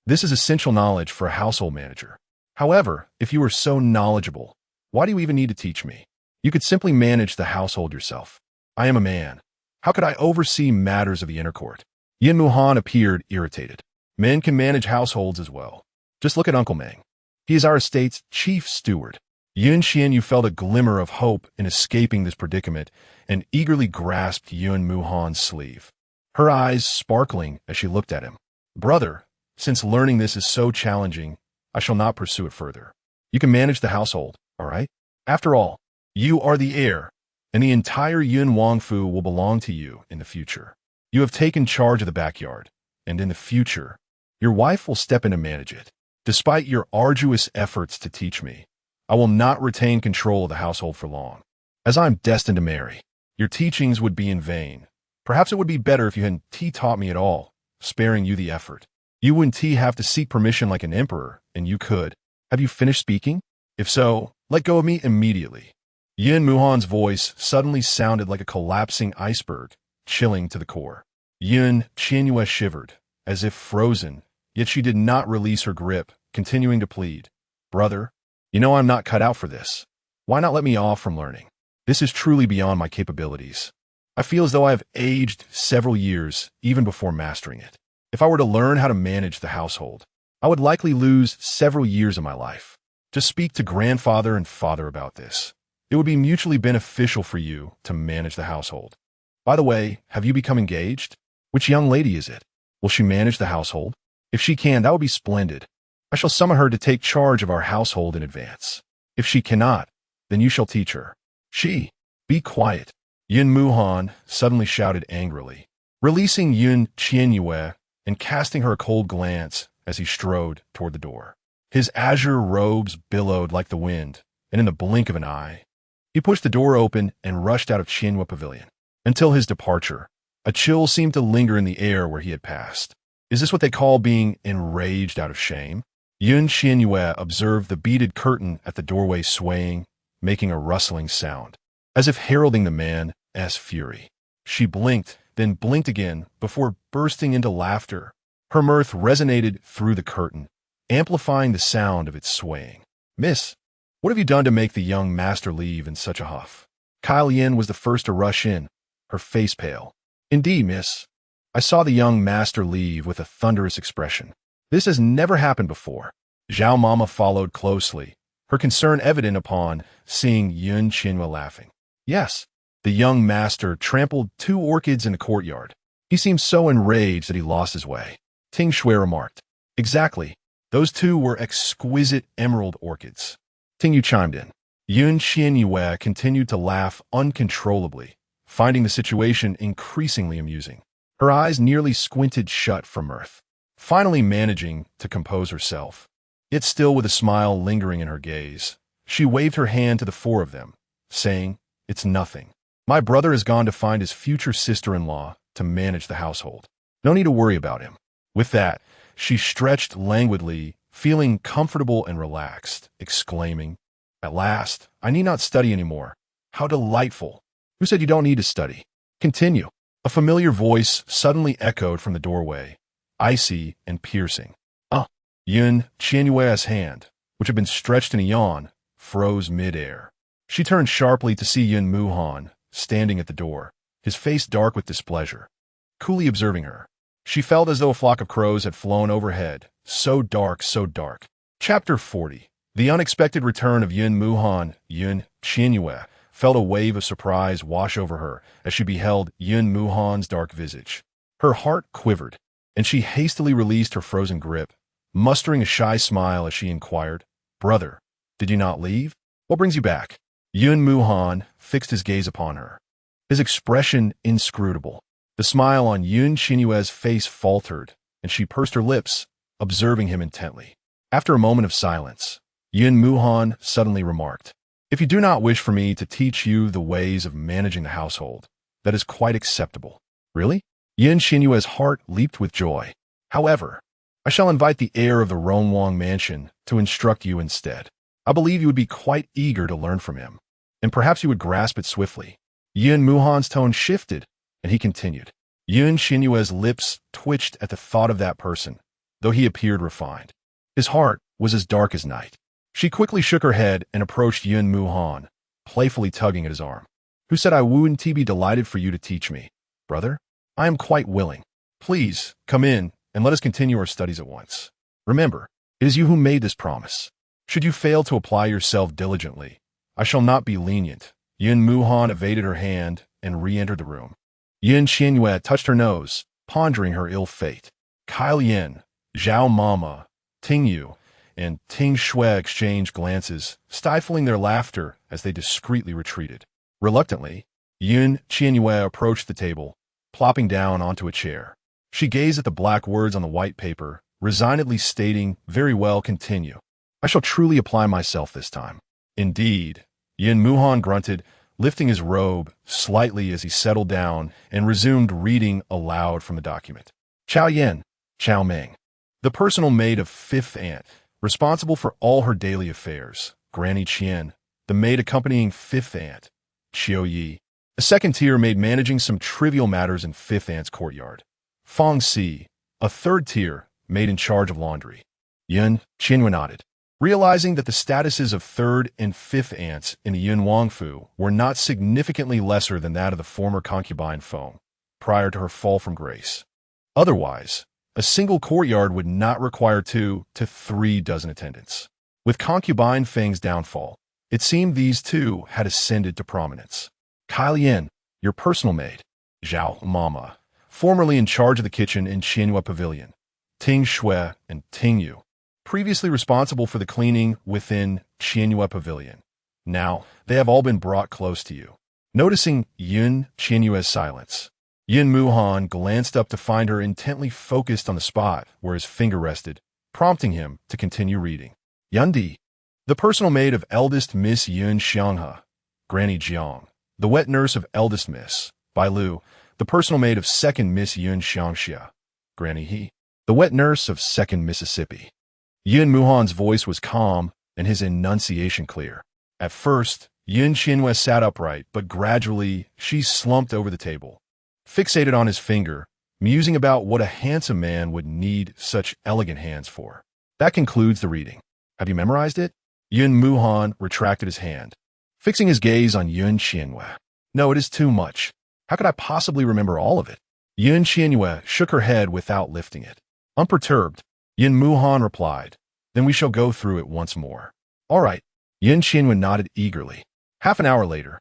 this is essential knowledge for a household manager. However, if you are so knowledgeable, why do you even need to teach me? You could simply manage the household yourself. I am a man. How could I oversee matters of the inner court?" Yin Muhan appeared irritated. "Men can manage households as well. Just look at Uncle Meng. He is our estate's chief steward." Qian Yue felt a glimmer of hope in escaping this predicament and eagerly grasped Yin Muhan's sleeve, her eyes sparkling as she looked at him. "Brother, since learning this is so challenging, I shall not pursue it further. You can manage the household, all right? After all, you are the heir, and the entire Yun Wangfu will belong to you in the future. You have taken charge of the backyard, and in the future, your wife will step in to manage it. Despite your arduous efforts to teach me, I will not retain control of the household for long. As I am destined to marry, your teachings would be in vain. Perhaps it would be better if you hadn't taught me at all, sparing you the effort. You wouldn't have to seek permission like an emperor, and you could. Have you finished speaking? If so, let go of me immediately." Yin Muhan's voice suddenly sounded like a collapsing iceberg, chilling to the core. Qian Yue shivered, as if frozen, yet she did not release her grip, continuing to plead, "Brother, you know I'm not cut out for this. Why not let me off from learning? This is truly beyond my capabilities. I feel as though I have aged several years even before mastering it. If I were to learn how to manage the household, I would likely lose several years of my life. To speak to grandfather and father about this, it would be mutually beneficial for you to manage the household. By the way, have you become engaged? Which young lady is it? Will she manage the household? If she can, that would be splendid. I shall summon her to take charge of our household in advance. If she cannot, then you shall teach her." "She, be quiet," Yin Muhan suddenly shouted angrily, releasing Qian Yue and casting her a cold glance as he strode toward the door. His azure robes billowed like the wind, and in the blink of an eye, he pushed the door open and rushed out of Qian Yue Pavilion. Until his departure, a chill seemed to linger in the air where he had passed. Is this what they call being enraged out of shame? Qian Yue observed the beaded curtain at the doorway swaying, making a rustling sound, as if heralding the man's fury. She blinked, then blinked again, before bursting into laughter. Her mirth resonated through the curtain, amplifying the sound of its swaying. "Miss, what have you done to make the young master leave in such a huff?" Kai Lian was the first to rush in, her face pale. "Indeed, miss. I saw the young master leave with a thunderous expression. This has never happened before." Zhao Mama followed closely, her concern evident upon seeing Qian Yue laughing. "Yes, the young master trampled 2 orchids in the courtyard. He seemed so enraged that he lost his way." Ting Shui remarked. "Exactly. Those 2 were exquisite emerald orchids." Ting Yu chimed in. Qian Yue continued to laugh uncontrollably, finding the situation increasingly amusing. Her eyes nearly squinted shut from mirth. finally managing to compose herself. Yet still with a smile lingering in her gaze, she waved her hand to the four of them, saying, "It's nothing. My brother has gone to find his future sister-in-law to manage the household. No need to worry about him." With that, she stretched languidly, feeling comfortable and relaxed, exclaiming, "At last, I need not study anymore. How delightful! Who said you don't need to study? Continue." A familiar voice suddenly echoed from the doorway, icy and piercing. Qian Yue's hand, which had been stretched in a yawn, froze mid-air. She turned sharply to see Yun Muhan standing at the door, his face dark with displeasure. Coolly observing her, she felt as though a flock of crows had flown overhead. So dark, so dark. Chapter 40. The unexpected return of Yun Muhan. Qian Yue felt a wave of surprise wash over her as she beheld Yun Muhan's dark visage. Her heart quivered, and she hastily released her frozen grip, mustering a shy smile as she inquired, "Brother, did you not leave? What brings you back?" Yun Muhan fixed his gaze upon her, his expression inscrutable. The smile on Yun Qianyue's face faltered, and she pursed her lips, observing him intently. After a moment of silence, Yun Muhan suddenly remarked, "If you do not wish for me to teach you the ways of managing the household, that is quite acceptable." "Really?" Yun Qianyue's heart leaped with joy. "However, I shall invite the heir of the Ronwang mansion to instruct you instead. I believe you would be quite eager to learn from him, and perhaps you would grasp it swiftly." Yun Muhan's tone shifted, and he continued. Yun Qianyue's lips twitched at the thought of that person, though he appeared refined. His heart was as dark as night. She quickly shook her head and approached Yun Muhan, playfully tugging at his arm. "Who said I wouldn't be delighted for you to teach me? Brother, I am quite willing. Please, come in, and let us continue our studies at once. Remember, it is you who made this promise. Should you fail to apply yourself diligently, I shall not be lenient." Yun Muhan evaded her hand and re-entered the room. Yun Qianyue touched her nose, pondering her ill fate. Kyle Yin, Zhao Mama, Ting Yu, and Ting Shui exchanged glances, stifling their laughter as they discreetly retreated. Reluctantly, Yun Qianyue approached the table, plopping down onto a chair. She gazed at the black words on the white paper, resignedly stating, "Very well, continue. I shall truly apply myself this time." "Indeed," Yun Muhan grunted, lifting his robe slightly as he settled down and resumed reading aloud from the document. Chao Yen, Chao Meng, the personal maid of fifth aunt, responsible for all her daily affairs. Granny Qian, the maid accompanying fifth aunt. Qiu Yi, a second-tier maid managing some trivial matters in fifth aunt's courtyard. Fong Si, a third-tier maid in charge of laundry. Yun Qianyue nodded, realizing that the statuses of third and fifth aunts in the Yun Wangfu were not significantly lesser than that of the former concubine Feng, prior to her fall from grace. Otherwise, a single courtyard would not require 2 to 3 dozen attendants. With concubine Feng's downfall, it seemed these two had ascended to prominence. Kyle Yin, your personal maid. Zhao Mama, formerly in charge of the kitchen in Qianyue Pavilion. Ting Shui and Ting Yu, previously responsible for the cleaning within Qianyue Pavilion. Now, they have all been brought close to you. Noticing Yun Qianyue's silence, Yun Muhan glanced up to find her intently focused on the spot where his finger rested, prompting him to continue reading. Yundi, the personal maid of eldest Miss Yun Xianghe. Granny Jiang, the wet nurse of eldest Miss. Bai Lu, the personal maid of second Miss Yun Xiangxia. Granny He, the wet nurse of second Mississippi. Yun Muhan's voice was calm and his enunciation clear. At first, Yun Qianyue sat upright, but gradually she slumped over the table, fixated on his finger, musing about what a handsome man would need such elegant hands for. That concludes the reading. Have you memorized it? Yun Muhan retracted his hand, fixing his gaze on Yun Qianyue. No, it is too much. How could I possibly remember all of it? Yun Qianyue shook her head without lifting it. Unperturbed, Yun Muhan replied, "Then we shall go through it once more." "All right." Yun Qianyue nodded eagerly. Half an hour later,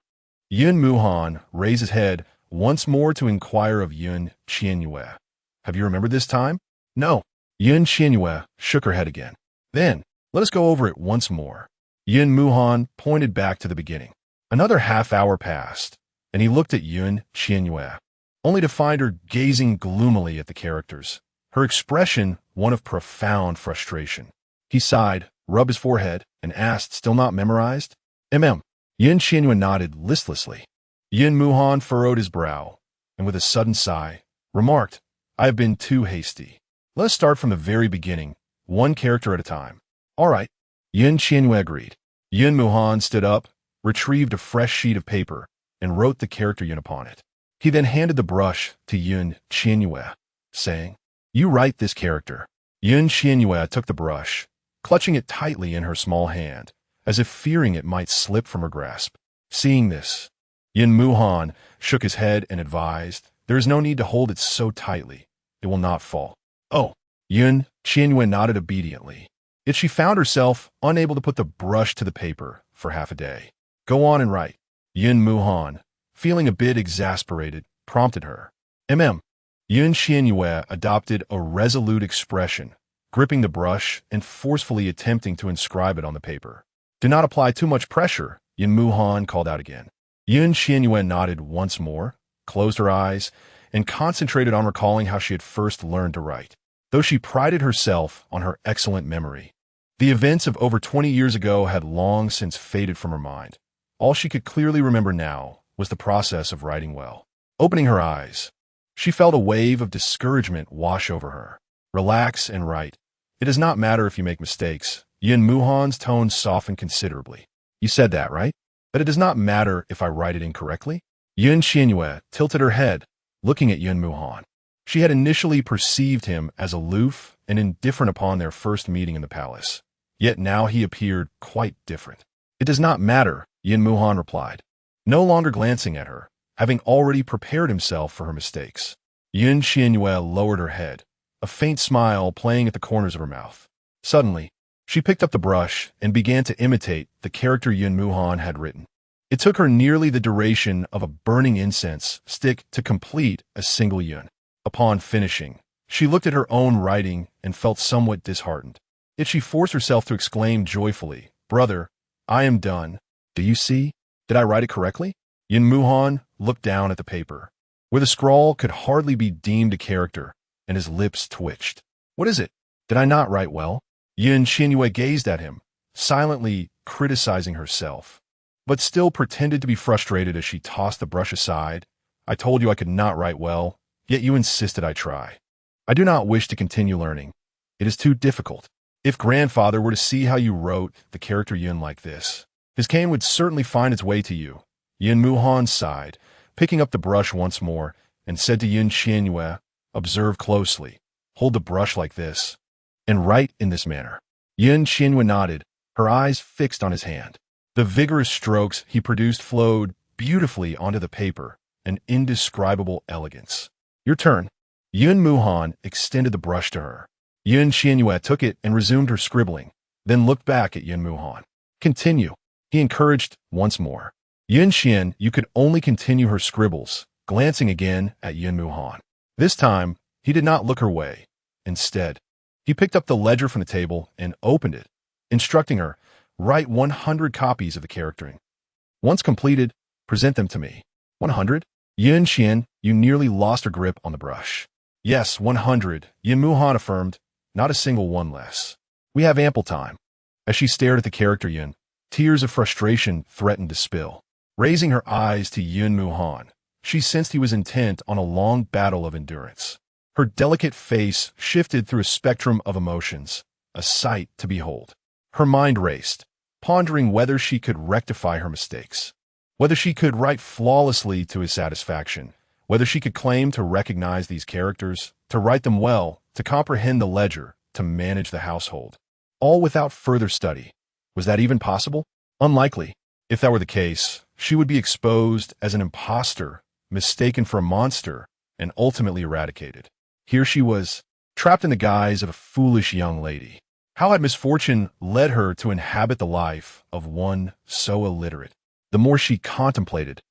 Yun Muhan raised his head once more to inquire of Yun Qianyue. "Have you remembered this time?" "No." Yun Qianyue shook her head again. "Then, let us go over it once more." Yun Muhan pointed back to the beginning. Another half hour passed, and he looked at Yun Qianyue, only to find her gazing gloomily at the characters, her expression one of profound frustration. He sighed, rubbed his forehead, and asked, still not memorized? Yin Qian Yue nodded listlessly. Yin Muhan furrowed his brow, and with a sudden sigh, remarked, I have been too hasty. Let us start from the very beginning, one character at a time. All right. Yin Qian Yue agreed. Yin Muhan stood up, retrieved a fresh sheet of paper, and wrote the character Yun upon it. He then handed the brush to Yin Qian Yue, saying, You write this character. Yin Qian Yue took the brush, clutching it tightly in her small hand, as if fearing it might slip from her grasp. Seeing this, Yin Muhan shook his head and advised, There is no need to hold it so tightly. It will not fall. Oh. Yin Qian Yue nodded obediently. Yet she found herself unable to put the brush to the paper for half a day. Go on and write. Yin Muhan, feeling a bit exasperated, prompted her. Yin Qian Yue adopted a resolute expression, gripping the brush and forcefully attempting to inscribe it on the paper. Do not apply too much pressure, Yin Muhan called out again. Yin Qian Yue nodded once more, closed her eyes, and concentrated on recalling how she had first learned to write. Though she prided herself on her excellent memory, the events of over 20 years ago had long since faded from her mind. All she could clearly remember now was the process of writing well. Opening her eyes, she felt a wave of discouragement wash over her. Relax and write. It does not matter if you make mistakes. Yin Muhan's tone softened considerably. You said that, right? That it does not matter if I write it incorrectly? Yin Qian Yue tilted her head, looking at Yin Muhan. She had initially perceived him as aloof and indifferent upon their first meeting in the palace. Yet now he appeared quite different. It does not matter, Yin Muhan replied, no longer glancing at her, having already prepared himself for her mistakes. Yin Qian Yue lowered her head, a faint smile playing at the corners of her mouth. Suddenly, she picked up the brush and began to imitate the character Yin Muhan had written. It took her nearly the duration of a burning incense stick to complete a single yun. Upon finishing, she looked at her own writing and felt somewhat disheartened. Yet she forced herself to exclaim joyfully, Brother, I am done. Do you see? Did I write it correctly? Yin Muhan looked down at the paper, where the scrawl could hardly be deemed a character, and his lips twitched. What is it? Did I not write well? Yin Qian Yue gazed at him, silently criticizing herself, but still pretended to be frustrated as she tossed the brush aside. I told you I could not write well, yet you insisted I try. I do not wish to continue learning. It is too difficult. If grandfather were to see how you wrote the character Yun like this, his cane would certainly find its way to you. Yin Muhan sighed, picking up the brush once more, and said to Yin Qian Yue, Observe closely, hold the brush like this, and write in this manner. Yin Qian Yue nodded, her eyes fixed on his hand. The vigorous strokes he produced flowed beautifully onto the paper, an indescribable elegance. Your turn. Yin Muhan extended the brush to her. Yin Qian Yue took it and resumed her scribbling, then looked back at Yin Muhan. Continue, he encouraged once more. Yin Qian Yue could only continue her scribbles, glancing again at Yin Muhan. This time, he did not look her way. Instead, he picked up the ledger from the table and opened it, instructing her, Write 100 copies of the character. Once completed, present them to me. 100? Yin Qian Yue nearly lost her grip on the brush. Yes, 100, Yin Muhan affirmed, not a single one less. We have ample time. As she stared at the character Yin, tears of frustration threatened to spill. Raising her eyes to Yin Muhan, she sensed he was intent on a long battle of endurance. Her delicate face shifted through a spectrum of emotions, a sight to behold. Her mind raced, pondering whether she could rectify her mistakes, whether she could write flawlessly to his satisfaction, whether she could claim to recognize these characters, to write them well, to comprehend the ledger, to manage the household. All without further study. Was that even possible? Unlikely. If that were the case, she would be exposed as an imposter, mistaken for a monster, and ultimately eradicated. Here she was, trapped in the guise of a foolish young lady. How had misfortune led her to inhabit the life of one so illiterate? The more she contemplated,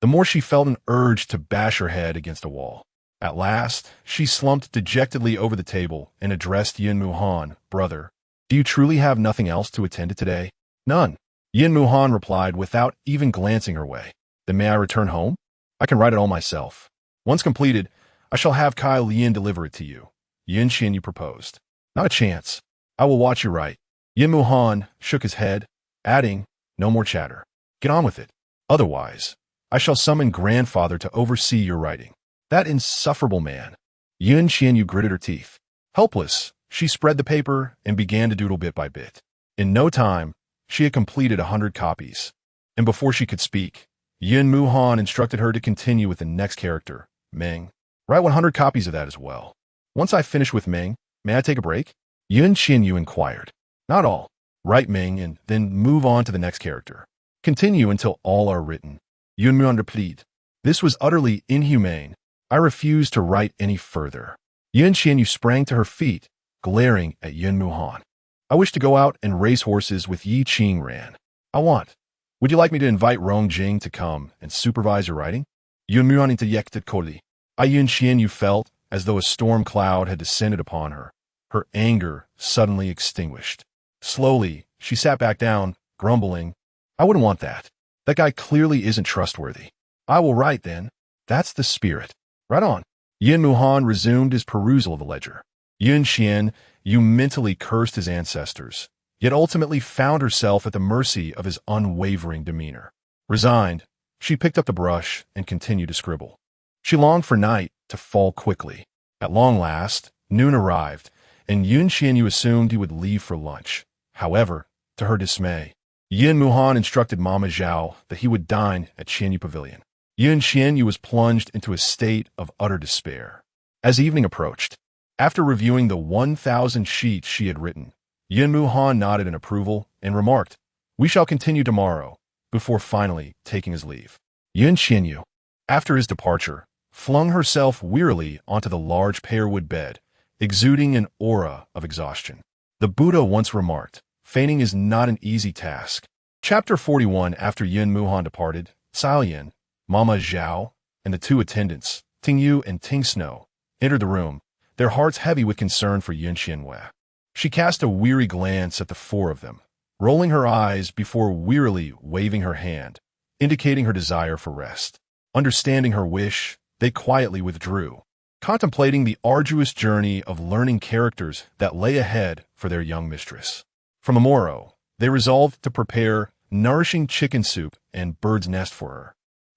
the more she felt an urge to bash her head against a wall. At last, she slumped dejectedly over the table and addressed Yin Muhan, Brother, do you truly have nothing else to attend to today? None. Yin Muhan replied without even glancing her way. Then may I return home? I can write it all myself. Once completed, I shall have Kai Lian deliver it to you. Yun Qianyu proposed. Not a chance. I will watch you write. Yin Muhan shook his head, adding, no more chatter. Get on with it. Otherwise, I shall summon grandfather to oversee your writing. That insufferable man. Yun Qianyu gritted her teeth. Helpless, she spread the paper and began to doodle bit by bit. In no time, she had completed 100 copies. And before she could speak, Yun Muhan instructed her to continue with the next character, Meng. Write 100 copies of that as well. Once I finish with Meng, may I take a break? Yun Qianyu inquired. Not all. Write Meng and then move on to the next character. Continue until all are written. Yun Muhan replied. This was utterly inhumane. I refused to write any further. Yun Qianyu sprang to her feet, glaring at Yun Muhan. I wish to go out and race horses with Yi Qing Ran. Would you like me to invite Rong Jing to come and supervise your writing? Yun Muhan interjected coldly. Yun Qianyu felt as though a storm cloud had descended upon her. Her anger suddenly extinguished. Slowly, she sat back down, grumbling. I wouldn't want that. That guy clearly isn't trustworthy. I will write then. That's the spirit. Right on. Yin Muhan resumed his perusal of the ledger. Yun Qianyu mentally cursed his ancestors, yet ultimately found herself at the mercy of his unwavering demeanor. Resigned, she picked up the brush and continued to scribble. She longed for night to fall quickly. At long last, noon arrived, and Yun Qianyu assumed he would leave for lunch. However, to her dismay, Yin Muhan instructed Mama Zhao that he would dine at Qianyu Pavilion. Yun Qianyu was plunged into a state of utter despair. As evening approached, after reviewing the 1,000 sheets she had written, Yin Muhan nodded in approval and remarked, "We shall continue tomorrow," before finally taking his leave. Yun Qianyu, after his departure, flung herself wearily onto the large pearwood bed, exuding an aura of exhaustion. The Buddha once remarked, feigning is not an easy task. Chapter 41. After Yin Muhan departed, Xiaoyan, Mama Zhao, and the two attendants, Ting Yu and Ting Snow, entered the room, their hearts heavy with concern for Yun Qianyu. She cast a weary glance at the four of them, rolling her eyes before wearily waving her hand, indicating her desire for rest. Understanding her wish, they quietly withdrew, contemplating the arduous journey of learning characters that lay ahead for their young mistress. From the morrow, they resolved to prepare nourishing chicken soup and bird's nest for her,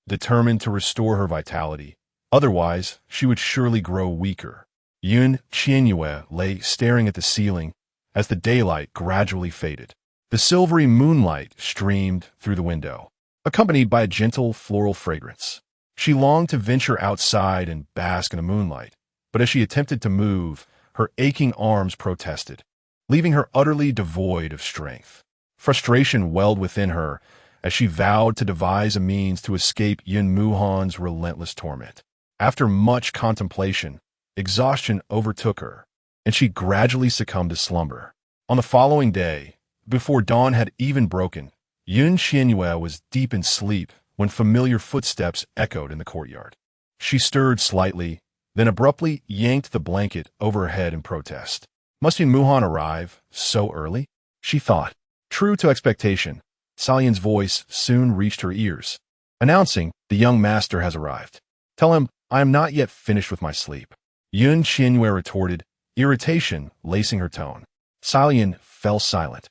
determined to restore her vitality. Otherwise, she would surely grow weaker. Yun Qianyu lay staring at the ceiling as the daylight gradually faded. The silvery moonlight streamed through the window, accompanied by a gentle floral fragrance. She longed to venture outside and bask in the moonlight, but as she attempted to move, her aching arms protested, leaving her utterly devoid of strength. Frustration welled within her as she vowed to devise a means to escape Yin Muhan's relentless torment. After much contemplation, exhaustion overtook her, and she gradually succumbed to slumber. On the following day, before dawn had even broken, Yun Qianyu was deep in sleep when familiar footsteps echoed in the courtyard. She stirred slightly, then abruptly yanked the blanket over her head in protest. Must Yin Muhan arrive so early? She thought. True to expectation, Salian's voice soon reached her ears, announcing, "The young master has arrived. Tell him I am not yet finished with my sleep." Yun Qianyu retorted, irritation lacing her tone. Salian fell silent,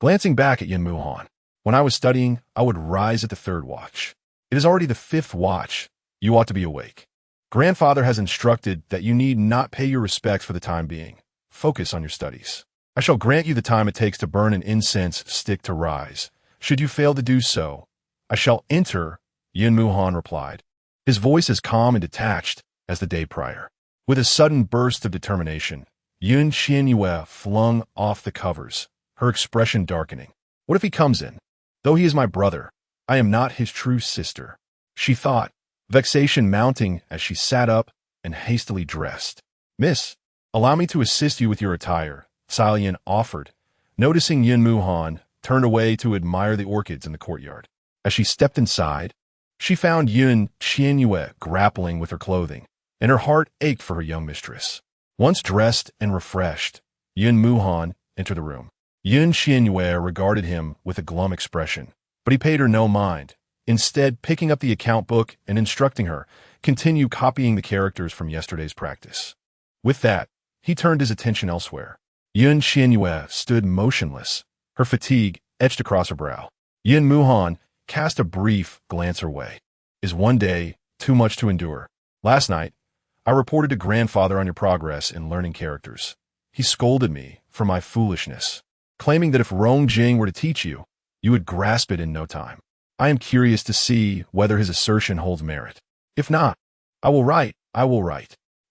glancing back at Yin Muhan. "When I was studying, I would rise at the third watch. It is already the fifth watch. You ought to be awake. Grandfather has instructed that you need not pay your respects for the time being. Focus on your studies. I shall grant you the time it takes to burn an incense stick to rise. Should you fail to do so, I shall enter," Yin Muhan replied, his voice as calm and detached as the day prior. With a sudden burst of determination, Yun Qianyu flung off the covers, her expression darkening. "What if he comes in? Though he is my brother, I am not his true sister," she thought, vexation mounting as she sat up and hastily dressed. "Miss, allow me to assist you with your attire," Salian offered, noticing Yin Muhan turned away to admire the orchids in the courtyard. As she stepped inside, she found Yun Qianyu grappling with her clothing, and her heart ached for her young mistress. Once dressed and refreshed, Yin Muhan entered the room. Yun Qianyu regarded him with a glum expression, but he paid her no mind, instead picking up the account book and instructing her, "Continue copying the characters from yesterday's practice." With that, he turned his attention elsewhere. Qian Yue stood motionless, her fatigue etched across her brow. Yin Muhan cast a brief glance her way. Is one day too much to endure? Last night, I reported to grandfather on your progress in learning characters. He scolded me for my foolishness, claiming that if Rong Jing were to teach you, you would grasp it in no time. I am curious to see whether his assertion holds merit. If not, I will write.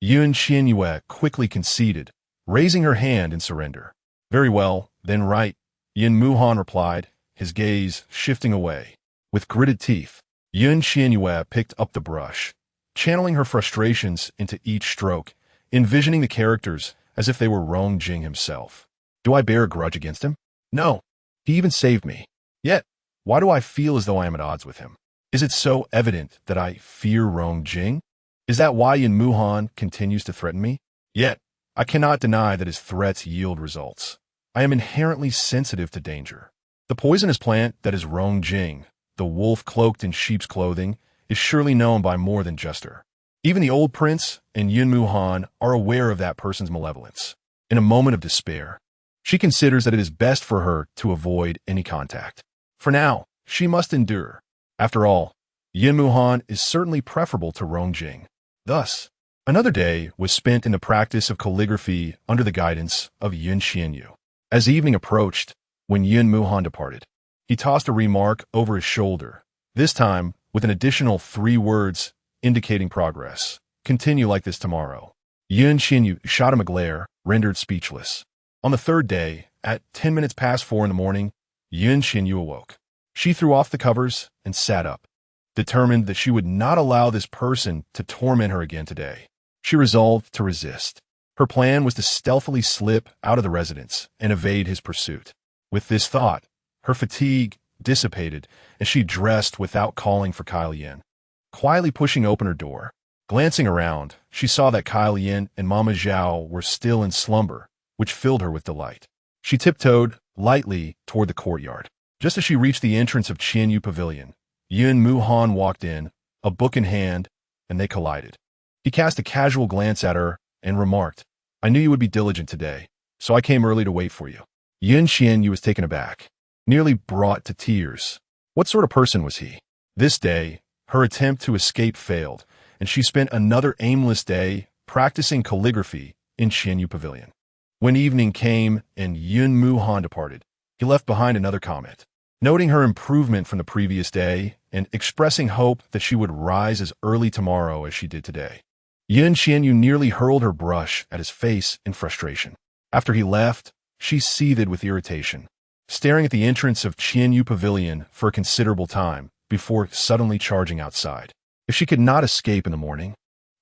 Qian Yue quickly conceded, raising her hand in surrender. Very well, then write, Yin Muhan replied, his gaze shifting away. With gritted teeth, Qian Yue picked up the brush, channeling her frustrations into each stroke, envisioning the characters as if they were Rong Jing himself. Do I bear a grudge against him? No. He even saved me. Yet, why do I feel as though I am at odds with him? Is it so evident that I fear Rong Jing? Is that why Yin Muhan continues to threaten me? Yet, I cannot deny that his threats yield results. I am inherently sensitive to danger. The poisonous plant that is Rong Jing, the wolf cloaked in sheep's clothing, is surely known by more than just her. Even the old prince and Yin Muhan are aware of that person's malevolence. In a moment of despair, she considers that it is best for her to avoid any contact. For now, she must endure. After all, Yin Muhan is certainly preferable to Rong Jing. Thus, another day was spent in the practice of calligraphy under the guidance of Qian Yue. As evening approached, when Yin Muhan departed, he tossed a remark over his shoulder, this time with an additional 3 words indicating progress. Continue like this tomorrow. Qian Yue shot him a glare, rendered speechless. On the 3rd day, at 10 minutes past 4 in the morning, Qian Yue awoke. She threw off the covers and sat up, determined that she would not allow this person to torment her again today. She resolved to resist. Her plan was to stealthily slip out of the residence and evade his pursuit. With this thought, her fatigue dissipated and she dressed without calling for Kyle Yin. Quietly pushing open her door, glancing around, she saw that Kyle Yin and Mama Zhao were still in slumber, which filled her with delight. She tiptoed lightly toward the courtyard. Just as she reached the entrance of Qian Yue Pavilion, Yin Muhan walked in, a book in hand, and they collided. He cast a casual glance at her and remarked, I knew you would be diligent today, so I came early to wait for you. Qian Yue was taken aback, nearly brought to tears. What sort of person was he? This day, her attempt to escape failed, and she spent another aimless day practicing calligraphy in Qian Yue Pavilion. When evening came and Yin Muhan departed, he left behind another comment, noting her improvement from the previous day and expressing hope that she would rise as early tomorrow as she did today. Qian Yue nearly hurled her brush at his face in frustration. After he left, she seethed with irritation, staring at the entrance of Qian Yue Pavilion for a considerable time before suddenly charging outside. If she could not escape in the morning,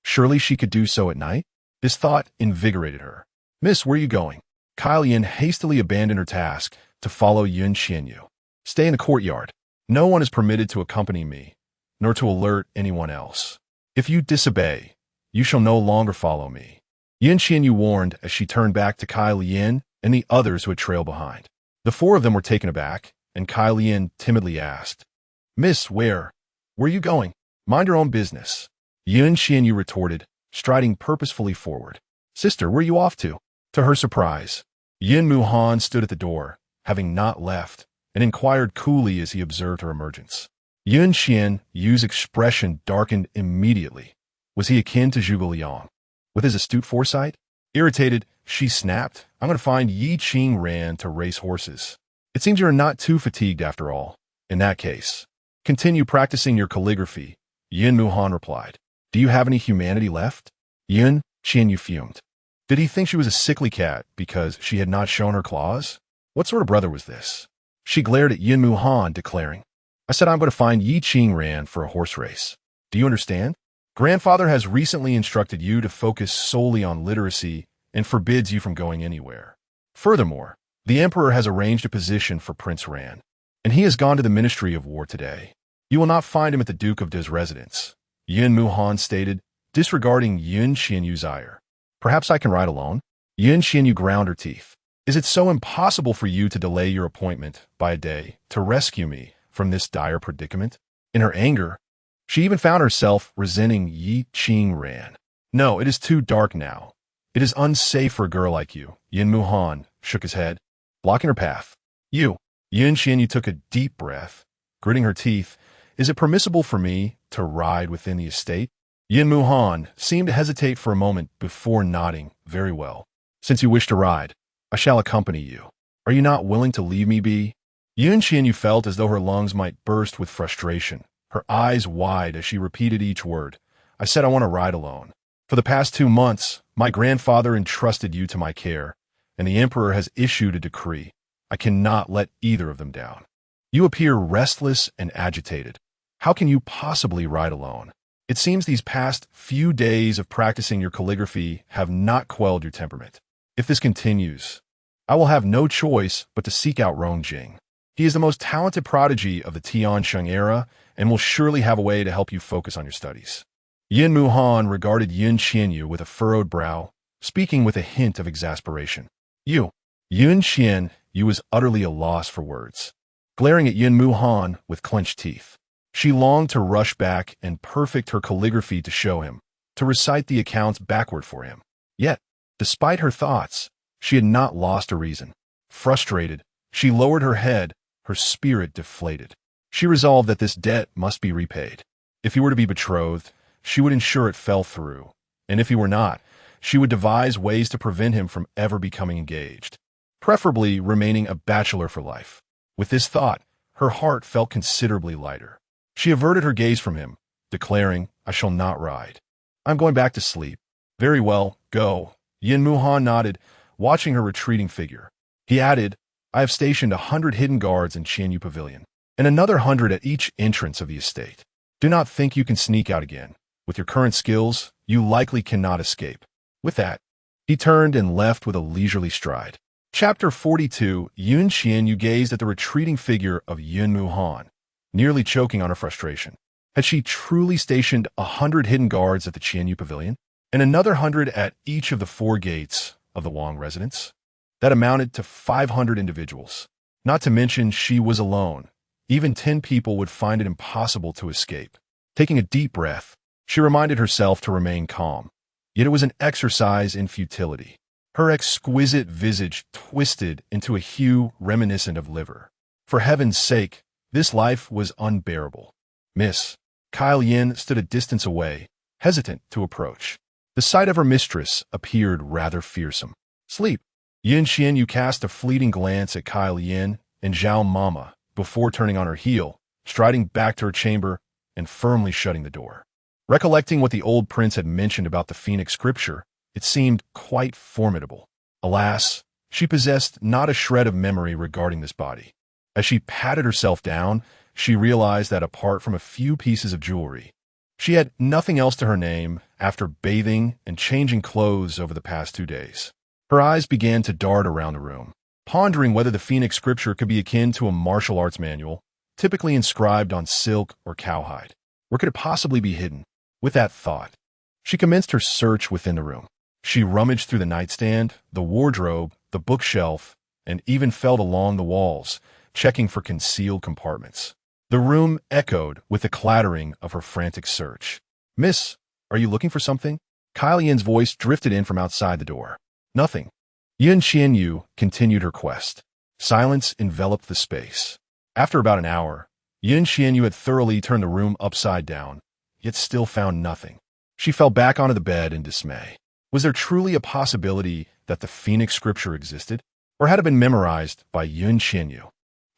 surely she could do so at night? This thought invigorated her. Miss, where are you going? Kyle Yin hastily abandoned her task to follow Qian Yue. Stay in the courtyard. No one is permitted to accompany me, nor to alert anyone else. If you disobey, you shall no longer follow me. Qian Yue warned as she turned back to Kyle Yin and the others who had trailed behind. The 4 of them were taken aback, and Kyle Yin timidly asked, Miss, where are you going? Mind your own business. Qian Yue retorted, striding purposefully forward. Sister, where are you off to? To her surprise, Yin Muhan stood at the door, having not left, and inquired coolly as he observed her emergence. Qian Yue's expression darkened immediately. Was he akin to Zhuge Liang? With his astute foresight? Irritated, she snapped, I'm going to find Yi Qing Ran to race horses. It seems you are not too fatigued after all. In that case, continue practicing your calligraphy, Yin Muhan replied. Do you have any humanity left? Qian Yue fumed. Did he think she was a sickly cat because she had not shown her claws? What sort of brother was this? She glared at Yin Muhan, declaring, I said I'm going to find Yi Qing Ran for a horse race. Do you understand? Grandfather has recently instructed you to focus solely on literacy and forbids you from going anywhere. Furthermore, the emperor has arranged a position for Prince Ran, and he has gone to the Ministry of War today. You will not find him at the Duke of De's residence, Yin Muhan stated, disregarding Qian Yue's ire. Perhaps I can ride alone? Qian Yue ground her teeth. Is it so impossible for you to delay your appointment by a day to rescue me from this dire predicament? In her anger, she even found herself resenting Yi Qing Ran. No, it is too dark now. It is unsafe for a girl like you. Yin Muhan shook his head, blocking her path. You. Yun Qianyu took a deep breath, gritting her teeth. Is it permissible for me to ride within the estate? Yin Muhan seemed to hesitate for a moment before nodding. Very well. Since you wish to ride, I shall accompany you. Are you not willing to leave me be? Yun Qianyu felt as though her lungs might burst with frustration, her eyes wide as she repeated each word. I said I want to ride alone. For the past 2 months, my grandfather entrusted you to my care, and the emperor has issued a decree. I cannot let either of them down. You appear restless and agitated. How can you possibly ride alone? It seems these past few days of practicing your calligraphy have not quelled your temperament. If this continues, I will have no choice but to seek out Rongjing. He is the most talented prodigy of the Tian Sheng era and will surely have a way to help you focus on your studies. Yin Muhan regarded Yun Qianyu with a furrowed brow, speaking with a hint of exasperation. Yun Qianyu was utterly a loss for words, glaring at Yin Muhan with clenched teeth. She longed to rush back and perfect her calligraphy to show him, to recite the accounts backward for him. Yet, despite her thoughts, she had not lost a reason. Frustrated, she lowered her head, her spirit deflated. She resolved that this debt must be repaid. If he were to be betrothed, she would ensure it fell through, and if he were not, she would devise ways to prevent him from ever becoming engaged, preferably remaining a bachelor for life. With this thought, her heart felt considerably lighter. She averted her gaze from him, declaring, I shall not ride. I'm going back to sleep. Very well, go. Yin Muhan nodded, watching her retreating figure. He added, I have stationed 100 hidden guards in Qian Yue Pavilion, and another 100 at each entrance of the estate. Do not think you can sneak out again. With your current skills, you likely cannot escape. With that, he turned and left with a leisurely stride. Chapter 42. Yun Qianyu gazed at the retreating figure of Yin Muhan, nearly choking on her frustration. Had she truly stationed 100 hidden guards at the Qian Yue Pavilion, and another 100 at each of the 4 gates of the Wang residence? That amounted to 500 individuals. Not to mention she was alone. Even 10 people would find it impossible to escape. Taking a deep breath, she reminded herself to remain calm. Yet it was an exercise in futility. Her exquisite visage twisted into a hue reminiscent of liver. For heaven's sake, this life was unbearable. Miss Kyle Yin stood a distance away, hesitant to approach. The sight of her mistress appeared rather fearsome. Sleep. Yun Qianyu cast a fleeting glance at Kyle Yin and Zhao Mama before turning on her heel, striding back to her chamber and firmly shutting the door. Recollecting what the old prince had mentioned about the Phoenix scripture, it seemed quite formidable. Alas, she possessed not a shred of memory regarding this body. As she patted herself down, she realized that apart from a few pieces of jewelry, she had nothing else to her name after bathing and changing clothes over the past 2 days. Her eyes began to dart around the room, pondering whether the Phoenix scripture could be akin to a martial arts manual, typically inscribed on silk or cowhide. Where could it possibly be hidden? With that thought, she commenced her search within the room. She rummaged through the nightstand, the wardrobe, the bookshelf, and even felt along the walls, checking for concealed compartments. The room echoed with the clattering of her frantic search. Miss, are you looking for something? Kyle Yin's voice drifted in from outside the door. Nothing. Yun Qianyu continued her quest. Silence enveloped the space. After about an hour, Yun Qianyu had thoroughly turned the room upside down, yet still found nothing. She fell back onto the bed in dismay. Was there truly a possibility that the Phoenix scripture existed? Or had it been memorized by Yun Qianyu,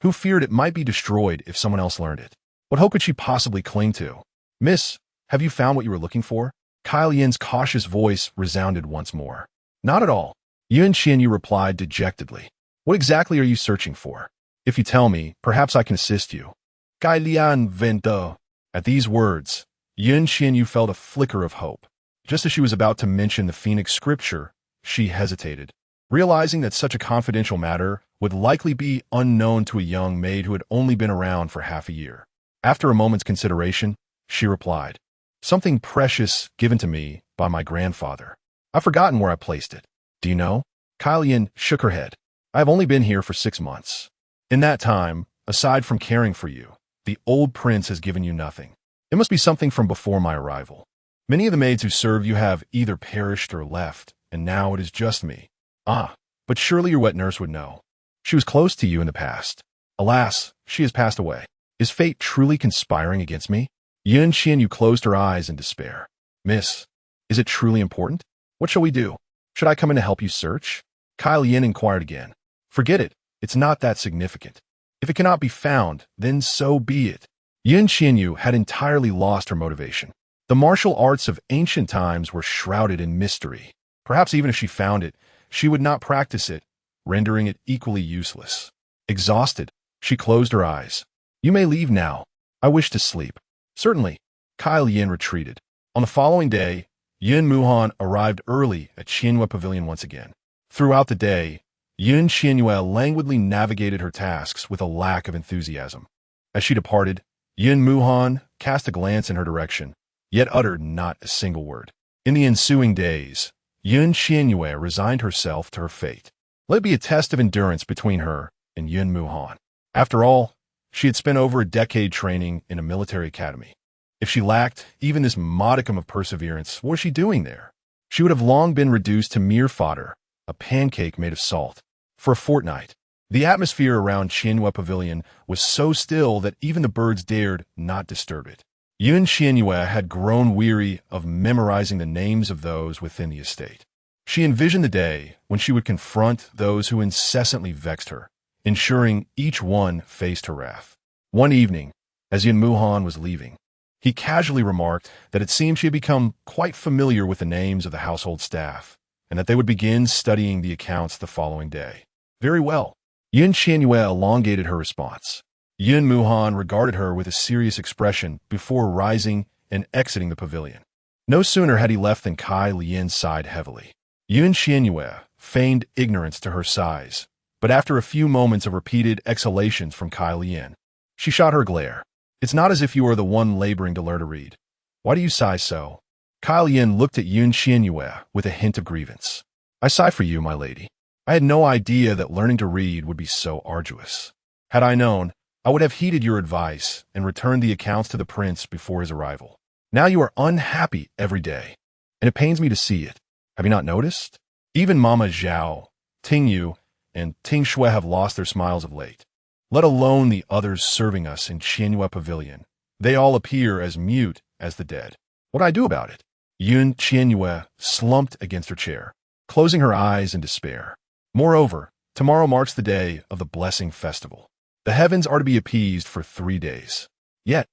who feared it might be destroyed if someone else learned it? What hope could she possibly cling to? Miss, have you found what you were looking for? Kyle Yin's cautious voice resounded once more. Not at all. Yun Qianyu replied dejectedly. What exactly are you searching for? If you tell me, perhaps I can assist you. Gai Lian Vento. At these words, Yun Qianyu felt a flicker of hope. Just as she was about to mention the Phoenix scripture, she hesitated, realizing that such a confidential matter would likely be unknown to a young maid who had only been around for half a year. After a moment's consideration, she replied, Something precious given to me by my grandfather. I've forgotten where I placed it. Do you know? Kyle Yin shook her head. I have only been here for 6 months. In that time, aside from caring for you, the old prince has given you nothing. It must be something from before my arrival. Many of the maids who served you have either perished or left, and now it is just me. Ah, but surely your wet nurse would know. She was close to you in the past. Alas, she has passed away. Is fate truly conspiring against me? Qian Yue closed her eyes in despair. Miss, is it truly important? What shall we do? Should I come in to help you search? Yin inquired again. Forget it. It's not that significant. If it cannot be found, then so be it. Qian Yue had entirely lost her motivation. The martial arts of ancient times were shrouded in mystery. Perhaps even if she found it, she would not practice it, rendering it equally useless. Exhausted, she closed her eyes. You may leave now. I wish to sleep. Certainly. Yin retreated. On the following day, Yun Muhan arrived early at Qian Yue Pavilion once again. Throughout the day, Qian Yue languidly navigated her tasks with a lack of enthusiasm. As she departed, Yun Muhan cast a glance in her direction, yet uttered not a single word. In the ensuing days, Qian Yue resigned herself to her fate. Let it be a test of endurance between her and Yun Muhan. After all, she had spent over a decade training in a military academy. If she lacked even this modicum of perseverance, what was she doing there? She would have long been reduced to mere fodder, a pancake made of salt. For a fortnight, the atmosphere around Qian Yue Pavilion was so still that even the birds dared not disturb it. Qian Yue had grown weary of memorizing the names of those within the estate. She envisioned the day when she would confront those who incessantly vexed her, ensuring each one faced her wrath. One evening, as Yun Muhan was leaving, he casually remarked that it seemed she had become quite familiar with the names of the household staff, and that they would begin studying the accounts the following day. Very well. Qian Yue elongated her response. Yun Muhan regarded her with a serious expression before rising and exiting the pavilion. No sooner had he left than Yin sighed heavily. Qian Yue feigned ignorance to her sighs, but after a few moments of repeated exhalations from Yin, she shot her a glare. It's not as if you are the one laboring to learn to read. Why do you sigh so? Yin looked at Qian Yue with a hint of grievance. I sigh for you, my lady. I had no idea that learning to read would be so arduous. Had I known, I would have heeded your advice and returned the accounts to the prince before his arrival. Now you are unhappy every day, and it pains me to see it. Have you not noticed? Even Mama Zhao, Ting Yu, and Ting Shui have lost their smiles of late. Let alone the others serving us in Qian Yue Pavilion. They all appear as mute as the dead. What do I do about it? Qian Yue slumped against her chair, closing her eyes in despair. Moreover, tomorrow marks the day of the Blessing Festival. The heavens are to be appeased for 3 days. Yet,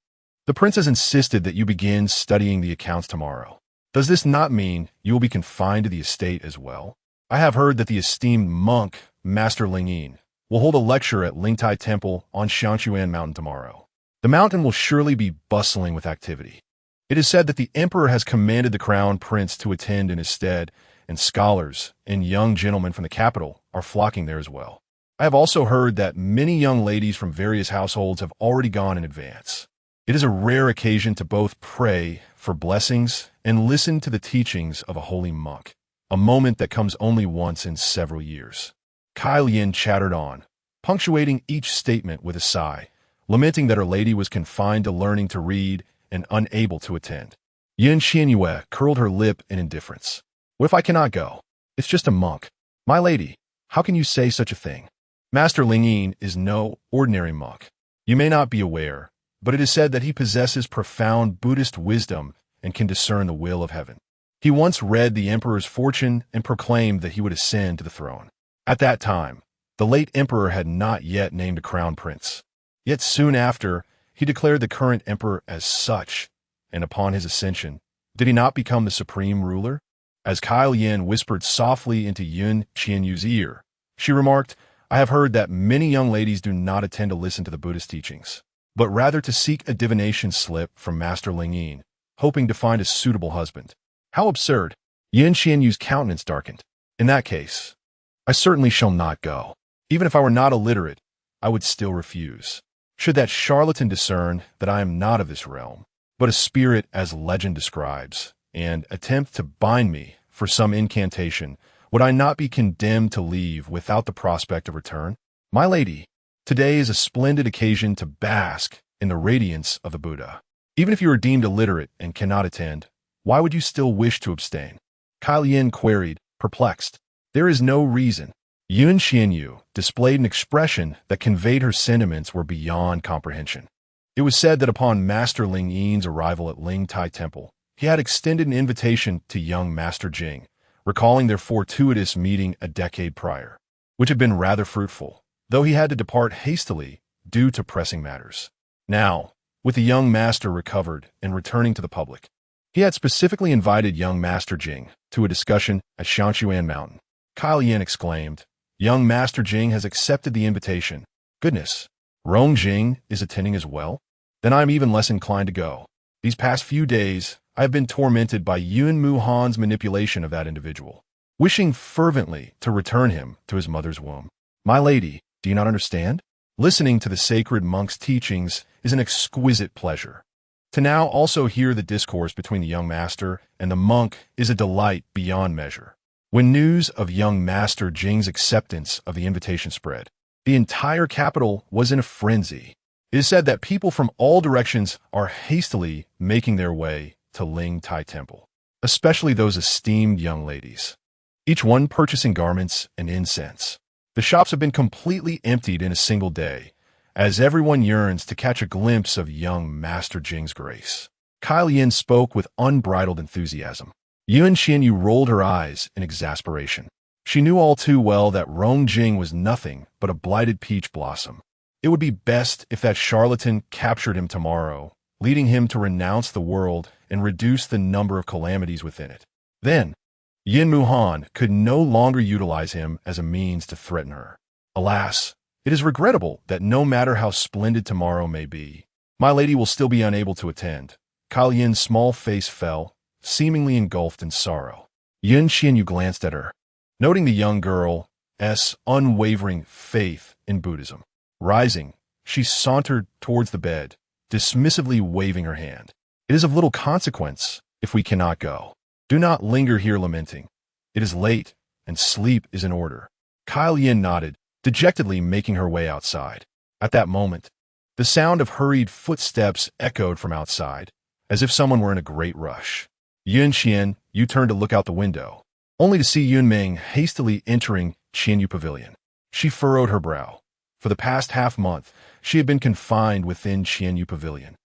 the prince has insisted that you begin studying the accounts tomorrow. Does this not mean you will be confined to the estate as well? I have heard that the esteemed monk, Master Lingyin, will hold a lecture at Lingtai Temple on Shangshuan Mountain tomorrow. The mountain will surely be bustling with activity. It is said that the emperor has commanded the crown prince to attend in his stead, and scholars and young gentlemen from the capital are flocking there as well. I have also heard that many young ladies from various households have already gone in advance. It is a rare occasion to both pray for blessings and listen to the teachings of a holy monk, a moment that comes only once in several years. Yin chattered on, punctuating each statement with a sigh, lamenting that her lady was confined to learning to read and unable to attend. Qian Yue curled her lip in indifference. What if I cannot go? It's just a monk. My lady, how can you say such a thing? Master Lingyin is no ordinary monk. You may not be aware, but it is said that he possesses profound Buddhist wisdom and can discern the will of heaven. He once read the emperor's fortune and proclaimed that he would ascend to the throne. At that time, the late emperor had not yet named a crown prince. Yet soon after, he declared the current emperor as such, and upon his ascension, did he not become the supreme ruler? As Yin whispered softly into Qian Yue's ear, she remarked, I have heard that many young ladies do not attend to listen to the Buddhist teachings, but rather to seek a divination slip from Master Lingyin, hoping to find a suitable husband. How absurd! Qian Yue's countenance darkened. In that case, I certainly shall not go. Even if I were not illiterate, I would still refuse. Should that charlatan discern that I am not of this realm, but a spirit as legend describes, and attempt to bind me for some incantation, would I not be condemned to leave without the prospect of return? My lady, today is a splendid occasion to bask in the radiance of the Buddha. Even if you are deemed illiterate and cannot attend, why would you still wish to abstain? Yin queried, perplexed. There is no reason. Qian Yue displayed an expression that conveyed her sentiments were beyond comprehension. It was said that upon Master Ling Yin's arrival at Ling Tai Temple, he had extended an invitation to young Master Jing, recalling their fortuitous meeting a decade prior, which had been rather fruitful, though he had to depart hastily due to pressing matters. Now, with the young master recovered and returning to the public, he had specifically invited young Master Jing to a discussion at Shangshuan Mountain. Qian exclaimed, "Young Master Jing has accepted the invitation. Goodness, Rong Jing is attending as well? Then I am even less inclined to go. These past few days, I have been tormented by Yun Mu Han's manipulation of that individual, wishing fervently to return him to his mother's womb. My lady, do you not understand? Listening to the sacred monk's teachings is an exquisite pleasure. To now also hear the discourse between the young master and the monk is a delight beyond measure." When news of young Master Jing's acceptance of the invitation spread, the entire capital was in a frenzy. It is said that people from all directions are hastily making their way to Ling Tai Temple, especially those esteemed young ladies, each one purchasing garments and incense. The shops have been completely emptied in a single day, as everyone yearns to catch a glimpse of young Master Jing's grace. Qian spoke with unbridled enthusiasm. Qian Yue rolled her eyes in exasperation. She knew all too well that Rong Jing was nothing but a blighted peach blossom. It would be best if that charlatan captured him tomorrow, leading him to renounce the world and reduce the number of calamities within it. Then, Yun Mu Han could no longer utilize him as a means to threaten her. Alas, it is regrettable that no matter how splendid tomorrow may be, my lady will still be unable to attend. Qian's small face fell, seemingly engulfed in sorrow. Qian Yue glanced at her, noting the young girl's unwavering faith in Buddhism. Rising, she sauntered towards the bed, dismissively waving her hand. "It is of little consequence if we cannot go. Do not linger here lamenting. It is late, and sleep is in order." Qian nodded, dejectedly making her way outside. At that moment, the sound of hurried footsteps echoed from outside, as if someone were in a great rush. Qian Yue turned to look out the window, only to see Yun Ming hastily entering Qian Yue Pavilion. She furrowed her brow. For the past half-month, she had been confined within Qian Yue Pavilion,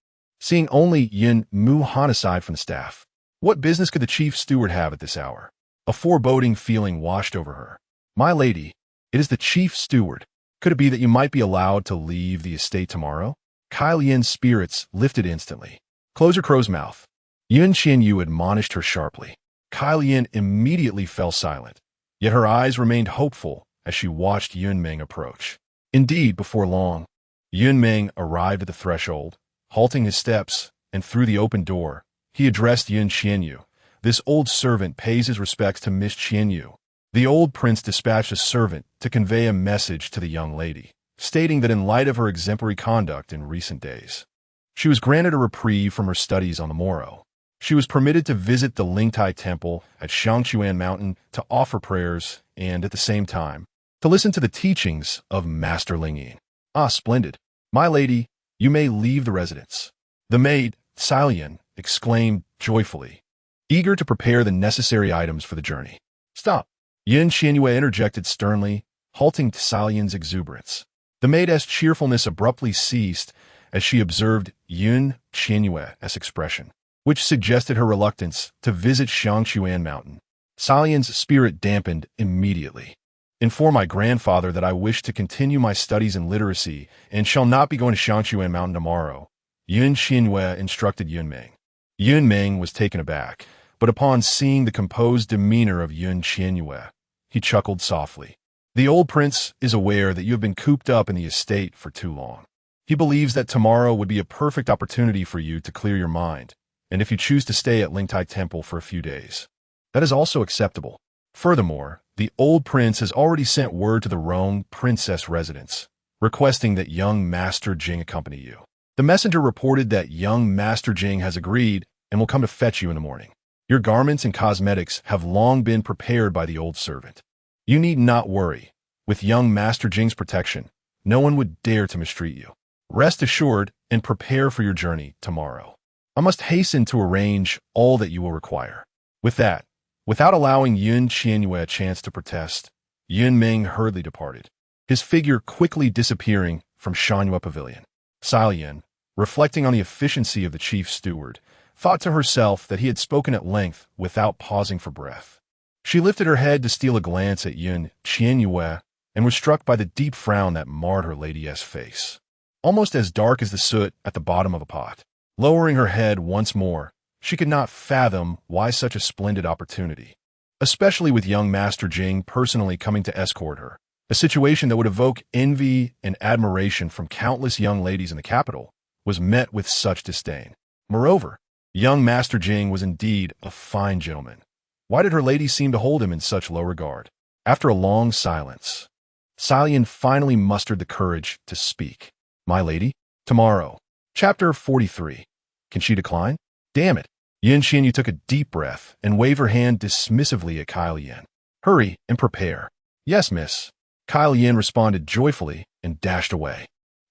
seeing only Yun Mu Han aside from the staff. What business could the chief steward have at this hour? A foreboding feeling washed over her. "My lady, it is the chief steward. Could it be that you might be allowed to leave the estate tomorrow?" Qian's spirits lifted instantly. "Close your crow's mouth." Qian Yue admonished her sharply. Qian immediately fell silent, yet her eyes remained hopeful as she watched Yun Ming approach. Indeed, before long, Yun Ming arrived at the threshold, halting his steps, and through the open door, he addressed Qian Yue. "This old servant pays his respects to Miss Qian Yue." The old prince dispatched a servant to convey a message to the young lady, stating that in light of her exemplary conduct in recent days, she was granted a reprieve from her studies on the morrow. She was permitted to visit the Ling Tai Temple at Shangshuan Mountain to offer prayers and, at the same time, to listen to the teachings of Master Ling Yin. "Ah, splendid. My lady, you may leave the residence." The maid, Salian, exclaimed joyfully, eager to prepare the necessary items for the journey. "Stop!" Qian Yue interjected sternly, halting Salian's exuberance. The maid's cheerfulness abruptly ceased as she observed Qian Yue's expression, which suggested her reluctance to visit Shangshuan Mountain. Salian's spirit dampened immediately. "Inform my grandfather that I wish to continue my studies in literacy and shall not be going to Shangshuan Mountain tomorrow," Qian Yue instructed Yun Ming. Yun Ming was taken aback, but upon seeing the composed demeanor of Qian Yue, he chuckled softly. "The old prince is aware that you have been cooped up in the estate for too long. He believes that tomorrow would be a perfect opportunity for you to clear your mind, and if you choose to stay at Ling Tai Temple for a few days, that is also acceptable. Furthermore, the old prince has already sent word to the Rong princess residence, requesting that young Master Jing accompany you. The messenger reported that young Master Jing has agreed and will come to fetch you in the morning. Your garments and cosmetics have long been prepared by the old servant. You need not worry. With young Master Jing's protection, no one would dare to mistreat you. Rest assured and prepare for your journey tomorrow. I must hasten to arrange all that you will require." With that, Without allowing Qian Yue a chance to protest, Yun Ming hurriedly departed, his figure quickly disappearing from Shangyue Pavilion. Xiaoyan, reflecting on the efficiency of the chief steward, thought to herself that he had spoken at length without pausing for breath. She lifted her head to steal a glance at Qian Yue and was struck by the deep frown that marred her lady's face, almost as dark as the soot at the bottom of a pot. Lowering her head once more, she could not fathom why such a splendid opportunity, especially with young Master Jing personally coming to escort her, a situation that would evoke envy and admiration from countless young ladies in the capital, was met with such disdain. Moreover, young Master Jing was indeed a fine gentleman. Why did her lady seem to hold him in such low regard? After a long silence, Xiaoyan finally mustered the courage to speak. My lady, tomorrow. Chapter 43. Can she decline? Damn it. Qian Yue took a deep breath and waved her hand dismissively at Kyle Yin. Hurry and prepare. Yes, miss. Kyle Yin responded joyfully and dashed away.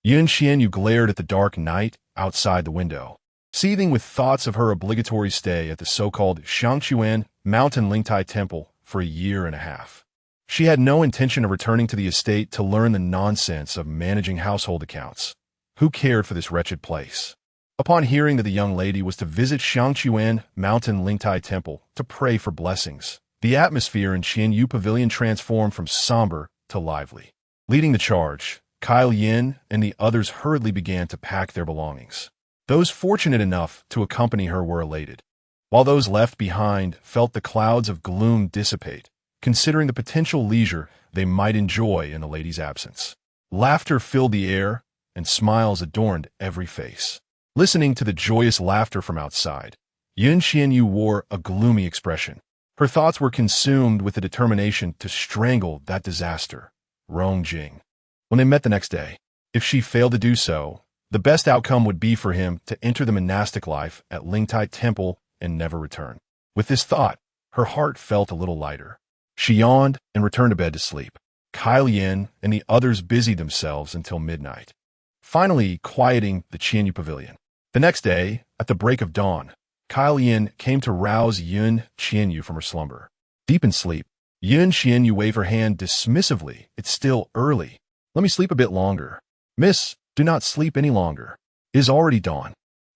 Qian Yue glared at the dark night outside the window, seething with thoughts of her obligatory stay at the so-called Shangchuan Mountain Lingtai Temple for a year and a half. She had no intention of returning to the estate to learn the nonsense of managing household accounts. Who cared for this wretched place? Upon hearing that the young lady was to visit Shangchuan Mountain Lingtai Temple to pray for blessings, the atmosphere in Qian Pavilion transformed from somber to lively. Leading the charge, Kyle Yin and the others hurriedly began to pack their belongings. Those fortunate enough to accompany her were elated, while those left behind felt the clouds of gloom dissipate, considering the potential leisure they might enjoy in the lady's absence. Laughter filled the air, and smiles adorned every face. Listening to the joyous laughter from outside, Qian Yue wore a gloomy expression. Her thoughts were consumed with the determination to strangle that disaster, Rong Jing. When they met the next day, if she failed to do so, the best outcome would be for him to enter the monastic life at Lingtai Temple and never return. With this thought, her heart felt a little lighter. She yawned and returned to bed to sleep. Kyle Yin and the others busied themselves until midnight, finally quieting the Qian Yue Pavilion. The next day, at the break of dawn, Kyle Yin came to rouse Qian Yue from her slumber. Deep in sleep, Qian Yue waved her hand dismissively. It's still early. Let me sleep a bit longer. Miss, do not sleep any longer. It is already dawn.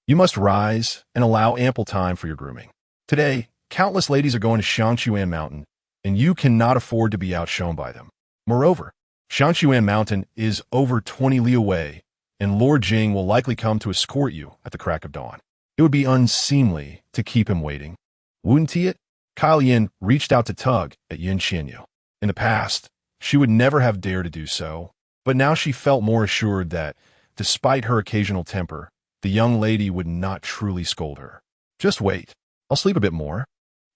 You must rise and allow ample time for your grooming. Today, countless ladies are going to Shangchuan Mountain, and you cannot afford to be outshone by them. Moreover, Shangchuan Mountain is over 20 li away, and Lord Jing will likely come to escort you at the crack of dawn. It would be unseemly to keep him waiting. Wouldn't he it? Kyle Yin reached out to tug at Qian Yue. In the past, she would never have dared to do so, but now she felt more assured that, despite her occasional temper, the young lady would not truly scold her. Just wait. I'll sleep a bit more.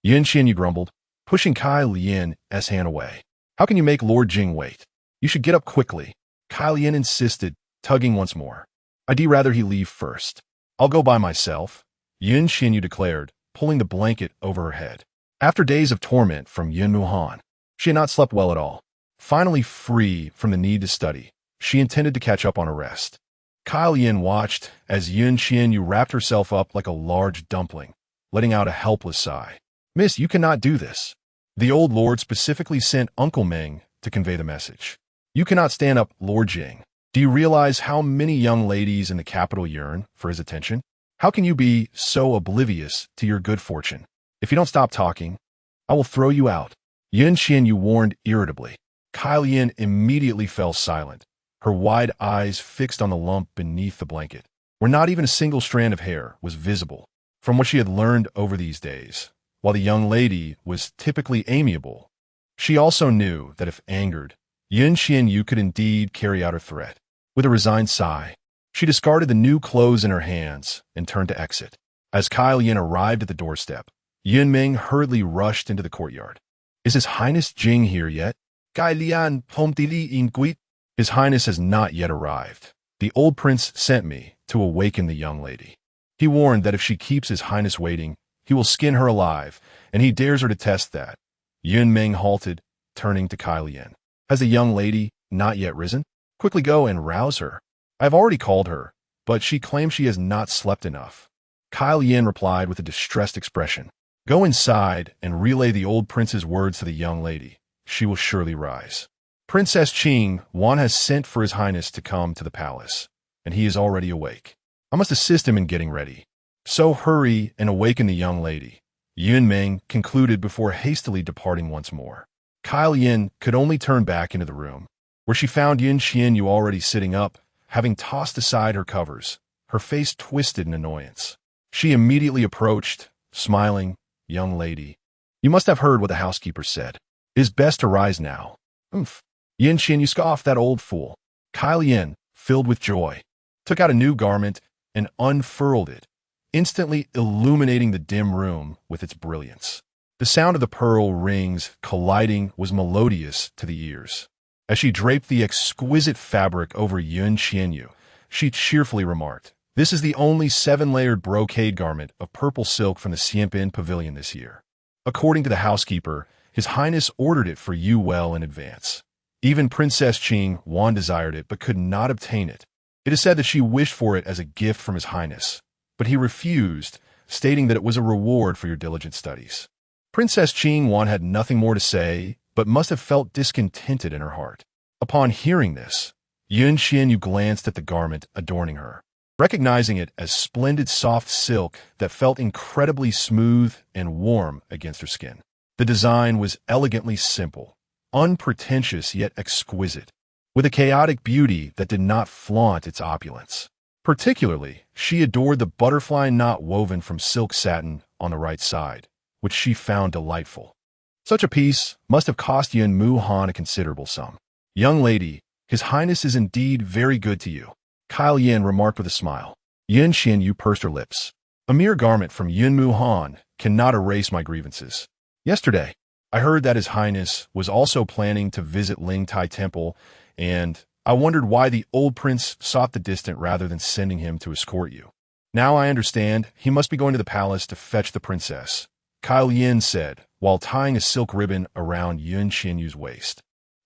Qian Yue grumbled, pushing Kyle Yin's hand away. How can you make Lord Jing wait? You should get up quickly. Kyle Yin insisted, tugging once more. I'd rather he leave first. I'll go by myself, Qian Yue declared, pulling the blanket over her head. After days of torment from Yun Muhan, she had not slept well at all. Finally free from the need to study, she intended to catch up on her rest. Kyle Yin watched as Qian Yue wrapped herself up like a large dumpling, letting out a helpless sigh. Miss, you cannot do this. The old lord specifically sent Uncle Meng to convey the message. You cannot stand up Lord Jing. Do you realize how many young ladies in the capital yearn for his attention? How can you be so oblivious to your good fortune? If you don't stop talking, I will throw you out. Qian Yue warned irritably. Kyle Yin immediately fell silent, her wide eyes fixed on the lump beneath the blanket, where not even a single strand of hair was visible. From what she had learned over these days, while the young lady was typically amiable, she also knew that if angered, Qian Yue could indeed carry out her threat. With a resigned sigh, she discarded the new clothes in her hands and turned to exit. As Kyle Yin arrived at the doorstep, Yun Ming hurriedly rushed into the courtyard. Is His Highness Jing here yet? Gai Lian Pomtili Inguit. His Highness has not yet arrived. The old prince sent me to awaken the young lady. He warned that if she keeps His Highness waiting, he will skin her alive, and he dares her to test that. Yun Ming halted, turning to Kyle Yin. Has the young lady not yet risen? Quickly go and rouse her. I have already called her, but she claims she has not slept enough. Kyle Yin replied with a distressed expression. Go inside and relay the old prince's words to the young lady. She will surely rise. Princess Qing Yuan has sent for His Highness to come to the palace, and he is already awake. I must assist him in getting ready. So hurry and awaken the young lady. Yun Meng concluded before hastily departing once more. Kyle Yin could only turn back into the room, where she found Qian Yue already sitting up, having tossed aside her covers, her face twisted in annoyance. She immediately approached, smiling. Young lady, you must have heard what the housekeeper said. It is best to rise now. Qian Yue scoffed, that old fool. Kyle Yin, filled with joy, took out a new garment and unfurled it, instantly illuminating the dim room with its brilliance. The sound of the pearl rings colliding was melodious to the ears. As she draped the exquisite fabric over Qian Yue, she cheerfully remarked, "This is the only 7-layered brocade garment of purple silk from the Xianpin Pavilion this year. According to the housekeeper, His Highness ordered it for you well in advance. Even Princess Qing Yuan desired it but could not obtain it. It is said that she wished for it as a gift from His Highness, but he refused, stating that it was a reward for your diligent studies." Princess Qing Yuan had nothing more to say, but must have felt discontented in her heart. Upon hearing this, Qian Yue glanced at the garment adorning her, recognizing it as splendid soft silk that felt incredibly smooth and warm against her skin. The design was elegantly simple, unpretentious yet exquisite, with a chaotic beauty that did not flaunt its opulence. Particularly, she adored the butterfly knot woven from silk satin on the right side, which she found delightful. Such a piece must have cost Yun Mu Han a considerable sum. Young lady, His Highness is indeed very good to you, Kyle Yin remarked with a smile. Qian Yue pursed her lips. A mere garment from Yun Mu Han cannot erase my grievances. Yesterday, I heard that His Highness was also planning to visit Ling Tai Temple, and I wondered why the old prince sought the distant rather than sending him to escort you. Now I understand he must be going to the palace to fetch the princess, Kyle Yin said, while tying a silk ribbon around Qian Yue's waist.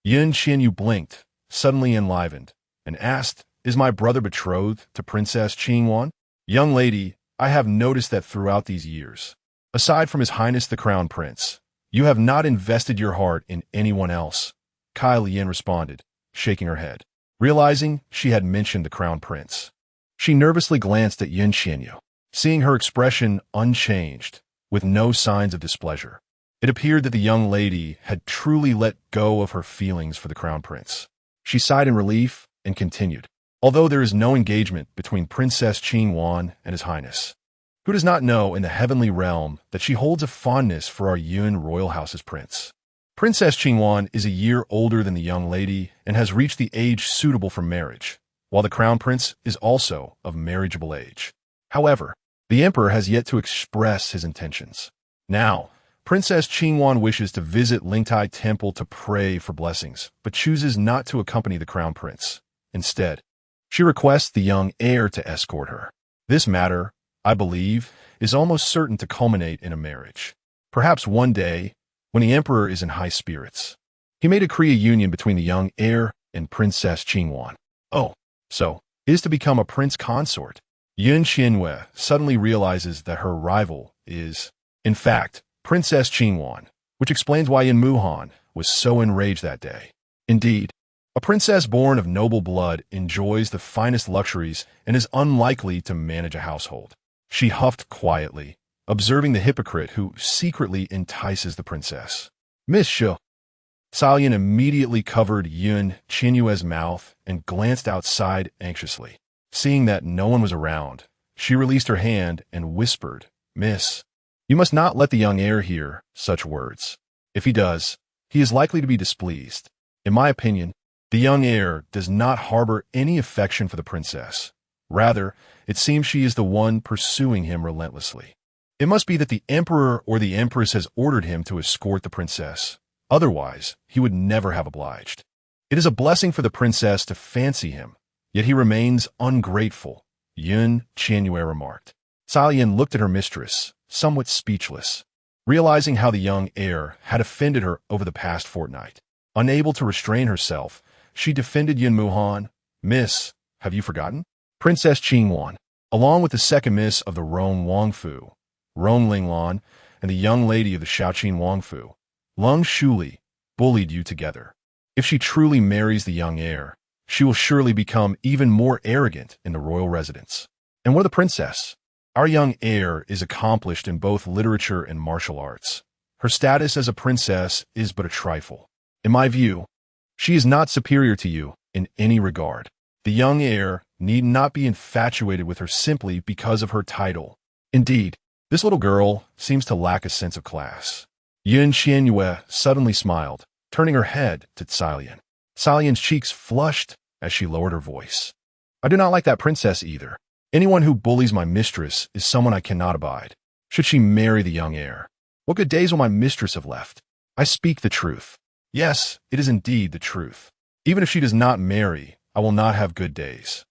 Qian Yue blinked, suddenly enlivened, and asked, "Is my brother betrothed to Princess Qing Yuan?" "Young lady, I have noticed that throughout these years, aside from His Highness the Crown Prince, you have not invested your heart in anyone else," Kyle Yin responded, shaking her head. Realizing she had mentioned the Crown Prince, she nervously glanced at Qian Yue, seeing her expression unchanged, with no signs of displeasure. It appeared that the young lady had truly let go of her feelings for the Crown Prince. She sighed in relief and continued, "Although there is no engagement between Princess Qing Yuan and His Highness, who does not know in the heavenly realm that she holds a fondness for our Yun royal house's prince? Princess Qing Yuan is a year older than the young lady and has reached the age suitable for marriage, while the Crown Prince is also of marriageable age. However, the Emperor has yet to express his intentions. Now, Princess Qing Yuan wishes to visit Lingtai Temple to pray for blessings, but chooses not to accompany the Crown Prince. Instead, she requests the young heir to escort her. This matter, I believe, is almost certain to culminate in a marriage. Perhaps one day, when the Emperor is in high spirits, he may decree a union between the young heir and Princess Qing Yuan. Oh, so, is to become a prince consort." Qian Yue suddenly realizes that her rival is, in fact, Princess Qing Yuan, which explains why Yun Mu Han was so enraged that day. Indeed, a princess born of noble blood enjoys the finest luxuries and is unlikely to manage a household. She huffed quietly, observing the hypocrite who secretly entices the princess. "Miss Shu." Yin immediately covered Qian Yue's mouth and glanced outside anxiously. Seeing that no one was around, she released her hand and whispered, "Miss, you must not let the young heir hear such words. If he does, he is likely to be displeased. In my opinion, the young heir does not harbor any affection for the princess. Rather, it seems she is the one pursuing him relentlessly. It must be that the Emperor or the Empress has ordered him to escort the princess. Otherwise, he would never have obliged. It is a blessing for the princess to fancy him, yet he remains ungrateful," Qian Yue remarked. Yin looked at her mistress, somewhat speechless, realizing how the young heir had offended her over the past fortnight. Unable to restrain herself, she defended Yun Mu Han. "Miss, have you forgotten? Princess Qing Yuan, along with the second miss of the Rong Wangfu, Rong Linglan, and the young lady of the Shaoqin Wangfu, Lung Shuli, bullied you together. If she truly marries the young heir, she will surely become even more arrogant in the royal residence. And what of the princess? Our young heir is accomplished in both literature and martial arts. Her status as a princess is but a trifle. In my view, she is not superior to you in any regard. The young heir need not be infatuated with her simply because of her title. Indeed, this little girl seems to lack a sense of class. Qian Yue suddenly smiled, turning her head to Tsai. Tsai's cheeks flushed as she lowered her voice. I do not like that princess either. Anyone who bullies my mistress is someone I cannot abide. Should she marry the young heir? What good days will my mistress have left? I speak the truth. Yes, it is indeed the truth. Even if she does not marry, I will not have good days.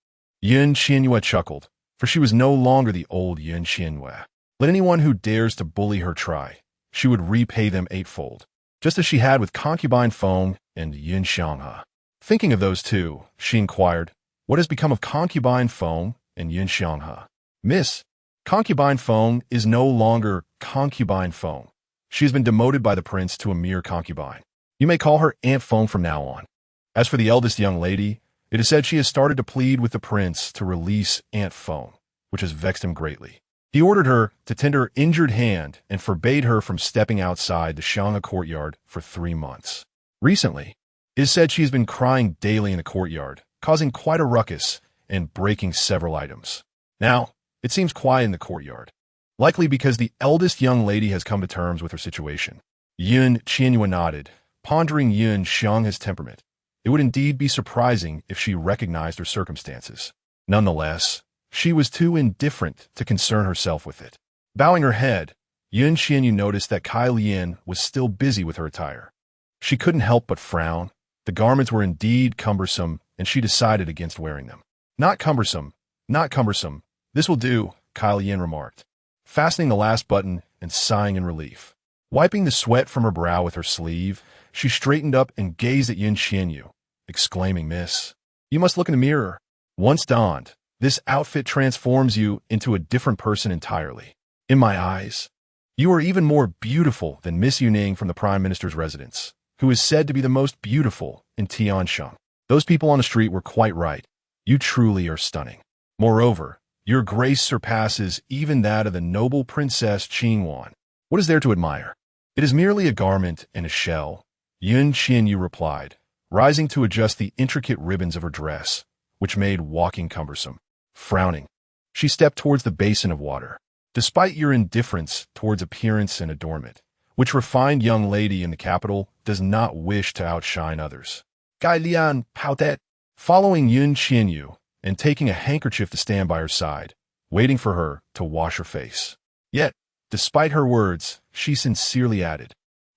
Qian Yue chuckled, for she was no longer the old Qian Yue. Let anyone who dares to bully her try. She would repay them eightfold, just as she had with concubine Feng and Yin Xianghe. Thinking of those two, she inquired, what has become of concubine Feng and Yin Xianghe? Miss, concubine Feng is no longer concubine Feng. She has been demoted by the prince to a mere concubine. You may call her Aunt Feng from now on. As for the eldest young lady, it is said she has started to plead with the prince to release Aunt Feng, which has vexed him greatly. He ordered her to tend her injured hand and forbade her from stepping outside the Xianghe courtyard for 3 months. Recently, it is said she has been crying daily in the courtyard, causing quite a ruckus and breaking several items. Now, it seems quiet in the courtyard, likely because the eldest young lady has come to terms with her situation. Qian Yue nodded, pondering Yin Xianghe's temperament. It would indeed be surprising if she recognized her circumstances. Nonetheless, she was too indifferent to concern herself with it. Bowing her head, Qian Yue noticed that Kai Lian was still busy with her attire. She couldn't help but frown. The garments were indeed cumbersome, and she decided against wearing them. Not cumbersome, not cumbersome. This will do, Kai Lian remarked, fastening the last button and sighing in relief. Wiping the sweat from her brow with her sleeve, she straightened up and gazed at Qian Yue, exclaiming, Miss, you must look in the mirror. Once donned, this outfit transforms you into a different person entirely. In my eyes, you are even more beautiful than Miss Yuning from the Prime Minister's residence, who is said to be the most beautiful in Tian Sheng. Those people on the street were quite right. You truly are stunning. Moreover, your grace surpasses even that of the noble Princess Qingwan. What is there to admire? It is merely a garment and a shell, Qian Yue replied, rising to adjust the intricate ribbons of her dress, which made walking cumbersome. Frowning, she stepped towards the basin of water. Despite your indifference towards appearance and adornment, which refined young lady in the capital does not wish to outshine others. Gai Lian Pautet, following Qian Yue and taking a handkerchief to stand by her side, waiting for her to wash her face. Yet, despite her words, she sincerely added,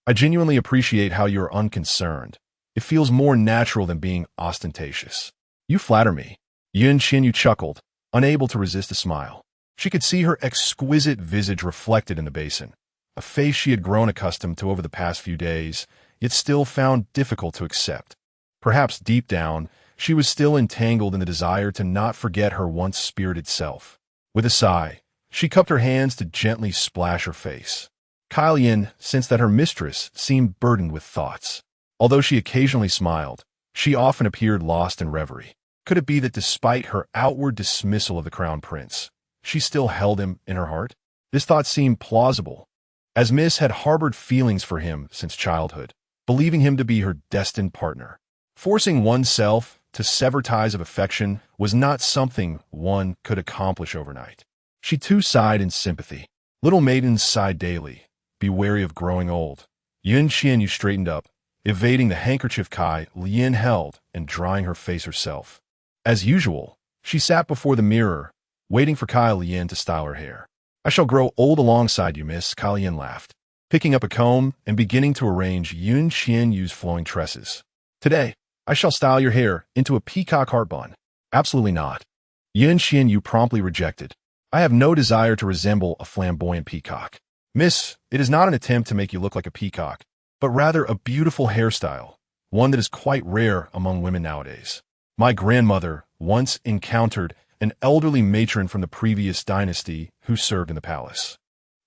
I genuinely appreciate how you are unconcerned. It feels more natural than being ostentatious. You flatter me. Qian Yue chuckled, unable to resist a smile. She could see her exquisite visage reflected in the basin, a face she had grown accustomed to over the past few days, yet still found difficult to accept. Perhaps deep down, she was still entangled in the desire to not forget her once spirited self. With a sigh, she cupped her hands to gently splash her face. Kai Lian sensed that her mistress seemed burdened with thoughts. Although she occasionally smiled, she often appeared lost in reverie. Could it be that despite her outward dismissal of the crown prince, she still held him in her heart? This thought seemed plausible, as Miss had harbored feelings for him since childhood, believing him to be her destined partner. Forcing oneself to sever ties of affection was not something one could accomplish overnight. She too sighed in sympathy. Little maidens sigh daily. Be wary of growing old. Qian Yue straightened up, evading the handkerchief Kai Lian held and drying her face herself. As usual, she sat before the mirror, waiting for Kai Lian to style her hair. I shall grow old alongside you, Miss, Kai Lian laughed, picking up a comb and beginning to arrange Qian Yue's flowing tresses. Today, I shall style your hair into a peacock heart bun. Absolutely not. Qian Yue promptly rejected. I have no desire to resemble a flamboyant peacock. Miss, it is not an attempt to make you look like a peacock, but rather a beautiful hairstyle, one that is quite rare among women nowadays. My grandmother once encountered an elderly matron from the previous dynasty who served in the palace.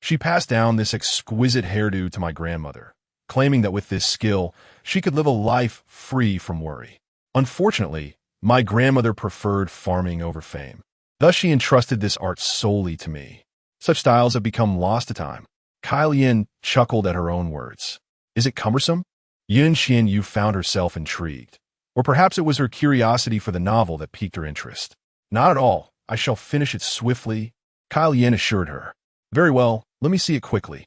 She passed down this exquisite hairdo to my grandmother, claiming that with this skill, she could live a life free from worry. Unfortunately, my grandmother preferred farming over fame. Thus, she entrusted this art solely to me. Such styles have become lost to time. Qian chuckled at her own words. Is it cumbersome? Qian Yue found herself intrigued. Or perhaps it was her curiosity for the novel that piqued her interest. Not at all. I shall finish it swiftly, Qian assured her. Very well, let me see it quickly.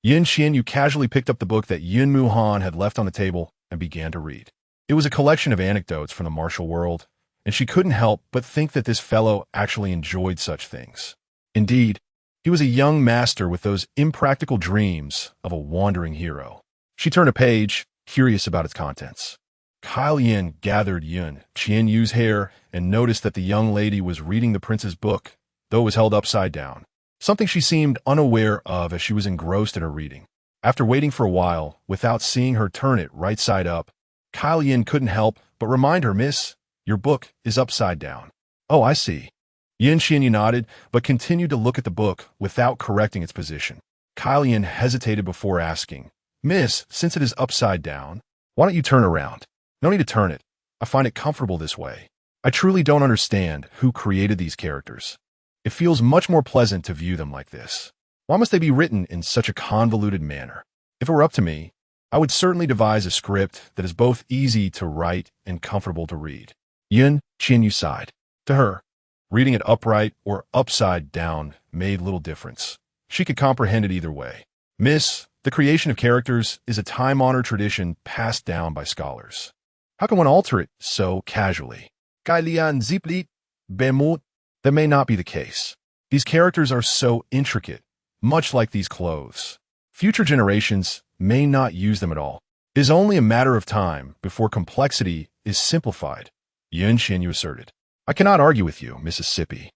Qian Yue casually picked up the book that Yun Muhan had left on the table and began to read. It was a collection of anecdotes from the martial world, and she couldn't help but think that this fellow actually enjoyed such things. Indeed, he was a young master with those impractical dreams of a wandering hero. She turned a page, curious about its contents. Qian gathered Qian Yue's hair and noticed that the young lady was reading the prince's book, though it was held upside down. Something she seemed unaware of as she was engrossed in her reading. After waiting for a while, without seeing her turn it right side up, Qian couldn't help but remind her, Miss, your book is upside down. Oh, I see. Qian Yue nodded, but continued to look at the book without correcting its position. Qian hesitated before asking, Miss, since it is upside down, why don't you turn around? No need to turn it. I find it comfortable this way. I truly don't understand who created these characters. It feels much more pleasant to view them like this. Why must they be written in such a convoluted manner? If it were up to me, I would certainly devise a script that is both easy to write and comfortable to read. Qian Yue sighed. To her, reading it upright or upside down made little difference. She could comprehend it either way. Miss, the creation of characters is a time-honored tradition passed down by scholars. How can one alter it so casually? That may not be the case. These characters are so intricate, much like these clothes. Future generations may not use them at all. It is only a matter of time before complexity is simplified, Qian Yue asserted. I cannot argue with you, Mississippi.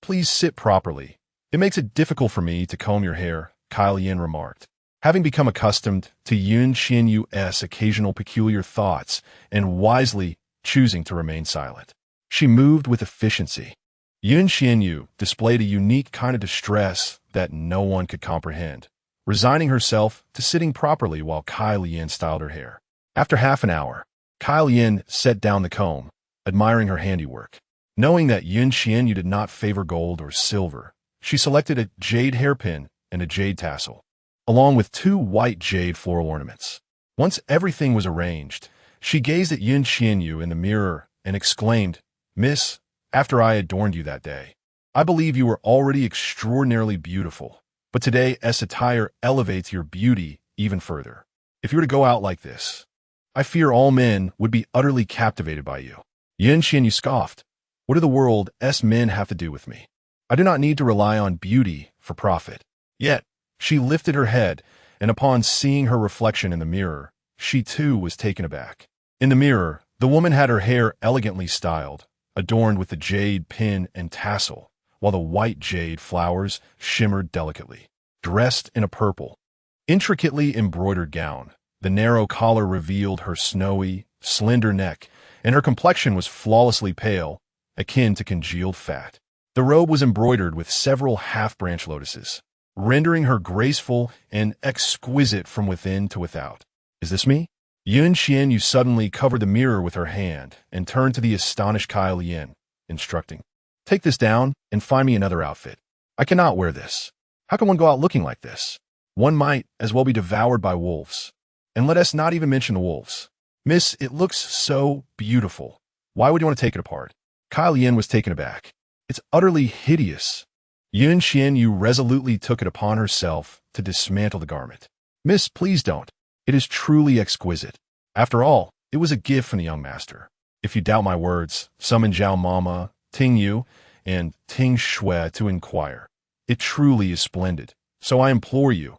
Please sit properly. It makes it difficult for me to comb your hair, Qian remarked. Having become accustomed to Qian Yue's occasional peculiar thoughts and wisely choosing to remain silent, she moved with efficiency. Qian Yue displayed a unique kind of distress that no one could comprehend, resigning herself to sitting properly while Qian styled her hair. After half an hour, Qian set down the comb, admiring her handiwork. Knowing that Qian Yue did not favor gold or silver, she selected a jade hairpin and a jade tassel, along with 2 white jade floral ornaments. Once everything was arranged, she gazed at Qian Yue in the mirror and exclaimed, Miss, after I adorned you that day, I believe you were already extraordinarily beautiful, but today's attire elevates your beauty even further. If you were to go out like this, I fear all men would be utterly captivated by you. Qian Yue scoffed. What do the world's men have to do with me? I do not need to rely on beauty for profit. Yet, she lifted her head, and upon seeing her reflection in the mirror, she too was taken aback. In the mirror, the woman had her hair elegantly styled, adorned with the jade pin and tassel, while the white jade flowers shimmered delicately. Dressed in a purple, intricately embroidered gown, the narrow collar revealed her snowy, slender neck, and her complexion was flawlessly pale, akin to congealed fat. The robe was embroidered with several half-branch lotuses, rendering her graceful and exquisite from within to without. Is this me? Qian Yue suddenly covered the mirror with her hand and turned to the astonished Qian, instructing, Take this down and find me another outfit. I cannot wear this. How can one go out looking like this? One might as well be devoured by wolves. And let us not even mention the wolves. Miss, it looks so beautiful. Why would you want to take it apart? Qian was taken aback. It's utterly hideous. Qian Yue resolutely took it upon herself to dismantle the garment. Miss, please don't. It is truly exquisite. After all, it was a gift from the young master. If you doubt my words, summon Zhao Mama, Ting Yu, and Ting Shui to inquire. It truly is splendid. So I implore you,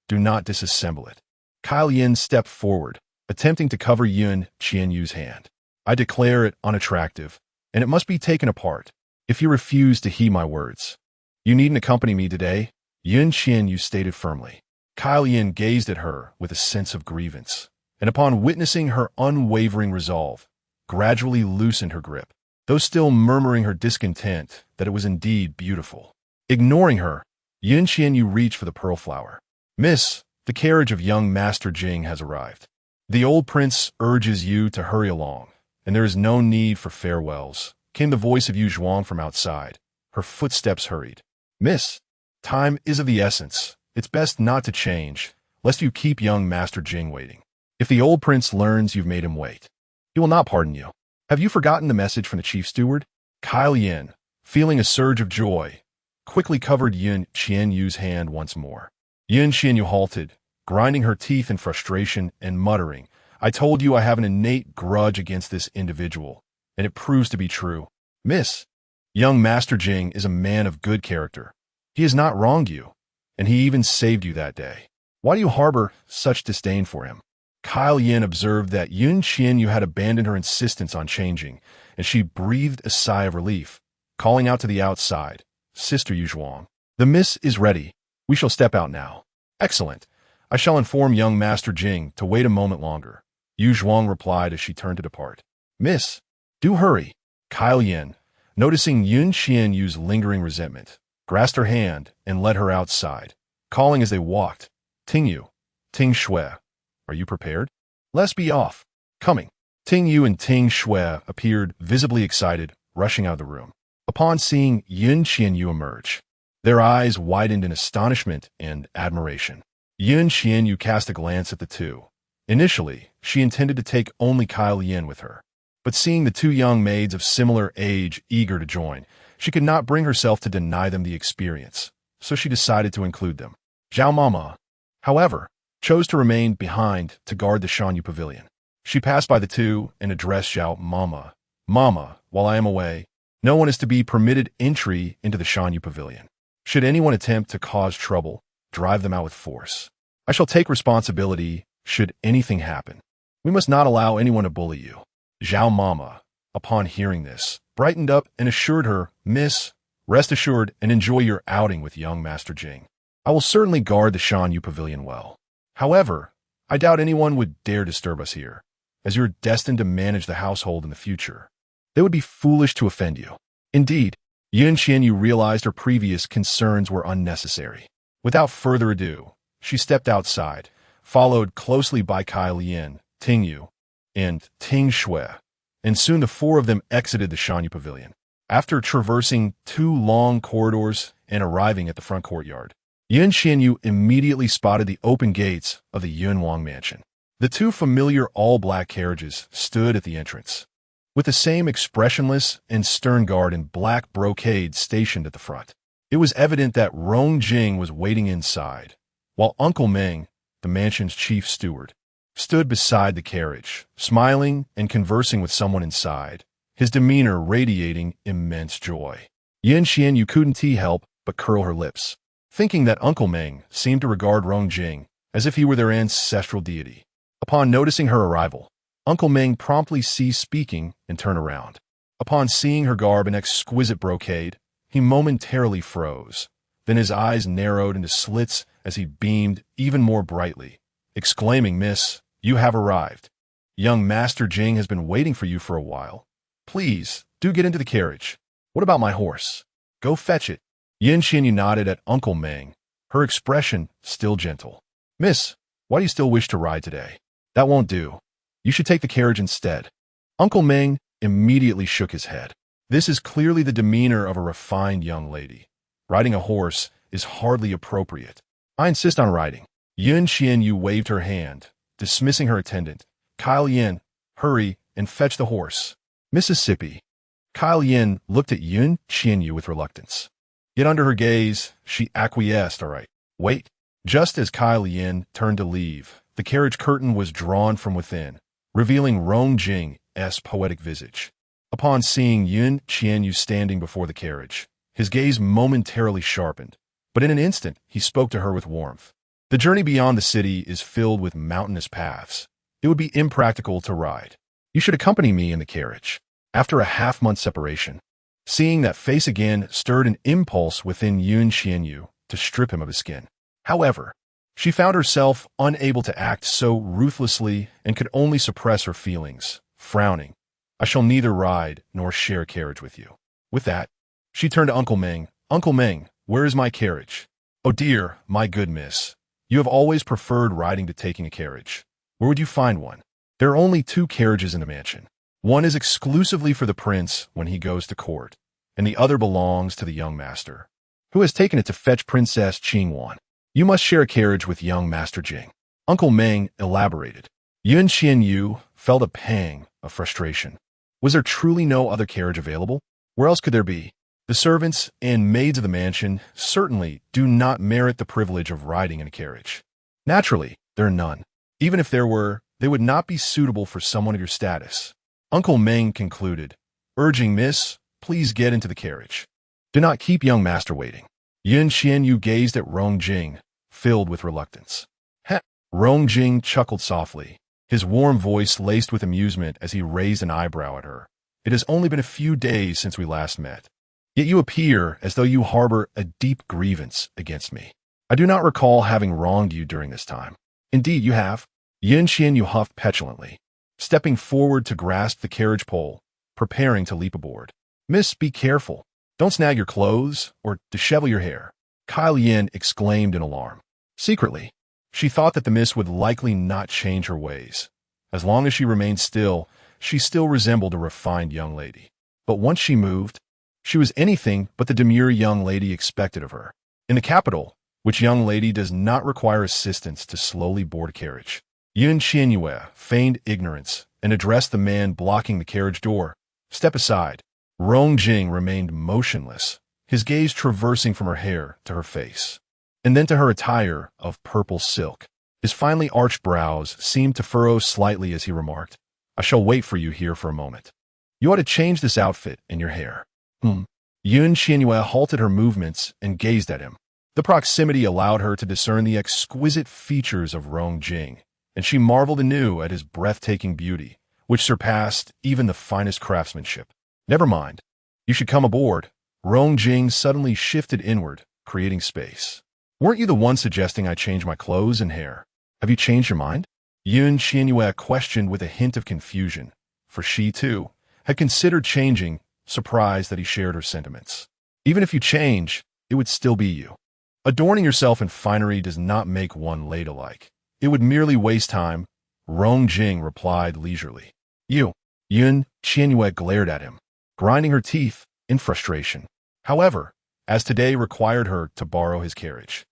do not disassemble it. Qian stepped forward, attempting to cover Qian Yue's hand. I declare it unattractive, and it must be taken apart. If you refuse to heed my words, you needn't accompany me today, Qian Yue stated firmly. Qian gazed at her with a sense of grievance, and upon witnessing her unwavering resolve, gradually loosened her grip, though still murmuring her discontent that it was indeed beautiful. Ignoring her, Qian Yue reached for the pearl flower. Miss, the carriage of young Master Jing has arrived. The old prince urges you to hurry along, and there is no need for farewells, came the voice of Yu Zhuang from outside. Her footsteps hurried. Miss, time is of the essence. It's best not to change, lest you keep young Master Jing waiting. If the old prince learns you've made him wait, he will not pardon you. Have you forgotten the message from the chief steward? Yin, feeling a surge of joy, quickly covered Qian Yue's hand once more. Qian Yue halted, grinding her teeth in frustration and muttering, I told you I have an innate grudge against this individual, and it proves to be true. Miss, young Master Jing is a man of good character. He has not wronged you, and he even saved you that day. Why do you harbor such disdain for him? Yin observed that Qian Yue had abandoned her insistence on changing, and she breathed a sigh of relief, calling out to the outside, Sister Yu Zhuang, the miss is ready. We shall step out now. Excellent. I shall inform young Master Jing to wait a moment longer. Yu Zhuang replied as she turned to depart. Miss, do hurry. Yin, noticing Qian Yue's lingering resentment, grasped her hand and led her outside, calling as they walked, Ting Yu, Ting Shui, are you prepared? Let's be off. Coming. Ting Yu and Ting Shui appeared visibly excited, rushing out of the room. Upon seeing Qian Yue emerge, their eyes widened in astonishment and admiration. Qian Yue cast a glance at the two. Initially, she intended to take only Yin with her, but seeing the two young maids of similar age eager to join, she could not bring herself to deny them the experience, so she decided to include them. Zhao Mama, however, chose to remain behind to guard the Shan Yu pavilion. She passed by the two and addressed Zhao Mama. Mama, while I am away, no one is to be permitted entry into the Shan Yu pavilion. Should anyone attempt to cause trouble, drive them out with force. I shall take responsibility should anything happen. We must not allow anyone to bully you. Zhao Mama, upon hearing this, brightened up and assured her, Miss, rest assured and enjoy your outing with young Master Jing. I will certainly guard the Shan Yu pavilion well. However, I doubt anyone would dare disturb us here, as you are destined to manage the household in the future. They would be foolish to offend you. Indeed, Qian Yue realized her previous concerns were unnecessary. Without further ado, she stepped outside, followed closely by Yin, Ting Yu, and Ting Shui, and soon the four of them exited the Shan Yu pavilion. After traversing 2 long corridors and arriving at the front courtyard, Qian Yue immediately spotted the open gates of the Yunwang mansion. The 2 familiar all-black carriages stood at the entrance, with the same expressionless and stern guard in black brocade stationed at the front. It was evident that Rong Jing was waiting inside, while Uncle Meng, the mansion's chief steward, stood beside the carriage, smiling and conversing with someone inside, his demeanor radiating immense joy. Qian Yue couldn't help but curl her lips, thinking that Uncle Meng seemed to regard Rong Jing as if he were their ancestral deity. Upon noticing her arrival, Uncle Meng promptly ceased speaking and turned around. Upon seeing her garb in exquisite brocade, he momentarily froze. Then his eyes narrowed into slits as he beamed even more brightly, exclaiming, Miss, you have arrived. Young Master Jing has been waiting for you for a while. Please, do get into the carriage. What about my horse? Go fetch it. Qian Yue nodded at Uncle Meng, her expression still gentle. Miss, why do you still wish to ride today? That won't do. You should take the carriage instead. Uncle Meng immediately shook his head. This is clearly the demeanor of a refined young lady. Riding a horse is hardly appropriate. I insist on riding. Qian Yue waved her hand, dismissing her attendant. Yin, hurry and fetch the horse. Mississippi. Yin looked at Qian Yue with reluctance. Yet under her gaze, she acquiesced. All right, wait. Just as Yin turned to leave, the carriage curtain was drawn from within, revealing Rong Jing's poetic visage. Upon seeing Qian Yue standing before the carriage, his gaze momentarily sharpened, but in an instant he spoke to her with warmth. The journey beyond the city is filled with mountainous paths. It would be impractical to ride. You should accompany me in the carriage. After a half-month separation, seeing that face again stirred an impulse within Qian Yue to strip him of his skin. However, she found herself unable to act so ruthlessly and could only suppress her feelings, frowning. I shall neither ride nor share carriage with you. With that, she turned to Uncle Meng. Uncle Meng, where is my carriage? Oh dear, my good miss. You have always preferred riding to taking a carriage. Where would you find one? There are only 2 carriages in the mansion. One is exclusively for the prince when he goes to court, and the other belongs to the young master, who has taken it to fetch Princess Qingwan. You must share a carriage with young Master Jing. Uncle Meng elaborated. Qian Yue felt a pang of frustration. Was there truly no other carriage available? Where else could there be? The servants and maids of the mansion certainly do not merit the privilege of riding in a carriage. Naturally, there are none. Even if there were, they would not be suitable for someone of your status. Uncle Meng concluded, urging Miss, please get into the carriage. Do not keep young master waiting. Qian Yue gazed at Rong Jing, filled with reluctance. Heh! Rong Jing chuckled softly, his warm voice laced with amusement as he raised an eyebrow at her. It has only been a few days since we last met. Yet you appear as though you harbor a deep grievance against me. I do not recall having wronged you during this time. Indeed, you have. Qian Yue huffed petulantly, stepping forward to grasp the carriage pole, preparing to leap aboard. Miss, be careful. Don't snag your clothes or dishevel your hair. Kai Lian exclaimed in alarm. Secretly, she thought that the miss would likely not change her ways. As long as she remained still, she still resembled a refined young lady. But once she moved, she was anything but the demure young lady expected of her. In the capital, which young lady does not require assistance to slowly board a carriage? Qian Yue feigned ignorance and addressed the man blocking the carriage door. Step aside. Rong Jing remained motionless, his gaze traversing from her hair to her face, and then to her attire of purple silk. His finely arched brows seemed to furrow slightly as he remarked, I shall wait for you here for a moment. You ought to change this outfit and your hair. Qian Yue halted her movements and gazed at him. The proximity allowed her to discern the exquisite features of Rong Jing, and she marveled anew at his breathtaking beauty, which surpassed even the finest craftsmanship. Never mind. You should come aboard. Rong Jing suddenly shifted inward, creating space. Weren't you the one suggesting I change my clothes and hair? Have you changed your mind? Qian Yue questioned with a hint of confusion, for she, too, had considered changing, surprised that he shared her sentiments. Even if you change, it would still be you. Adorning yourself in finery does not make one ladylike. It would merely waste time, Rong Jing replied leisurely. You. Qian Yue glared at him, grinding her teeth in frustration. However, as today required her to borrow his carriage,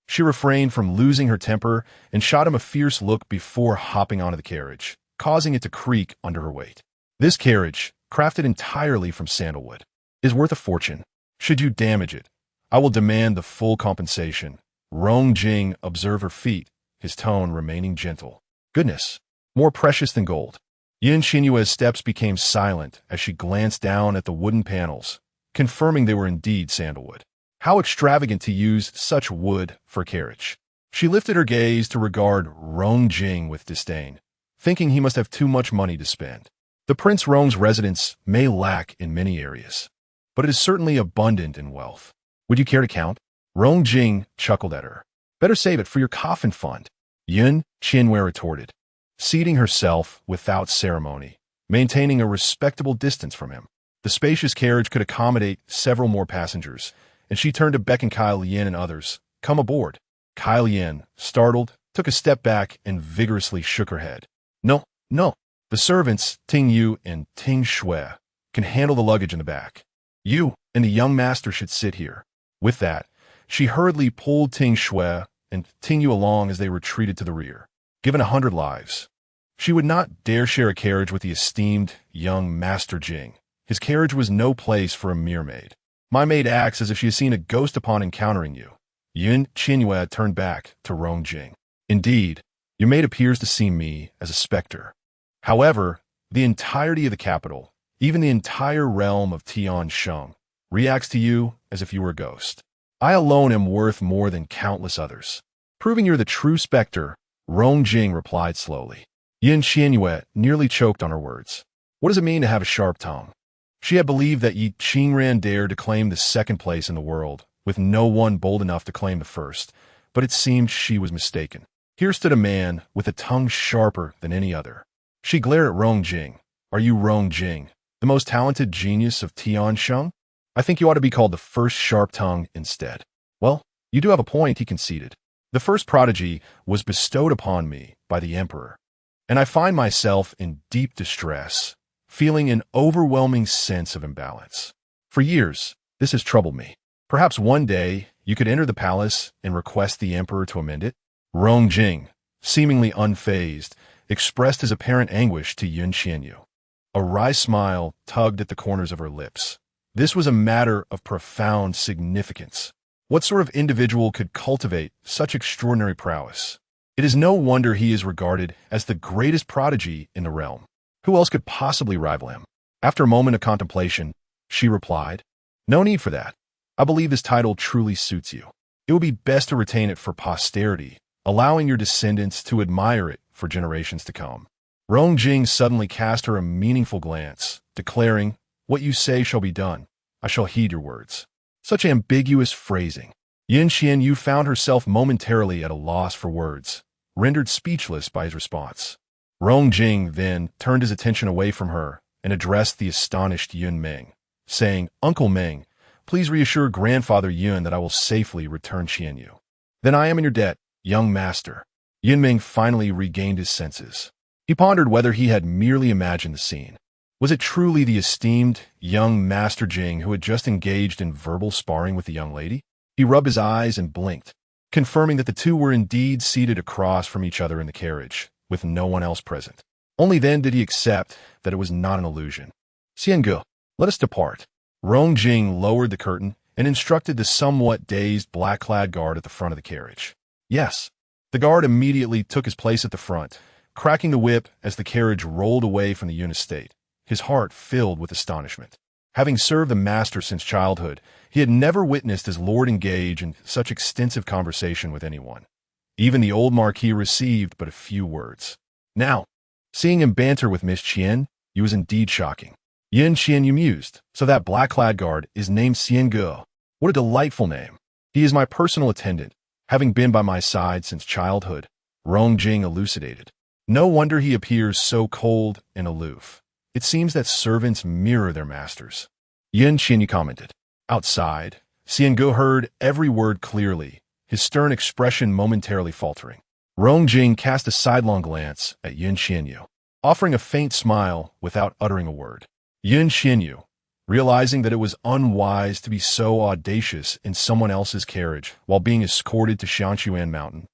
she refrained from losing her temper and shot him a fierce look before hopping onto the carriage, causing it to creak under her weight. This carriage, crafted entirely from sandalwood, is worth a fortune. Should you damage it, I will demand the full compensation. Rong Jing observed her feet, his tone remaining gentle. Goodness, more precious than gold. Qian Yue's steps became silent as she glanced down at the wooden panels, confirming they were indeed sandalwood. How extravagant to use such wood for a carriage. She lifted her gaze to regard Rong Jing with disdain, thinking he must have too much money to spend. The Prince Rong's residence may lack in many areas, but it is certainly abundant in wealth. Would you care to count? Rong Jing chuckled at her. Better save it for your coffin fund. Qian Yue retorted, seating herself without ceremony, maintaining a respectable distance from him. The spacious carriage could accommodate several more passengers, and she turned to beckon Kai Lian and others. Come aboard. Kai Lian, startled, took a step back and vigorously shook her head. No, no. The servants, Ting Yue and Ting Shui, can handle the luggage in the back. You and the young master should sit here. With that, she hurriedly pulled Ting Shui and Ting Yue along as they retreated to the rear. Given 100 lives, she would not dare share a carriage with the esteemed young Master Jing. His carriage was no place for a mere maid. My maid acts as if she has seen a ghost upon encountering you. Qian Yue turned back to Rong Jing. Indeed, your maid appears to see me as a specter. However, the entirety of the capital, even the entire realm of Tian Sheng, reacts to you as if you were a ghost. I alone am worth more than countless others. Proving you're the true specter, Rong Jing replied slowly. Qian Yue nearly choked on her words. What does it mean to have a sharp tongue? She had believed that Yi Qingran dared to claim the second place in the world, with no one bold enough to claim the first, but it seemed she was mistaken. Here stood a man with a tongue sharper than any other. She glared at Rong Jing. Are you Rong Jing, the most talented genius of Tian Sheng? I think you ought to be called the first sharp tongue instead. Well, You do have a point, he conceded. The first prodigy was bestowed upon me by the emperor, and I find myself in deep distress, feeling an overwhelming sense of imbalance. For years, this has troubled me. Perhaps one day you could enter the palace and request the emperor to amend it? Rong Jing, seemingly unfazed, expressed his apparent anguish to Qian Yue. A wry smile tugged at the corners of her lips. This was a matter of profound significance. What sort of individual could cultivate such extraordinary prowess? It is no wonder he is regarded as the greatest prodigy in the realm. Who else could possibly rival him? After a moment of contemplation, she replied, "No need for that. I believe this title truly suits you. It would be best to retain it for posterity, allowing your descendants to admire it for generations to come." Rong Jing suddenly cast her a meaningful glance, declaring, "What you say shall be done. I shall heed your words." Such ambiguous phrasing. Qian Yue found herself momentarily at a loss for words, rendered speechless by his response. Rong Jing then turned his attention away from her and addressed the astonished Yun Meng, saying, "Uncle Meng, please reassure Grandfather Yun that I will safely return Qian Yue." "Then I am in your debt, young master." Yun Meng finally regained his senses. He pondered whether he had merely imagined the scene. Was it truly the esteemed young Master Jing who had just engaged in verbal sparring with the young lady? He rubbed his eyes and blinked, confirming that the two were indeed seated across from each other in the carriage, with no one else present. Only then did he accept that it was not an illusion. "Xiange, let us depart." Rong Jing lowered the curtain and instructed the somewhat dazed black-clad guard at the front of the carriage. "Yes." The guard immediately took his place at the front, cracking the whip as the carriage rolled away from the Yun estate, his heart filled with astonishment. Having served the master since childhood, he had never witnessed his lord engage in such extensive conversation with anyone. Even the old marquis received but a few words. Now, seeing him banter with Miss Qian Yue was indeed shocking. Qian Yue mused, "So that black-clad guard is named Xiange. What a delightful name. He is my personal attendant, having been by my side since childhood," Rong Jing elucidated. "No wonder he appears so cold and aloof. It seems that servants mirror their masters." Qian Yue commented. Outside, Xiange heard every word clearly, his stern expression momentarily faltering. Rong Jing cast a sidelong glance at Qian Yue, offering a faint smile without uttering a word. Qian Yue, realizing that it was unwise to be so audacious in someone else's carriage while being escorted to Shanshuan Mountain,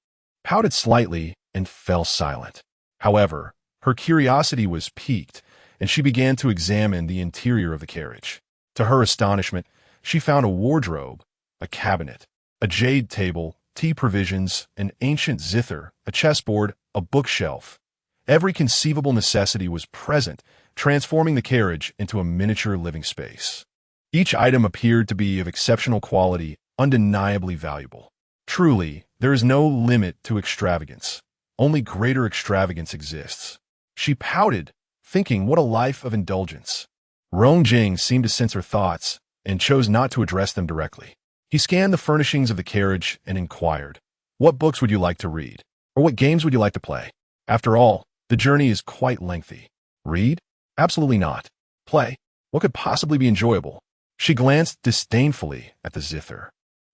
pouted slightly and fell silent. However, her curiosity was piqued, and she began to examine the interior of the carriage. To her astonishment, she found a wardrobe, a cabinet, a jade table, tea provisions, an ancient zither, a chessboard, a bookshelf. Every conceivable necessity was present, transforming the carriage into a miniature living space. Each item appeared to be of exceptional quality, undeniably valuable. Truly, there is no limit to extravagance. Only greater extravagance exists. She pouted, thinking what a life of indulgence. Rong Jing seemed to sense her thoughts and chose not to address them directly. He scanned the furnishings of the carriage and inquired, "What books would you like to read? Or what games would you like to play? After all, the journey is quite lengthy." "Read? Absolutely not." "Play? What could possibly be enjoyable?" She glanced disdainfully at the zither.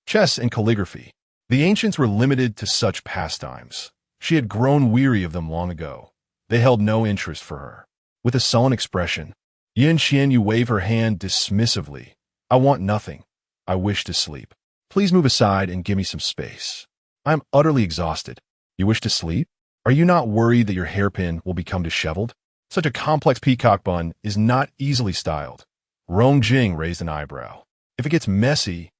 "Chess and calligraphy." The ancients were limited to such pastimes. She had grown weary of them long ago. They held no interest for her. With a sullen expression, Qian Yue waved her hand dismissively. "I want nothing. I wish to sleep. Please move aside and give me some space. I am utterly exhausted." "You wish to sleep? Are you not worried that your hairpin will become disheveled? Such a complex peacock bun is not easily styled." Rong Jing raised an eyebrow. "If it gets messy,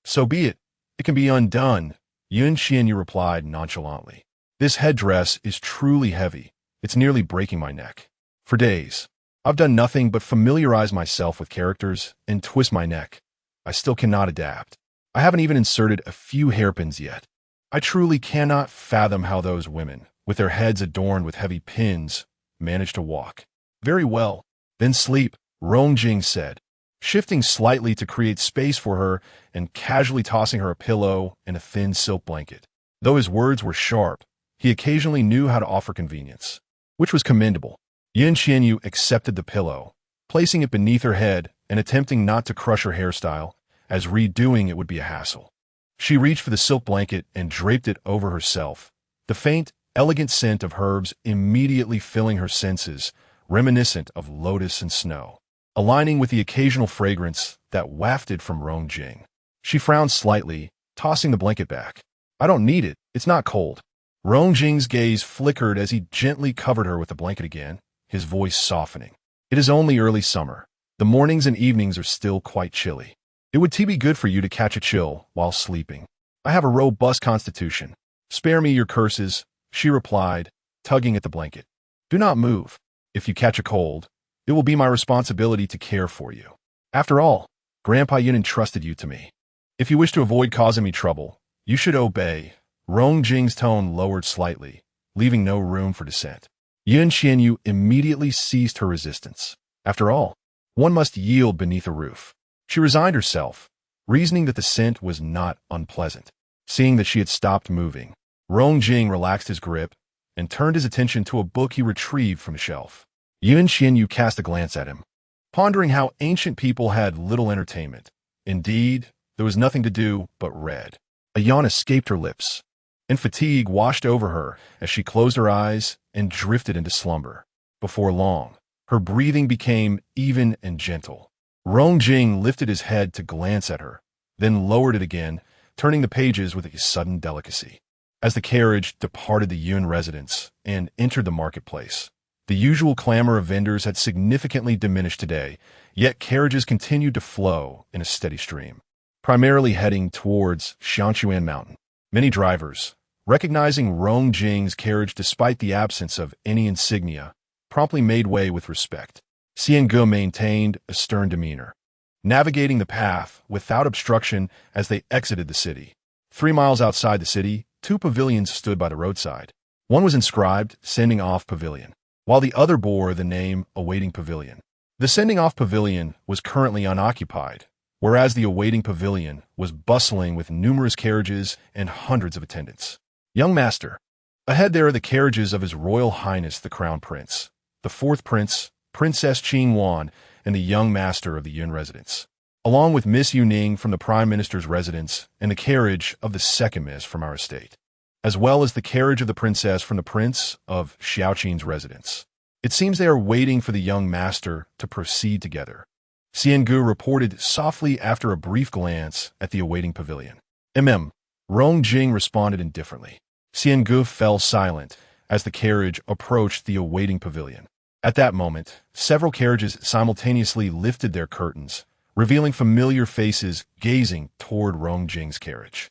so be it. It can be undone," Qian Yue replied nonchalantly. "This headdress is truly heavy. It's nearly breaking my neck. For days, I've done nothing but familiarize myself with characters and twist my neck. I still cannot adapt. I haven't even inserted a few hairpins yet. I truly cannot fathom how those women, with their heads adorned with heavy pins, manage to walk." "Very well, then sleep," Rong Jing said, shifting slightly to create space for her and casually tossing her a pillow and a thin silk blanket. Though his words were sharp, he occasionally knew how to offer convenience, which was commendable. Qian Yue accepted the pillow, placing it beneath her head and attempting not to crush her hairstyle, as redoing it would be a hassle. She reached for the silk blanket and draped it over herself, the faint, elegant scent of herbs immediately filling her senses, reminiscent of lotus and snow, aligning with the occasional fragrance that wafted from Rongjing. She frowned slightly, tossing the blanket back. I don't need it, it's not cold. Rongjing's gaze flickered as he gently covered her with the blanket again, his voice softening. It is only early summer. The mornings and evenings are still quite chilly. It would be good for you to catch a chill while sleeping. I have a robust constitution. Spare me your curses, she replied, tugging at the blanket. Do not move. If you catch a cold, it will be my responsibility to care for you. After all, Grandpa Yun entrusted you to me. If you wish to avoid causing me trouble, you should obey. Rongjing's tone lowered slightly, leaving no room for dissent. Qian Yue immediately ceased her resistance. After all, one must yield beneath a roof. She resigned herself, reasoning that the scent was not unpleasant. Seeing that she had stopped moving, Rongjing relaxed his grip and turned his attention to a book he retrieved from the shelf. Qian Yue cast a glance at him, pondering how ancient people had little entertainment. Indeed, there was nothing to do but read. A yawn escaped her lips, and fatigue washed over her as she closed her eyes and drifted into slumber. Before long, her breathing became even and gentle. Rongjing lifted his head to glance at her, then lowered it again, turning the pages with a sudden delicacy. As the carriage departed the Yun residence and entered the marketplace, the usual clamor of vendors had significantly diminished today, yet carriages continued to flow in a steady stream, primarily heading towards Shanshuan Mountain. Many drivers, recognizing Rongjing's carriage despite the absence of any insignia, promptly made way with respect. Xiangu maintained a stern demeanor, navigating the path without obstruction as they exited the city. 3 miles outside the city, 2 pavilions stood by the roadside. One was inscribed Sending Off Pavilion, while the other bore the name Awaiting Pavilion. The Sending Off Pavilion was currently unoccupied, whereas the Awaiting Pavilion was bustling with numerous carriages and hundreds of attendants. Young Master. Ahead there are the carriages of His Royal Highness the Crown Prince, the 4th Prince, Princess Qingwan, and the young master of the Yun residence, along with Miss Yuning from the Prime Minister's residence and the carriage of the 2nd Miss from our estate, as well as the carriage of the princess from the Prince of Xiaoqin's residence. It seems they are waiting for the young master to proceed together. Xiangu reported softly after a brief glance at the awaiting pavilion. Rongjing responded indifferently. Xiangu fell silent as the carriage approached the awaiting pavilion. At that moment, several carriages simultaneously lifted their curtains, revealing familiar faces gazing toward Rongjing's carriage.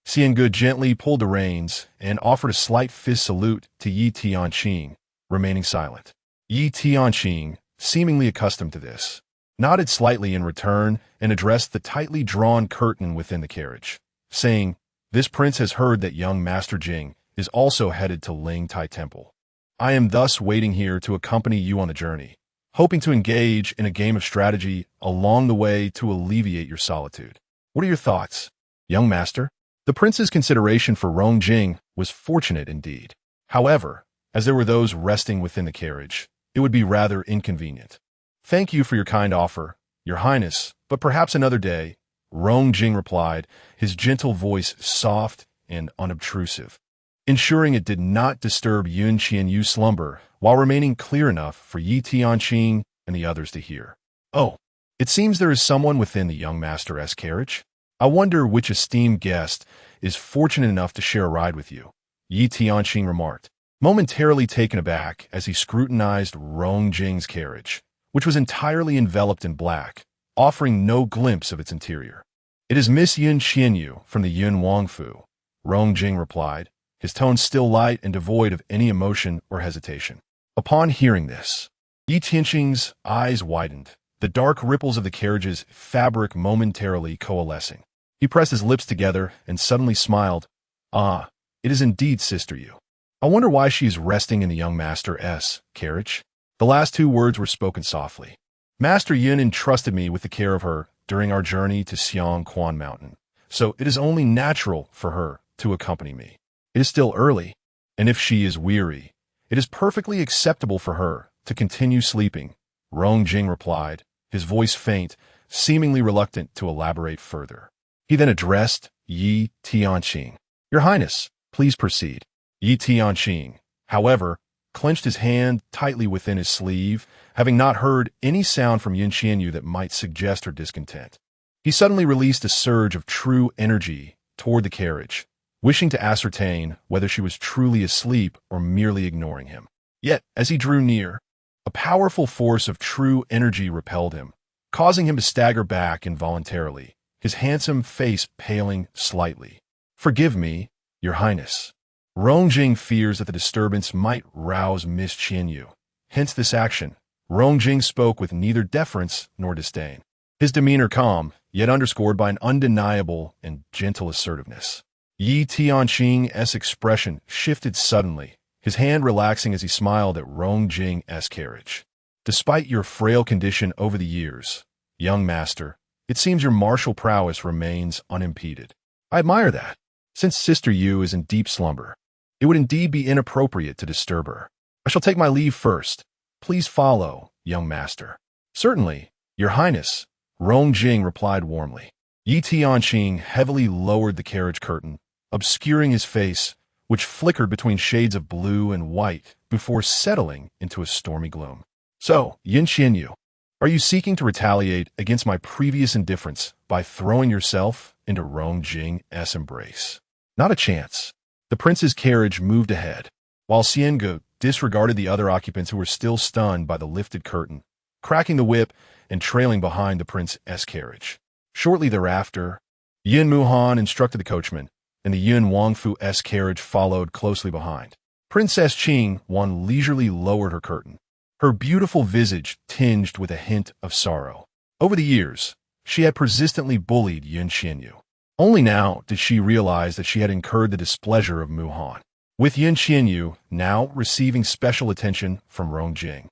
Xiangu gently pulled the reins and offered a slight fist salute to Yi Tianqing, remaining silent. Yi Tianqing, seemingly accustomed to this, nodded slightly in return and addressed the tightly drawn curtain within the carriage, saying, "This prince has heard that young Master Jing is also headed to Ling Tai Temple. I am thus waiting here to accompany you on the journey, hoping to engage in a game of strategy along the way to alleviate your solitude. What are your thoughts, young master?" The prince's consideration for Rongjing was fortunate indeed. However, as there were those resting within the carriage, it would be rather inconvenient. "Thank you for your kind offer, your highness, but perhaps another day," Rongjing replied, his gentle voice soft and unobtrusive, ensuring it did not disturb Qian Yue's slumber while remaining clear enough for Yi Tianqing and the others to hear. "Oh, it seems there is someone within the young master's carriage. I wonder which esteemed guest is fortunate enough to share a ride with you," Yi Tianqing remarked, momentarily taken aback as he scrutinized Rongjing's carriage, which was entirely enveloped in black, offering no glimpse of its interior. "It is Miss Qian Yue from the Yun Wangfu," Rongjing replied, his tone still light and devoid of any emotion or hesitation. Upon hearing this, Yi Tianqing's eyes widened, the dark ripples of the carriage's fabric momentarily coalescing. He pressed his lips together and suddenly smiled. "Ah, it is indeed Sister Yu. I wonder why she is resting in the young master's carriage." The last 2 words were spoken softly. "Master Yun entrusted me with the care of her during our journey to Xiangquan Mountain, so it is only natural for her to accompany me. It is still early, and if she is weary, it is perfectly acceptable for her to continue sleeping," Rongjing replied, his voice faint, seemingly reluctant to elaborate further. He then addressed Yi Tianqing. Your Highness, please proceed. Yi Tianqing, however, clenched his hand tightly within his sleeve, having not heard any sound from Qian Yue that might suggest her discontent. He suddenly released a surge of true energy toward the carriage, wishing to ascertain whether she was truly asleep or merely ignoring him. Yet, as he drew near, a powerful force of true energy repelled him, causing him to stagger back involuntarily, his handsome face paling slightly. Forgive me, Your Highness. Rongjing fears that the disturbance might rouse Miss Qian Yue. Hence this action. Rongjing spoke with neither deference nor disdain, his demeanor calm, yet underscored by an undeniable and gentle assertiveness. Yi Tianqing's expression shifted suddenly, his hand relaxing as he smiled at Rongjing's carriage. Despite your frail condition over the years, young master, it seems your martial prowess remains unimpeded. I admire that. Since Sister Yu is in deep slumber, it would indeed be inappropriate to disturb her. I shall take my leave first. Please follow, young master. Certainly, Your Highness, Rongjing replied warmly. Yi Tianqing heavily lowered the carriage curtain, obscuring his face, which flickered between shades of blue and white before settling into a stormy gloom. So, Qian Yue, are you seeking to retaliate against my previous indifference by throwing yourself into Rongjing's embrace? Not a chance. The prince's carriage moved ahead, while Xiangu disregarded the other occupants who were still stunned by the lifted curtain, cracking the whip and trailing behind the prince's carriage. Shortly thereafter, Yin Muhan instructed the coachman, and the Yun Wangfu's carriage followed closely behind. Princess Qing Wan leisurely lowered her curtain, her beautiful visage tinged with a hint of sorrow. Over the years, she had persistently bullied Qian Yue. Only now did she realize that she had incurred the displeasure of Muhan, with Qian Yue now receiving special attention from Rongjing.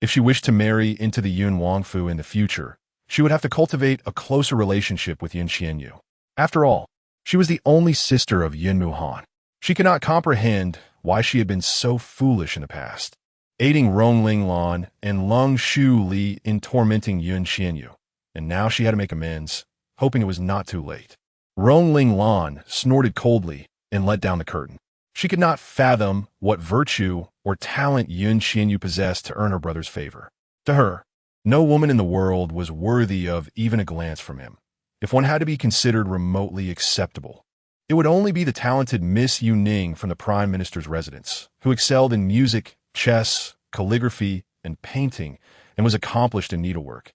If she wished to marry into the Yun Wangfu in the future, she would have to cultivate a closer relationship with Qian Yue. After all, she was the only sister of Yin Muhan. She could not comprehend why she had been so foolish in the past, aiding Rongling Lan and Lung Shu Li in tormenting Qian Yue. And now she had to make amends, hoping it was not too late. Rongling Lan snorted coldly and let down the curtain. She could not fathom what virtue or talent Qian Yue possessed to earn her brother's favor. To her, no woman in the world was worthy of even a glance from him. If one had to be considered remotely acceptable, it would only be the talented Miss Yu Ning from the Prime Minister's residence, who excelled in music, chess, calligraphy, and painting, and was accomplished in needlework,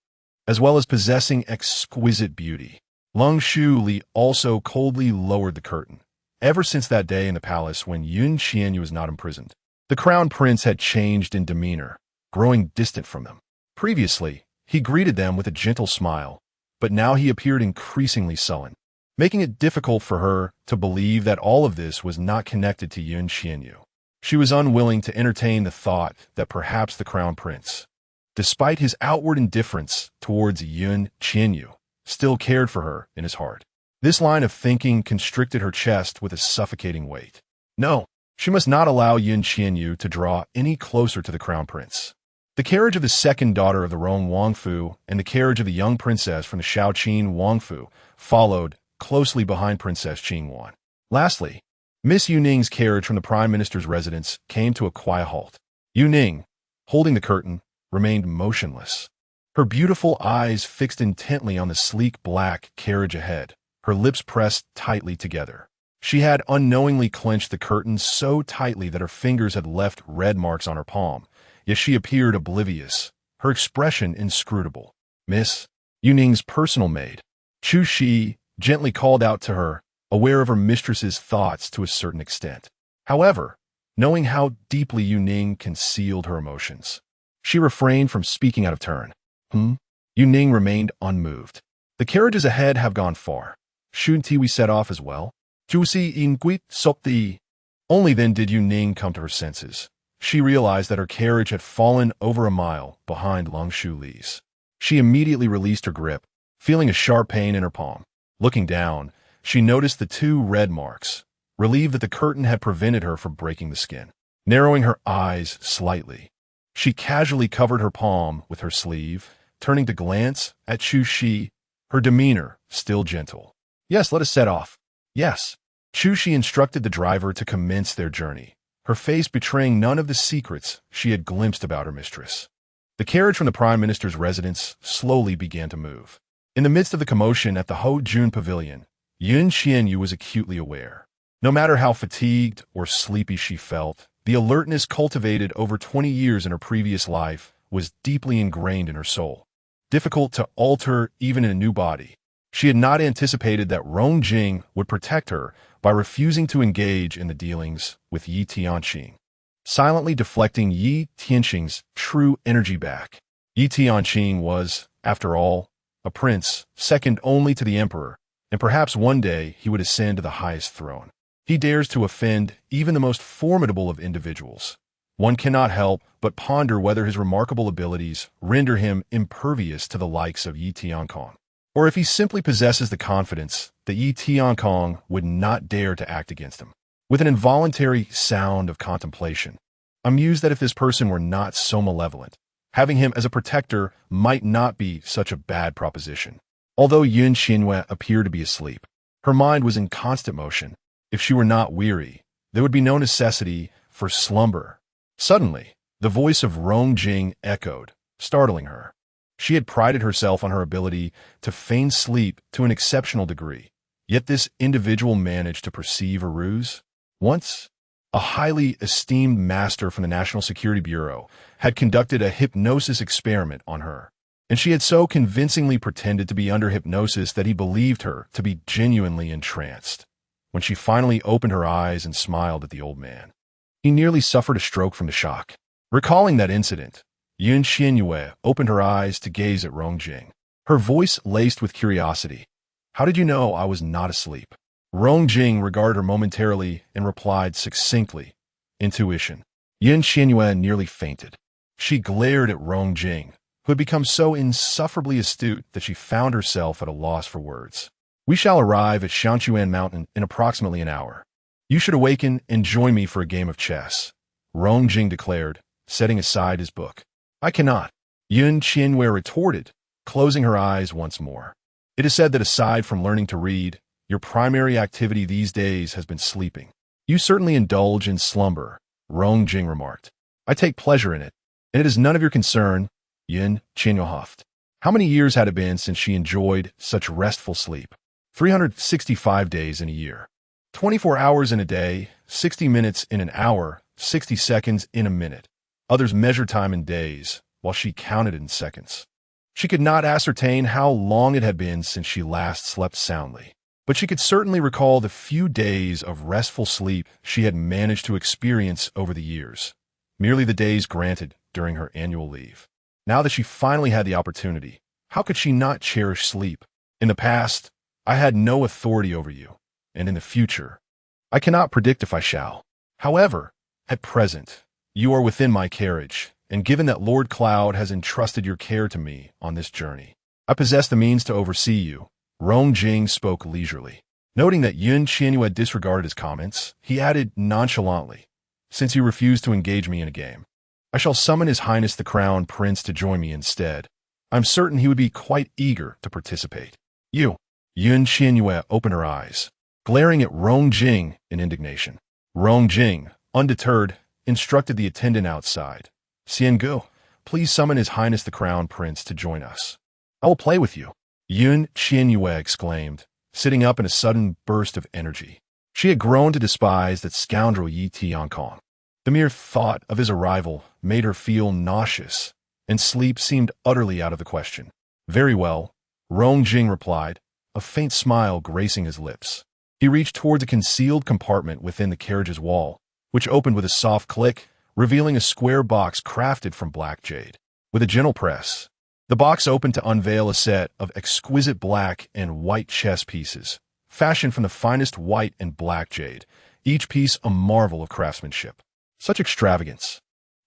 as well as possessing exquisite beauty. Lung Shu Li also coldly lowered the curtain. Ever since that day in the palace when Qian Yue was not imprisoned, the crown prince had changed in demeanor, growing distant from them. Previously, he greeted them with a gentle smile, but now he appeared increasingly sullen, making it difficult for her to believe that all of this was not connected to Qian Yue. She was unwilling to entertain the thought that perhaps the crown prince, despite his outward indifference towards Qian Yue, still cared for her in his heart. This line of thinking constricted her chest with a suffocating weight. No, she must not allow Qian Yue to draw any closer to the crown prince. The carriage of the second daughter of the Rong Wangfu and the carriage of the young princess from the Shaoqin Wangfu followed closely behind Princess Qingwan. Lastly, Miss Yu Ning's carriage from the Prime Minister's residence came to a quiet halt. Yu Ning, holding the curtain, remained motionless, her beautiful eyes fixed intently on the sleek black carriage ahead, her lips pressed tightly together. She had unknowingly clenched the curtain so tightly that her fingers had left red marks on her palm, yet she appeared oblivious, her expression inscrutable. Miss Yu Ning's personal maid, Chu Shi, gently called out to her, aware of her mistress's thoughts to a certain extent. However, knowing how deeply Yu Ning concealed her emotions, she refrained from speaking out of turn. Yu Ning remained unmoved. The carriages ahead have gone far. Shouldn't we set off as well? Jusi inquit sopti. Only then did Yu Ning come to her senses. She realized that her carriage had fallen over a mile behind Lung Shu Li's. She immediately released her grip, feeling a sharp pain in her palm. Looking down, she noticed the 2 red marks, relieved that the curtain had prevented her from breaking the skin. Narrowing her eyes slightly, she casually covered her palm with her sleeve, turning to glance at Chu Shi, her demeanor still gentle. Yes, let us set off. Yes. Chu instructed the driver to commence their journey, her face betraying none of the secrets she had glimpsed about her mistress. The carriage from the Prime Minister's residence slowly began to move. In the midst of the commotion at the Ho Jun Pavilion, Qian Yue was acutely aware. No matter how fatigued or sleepy she felt, the alertness cultivated over 20 years in her previous life was deeply ingrained in her soul, difficult to alter even in a new body. She had not anticipated that Rong Jing would protect her by refusing to engage in the dealings with Yi Tianxing, silently deflecting Yi Tianxing's true energy back. Yi Tianxing was, after all, a prince, second only to the emperor, and perhaps one day he would ascend to the highest throne. He dares to offend even the most formidable of individuals. One cannot help but ponder whether his remarkable abilities render him impervious to the likes of Yi Tiankong, or if he simply possesses the confidence that Yi Tiankong would not dare to act against him. With an involuntary sound of contemplation, I mused that if this person were not so malevolent, having him as a protector might not be such a bad proposition. Although Qian Yue appeared to be asleep, her mind was in constant motion. If she were not weary, there would be no necessity for slumber. Suddenly, the voice of Rong Jing echoed, startling her. She had prided herself on her ability to feign sleep to an exceptional degree, yet this individual managed to perceive a ruse. Once, a highly esteemed master from the National Security Bureau had conducted a hypnosis experiment on her, and she had so convincingly pretended to be under hypnosis that he believed her to be genuinely entranced. When she finally opened her eyes and smiled at the old man, he nearly suffered a stroke from the shock. Recalling that incident, Qian Yue opened her eyes to gaze at Rong Jing, her voice laced with curiosity. "How did you know I was not asleep?" Rong Jing regarded her momentarily and replied succinctly, "Intuition." Qian Yue nearly fainted. She glared at Rong Jing, who had become so insufferably astute that she found herself at a loss for words. "We shall arrive at Shanshuan Mountain in approximately an hour. You should awaken and join me for a game of chess," Rong Jing declared, setting aside his book. "I cannot," Qian Yue retorted, closing her eyes once more. "It is said that aside from learning to read, your primary activity these days has been sleeping." "You certainly indulge in slumber," Rong Jing remarked. "I take pleasure in it, and it is none of your concern," Qian Yue huffed. How many years had it been since she enjoyed such restful sleep? 365 days in a year. 24 hours in a day, 60 minutes in an hour, 60 seconds in a minute. Others measured time in days, while she counted in seconds. She could not ascertain how long it had been since she last slept soundly, but she could certainly recall the few days of restful sleep she had managed to experience over the years, merely the days granted during her annual leave. Now that she finally had the opportunity, how could she not cherish sleep? In the past, I had no authority over you, and in the future, I cannot predict if I shall. However, at present, you are within my carriage, and given that Lord Cloud has entrusted your care to me on this journey, I possess the means to oversee you. Rong Jing spoke leisurely. Noting that Qian Yue had disregarded his comments, he added nonchalantly, "Since you refuse to engage me in a game, I shall summon His Highness the Crown Prince to join me instead. I'm certain he would be quite eager to participate." "You." Qian Yue opened her eyes, glaring at Rong Jing in indignation. Rong Jing, undeterred, instructed the attendant outside. "Xiangu, please summon His Highness the Crown Prince to join us." "I will play with you," Qian Yue exclaimed, sitting up in a sudden burst of energy. She had grown to despise that scoundrel Yi Tiankong. The mere thought of his arrival made her feel nauseous, and sleep seemed utterly out of the question. "Very well," Rong Jing replied, a faint smile gracing his lips. He reached toward a concealed compartment within the carriage's wall, which opened with a soft click, revealing a square box crafted from black jade. With a gentle press, the box opened to unveil a set of exquisite black and white chess pieces, fashioned from the finest white and black jade, each piece a marvel of craftsmanship. Such extravagance!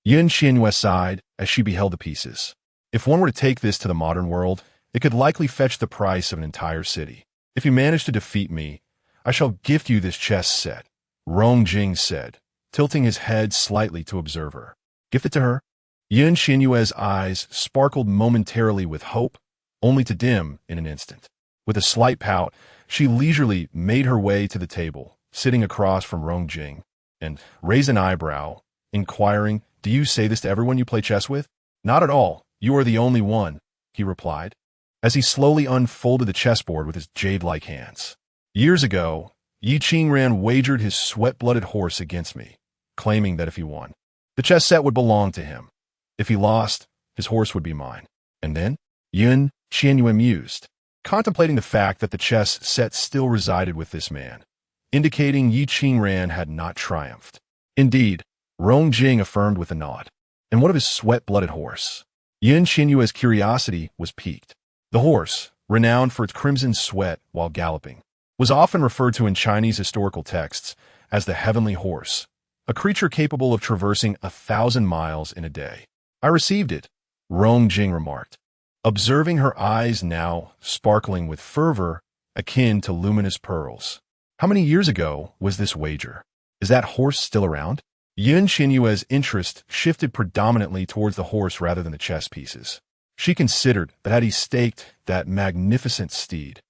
Qian Yue sighed as she beheld the pieces. If one were to take this to the modern world, it could likely fetch the price of an entire city. "If you manage to defeat me, I shall gift you this chess set," Rong Jing said, tilting his head slightly to observe her. "Gift it to her?" Qian Yue's eyes sparkled momentarily with hope, only to dim in an instant. With a slight pout, she leisurely made her way to the table, sitting across from Rong Jing, and raised an eyebrow, inquiring, "Do you say this to everyone you play chess with?" "Not at all. You are the only one," he replied, as he slowly unfolded the chessboard with his jade-like hands. "Years ago, Yi Qingran wagered his sweat-blooded horse against me, claiming that if he won, the chess set would belong to him. If he lost, his horse would be mine." And then, Qian Yue mused, contemplating the fact that the chess set still resided with this man, indicating Yi Qingran had not triumphed. Indeed, Rong Jing affirmed with a nod. And what of his sweat-blooded horse? Qian Yue's curiosity was piqued. The horse, renowned for its crimson sweat while galloping, was often referred to in Chinese historical texts as the heavenly horse, a creature capable of traversing 1,000 miles in a day. "I received it," Rong Jing remarked, observing her eyes now sparkling with fervor akin to luminous pearls. "How many years ago was this wager? Is that horse still around?" Qian Yue's interest shifted predominantly towards the horse rather than the chess pieces. She considered that had he staked that magnificent steed,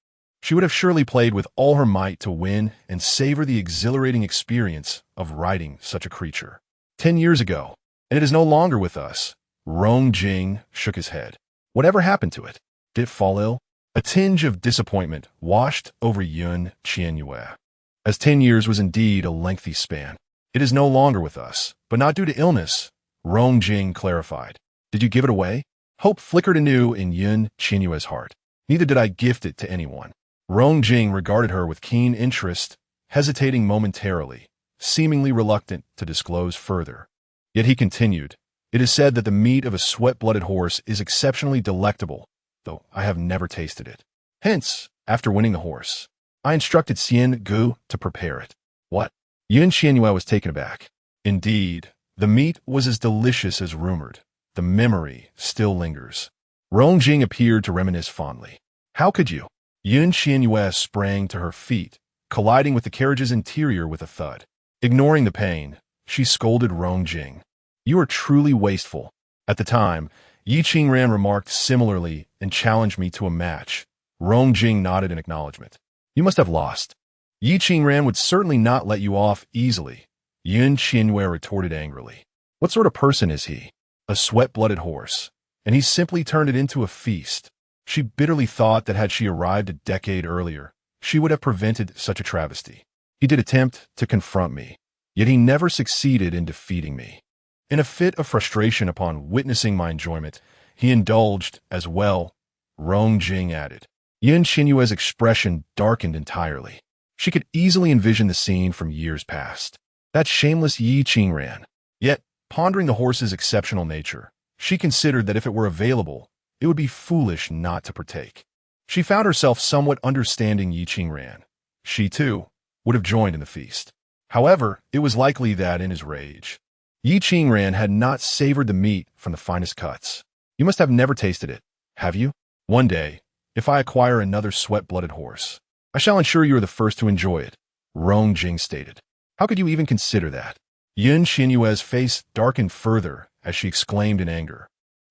she would have surely played with all her might to win and savor the exhilarating experience of riding such a creature. 10 years ago, and it is no longer with us. Rong Jing shook his head. Whatever happened to it? Did it fall ill? A tinge of disappointment washed over Qian Yue, as 10 years was indeed a lengthy span. "It is no longer with us, but not due to illness," Rong Jing clarified. "Did you give it away?" Hope flickered anew in Qian Yue's heart. "Neither did I gift it to anyone." Rong Jing regarded her with keen interest, hesitating momentarily, seemingly reluctant to disclose further. Yet he continued, "It is said that the meat of a sweat-blooded horse is exceptionally delectable, though I have never tasted it. Hence, after winning the horse, I instructed Xian Gu to prepare it." "What?" Qian Yue was taken aback. Indeed, the meat was as delicious as rumored. The memory still lingers. Rong Jing appeared to reminisce fondly. "How could you?" Qian Yue sprang to her feet, colliding with the carriage's interior with a thud. Ignoring the pain, she scolded Rong Jing. "You are truly wasteful." At the time, Yi Qingran remarked similarly and challenged me to a match. Rong Jing nodded in acknowledgement. "You must have lost." "Yi Qingran would certainly not let you off easily," Qian Yue retorted angrily. "What sort of person is he? A sweat-blooded horse, and he simply turned it into a feast." She bitterly thought that had she arrived a decade earlier, she would have prevented such a travesty. "He did attempt to confront me, yet he never succeeded in defeating me." In a fit of frustration upon witnessing my enjoyment, he indulged as well, Rong Jing added. Qian Yue's expression darkened entirely. She could easily envision the scene from years past. That shameless Yi Qingran. Yet, pondering the horse's exceptional nature, she considered that if it were available, it would be foolish not to partake. She found herself somewhat understanding Yi Qingran. She, too, would have joined in the feast. However, it was likely that, in his rage, Yi Qingran had not savored the meat from the finest cuts. "You must have never tasted it, have you? One day, if I acquire another sweat-blooded horse, I shall ensure you are the first to enjoy it," Rong Jing stated. "How could you even consider that?" Qian Yue's face darkened further as she exclaimed in anger.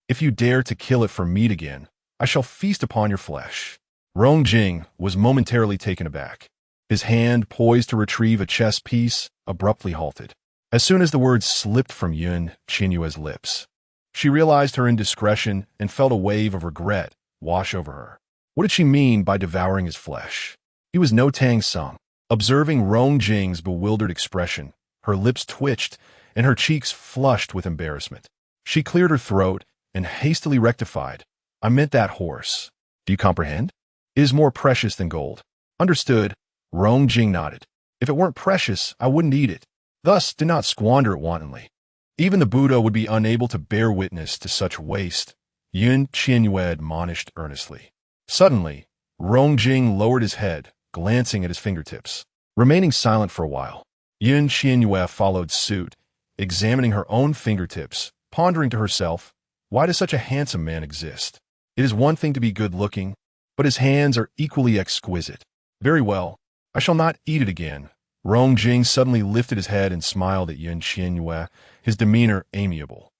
"If you dare to kill it for meat again, I shall feast upon your flesh." Rong Jing was momentarily taken aback. His hand, poised to retrieve a chess piece, abruptly halted. As soon as the words slipped from Qian Yue's lips, she realized her indiscretion and felt a wave of regret wash over her. What did she mean by devouring his flesh? He was no Tang Sung. Observing Rong Jing's bewildered expression, her lips twitched and her cheeks flushed with embarrassment. She cleared her throat and hastily rectified. "I meant that horse. Do you comprehend? It is more precious than gold." "Understood," Rong Jing nodded. "If it weren't precious, I wouldn't eat it. Thus, do not squander it wantonly. Even the Buddha would be unable to bear witness to such waste," Qian Yue admonished earnestly. Suddenly, Rong Jing lowered his head, glancing at his fingertips. Remaining silent for a while, Qian Yue followed suit, examining her own fingertips, pondering to herself, why does such a handsome man exist? It is one thing to be good-looking, but his hands are equally exquisite. Very well, I shall not eat it again. Rong Jing suddenly lifted his head and smiled at Qian Yue, his demeanor amiable.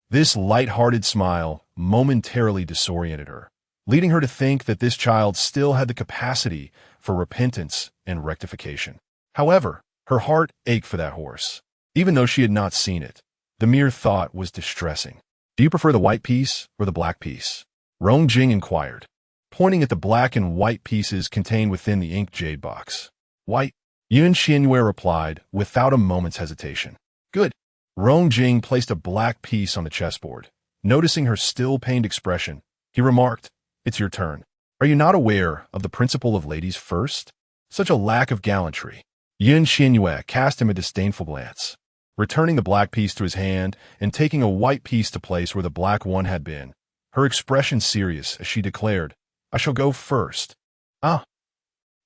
This light-hearted smile momentarily disoriented her. leading her to think that this child still had the capacity for repentance and rectification. However, her heart ached for that horse. Even though she had not seen it, the mere thought was distressing. "Do you prefer the white piece or the black piece?" Rong Jing inquired, pointing at the black and white pieces contained within the ink jade box. "White," Qian Yue replied without a moment's hesitation. "Good." Rong Jing placed a black piece on the chessboard. Noticing her still pained expression, he remarked, "It's your turn. Are you not aware of the principle of ladies first? Such a lack of gallantry." Qian Yue cast him a disdainful glance. Returning the black piece to his hand and taking a white piece to place where the black one had been, her expression serious as she declared, "I shall go first." "Ah."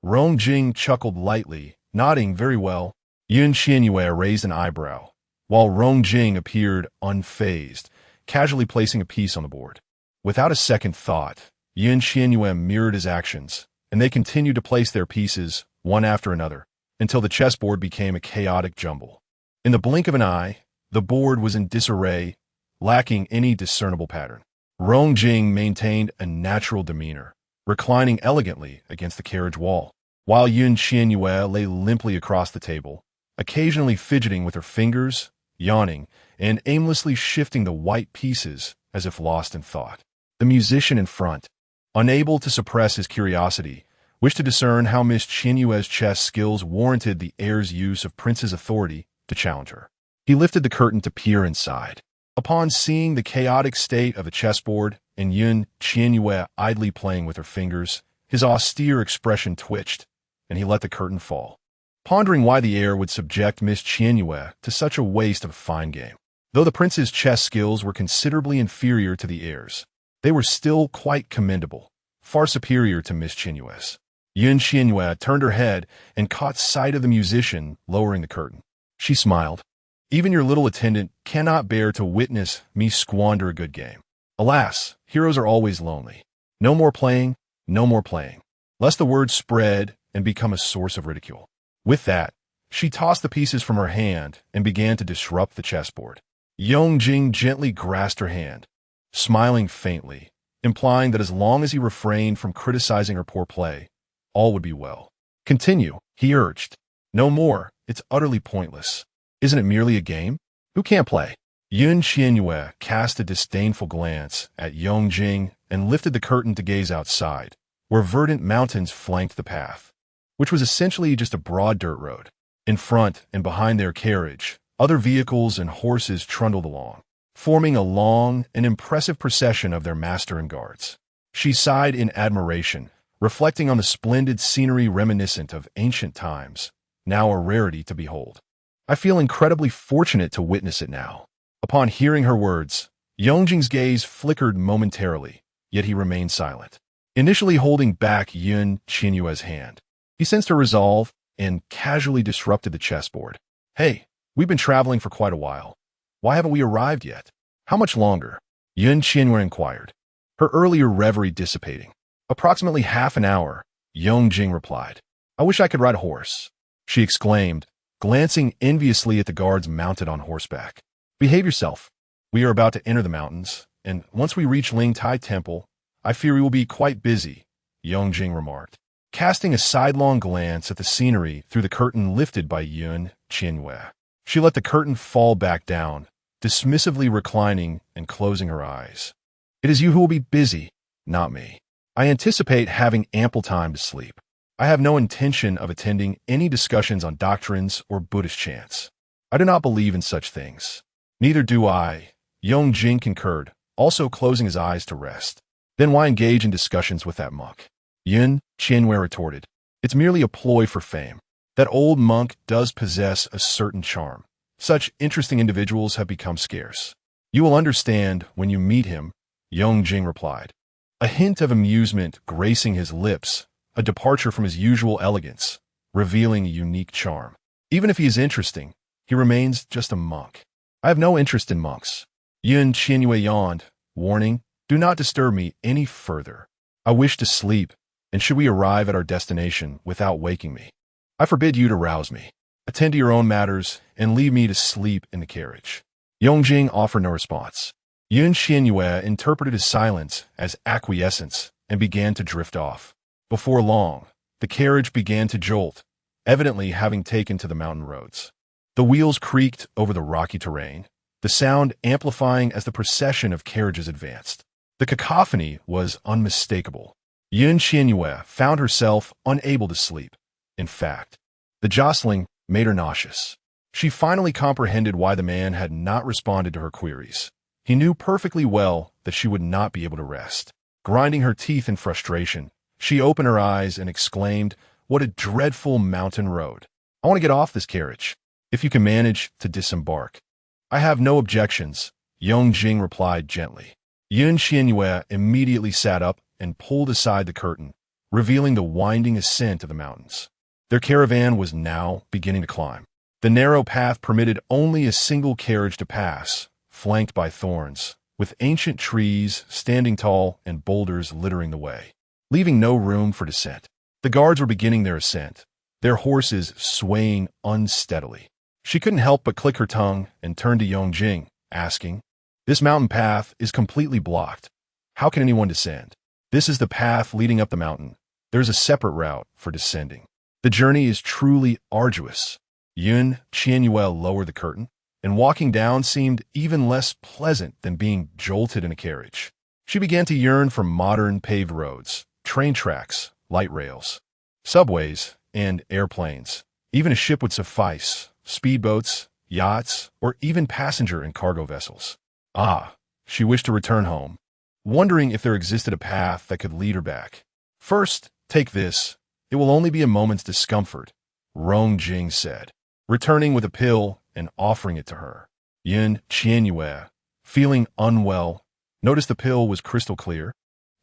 Rong Jing chuckled lightly, nodding very well. Qian Yue raised an eyebrow, while Rong Jing appeared unfazed, casually placing a piece on the board. Without a second thought, Qian Yue mirrored his actions, and they continued to place their pieces, one after another, until the chessboard became a chaotic jumble. In the blink of an eye, the board was in disarray, lacking any discernible pattern. Rong Jing maintained a natural demeanor, reclining elegantly against the carriage wall, while Qian Yue lay limply across the table, occasionally fidgeting with her fingers, yawning, and aimlessly shifting the white pieces as if lost in thought. The musician in front, unable to suppress his curiosity, wished to discern how Miss Qian Yue's chess skills warranted the heir's use of prince's authority to challenge her. He lifted the curtain to peer inside. Upon seeing the chaotic state of the chessboard and Qian Yue idly playing with her fingers, his austere expression twitched, and he let the curtain fall, pondering why the heir would subject Miss Qian Yue to such a waste of a fine game. Though the prince's chess skills were considerably inferior to the heir's, they were still quite commendable, far superior to Miss Qian Yue's. Qian Yue turned her head and caught sight of the musician lowering the curtain. She smiled. "Even your little attendant cannot bear to witness me squander a good game. Alas, heroes are always lonely. No more playing, no more playing, lest the word spread and become a source of ridicule." With that, she tossed the pieces from her hand and began to disrupt the chessboard. Rong Jing gently grasped her hand, smiling faintly, implying that as long as he refrained from criticizing her poor play, all would be well. "Continue," he urged. "No more. It's utterly pointless. Isn't it merely a game? Who can't play?" Qian Yue cast a disdainful glance at Rong Jing and lifted the curtain to gaze outside, where verdant mountains flanked the path, which was essentially just a broad dirt road. In front and behind their carriage, other vehicles and horses trundled along, forming a long and impressive procession of their master and guards. She sighed in admiration, reflecting on the splendid scenery reminiscent of ancient times, now a rarity to behold. "I feel incredibly fortunate to witness it now." Upon hearing her words, Rong Jing's gaze flickered momentarily, yet he remained silent, initially holding back Qian Yue's hand. He sensed her resolve and casually disrupted the chessboard. "Hey, we've been traveling for quite a while. Why haven't we arrived yet? How much longer?" Qian Yue inquired, her earlier reverie dissipating. "Approximately half an hour," Rong Jing replied. "I wish I could ride a horse," she exclaimed, glancing enviously at the guards mounted on horseback. "Behave yourself. We are about to enter the mountains, and once we reach Ling Tai Temple, I fear we will be quite busy," Rong Jing remarked, casting a sidelong glance at the scenery through the curtain lifted by Qian Yue. She let the curtain fall back down, dismissively reclining and closing her eyes. "It is you who will be busy, not me. I anticipate having ample time to sleep. I have no intention of attending any discussions on doctrines or Buddhist chants. I do not believe in such things." "Neither do I," Rong Jing concurred, also closing his eyes to rest. "Then why engage in discussions with that monk?" Qian Yue retorted. "It's merely a ploy for fame. That old monk does possess a certain charm. Such interesting individuals have become scarce. You will understand when you meet him," Rong Jing replied, a hint of amusement gracing his lips, a departure from his usual elegance, revealing a unique charm. "Even if he is interesting, he remains just a monk. I have no interest in monks." Qian Yue yawned, warning, "Do not disturb me any further. I wish to sleep, and should we arrive at our destination without waking me, I forbid you to rouse me. Attend to your own matters and leave me to sleep in the carriage." Rong Jing offered no response. Qian Yue interpreted his silence as acquiescence and began to drift off. Before long, the carriage began to jolt, evidently having taken to the mountain roads. The wheels creaked over the rocky terrain, the sound amplifying as the procession of carriages advanced. The cacophony was unmistakable. Qian Yue found herself unable to sleep. In fact, the jostling made her nauseous. She finally comprehended why the man had not responded to her queries. He knew perfectly well that she would not be able to rest. Grinding her teeth in frustration, she opened her eyes and exclaimed, "What a dreadful mountain road! I want to get off this carriage, if you can manage to disembark." "I have no objections," Yongjing replied gently. Qian Yue immediately sat up and pulled aside the curtain, revealing the winding ascent of the mountains. Their caravan was now beginning to climb. The narrow path permitted only a single carriage to pass, flanked by thorns, with ancient trees standing tall and boulders littering the way, leaving no room for descent. The guards were beginning their ascent, their horses swaying unsteadily. She couldn't help but click her tongue and turn to Yongjing, asking, "This mountain path is completely blocked. How can anyone descend?" "This is the path leading up the mountain. There's a separate route for descending. The journey is truly arduous." Qian Yue lowered the curtain, and walking down seemed even less pleasant than being jolted in a carriage. She began to yearn for modern paved roads, train tracks, light rails, subways, and airplanes. Even a ship would suffice, speedboats, yachts, or even passenger and cargo vessels. She wished to return home, wondering if there existed a path that could lead her back. "First, take this. It will only be a moment's discomfort," Rongjing said, returning with a pill and offering it to her. Qian Yue, feeling unwell, noticed the pill was crystal clear,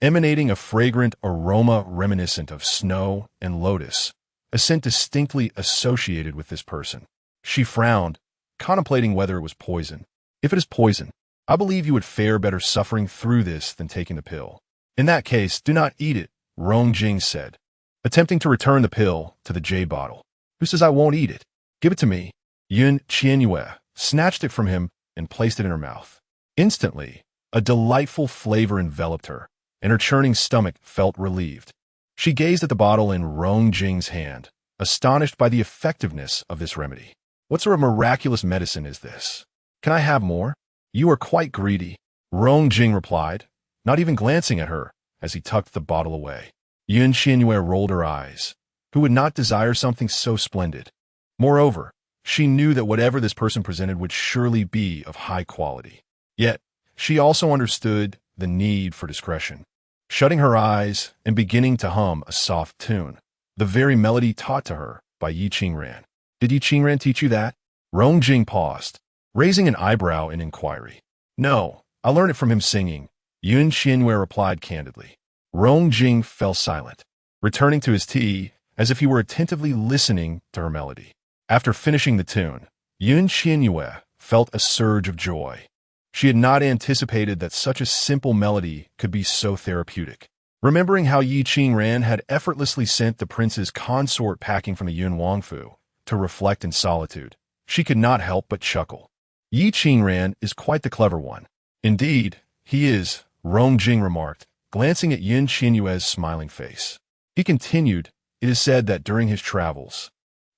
emanating a fragrant aroma reminiscent of snow and lotus, a scent distinctly associated with this person. She frowned, contemplating whether it was poison. "If it is poison, I believe you would fare better suffering through this than taking the pill." "In that case, do not eat it," Rongjing said, attempting to return the pill to the jade bottle. "Who says I won't eat it? Give it to me." Qian Yue snatched it from him and placed it in her mouth. Instantly, a delightful flavor enveloped her, and her churning stomach felt relieved. She gazed at the bottle in Rongjing's hand, astonished by the effectiveness of this remedy. "What sort of miraculous medicine is this? Can I have more?" "You are quite greedy," Rongjing replied, not even glancing at her as he tucked the bottle away. Qian Yue rolled her eyes. Who would not desire something so splendid? Moreover, she knew that whatever this person presented would surely be of high quality. Yet, she also understood the need for discretion. Shutting her eyes and beginning to hum a soft tune, the very melody taught to her by Yi Qingran. "Did Yi Qingran teach you that?" Rongjing paused, raising an eyebrow in inquiry. "No, I learned it from him singing," Qian Yue replied candidly. Rongjing fell silent, returning to his tea as if he were attentively listening to her melody. After finishing the tune, Qian Yue felt a surge of joy. She had not anticipated that such a simple melody could be so therapeutic. Remembering how Yi Qingran had effortlessly sent the prince's consort packing from the Yun Wangfu to reflect in solitude, she could not help but chuckle. Yi Qingran is quite the clever one. "Indeed, he is," Rongjing remarked, glancing at Qian Yue's smiling face. He continued, "It is said that during his travels,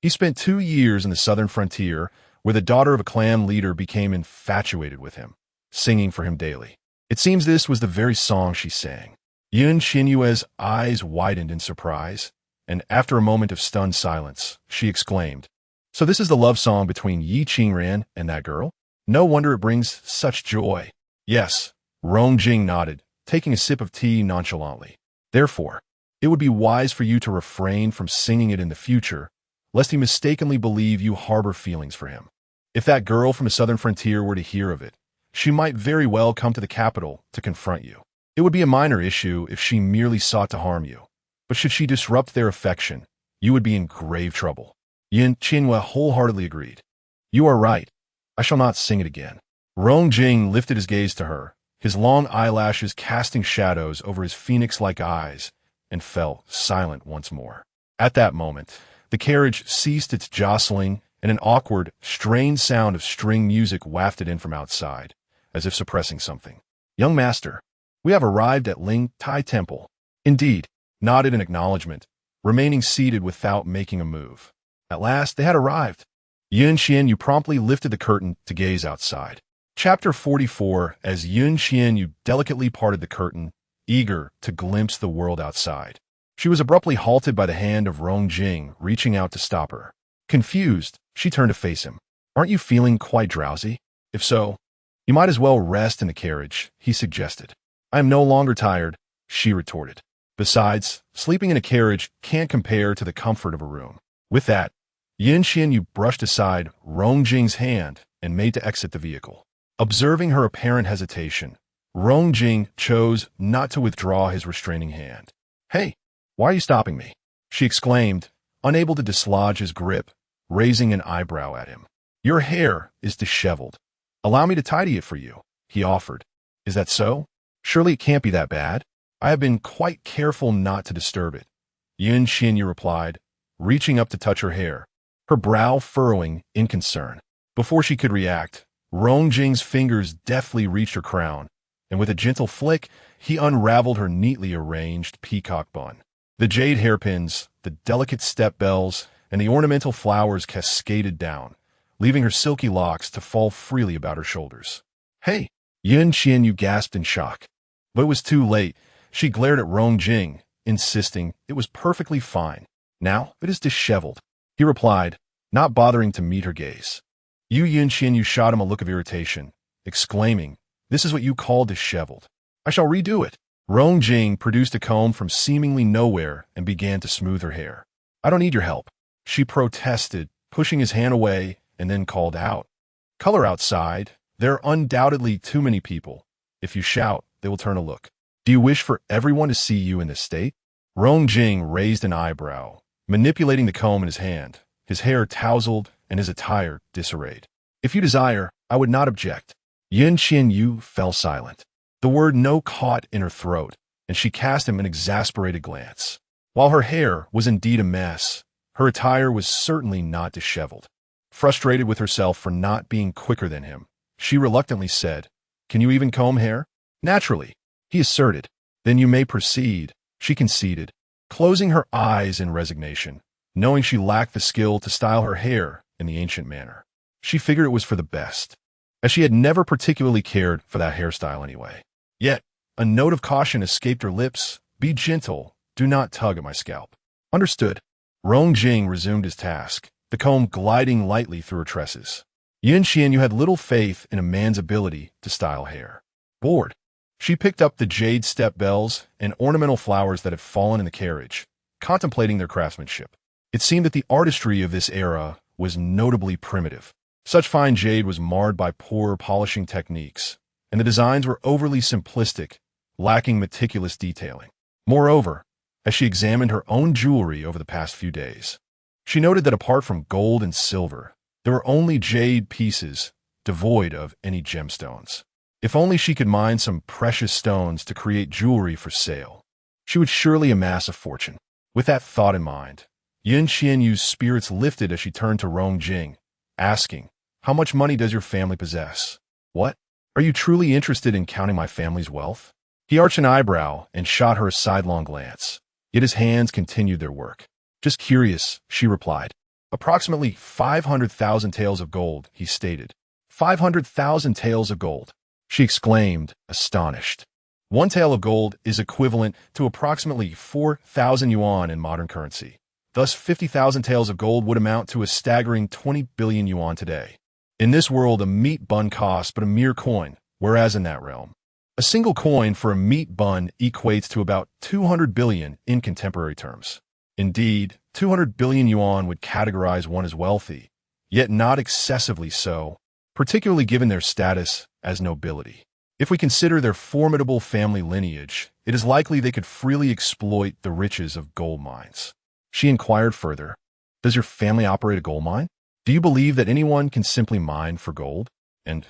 he spent 2 years in the southern frontier where the daughter of a clan leader became infatuated with him, singing for him daily. It seems this was the very song she sang." Qian Yue's eyes widened in surprise, and after a moment of stunned silence, she exclaimed, "So this is the love song between Yi Qingran and that girl? No wonder it brings such joy." "Yes," Rongjing nodded, taking a sip of tea nonchalantly. "Therefore, it would be wise for you to refrain from singing it in the future, lest he mistakenly believe you harbor feelings for him. If that girl from the southern frontier were to hear of it, she might very well come to the capital to confront you. It would be a minor issue if she merely sought to harm you, but should she disrupt their affection, you would be in grave trouble." Qian Yue wholeheartedly agreed. "You are right. I shall not sing it again." Rongjing lifted his gaze to her, his long eyelashes casting shadows over his phoenix-like eyes, and fell silent once more. At that moment, the carriage ceased its jostling, and an awkward, strained sound of string music wafted in from outside, as if suppressing something. "Young master, we have arrived at Ling Tai Temple." Indeed, nodded in acknowledgement, remaining seated without making a move. At last, they had arrived. Qian Yue promptly lifted the curtain to gaze outside. Chapter 44. As Qian Yue delicately parted the curtain, eager to glimpse the world outside, she was abruptly halted by the hand of Rong Jing reaching out to stop her. Confused, she turned to face him. "Aren't you feeling quite drowsy? If so, you might as well rest in the carriage," he suggested. "I am no longer tired," she retorted. "Besides, sleeping in a carriage can't compare to the comfort of a room." With that, Qian Yue brushed aside Rong Jing's hand and made to exit the vehicle. Observing her apparent hesitation, Rong Jing chose not to withdraw his restraining hand. "Hey, why are you stopping me?" she exclaimed, unable to dislodge his grip, raising an eyebrow at him. "Your hair is disheveled. Allow me to tidy it for you," he offered. "Is that so? Surely it can't be that bad. I have been quite careful not to disturb it," Qian Yue replied, reaching up to touch her hair, her brow furrowing in concern. Before she could react, Rong Jing's fingers deftly reached her crown, and with a gentle flick, he unraveled her neatly arranged peacock bun. The jade hairpins, the delicate step bells, and the ornamental flowers cascaded down, leaving her silky locks to fall freely about her shoulders. "Hey!" Qian Yue gasped in shock. But it was too late. She glared at Rong Jing, insisting it was perfectly fine. "Now it is disheveled," he replied, not bothering to meet her gaze. Qian Yue shot him a look of irritation, exclaiming, "This is what you call disheveled. I shall redo it." Rong Jing produced a comb from seemingly nowhere and began to smooth her hair. "I don't need your help," she protested, pushing his hand away, and then called out, "Color outside. There are undoubtedly too many people. If you shout, they will turn a look. Do you wish for everyone to see you in this state?" Rong Jing raised an eyebrow, manipulating the comb in his hand, his hair tousled and his attire disarrayed. "If you desire, I would not object." Qian Yue fell silent. The word "no" caught in her throat, and she cast him an exasperated glance. While her hair was indeed a mess, her attire was certainly not disheveled. Frustrated with herself for not being quicker than him, she reluctantly said, "Can you even comb hair?" "Naturally," he asserted. "Then you may proceed," she conceded, closing her eyes in resignation, knowing she lacked the skill to style her hair in the ancient manner. She figured it was for the best, as she had never particularly cared for that hairstyle anyway. Yet, a note of caution escaped her lips. "Be gentle, do not tug at my scalp." "Understood." Rong Jing resumed his task, the comb gliding lightly through her tresses. Qian Yue had little faith in a man's ability to style hair. Bored, she picked up the jade step bells and ornamental flowers that had fallen in the carriage, contemplating their craftsmanship. It seemed that the artistry of this era was notably primitive. Such fine jade was marred by poor polishing techniques, and the designs were overly simplistic, lacking meticulous detailing. Moreover, as she examined her own jewelry over the past few days, she noted that apart from gold and silver, there were only jade pieces, devoid of any gemstones. If only she could mine some precious stones to create jewelry for sale, she would surely amass a fortune. With that thought in mind, Qian Yue's spirits lifted as she turned to Rong Jing, asking, "How much money does your family possess?" "What? Are you truly interested in counting my family's wealth?" He arched an eyebrow and shot her a sidelong glance, yet his hands continued their work. "Just curious," she replied. "Approximately 500,000 taels of gold," he stated. 500,000 taels of gold," she exclaimed, astonished. One tael of gold is equivalent to approximately 4,000 yuan in modern currency. Thus, 50,000 taels of gold would amount to a staggering 20 billion yuan today. In this world, a meat bun costs but a mere coin, whereas in that realm, a single coin for a meat bun equates to about 200 billion in contemporary terms. Indeed, 200 billion yuan would categorize one as wealthy, yet not excessively so, particularly given their status as nobility. If we consider their formidable family lineage, it is likely they could freely exploit the riches of gold mines. She inquired further, "Does your family operate a gold mine? Do you believe that anyone can simply mine for gold, and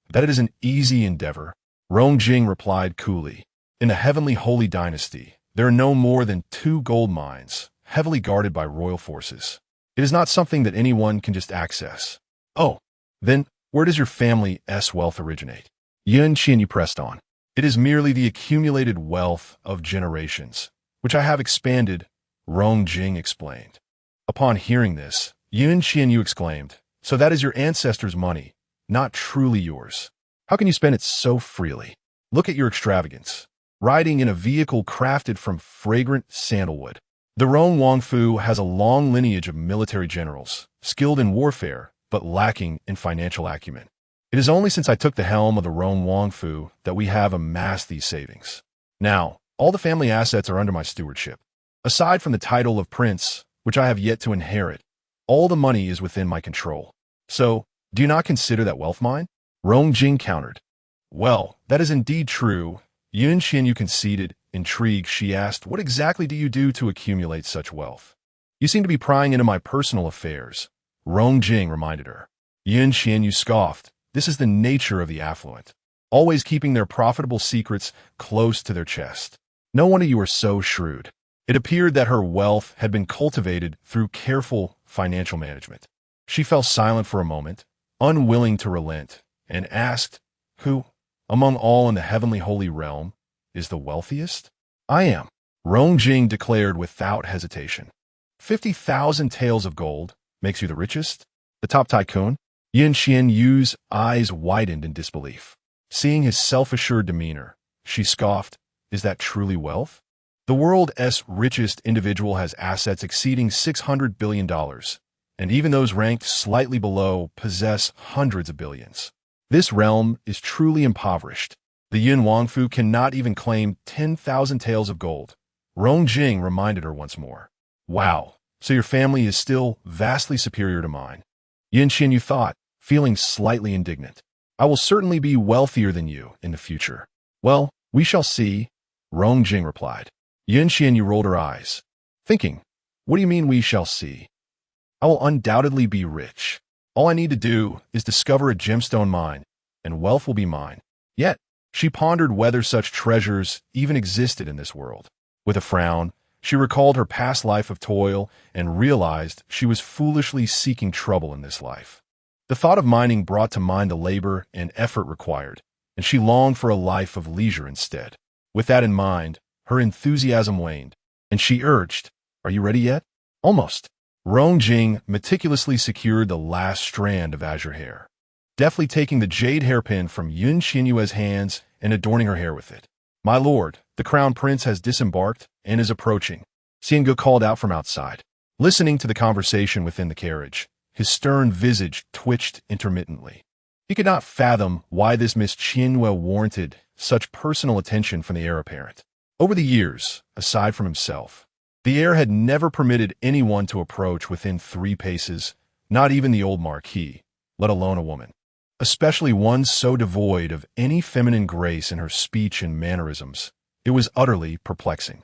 that it is an easy endeavor?" Rong Jing replied coolly, "In the heavenly holy dynasty, there are no more than 2 gold mines, heavily guarded by royal forces. It is not something that anyone can just access." "Oh, then where does your family's wealth originate?" Qian Yue pressed on. "It is merely the accumulated wealth of generations, which I have expanded, Rongjing explained. Upon hearing this, Qian Yue exclaimed, "So that is your ancestors' money, not truly yours. How can you spend it so freely? Look at your extravagance. Riding in a vehicle crafted from fragrant sandalwood." The Rong Wangfu has a long lineage of military generals, skilled in warfare, but lacking in financial acumen. It is only since I took the helm of the Rong Wangfu that we have amassed these savings. Now, all the family assets are under my stewardship. Aside from the title of prince, which I have yet to inherit, all the money is within my control. So, do you not consider that wealth mine? Rongjing countered. Well, that is indeed true. Qian Yue conceded. Intrigued, she asked, "What exactly do you do to accumulate such wealth?" "You seem to be prying into my personal affairs," Rongjing reminded her. Qian Yue scoffed. "This is the nature of the affluent, always keeping their profitable secrets close to their chest. No wonder you are so shrewd." It appeared that her wealth had been cultivated through careful financial management. She fell silent for a moment, unwilling to relent, and asked, "Who, among all in the heavenly holy realm, is the wealthiest?" "I am," Rongjing declared without hesitation. 50,000 taels of gold makes you the richest? The top tycoon? Qian Yue's eyes widened in disbelief. Seeing his self-assured demeanor, she scoffed, "Is that truly wealth? The world's richest individual has assets exceeding $600 billion, and even those ranked slightly below possess hundreds of billions. This realm is truly impoverished. The Yuan Wangfu cannot even claim 10,000 taels of gold." Rongjing reminded her once more. "Wow, so your family is still vastly superior to mine." Qian Yue thought, feeling slightly indignant. "I will certainly be wealthier than you in the future." "Well, we shall see," Rongjing replied. Qian Yue rolled her eyes, thinking, "What do you mean we shall see? I will undoubtedly be rich. All I need to do is discover a gemstone mine, and wealth will be mine." Yet, she pondered whether such treasures even existed in this world. With a frown, she recalled her past life of toil and realized she was foolishly seeking trouble in this life. The thought of mining brought to mind the labor and effort required, and she longed for a life of leisure instead. With that in mind, her enthusiasm waned, and she urged, "Are you ready yet?" "Almost." Rongjing meticulously secured the last strand of azure hair, deftly taking the jade hairpin from Qian Yue's hands and adorning her hair with it. "My lord, the crown prince has disembarked and is approaching," Xiangu called out from outside. Listening to the conversation within the carriage, his stern visage twitched intermittently. He could not fathom why this Miss Qian Yue warranted such personal attention from the heir apparent. Over the years, aside from himself, the heir had never permitted anyone to approach within 3 paces, not even the old marquis, let alone a woman, especially one so devoid of any feminine grace in her speech and mannerisms. It was utterly perplexing.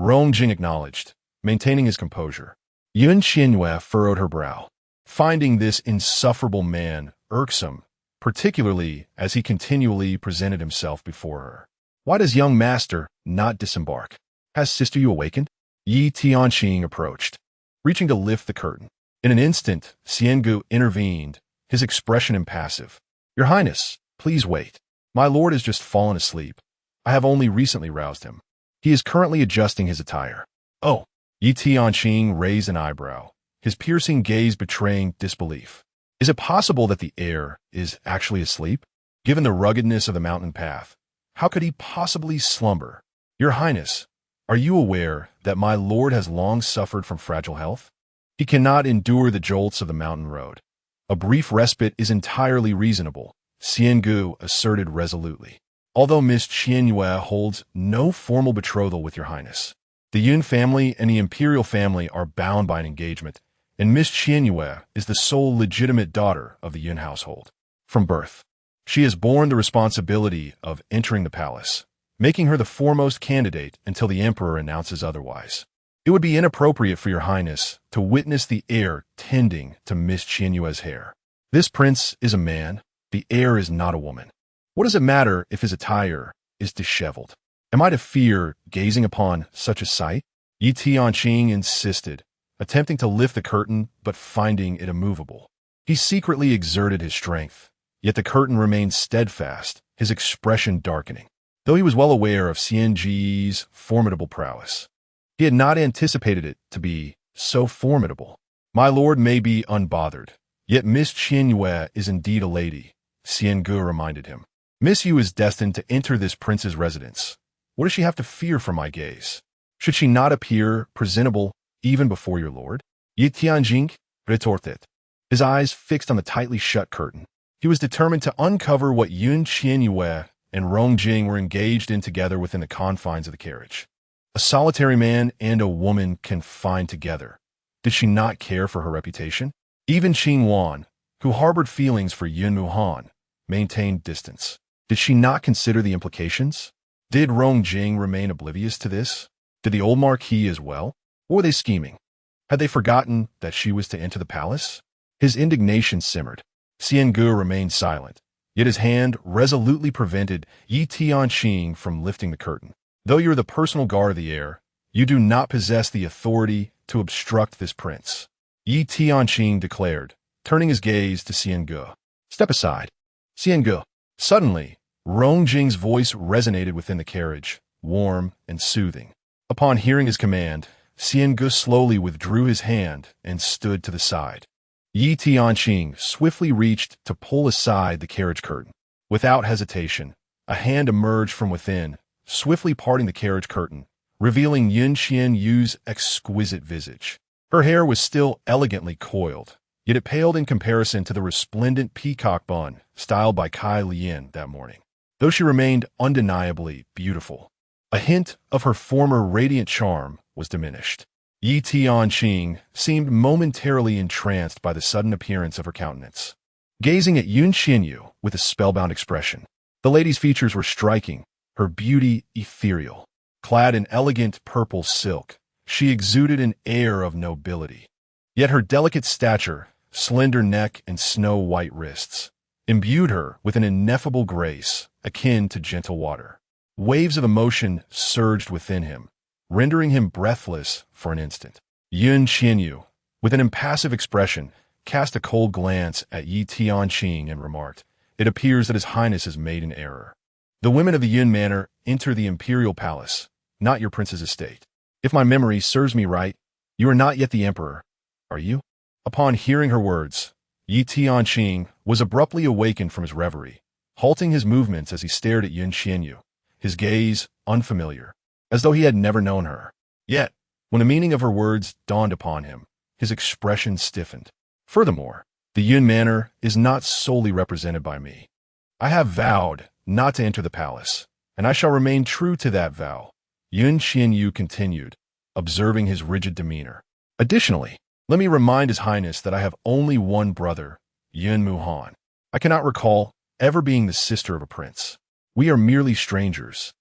Rongjing acknowledged, maintaining his composure. Qian Yue furrowed her brow, finding this insufferable man irksome, particularly as he continually presented himself before her. "Why does young master not disembark? Has Sister Yu awakened?" Tianxing approached, reaching to lift the curtain. In an instant, Xiangu intervened, his expression impassive. "Your Highness, please wait. My lord has just fallen asleep. I have only recently roused him. He is currently adjusting his attire." "Oh." Tianxing raised an eyebrow, his piercing gaze betraying disbelief. Is it possible that the heir is actually asleep? Given the ruggedness of the mountain path, how could he possibly slumber? "Your Highness, are you aware that my lord has long suffered from fragile health? He cannot endure the jolts of the mountain road. A brief respite is entirely reasonable," Xiangu asserted resolutely. "Although Miss Qian Yue holds no formal betrothal with your Highness, the Yun family and the imperial family are bound by an engagement, and Miss Qian Yue is the sole legitimate daughter of the Yun household. From birth, she has borne the responsibility of entering the palace, making her the foremost candidate until the emperor announces otherwise. It would be inappropriate for your Highness to witness the heir tending to Miss Qian Yue's hair. This prince is a man, the heir is not a woman. What does it matter if his attire is disheveled? Am I to fear gazing upon such a sight?" Tianxing insisted, attempting to lift the curtain but finding it immovable. He secretly exerted his strength, yet the curtain remained steadfast, his expression darkening. though he was well aware of Qian formidable prowess. He had not anticipated it to be so formidable. My lord may be unbothered, yet Miss Qian Yue is indeed a lady, Qian Ge reminded him. Miss Yu is destined to enter this prince's residence. What does she have to fear from my gaze? Should she not appear presentable even before your lord? Yi Tianjing retorted, his eyes fixed on the tightly shut curtain. He was determined to uncover what Yun Qian Yue and Rong Jing were engaged in together within the confines of the carriage. A solitary man and a woman confined together. Did she not care for her reputation? Even Qing Wan, who harbored feelings for Yun Muhan, maintained distance. Did she not consider the implications? Did Rong Jing remain oblivious to this? Did the old marquis as well? Or were they scheming? Had they forgotten that she was to enter the palace? His indignation simmered. Qian Ge remained silent, yet his hand resolutely prevented Yi Tianqing from lifting the curtain. Though you are the personal guard of the heir, you do not possess the authority to obstruct this prince, Yi Tianqing declared, turning his gaze to Qian Ge. Step aside. Qian Ge. Suddenly, Rong Jing's voice resonated within the carriage, warm and soothing. Upon hearing his command, Qian Ge slowly withdrew his hand and stood to the side. Yi Tianqing swiftly reached to pull aside the carriage curtain. Without hesitation, a hand emerged from within, swiftly parting the carriage curtain, revealing Yun Qian Yu's exquisite visage. Her hair was still elegantly coiled, yet it paled in comparison to the resplendent peacock bun styled by Kai Lian that morning. Though she remained undeniably beautiful, a hint of her former radiant charm was diminished. Yi Tianqing seemed momentarily entranced by the sudden appearance of her countenance, gazing at Yun Qianyu with a spellbound expression. The lady's features were striking, her beauty ethereal. Clad in elegant purple silk, she exuded an air of nobility. Yet her delicate stature, slender neck, and snow-white wrists imbued her with an ineffable grace akin to gentle water. Waves of emotion surged within him, rendering him breathless for an instant. Yun Qianyu, with an impassive expression, cast a cold glance at Yi Tianqing and remarked, "It appears that His Highness has made an error. The women of the Yun Manor enter the imperial palace, not your prince's estate. If my memory serves me right, you are not yet the emperor, are you?" Upon hearing her words, Yi Tianqing was abruptly awakened from his reverie, halting his movements as he stared at Yun Qianyu, his gaze unfamiliar, as though he had never known her. Yet, when the meaning of her words dawned upon him, his expression stiffened. Furthermore, the Yun Manor is not solely represented by me. I have vowed not to enter the palace, and I shall remain true to that vow, Yun Qianyu continued, observing his rigid demeanor. Additionally, let me remind His Highness that I have only one brother, Yun Muhan. I cannot recall ever being the sister of a prince. We are merely strangers,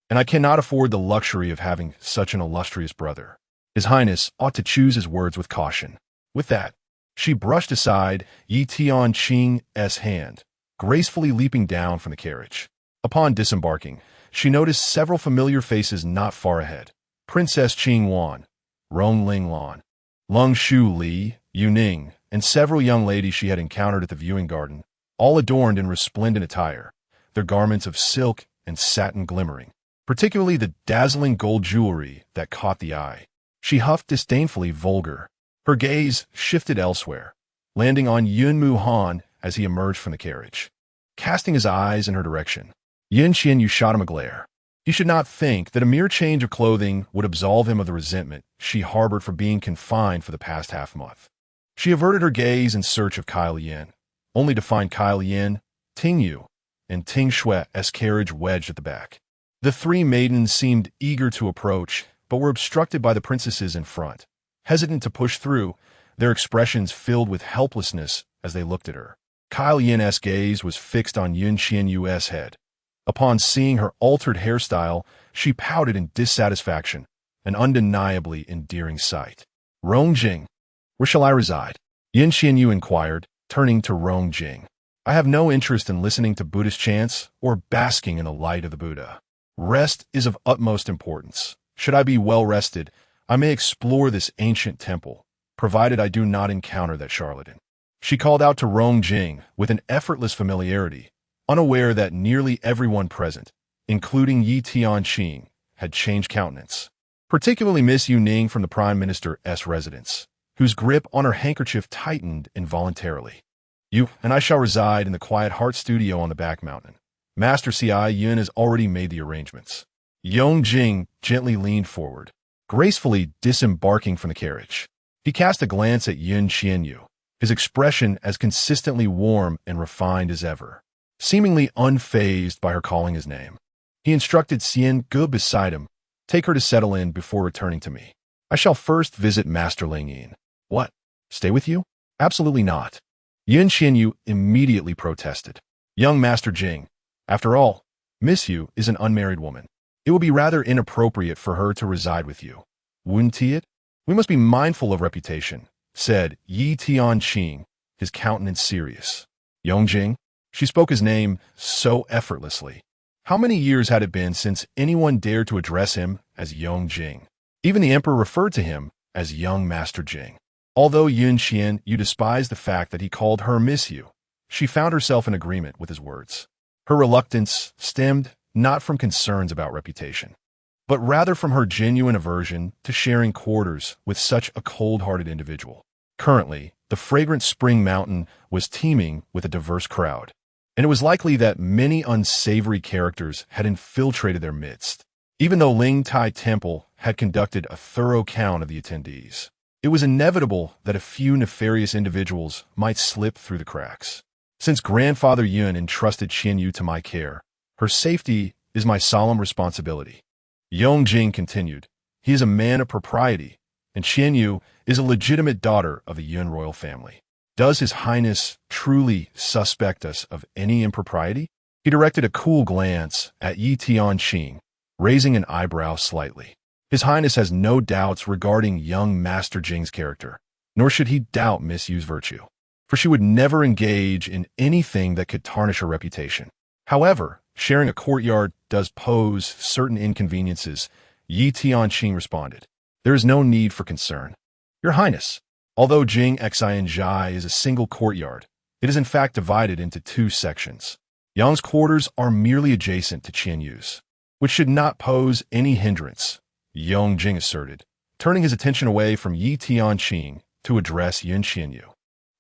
and I cannot afford the luxury of having such an illustrious brother. His Highness ought to choose his words with caution. With that, she brushed aside Yi Tianqing's hand, gracefully leaping down from the carriage. Upon disembarking, she noticed several familiar faces not far ahead. Princess Qing Wan, Rong Linglan, Lung Shu Li, Yu Ning, and several young ladies she had encountered at the viewing garden, all adorned in resplendent attire, their garments of silk and satin glimmering, particularly the dazzling gold jewelry that caught the eye. She huffed disdainfully vulgar. Her gaze shifted elsewhere, landing on Yun Muhan as he emerged from the carriage. Casting his eyes in her direction, Yun Qianyu shot him a glare. He should not think that a mere change of clothing would absolve him of the resentment she harbored for being confined for the past half-month. She averted her gaze in search of Kai Lian, only to find Kai Lian, Ting Yu, and Ting Shue's carriage wedged at the back. The three maidens seemed eager to approach, but were obstructed by the princesses in front. Hesitant to push through, their expressions filled with helplessness as they looked at her. Kai Lian's gaze was fixed on Yun Qianyu's head. Upon seeing her altered hairstyle, she pouted in dissatisfaction, an undeniably endearing sight. "Rong Jing, where shall I reside?" Yun Qianyu inquired, turning to Rong Jing. "I have no interest in listening to Buddhist chants or basking in the light of the Buddha. Rest is of utmost importance. Should I be well rested, I may explore this ancient temple, provided I do not encounter that charlatan." She called out to Rong Jing with an effortless familiarity, unaware that nearly everyone present, including Tian Sheng, had changed countenance. Particularly Miss Yu Ning from the Prime Minister's residence, whose grip on her handkerchief tightened involuntarily. You and I shall reside in the quiet Heart Studio on the back mountain. Master C.I. Yun has already made the arrangements. Yong Jing gently leaned forward, gracefully disembarking from the carriage. He cast a glance at Qian Yue, his expression as consistently warm and refined as ever, seemingly unfazed by her calling his name. He instructed Xian Ge beside him, "Take her to settle in before returning to me. I shall first visit Master Ling Yin." "What? Stay with you?" "Absolutely not." Qian Yue immediately protested. "Young Master Jing, after all, Miss Yu is an unmarried woman. It will be rather inappropriate for her to reside with you. Wouldn't it? We must be mindful of reputation," said Tian Sheng, his countenance serious. "Yong Jing?" She spoke his name so effortlessly. How many years had it been since anyone dared to address him as Yong Jing? Even the emperor referred to him as young Master Jing. Although Qian Yue despised the fact that he called her Miss Yu, she found herself in agreement with his words. Her reluctance stemmed not from concerns about reputation, but rather from her genuine aversion to sharing quarters with such a cold-hearted individual. Currently, the fragrant spring mountain was teeming with a diverse crowd, and it was likely that many unsavory characters had infiltrated their midst. Even though Ling Tai Temple had conducted a thorough count of the attendees, it was inevitable that a few nefarious individuals might slip through the cracks. Since Grandfather Yun entrusted Qian Yue to my care, her safety is my solemn responsibility. Yong Jing continued. He is a man of propriety, and Qian Yue is a legitimate daughter of the Yun royal family. Does His Highness truly suspect us of any impropriety? He directed a cool glance at Tian Sheng, raising an eyebrow slightly. His Highness has no doubts regarding young Master Jing's character, nor should he doubt Miss Yu's virtue, for she would never engage in anything that could tarnish her reputation. However, sharing a courtyard does pose certain inconveniences, Tian Sheng responded. There is no need for concern. Your Highness, although Jing Xianzhai is a single courtyard, it is in fact divided into two sections. Yang's quarters are merely adjacent to Qian Yu's, which should not pose any hindrance, Yong Jing asserted, turning his attention away from Tian Sheng to address Qian Yue.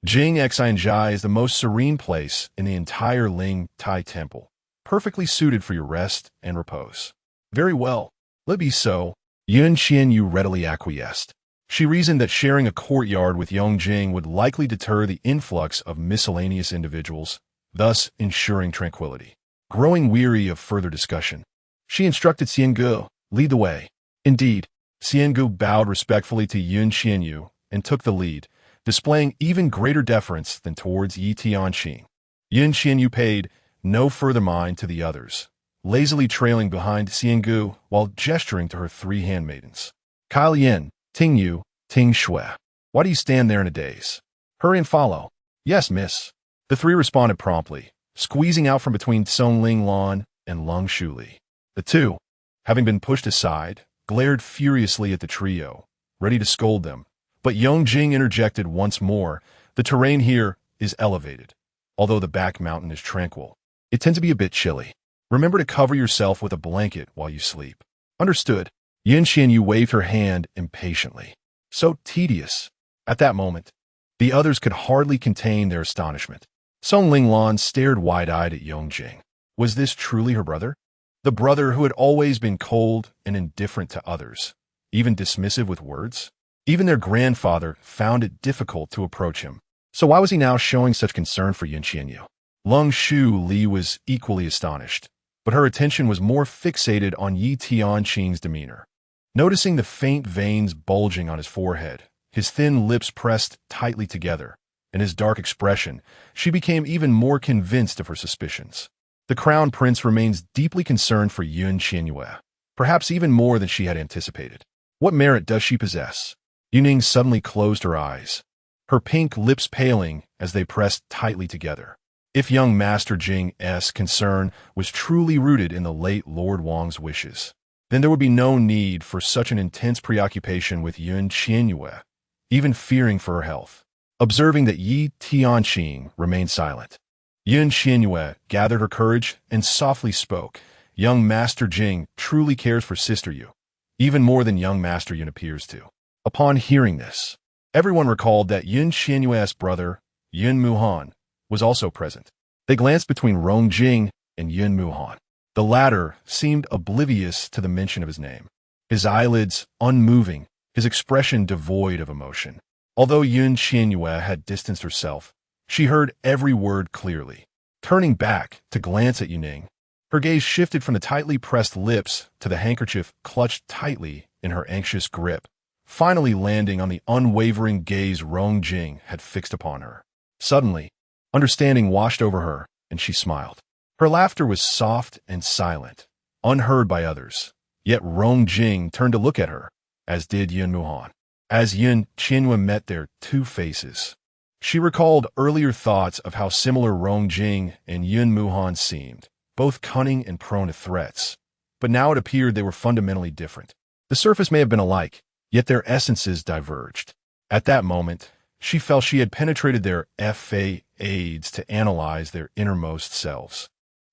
Jing Xianzhai is the most serene place in the entire Ling Tai Temple, perfectly suited for your rest and repose. Very well, let it be so, Qian Yue readily acquiesced. She reasoned that sharing a courtyard with Yong Jing would likely deter the influx of miscellaneous individuals, thus ensuring tranquility. Growing weary of further discussion, she instructed Xian Ge, lead the way. Indeed, Xian Ge bowed respectfully to Qian Yue and took the lead, displaying even greater deference than towards Tian Sheng. Qian Yue paid no further mind to the others, lazily trailing behind Xian Ge while gesturing to her three handmaidens. Kai Lian, Ting Yu, Ting Shui. Why do you stand there in a daze? Hurry and follow. Yes, miss. The three responded promptly, squeezing out from between Song Ling Lan and Lung Shuli. The two, having been pushed aside, glared furiously at the trio, ready to scold them. But Yong Jing interjected once more. The terrain here is elevated, although the back mountain is tranquil. It tends to be a bit chilly. Remember to cover yourself with a blanket while you sleep. Understood. Qian Yue waved her hand impatiently. So tedious. At that moment, the others could hardly contain their astonishment. Song Ling Lan stared wide-eyed at Yong Jing. Was this truly her brother? The brother who had always been cold and indifferent to others, even dismissive with words? Even their grandfather found it difficult to approach him. So why was he now showing such concern for Qian Yue? Lung Shu Li was equally astonished, but her attention was more fixated on Tian Sheng's demeanor. Noticing the faint veins bulging on his forehead, his thin lips pressed tightly together, and his dark expression, she became even more convinced of her suspicions. The crown prince remains deeply concerned for Qian Yue, perhaps even more than she had anticipated. What merit does she possess? Yuning suddenly closed her eyes, her pink lips paling as they pressed tightly together. If young Master Jing's concern was truly rooted in the late Lord Wang's wishes, then there would be no need for such an intense preoccupation with Qian Yue, even fearing for her health. Observing that Tian Sheng remained silent, Qian Yue gathered her courage and softly spoke. Young Master Jing truly cares for Sister Yu, even more than young Master Yun appears to. Upon hearing this, everyone recalled that Yun Qianyue's brother, Yun Muhan, was also present. They glanced between Rong Jing and Yun Muhan. The latter seemed oblivious to the mention of his name, his eyelids unmoving, his expression devoid of emotion. Although Yun Qianyue had distanced herself, she heard every word clearly. Turning back to glance at Yuning, her gaze shifted from the tightly pressed lips to the handkerchief clutched tightly in her anxious grip, finally landing on the unwavering gaze Rong Jing had fixed upon her. Suddenly, understanding washed over her, and she smiled. Her laughter was soft and silent, unheard by others. Yet Rong Jing turned to look at her, as did Yun Muhan. As Yun Qianyue met their two faces, she recalled earlier thoughts of how similar Rong Jing and Yun Muhan seemed, both cunning and prone to threats. But now it appeared they were fundamentally different. The surface may have been alike, yet their essences diverged. At that moment, she felt she had penetrated their aids to analyze their innermost selves.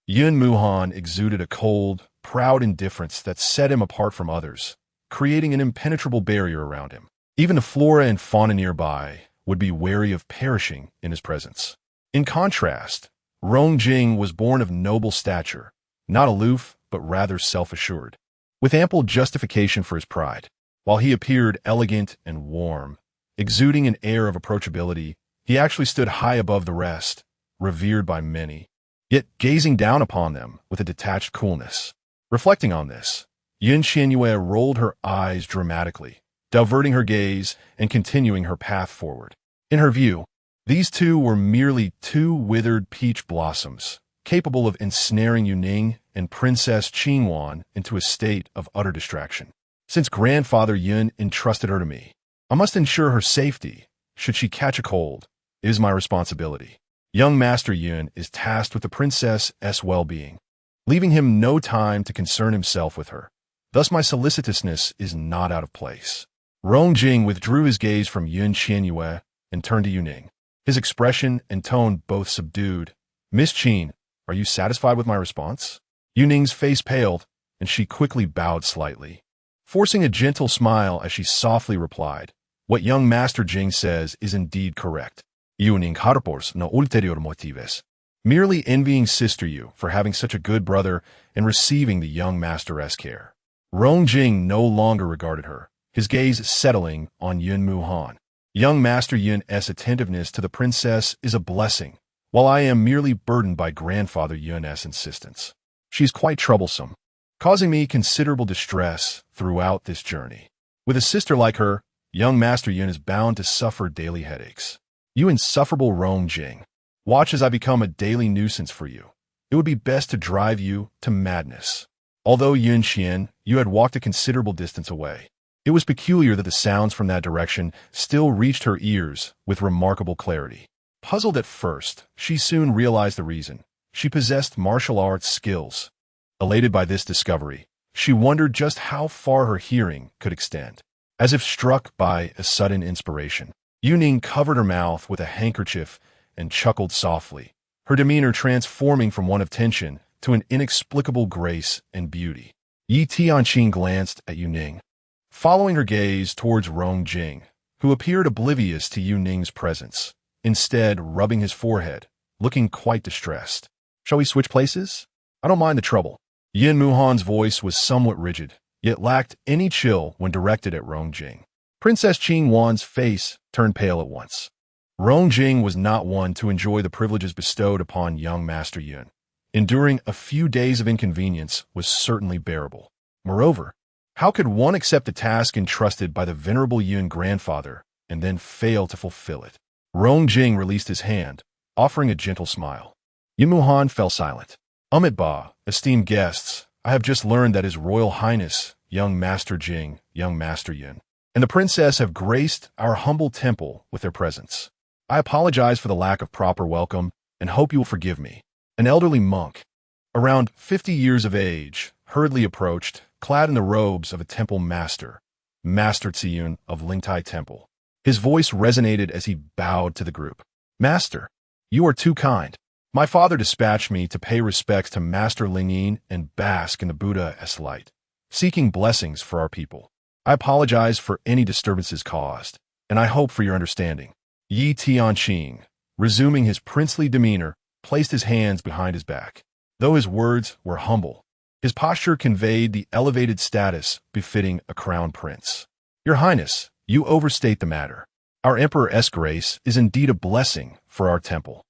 Yun Muhan exuded a cold, proud indifference that set him apart from others, creating an impenetrable barrier around him. Even the flora and fauna nearby would be wary of perishing in his presence. In contrast, Rong Jing was born of noble stature, not aloof, but rather self-assured, with ample justification for his pride. While he appeared elegant and warm, exuding an air of approachability, he actually stood high above the rest, revered by many, yet gazing down upon them with a detached coolness. Reflecting on this, Yun Qianyue rolled her eyes dramatically, diverting her gaze and continuing her path forward. In her view, these two were merely two withered peach blossoms, capable of ensnaring Yuning and Princess Qingyuan into a state of utter distraction. Since Grandfather Yun entrusted her to me, I must ensure her safety. Should she catch a cold, it is my responsibility. Young Master Yun is tasked with the princess's well-being, leaving him no time to concern himself with her. Thus my solicitousness is not out of place. Rong Jing withdrew his gaze from Yun Qianyue and turned to Yuning, his expression and tone both subdued. Miss Qin, are you satisfied with my response? Yuning's face paled, and she quickly bowed slightly, forcing a gentle smile as she softly replied, what young Master Jing says is indeed correct. Yuning harpors no ulterior motives. Merely envying Sister Yu for having such a good brother and receiving the young master's care. Rong Jing no longer regarded her, his gaze settling on Yun Muhan. Young Master Yun's attentiveness to the princess is a blessing, while I am merely burdened by Grandfather Yun's insistence. She is quite troublesome, causing me considerable distress throughout this journey. With a sister like her, young Master Yun is bound to suffer daily headaches. You insufferable Rong Jing, watch as I become a daily nuisance for you. It would be best to drive you to madness. Although Yun Qian, you had walked a considerable distance away. It was peculiar that the sounds from that direction still reached her ears with remarkable clarity. Puzzled at first, she soon realized the reason. She possessed martial arts skills. Elated by this discovery, she wondered just how far her hearing could extend. As if struck by a sudden inspiration, Yuning covered her mouth with a handkerchief and chuckled softly, her demeanor transforming from one of tension to an inexplicable grace and beauty. Yi Tianqing glanced at Yuning, following her gaze towards Rong Jing, who appeared oblivious to Yuning's presence, instead rubbing his forehead, looking quite distressed. Shall we switch places? I don't mind the trouble. Yun Muhan's voice was somewhat rigid, yet lacked any chill when directed at Rong Jing. Princess Qingyuan's face turned pale at once. Rong Jing was not one to enjoy the privileges bestowed upon young Master Yun. Enduring a few days of inconvenience was certainly bearable. Moreover, how could one accept a task entrusted by the venerable Yun grandfather and then fail to fulfill it? Rong Jing released his hand, offering a gentle smile. Yun Muhan fell silent. Ba, esteemed guests, I have just learned that His Royal Highness, young Master Jing, young Master Yun, and the princess have graced our humble temple with their presence. I apologize for the lack of proper welcome and hope you will forgive me. An elderly monk, around 50 years of age, hurriedly approached, clad in the robes of a temple master, Master Tsiyun of Lingtai Temple. His voice resonated as he bowed to the group. Master, you are too kind. My father dispatched me to pay respects to Master Lingyin and bask in the Buddha-esque light, seeking blessings for our people. I apologize for any disturbances caused, and I hope for your understanding. Yi Tianqing, resuming his princely demeanor, placed his hands behind his back. Though his words were humble, his posture conveyed the elevated status befitting a crown prince. Your Highness, you overstate the matter. Our Emperor's grace is indeed a blessing for our temple.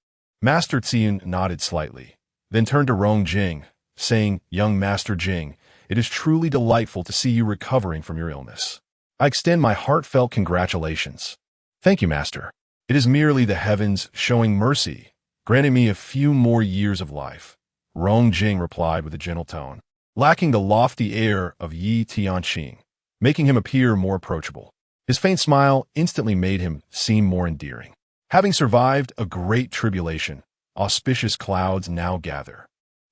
Master Qian nodded slightly, then turned to Rong Jing, saying, Young Master Jing, it is truly delightful to see you recovering from your illness. I extend my heartfelt congratulations. Thank you, Master. It is merely the heavens showing mercy, granting me a few more years of life, Rong Jing replied with a gentle tone, lacking the lofty air of Yi Tianqing, making him appear more approachable. His faint smile instantly made him seem more endearing. Having survived a great tribulation, auspicious clouds now gather.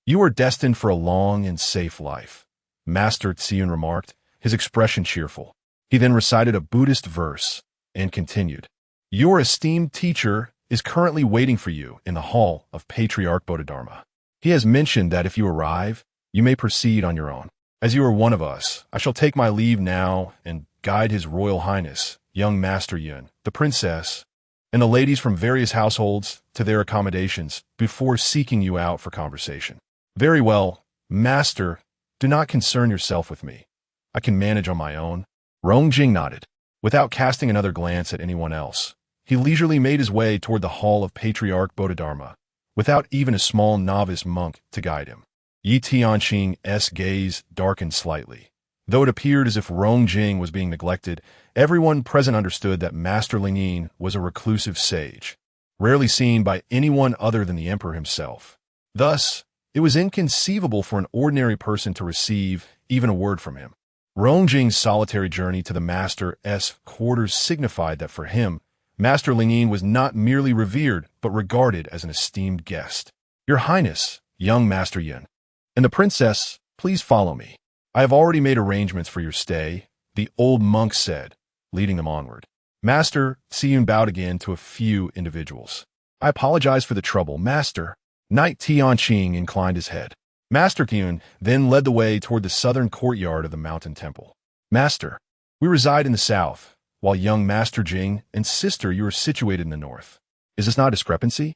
You are destined for a long and safe life, Master Qian remarked, his expression cheerful. He then recited a Buddhist verse and continued. Your esteemed teacher is currently waiting for you in the hall of Patriarch Bodhidharma. He has mentioned that if you arrive, you may proceed on your own. As you are one of us, I shall take my leave now and guide His Royal Highness, young Master Yun, the princess, and the ladies from various households to their accommodations before seeking you out for conversation. Very well, Master, do not concern yourself with me. I can manage on my own. Rong Jing nodded. Without casting another glance at anyone else, he leisurely made his way toward the hall of Patriarch Bodhidharma, without even a small novice monk to guide him. Yi Tianqing's gaze darkened slightly. Though it appeared as if Rong Jing was being neglected, everyone present understood that Master Lingyin was a reclusive sage, rarely seen by anyone other than the emperor himself. Thus, it was inconceivable for an ordinary person to receive even a word from him. Rong Jing's solitary journey to the Master's quarters signified that for him, Master Lingyin was not merely revered, but regarded as an esteemed guest. Your Highness, young Master Yun, and the princess, please follow me. I have already made arrangements for your stay, the old monk said, leading them onward. Master Qian bowed again to a few individuals. I apologize for the trouble, Master. Knight Tianqing inclined his head. Master Qian then led the way toward the southern courtyard of the mountain temple. Master, we reside in the south, while young Master Jing and sister you are situated in the north. Is this not a discrepancy?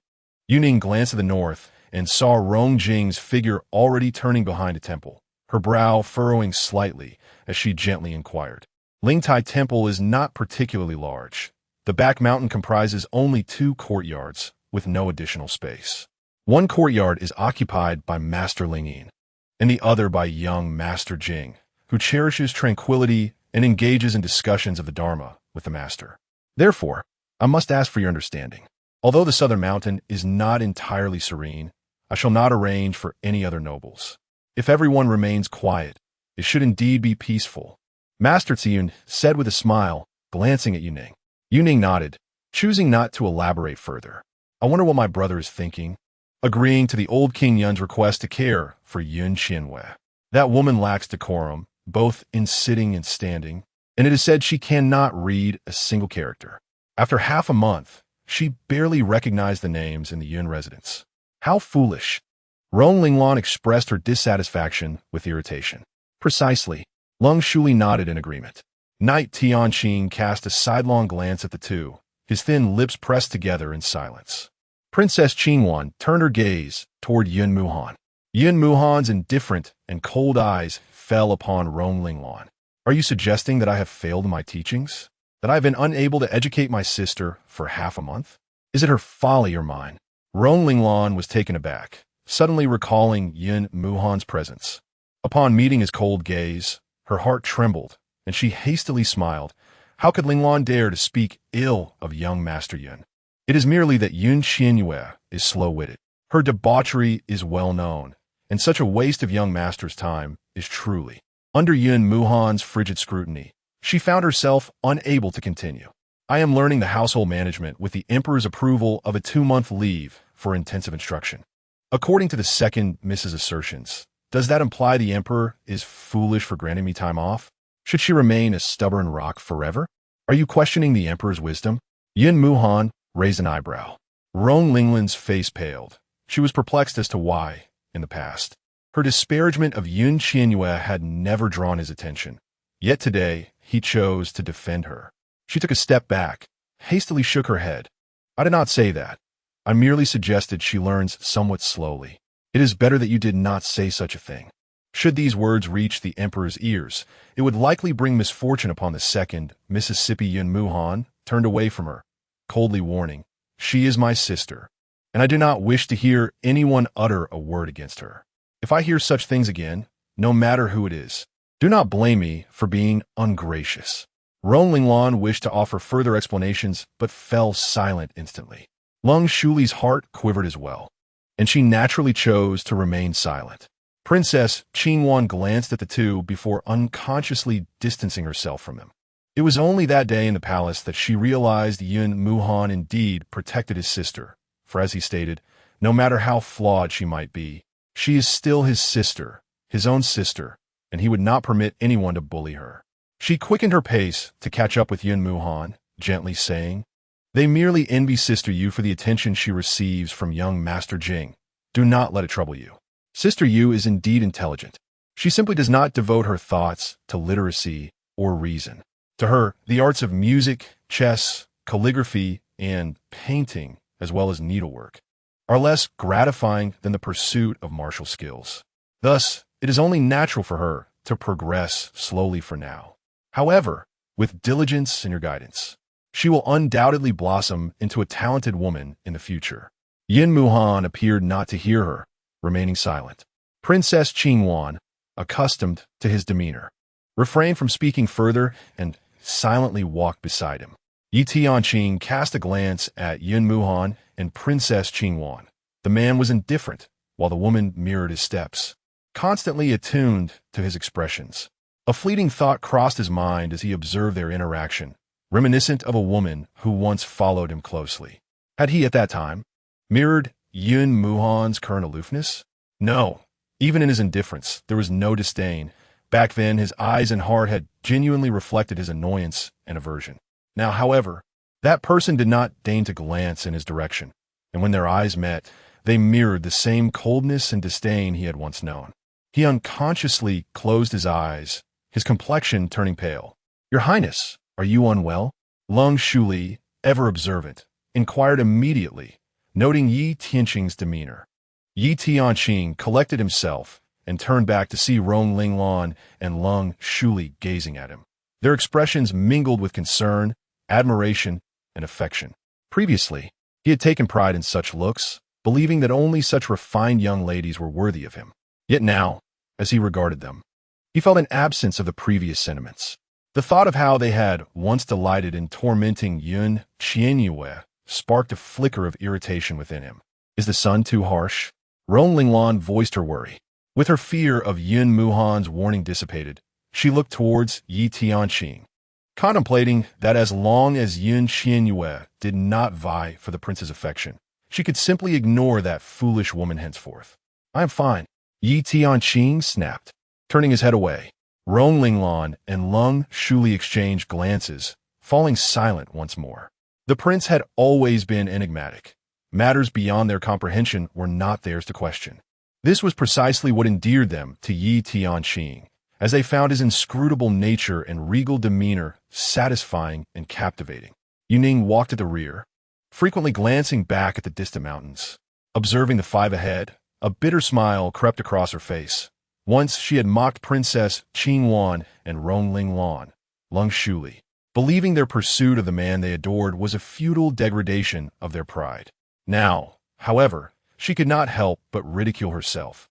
Yuning glanced at the north and saw Rong Jing's figure already turning behind a temple, her brow furrowing slightly as she gently inquired. Lingtai Temple is not particularly large. The back mountain comprises only 2 courtyards, with no additional space. One courtyard is occupied by Master Lingyin, and the other by young Master Jing, who cherishes tranquility and engages in discussions of the Dharma with the Master. Therefore, I must ask for your understanding. Although the southern mountain is not entirely serene, I shall not arrange for any other nobles. If everyone remains quiet, it should indeed be peaceful. Master Qian said with a smile, glancing at Yuning. Yuning nodded, choosing not to elaborate further. I wonder what my brother is thinking. Agreeing to the old King Yun's request to care for Qian Yue. That woman lacks decorum, both in sitting and standing, and it is said she cannot read a single character. After half a month, she barely recognized the names in the Yun residence. How foolish! Rong Linglan expressed her dissatisfaction with irritation. Precisely. Lung Shuli nodded in agreement. Knight Tianqing cast a sidelong glance at the two, his thin lips pressed together in silence. Princess Qingwan turned her gaze toward Yun Muhan. Yun Muhan's indifferent and cold eyes fell upon Rong Linglan. Are you suggesting that I have failed in my teachings? That I have been unable to educate my sister for half a month? Is it her folly or mine? Rong Linglan was taken aback, suddenly recalling Yun Muhan's presence. Upon meeting his cold gaze, her heart trembled, and she hastily smiled. How could Linglan dare to speak ill of young Master Yun? It is merely that Qian Yue is slow-witted. Her debauchery is well known, and such a waste of young Master's time is truly. Under Yun Muhan's frigid scrutiny, she found herself unable to continue. I am learning the household management with the Emperor's approval of a 2-month leave for intensive instruction. According to the second Mrs. assertions, does that imply the Emperor is foolish for granting me time off? Should she remain a stubborn rock forever? Are you questioning the Emperor's wisdom? Yun Muhan raised an eyebrow. Rong Linglan's face paled. She was perplexed as to why, in the past, her disparagement of Qian Yue had never drawn his attention. Yet today, he chose to defend her. She took a step back, hastily shook her head. I did not say that. I merely suggested she learns somewhat slowly. It is better that you did not say such a thing. Should these words reach the emperor's ears, it would likely bring misfortune upon the second. Mississippi Yun Muhan turned away from her, coldly warning, "She is my sister, and I do not wish to hear anyone utter a word against her. If I hear such things again, no matter who it is, do not blame me for being ungracious." Rong Linglan wished to offer further explanations, but fell silent instantly. Lung Shuli's heart quivered as well, and she naturally chose to remain silent. Princess Qingwan glanced at the two before unconsciously distancing herself from them. It was only that day in the palace that she realized Yun Muhan indeed protected his sister, for as he stated, no matter how flawed she might be, she is still his sister, his own sister, and he would not permit anyone to bully her. She quickened her pace to catch up with Yun Muhan, gently saying, "They merely envy Sister Yu for the attention she receives from young Master Jing. Do not let it trouble you. Sister Yu is indeed intelligent. She simply does not devote her thoughts to literacy or reason. To her, the arts of music, chess, calligraphy, and painting, as well as needlework, are less gratifying than the pursuit of martial skills. Thus, it is only natural for her to progress slowly for now. However, with diligence and your guidance, she will undoubtedly blossom into a talented woman in the future." Yin Muhan appeared not to hear her, remaining silent. Princess Qingwan, accustomed to his demeanor, refrained from speaking further and silently walked beside him. Yi Tianqing cast a glance at Yin Muhan and Princess Qingwan. The man was indifferent, while the woman mirrored his steps, constantly attuned to his expressions. A fleeting thought crossed his mind as he observed their interaction, reminiscent of a woman who once followed him closely. Had he, at that time, mirrored Yun Muhan's current aloofness? No. Even in his indifference, there was no disdain. Back then, his eyes and heart had genuinely reflected his annoyance and aversion. Now, however, that person did not deign to glance in his direction, and when their eyes met, they mirrored the same coldness and disdain he had once known. He unconsciously closed his eyes, his complexion turning pale. "Your Highness, are you unwell?" Lung Shuli, ever observant, inquired immediately, noting Yi Tianqing's demeanor. Yi Tianqing collected himself and turned back to see Rong Linglan and Lung Shuli gazing at him. Their expressions mingled with concern, admiration, and affection. Previously, he had taken pride in such looks, believing that only such refined young ladies were worthy of him. Yet now, as he regarded them, he felt an absence of the previous sentiments. The thought of how they had once delighted in tormenting Qian Yue sparked a flicker of irritation within him. Is the sun too harsh? Rong Linglan voiced her worry. With her fear of Yun Muhan's warning dissipated, she looked towards Yi Tianqing, contemplating that as long as Qian Yue did not vie for the prince's affection, she could simply ignore that foolish woman henceforth. "I am fine," Yi Tianqing snapped, turning his head away. Rong Linglan and Lung Shuli exchanged glances, falling silent once more. The prince had always been enigmatic. Matters beyond their comprehension were not theirs to question. This was precisely what endeared them to Yi Tianqing, as they found his inscrutable nature and regal demeanor satisfying and captivating. Yuning walked at the rear, frequently glancing back at the distant mountains. Observing the five ahead, a bitter smile crept across her face. Once she had mocked Princess Qingwan and Rong Linglan, Lung Shuli, believing their pursuit of the man they adored was a futile degradation of their pride. Now, however, she could not help but ridicule herself.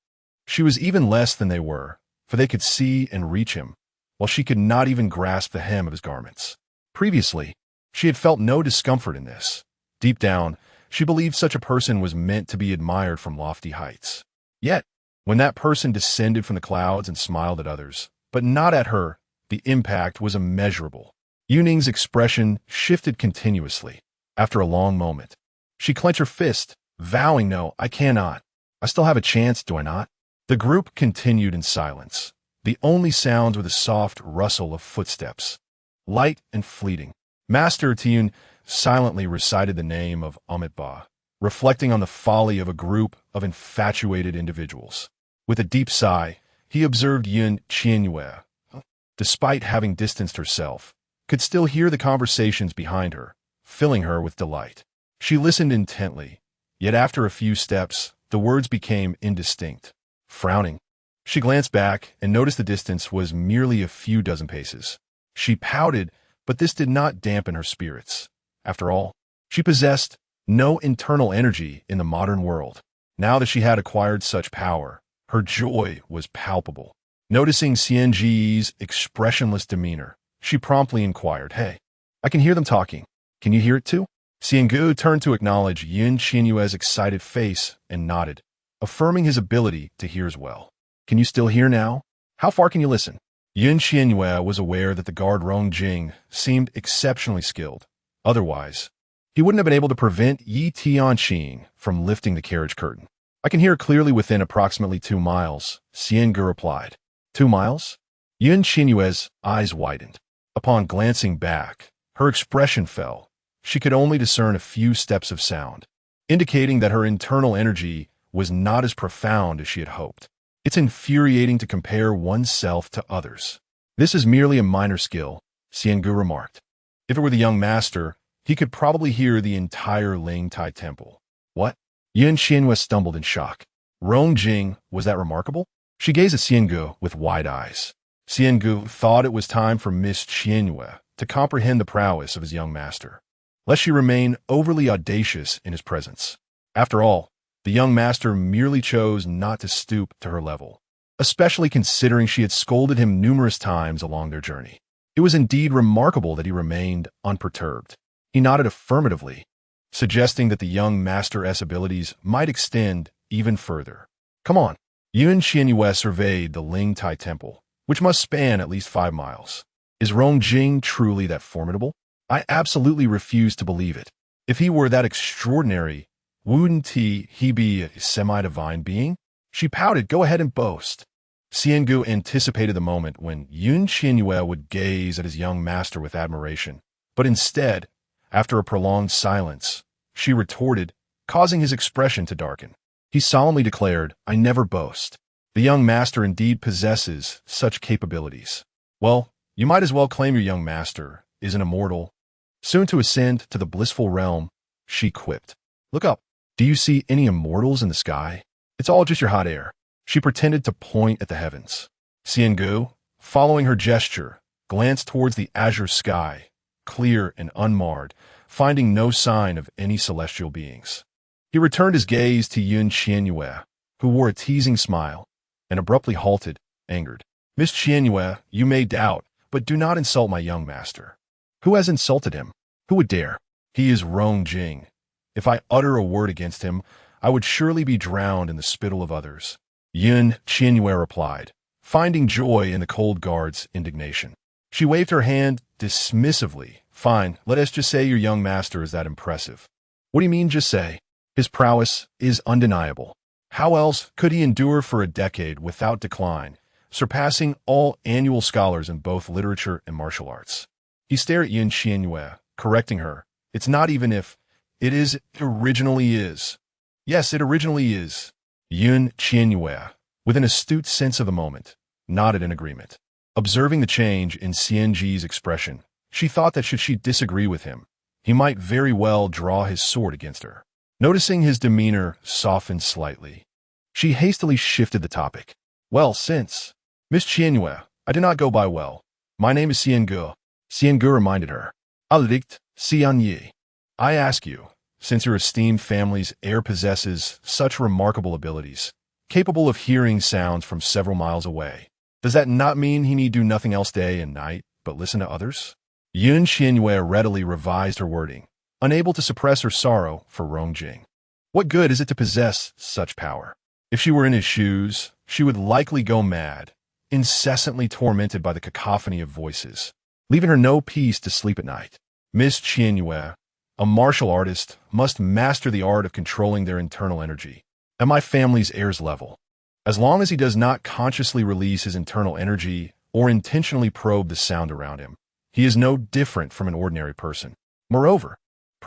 She was even less than they were, for they could see and reach him, while she could not even grasp the hem of his garments. Previously, she had felt no discomfort in this. Deep down, she believed such a person was meant to be admired from lofty heights. Yet, when that person descended from the clouds and smiled at others, but not at her, the impact was immeasurable. Yuning's expression shifted continuously. After a long moment, she clenched her fist, vowing, "No, I cannot. I still have a chance, do I not?" The group continued in silence. The only sounds were the soft rustle of footsteps, light and fleeting. Master Tian silently recited the name of Amitabha, reflecting on the folly of a group of infatuated individuals. With a deep sigh, he observed Qian Yue, despite having distanced herself, could still hear the conversations behind her, filling her with delight. She listened intently, yet after a few steps, the words became indistinct. Frowning, she glanced back and noticed the distance was merely a few dozen paces. She pouted, but this did not dampen her spirits. After all, she possessed no internal energy in the modern world. Now that she had acquired such power, her joy was palpable. Noticing Xianji's expressionless demeanor, she promptly inquired, "Hey, I can hear them talking. Can you hear it too?" Xiangu turned to acknowledge Qian Yue's excited face and nodded, affirming his ability to hear as well. "Can you still hear now? How far can you listen?" Qian Yue was aware that the guard Rong Jing seemed exceptionally skilled. Otherwise, he wouldn't have been able to prevent Yi Tianxing from lifting the carriage curtain. "I can hear clearly within approximately 2 miles, Xiangu replied. 2 miles? Qian Yue's eyes widened. Upon glancing back, her expression fell. She could only discern a few steps of sound, indicating that her internal energy was not as profound as she had hoped. It's infuriating to compare oneself to others. "This is merely a minor skill," Xiangu remarked. If it were the young master, he could probably hear the entire Ling Tai temple. "What?" Qian Yue stumbled in shock. "Rong Jing, was that remarkable?" She gazed at Xiangu with wide eyes. Xiangu thought it was time for Miss Qian Yue to comprehend the prowess of his young master, lest she remain overly audacious in his presence. After all, the young master merely chose not to stoop to her level, especially considering she had scolded him numerous times along their journey. It was indeed remarkable that he remained unperturbed. He nodded affirmatively, suggesting that the young master's abilities might extend even further. "Come on." Qian Yue surveyed the Ling Tai temple, which must span at least 5 miles. "Is Rong Jing truly that formidable? I absolutely refuse to believe it. If he were that extraordinary, wouldn't he be a semi-divine being?" She pouted, "Go ahead and boast." Xiangu anticipated the moment when Qian Yue would gaze at his young master with admiration, but instead, after a prolonged silence, she retorted, causing his expression to darken. He solemnly declared, "I never boast. The young master indeed possesses such capabilities." "Well, you might as well claim your young master is an immortal, soon to ascend to the blissful realm," she quipped. "Look up. Do you see any immortals in the sky? It's all just your hot air." She pretended to point at the heavens. Xiangu, following her gesture, glanced towards the azure sky, clear and unmarred, finding no sign of any celestial beings. He returned his gaze to Qian Yue, who wore a teasing smile, and abruptly halted, angered. "Miss Qian Yue, you may doubt, but do not insult my young master." "Who has insulted him? Who would dare?" "He is Rong Jing. If I utter a word against him, I would surely be drowned in the spittle of others." Qian Yue replied, finding joy in the cold guard's indignation. She waved her hand dismissively. "Fine, let us just say your young master is that impressive." "What do you mean, just say? His prowess is undeniable. How else could he endure for a decade without decline, surpassing all annual scholars in both literature and martial arts?" He stared at Qian Yue, correcting her. "It's not even if. It originally is." "Yes, it originally is." Qian Yue, with an astute sense of the moment, nodded in agreement. Observing the change in Xianji's expression, she thought that should she disagree with him, he might very well draw his sword against her. Noticing his demeanor softened slightly, she hastily shifted the topic. "Well, since Miss Qian Yue, I do not go by well. My name is Xiangu." Xiangu reminded her. "Alright, Qian Yue. I ask you, since your esteemed family's heir possesses such remarkable abilities, capable of hearing sounds from several miles away, does that not mean he need do nothing else day and night but listen to others?" Qian Yue readily revised her wording, unable to suppress her sorrow for Rong Jing. What good is it to possess such power? If she were in his shoes, she would likely go mad, incessantly tormented by the cacophony of voices, leaving her no peace to sleep at night. Miss Qian Yue, a martial artist, must master the art of controlling their internal energy, at my family's heir's level. As long as he does not consciously release his internal energy or intentionally probe the sound around him, he is no different from an ordinary person. Moreover,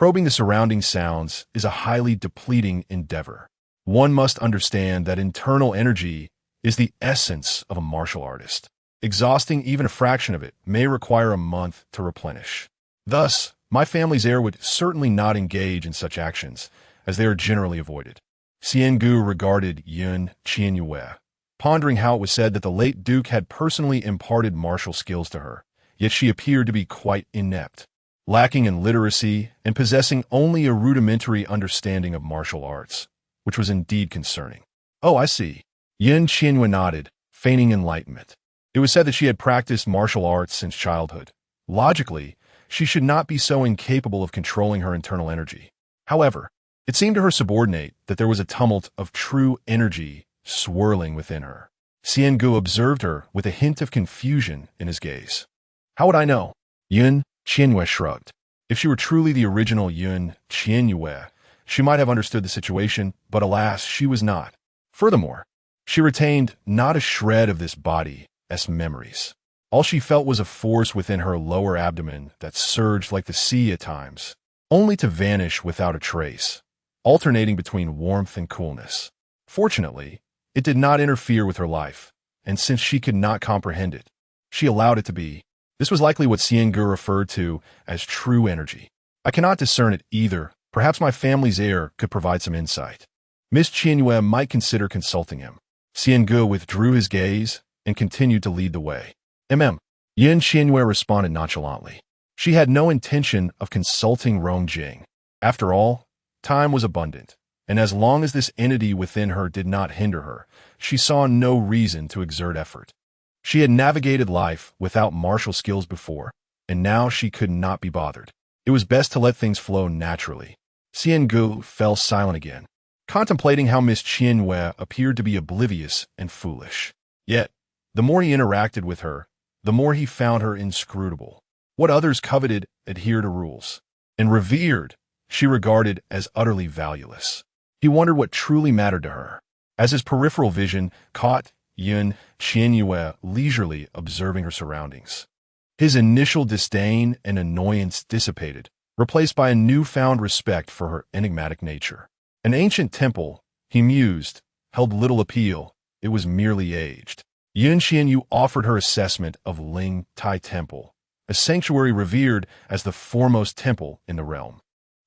Probing the surrounding sounds is a highly depleting endeavor. One must understand that internal energy is the essence of a martial artist. Exhausting even a fraction of it may require a month to replenish. Thus, my family's heir would certainly not engage in such actions, as they are generally avoided. Qian Gu regarded Qian Yue, pondering how it was said that the late duke had personally imparted martial skills to her, yet she appeared to be quite inept, lacking in literacy and possessing only a rudimentary understanding of martial arts, which was indeed concerning. Oh, I see. Qian Yue nodded, feigning enlightenment. It was said that she had practiced martial arts since childhood. Logically, she should not be so incapable of controlling her internal energy. However, it seemed to her subordinate that there was a tumult of true energy swirling within her. Qian Gu observed her with a hint of confusion in his gaze. How would I know? Qian Yue shrugged. If she were truly the original Qian Yue, she might have understood the situation, but alas, she was not. Furthermore, she retained not a shred of this body's memories. All she felt was a force within her lower abdomen that surged like the sea at times, only to vanish without a trace, alternating between warmth and coolness. Fortunately, it did not interfere with her life, and since she could not comprehend it, she allowed it to be. This was likely what Qian Gu referred to as true energy. I cannot discern it either. Perhaps my family's heir could provide some insight. Miss Qian Yue might consider consulting him. Qian Gu withdrew his gaze and continued to lead the way. Qian Yue responded nonchalantly. She had no intention of consulting Rong Jing. After all, time was abundant, and as long as this entity within her did not hinder her, she saw no reason to exert effort. She had navigated life without martial skills before, and now she could not be bothered. It was best to let things flow naturally. Qian Gu fell silent again, contemplating how Miss Qian Yue appeared to be oblivious and foolish. Yet, the more he interacted with her, the more he found her inscrutable. What others coveted adhered to rules, and revered she regarded as utterly valueless. He wondered what truly mattered to her, as his peripheral vision caught Qian Yue leisurely observing her surroundings. His initial disdain and annoyance dissipated, replaced by a newfound respect for her enigmatic nature. An ancient temple, he mused, held little appeal. It was merely aged. Qian Yue offered her assessment of Ling Tai Temple, a sanctuary revered as the foremost temple in the realm,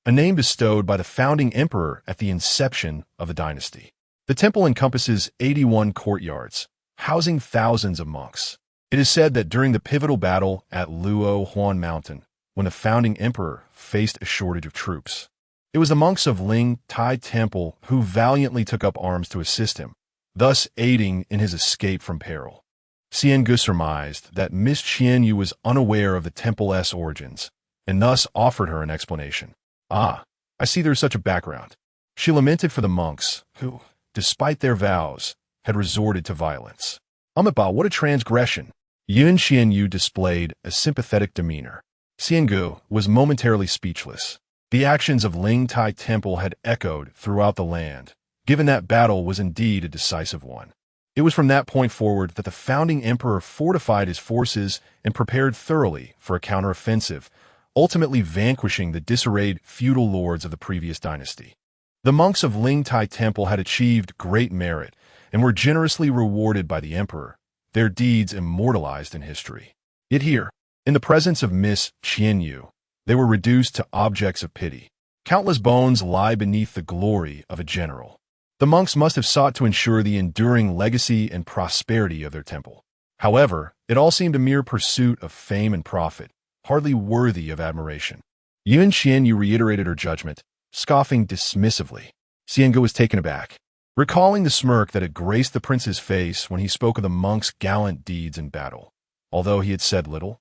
a name bestowed by the founding emperor at the inception of the dynasty. The temple encompasses 81 courtyards, housing thousands of monks. It is said that during the pivotal battle at Luo Huan Mountain, when the founding emperor faced a shortage of troops, it was the monks of Ling Tai Temple who valiantly took up arms to assist him, thus aiding in his escape from peril. Qian Gu surmised that Miss Qian Yue was unaware of the temple's origins, and thus offered her an explanation. Ah, I see there's such a background. She lamented for the monks, who, despite their vows, had resorted to violence. What a transgression! Qian Yue displayed a sympathetic demeanor. Qian Gu was momentarily speechless. The actions of Ling Tai Temple had echoed throughout the land, given that battle was indeed a decisive one. It was from that point forward that the founding emperor fortified his forces and prepared thoroughly for a counteroffensive, ultimately vanquishing the disarrayed feudal lords of the previous dynasty. The monks of Ling Tai Temple had achieved great merit and were generously rewarded by the emperor, their deeds immortalized in history. Yet here, in the presence of Miss Qian Yue, they were reduced to objects of pity. Countless bones lie beneath the glory of a general. The monks must have sought to ensure the enduring legacy and prosperity of their temple. However, it all seemed a mere pursuit of fame and profit, hardly worthy of admiration. Qian Yue reiterated her judgment, scoffing dismissively. Qian Gu was taken aback, recalling the smirk that had graced the prince's face when he spoke of the monk's gallant deeds in battle. Although he had said little,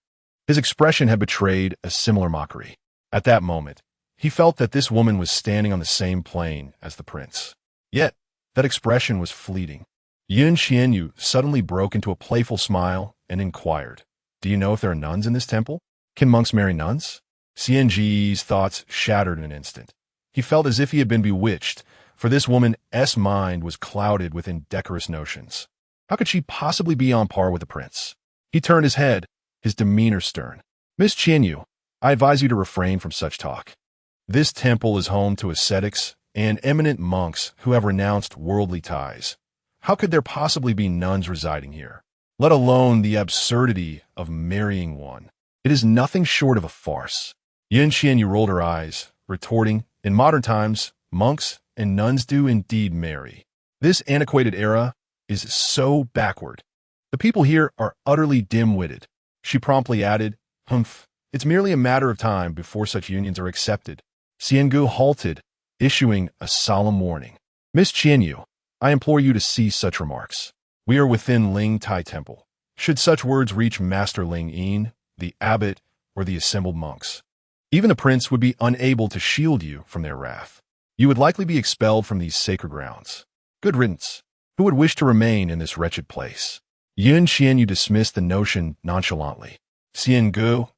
his expression had betrayed a similar mockery. At that moment, he felt that this woman was standing on the same plane as the prince. Yet, that expression was fleeting. Qian Yue suddenly broke into a playful smile and inquired, "Do you know if there are nuns in this temple? Can monks marry nuns?" Qian Ji's thoughts shattered in an instant. He felt as if he had been bewitched, for this woman's mind was clouded with indecorous notions. How could she possibly be on par with the prince? He turned his head, his demeanor stern. "Miss Qian Yue, I advise you to refrain from such talk." This temple is home to ascetics and eminent monks who have renounced worldly ties. How could there possibly be nuns residing here? Let alone the absurdity of marrying one. It is nothing short of a farce. Qian Yue rolled her eyes, retorting, in modern times, monks and nuns do indeed marry. This antiquated era is so backward. The people here are utterly dim-witted. She promptly added, humph, it's merely a matter of time before such unions are accepted. Xiangu halted, issuing a solemn warning. Miss Qian Yue, I implore you to cease such remarks. We are within Ling Tai Temple. Should such words reach Master Ling Yin, the abbot, or the assembled monks, even the prince would be unable to shield you from their wrath. You would likely be expelled from these sacred grounds. Good riddance. Who would wish to remain in this wretched place? Qian Yue dismissed the notion nonchalantly. Xiangu,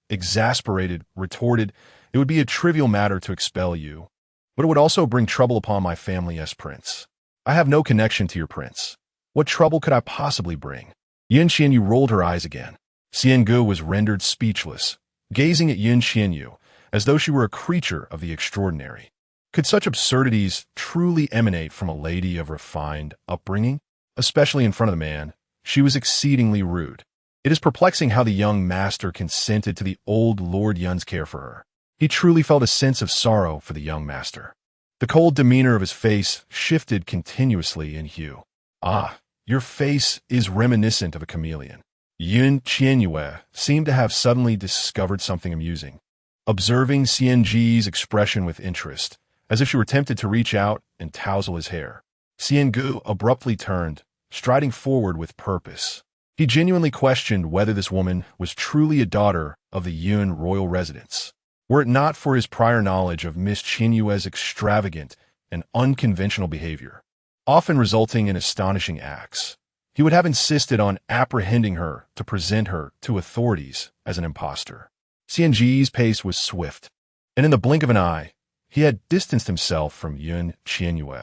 exasperated, retorted, it would be a trivial matter to expel you, but it would also bring trouble upon my family as prince. I have no connection to your prince. What trouble could I possibly bring? Qian Yue rolled her eyes again. Xiangu was rendered speechless, gazing at Qian Yue as though she were a creature of the extraordinary. Could such absurdities truly emanate from a lady of refined upbringing? Especially in front of the man, she was exceedingly rude. It is perplexing how the young master consented to the old Lord Yun's care for her. He truly felt a sense of sorrow for the young master. The cold demeanor of his face shifted continuously in hue. Ah, your face is reminiscent of a chameleon. Qian Yue seemed to have suddenly discovered something amusing, observing Xianji's expression with interest, as if she were tempted to reach out and tousle his hair. Xiangu abruptly turned, striding forward with purpose. He genuinely questioned whether this woman was truly a daughter of the Yun royal residence. Were it not for his prior knowledge of Miss Qian Yue's extravagant and unconventional behavior, often resulting in astonishing acts, he would have insisted on apprehending her to present her to authorities as an impostor. Xianji's pace was swift, and in the blink of an eye, he had distanced himself from Qian Yue.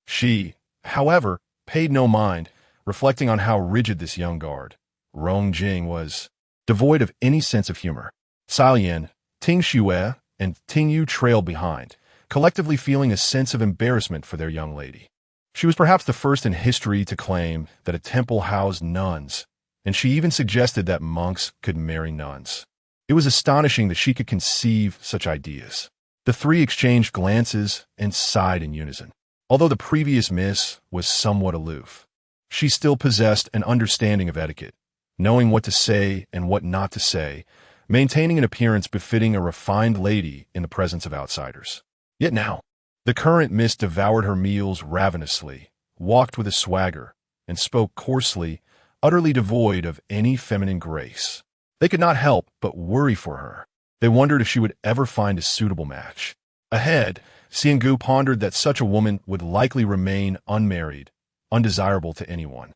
She, however, paid no mind, reflecting on how rigid this young guard, Rong Jing, was, devoid of any sense of humor. Xiaoyan, Ting Xue, and Ting Yu trailed behind, collectively feeling a sense of embarrassment for their young lady. She was perhaps the first in history to claim that a temple housed nuns, and she even suggested that monks could marry nuns. It was astonishing that she could conceive such ideas. The three exchanged glances and sighed in unison. Although the previous miss was somewhat aloof, she still possessed an understanding of etiquette, knowing what to say and what not to say, maintaining an appearance befitting a refined lady in the presence of outsiders. Yet now, the current miss devoured her meals ravenously, walked with a swagger, and spoke coarsely, utterly devoid of any feminine grace. They could not help but worry for her. They wondered if she would ever find a suitable match. Ahead, Xiangu pondered that such a woman would likely remain unmarried, undesirable to anyone,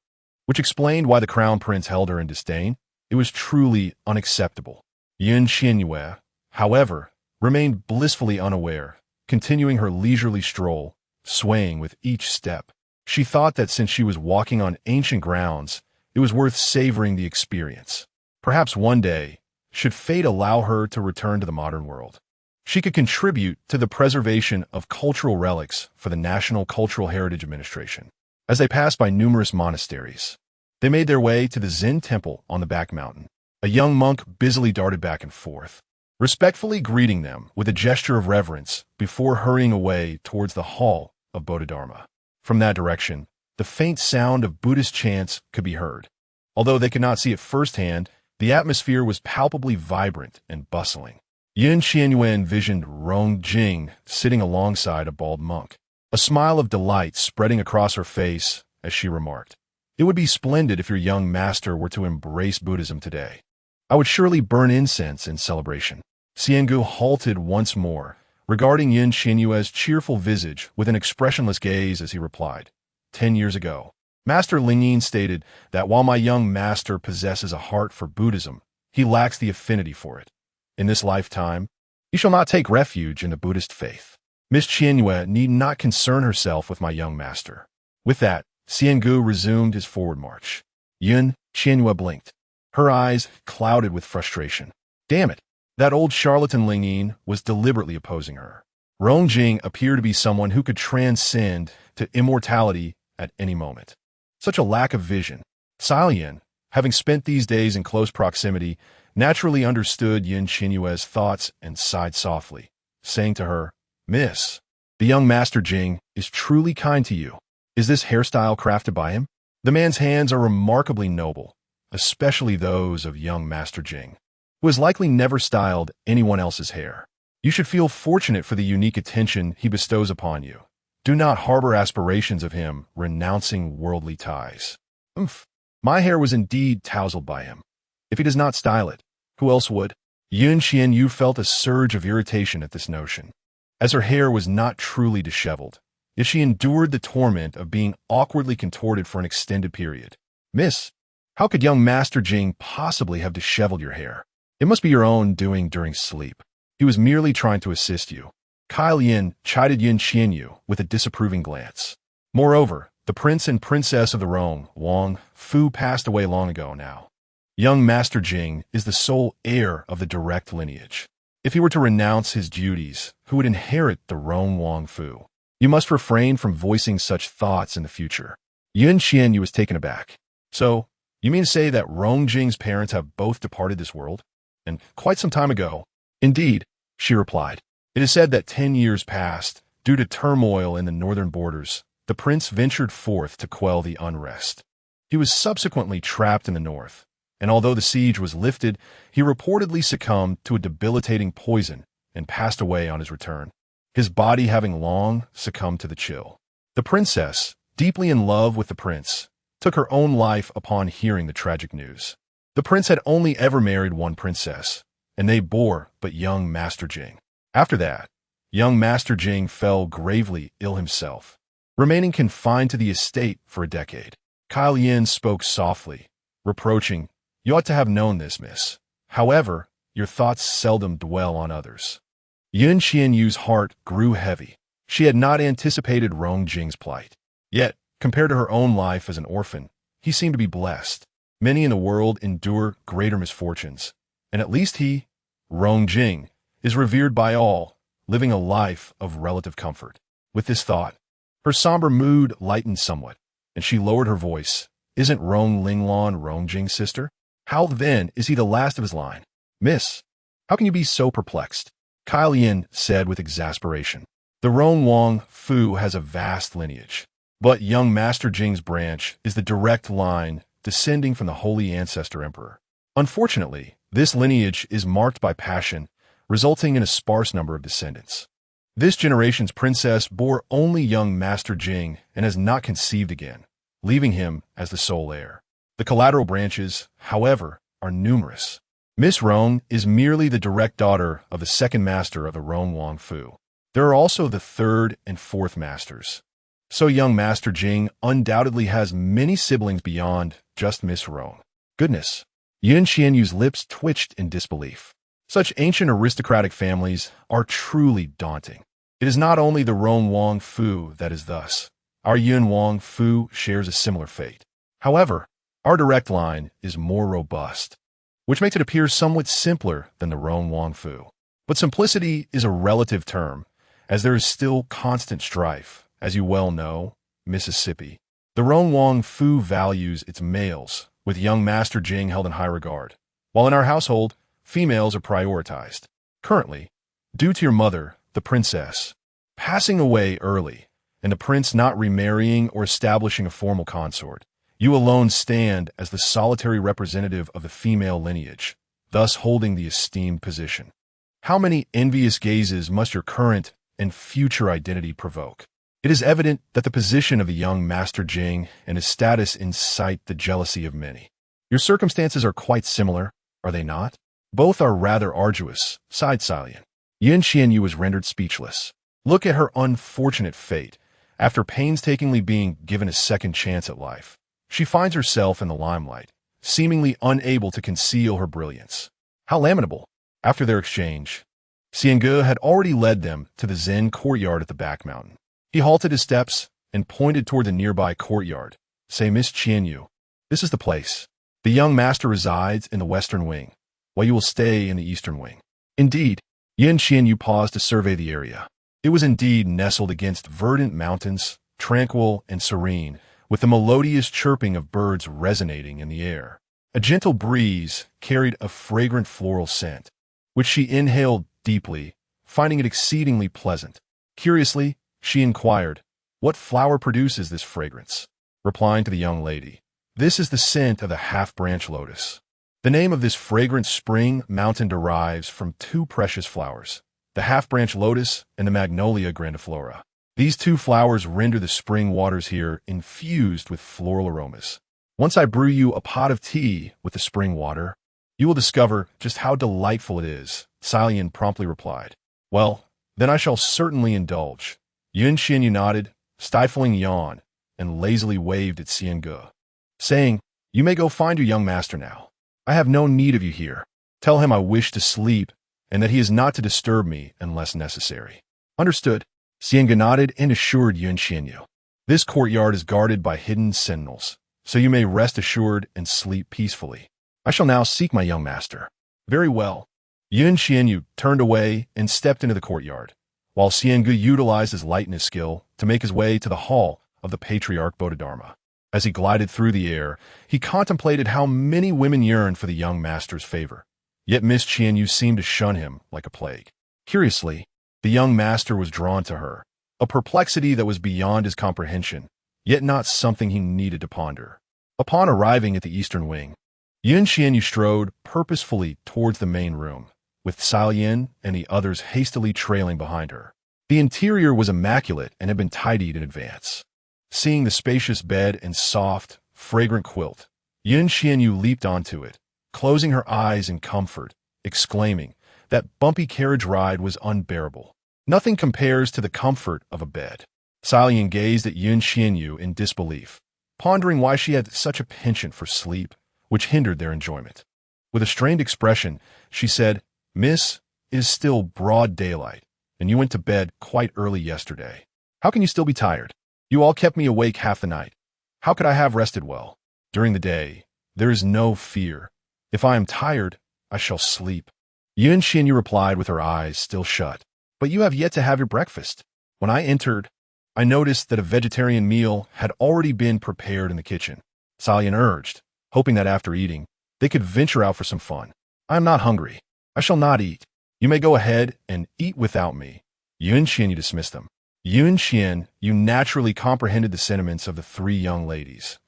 which explained why the crown prince held her in disdain. It was truly unacceptable. Qian Yue, however, remained blissfully unaware, continuing her leisurely stroll, swaying with each step. She thought that since she was walking on ancient grounds, it was worth savoring the experience. Perhaps one day, should fate allow her to return to the modern world, she could contribute to the preservation of cultural relics for the National Cultural Heritage Administration. As they passed by numerous monasteries, they made their way to the Zen temple on the back mountain. A young monk busily darted back and forth, respectfully greeting them with a gesture of reverence before hurrying away towards the hall of Bodhidharma. From that direction, the faint sound of Buddhist chants could be heard. Although they could not see it firsthand, the atmosphere was palpably vibrant and bustling. Qian Yue envisioned Rong Jing sitting alongside a bald monk, a smile of delight spreading across her face as she remarked, "It would be splendid if your young master were to embrace Buddhism today. I would surely burn incense in celebration." Xiangu halted once more, regarding Qian Yue's cheerful visage with an expressionless gaze as he replied, 10 years ago, Master Lingyin stated that while my young master possesses a heart for Buddhism, he lacks the affinity for it. In this lifetime, he shall not take refuge in the Buddhist faith. Miss Qian Yue need not concern herself with my young master. With that, Xiangu resumed his forward march. Qian Yue blinked, her eyes clouded with frustration. Damn it! That old charlatan Ling Yin was deliberately opposing her. Rong Jing appeared to be someone who could transcend to immortality at any moment. Such a lack of vision. Xiaoyan, having spent these days in close proximity, naturally understood Qian Yue's thoughts and sighed softly, saying to her, "Miss, the young Master Jing is truly kind to you. Is this hairstyle crafted by him? The man's hands are remarkably noble, especially those of young Master Jing, who has likely never styled anyone else's hair. You should feel fortunate for the unique attention he bestows upon you. Do not harbor aspirations of him renouncing worldly ties." My hair was indeed tousled by him. If he does not style it, who else would? Qian Yue felt a surge of irritation at this notion, as her hair was not truly disheveled, yet she endured the torment of being awkwardly contorted for an extended period. "Miss, how could young Master Jing possibly have disheveled your hair? It must be your own doing during sleep. He was merely trying to assist you." Kai Yin chided Qian Yue with a disapproving glance. Moreover, the prince and princess of the Rong Wang Fu passed away long ago now. Young Master Jing is the sole heir of the direct lineage. If he were to renounce his duties, who would inherit the Rong Wang Fu? You must refrain from voicing such thoughts in the future. Qian Yue was taken aback. "So, you mean to say that Rong Jing's parents have both departed this world? And quite some time ago?" "Indeed," she replied. "It is said that 10 years past, due to turmoil in the northern borders, the prince ventured forth to quell the unrest. He was subsequently trapped in the north, and although the siege was lifted, he reportedly succumbed to a debilitating poison and passed away on his return, his body having long succumbed to the chill. The princess, deeply in love with the prince, took her own life upon hearing the tragic news. The prince had only ever married one princess, and they bore but young Master Jing. After that, young Master Jing fell gravely ill himself, remaining confined to the estate for a decade." Kai Yin spoke softly, reproaching, "You ought to have known this, miss. However, your thoughts seldom dwell on others." Qian Yue's heart grew heavy. She had not anticipated Rong Jing's plight. Yet, compared to her own life as an orphan, he seemed to be blessed. Many in the world endure greater misfortunes, and at least he, Rong Jing, is revered by all, living a life of relative comfort. With this thought, her somber mood lightened somewhat, and she lowered her voice. "Isn't Rong Linglan Rong Jing's sister? How, then, is he the last of his line?" "Miss, how can you be so perplexed?" Kai Yin said with exasperation. "The Rong Wang Fu has a vast lineage, but young Master Jing's branch is the direct line descending from the holy ancestor emperor. Unfortunately, this lineage is marked by passion, resulting in a sparse number of descendants. This generation's princess bore only young Master Jing and has not conceived again, leaving him as the sole heir. The collateral branches, however, are numerous. Miss Rong is merely the direct daughter of the second master of the Rong Wang Fu. There are also the third and fourth masters. So young Master Jing undoubtedly has many siblings beyond just Miss Rong." Goodness! Qian Yue's lips twitched in disbelief. Such ancient aristocratic families are truly daunting. It is not only the Rong Wang Fu that is thus. Our Yun Wang Fu shares a similar fate. However, our direct line is more robust, which makes it appear somewhat simpler than the Rong Wang Fu. But simplicity is a relative term, as there is still constant strife, as you well know, Mississippi. The Rong Wang Fu values its males, with young Master Jing held in high regard, while in our household, females are prioritized. Currently, due to your mother, the princess, passing away early, and the prince not remarrying or establishing a formal consort, you alone stand as the solitary representative of the female lineage, thus holding the esteemed position. How many envious gazes must your current and future identity provoke? It is evident that the position of the young Master Jing and his status incite the jealousy of many. Your circumstances are quite similar, are they not? Both are rather arduous, sighed Xiaoyan. Qian Yue was rendered speechless. Look at her unfortunate fate. After painstakingly being given a second chance at life, she finds herself in the limelight, seemingly unable to conceal her brilliance. How lamentable! After their exchange, Xiangge had already led them to the Zen courtyard at the back mountain. He halted his steps and pointed toward the nearby courtyard. "Say, Miss Qian Yue, this is the place. The young master resides in the western wing, while you will stay in the eastern wing." Indeed, Qian Yue paused to survey the area. It was indeed nestled against verdant mountains, tranquil and serene, with the melodious chirping of birds resonating in the air. A gentle breeze carried a fragrant floral scent, which she inhaled deeply, finding it exceedingly pleasant. Curiously, she inquired, "What flower produces this fragrance?" Replying to the young lady, "This is the scent of the half-branch lotus." The name of this fragrant spring mountain derives from two precious flowers, the half-branch lotus and the magnolia grandiflora. These two flowers render the spring waters here infused with floral aromas. Once I brew you a pot of tea with the spring water, you will discover just how delightful it is, Xiaoyan promptly replied. Well, then I shall certainly indulge. Qian Yue nodded, stifling a yawn, and lazily waved at Xiange, saying, "You may go find your young master now. I have no need of you here. Tell him I wish to sleep, and that he is not to disturb me unless necessary." Understood. Xiange nodded and assured Qian Yue. This courtyard is guarded by hidden sentinels, so you may rest assured and sleep peacefully. I shall now seek my young master. Very well. Qian Yue turned away and stepped into the courtyard, while Xiange utilized his lightness skill to make his way to the hall of the Patriarch Bodhidharma. As he glided through the air, he contemplated how many women yearned for the young master's favor. Yet Miss Qian Yue seemed to shun him like a plague. Curiously, the young master was drawn to her, a perplexity that was beyond his comprehension, yet not something he needed to ponder. Upon arriving at the eastern wing, Qian Yue strode purposefully towards the main room, with Xiaoyan and the others hastily trailing behind her. The interior was immaculate and had been tidied in advance. Seeing the spacious bed and soft, fragrant quilt, Qian Yue leaped onto it, closing her eyes in comfort, exclaiming that bumpy carriage ride was unbearable. Nothing compares to the comfort of a bed. Xiaoyan gazed at Qian Yue in disbelief, pondering why she had such a penchant for sleep, which hindered their enjoyment. With a strained expression, she said, "Miss, it is still broad daylight, and you went to bed quite early yesterday. How can you still be tired? You all kept me awake half the night. How could I have rested well? During the day, there is no fear. If I am tired, I shall sleep." Qian Yue replied with her eyes still shut, "But you have yet to have your breakfast. When I entered, I noticed that a vegetarian meal had already been prepared in the kitchen." Xiaoyan urged, hoping that after eating, they could venture out for some fun. "I am not hungry. I shall not eat. You may go ahead and eat without me." Qian Yue dismissed them. Qian Yue naturally comprehended the sentiments of the three young ladies.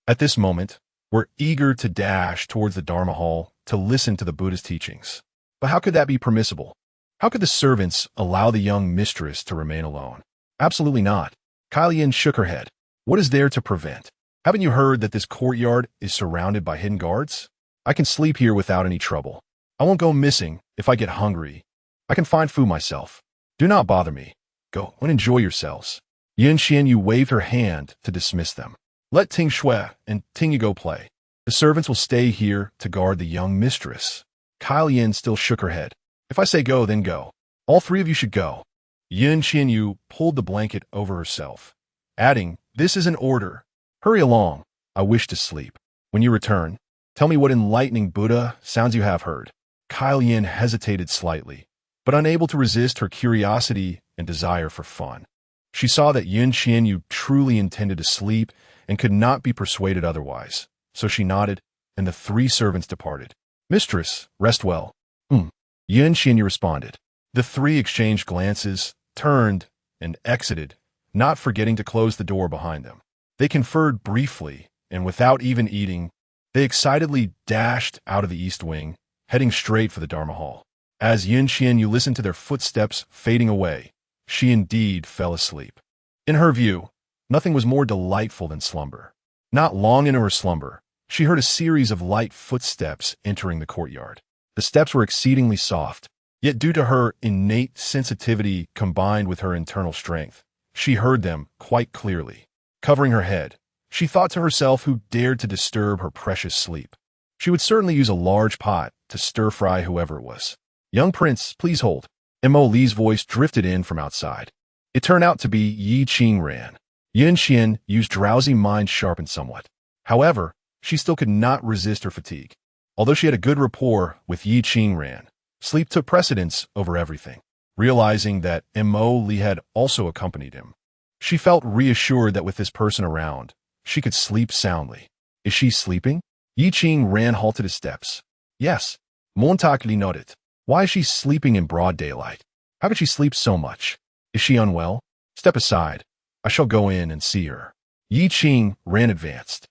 At this moment, were eager to dash towards the Dharma hall to listen to the Buddha's teachings. But how could that be permissible? How could the servants allow the young mistress to remain alone? Absolutely not. Kailian shook her head. What is there to prevent? Haven't you heard that this courtyard is surrounded by hidden guards? I can sleep here without any trouble. I won't go missing if I get hungry. I can find food myself. Do not bother me. Go and enjoy yourselves. Qian Yue waved her hand to dismiss them. Let Ting Shui and Ting Yu go play. The servants will stay here to guard the young mistress. Kailian still shook her head. If I say go, then go. All three of you should go. Qian Yue pulled the blanket over herself, adding, "This is an order. Hurry along. I wish to sleep. When you return, tell me what enlightening Buddha sounds you have heard." Kailian hesitated slightly, but unable to resist her curiosity and desire for fun. She saw that Qian Yue truly intended to sleep and could not be persuaded otherwise, so she nodded, and the three servants departed. "Mistress, rest well." Qian Yue responded. The three exchanged glances, turned, and exited, not forgetting to close the door behind them. They conferred briefly, and without even eating, they excitedly dashed out of the east wing, heading straight for the Dharma hall. As Qian Yue listened to their footsteps fading away, she indeed fell asleep. In her view, nothing was more delightful than slumber. Not long into her slumber, she heard a series of light footsteps entering the courtyard. The steps were exceedingly soft, yet due to her innate sensitivity combined with her internal strength, she heard them quite clearly. Covering her head, she thought to herself who dared to disturb her precious sleep. She would certainly use a large pot to stir-fry whoever it was. "Young prince, please hold." Mo Li's voice drifted in from outside. It turned out to be Yi Qingran. Qian Yue's drowsy mind sharpened somewhat. However, she still could not resist her fatigue. Although she had a good rapport with Yi Qingran, Sleep took precedence over everything. Realizing that Mo Li had also accompanied him, she felt reassured that with this person around, she could sleep soundly. Is she sleeping? Yi Qing ran halted his steps. Yes. Montauk Li nodded. Why is she sleeping in broad daylight? How could she sleep so much? Is she unwell? Step aside. I shall go in and see her. Yi Qing ran advanced.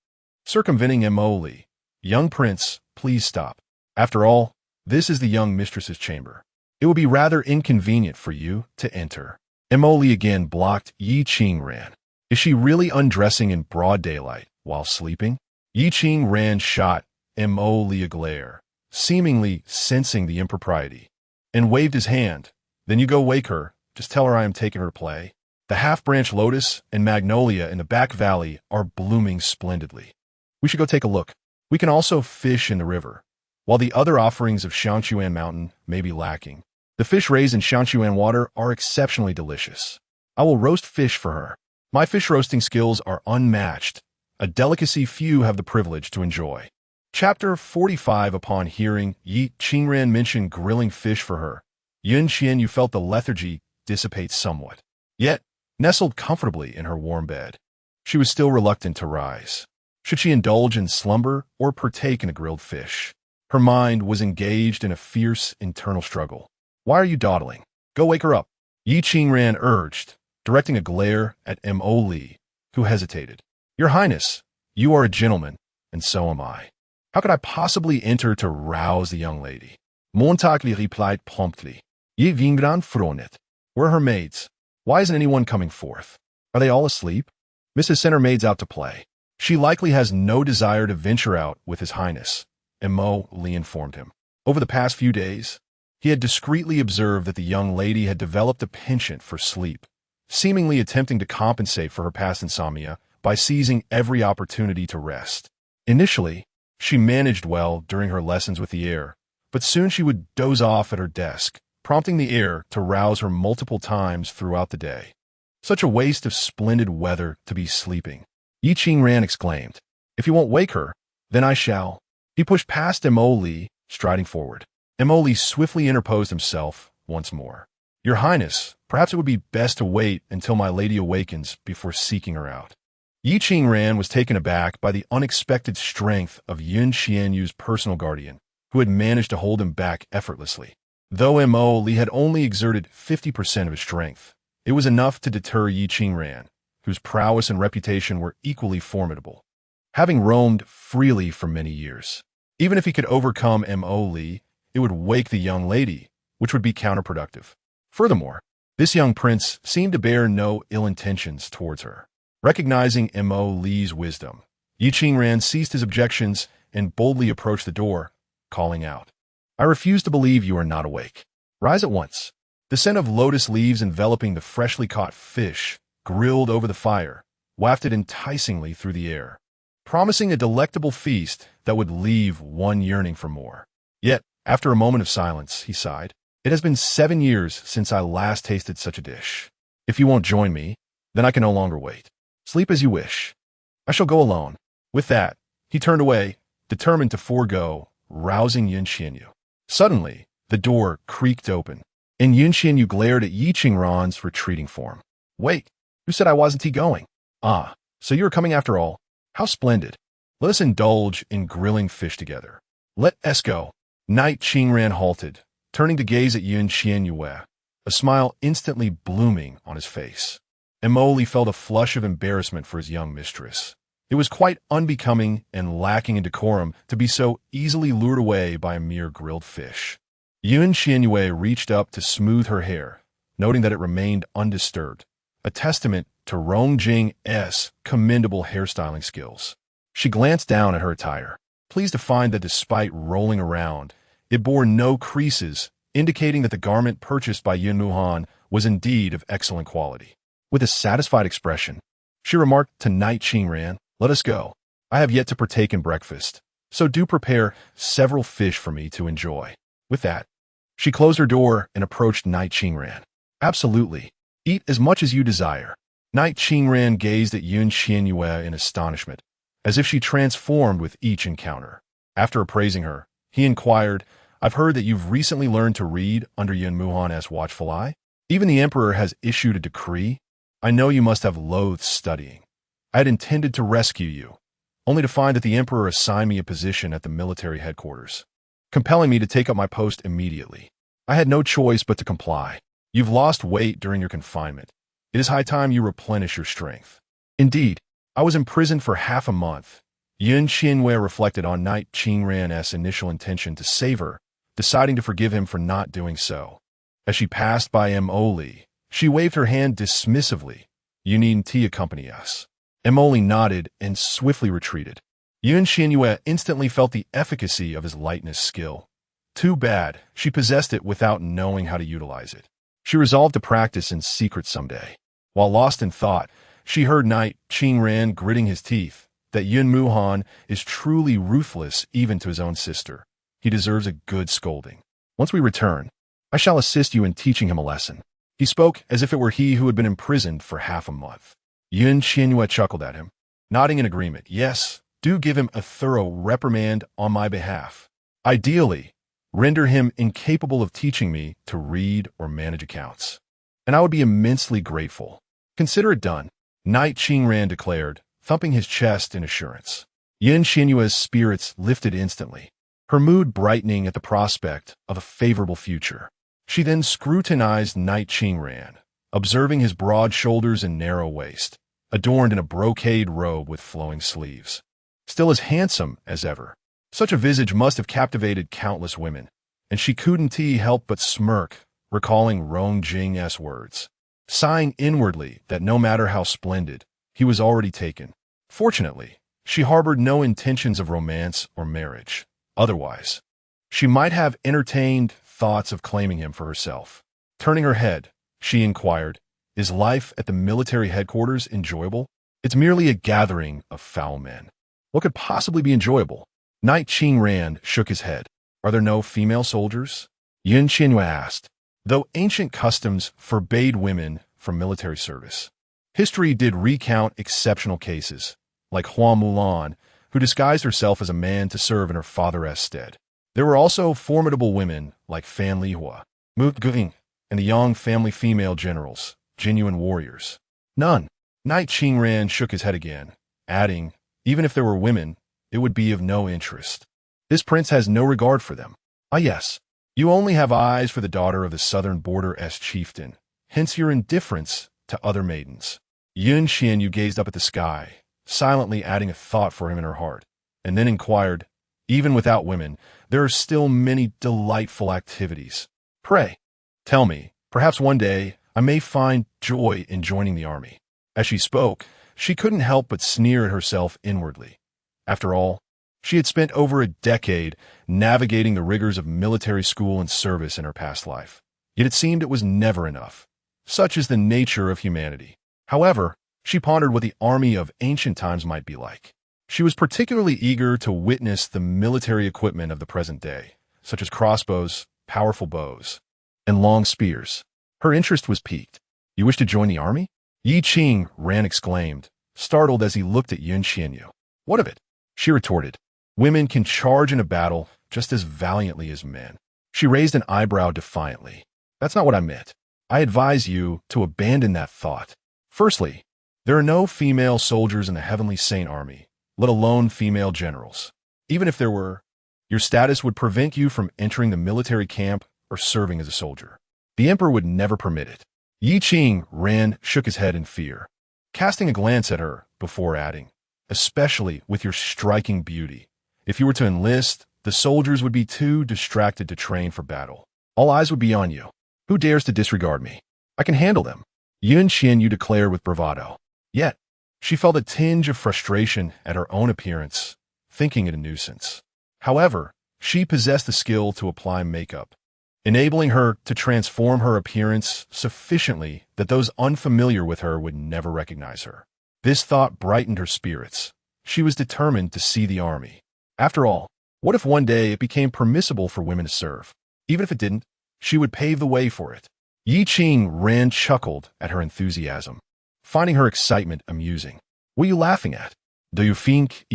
Circumventing Mo Li. Young prince, please stop. After all, this is the young mistress's chamber. It would be rather inconvenient for you to enter. Mo Li again blocked. Yi Qing ran. Is she really undressing in broad daylight while sleeping? Yi Qing ran shot Mo Li a glare, seemingly sensing the impropriety, and waved his hand. Then you go wake her. Just tell her I am taking her to play. The half-branch lotus and magnolia in the back valley are blooming splendidly. We should go take a look. We can also fish in the river. While the other offerings of Shangshuan Mountain may be lacking, the fish raised in Shangshuan water are exceptionally delicious. I will roast fish for her. My fish roasting skills are unmatched, a delicacy few have the privilege to enjoy. Chapter 45. Upon hearing Yi Qingran mention grilling fish for her, Yun Qian felt the lethargy dissipate somewhat. Yet, nestled comfortably in her warm bed, she was still reluctant to rise. Should she indulge in slumber or partake in a grilled fish? Her mind was engaged in a fierce internal struggle. Why are you dawdling? Go wake her up. Yi Qingran urged, directing a glare at Mo Li, who hesitated. Your Highness, you are a gentleman, and so am I. How could I possibly enter to rouse the young lady? Montauk Li replied promptly. Yi Vingran fronet. Where are her maids? Why isn't anyone coming forth? Are they all asleep? Mrs. sent her maids out to play. She likely has no desire to venture out with His Highness, Mo Li informed him. Over the past few days, he had discreetly observed that the young lady had developed a penchant for sleep, seemingly attempting to compensate for her past insomnia by seizing every opportunity to rest. Initially, she managed well during her lessons with the heir, but soon she would doze off at her desk, prompting the heir to rouse her multiple times throughout the day. Such a waste of splendid weather to be sleeping. Yi Qingran exclaimed, If you won't wake her, then I shall. He pushed past Mo Li, striding forward. Mo Li swiftly interposed himself once more. Your Highness, perhaps it would be best to wait until my lady awakens before seeking her out. Yi Qingran was taken aback by the unexpected strength of Yun Qianyu's personal guardian, who had managed to hold him back effortlessly. Though Mo Li had only exerted 50% of his strength, it was enough to deter Yi Qingran, whose prowess and reputation were equally formidable, having roamed freely for many years. Even if he could overcome Mo Li, it would wake the young lady, which would be counterproductive. Furthermore, this young prince seemed to bear no ill intentions towards her. Recognizing Mo Li's wisdom, Yi Qingran ceased his objections and boldly approached the door, calling out, I refuse to believe you are not awake. Rise at once. The scent of lotus leaves enveloping the freshly caught fish, grilled over the fire, wafted enticingly through the air, promising a delectable feast that would leave one yearning for more. Yet, after a moment of silence, he sighed. It has been 7 years since I last tasted such a dish. If you won't join me, then I can no longer wait. Sleep as you wish. I shall go alone. With that, he turned away, determined to forego rousing Yun Qianyu. Suddenly, the door creaked open, and Yun Qianyu glared at Yi Qingran's retreating form. Wait, who said I wasn't going? Ah, so you are coming after all. How splendid. Let us indulge in grilling fish together. Let us go. Knight Qingran halted, turning to gaze at Yun Qian, a smile instantly blooming on his face. Mo Li felt a flush of embarrassment for his young mistress. It was quite unbecoming and lacking in decorum to be so easily lured away by a mere grilled fish. Yun Qian reached up to smooth her hair, noting that it remained undisturbed, a testament to Rong Jing's commendable hairstyling skills. She glanced down at her attire, pleased to find that despite rolling around, it bore no creases, indicating that the garment purchased by Yun Muhan was indeed of excellent quality. With a satisfied expression, she remarked to Knight Qingran, Let us go. I have yet to partake in breakfast, so do prepare several fish for me to enjoy. With that, she closed her door and approached Knight Qingran. Absolutely. Eat as much as you desire. Knight Qingran gazed at Yun Qianyue in astonishment, as if she transformed with each encounter. After appraising her, he inquired, I've heard that you've recently learned to read under Yin Muhan's watchful eye. Even the emperor has issued a decree. I know you must have loathed studying. I had intended to rescue you, only to find that the emperor assigned me a position at the military headquarters, compelling me to take up my post immediately. I had no choice but to comply. You've lost weight during your confinement. It is high time you replenish your strength. Indeed, I was imprisoned for half a month. Qian Yue reflected on Knight Qingran's initial intention to save her, deciding to forgive him for not doing so. As she passed by Mo Li, she waved her hand dismissively. You needn't accompany us. Mo Li nodded and swiftly retreated. Qian Yue instantly felt the efficacy of his lightness skill. Too bad, she possessed it without knowing how to utilize it. She resolved to practice in secret someday. While lost in thought, she heard Knight Qingran gritting his teeth, that Yin Muhan is truly ruthless even to his own sister. He deserves a good scolding. Once we return, I shall assist you in teaching him a lesson. He spoke as if it were he who had been imprisoned for half a month. Qian Yue chuckled at him, nodding in agreement. Yes, do give him a thorough reprimand on my behalf. Ideally, render him incapable of teaching me to read or manage accounts. And I would be immensely grateful. Consider it done, Knight Qingran declared, thumping his chest in assurance. Qian Yue's spirits lifted instantly, her mood brightening at the prospect of a favorable future. She then scrutinized Knight Qingran, observing his broad shoulders and narrow waist, adorned in a brocade robe with flowing sleeves. Still as handsome as ever, such a visage must have captivated countless women, and she couldn't help but smirk, recalling Rong Jing's words, sighing inwardly that no matter how splendid, he was already taken. Fortunately, she harbored no intentions of romance or marriage. Otherwise, she might have entertained thoughts of claiming him for herself. Turning her head, she inquired, is life at the military headquarters enjoyable? It's merely a gathering of foul men. What could possibly be enjoyable? Knight Qingran shook his head. Are there no female soldiers? Qian Yue asked. Though ancient customs forbade women from military service, history did recount exceptional cases, like Hua Mulan, who disguised herself as a man to serve in her father's stead. There were also formidable women like Fan Lihua, Mu Ging, and the Yang family female generals, genuine warriors. None. Knight Qingran shook his head again, adding, even if there were women, it would be of no interest. This prince has no regard for them. Ah yes, you only have eyes for the daughter of the southern border's chieftain, hence your indifference to other maidens. Qian Yue gazed up at the sky, silently adding a thought for him in her heart, and then inquired, even without women, there are still many delightful activities. Pray, tell me, perhaps one day I may find joy in joining the army. As she spoke, she couldn't help but sneer at herself inwardly. After all, she had spent over a decade navigating the rigors of military school and service in her past life. Yet it seemed it was never enough. Such is the nature of humanity. However, she pondered what the army of ancient times might be like. She was particularly eager to witness the military equipment of the present day, such as crossbows, powerful bows, and long spears. Her interest was piqued. You wish to join the army? Yi Qingran exclaimed, startled as he looked at Qian Yue. What of it? She retorted. Women can charge in a battle just as valiantly as men. She raised an eyebrow defiantly. That's not what I meant. I advise you to abandon that thought. Firstly, there are no female soldiers in the Heavenly Saint Army, let alone female generals. Even if there were, your status would prevent you from entering the military camp or serving as a soldier. The emperor would never permit it. Yi Qingran shook his head in fear, casting a glance at her before adding, especially with your striking beauty. If you were to enlist, the soldiers would be too distracted to train for battle. All eyes would be on you. Who dares to disregard me? I can handle them, Qian Yue declared with bravado. Yet, she felt a tinge of frustration at her own appearance, thinking it a nuisance. However, she possessed the skill to apply makeup, enabling her to transform her appearance sufficiently that those unfamiliar with her would never recognize her. This thought brightened her spirits. She was determined to see the army. After all, what if one day it became permissible for women to serve? Even if it didn't, she would pave the way for it. Yi Qingran chuckled at her enthusiasm, finding her excitement amusing. What are you laughing at? Do you think,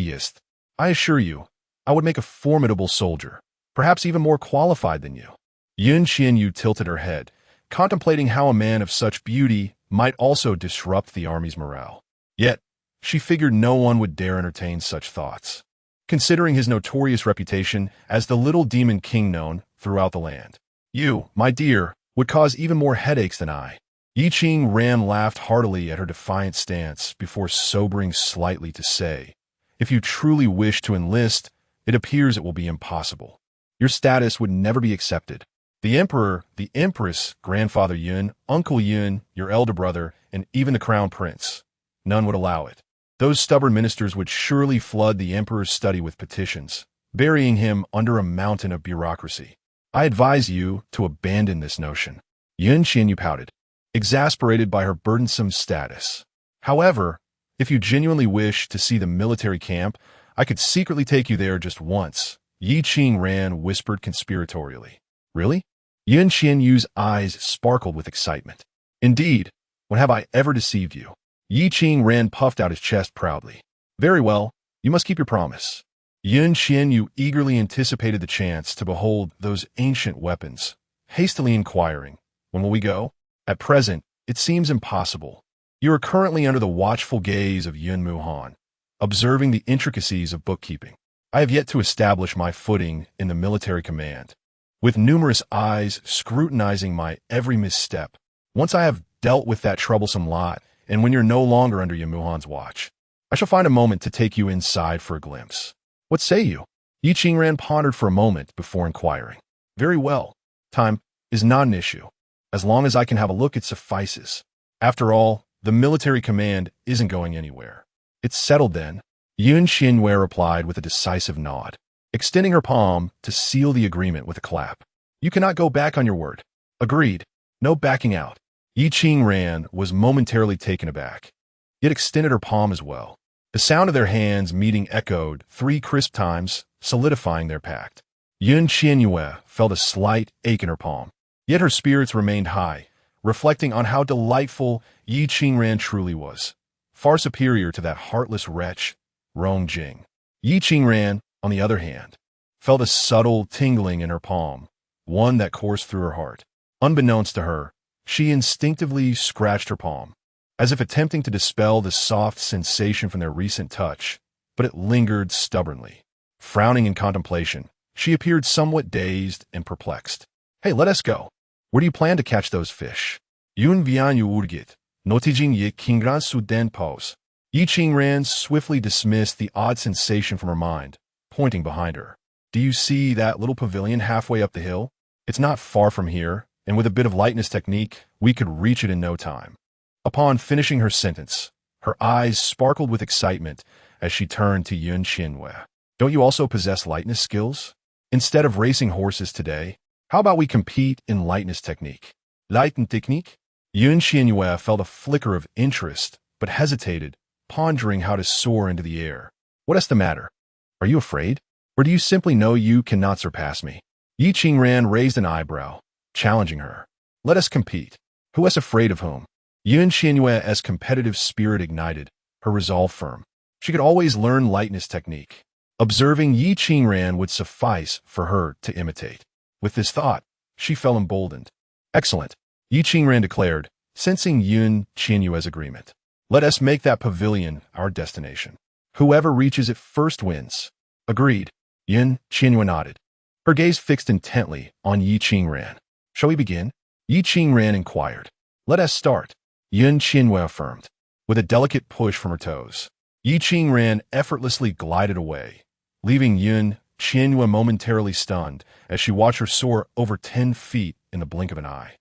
I assure you, I would make a formidable soldier. perhaps even more qualified than you. Qian Yue tilted her head, contemplating how a man of such beauty might also disrupt the army's morale. Yet, she figured no one would dare entertain such thoughts, considering his notorious reputation as the little demon king known throughout the land. You, my dear, would cause even more headaches than I. Yi Qingran laughed heartily at her defiant stance before sobering slightly to say, if you truly wish to enlist, it appears it will be impossible. Your status would never be accepted. The emperor, the empress, grandfather Yun, uncle Yun, your elder brother, and even the crown prince. None would allow it. Those stubborn ministers would surely flood the emperor's study with petitions, burying him under a mountain of bureaucracy. I advise you to abandon this notion. Qian Yue pouted, exasperated by her burdensome status. However, if you genuinely wish to see the military camp, I could secretly take you there just once. Yi Qingran whispered conspiratorially. Really? Qian Yue's eyes sparkled with excitement. Indeed, when have I ever deceived you? Yi Qingran puffed out his chest proudly. Very well, you must keep your promise. Qian Yue eagerly anticipated the chance to behold those ancient weapons, hastily inquiring, when will we go? At present, it seems impossible. You are currently under the watchful gaze of Yun Muhan, observing the intricacies of bookkeeping. I have yet to establish my footing in the military command, with numerous eyes scrutinizing my every misstep. Once I have dealt with that troublesome lot, and when you're no longer under Yun Muhan's watch, I shall find a moment to take you inside for a glimpse. What say you? Yi Qingran pondered for a moment before inquiring. Very well. Time is not an issue. As long as I can have a look, it suffices. After all, the military command isn't going anywhere. It's settled then. Qian Yue replied with a decisive nod, extending her palm to seal the agreement with a clap. You cannot go back on your word. Agreed. No backing out. Yi Qingran was momentarily taken aback, yet extended her palm as well. The sound of their hands meeting echoed 3 crisp times, solidifying their pact. Qian Yue felt a slight ache in her palm, yet her spirits remained high, reflecting on how delightful Yi Qingran truly was, far superior to that heartless wretch, Rong Jing. Yi Qingran, on the other hand, felt a subtle tingling in her palm, one that coursed through her heart. Unbeknownst to her, she instinctively scratched her palm, as if attempting to dispel the soft sensation from their recent touch, but it lingered stubbornly. Frowning in contemplation, she appeared somewhat dazed and perplexed. Hey, let us go. Where do you plan to catch those fish? Yun Vian Yu Urgit, Notijing Yi Qingran Su Den Pose. Yi Qingran swiftly dismissed the odd sensation from her mind, pointing behind her. Do you see that little pavilion halfway up the hill? It's not far from here, and with a bit of lightness technique, we could reach it in no time. Upon finishing her sentence, her eyes sparkled with excitement as she turned to Yun Yue. Don't you also possess lightness skills? Instead of racing horses today, how about we compete in lightness technique? Lighten technique? Yun Yue felt a flicker of interest, but hesitated, pondering how to soar into the air. What is the matter? Are you afraid? Or do you simply know you cannot surpass me? Yi Qingran raised an eyebrow, challenging her. Let us compete. Who is afraid of whom? Yun Yue's competitive spirit ignited, her resolve firm. She could always learn lightness technique. Observing Yi Qingran would suffice for her to imitate. With this thought, she felt emboldened. Excellent, Yi Qingran declared, sensing Yun Yue's agreement. Let us make that pavilion our destination. Whoever reaches it first wins. Agreed. Yun Yue nodded, her gaze fixed intently on Yi Qingran. Shall we begin? Yi Qingran inquired. Let us start. Yun Yue affirmed, with a delicate push from her toes. Yi Qingran effortlessly glided away, leaving Yun Yue momentarily stunned as she watched her soar over 10 feet in the blink of an eye.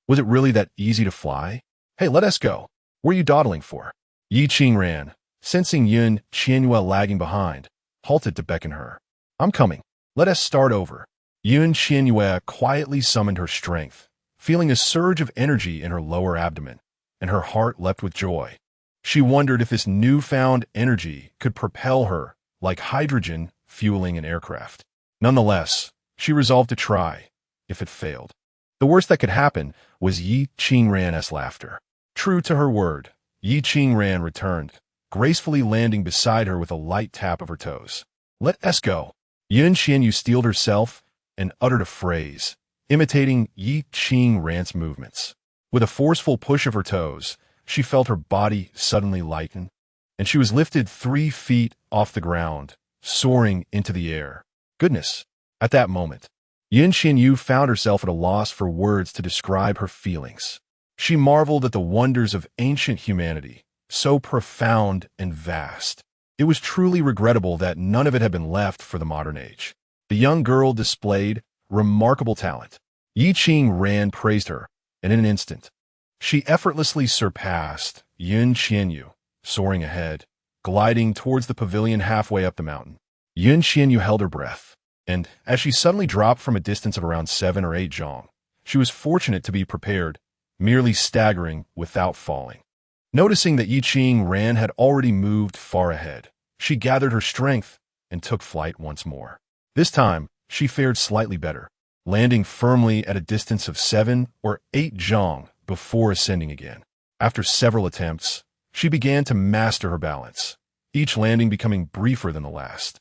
Was it really that easy to fly? Hey, let us go. What are you dawdling for? Yi Qingran, sensing Yun Yue lagging behind, halted to beckon her. I'm coming. Let us start over. Yun Yue quietly summoned her strength, feeling a surge of energy in her lower abdomen, and her heart leapt with joy. She wondered if this newfound energy could propel her like hydrogen fueling an aircraft. Nonetheless, she resolved to try, if it failed. The worst that could happen was Yi Qingran's laughter. True to her word, Yi Qingran returned, gracefully landing beside her with a light tap of her toes. Let us go. Yun Yue steeled herself, and uttered a phrase, imitating Yi Qing Ran's movements. With a forceful push of her toes, she felt her body suddenly lighten, and she was lifted 3 feet off the ground, soaring into the air. Goodness! At that moment, Qian Yue found herself at a loss for words to describe her feelings. She marveled at the wonders of ancient humanity, so profound and vast. It was truly regrettable that none of it had been left for the modern age. The young girl displayed remarkable talent. Yi Qing Ran praised her, and in an instant, she effortlessly surpassed Qian Yue, soaring ahead, gliding towards the pavilion halfway up the mountain. Qian Yue held her breath, and as she suddenly dropped from a distance of around 7 or 8 zhong, she was fortunate to be prepared, merely staggering without falling. Noticing that Yi Qing Ran had already moved far ahead, she gathered her strength and took flight once more. This time, she fared slightly better, landing firmly at a distance of 7 or 8 zhong before ascending again. After several attempts, she began to master her balance, each landing becoming briefer than the last.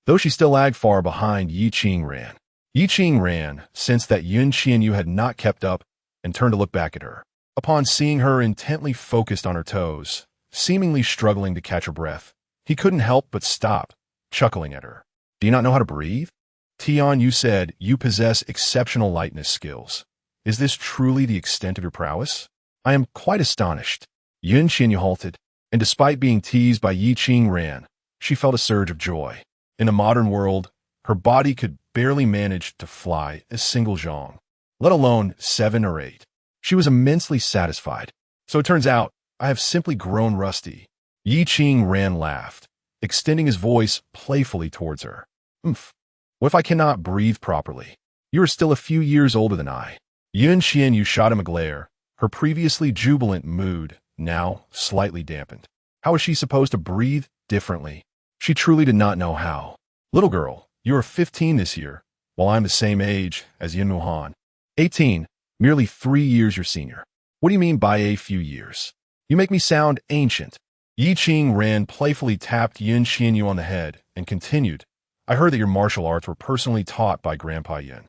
Though she still lagged far behind Yi Qing Ran sensed that Qian Yue had not kept up and turned to look back at her. Upon seeing her intently focused on her toes, seemingly struggling to catch her breath, he couldn't help but stop, chuckling at her. "Do you not know how to breathe?" "Tian, you said you possess exceptional lightness skills. Is this truly the extent of your prowess? I am quite astonished." Qian Yue halted, and despite being teased by Yi Qing Ran, she felt a surge of joy. In a modern world, her body could barely manage to fly a single zhong, let alone 7 or 8. She was immensely satisfied. "So it turns out, I have simply grown rusty." Yi Qing Ran laughed, extending his voice playfully towards her. "What if I cannot breathe properly? You are still a few years older than I." Qian Yue shot him a glare, her previously jubilant mood now slightly dampened. How was she supposed to breathe differently? She truly did not know how. "Little girl, you are 15 this year, while I'm the same age as Yin Muhan. 18, merely 3 years your senior. What do you mean by a few years? You make me sound ancient." Yi Qing Ran playfully tapped Qian Yue on the head and continued, "I heard that your martial arts were personally taught by Grandpa Yin.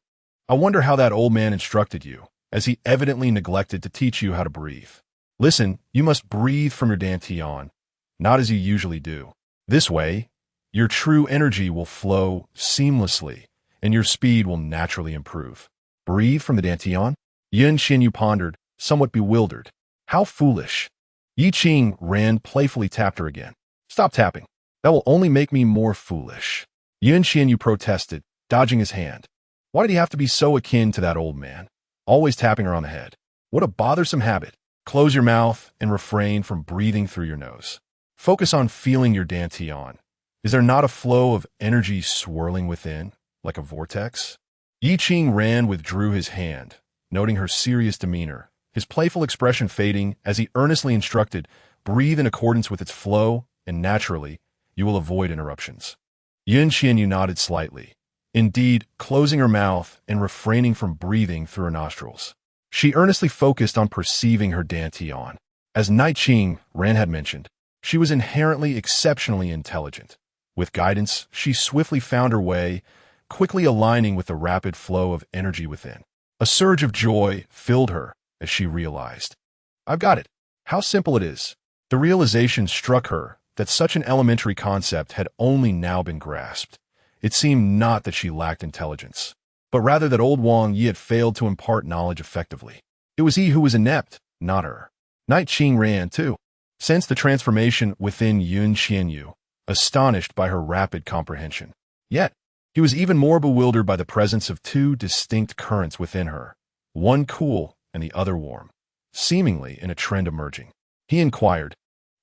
I wonder how that old man instructed you, as he evidently neglected to teach you how to breathe. Listen, you must breathe from your dantian, not as you usually do. This way, your true energy will flow seamlessly, and your speed will naturally improve." "Breathe from the dantian?" Qian Yue pondered, somewhat bewildered. How foolish. Yi Qing Ran playfully tapped her again. "Stop tapping. That will only make me more foolish." Qian Yue protested, dodging his hand. Why did he have to be so akin to that old man, always tapping her on the head? What a bothersome habit. Close your mouth and refrain from breathing through your nose. Focus on feeling your dantian. Is there not a flow of energy swirling within, like a vortex? Yi Qing Ran withdrew his hand, noting her serious demeanor, his playful expression fading as he earnestly instructed, "Breathe in accordance with its flow, and naturally, you will avoid interruptions." Qian Yue nodded slightly, indeed closing her mouth and refraining from breathing through her nostrils. She earnestly focused on perceiving her dantian. As Ni Qing Ran had mentioned, she was inherently exceptionally intelligent. With guidance, she swiftly found her way, quickly aligning with the rapid flow of energy within. A surge of joy filled her as she realized, "I've got it. How simple it is." The realization struck her that such an elementary concept had only now been grasped. It seemed not that she lacked intelligence, but rather that old Wang Yi had failed to impart knowledge effectively. It was he who was inept, not her. Ni Qing Ran, too, sensed the transformation within Qian Yue, astonished by her rapid comprehension. Yet, he was even more bewildered by the presence of 2 distinct currents within her, one cool and the other warm, seemingly in a trend emerging. He inquired,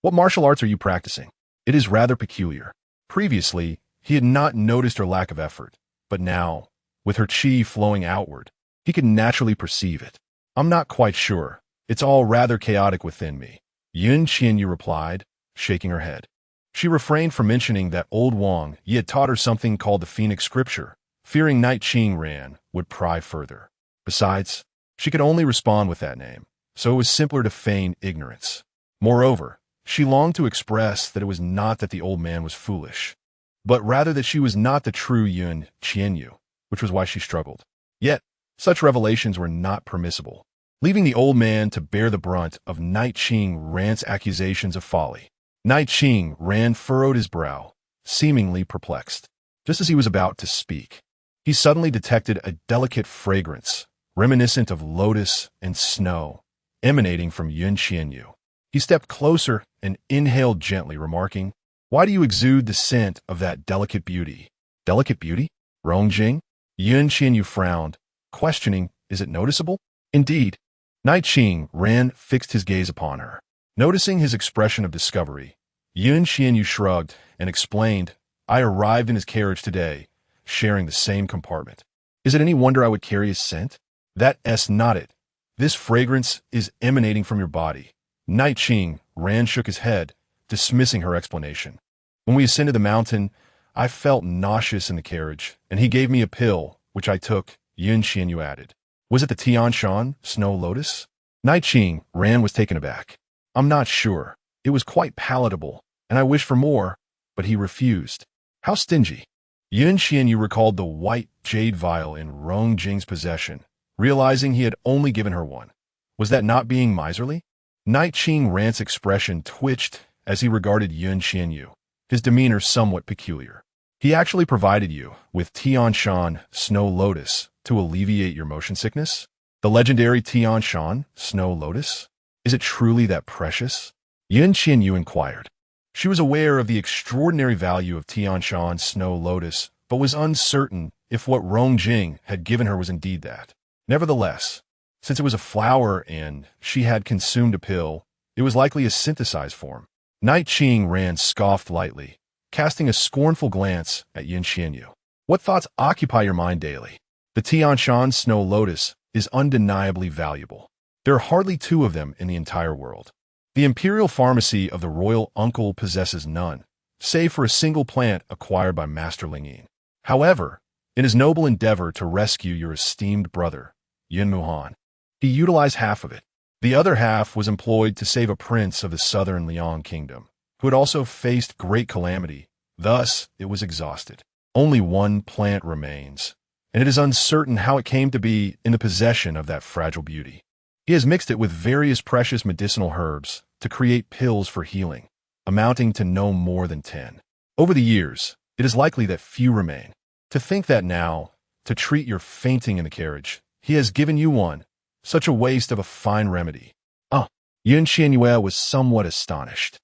"What martial arts are you practicing? It is rather peculiar." Previously, he had not noticed her lack of effort, but now, with her qi flowing outward, he could naturally perceive it. "I'm not quite sure. It's all rather chaotic within me," Qian Yue replied, shaking her head. She refrained from mentioning that old Wang Yi had taught her something called the Phoenix Scripture, fearing Ni Qing Ran would pry further. Besides, she could only respond with that name, so it was simpler to feign ignorance. Moreover, she longed to express that it was not that the old man was foolish, but rather that she was not the true Qian Yue. which was why she struggled. Yet, such revelations were not permissible, leaving the old man to bear the brunt of Knight Qing Ran's accusations of folly. Knight Qing Ran furrowed his brow, seemingly perplexed. Just as he was about to speak, he suddenly detected a delicate fragrance, reminiscent of lotus and snow, emanating from Qian Yue. He stepped closer and inhaled gently, remarking, "Why do you exude the scent of that delicate beauty?" "Delicate beauty? Rongjing?" Qian Yue frowned, questioning, "Is it noticeable?" "Indeed." Knight Qing Ran fixed his gaze upon her. Noticing his expression of discovery, Qian Yue shrugged and explained, "I arrived in his carriage today, sharing the same compartment. Is it any wonder I would carry his scent? That's not it. This fragrance is emanating from your body." Knight Qing Ran shook his head, dismissing her explanation. "When we ascended the mountain, I felt nauseous in the carriage, and he gave me a pill, which I took," Qian Yue added. "Was it the Tian Sheng Snow Lotus?" Knight Qing Ran was taken aback. "I'm not sure. It was quite palatable, and I wished for more, but he refused." "How stingy." Qian Yue recalled the white jade vial in Rongjing's possession, realizing he had only given her one. Was that not being miserly? Knight Qing Ran's expression twitched as he regarded Qian Yue, his demeanor somewhat peculiar. "He actually provided you with Tian Sheng Snow Lotus to alleviate your motion sickness? The legendary Tian Sheng Snow Lotus? Is it truly that precious?" Qian Yue inquired. She was aware of the extraordinary value of Tian Sheng Snow Lotus, but was uncertain if what Rongjing had given her was indeed that. Nevertheless, since it was a flower and she had consumed a pill, it was likely a synthesized form. Knight Qing Ran scoffed lightly, casting a scornful glance at Qian Yue. "What thoughts occupy your mind daily? The Tian Sheng Snow Lotus is undeniably valuable. There are hardly two of them in the entire world. The imperial pharmacy of the royal uncle possesses none, save for a single plant acquired by Master Lingyin. However, in his noble endeavor to rescue your esteemed brother, Yin Muhan, he utilized half of it. The other half was employed to save a prince of the southern Liang kingdom, who had also faced great calamity. Thus, it was exhausted. Only one plant remains, and it is uncertain how it came to be in the possession of that fragile beauty. He has mixed it with various precious medicinal herbs to create pills for healing, amounting to no more than 10. Over the years, it is likely that few remain. To think that now, to treat your fainting in the carriage, he has given you one, such a waste of a fine remedy." Qian Yue was somewhat astonished.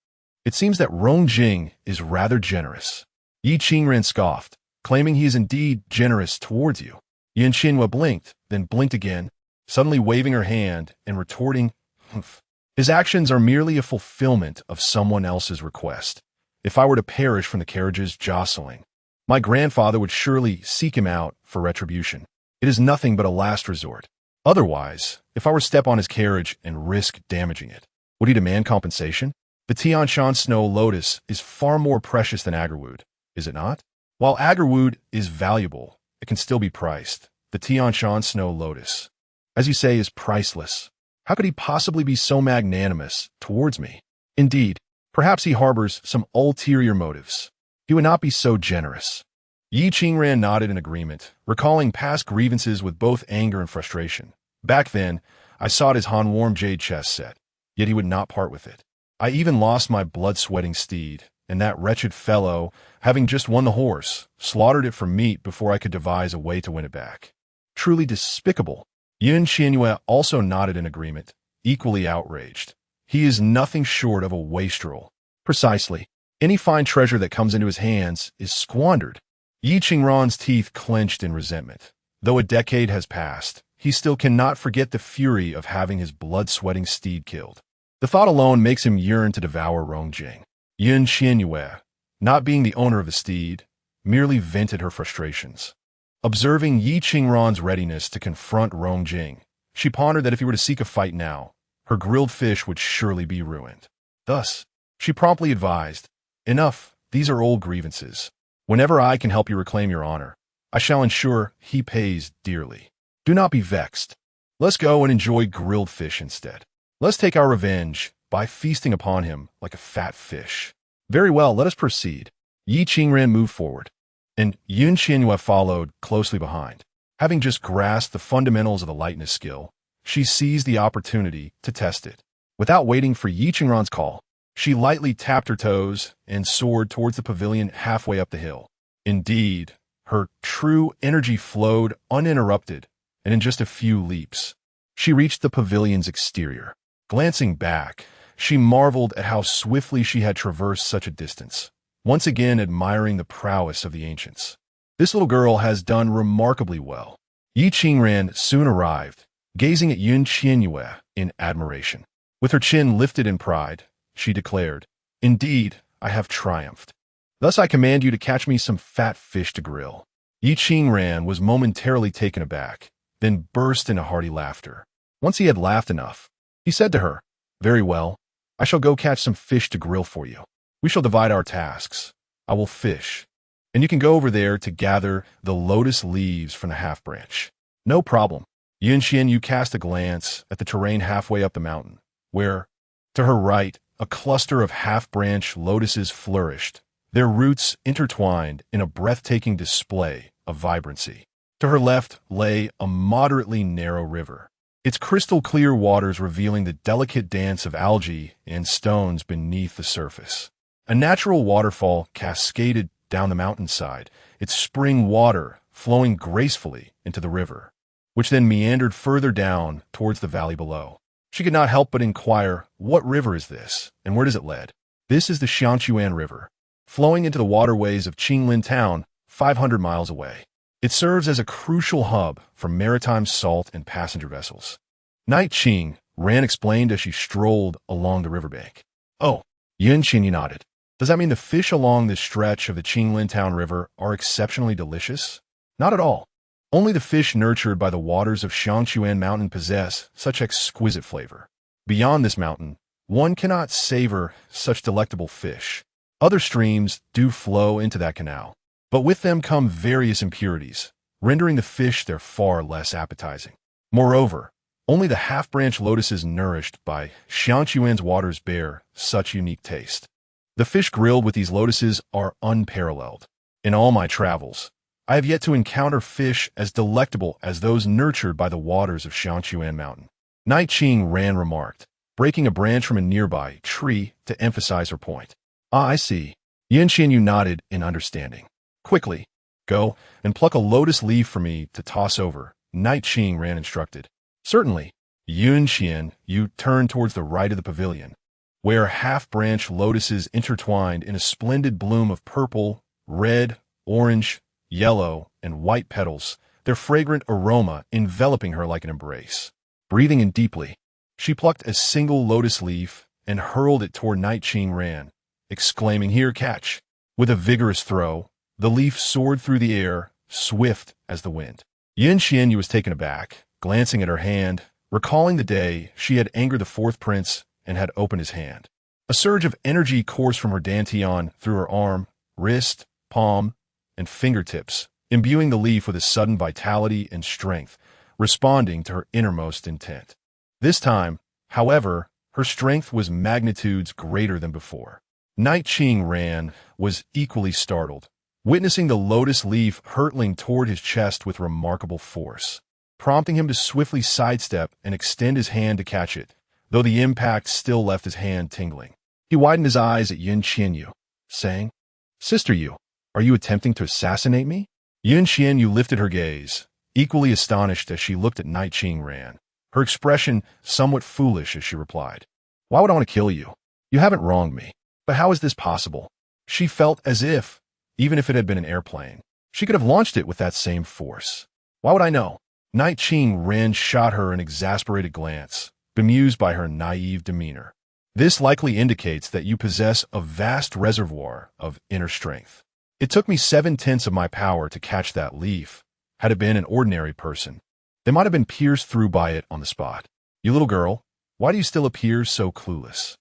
"It seems that Rongjing is rather generous." Yi Qingran scoffed, claiming he is indeed generous towards you. Qian Yue blinked, then blinked again, suddenly waving her hand and retorting, "Humph. His actions are merely a fulfillment of someone else's request. If I were to perish from the carriage's jostling, my grandfather would surely seek him out for retribution. It is nothing but a last resort. Otherwise, if I were to step on his carriage and risk damaging it, would he demand compensation? The Tian Sheng Snow Lotus is far more precious than agarwood, is it not? While agarwood is valuable, it can still be priced. The Tian Sheng Snow Lotus, as you say, is priceless. How could he possibly be so magnanimous towards me? Indeed, perhaps he harbors some ulterior motives. He would not be so generous." Yi Qingran nodded in agreement, recalling past grievances with both anger and frustration. "Back then, I sought his Han-warm jade chess set, yet he would not part with it. I even lost my blood-sweating steed, and that wretched fellow, having just won the horse, slaughtered it for meat before I could devise a way to win it back. Truly despicable." Qian Yue also nodded in agreement, equally outraged. "He is nothing short of a wastrel." "Precisely. Any fine treasure that comes into his hands is squandered." Yi Qingran's teeth clenched in resentment. Though a decade has passed, he still cannot forget the fury of having his blood-sweating steed killed. The thought alone makes him yearn to devour Rongjing. Qian Yue, not being the owner of the steed, merely vented her frustrations. Observing Yi Qingran's readiness to confront Rongjing, she pondered that if he were to seek a fight now, her grilled fish would surely be ruined. Thus, she promptly advised, "Enough, these are old grievances. Whenever I can help you reclaim your honor, I shall ensure he pays dearly. Do not be vexed. Let's go and enjoy grilled fish instead. Let's take our revenge by feasting upon him like a fat fish." "Very well, let us proceed." Yi Qingran moved forward. and Qian Yue followed closely behind. Having just grasped the fundamentals of the lightness skill, she seized the opportunity to test it. Without waiting for Yi Qingran's call, she lightly tapped her toes and soared towards the pavilion halfway up the hill. Indeed, her true energy flowed uninterrupted, and in just a few leaps, she reached the pavilion's exterior. Glancing back, she marveled at how swiftly she had traversed such a distance, once again admiring the prowess of the ancients. This little girl has done remarkably well. Yi Qingran soon arrived, gazing at Qian Yue in admiration. With her chin lifted in pride, she declared, "Indeed, I have triumphed. Thus I command you to catch me some fat fish to grill." Yi Qingran was momentarily taken aback, then burst into hearty laughter. Once he had laughed enough, he said to her, "Very well, I shall go catch some fish to grill for you. We shall divide our tasks. I will fish, and you can go over there to gather the lotus leaves from the half-branch." "No problem." Qian Yue cast a glance at the terrain halfway up the mountain, where, to her right, a cluster of half-branch lotuses flourished, their roots intertwined in a breathtaking display of vibrancy. To her left lay a moderately narrow river, its crystal-clear waters revealing the delicate dance of algae and stones beneath the surface. A natural waterfall cascaded down the mountainside, its spring water flowing gracefully into the river, which then meandered further down towards the valley below. She could not help but inquire, what river is this, and where does it lead? This is the Xiangquan River, flowing into the waterways of Qinglin Town, 500 miles away. It serves as a crucial hub for maritime salt and passenger vessels. Night Qing, Ran explained as she strolled along the riverbank. "Oh," Qian Yue nodded. "Does that mean the fish along this stretch of the Qinglin Town River are exceptionally delicious?" "Not at all. Only the fish nurtured by the waters of Xiangquan Mountain possess such exquisite flavor. Beyond this mountain, one cannot savor such delectable fish. Other streams do flow into that canal, but with them come various impurities, rendering the fish there far less appetizing. Moreover, only the half-branch lotuses nourished by Xiangquan's waters bear such unique taste. The fish grilled with these lotuses are unparalleled. In all my travels, I have yet to encounter fish as delectable as those nurtured by the waters of Xiangquan Mountain." Night Qing Ran remarked, breaking a branch from a nearby tree to emphasize her point. "Ah, I see." Qian Yue nodded in understanding. "Quickly, go and pluck a lotus leaf for me to toss over," Night Qing Ran instructed. "Certainly." Qian Yue turned towards the right of the pavilion, where half-branch lotuses intertwined in a splendid bloom of purple, red, orange, yellow, and white petals, their fragrant aroma enveloping her like an embrace. Breathing in deeply, she plucked a single lotus leaf and hurled it toward Night Qing Ran, exclaiming, "Here, catch." With a vigorous throw, the leaf soared through the air, swift as the wind. Qian Yue was taken aback, glancing at her hand, recalling the day she had angered the fourth prince and had opened his hand. A surge of energy coursed from her dantian through her arm, wrist, palm, and fingertips, imbuing the leaf with a sudden vitality and strength, responding to her innermost intent. This time, however, her strength was magnitudes greater than before. Night Qing Ran was equally startled, witnessing the lotus leaf hurtling toward his chest with remarkable force, prompting him to swiftly sidestep and extend his hand to catch it, though the impact still left his hand tingling. He widened his eyes at Qian Yue, saying, "Sister Yue, are you attempting to assassinate me?" Qian Yue lifted her gaze, equally astonished as she looked at Night Qing Ran, her expression somewhat foolish as she replied, "Why would I want to kill you? You haven't wronged me. But how is this possible?" She felt as if, even if it had been an airplane, she could have launched it with that same force. "Why would I know?" Night Qing Ran shot her an exasperated glance, bemused by her naive demeanor. "This likely indicates that you possess a vast reservoir of inner strength. It took me 7/10 of my power to catch that leaf. Had it been an ordinary person, they might have been pierced through by it on the spot. You little girl, why do you still appear so clueless?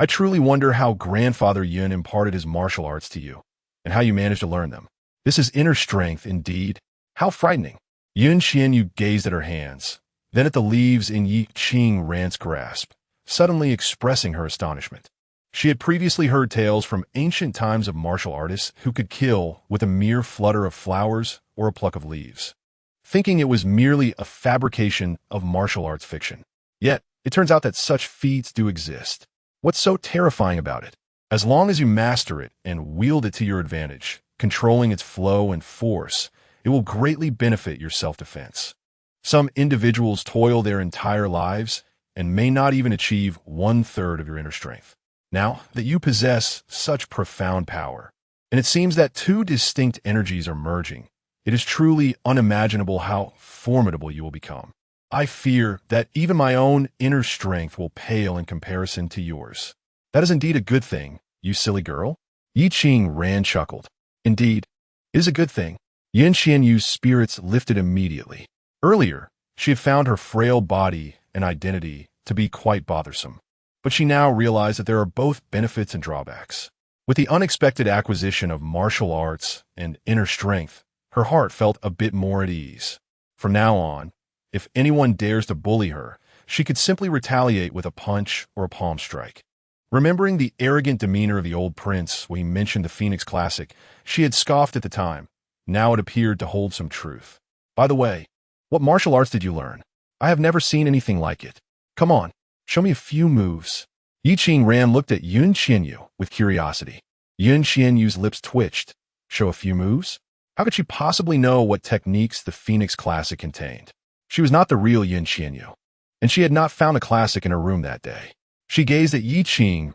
I truly wonder how Grandfather Yun imparted his martial arts to you, and how you managed to learn them. This is inner strength indeed. How frightening." Qian Yue gazed at her hands, then at the leaves in Yi Qing Ran's grasp, suddenly expressing her astonishment. She had previously heard tales from ancient times of martial artists who could kill with a mere flutter of flowers or a pluck of leaves, thinking it was merely a fabrication of martial arts fiction. Yet, it turns out that such feats do exist. What's so terrifying about it? As long as you master it and wield it to your advantage, controlling its flow and force, it will greatly benefit your self-defense. Some individuals toil their entire lives and may not even achieve 1/3 of your inner strength. Now that you possess such profound power, and it seems that two distinct energies are merging, it is truly unimaginable how formidable you will become. I fear that even my own inner strength will pale in comparison to yours. That is indeed a good thing, you silly girl. Yi Qing chuckled. Indeed, it is a good thing. Qian Yue's spirits lifted immediately. Earlier, she had found her frail body and identity to be quite bothersome, but she now realized that there are both benefits and drawbacks. With the unexpected acquisition of martial arts and inner strength, her heart felt a bit more at ease. From now on, if anyone dares to bully her, she could simply retaliate with a punch or a palm strike. Remembering the arrogant demeanor of the old prince when he mentioned the Phoenix Classic, she had scoffed at the time. Now it appeared to hold some truth. By the way, what martial arts did you learn? I have never seen anything like it. Come on, show me a few moves. Yi Qing looked at Qian Yue with curiosity. Qian Yue's lips twitched. Show a few moves? How could she possibly know what techniques the Phoenix Classic contained? She was not the real Qian Yue, and she had not found a classic in her room that day. She gazed at Yi Qing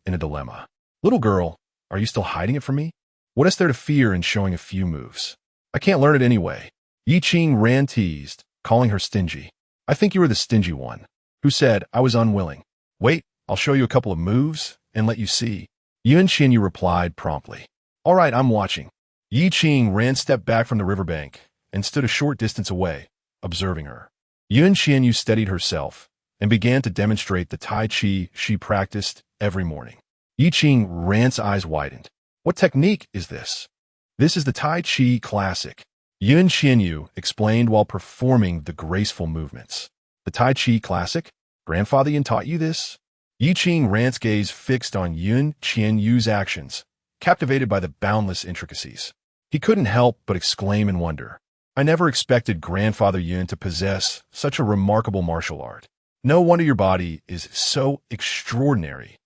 in a dilemma. Little girl, are you still hiding it from me? What is there to fear in showing a few moves? I can't learn it anyway. Yi Qing teased, calling her stingy. I think you were the stingy one, who said I was unwilling. Wait, I'll show you a couple of moves and let you see. Qian Yue replied promptly. All right, I'm watching. Yi Qing stepped back from the riverbank and stood a short distance away, observing her. Qian Yue steadied herself and began to demonstrate the Tai Chi she practiced every morning. Yi Qing's eyes widened. What technique is this? This is the Tai Chi Classic. Qian Yue explained while performing the graceful movements. The Tai Chi Classic? Grandfather Yin taught you this? Yi Qing's gaze fixed on Qian Yue's actions, captivated by the boundless intricacies. He couldn't help but exclaim in wonder. I never expected Grandfather Yin to possess such a remarkable martial art. No wonder your body is so extraordinary.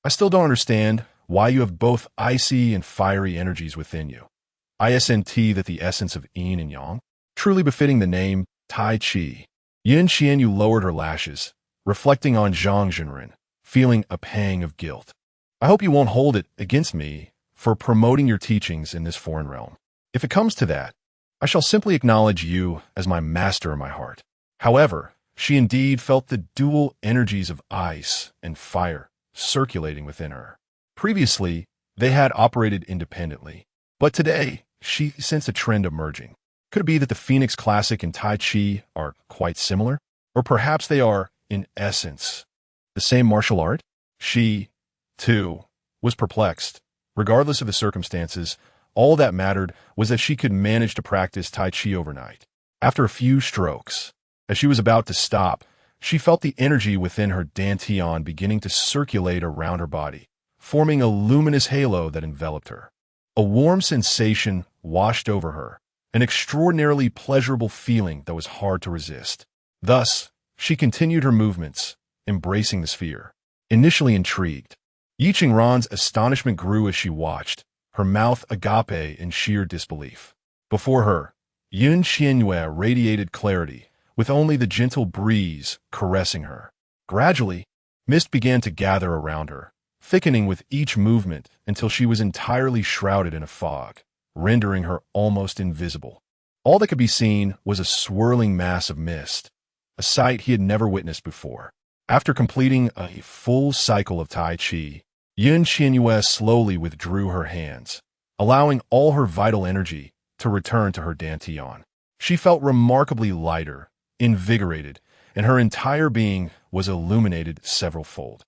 I still don't understand why you have both icy and fiery energies within you. Isn't that the essence of yin and yang? Truly befitting the name Tai Chi. Qian Yue lowered her lashes, reflecting on Zhang Zhenren, feeling a pang of guilt. I hope you won't hold it against me for promoting your teachings in this foreign realm. If it comes to that, I shall simply acknowledge you as my master in my heart. However, she indeed felt the dual energies of ice and fire circulating within her. Previously, they had operated independently, but today, she sensed a trend emerging. Could it be that the Phoenix Classic and Tai Chi are quite similar? Or perhaps they are, in essence, the same martial art? She, too, was perplexed. Regardless of the circumstances, all that mattered was that she could manage to practice Tai Chi overnight. After a few strokes, as she was about to stop, she felt the energy within her dantian beginning to circulate around her body, forming a luminous halo that enveloped her. A warm sensation washed over her, an extraordinarily pleasurable feeling that was hard to resist. Thus, she continued her movements, embracing the sphere. Initially intrigued, Yi Qing's astonishment grew as she watched, her mouth agape in sheer disbelief. Before her, Qian Yue radiated clarity, with only the gentle breeze caressing her. Gradually, mist began to gather around her, thickening with each movement until she was entirely shrouded in a fog, rendering her almost invisible. All that could be seen was a swirling mass of mist, a sight he had never witnessed before. After completing a full cycle of Tai Chi, Qian Yue slowly withdrew her hands, allowing all her vital energy to return to her dantian. She felt remarkably lighter, invigorated, and her entire being was illuminated several-fold.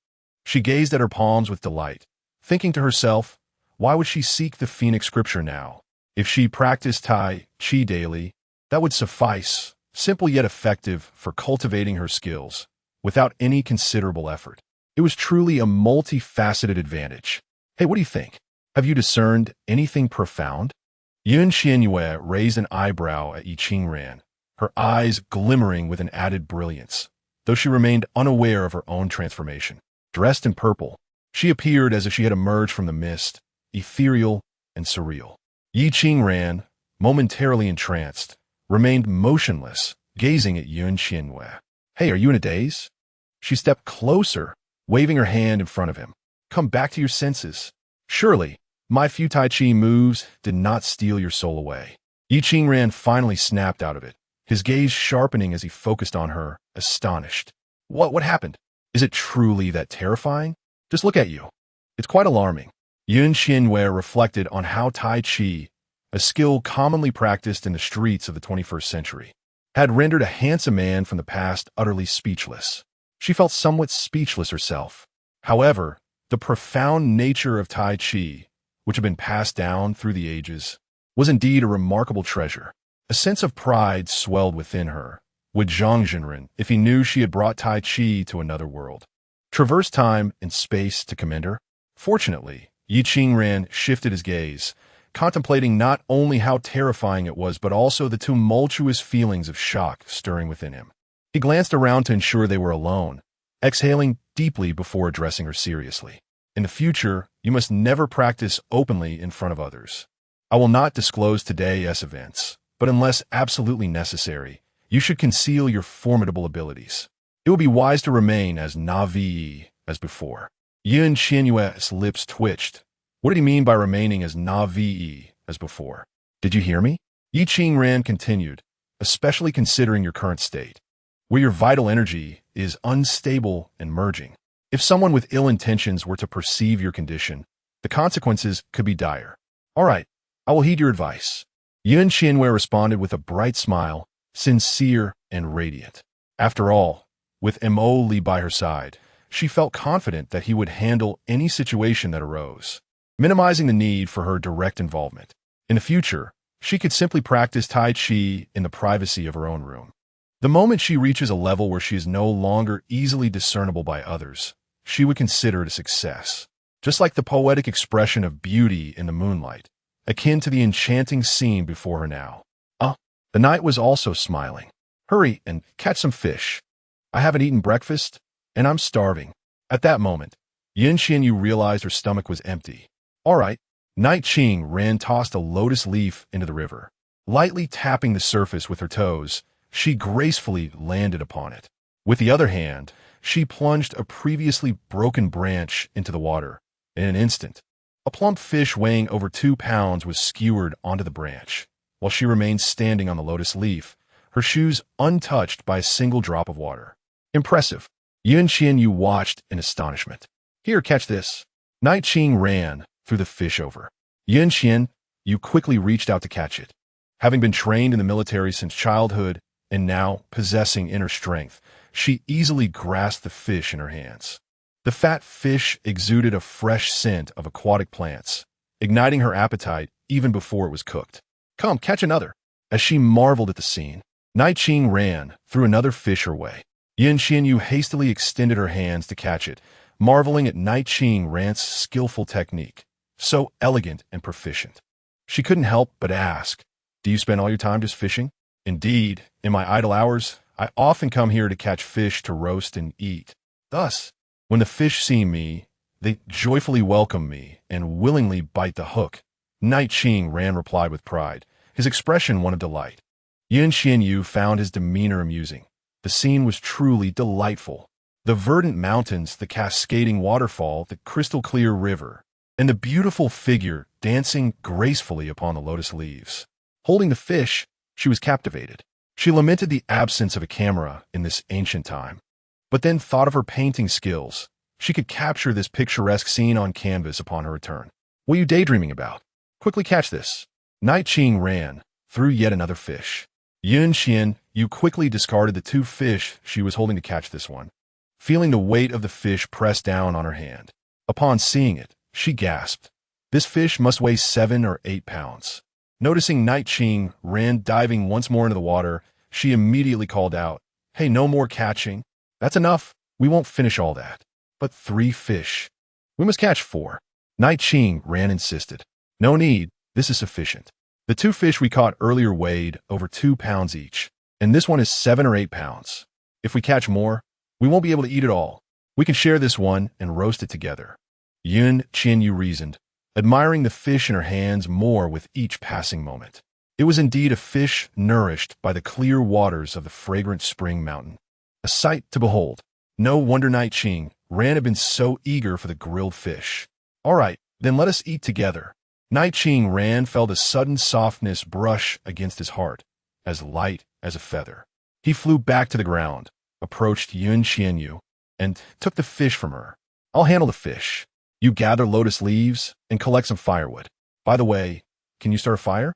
She gazed at her palms with delight, thinking to herself, why would she seek the Phoenix scripture now? If she practiced Tai Chi daily, that would suffice, simple yet effective for cultivating her skills, without any considerable effort. It was truly a multifaceted advantage. Hey, what do you think? Have you discerned anything profound? Qian Yue raised an eyebrow at Yi Qingran, her eyes glimmering with an added brilliance, though she remained unaware of her own transformation. Dressed in purple, she appeared as if she had emerged from the mist, ethereal and surreal. Yi Qingran, momentarily entranced, remained motionless, gazing at Qian Yue. Hey, are you in a daze? She stepped closer, waving her hand in front of him. Come back to your senses. Surely, my few Tai Chi moves did not steal your soul away. Yi Qingran finally snapped out of it, his gaze sharpening as he focused on her, astonished. What happened? Is it truly that terrifying? Just look at you. It's quite alarming. Qian Yue reflected on how Tai Chi, a skill commonly practiced in the streets of the 21st century, had rendered a handsome man from the past utterly speechless. She felt somewhat speechless herself. However, the profound nature of Tai Chi, which had been passed down through the ages, was indeed a remarkable treasure. A sense of pride swelled within her. Would Zhang Jinren if he knew she had brought Tai Chi to another world? Traverse time and space to commend her? Fortunately, Yi Qingran shifted his gaze, contemplating not only how terrifying it was, but also the tumultuous feelings of shock stirring within him. He glanced around to ensure they were alone, exhaling deeply before addressing her seriously. In the future, you must never practice openly in front of others. I will not disclose today's events, but unless absolutely necessary, you should conceal your formidable abilities. It will be wise to remain as Navi as before. Qian Yue's lips twitched. What did he mean by remaining as Navi as before? Did you hear me? Yi Qingran continued, especially considering your current state, where your vital energy is unstable and merging. If someone with ill intentions were to perceive your condition, the consequences could be dire. All right, I will heed your advice. Qian Yue responded with a bright smile, sincere and radiant. After all, with Mo Li by her side, she felt confident that he would handle any situation that arose, minimizing the need for her direct involvement. In the future, she could simply practice Tai Chi in the privacy of her own room. The moment she reaches a level where she is no longer easily discernible by others, she would consider it a success. Just like the poetic expression of beauty in the moonlight, akin to the enchanting scene before her now. The night was also smiling. Hurry and catch some fish. I haven't eaten breakfast, and I'm starving. At that moment, Qian Yue realized her stomach was empty. All right. Night Qingran tossed a lotus leaf into the river. Lightly tapping the surface with her toes, she gracefully landed upon it. With the other hand, she plunged a previously broken branch into the water. In an instant, a plump fish weighing over 2 pounds was skewered onto the branch, while she remained standing on the lotus leaf, her shoes untouched by a single drop of water. Impressive. Qian Yue watched in astonishment. Here, catch this. Night Qing ran threw the fish over. Qian Yue quickly reached out to catch it. Having been trained in the military since childhood and now possessing inner strength, she easily grasped the fish in her hands. The fat fish exuded a fresh scent of aquatic plants, igniting her appetite even before it was cooked. Come, catch another. As she marveled at the scene, Night Qing ran threw another fish her way. Qian Yue hastily extended her hands to catch it, marveling at Night Qing Ran's skillful technique, so elegant and proficient. She couldn't help but ask, do you spend all your time just fishing? Indeed, in my idle hours, I often come here to catch fish to roast and eat. Thus, when the fish see me, they joyfully welcome me and willingly bite the hook. Night Qing Ran replied with pride, his expression one of delight. Qian Yue found his demeanor amusing. The scene was truly delightful. The verdant mountains, the cascading waterfall, the crystal-clear river, and the beautiful figure dancing gracefully upon the lotus leaves. Holding the fish, she was captivated. She lamented the absence of a camera in this ancient time, but then thought of her painting skills. She could capture this picturesque scene on canvas upon her return. What are you daydreaming about? Quickly catch this. Night Qing ran threw yet another fish. Qian Yue quickly discarded the 2 fish she was holding to catch this one, feeling the weight of the fish press down on her hand. Upon seeing it, she gasped. This fish must weigh 7 or 8 pounds. Noticing Night Qing Ran diving once more into the water, she immediately called out, Hey, no more catching. That's enough. We won't finish all that. but 3 fish. We must catch 4. Knight Qing Ran insisted. No need, this is sufficient. The 2 fish we caught earlier weighed over 2 pounds each, and this one is 7 or 8 pounds. If we catch more, we won't be able to eat it all. We can share this one and roast it together. Qian Yue reasoned, admiring the fish in her hands more with each passing moment. It was indeed a fish nourished by the clear waters of the fragrant spring mountain. A sight to behold. No wonder Knight Qing Ran had been so eager for the grilled fish. All right, then let us eat together. Knight Qing Ran felt a sudden softness brush against his heart, as light as a feather. He flew back to the ground, approached Qian Yue, and took the fish from her. I'll handle the fish. You gather lotus leaves and collect some firewood. By the way, can you start a fire?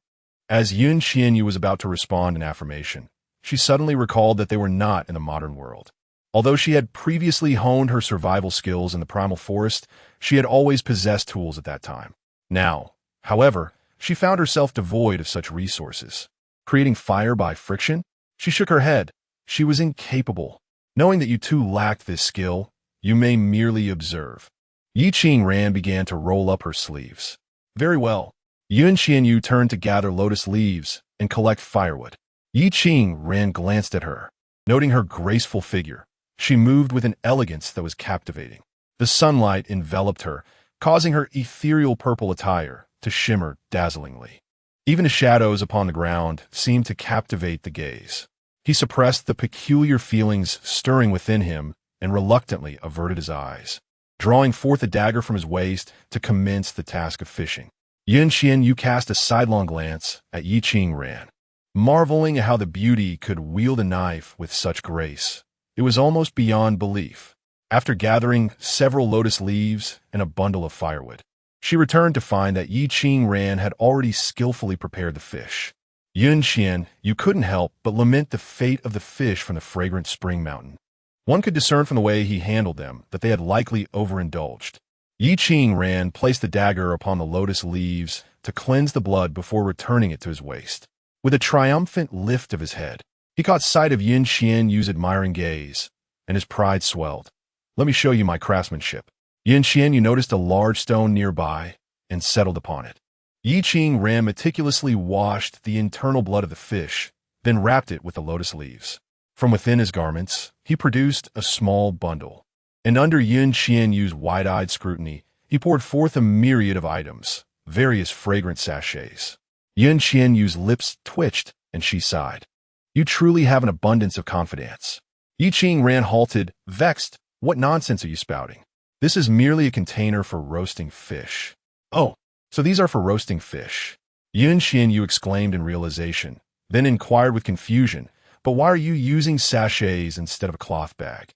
As Qian Yue was about to respond in affirmation, she suddenly recalled that they were not in the modern world. Although she had previously honed her survival skills in the primal forest, she had always possessed tools at that time. Now, however, she found herself devoid of such resources. Creating fire by friction? She shook her head. She was incapable. Knowing that you two lacked this skill, you may merely observe. Qing Ran began to roll up her sleeves. Very well. Qian Yue turned to gather lotus leaves and collect firewood. Qing Ran glanced at her. Noting her graceful figure, she moved with an elegance that was captivating. The sunlight enveloped her, causing her ethereal purple attire to shimmer dazzlingly. Even the shadows upon the ground seemed to captivate the gaze. He suppressed the peculiar feelings stirring within him and reluctantly averted his eyes, drawing forth a dagger from his waist to commence the task of fishing. Qian Yue cast a sidelong glance at Qing Ran, marveling at how the beauty could wield a knife with such grace. It was almost beyond belief. After gathering several lotus leaves and a bundle of firewood, she returned to find that Qing Ran had already skillfully prepared the fish. Qian Yue couldn't help but lament the fate of the fish from the fragrant spring mountain. One could discern from the way he handled them that they had likely overindulged. Qing Ran placed the dagger upon the lotus leaves to cleanse the blood before returning it to his waist. With a triumphant lift of his head, he caught sight of Qian Yue's admiring gaze, and his pride swelled. Let me show you my craftsmanship. Qian Yue noticed a large stone nearby and settled upon it. Qing Ran meticulously washed the internal blood of the fish, then wrapped it with the lotus leaves. From within his garments, he produced a small bundle, and under Qian Yue's wide-eyed scrutiny, he poured forth a myriad of items, various fragrant sachets. Qian Yue's lips twitched, and she sighed. You truly have an abundance of confidence. Qing Ran halted, vexed. What nonsense are you spouting? This is merely a container for roasting fish. Oh, so these are for roasting fish. Qian Yue exclaimed in realization, then inquired with confusion, but why are you using sachets instead of a cloth bag?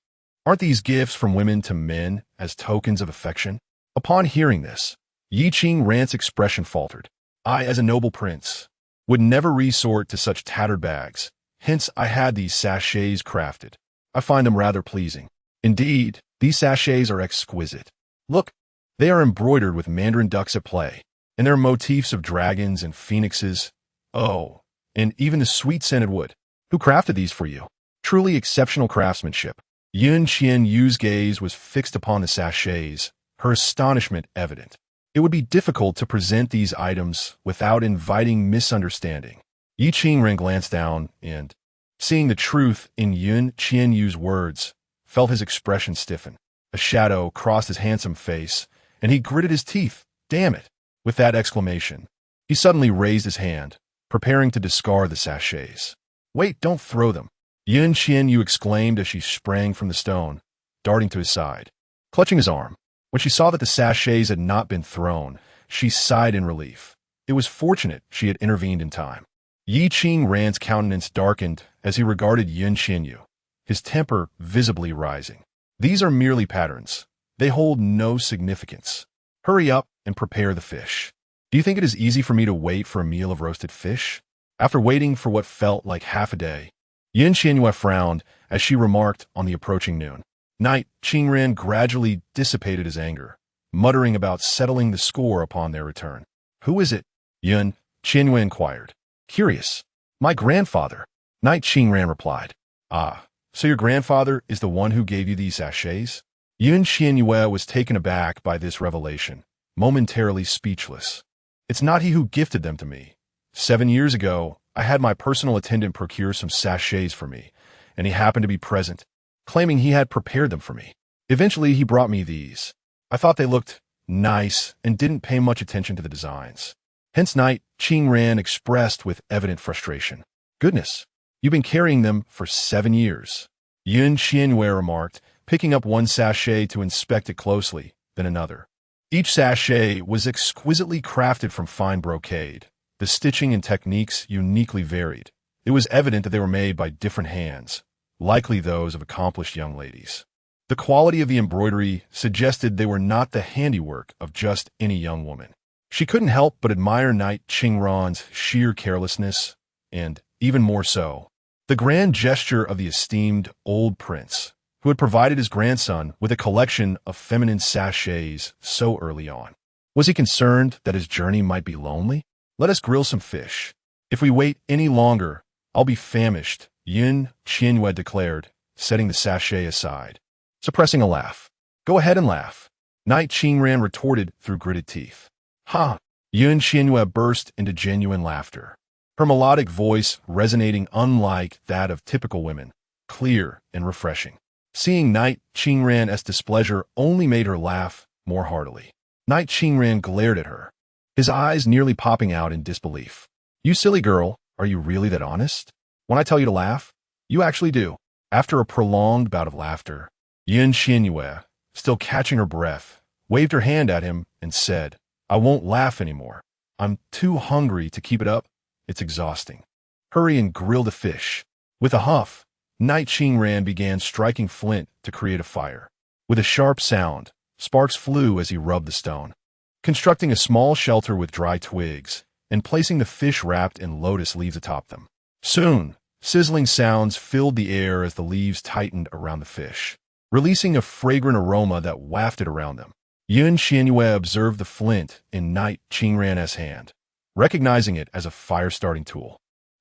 Aren't these gifts from women to men as tokens of affection? Upon hearing this, Qing Ran's expression faltered. I, as a noble prince, would never resort to such tattered bags, hence I had these sachets crafted. I find them rather pleasing. Indeed, these sachets are exquisite. Look, they are embroidered with mandarin ducks at play, and there are motifs of dragons and phoenixes. Oh, and even the sweet-scented wood. Who crafted these for you? Truly exceptional craftsmanship. Qian Yue's gaze was fixed upon the sachets, her astonishment evident. It would be difficult to present these items without inviting misunderstanding. Qing Ran glanced down and, seeing the truth in Qian Yue's words, felt his expression stiffen. A shadow crossed his handsome face, and he gritted his teeth. Damn it! With that exclamation, he suddenly raised his hand, preparing to discard the sachets. Wait, don't throw them! Qian Yue exclaimed as she sprang from the stone, darting to his side. Clutching his arm, when she saw that the sachets had not been thrown, she sighed in relief. It was fortunate she had intervened in time. Qing Ran's countenance darkened as he regarded Qian Yue, his temper visibly rising. These are merely patterns. They hold no significance. Hurry up and prepare the fish. Do you think it is easy for me to wait for a meal of roasted fish? After waiting for what felt like half a day, Qian Yue frowned as she remarked on the approaching noon. Qing Ran gradually dissipated his anger, muttering about settling the score upon their return. Who is it? Qian Yue inquired. Curious. My grandfather. Qing Ran replied. Ah, so your grandfather is the one who gave you these sachets? Qian Yue was taken aback by this revelation, momentarily speechless. It's not he who gifted them to me. 7 years ago, I had my personal attendant procure some sachets for me, and he happened to be present, claiming he had prepared them for me. Eventually, he brought me these. I thought they looked nice and didn't pay much attention to the designs. Hence night, Qingran expressed with evident frustration. Goodness, you've been carrying them for 7 years. Qian Yue remarked, picking up one sachet to inspect it closely, then another. Each sachet was exquisitely crafted from fine brocade. The stitching and techniques uniquely varied. It was evident that they were made by different hands, likely those of accomplished young ladies. The quality of the embroidery suggested they were not the handiwork of just any young woman. She couldn't help but admire Knight Qingran's sheer carelessness, and, even more so, the grand gesture of the esteemed old prince, who had provided his grandson with a collection of feminine sachets so early on. Was he concerned that his journey might be lonely? Let us grill some fish. If we wait any longer, I'll be famished, Qian Yue declared, setting the sachet aside. Suppressing a laugh. Go ahead and laugh. Knight Qingran retorted through gritted teeth. Ha! Qian Yue burst into genuine laughter, her melodic voice resonating unlike that of typical women, clear and refreshing. Seeing Knight Qingran's displeasure only made her laugh more heartily. Knight Qingran glared at her, his eyes nearly popping out in disbelief. You silly girl, are you really that honest? When I tell you to laugh, you actually do. After a prolonged bout of laughter, Qian Yue, still catching her breath, waved her hand at him and said, I won't laugh anymore. I'm too hungry to keep it up. It's exhausting. Hurry and grill the fish. With a huff, Knight Qingran began striking flint to create a fire. With a sharp sound, sparks flew as he rubbed the stone, constructing a small shelter with dry twigs and placing the fish wrapped in lotus leaves atop them. Soon, sizzling sounds filled the air as the leaves tightened around the fish, releasing a fragrant aroma that wafted around them. Qian Yue observed the flint in Knight Qingran's hand, recognizing it as a fire-starting tool.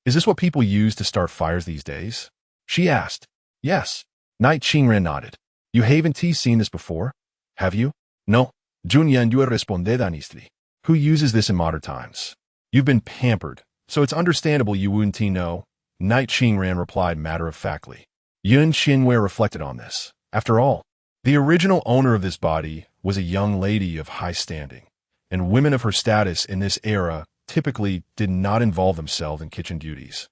Is this what people use to start fires these days? She asked. Yes. Knight Qingran nodded. You haven't seen this before? Have you? No. Qian Yue responded honestly. Who uses this in modern times? You've been pampered, so it's understandable you wouldn't know. Knight Qingran replied matter-of-factly. Qian Yue reflected on this. After all, the original owner of this body was a young lady of high standing, and women of her status in this era typically did not involve themselves in kitchen duties,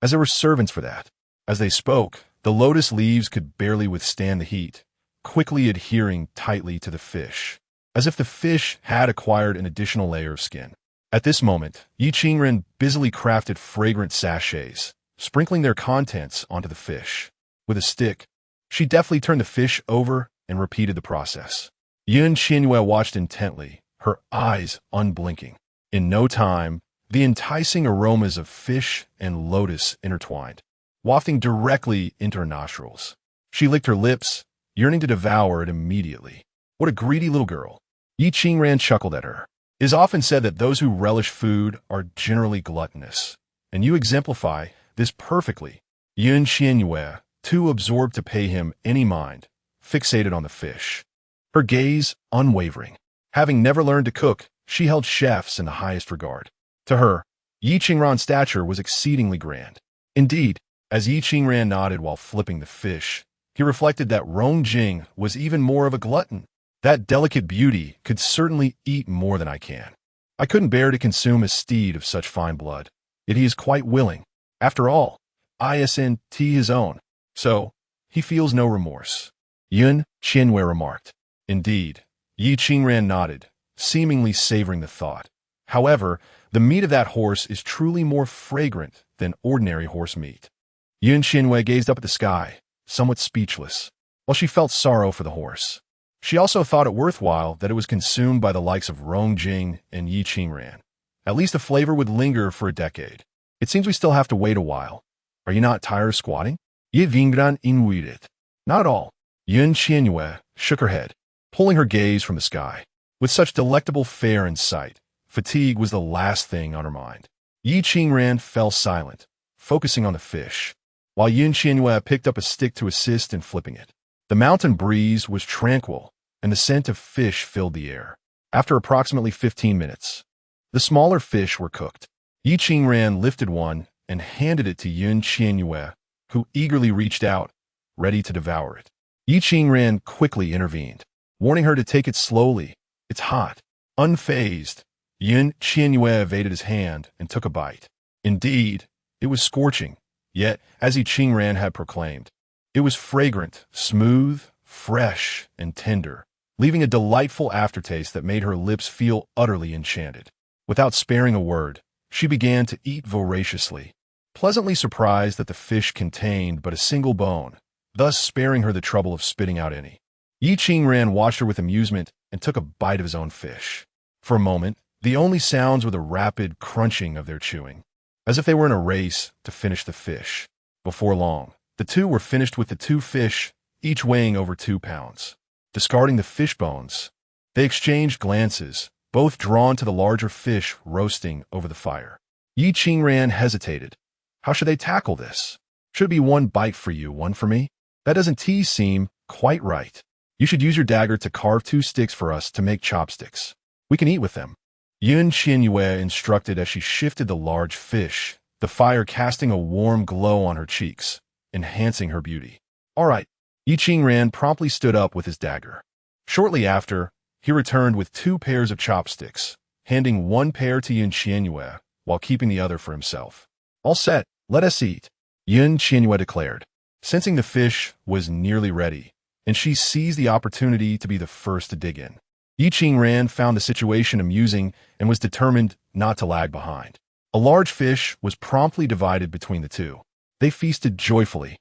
as there were servants for that. As they spoke, the lotus leaves could barely withstand the heat, quickly adhering tightly to the fish, as if the fish had acquired an additional layer of skin. At this moment, Qingran busily crafted fragrant sachets, sprinkling their contents onto the fish. With a stick, she deftly turned the fish over and repeated the process. Qian Yue watched intently, her eyes unblinking. In no time, the enticing aromas of fish and lotus intertwined, wafting directly into her nostrils. She licked her lips, yearning to devour it immediately. What a greedy little girl. Qingran chuckled at her. It is often said that those who relish food are generally gluttonous, and you exemplify this perfectly. Qian Yue, too absorbed to pay him any mind, fixated on the fish, her gaze unwavering. Having never learned to cook, she held chefs in the highest regard. To her, Qingran's stature was exceedingly grand. Indeed, as Qingran nodded while flipping the fish, he reflected that Rongjing was even more of a glutton. That delicate beauty could certainly eat more than I can. I couldn't bear to consume a steed of such fine blood, yet he is quite willing. After all, isn't his own, so he feels no remorse. Qian Yue remarked. Indeed, Qingran nodded, seemingly savoring the thought. However, the meat of that horse is truly more fragrant than ordinary horse meat. Qian Yue gazed up at the sky, somewhat speechless, while she felt sorrow for the horse. She also thought it worthwhile that it was consumed by the likes of Rongjing and Qingran. At least the flavor would linger for a decade. It seems we still have to wait a while. Are you not tired of squatting? Ye vingran inuitit. Not at all. Qian Yue shook her head, pulling her gaze from the sky. With such delectable fare in sight, fatigue was the last thing on her mind. Qingran fell silent, focusing on the fish, while Qian Yue picked up a stick to assist in flipping it. The mountain breeze was tranquil, and the scent of fish filled the air. After approximately 15 minutes, the smaller fish were cooked. Yi Qingran lifted one and handed it to Qian Yue, who eagerly reached out, ready to devour it. Yi Qingran quickly intervened, warning her to take it slowly. It's hot. Unfazed, Qian Yue evaded his hand and took a bite. Indeed, it was scorching, yet, as Yi Qingran had proclaimed, it was fragrant, smooth, fresh, and tender, leaving a delightful aftertaste that made her lips feel utterly enchanted. Without sparing a word, she began to eat voraciously, pleasantly surprised that the fish contained but a single bone, thus sparing her the trouble of spitting out any. Yi Qingran watched her with amusement and took a bite of his own fish. For a moment, the only sounds were the rapid crunching of their chewing, as if they were in a race to finish the fish. Before long, the two were finished with the 2 fish, each weighing over 2 pounds. Discarding the fish bones, they exchanged glances, both drawn to the larger fish roasting over the fire. Yi Qingran hesitated. How should they tackle this? Should it be 1 bite for you, 1 for me? That doesn't seem quite right. You should use your dagger to carve 2 sticks for us to make chopsticks. We can eat with them. Qian Yue instructed as she shifted the large fish, the fire casting a warm glow on her cheeks, enhancing her beauty. All right. Yi Qingran promptly stood up with his dagger. Shortly after, he returned with 2 pairs of chopsticks, handing 1 pair to Qian Yue, while keeping the other for himself. All set, let us eat, Qian Yue declared, sensing the fish was nearly ready, and she seized the opportunity to be the first to dig in. Yi Qingran found the situation amusing and was determined not to lag behind. A large fish was promptly divided between the two. They feasted joyfully,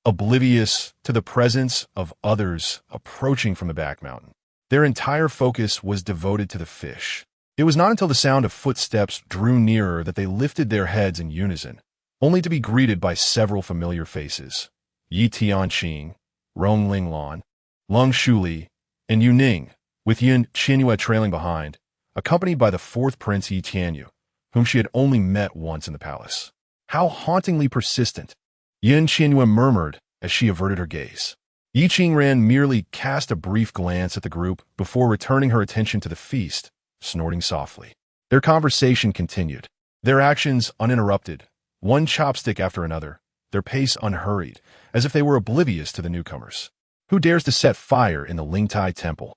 oblivious to the presence of others approaching from the back mountain. Their entire focus was devoted to the fish. It was not until the sound of footsteps drew nearer that they lifted their heads in unison, only to be greeted by several familiar faces. Yi Tianqing, Rong Linglan, Lung Shuli, and Yu Ning, with Qian Yue trailing behind, accompanied by the 4th prince Yi Tianyu, whom she had only met once in the palace. How hauntingly persistent, Qian Yue murmured as she averted her gaze. Yi Qingran merely cast a brief glance at the group before returning her attention to the feast, snorting softly. Their conversation continued, their actions uninterrupted, 1 chopstick after another, their pace unhurried, as if they were oblivious to the newcomers. Who dares to set fire in the Lingtai temple?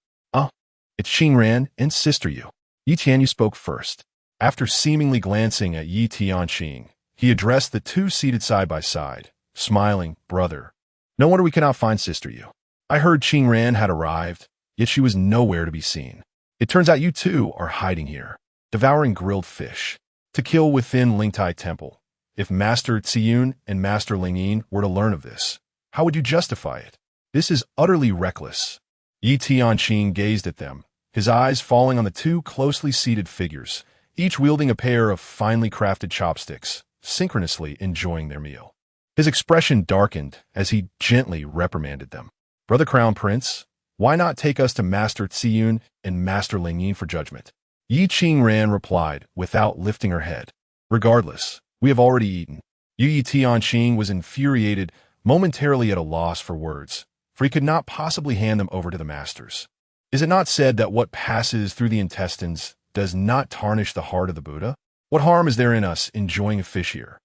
It's Qingran and Sister Yu. Yi Tianyu spoke first. After seemingly glancing at Yi Tianqing, he addressed the 2 seated side by side, smiling, brother. No wonder we cannot find Sister Yu. I heard Qingran had arrived, yet she was nowhere to be seen. It turns out you 2 are hiding here, devouring grilled fish, to kill within Lingtai temple. If Master Ziyun and Master Lingyin were to learn of this, how would you justify it? This is utterly reckless. Yi Tianqing gazed at them, his eyes falling on the 2 closely seated figures, each wielding a pair of finely crafted chopsticks, synchronously enjoying their meal. His expression darkened as he gently reprimanded them. Brother Crown Prince, why not take us to Master Ziyun and Master Lingyin for judgment? Yi Qingran replied without lifting her head. Regardless, we have already eaten. Yi Tianqing was infuriated, momentarily at a loss for words, for he could not possibly hand them over to the masters. Is it not said that what passes through the intestines does not tarnish the heart of the Buddha? What harm is there in us enjoying a fish here?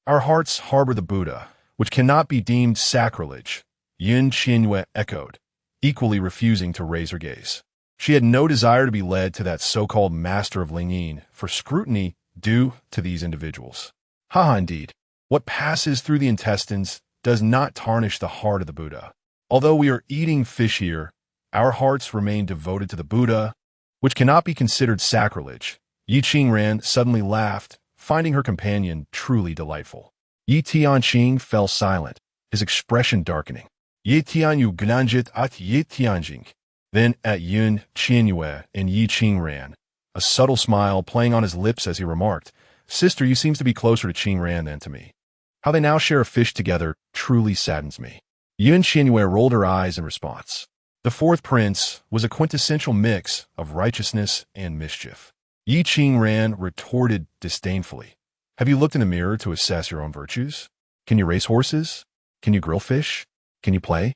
Our hearts harbor the Buddha, which cannot be deemed sacrilege, Qian Yue echoed, equally refusing to raise her gaze. She had no desire to be led to that so-called master of Lingyin for scrutiny due to these individuals. Indeed, what passes through the intestines does not tarnish the heart of the Buddha. Although we are eating fish here, our hearts remain devoted to the Buddha, which cannot be considered sacrilege. Yi Qingran suddenly laughed, finding her companion truly delightful. Yi Tianqing fell silent, his expression darkening. Yi Tianyu gnanjit at Yi Tianjing. Then at Qian Yue and Yi Qingran, a subtle smile playing on his lips as he remarked, Sister Yu seems to be closer to Qingran than to me. How they now share a fish together truly saddens me. Qian Yue rolled her eyes in response. The 4th prince was a quintessential mix of righteousness and mischief. Yi Qingran retorted disdainfully. Have you looked in the mirror to assess your own virtues? Can you race horses? Can you grill fish? Can you play?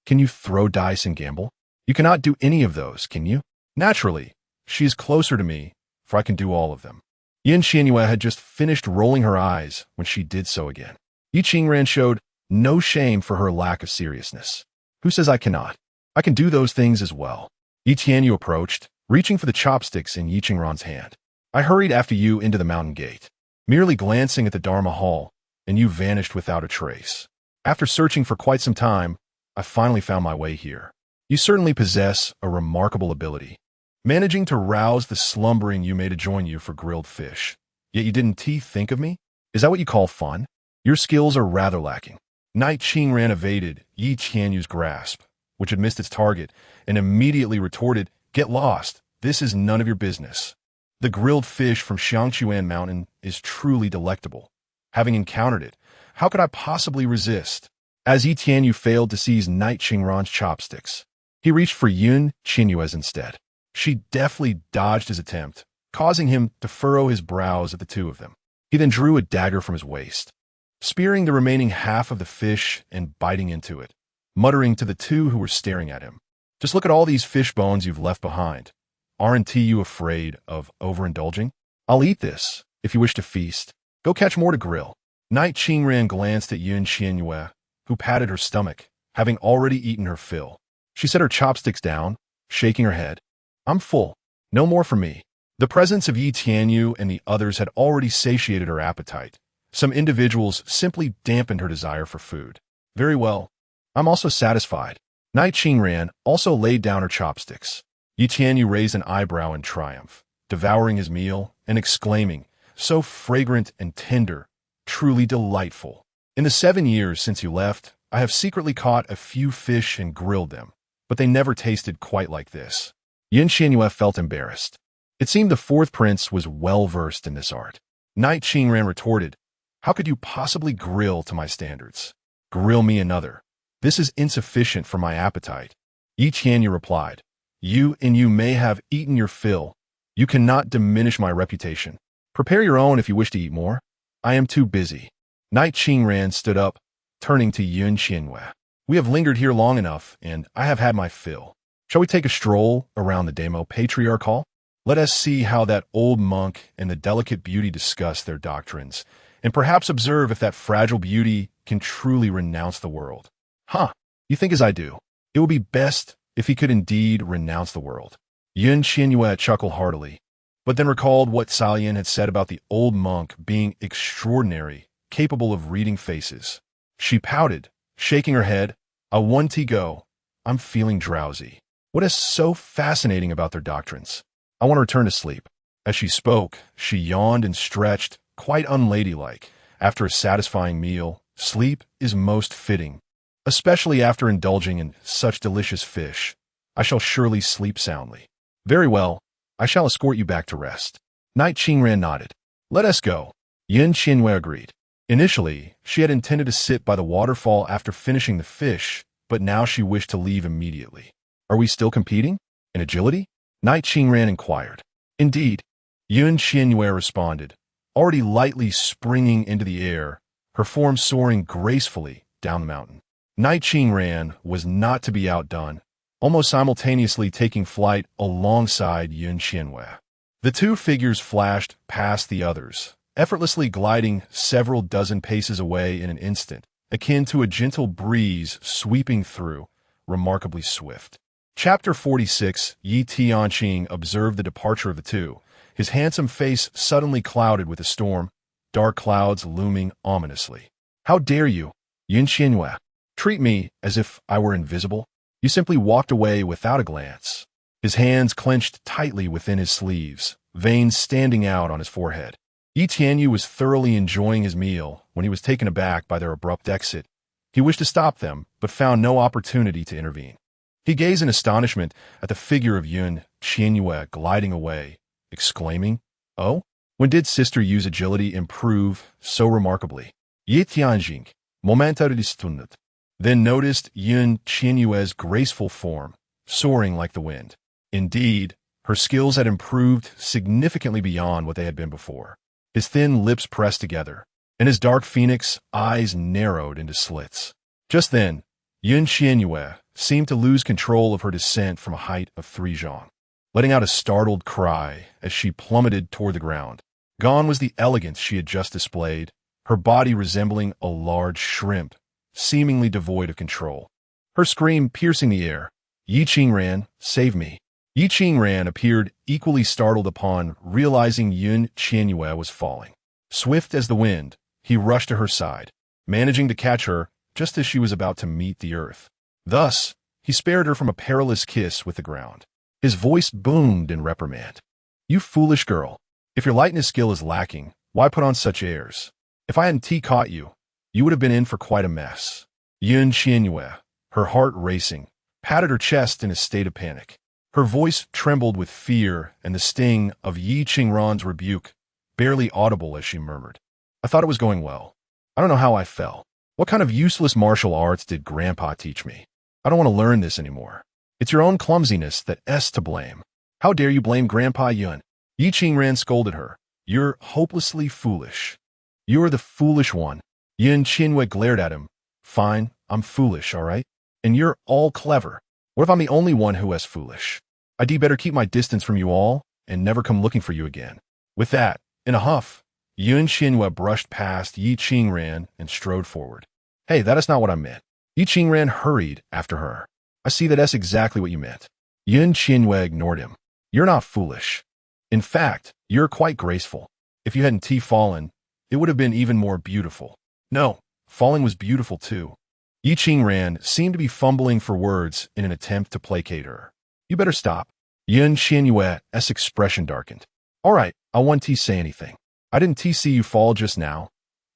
Can you throw dice and gamble? You cannot do any of those, can you? Naturally, she is closer to me, for I can do all of them. Qian Yue had just finished rolling her eyes when she did so again. Yi Qingran showed no shame for her lack of seriousness. Who says I cannot? I can do those things as well. Yi Tianyu approached, reaching for the chopsticks in Yi Qingran's hand. I hurried after you into the mountain gate, merely glancing at the Dharma Hall, and you vanished without a trace. After searching for quite some time, I finally found my way here. You certainly possess a remarkable ability, managing to rouse the slumbering you made to join you for grilled fish. Yet you didn't think of me? Is that what you call fun? Your skills are rather lacking. Knight Qingran evaded Yi Tianyu's grasp, which had missed its target, and immediately retorted, "Get lost. This is none of your business." The grilled fish from Xiangchuan Mountain is truly delectable. Having encountered it, how could I possibly resist? As Yi Tianyu failed to seize Knight Qingran's chopsticks, he reached for Yun Qinyue's instead. She deftly dodged his attempt, causing him to furrow his brows at the two of them. He then drew a dagger from his waist, spearing the remaining half of the fish and biting into it, muttering to the two who were staring at him, "Just look at all these fish bones you've left behind. Aren't you afraid of overindulging? I'll eat this, if you wish to feast. Go catch more to grill." Knight Qingran glanced at Yun Qianyue, who patted her stomach, having already eaten her fill. She set her chopsticks down, shaking her head. "I'm full. No more for me." The presence of Yi Tianyu and the others had already satiated her appetite. Some individuals simply dampened her desire for food. "Very well. I'm also satisfied." Knight Qingran also laid down her chopsticks. Yi Tianyu raised an eyebrow in triumph, devouring his meal and exclaiming, "So fragrant and tender, truly delightful. In the 7 years since you left, I have secretly caught a few fish and grilled them, but they never tasted quite like this." Yin Qianyue felt embarrassed. It seemed the fourth prince was well-versed in this art. Knight Qingran retorted, "How could you possibly grill to my standards? Grill me another. This is insufficient for my appetite." Yi Tianyu replied, "You may have eaten your fill. You cannot diminish my reputation. Prepare your own if you wish to eat more. I am too busy." Knight Qingran stood up, turning to Yun Qianyue. "We have lingered here long enough, and I have had my fill. Shall we take a stroll around the Demo Patriarch Hall? Let us see how that old monk and the delicate beauty discuss their doctrines, and perhaps observe if that fragile beauty can truly renounce the world." "Huh, you think as I do. It would be best if he could indeed renounce the world." Yun Qianyue chuckled heartily, but then recalled what Salian had said about the old monk being extraordinary, capable of reading faces. She pouted, shaking her head. "I want to go. I'm feeling drowsy. What is so fascinating about their doctrines? I want to return to sleep." As she spoke, she yawned and stretched, quite unladylike. After a satisfying meal, sleep is most fitting, especially after indulging in such delicious fish. I shall surely sleep soundly. "Very well, I shall escort you back to rest." Knight Qingran nodded. "Let us go." Yin Qianyue agreed. Initially, she had intended to sit by the waterfall after finishing the fish, but now she wished to leave immediately. "Are we still competing? In agility?" Knight Qingran inquired. "Indeed," Yun Qianyue responded, already lightly springing into the air, her form soaring gracefully down the mountain. Knight Qingran was not to be outdone, almost simultaneously taking flight alongside Yun Qianyue. The two figures flashed past the others, effortlessly gliding several dozen paces away in an instant, akin to a gentle breeze sweeping through, remarkably swift. Chapter 46. Yi Tianqing observed the departure of the two, his handsome face suddenly clouded with a storm, dark clouds looming ominously. "How dare you, Yun Qianyue, treat me as if I were invisible? You simply walked away without a glance." His hands clenched tightly within his sleeves, veins standing out on his forehead. Yi Tianyu was thoroughly enjoying his meal when he was taken aback by their abrupt exit. He wished to stop them, but found no opportunity to intervene. He gazed in astonishment at the figure of Yun Qianyue gliding away, exclaiming, "Oh, when did Sister Yu's agility improve so remarkably?" Yi Tianjing momentarily stunned, then noticed Yun Qianyue's graceful form, soaring like the wind. Indeed, her skills had improved significantly beyond what they had been before. His thin lips pressed together, and his dark phoenix eyes narrowed into slits. Just then, Qian Yue seemed to lose control of her descent from a height of 3 zhang, letting out a startled cry as she plummeted toward the ground. Gone was the elegance she had just displayed, her body resembling a large shrimp, seemingly devoid of control. Her scream piercing the air, "Yi Qingran, save me!" Yi Qingran appeared equally startled upon realizing Qian Yue was falling. Swift as the wind, he rushed to her side, managing to catch her just as she was about to meet the earth. Thus, he spared her from a perilous kiss with the ground. His voice boomed in reprimand. "You foolish girl. If your lightness skill is lacking, why put on such airs? If I hadn't caught you, you would have been in for quite a mess." Qian Yue, her heart racing, patted her chest in a state of panic. Her voice trembled with fear and the sting of Yi Qingran's rebuke, barely audible as she murmured, "I thought it was going well. I don't know how I fell. What kind of useless martial arts did Grandpa teach me? I don't want to learn this anymore. It's your own clumsiness that's to blame. How dare you blame Grandpa Yun?" Yi Qingran scolded her. "You're hopelessly foolish. You're the foolish one." Qian Yue glared at him. "Fine, I'm foolish, all right? And you're all clever. What if I'm the only one who is foolish? I'd better keep my distance from you all and never come looking for you again." With that, in a huff, Qian Yue brushed past Yi Qingran and strode forward. "Hey, that is not what I meant." Yi Qingran hurried after her. "I see that's exactly what you meant." Qian Yue ignored him. "You're not foolish. In fact, you're quite graceful. If you hadn't fallen, it would have been even more beautiful." "No, falling was beautiful too." Yi Qingran seemed to be fumbling for words in an attempt to placate her. "You better stop." Qian Yue's expression darkened. "All right, I won't say anything. I didn't see you fall just now.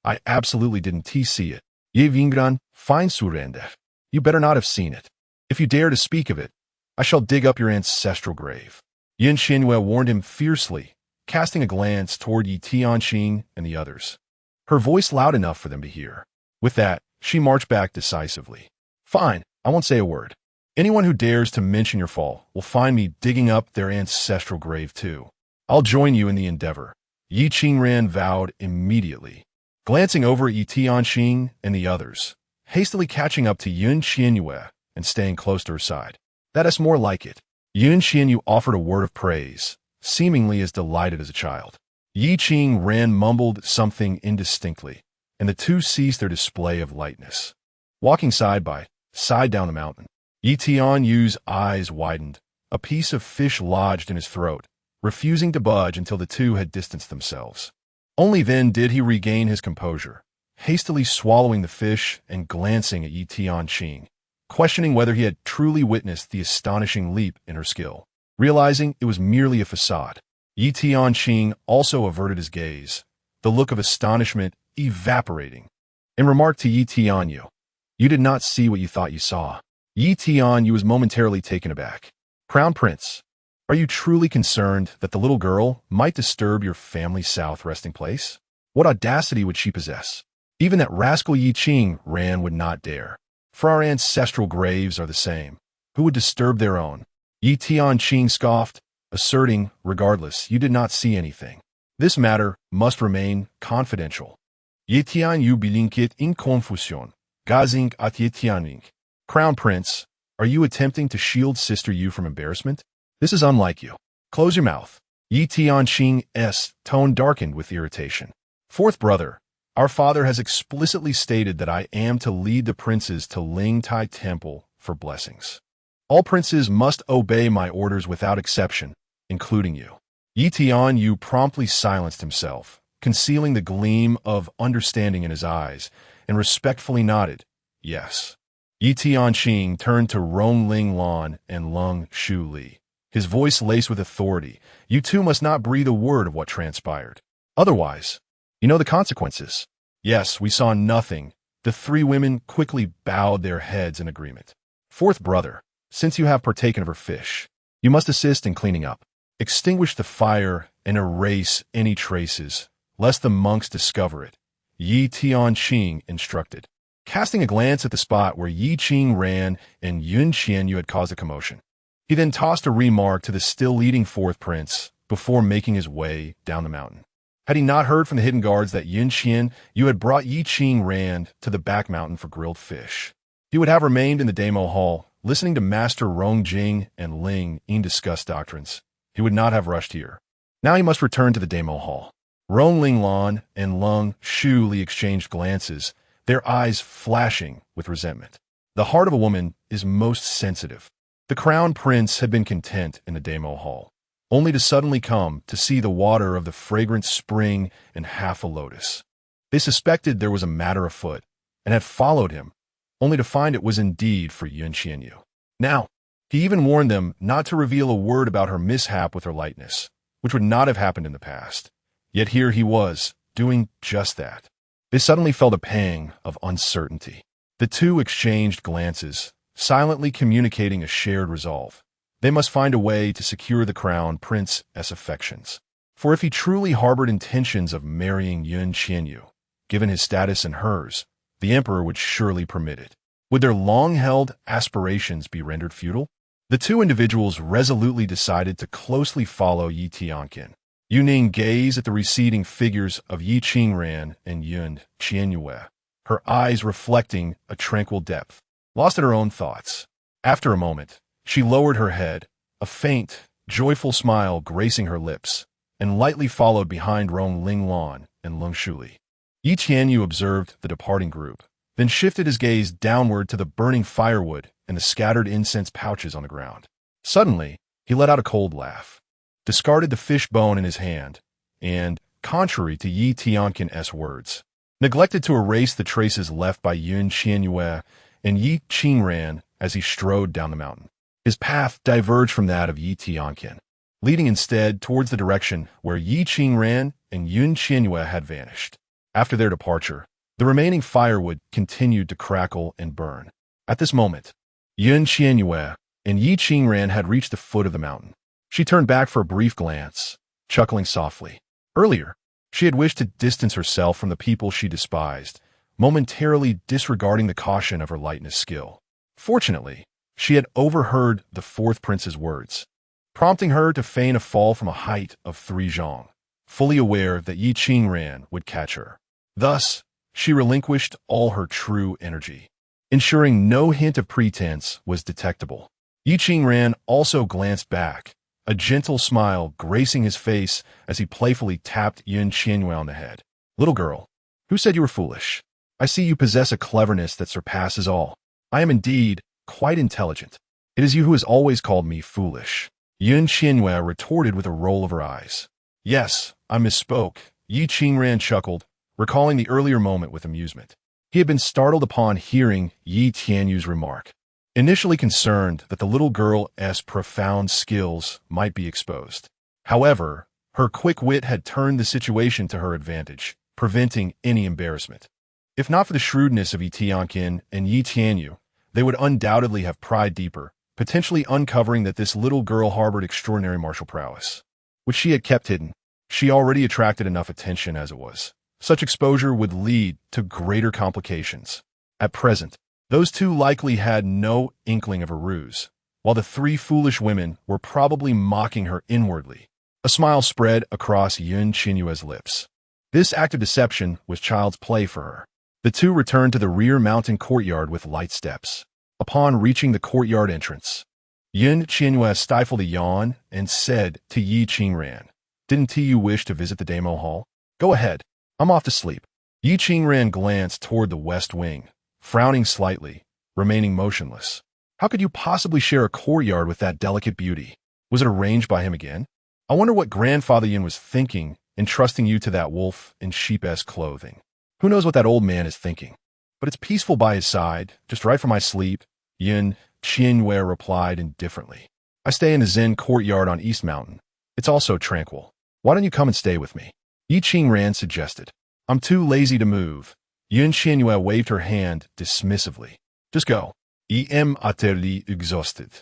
I absolutely didn't see it. Ye Vingran, fine surrender. You better not have seen it. If you dare to speak of it, I shall dig up your ancestral grave." Qian Yue warned him fiercely, casting a glance toward Yi Tianxing and the others, her voice loud enough for them to hear. With that, she marched back decisively. "Fine, I won't say a word. Anyone who dares to mention your fall will find me digging up their ancestral grave too. I'll join you in the endeavor." Yi Qingran vowed immediately, glancing over at Yi Tianxing and the others, hastily catching up to Qian Yue and staying close to her side. "That is more like it." Qian Yue offered a word of praise, seemingly as delighted as a child. Yi Qingran mumbled something indistinctly, and the two ceased their display of lightness. Walking side by side down the mountain, Yi Tian Yu's eyes widened, a piece of fish lodged in his throat, refusing to budge until the two had distanced themselves. Only then did he regain his composure, hastily swallowing the fish and glancing at Yi Tianxing, questioning whether he had truly witnessed the astonishing leap in her skill. Realizing it was merely a facade, Yi Tianxing also averted his gaze, the look of astonishment evaporating, and remarked to Yi Tian Yue, "You did not see what you thought you saw." Yi Tian Yue was momentarily taken aback. "Crown Prince, are you truly concerned that the little girl might disturb your family's south resting place? What audacity would she possess? Even that rascal Yi Qingran would not dare. For our ancestral graves are the same. Who would disturb their own?" Yi Tianxing scoffed, asserting, regardless, you did not see anything. This matter must remain confidential. Yi Tian Yue bilinkit in confusion, gazing at Yi Tianling. "Crown Prince, are you attempting to shield Sister Yu from embarrassment? This is unlike you. Close your mouth." Yi Tianxing's tone darkened with irritation. "Fourth brother, our father has explicitly stated that I am to lead the princes to Ling Tai Temple for blessings. All princes must obey my orders without exception, including you." Yi Tian Yue promptly silenced himself, concealing the gleam of understanding in his eyes, and respectfully nodded, "Yes." Yi Tianxing turned to Rong Ling Lan and Lung Shu Li, his voice laced with authority. "You two must not breathe a word of what transpired. Otherwise, you know the consequences." "Yes, we saw nothing." The three women quickly bowed their heads in agreement. "Fourth brother, since you have partaken of her fish, you must assist in cleaning up. Extinguish the fire and erase any traces, lest the monks discover it," Yi Tianxing instructed, casting a glance at the spot where Yi Qingran and Qian Yue had caused a commotion. He then tossed a remark to the still leading fourth prince before making his way down the mountain. Had he not heard from the hidden guards that Qian Yue had brought Yi Qingran to the back mountain for grilled fish, He would have remained in the Demo Hall, listening to Master Rong Jing and Ling Yin discuss doctrines. He would not have rushed here. Now he must return to the Demo Hall. Rong Linglan and Lung Shu Li exchanged glances, their eyes flashing with resentment. The heart of a woman is most sensitive. The crown prince had been content in the Demo Hall, only to suddenly come to see the water of the fragrant spring and half a lotus. They suspected there was a matter afoot, and had followed him, only to find it was indeed for Qian Yue. Now, he even warned them not to reveal a word about her mishap with her lightness, which would not have happened in the past. Yet here he was, doing just that. They suddenly felt a pang of uncertainty. The two exchanged glances, silently communicating a shared resolve. They must find a way to secure the crown prince's affections. For if he truly harbored intentions of marrying Qian Yue, given his status and hers, the emperor would surely permit it. Would their long-held aspirations be rendered futile? The two individuals resolutely decided to closely follow Yi Tianqin. Yu Ning gazed at the receding figures of Yi Qingran and Qian Yue, her eyes reflecting a tranquil depth, lost in her own thoughts. After a moment, she lowered her head, a faint, joyful smile gracing her lips, and lightly followed behind Rong Linglan and Lung Shuli. Yi Qianyu observed the departing group, then shifted his gaze downward to the burning firewood and the scattered incense pouches on the ground. Suddenly, he let out a cold laugh, discarded the fish bone in his hand, and, contrary to Yi Tianqin's words, neglected to erase the traces left by Qian Yue and Yi Qingran as he strode down the mountain. His path diverged from that of Yi Tianqin, leading instead towards the direction where Yi Qingran and Qian Yue had vanished. After their departure, the remaining firewood continued to crackle and burn. At this moment, Qian Yue and Yi Qingran had reached the foot of the mountain. She turned back for a brief glance, chuckling softly. Earlier, she had wished to distance herself from the people she despised, momentarily disregarding the caution of her lightness skill. Fortunately, she had overheard the fourth prince's words, prompting her to feign a fall from a height of 3 zhong, fully aware that Yi Qingran would catch her. Thus, she relinquished all her true energy, ensuring no hint of pretense was detectable. Yi Qingran also glanced back, a gentle smile gracing his face as he playfully tapped Qian Yue on the head. "Little girl, who said you were foolish? I see you possess a cleverness that surpasses all. I am indeed quite intelligent. It is you who has always called me foolish." Qian Yue retorted with a roll of her eyes. "Yes, I misspoke," Yi Qingran chuckled, recalling the earlier moment with amusement. He had been startled upon hearing Yi Tianyu's remark, initially concerned that the little girl's profound skills might be exposed. However, her quick wit had turned the situation to her advantage, preventing any embarrassment. If not for the shrewdness of Yi Tianqin and Yi Tianyu, they would undoubtedly have pried deeper, potentially uncovering that this little girl harbored extraordinary martial prowess, which she had kept hidden. She already attracted enough attention as it was. Such exposure would lead to greater complications. At present, those two likely had no inkling of a ruse, while the 3 foolish women were probably mocking her inwardly. A smile spread across Qian Yue's lips. This act of deception was child's play for her. The two returned to the rear mountain courtyard with light steps. Upon reaching the courtyard entrance, Qian Yue stifled a yawn and said to Yi Qingran, "Didn't you wish to visit the Demo Hall? Go ahead. I'm off to sleep." Yi Qingran glanced toward the west wing, frowning slightly, remaining motionless. How could you possibly share a courtyard with that delicate beauty? Was it arranged by him again? I wonder what Grandfather Yin was thinking, entrusting you to that wolf in sheep-esque clothing. Who knows what that old man is thinking? But it's peaceful by his side, just right for my sleep, Qian Yue replied indifferently. I stay in the Zen courtyard on East Mountain. It's also tranquil. Why don't you come and stay with me? Yi Qingran suggested. I'm too lazy to move. Qian Yue waved her hand dismissively. Just go. I am utterly exhausted.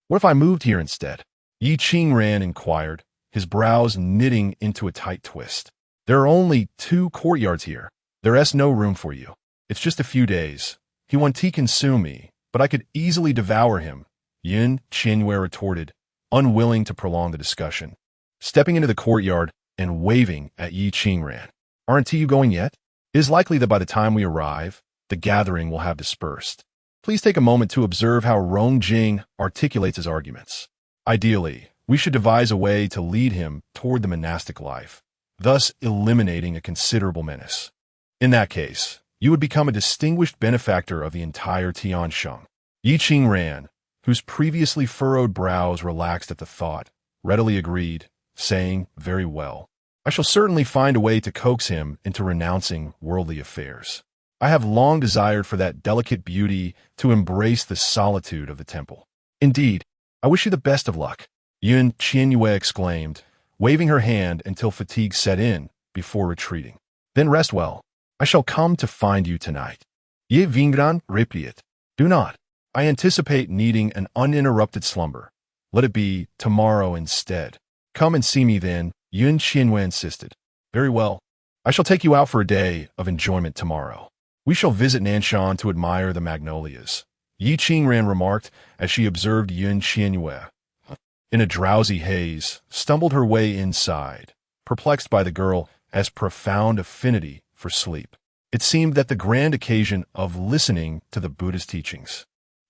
What if I moved here instead? Yi Qingran inquired, his brows knitting into a tight twist. There are only 2 courtyards here. There's no room for you. It's just a few days. He wants to consume me, but I could easily devour him, Qian Yue retorted, unwilling to prolong the discussion. Stepping into the courtyard and waving at Yi Qingran. Aren't you going yet? It is likely that by the time we arrive, the gathering will have dispersed. Please take a moment to observe how Rong Jing articulates his arguments. Ideally, we should devise a way to lead him toward the monastic life, thus eliminating a considerable menace. In that case, you would become a distinguished benefactor of the entire Tian Sheng. Yi Qingran, whose previously furrowed brows relaxed at the thought, readily agreed, saying, "Very well. I shall certainly find a way to coax him into renouncing worldly affairs. I have long desired for that delicate beauty to embrace the solitude of the temple. Indeed, I wish you the best of luck," Qian Yue exclaimed, waving her hand until fatigue set in before retreating. "Then rest well. I shall come to find you tonight." Ye Vingran replied. "Do not. I anticipate needing an uninterrupted slumber. Let it be tomorrow instead." "Come and see me then," Qian Yue insisted. "Very well. I shall take you out for a day of enjoyment tomorrow. We shall visit Nanshan to admire the magnolias," Yi Qingran remarked as she observed Qian Yue, in a drowsy haze, stumbled her way inside, perplexed by the girl's profound affinity for sleep. It seemed that the grand occasion of listening to the Buddha's teachings,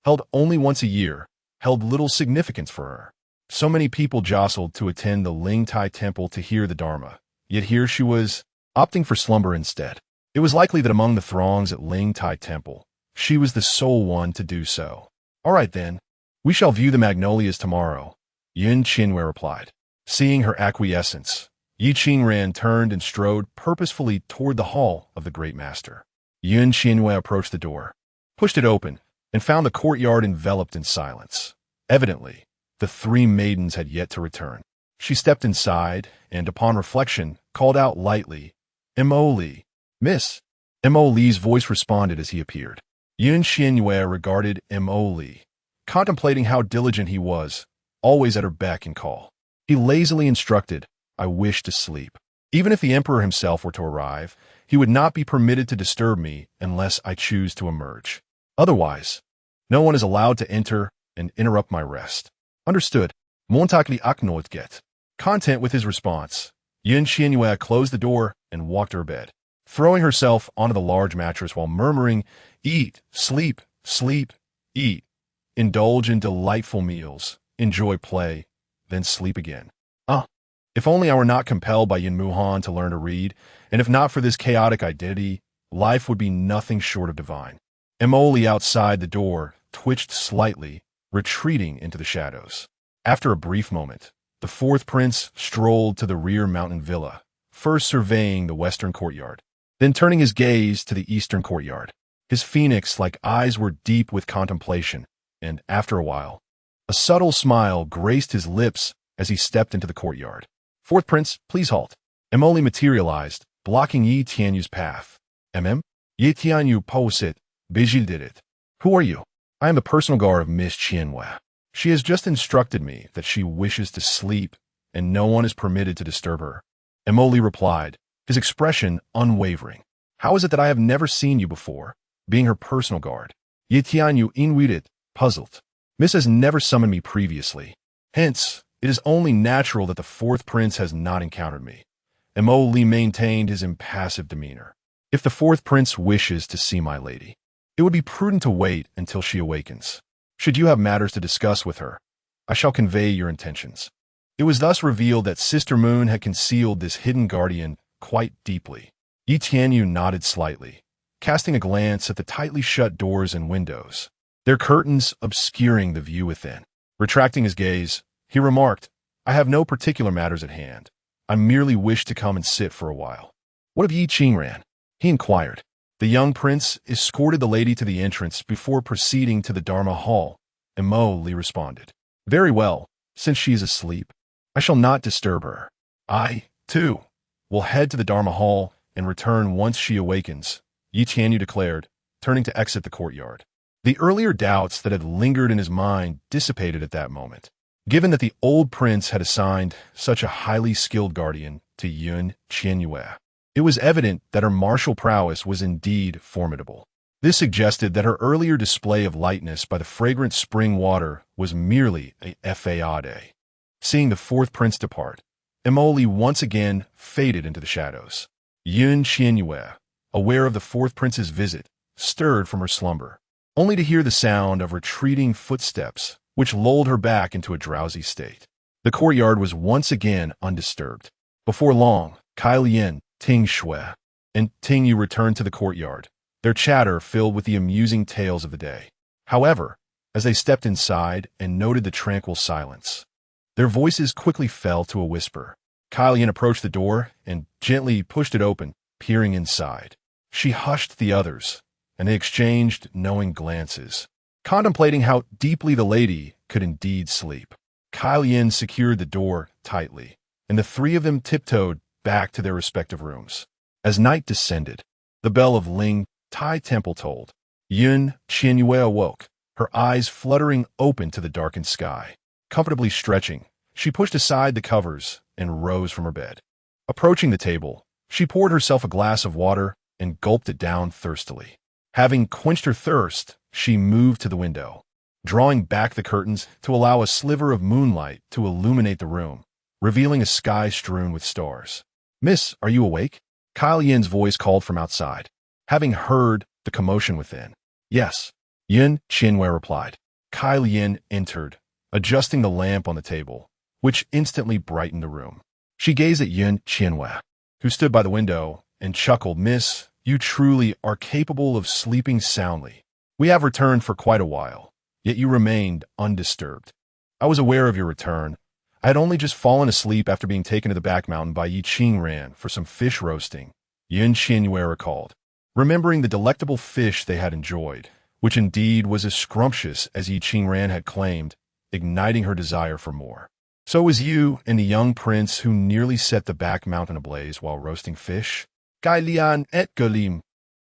held only once a year, held little significance for her. So many people jostled to attend the Lingtai temple to hear the Dharma, yet here she was, opting for slumber instead. It was likely that among the throngs at Lingtai temple, she was the sole one to do so. "All right then, we shall view the magnolias tomorrow," Qian Yue replied. Seeing her acquiescence, Yi Qingran turned and strode purposefully toward the hall of the great master. Qian Yue approached the door, pushed it open, and found the courtyard enveloped in silence. Evidently, the three maidens had yet to return. She stepped inside and, upon reflection, called out lightly, "Mo Li." "Miss." Mo Li's voice responded as he appeared. Qian Yue regarded Mo Li, contemplating how diligent he was, always at her beck and call. He lazily instructed, "I wish to sleep. Even if the emperor himself were to arrive, he would not be permitted to disturb me unless I choose to emerge. Otherwise, no one is allowed to enter and interrupt my rest." "Understood." Montakli Aknoit get. Content with his response, Qian Yue closed the door and walked to her bed, throwing herself onto the large mattress while murmuring, "Eat, sleep, sleep, eat. Indulge in delightful meals, enjoy play, then sleep again. If only I were not compelled by Yin Muhan to learn to read, and if not for this chaotic identity, life would be nothing short of divine." Emoli outside the door twitched slightly, retreating into the shadows. After a brief moment, the fourth prince strolled to the rear mountain villa, first surveying the western courtyard, then turning his gaze to the eastern courtyard. His phoenix-like eyes were deep with contemplation, and after a while, a subtle smile graced his lips as he stepped into the courtyard. "Fourth prince, please halt." Emoli materialized, blocking Yi Tianyu's path. Yi Tianyu posit, Bijil did it. "Who are you?" "I am the personal guard of Miss Qian Yue. She has just instructed me that she wishes to sleep, and no one is permitted to disturb her." Emoli replied, his expression unwavering. "How is it that I have never seen you before, being her personal guard?" Yi Tianyu inwided, puzzled. "Miss has never summoned me previously. Hence, it is only natural that the fourth prince has not encountered me." Emoli maintained his impassive demeanor. "If the fourth prince wishes to see my lady, it would be prudent to wait until she awakens. Should you have matters to discuss with her, I shall convey your intentions." It was thus revealed that Sister Moon had concealed this hidden guardian quite deeply. Yi Tianyu nodded slightly, casting a glance at the tightly shut doors and windows, their curtains obscuring the view within. Retracting his gaze, he remarked, "I have no particular matters at hand. I merely wish to come and sit for a while." "What of Yi Qingran?" he inquired. The young prince escorted the lady to the entrance before proceeding to the Dharma hall, and Mo Li responded, "Very well, since she is asleep, I shall not disturb her. I, too, will head to the Dharma hall and return once she awakens," Yi Tianyu declared, turning to exit the courtyard. The earlier doubts that had lingered in his mind dissipated at that moment, given that the old prince had assigned such a highly skilled guardian to Qian Yue. It was evident that her martial prowess was indeed formidable. This suggested that her earlier display of lightness by the fragrant spring water was merely a fade. Seeing the fourth prince depart, Emoli once again faded into the shadows. Qian Yue, aware of the fourth prince's visit, stirred from her slumber. only to hear the sound of retreating footsteps, which lulled her back into a drowsy state. The courtyard was once again undisturbed. Before long, Qian, Ting Shue, and Ting Yue returned to the courtyard, their chatter filled with the amusing tales of the day. However, as they stepped inside and noted the tranquil silence, their voices quickly fell to a whisper. Qian approached the door and gently pushed it open, peering inside. She hushed the others, and they exchanged knowing glances, contemplating how deeply the lady could indeed sleep. Qian secured the door tightly, and the three of them tiptoed back to their respective rooms. As night descended, the bell of Ling Tai Temple tolled. Qian Yue awoke, her eyes fluttering open to the darkened sky. Comfortably stretching, she pushed aside the covers and rose from her bed. Approaching the table, she poured herself a glass of water and gulped it down thirstily. Having quenched her thirst, she moved to the window, drawing back the curtains to allow a sliver of moonlight to illuminate the room, revealing a sky strewn with stars. "Miss, are you awake?" Qian's voice called from outside, having heard the commotion within. "Yes," Qian Yue replied. Qian entered, adjusting the lamp on the table, which instantly brightened the room. She gazed at Qian Yue, who stood by the window, and chuckled. "Miss, you truly are capable of sleeping soundly. We have returned for quite a while, yet you remained undisturbed. I was aware of your return. I had only just fallen asleep after being taken to the back mountain by Yi Qingran for some fish roasting," Qian Yue recalled, remembering the delectable fish they had enjoyed, which indeed was as scrumptious as Yi Qingran had claimed, igniting her desire for more. "So was you and the young prince who nearly set the back mountain ablaze while roasting fish?" Gai Lian et Galim.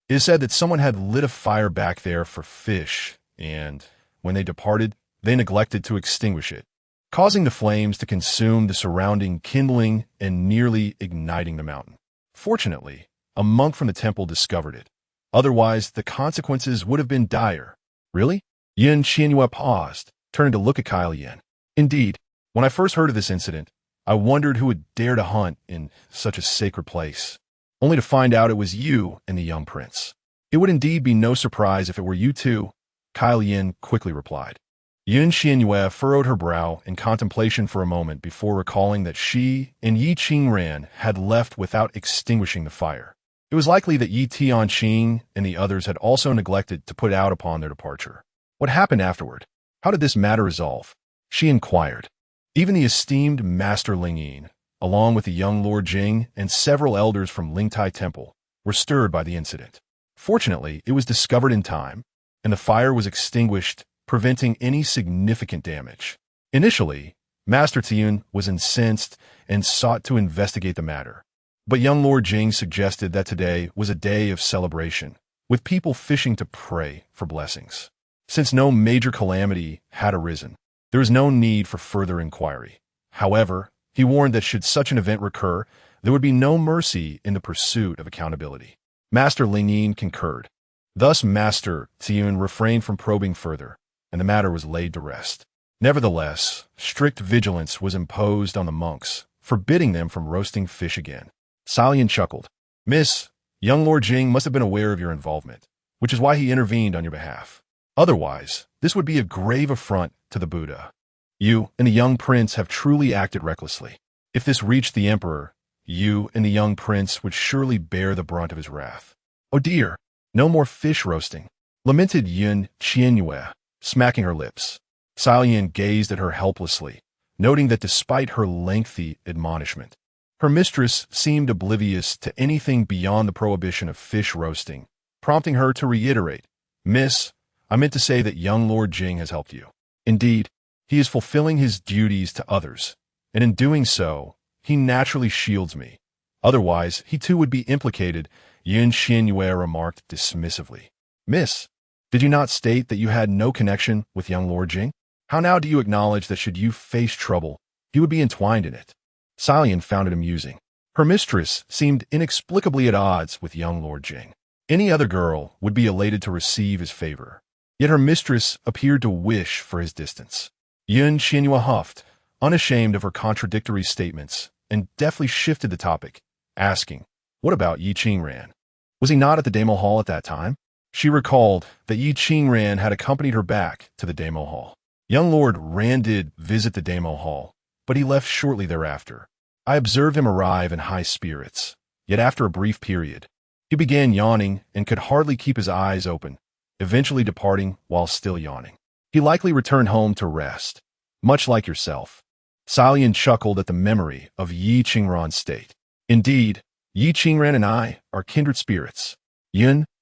It is said that someone had lit a fire back there for fish, and, when they departed, they neglected to extinguish it, causing the flames to consume the surrounding kindling and nearly igniting the mountain. Fortunately, a monk from the temple discovered it. Otherwise, the consequences would have been dire. "Really?" Qian Yue paused, turning to look at Qian. "Indeed, when I first heard of this incident, I wondered who would dare to hunt in such a sacred place, only to find out it was you and the young prince. It would indeed be no surprise if it were you too," Qian quickly replied. Qian Yue furrowed her brow in contemplation for a moment before recalling that she and Yi Qingran had left without extinguishing the fire. It was likely that Yi Tianqing and the others had also neglected to put out upon their departure. "What happened afterward? How did this matter resolve?" she inquired. Even the esteemed Master Lingyin, along with the young Lord Jing and several elders from Lingtai Temple, were stirred by the incident. Fortunately, it was discovered in time, and the fire was extinguished, preventing any significant damage. Initially, Master Tian was incensed and sought to investigate the matter. But young Lord Jing suggested that today was a day of celebration, with people fishing to pray for blessings. Since no major calamity had arisen, there was no need for further inquiry. However, he warned that should such an event recur, there would be no mercy in the pursuit of accountability. Master Lingyin concurred. Thus Master Tian refrained from probing further, and the matter was laid to rest. Nevertheless, strict vigilance was imposed on the monks, forbidding them from roasting fish again. Salian chuckled. "Miss, young Lord Jing must have been aware of your involvement, which is why he intervened on your behalf. Otherwise, this would be a grave affront to the Buddha. You and the young prince have truly acted recklessly. If this reached the emperor, you and the young prince would surely bear the brunt of his wrath." "Oh dear, no more fish roasting," lamented Qian Yue, smacking her lips. Salian gazed at her helplessly, noting that despite her lengthy admonishment, her mistress seemed oblivious to anything beyond the prohibition of fish roasting, prompting her to reiterate, "Miss, I meant to say that young Lord Jing has helped you. Indeed, he is fulfilling his duties to others, and in doing so, he naturally shields me. Otherwise, he too would be implicated," Qian Yue remarked dismissively. "Miss, did you not state that you had no connection with young Lord Jing? How now do you acknowledge that should you face trouble, he would be entwined in it?" Salian found it amusing. Her mistress seemed inexplicably at odds with young Lord Jing. Any other girl would be elated to receive his favor, yet her mistress appeared to wish for his distance. Qian Yue huffed, unashamed of her contradictory statements, and deftly shifted the topic, asking, "What about Yi Qingran? Was he not at the Daimel Hall at that time?" She recalled that Yi Qingran had accompanied her back to the Demo Hall. Young Lord Ran did visit the Demo Hall, but he left shortly thereafter. I observed him arrive in high spirits, yet after a brief period, he began yawning and could hardly keep his eyes open, eventually departing while still yawning. He likely returned home to rest, much like yourself. Salian chuckled at the memory of Yi Qingran's state. Indeed, Yi Qingran and I are kindred spirits.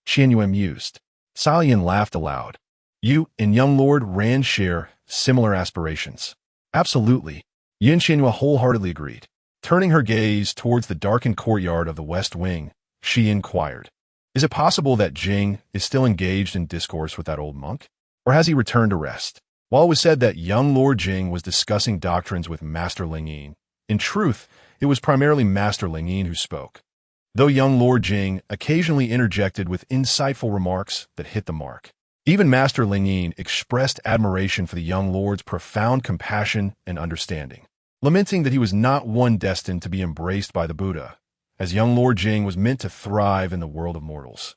Qian Yue mused. Salian laughed aloud. You and young Lord Ran share similar aspirations. Absolutely. Qian Yue wholeheartedly agreed. Turning her gaze towards the darkened courtyard of the West Wing, she inquired, "Is it possible that Jing is still engaged in discourse with that old monk? Or has he returned to rest?" While it was said that young Lord Jing was discussing doctrines with Master Lingyin, in truth, it was primarily Master Lingyin who spoke, though young Lord Jing occasionally interjected with insightful remarks that hit the mark. Even Master Lingyin expressed admiration for the young lord's profound compassion and understanding, lamenting that he was not one destined to be embraced by the Buddha, as young Lord Jing was meant to thrive in the world of mortals.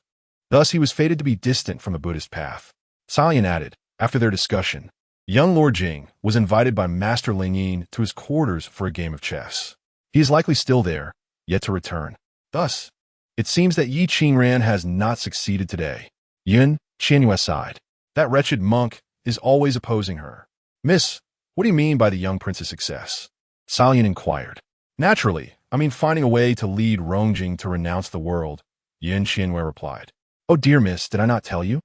Thus he was fated to be distant from the Buddhist path. Salian added, after their discussion, young Lord Jing was invited by Master Lingyin to his quarters for a game of chess. He is likely still there, yet to return. Thus, it seems that Yi Qingran has not succeeded today. Qian Yue sighed. That wretched monk is always opposing her. Miss, what do you mean by the young prince's success? Salian inquired. Naturally, I mean finding a way to lead Rongjing to renounce the world, Qian Yue replied. Oh dear miss, did I not tell you?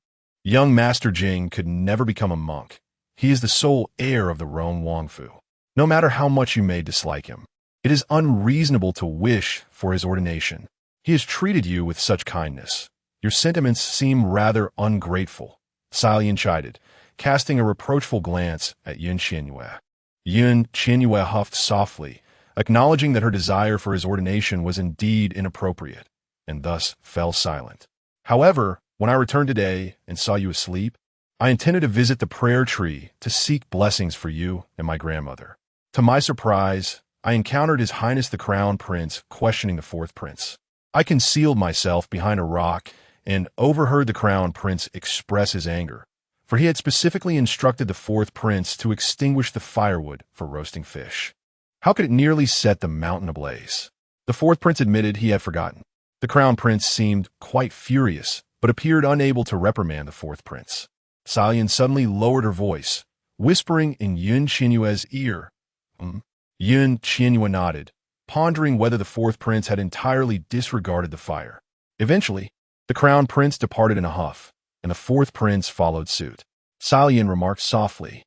Young Master Jing could never become a monk. He is the sole heir of the Rome Wangfu. No matter how much you may dislike him, it is unreasonable to wish for his ordination. He has treated you with such kindness. Your sentiments seem rather ungrateful, Salian chided, casting a reproachful glance at Qian Yue. Qian Yue huffed softly, acknowledging that her desire for his ordination was indeed inappropriate, and thus fell silent. However, when I returned today and saw you asleep, I intended to visit the prayer tree to seek blessings for you and my grandmother. To my surprise, I encountered His Highness the Crown Prince questioning the fourth prince. I concealed myself behind a rock and overheard the Crown Prince express his anger, for he had specifically instructed the fourth prince to extinguish the firewood for roasting fish. How could it nearly set the mountain ablaze? The fourth prince admitted he had forgotten. The Crown Prince seemed quite furious, but appeared unable to reprimand the fourth prince. Salian suddenly lowered her voice, whispering in Qian Yue's ear. Qian Yue nodded, pondering whether the fourth prince had entirely disregarded the fire. Eventually, the Crown Prince departed in a huff, and the fourth prince followed suit. Salian remarked softly,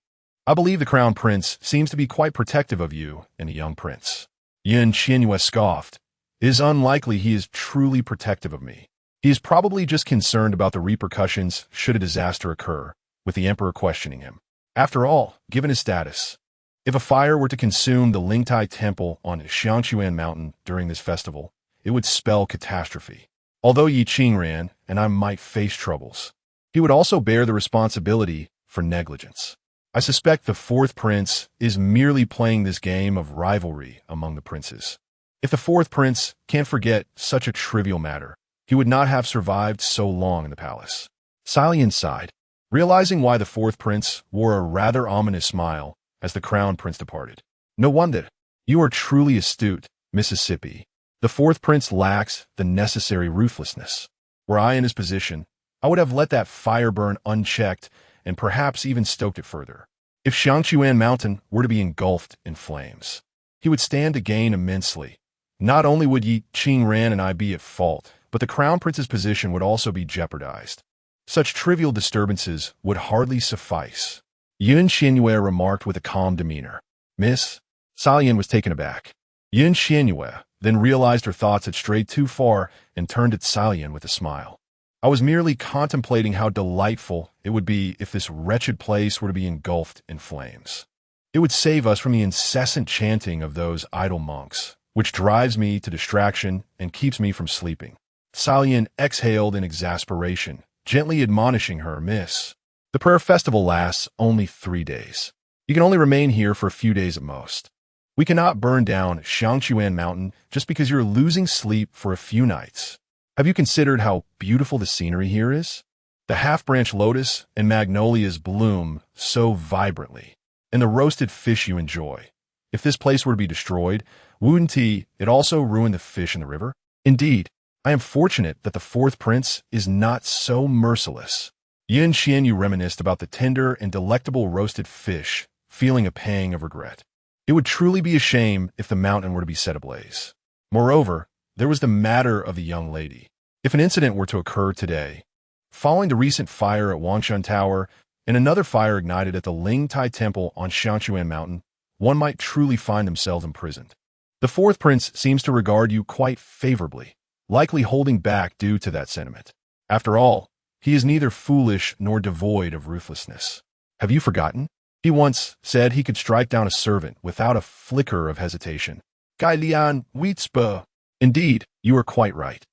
I believe the Crown Prince seems to be quite protective of you and the young prince. Qian Yue scoffed. It is unlikely he is truly protective of me. He is probably just concerned about the repercussions should a disaster occur, with the emperor questioning him. After all, given his status, if a fire were to consume the Lingtai Temple on Xiangquan Mountain during this festival, it would spell catastrophe. Although Yi Qingran and I might face troubles, he would also bear the responsibility for negligence. I suspect the fourth prince is merely playing this game of rivalry among the princes. If the fourth prince can't forget such a trivial matter, he would not have survived so long in the palace. Salian sighed, realizing why the fourth prince wore a rather ominous smile as the crown prince departed. No wonder. You are truly astute, Mississippi. The fourth prince lacks the necessary ruthlessness. Were I in his position, I would have let that fire burn unchecked and perhaps even stoked it further. If Xiangquan Mountain were to be engulfed in flames, he would stand to gain immensely. Not only would Yi Qingran and I be at fault, but the crown prince's position would also be jeopardized. Such trivial disturbances would hardly suffice. Qian Yue remarked with a calm demeanor. Miss? Salian was taken aback. Qian Yue then realized her thoughts had strayed too far and turned at Salian with a smile. I was merely contemplating how delightful it would be if this wretched place were to be engulfed in flames. It would save us from the incessant chanting of those idle monks, which drives me to distraction and keeps me from sleeping. Salian exhaled in exasperation, gently admonishing her, Miss. The prayer festival lasts only 3 days. You can only remain here for a few days at most. We cannot burn down Xiangquan Mountain just because you're losing sleep for a few nights. Have you considered how beautiful the scenery here is? The half-branch lotus and magnolias bloom so vibrantly, and the roasted fish you enjoy. If this place were to be destroyed, wouldn't it also ruin the fish in the river? Indeed, I am fortunate that the fourth prince is not so merciless. Qian Yue reminisced about the tender and delectable roasted fish, feeling a pang of regret. It would truly be a shame if the mountain were to be set ablaze. Moreover, there was the matter of the young lady. If an incident were to occur today, following the recent fire at Wangshan Tower and another fire ignited at the Lingtai Temple on Shanshuan Mountain, one might truly find themselves imprisoned. The fourth prince seems to regard you quite favorably, likely holding back due to that sentiment. After all, he is neither foolish nor devoid of ruthlessness. Have you forgotten? He once said he could strike down a servant without a flicker of hesitation. Gai Lian Wheatspa. Indeed, you are quite right.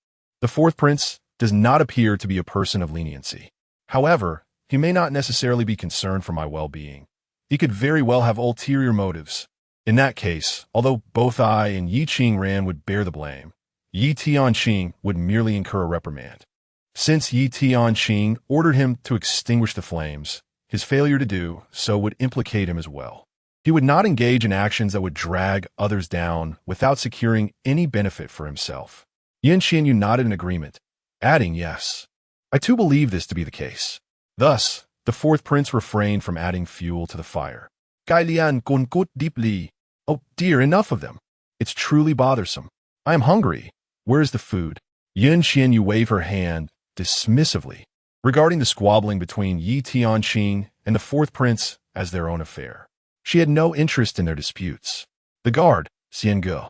The fourth prince does not appear to be a person of leniency. However, he may not necessarily be concerned for my well-being. He could very well have ulterior motives. In that case, although both I and Yi Qingran would bear the blame, Yi Tianqing would merely incur a reprimand. Since Yi Tianqing ordered him to extinguish the flames, his failure to do so would implicate him as well. He would not engage in actions that would drag others down without securing any benefit for himself. Qian Yue nodded in agreement, adding, yes, I too believe this to be the case. Thus, the fourth prince refrained from adding fuel to the fire. Gai Lian Gongut deeply. Oh dear, enough of them. It's truly bothersome. I am hungry. Where is the food? Qian Yue waved her hand dismissively, regarding the squabbling between Yi Tianqing and the fourth prince as their own affair. She had no interest in their disputes. The guard, Xian Ge,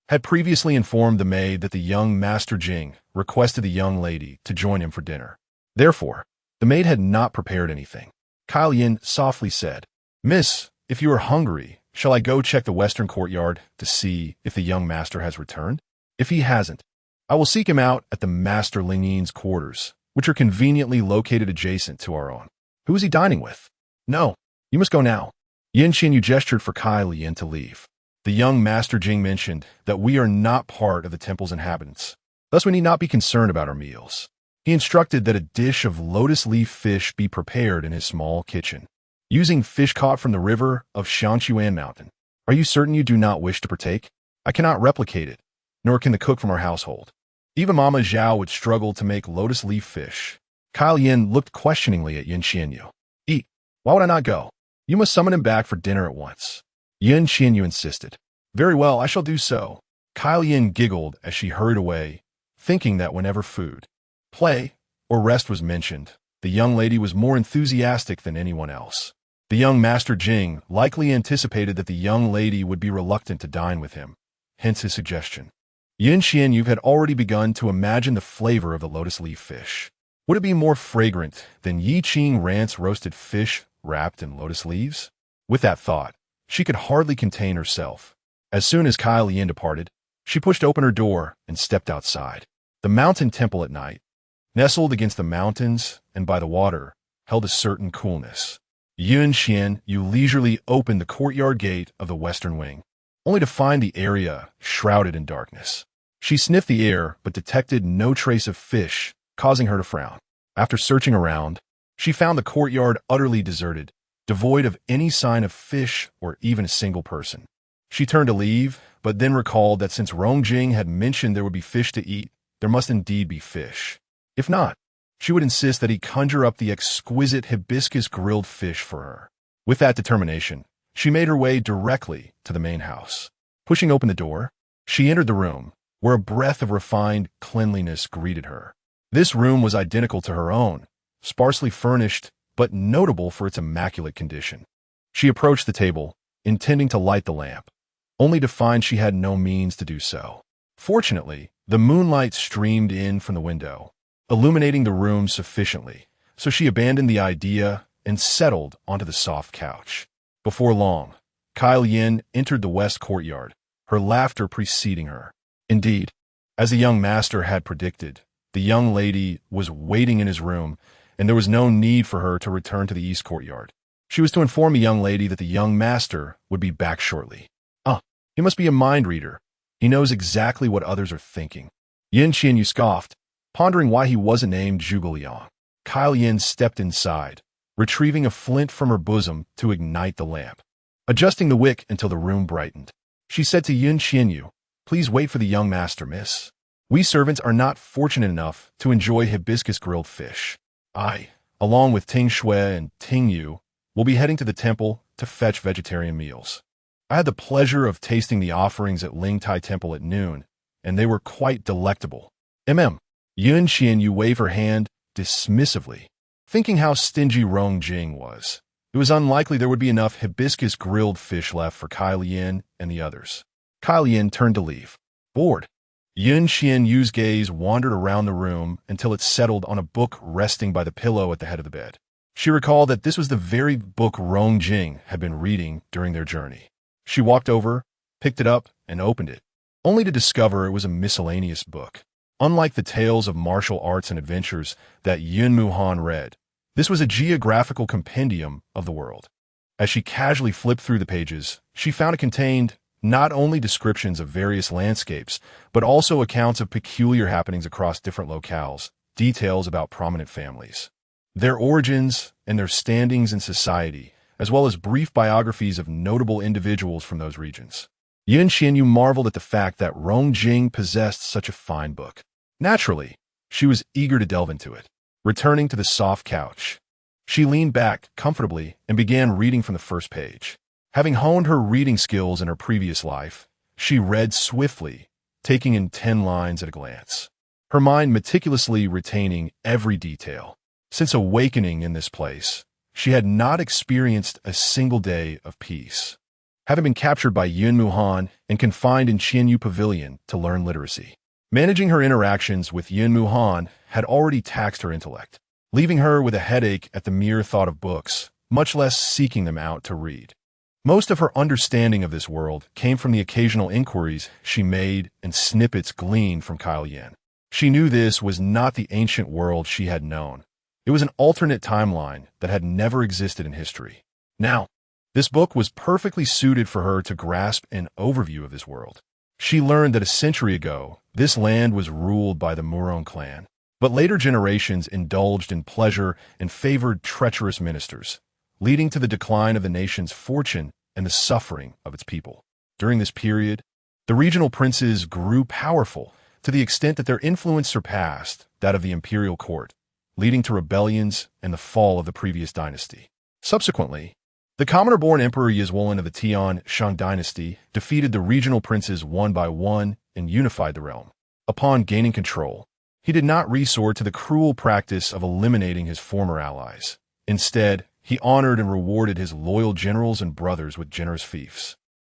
had previously informed the maid that the young Master Jing requested the young lady to join him for dinner. Therefore, the maid had not prepared anything. Kyle Yin softly said, Miss, if you are hungry, shall I go check the western courtyard to see if the young master has returned? If he hasn't, I will seek him out at the Master Lingyin's quarters, which are conveniently located adjacent to our own. Who is he dining with? No, you must go now. Qian Yue gestured for Kai Lian to leave. The young Master Jing mentioned that we are not part of the temple's inhabitants, thus we need not be concerned about our meals. He instructed that a dish of lotus leaf fish be prepared in his small kitchen, using fish caught from the river of Shanshuan Mountain. Are you certain you do not wish to partake? I cannot replicate it, nor can the cook from our household. Even Mama Zhao would struggle to make lotus leaf fish. Kyle Yin looked questioningly at Qian Yue. Eat. Why would I not go? You must summon him back for dinner at once. Qian Yue insisted. Very well, I shall do so. Kyle Yin giggled as she hurried away, thinking that whenever food, play, or rest was mentioned, the young lady was more enthusiastic than anyone else. The young Master Jing likely anticipated that the young lady would be reluctant to dine with him, hence his suggestion. Qian Yue had already begun to imagine the flavor of the lotus leaf fish. Would it be more fragrant than Yi Qingran's roasted fish wrapped in lotus leaves? With that thought, she could hardly contain herself. As soon as Kyle Yin departed, she pushed open her door and stepped outside. The mountain temple at night, nestled against the mountains and by the water, held a certain coolness. Qian Yue leisurely opened the courtyard gate of the western wing, only to find the area shrouded in darkness. She sniffed the air but detected no trace of fish, causing her to frown. After searching around, she found the courtyard utterly deserted, devoid of any sign of fish or even a single person. She turned to leave, but then recalled that since Rongjing had mentioned there would be fish to eat, there must indeed be fish. If not, she would insist that he conjure up the exquisite hibiscus grilled fish for her. With that determination, she made her way directly to the main house. Pushing open the door, she entered the room, where a breath of refined cleanliness greeted her. This room was identical to her own, sparsely furnished, but notable for its immaculate condition. She approached the table, intending to light the lamp, only to find she had no means to do so. Fortunately, the moonlight streamed in from the window, illuminating the room sufficiently, so she abandoned the idea and settled onto the soft couch. Before long, Kyle Yin entered the west courtyard, her laughter preceding her. Indeed, as the young master had predicted, the young lady was waiting in his room, and there was no need for her to return to the east courtyard. She was to inform the young lady that the young master would be back shortly. He must be a mind reader. He knows exactly what others are thinking. Qian Yue scoffed, pondering why he wasn't named Zhuge Liang. Qian stepped inside, retrieving a flint from her bosom to ignite the lamp. Adjusting the wick until the room brightened, she said to Qian Yue, "Please wait for the young master, miss. We servants are not fortunate enough to enjoy hibiscus grilled fish. I, along with Ting Shui and Ting Yu, will be heading to the temple to fetch vegetarian meals. I had the pleasure of tasting the offerings at Ling Tai Temple at noon, and they were quite delectable." Qian Yue waved her hand dismissively, thinking how stingy Rong Jing was. It was unlikely there would be enough hibiscus grilled fish left for Qian and the others. Qian turned to leave. Bored, Qian Yu's gaze wandered around the room until it settled on a book resting by the pillow at the head of the bed. She recalled that this was the very book Rong Jing had been reading during their journey. She walked over, picked it up, and opened it, only to discover it was a miscellaneous book. Unlike the tales of martial arts and adventures that Yun Muhan read, this was a geographical compendium of the world. As she casually flipped through the pages, she found it contained not only descriptions of various landscapes, but also accounts of peculiar happenings across different locales, details about prominent families, their origins, and their standings in society, as well as brief biographies of notable individuals from those regions. Qian Yue marveled at the fact that Rong Jing possessed such a fine book. Naturally, she was eager to delve into it. Returning to the soft couch, she leaned back comfortably and began reading from the first page. Having honed her reading skills in her previous life, she read swiftly, taking in 10 lines at a glance, her mind meticulously retaining every detail. Since awakening in this place, she had not experienced a single day of peace, having been captured by Yun Muhan and confined in Qian Yue Pavilion to learn literacy. Managing her interactions with Yun Muhan had already taxed her intellect, leaving her with a headache at the mere thought of books, much less seeking them out to read. Most of her understanding of this world came from the occasional inquiries she made and snippets gleaned from Qian. She knew this was not the ancient world she had known. It was an alternate timeline that had never existed in history. Now, this book was perfectly suited for her to grasp an overview of this world. She learned that a century ago, this land was ruled by the Murong clan, but later generations indulged in pleasure and favored treacherous ministers, leading to the decline of the nation's fortune and the suffering of its people. During this period, the regional princes grew powerful to the extent that their influence surpassed that of the imperial court, leading to rebellions and the fall of the previous dynasty. Subsequently, the commoner-born Emperor Yizhuan of the Tian Sheng Dynasty defeated the regional princes one by one and unified the realm. Upon gaining control, he did not resort to the cruel practice of eliminating his former allies. Instead, he honored and rewarded his loyal generals and brothers with generous fiefs,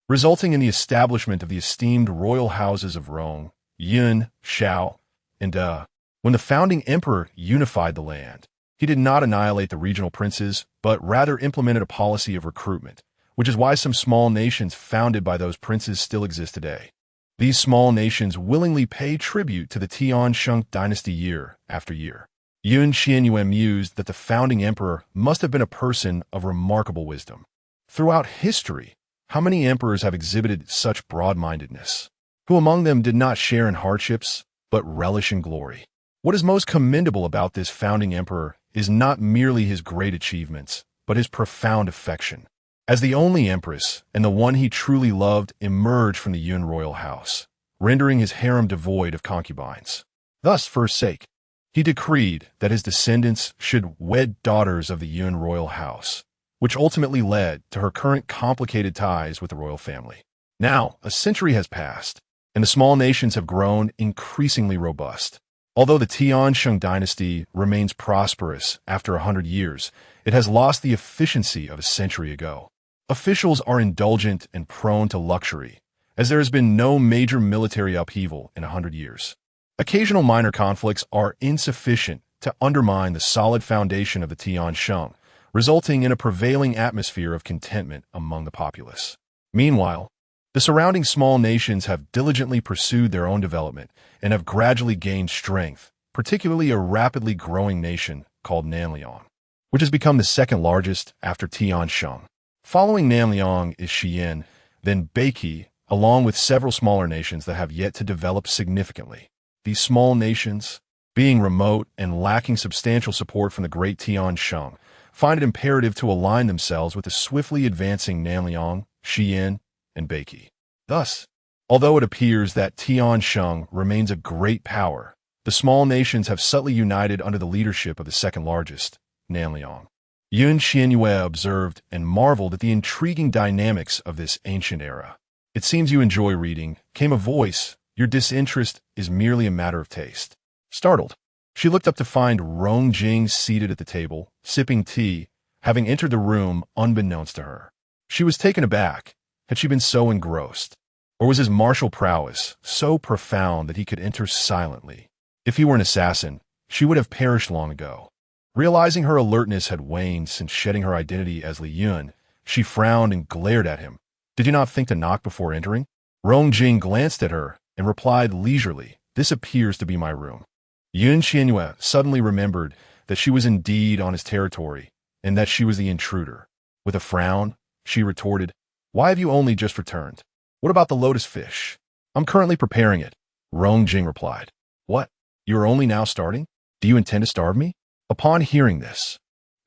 resulting in the establishment of the esteemed royal houses of Rong, Yun, Shao, and De. When the founding emperor unified the land, he did not annihilate the regional princes, but rather implemented a policy of recruitment, which is why some small nations founded by those princes still exist today. These small nations willingly pay tribute to the Tian Sheng Dynasty year after year. Qian Yue mused that the founding emperor must have been a person of remarkable wisdom. Throughout history, how many emperors have exhibited such broad-mindedness? Who among them did not share in hardships, but relish in glory? What is most commendable about this founding emperor is not merely his great achievements, but his profound affection. As the only empress, and the one he truly loved, emerged from the Yun royal house, rendering his harem devoid of concubines. Thus, for his sake, he decreed that his descendants should wed daughters of the Yun royal house, which ultimately led to her current complicated ties with the royal family. Now, a century has passed, and the small nations have grown increasingly robust. Although the Tian Sheng Dynasty remains prosperous after 100 years, it has lost the efficiency of a century ago. Officials are indulgent and prone to luxury, as there has been no major military upheaval in 100 years. Occasional minor conflicts are insufficient to undermine the solid foundation of the Tian Sheng, resulting in a prevailing atmosphere of contentment among the populace. Meanwhile, the surrounding small nations have diligently pursued their own development and have gradually gained strength, particularly a rapidly growing nation called Nanliang, which has become the second largest after Tian Sheng. Following Nanliang is Xi'an, then Beiki, along with several smaller nations that have yet to develop significantly. These small nations, being remote and lacking substantial support from the great Tian Sheng, find it imperative to align themselves with the swiftly advancing Nanliang, Xian, and Beiki. Thus, although it appears that Tian Sheng remains a great power, the small nations have subtly united under the leadership of the second largest, Nanliang. Qian Yue observed and marveled at the intriguing dynamics of this ancient era. It seems you enjoy reading, came a voice. Your disinterest is merely a matter of taste. Startled, she looked up to find Rongjing seated at the table, sipping tea, having entered the room unbeknownst to her. She was taken aback. Had she been so engrossed? Or was his martial prowess so profound that he could enter silently? If he were an assassin, she would have perished long ago. Realizing her alertness had waned since shedding her identity as Li Yun, she frowned and glared at him. Did you not think to knock before entering? Rongjing glanced at her and replied leisurely, "This appears to be my room." Qian Yue suddenly remembered that she was indeed on his territory and that she was the intruder. With a frown, she retorted, "Why have you only just returned? What about the lotus fish?" "I'm currently preparing it," Rongjing replied. "What? You are only now starting? Do you intend to starve me?" Upon hearing this,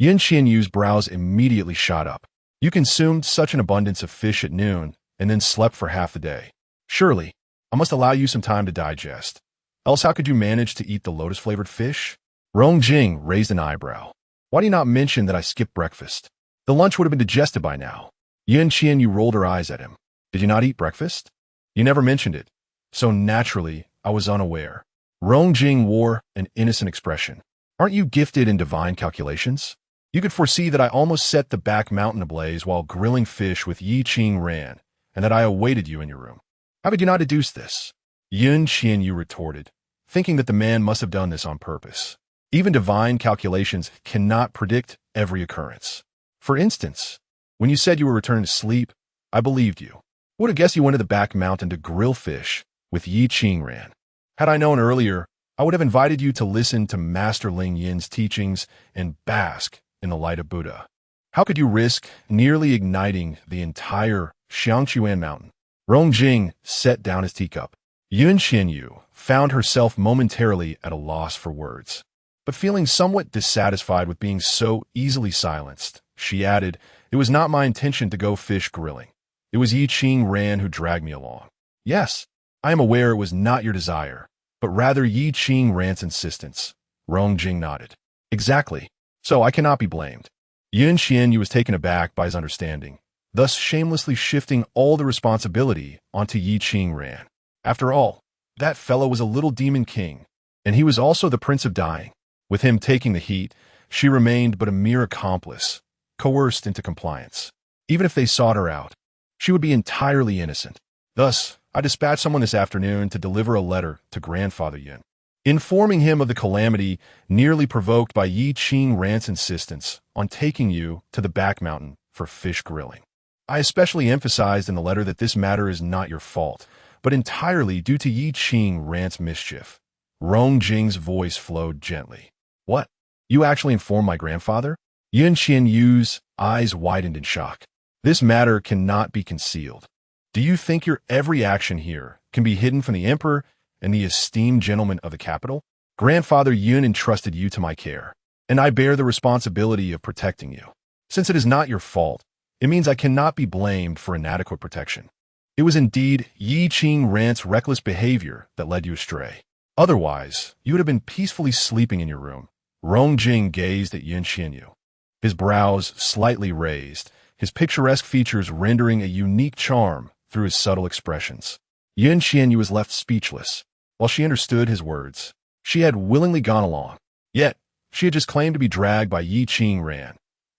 Qian Yue's brows immediately shot up. "You consumed such an abundance of fish at noon and then slept for half the day. Surely, I must allow you some time to digest. Else how could you manage to eat the lotus-flavored fish?" Rongjing raised an eyebrow. "Why do you not mention that I skipped breakfast? The lunch would have been digested by now." Qian Yue rolled her eyes at him. "Did you not eat breakfast?" "You never mentioned it. So naturally, I was unaware." Rongjing wore an innocent expression. "Aren't you gifted in divine calculations? You could foresee that I almost set the back mountain ablaze while grilling fish with Yi Qing Ran, and that I awaited you in your room. How could you not deduce this?" Qian Yue retorted, thinking that the man must have done this on purpose. Even divine calculations cannot predict every occurrence. For instance, when you said you were returning to sleep, I believed you. Would have guessed you went to the back mountain to grill fish with Yi Qing Ran. Had I known earlier, I would have invited you to listen to Master Ling Yin's teachings and bask in the light of Buddha. How could you risk nearly igniting the entire Xiangquan mountain? Rongjing set down his teacup. Qian Yue found herself momentarily at a loss for words. But feeling somewhat dissatisfied with being so easily silenced, she added, "It was not my intention to go fish grilling. It was Yi Qing Ran who dragged me along. Yes, I am aware it was not your desire, but rather Yi Qing Ran's insistence." Rongjing nodded. "Exactly. So I cannot be blamed." Qian Yue was taken aback by his understanding, thus shamelessly shifting all the responsibility onto Yi Qing Ran. After all, that fellow was a little demon king, and he was also the prince of dying. With him taking the heat, she remained but a mere accomplice, coerced into compliance. Even if they sought her out, she would be entirely innocent. Thus, I dispatched someone this afternoon to deliver a letter to Grandfather Yun, informing him of the calamity nearly provoked by Yi Qing Ran's insistence on taking you to the back mountain for fish grilling. I especially emphasized in the letter that this matter is not your fault, but entirely due to Yi Qing Ran's mischief. Rongjing's voice flowed gently. "What? You actually informed my grandfather?" Qian Yue's eyes widened in shock. "This matter cannot be concealed. Do you think your every action here can be hidden from the emperor and the esteemed gentlemen of the capital? Grandfather Yun entrusted you to my care, and I bear the responsibility of protecting you. Since it is not your fault, it means I cannot be blamed for inadequate protection. It was indeed Yi Qing Ran's reckless behavior that led you astray. Otherwise, you would have been peacefully sleeping in your room." Rongjing gazed at Qian Yue, his brows slightly raised, his picturesque features rendering a unique charm through his subtle expressions. Qian Yue was left speechless. While she understood his words, she had willingly gone along. Yet, she had just claimed to be dragged by Yi Qing Ran.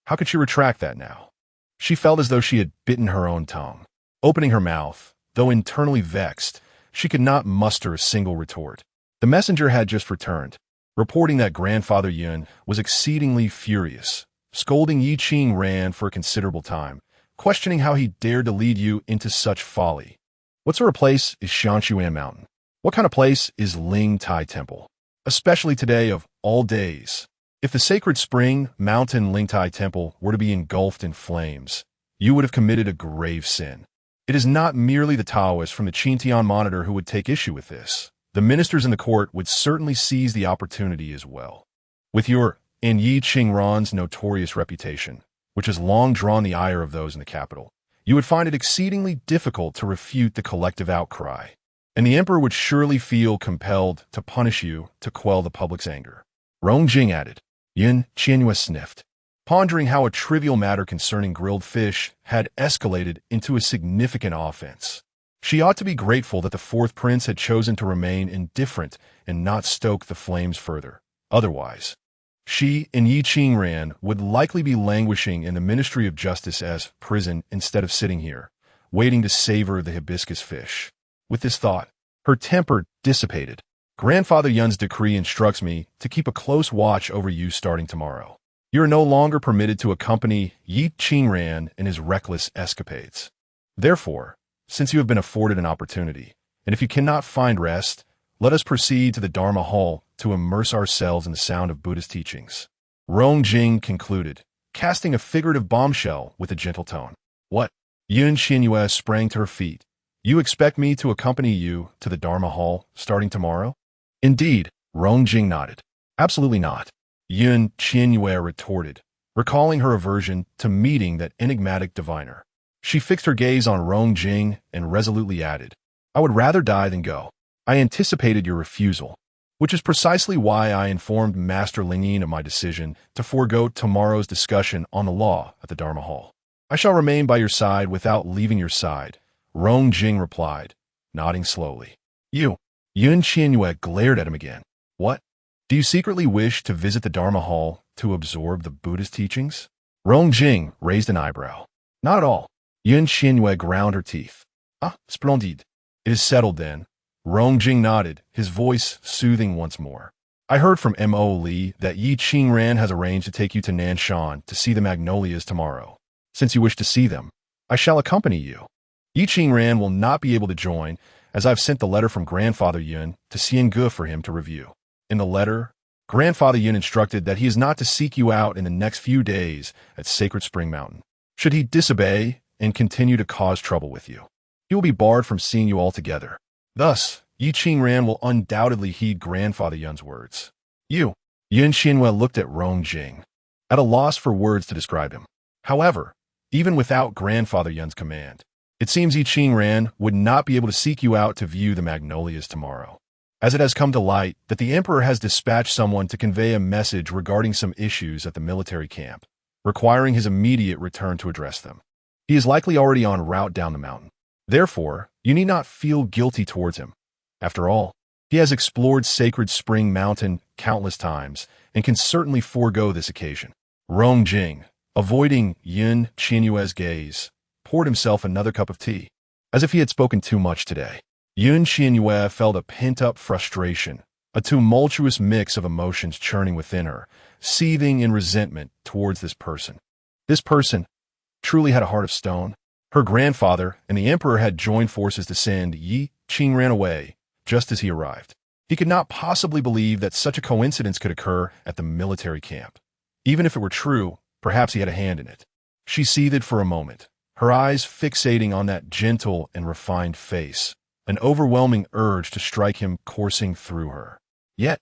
How could she retract that now? She felt as though she had bitten her own tongue. Opening her mouth, though internally vexed, she could not muster a single retort. The messenger had just returned, reporting that Grandfather Yun was exceedingly furious, scolding Yi Qing Ran for a considerable time, questioning how he dared to lead you into such folly. What sort of place is Xiangquan Mountain? What kind of place is Ling Tai Temple? Especially today of all days. If the sacred spring mountain Ling Tai Temple were to be engulfed in flames, you would have committed a grave sin. It is not merely the Taoists from the Qintian Monitor who would take issue with this. the ministers in the court would certainly seize the opportunity as well. With your and Yi Qingran's notorious reputation, which has long drawn the ire of those in the capital, you would find it exceedingly difficult to refute the collective outcry, and the emperor would surely feel compelled to punish you to quell the public's anger. Rong Jing added. Qian Yue sniffed, pondering how a trivial matter concerning grilled fish had escalated into a significant offense. She ought to be grateful that the fourth prince had chosen to remain indifferent and not stoke the flames further. Otherwise, she and Yi Qingran would likely be languishing in the Ministry of Justice as prison instead of sitting here, waiting to savor the hibiscus fish. With this thought, her temper dissipated. Grandfather Yun's decree instructs me to keep a close watch over you starting tomorrow. You are no longer permitted to accompany Yi Qingran in his reckless escapades. Therefore, since you have been afforded an opportunity, and if you cannot find rest, let us proceed to the Dharma Hall to immerse ourselves in the sound of Buddhist teachings. Rong Jing concluded, casting a figurative bombshell with a gentle tone. What? Qian Yue sprang to her feet. You expect me to accompany you to the Dharma Hall starting tomorrow? Indeed, Rong Jing nodded. Absolutely not. Qian Yue retorted, recalling her aversion to meeting that enigmatic diviner. She fixed her gaze on Rong Jing and resolutely added, I would rather die than go. I anticipated your refusal, which is precisely why I informed Master Lingyin of my decision to forego tomorrow's discussion on the law at the Dharma Hall. I shall remain by your side without leaving your side, Rong Jing replied, nodding slowly. Qian Yue glared at him again. What? Do you secretly wish to visit the Dharma Hall to absorb the Buddhist teachings? Rong Jing raised an eyebrow. Not at all. Qian Yue ground her teeth. Ah, splendid. It is settled then. Rong Jing nodded, his voice soothing once more. I heard from M.O. Li that Yi Qingran has arranged to take you to Nanshan to see the magnolias tomorrow. Since you wish to see them, I shall accompany you. Yi Qingran will not be able to join, as I've sent the letter from Grandfather Yun to Xiangge for him to review. In the letter, Grandfather Yun instructed that he is not to seek you out in the next few days at Sacred Spring Mountain. Should he disobey and continue to cause trouble with you, he will be barred from seeing you altogether. Thus, Yi Qingran will undoubtedly heed Grandfather Yun's words. Qian Yue looked at Rong Jing, at a loss for words to describe him. However, even without Grandfather Yun's command, it seems Yi Qingran would not be able to seek you out to view the magnolias tomorrow, as it has come to light that the emperor has dispatched someone to convey a message regarding some issues at the military camp, requiring his immediate return to address them. He is likely already en route down the mountain. Therefore, you need not feel guilty towards him. After all, he has explored Sacred Spring Mountain countless times and can certainly forego this occasion. Rong Jing, avoiding Qian Yue's gaze, poured himself another cup of tea, as if he had spoken too much today. Qian Yue felt a pent-up frustration, a tumultuous mix of emotions churning within her, seething in resentment towards this person. This person truly had a heart of stone. Her grandfather and the emperor had joined forces to send Yi Qingran away just as he arrived. He could not possibly believe that such a coincidence could occur at the military camp. Even if it were true, perhaps he had a hand in it. She seethed for a moment, her eyes fixating on that gentle and refined face, an overwhelming urge to strike him coursing through her. Yet,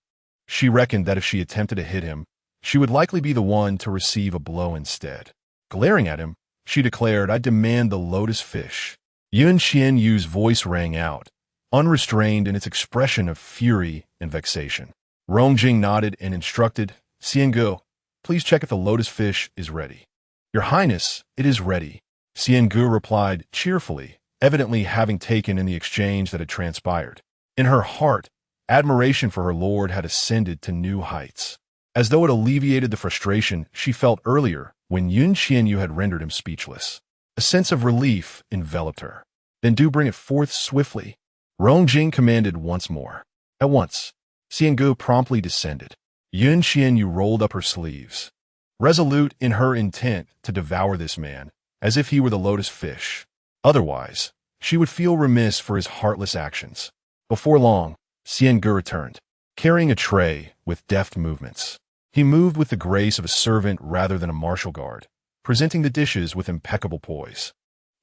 she reckoned that if she attempted to hit him, she would likely be the one to receive a blow instead. Glaring at him, she declared, I demand the lotus fish. Qian Yue's voice rang out, unrestrained in its expression of fury and vexation. Rong Jing nodded and instructed, Xiangge, please check if the lotus fish is ready. Your Highness, it is ready, Xiangge replied cheerfully, evidently having taken in the exchange that had transpired. In her heart, admiration for her lord had ascended to new heights, as though it alleviated the frustration she felt earlier when Qian Yue had rendered him speechless. A sense of relief enveloped her. Then do bring it forth swiftly, Rong Jing commanded once more. At once, Xiangge promptly descended. Qian Yue rolled up her sleeves, resolute in her intent to devour this man, as if he were the lotus fish. Otherwise, she would feel remiss for his heartless actions. Before long, Xiangge returned, carrying a tray with deft movements. He moved with the grace of a servant rather than a martial guard, presenting the dishes with impeccable poise.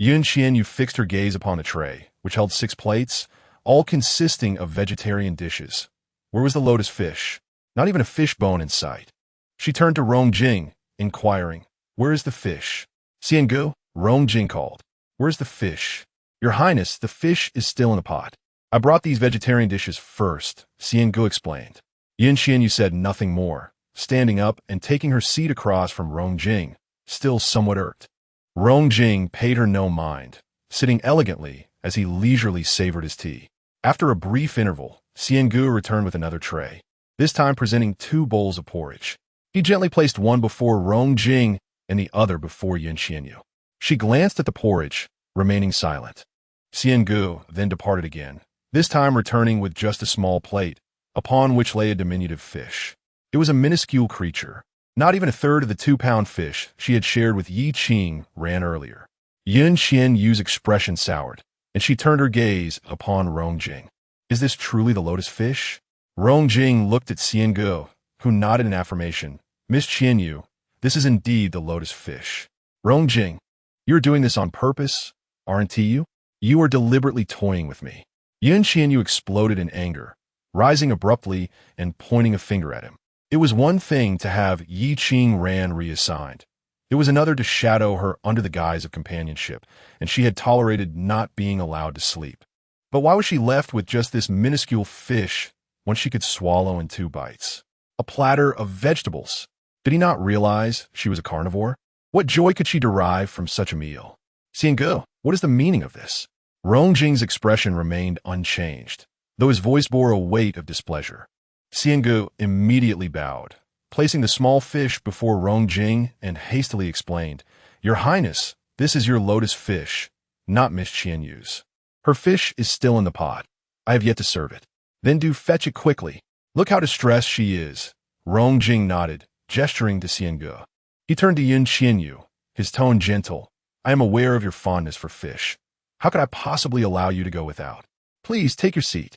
Qian Yue fixed her gaze upon the tray, which held 6 plates, all consisting of vegetarian dishes. Where was the lotus fish? Not even a fish bone in sight. She turned to Rong Jing, inquiring, "Where is the fish?" "Xiangu," Rong Jing called. "Where's the fish?" "Your Highness, the fish is still in the pot. I brought these vegetarian dishes first," Xiangu explained. Yin Yue said nothing more, standing up and taking her seat across from Rong Jing, still somewhat irked. Rong Jing paid her no mind, sitting elegantly as he leisurely savored his tea. After a brief interval, Xiangu returned with another tray, this time presenting 2 bowls of porridge. He gently placed one before Rong Jing and the other before Yin Yue. She glanced at the porridge, remaining silent. Xiangu then departed again, this time returning with just a small plate, upon which lay a diminutive fish. It was a minuscule creature. Not even a third of the 2-pound fish she had shared with Yi Qing ran earlier. Yin Yue's expression soured, and she turned her gaze upon Rong Jing. "Is this truly the lotus fish?" Rong Jing looked at Xiangu, who nodded in affirmation. "Miss Qian Yue, this is indeed the lotus fish." "Rong Jing, you're doing this on purpose, aren't you? You are deliberately toying with me." Yin Yue exploded in anger, rising abruptly and pointing a finger at him. It was one thing to have Yi Qing Ran reassigned. It was another to shadow her under the guise of companionship, and she had tolerated not being allowed to sleep. But why was she left with just this minuscule fish when she could swallow in 2 bites? A platter of vegetables. Did he not realize she was a carnivore? What joy could she derive from such a meal? "Xiangu, what is the meaning of this?" Rong Jing's expression remained unchanged, though his voice bore a weight of displeasure. Xiangu immediately bowed, placing the small fish before Rong Jing and hastily explained, "Your Highness, this is your lotus fish, not Miss Qian Yue's. Her fish is still in the pot. I have yet to serve it." "Then do fetch it quickly. Look how distressed she is." Rong Jing nodded, gesturing to Xiangu. He turned to Yin Yue, his tone gentle. "I am aware of your fondness for fish. How could I possibly allow you to go without? Please take your seat."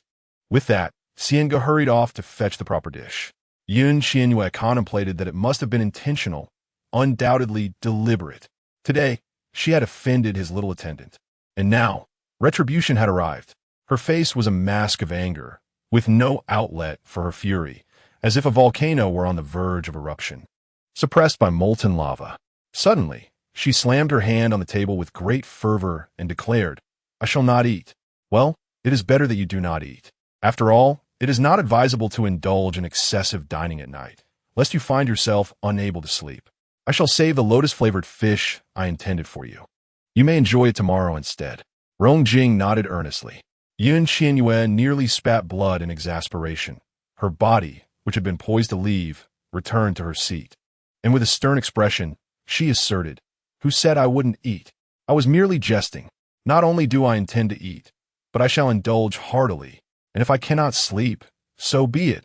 With that, Xiangu hurried off to fetch the proper dish. Yin Yue contemplated that it must have been intentional, undoubtedly deliberate. Today, she had offended his little attendant. And now, retribution had arrived. Her face was a mask of anger, with no outlet for her fury, as if a volcano were on the verge of eruption, suppressed by molten lava. Suddenly, she slammed her hand on the table with great fervor and declared, "I shall not eat." "Well, it is better that you do not eat. After all, it is not advisable to indulge in excessive dining at night, lest you find yourself unable to sleep. I shall save the lotus-flavored fish I intended for you. You may enjoy it tomorrow instead." Rong Jing nodded earnestly. Yin Yue nearly spat blood in exasperation. Her body, which had been poised to leave, returned to her seat. And with a stern expression, she asserted, "Who said I wouldn't eat? I was merely jesting. Not only do I intend to eat, but I shall indulge heartily. And if I cannot sleep, so be it.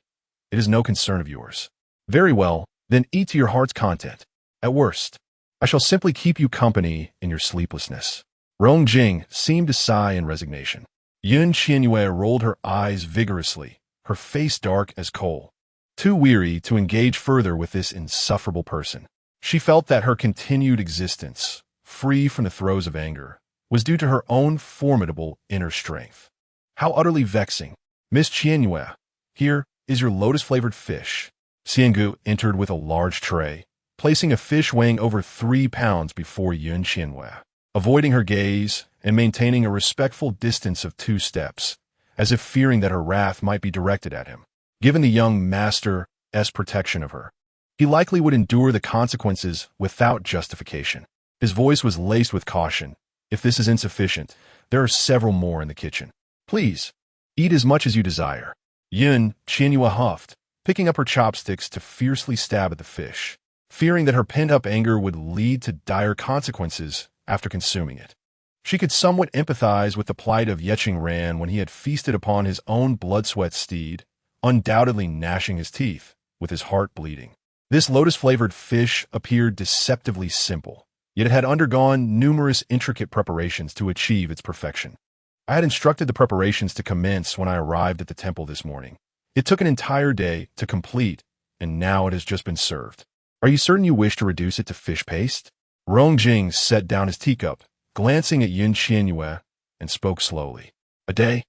It is no concern of yours." "Very well, then eat to your heart's content. At worst, I shall simply keep you company in your sleeplessness." Rong Jing seemed to sigh in resignation. Yin Yue rolled her eyes vigorously, her face dark as coal. Too weary to engage further with this insufferable person, she felt that her continued existence, free from the throes of anger, was due to her own formidable inner strength. How utterly vexing. "Miss Qian Yue, here is your lotus-flavored fish." Xiangu entered with a large tray, placing a fish weighing over 3 pounds before Yin Yue. Avoiding her gaze and maintaining a respectful distance of 2 steps, as if fearing that her wrath might be directed at him. Given the young master's protection of her, he likely would endure the consequences without justification. His voice was laced with caution. "If this is insufficient, there are several more in the kitchen. Please, eat as much as you desire." Yin Yue huffed, picking up her chopsticks to fiercely stab at the fish, fearing that her pent-up anger would lead to dire consequences after consuming it. She could somewhat empathize with the plight of Yeching Ran when he had feasted upon his own blood-sweat steed, undoubtedly gnashing his teeth, with his heart bleeding. This lotus-flavored fish appeared deceptively simple, yet it had undergone numerous intricate preparations to achieve its perfection. I had instructed the preparations to commence when I arrived at the temple this morning. It took an entire day to complete, and now it has just been served. Are you certain you wish to reduce it to fish paste? Rong Jing set down his teacup, glancing at Yin Yue, and spoke slowly. "A day?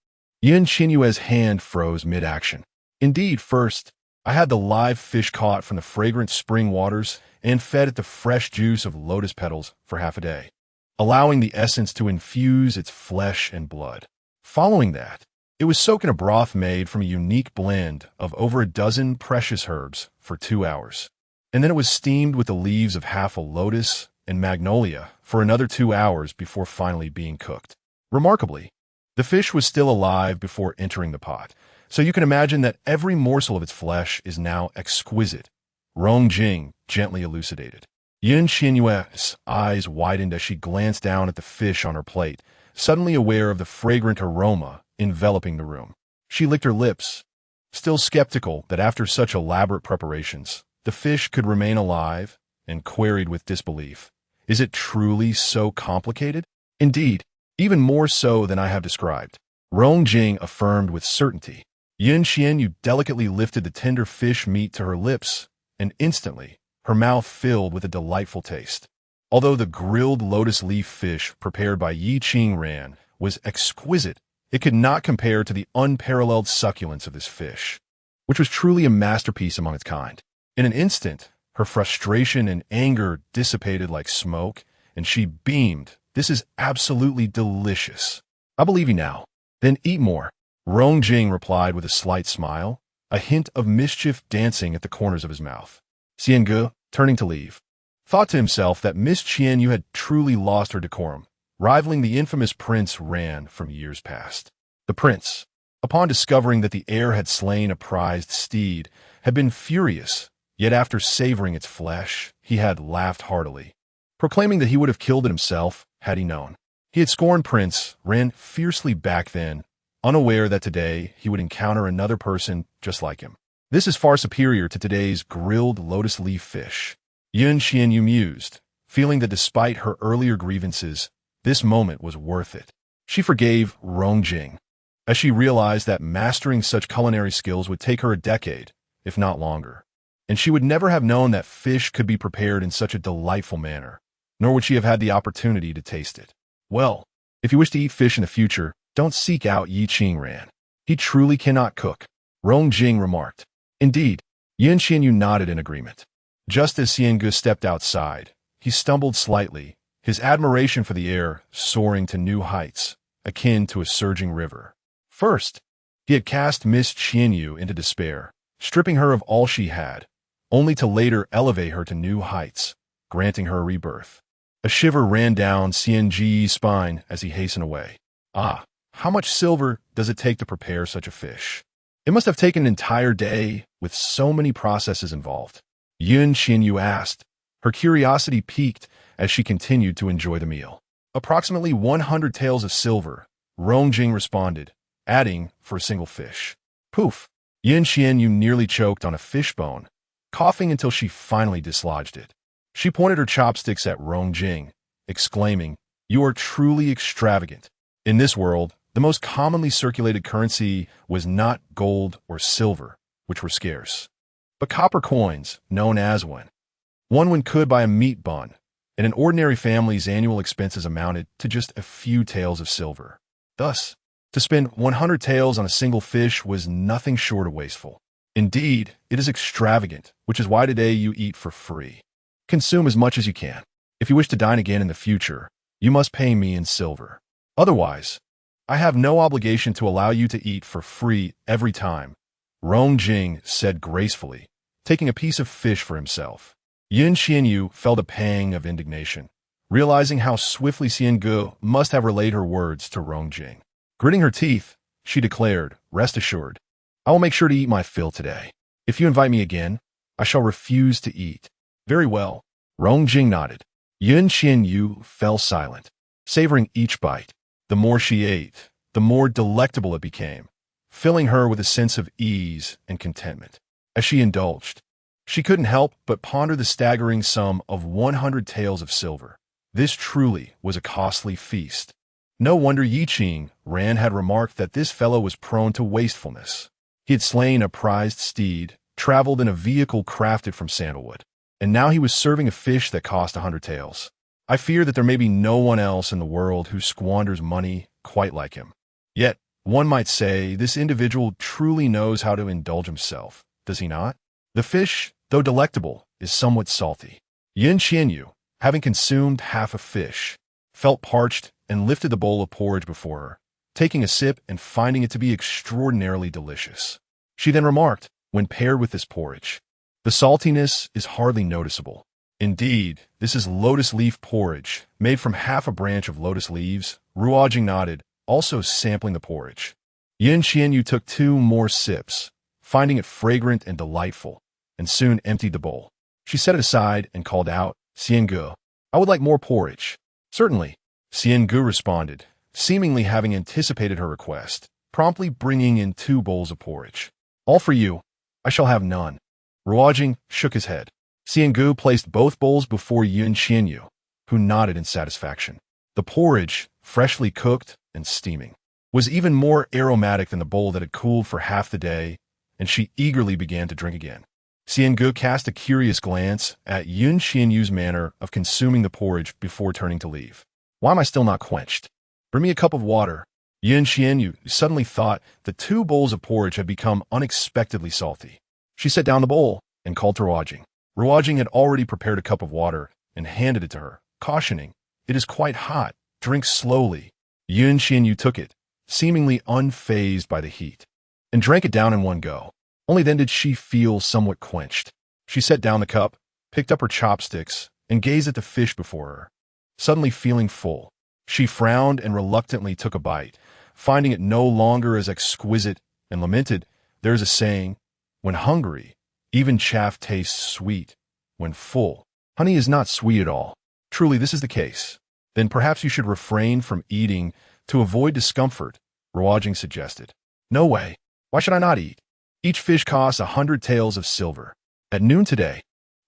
Qian Yue's hand froze mid-action. Indeed, first, I had the live fish caught from the fragrant spring waters and fed it the fresh juice of lotus petals for half a day, allowing the essence to infuse its flesh and blood. Following that, it was soaked in a broth made from a unique blend of over a dozen precious herbs for 2 hours. And then it was steamed with the leaves of half a lotus and magnolia for another 2 hours before finally being cooked. Remarkably, the fish was still alive before entering the pot, so you can imagine that every morsel of its flesh is now exquisite, Rong Jing gently elucidated. Qian Yue's eyes widened as she glanced down at the fish on her plate, suddenly aware of the fragrant aroma enveloping the room. She licked her lips, still skeptical that after such elaborate preparations, the fish could remain alive, and queried with disbelief, "Is it truly so complicated?" "Indeed, even more so than I have described," Rong Jing affirmed with certainty. Qian Yue delicately lifted the tender fish meat to her lips, and instantly, her mouth filled with a delightful taste. Although the grilled lotus leaf fish prepared by Yi Qing Ran was exquisite, it could not compare to the unparalleled succulence of this fish, which was truly a masterpiece among its kind. In an instant, her frustration and anger dissipated like smoke, and she beamed. "This is absolutely delicious. I believe you now." "Then eat more," Rong Jing replied with a slight smile, a hint of mischief dancing at the corners of his mouth. Xian Ge, turning to leave, thought to himself that Miss Qian Yue had truly lost her decorum, rivaling the infamous Prince Ran from years past. The prince, upon discovering that the heir had slain a prized steed, had been furious, yet after savoring its flesh, he had laughed heartily, proclaiming that he would have killed it himself had he known. He had scorned Prince Ran fiercely back then, unaware that today he would encounter another person just like him. This is far superior to today's grilled lotus leaf fish. Qian Yue mused, feeling that despite her earlier grievances, this moment was worth it. She forgave Rong Jing, as she realized that mastering such culinary skills would take her a decade, if not longer. And she would never have known that fish could be prepared in such a delightful manner, nor would she have had the opportunity to taste it. Well, if you wish to eat fish in the future, don't seek out Yi Qing Ran. He truly cannot cook, Rong Jing remarked. Indeed, Qian Yue nodded in agreement. Just as Xian Ge stepped outside, he stumbled slightly, his admiration for the air soaring to new heights, akin to a surging river. First, he had cast Miss Qian Yue into despair, stripping her of all she had, only to later elevate her to new heights, granting her a rebirth. A shiver ran down Xian Ji's spine as he hastened away. Ah, how much silver does it take to prepare such a fish? It must have taken an entire day, with so many processes involved. Qian Yue asked, her curiosity piqued as she continued to enjoy the meal. Approximately 100 taels of silver, Rong Jing responded, adding, for a single fish. Poof! Qian Yue nearly choked on a fishbone, coughing until she finally dislodged it. She pointed her chopsticks at Rong Jing, exclaiming, "You are truly extravagant." In this world, the most commonly circulated currency was not gold or silver, which were scarce, but copper coins, known as wen. One wen could buy a meat bun, and an ordinary family's annual expenses amounted to just a few taels of silver. Thus, to spend 100 taels on a single fish was nothing short of wasteful. Indeed, it is extravagant, which is why today you eat for free. Consume as much as you can. If you wish to dine again in the future, you must pay me in silver. Otherwise, I have no obligation to allow you to eat for free every time, Rong Jing said gracefully, taking a piece of fish for himself. Qian Yue felt a pang of indignation, realizing how swiftly Xian Ge must have relayed her words to Rong Jing. Gritting her teeth, she declared, "Rest assured, I will make sure to eat my fill today. If you invite me again, I shall refuse to eat." "Very well," Rong Jing nodded. Qian Yue fell silent, savoring each bite. The more she ate, the more delectable it became, filling her with a sense of ease and contentment. As she indulged, she couldn't help but ponder the staggering sum of 100 taels of silver. This truly was a costly feast. No wonder Yi Qing Ran had remarked that this fellow was prone to wastefulness. He had slain a prized steed, traveled in a vehicle crafted from sandalwood, and now he was serving a fish that cost 100 taels. I fear that there may be no one else in the world who squanders money quite like him. Yet, One might say this individual truly knows how to indulge himself, does he not? The fish, though delectable, is somewhat salty. Qian Yue, having consumed half a fish, felt parched and lifted the bowl of porridge before her, taking a sip and finding it to be extraordinarily delicious. She then remarked, when paired with this porridge, the saltiness is hardly noticeable. Indeed, this is lotus leaf porridge, made from half a branch of lotus leaves. Ruojing nodded, also sampling the porridge. Qian Yue took 2 more sips, finding it fragrant and delightful, and soon emptied the bowl. She set it aside and called out, "Qian Gu, I would like more porridge." "Certainly," Qian Gu responded, seemingly having anticipated her request, promptly bringing in 2 bowls of porridge. "All for you. I shall have none." Ruojing shook his head. Qian Gu placed both bowls before Qian Yue, who nodded in satisfaction. The porridge, freshly cooked and steaming, was even more aromatic than the bowl that had cooled for half the day, and she eagerly began to drink again. Qian Gu cast a curious glance at Qian Yue's manner of consuming the porridge before turning to leave. "Why am I still not quenched? Bring me a cup of water." Qian Yue suddenly thought the 2 bowls of porridge had become unexpectedly salty. She set down the bowl and called to Ruojing. Ruojing had already prepared a cup of water and handed it to her, cautioning, "It is quite hot. Drink slowly." Qian Yue took it, seemingly unfazed by the heat, and drank it down in one go. Only then did she feel somewhat quenched. She set down the cup, picked up her chopsticks, and gazed at the fish before her. Suddenly feeling full, she frowned and reluctantly took a bite, finding it no longer as exquisite, and lamented, "There is a saying, when hungry, even chaff tastes sweet. When full, honey is not sweet at all. Truly this is the case. Then perhaps you should refrain from eating to avoid discomfort," Ruojing suggested. "No way. Why should I not eat? Each fish costs 100 taels of silver. At noon today,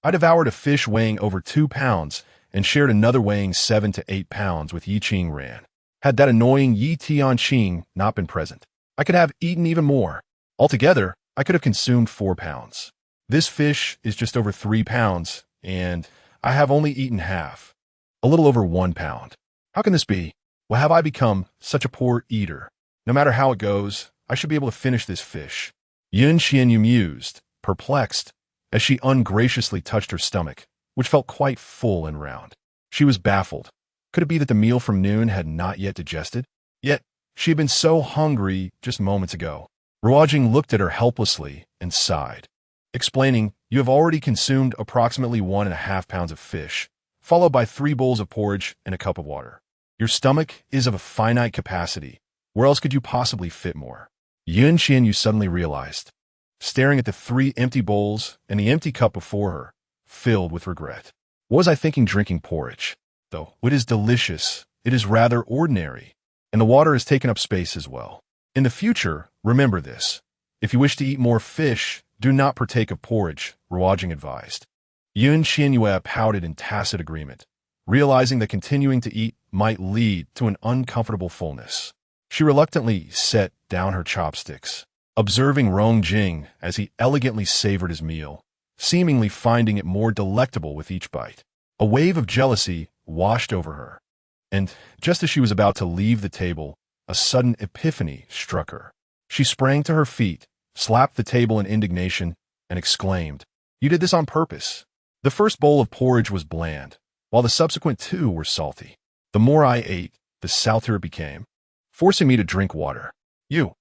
I devoured a fish weighing over 2 pounds and shared another weighing 7 to 8 pounds with Yi Qing Ran. Had that annoying Yi Tianqing not been present, I could have eaten even more. Altogether, I could have consumed 4 pounds. This fish is just over 3 pounds, and I have only eaten half, a little over 1 pound. How can this be? Why have I become such a poor eater? No matter how it goes, I should be able to finish this fish." Qian Yue mused, perplexed, as she ungraciously touched her stomach, which felt quite full and round. She was baffled. Could it be that the meal from noon had not yet digested? Yet, she had been so hungry just moments ago. Ruojing looked at her helplessly and sighed, explaining, "You have already consumed approximately 1.5 pounds of fish, followed by 3 bowls of porridge and a cup of water. Your stomach is of a finite capacity. Where else could you possibly fit more?" Qian Yue suddenly realized, staring at the 3 empty bowls and the empty cup before her, filled with regret. "What was I thinking drinking porridge? Though it is delicious, it is rather ordinary, and the water has taken up space as well. In the future, remember this. If you wish to eat more fish, do not partake of porridge," Ruojing advised. Qian Yue pouted in tacit agreement, realizing that continuing to eat might lead to an uncomfortable fullness. She reluctantly set down her chopsticks, observing Ruojing as he elegantly savored his meal, seemingly finding it more delectable with each bite. A wave of jealousy washed over her, and just as she was about to leave the table, a sudden epiphany struck her. She sprang to her feet, slapped the table in indignation, and exclaimed, "You did this on purpose." The first bowl of porridge was bland, while the subsequent 2 were salty. The more I ate, the saltier it became, forcing me to drink water. You.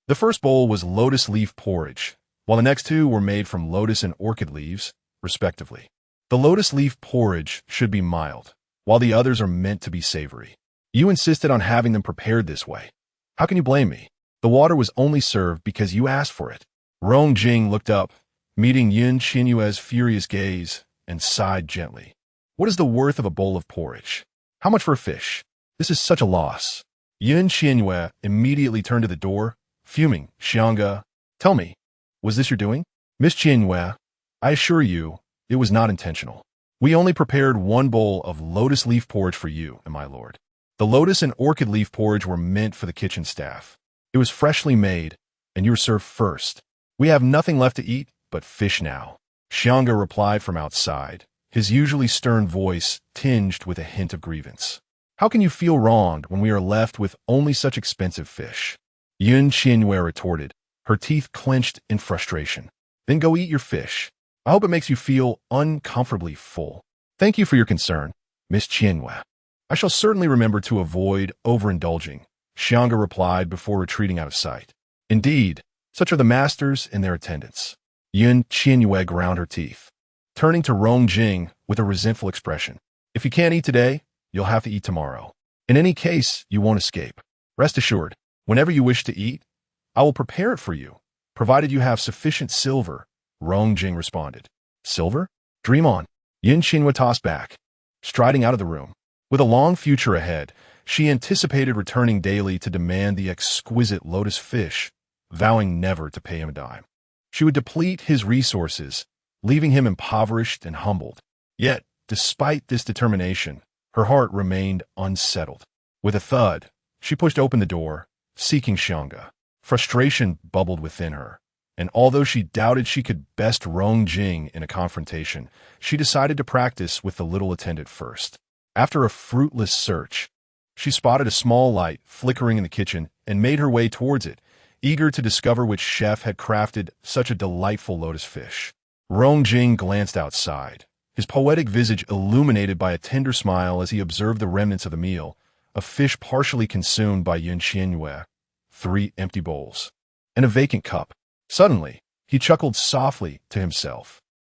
The first bowl was lotus leaf porridge, while the next 2 were made from lotus and orchid leaves, respectively. The lotus leaf porridge should be mild, while the others are meant to be savory. You insisted on having them prepared this way. How can you blame me? The water was only served because you asked for it." Ruojing looked up, meeting Qian Yue's furious gaze, and sighed gently. "What is the worth of a bowl of porridge? How much for a fish? This is such a loss." Qian Yue immediately turned to the door, fuming. "Xianga, tell me, was this your doing?" "Miss Qian Yue, I assure you, it was not intentional. We only prepared 1 bowl of lotus leaf porridge for you and my lord. The lotus and orchid leaf porridge were meant for the kitchen staff. It was freshly made, and you were served first. We have nothing left to eat but fish now." Xianga replied from outside, his usually stern voice tinged with a hint of grievance. How can you feel wronged when we are left with only such expensive fish? Qian Yue retorted, her teeth clenched in frustration. Then go eat your fish. I hope it makes you feel uncomfortably full. Thank you for your concern, Miss Qian Yue. I shall certainly remember to avoid overindulging, Xianga replied before retreating out of sight. Indeed, such are the masters and their attendants. Qian Yue ground her teeth, turning to Rong Jing with a resentful expression. If you can't eat today, you'll have to eat tomorrow. In any case, you won't escape. Rest assured, whenever you wish to eat, I will prepare it for you, provided you have sufficient silver, Rong Jing responded. Silver? Dream on. Qian Yue tossed back, striding out of the room. With a long future ahead, she anticipated returning daily to demand the exquisite lotus fish, vowing never to pay him a dime. She would deplete his resources, leaving him impoverished and humbled. Yet, despite this determination, her heart remained unsettled. With a thud, she pushed open the door, seeking Xianga. Frustration bubbled within her, and although she doubted she could best Rong Jing in a confrontation, she decided to practice with the little attendant first. After a fruitless search, she spotted a small light flickering in the kitchen and made her way towards it, eager to discover which chef had crafted such a delightful lotus fish. Rong Jing glanced outside, his poetic visage illuminated by a tender smile as he observed the remnants of the meal, a fish partially consumed by Qian Yue, 3 empty bowls, and a vacant cup. Suddenly, he chuckled softly to himself.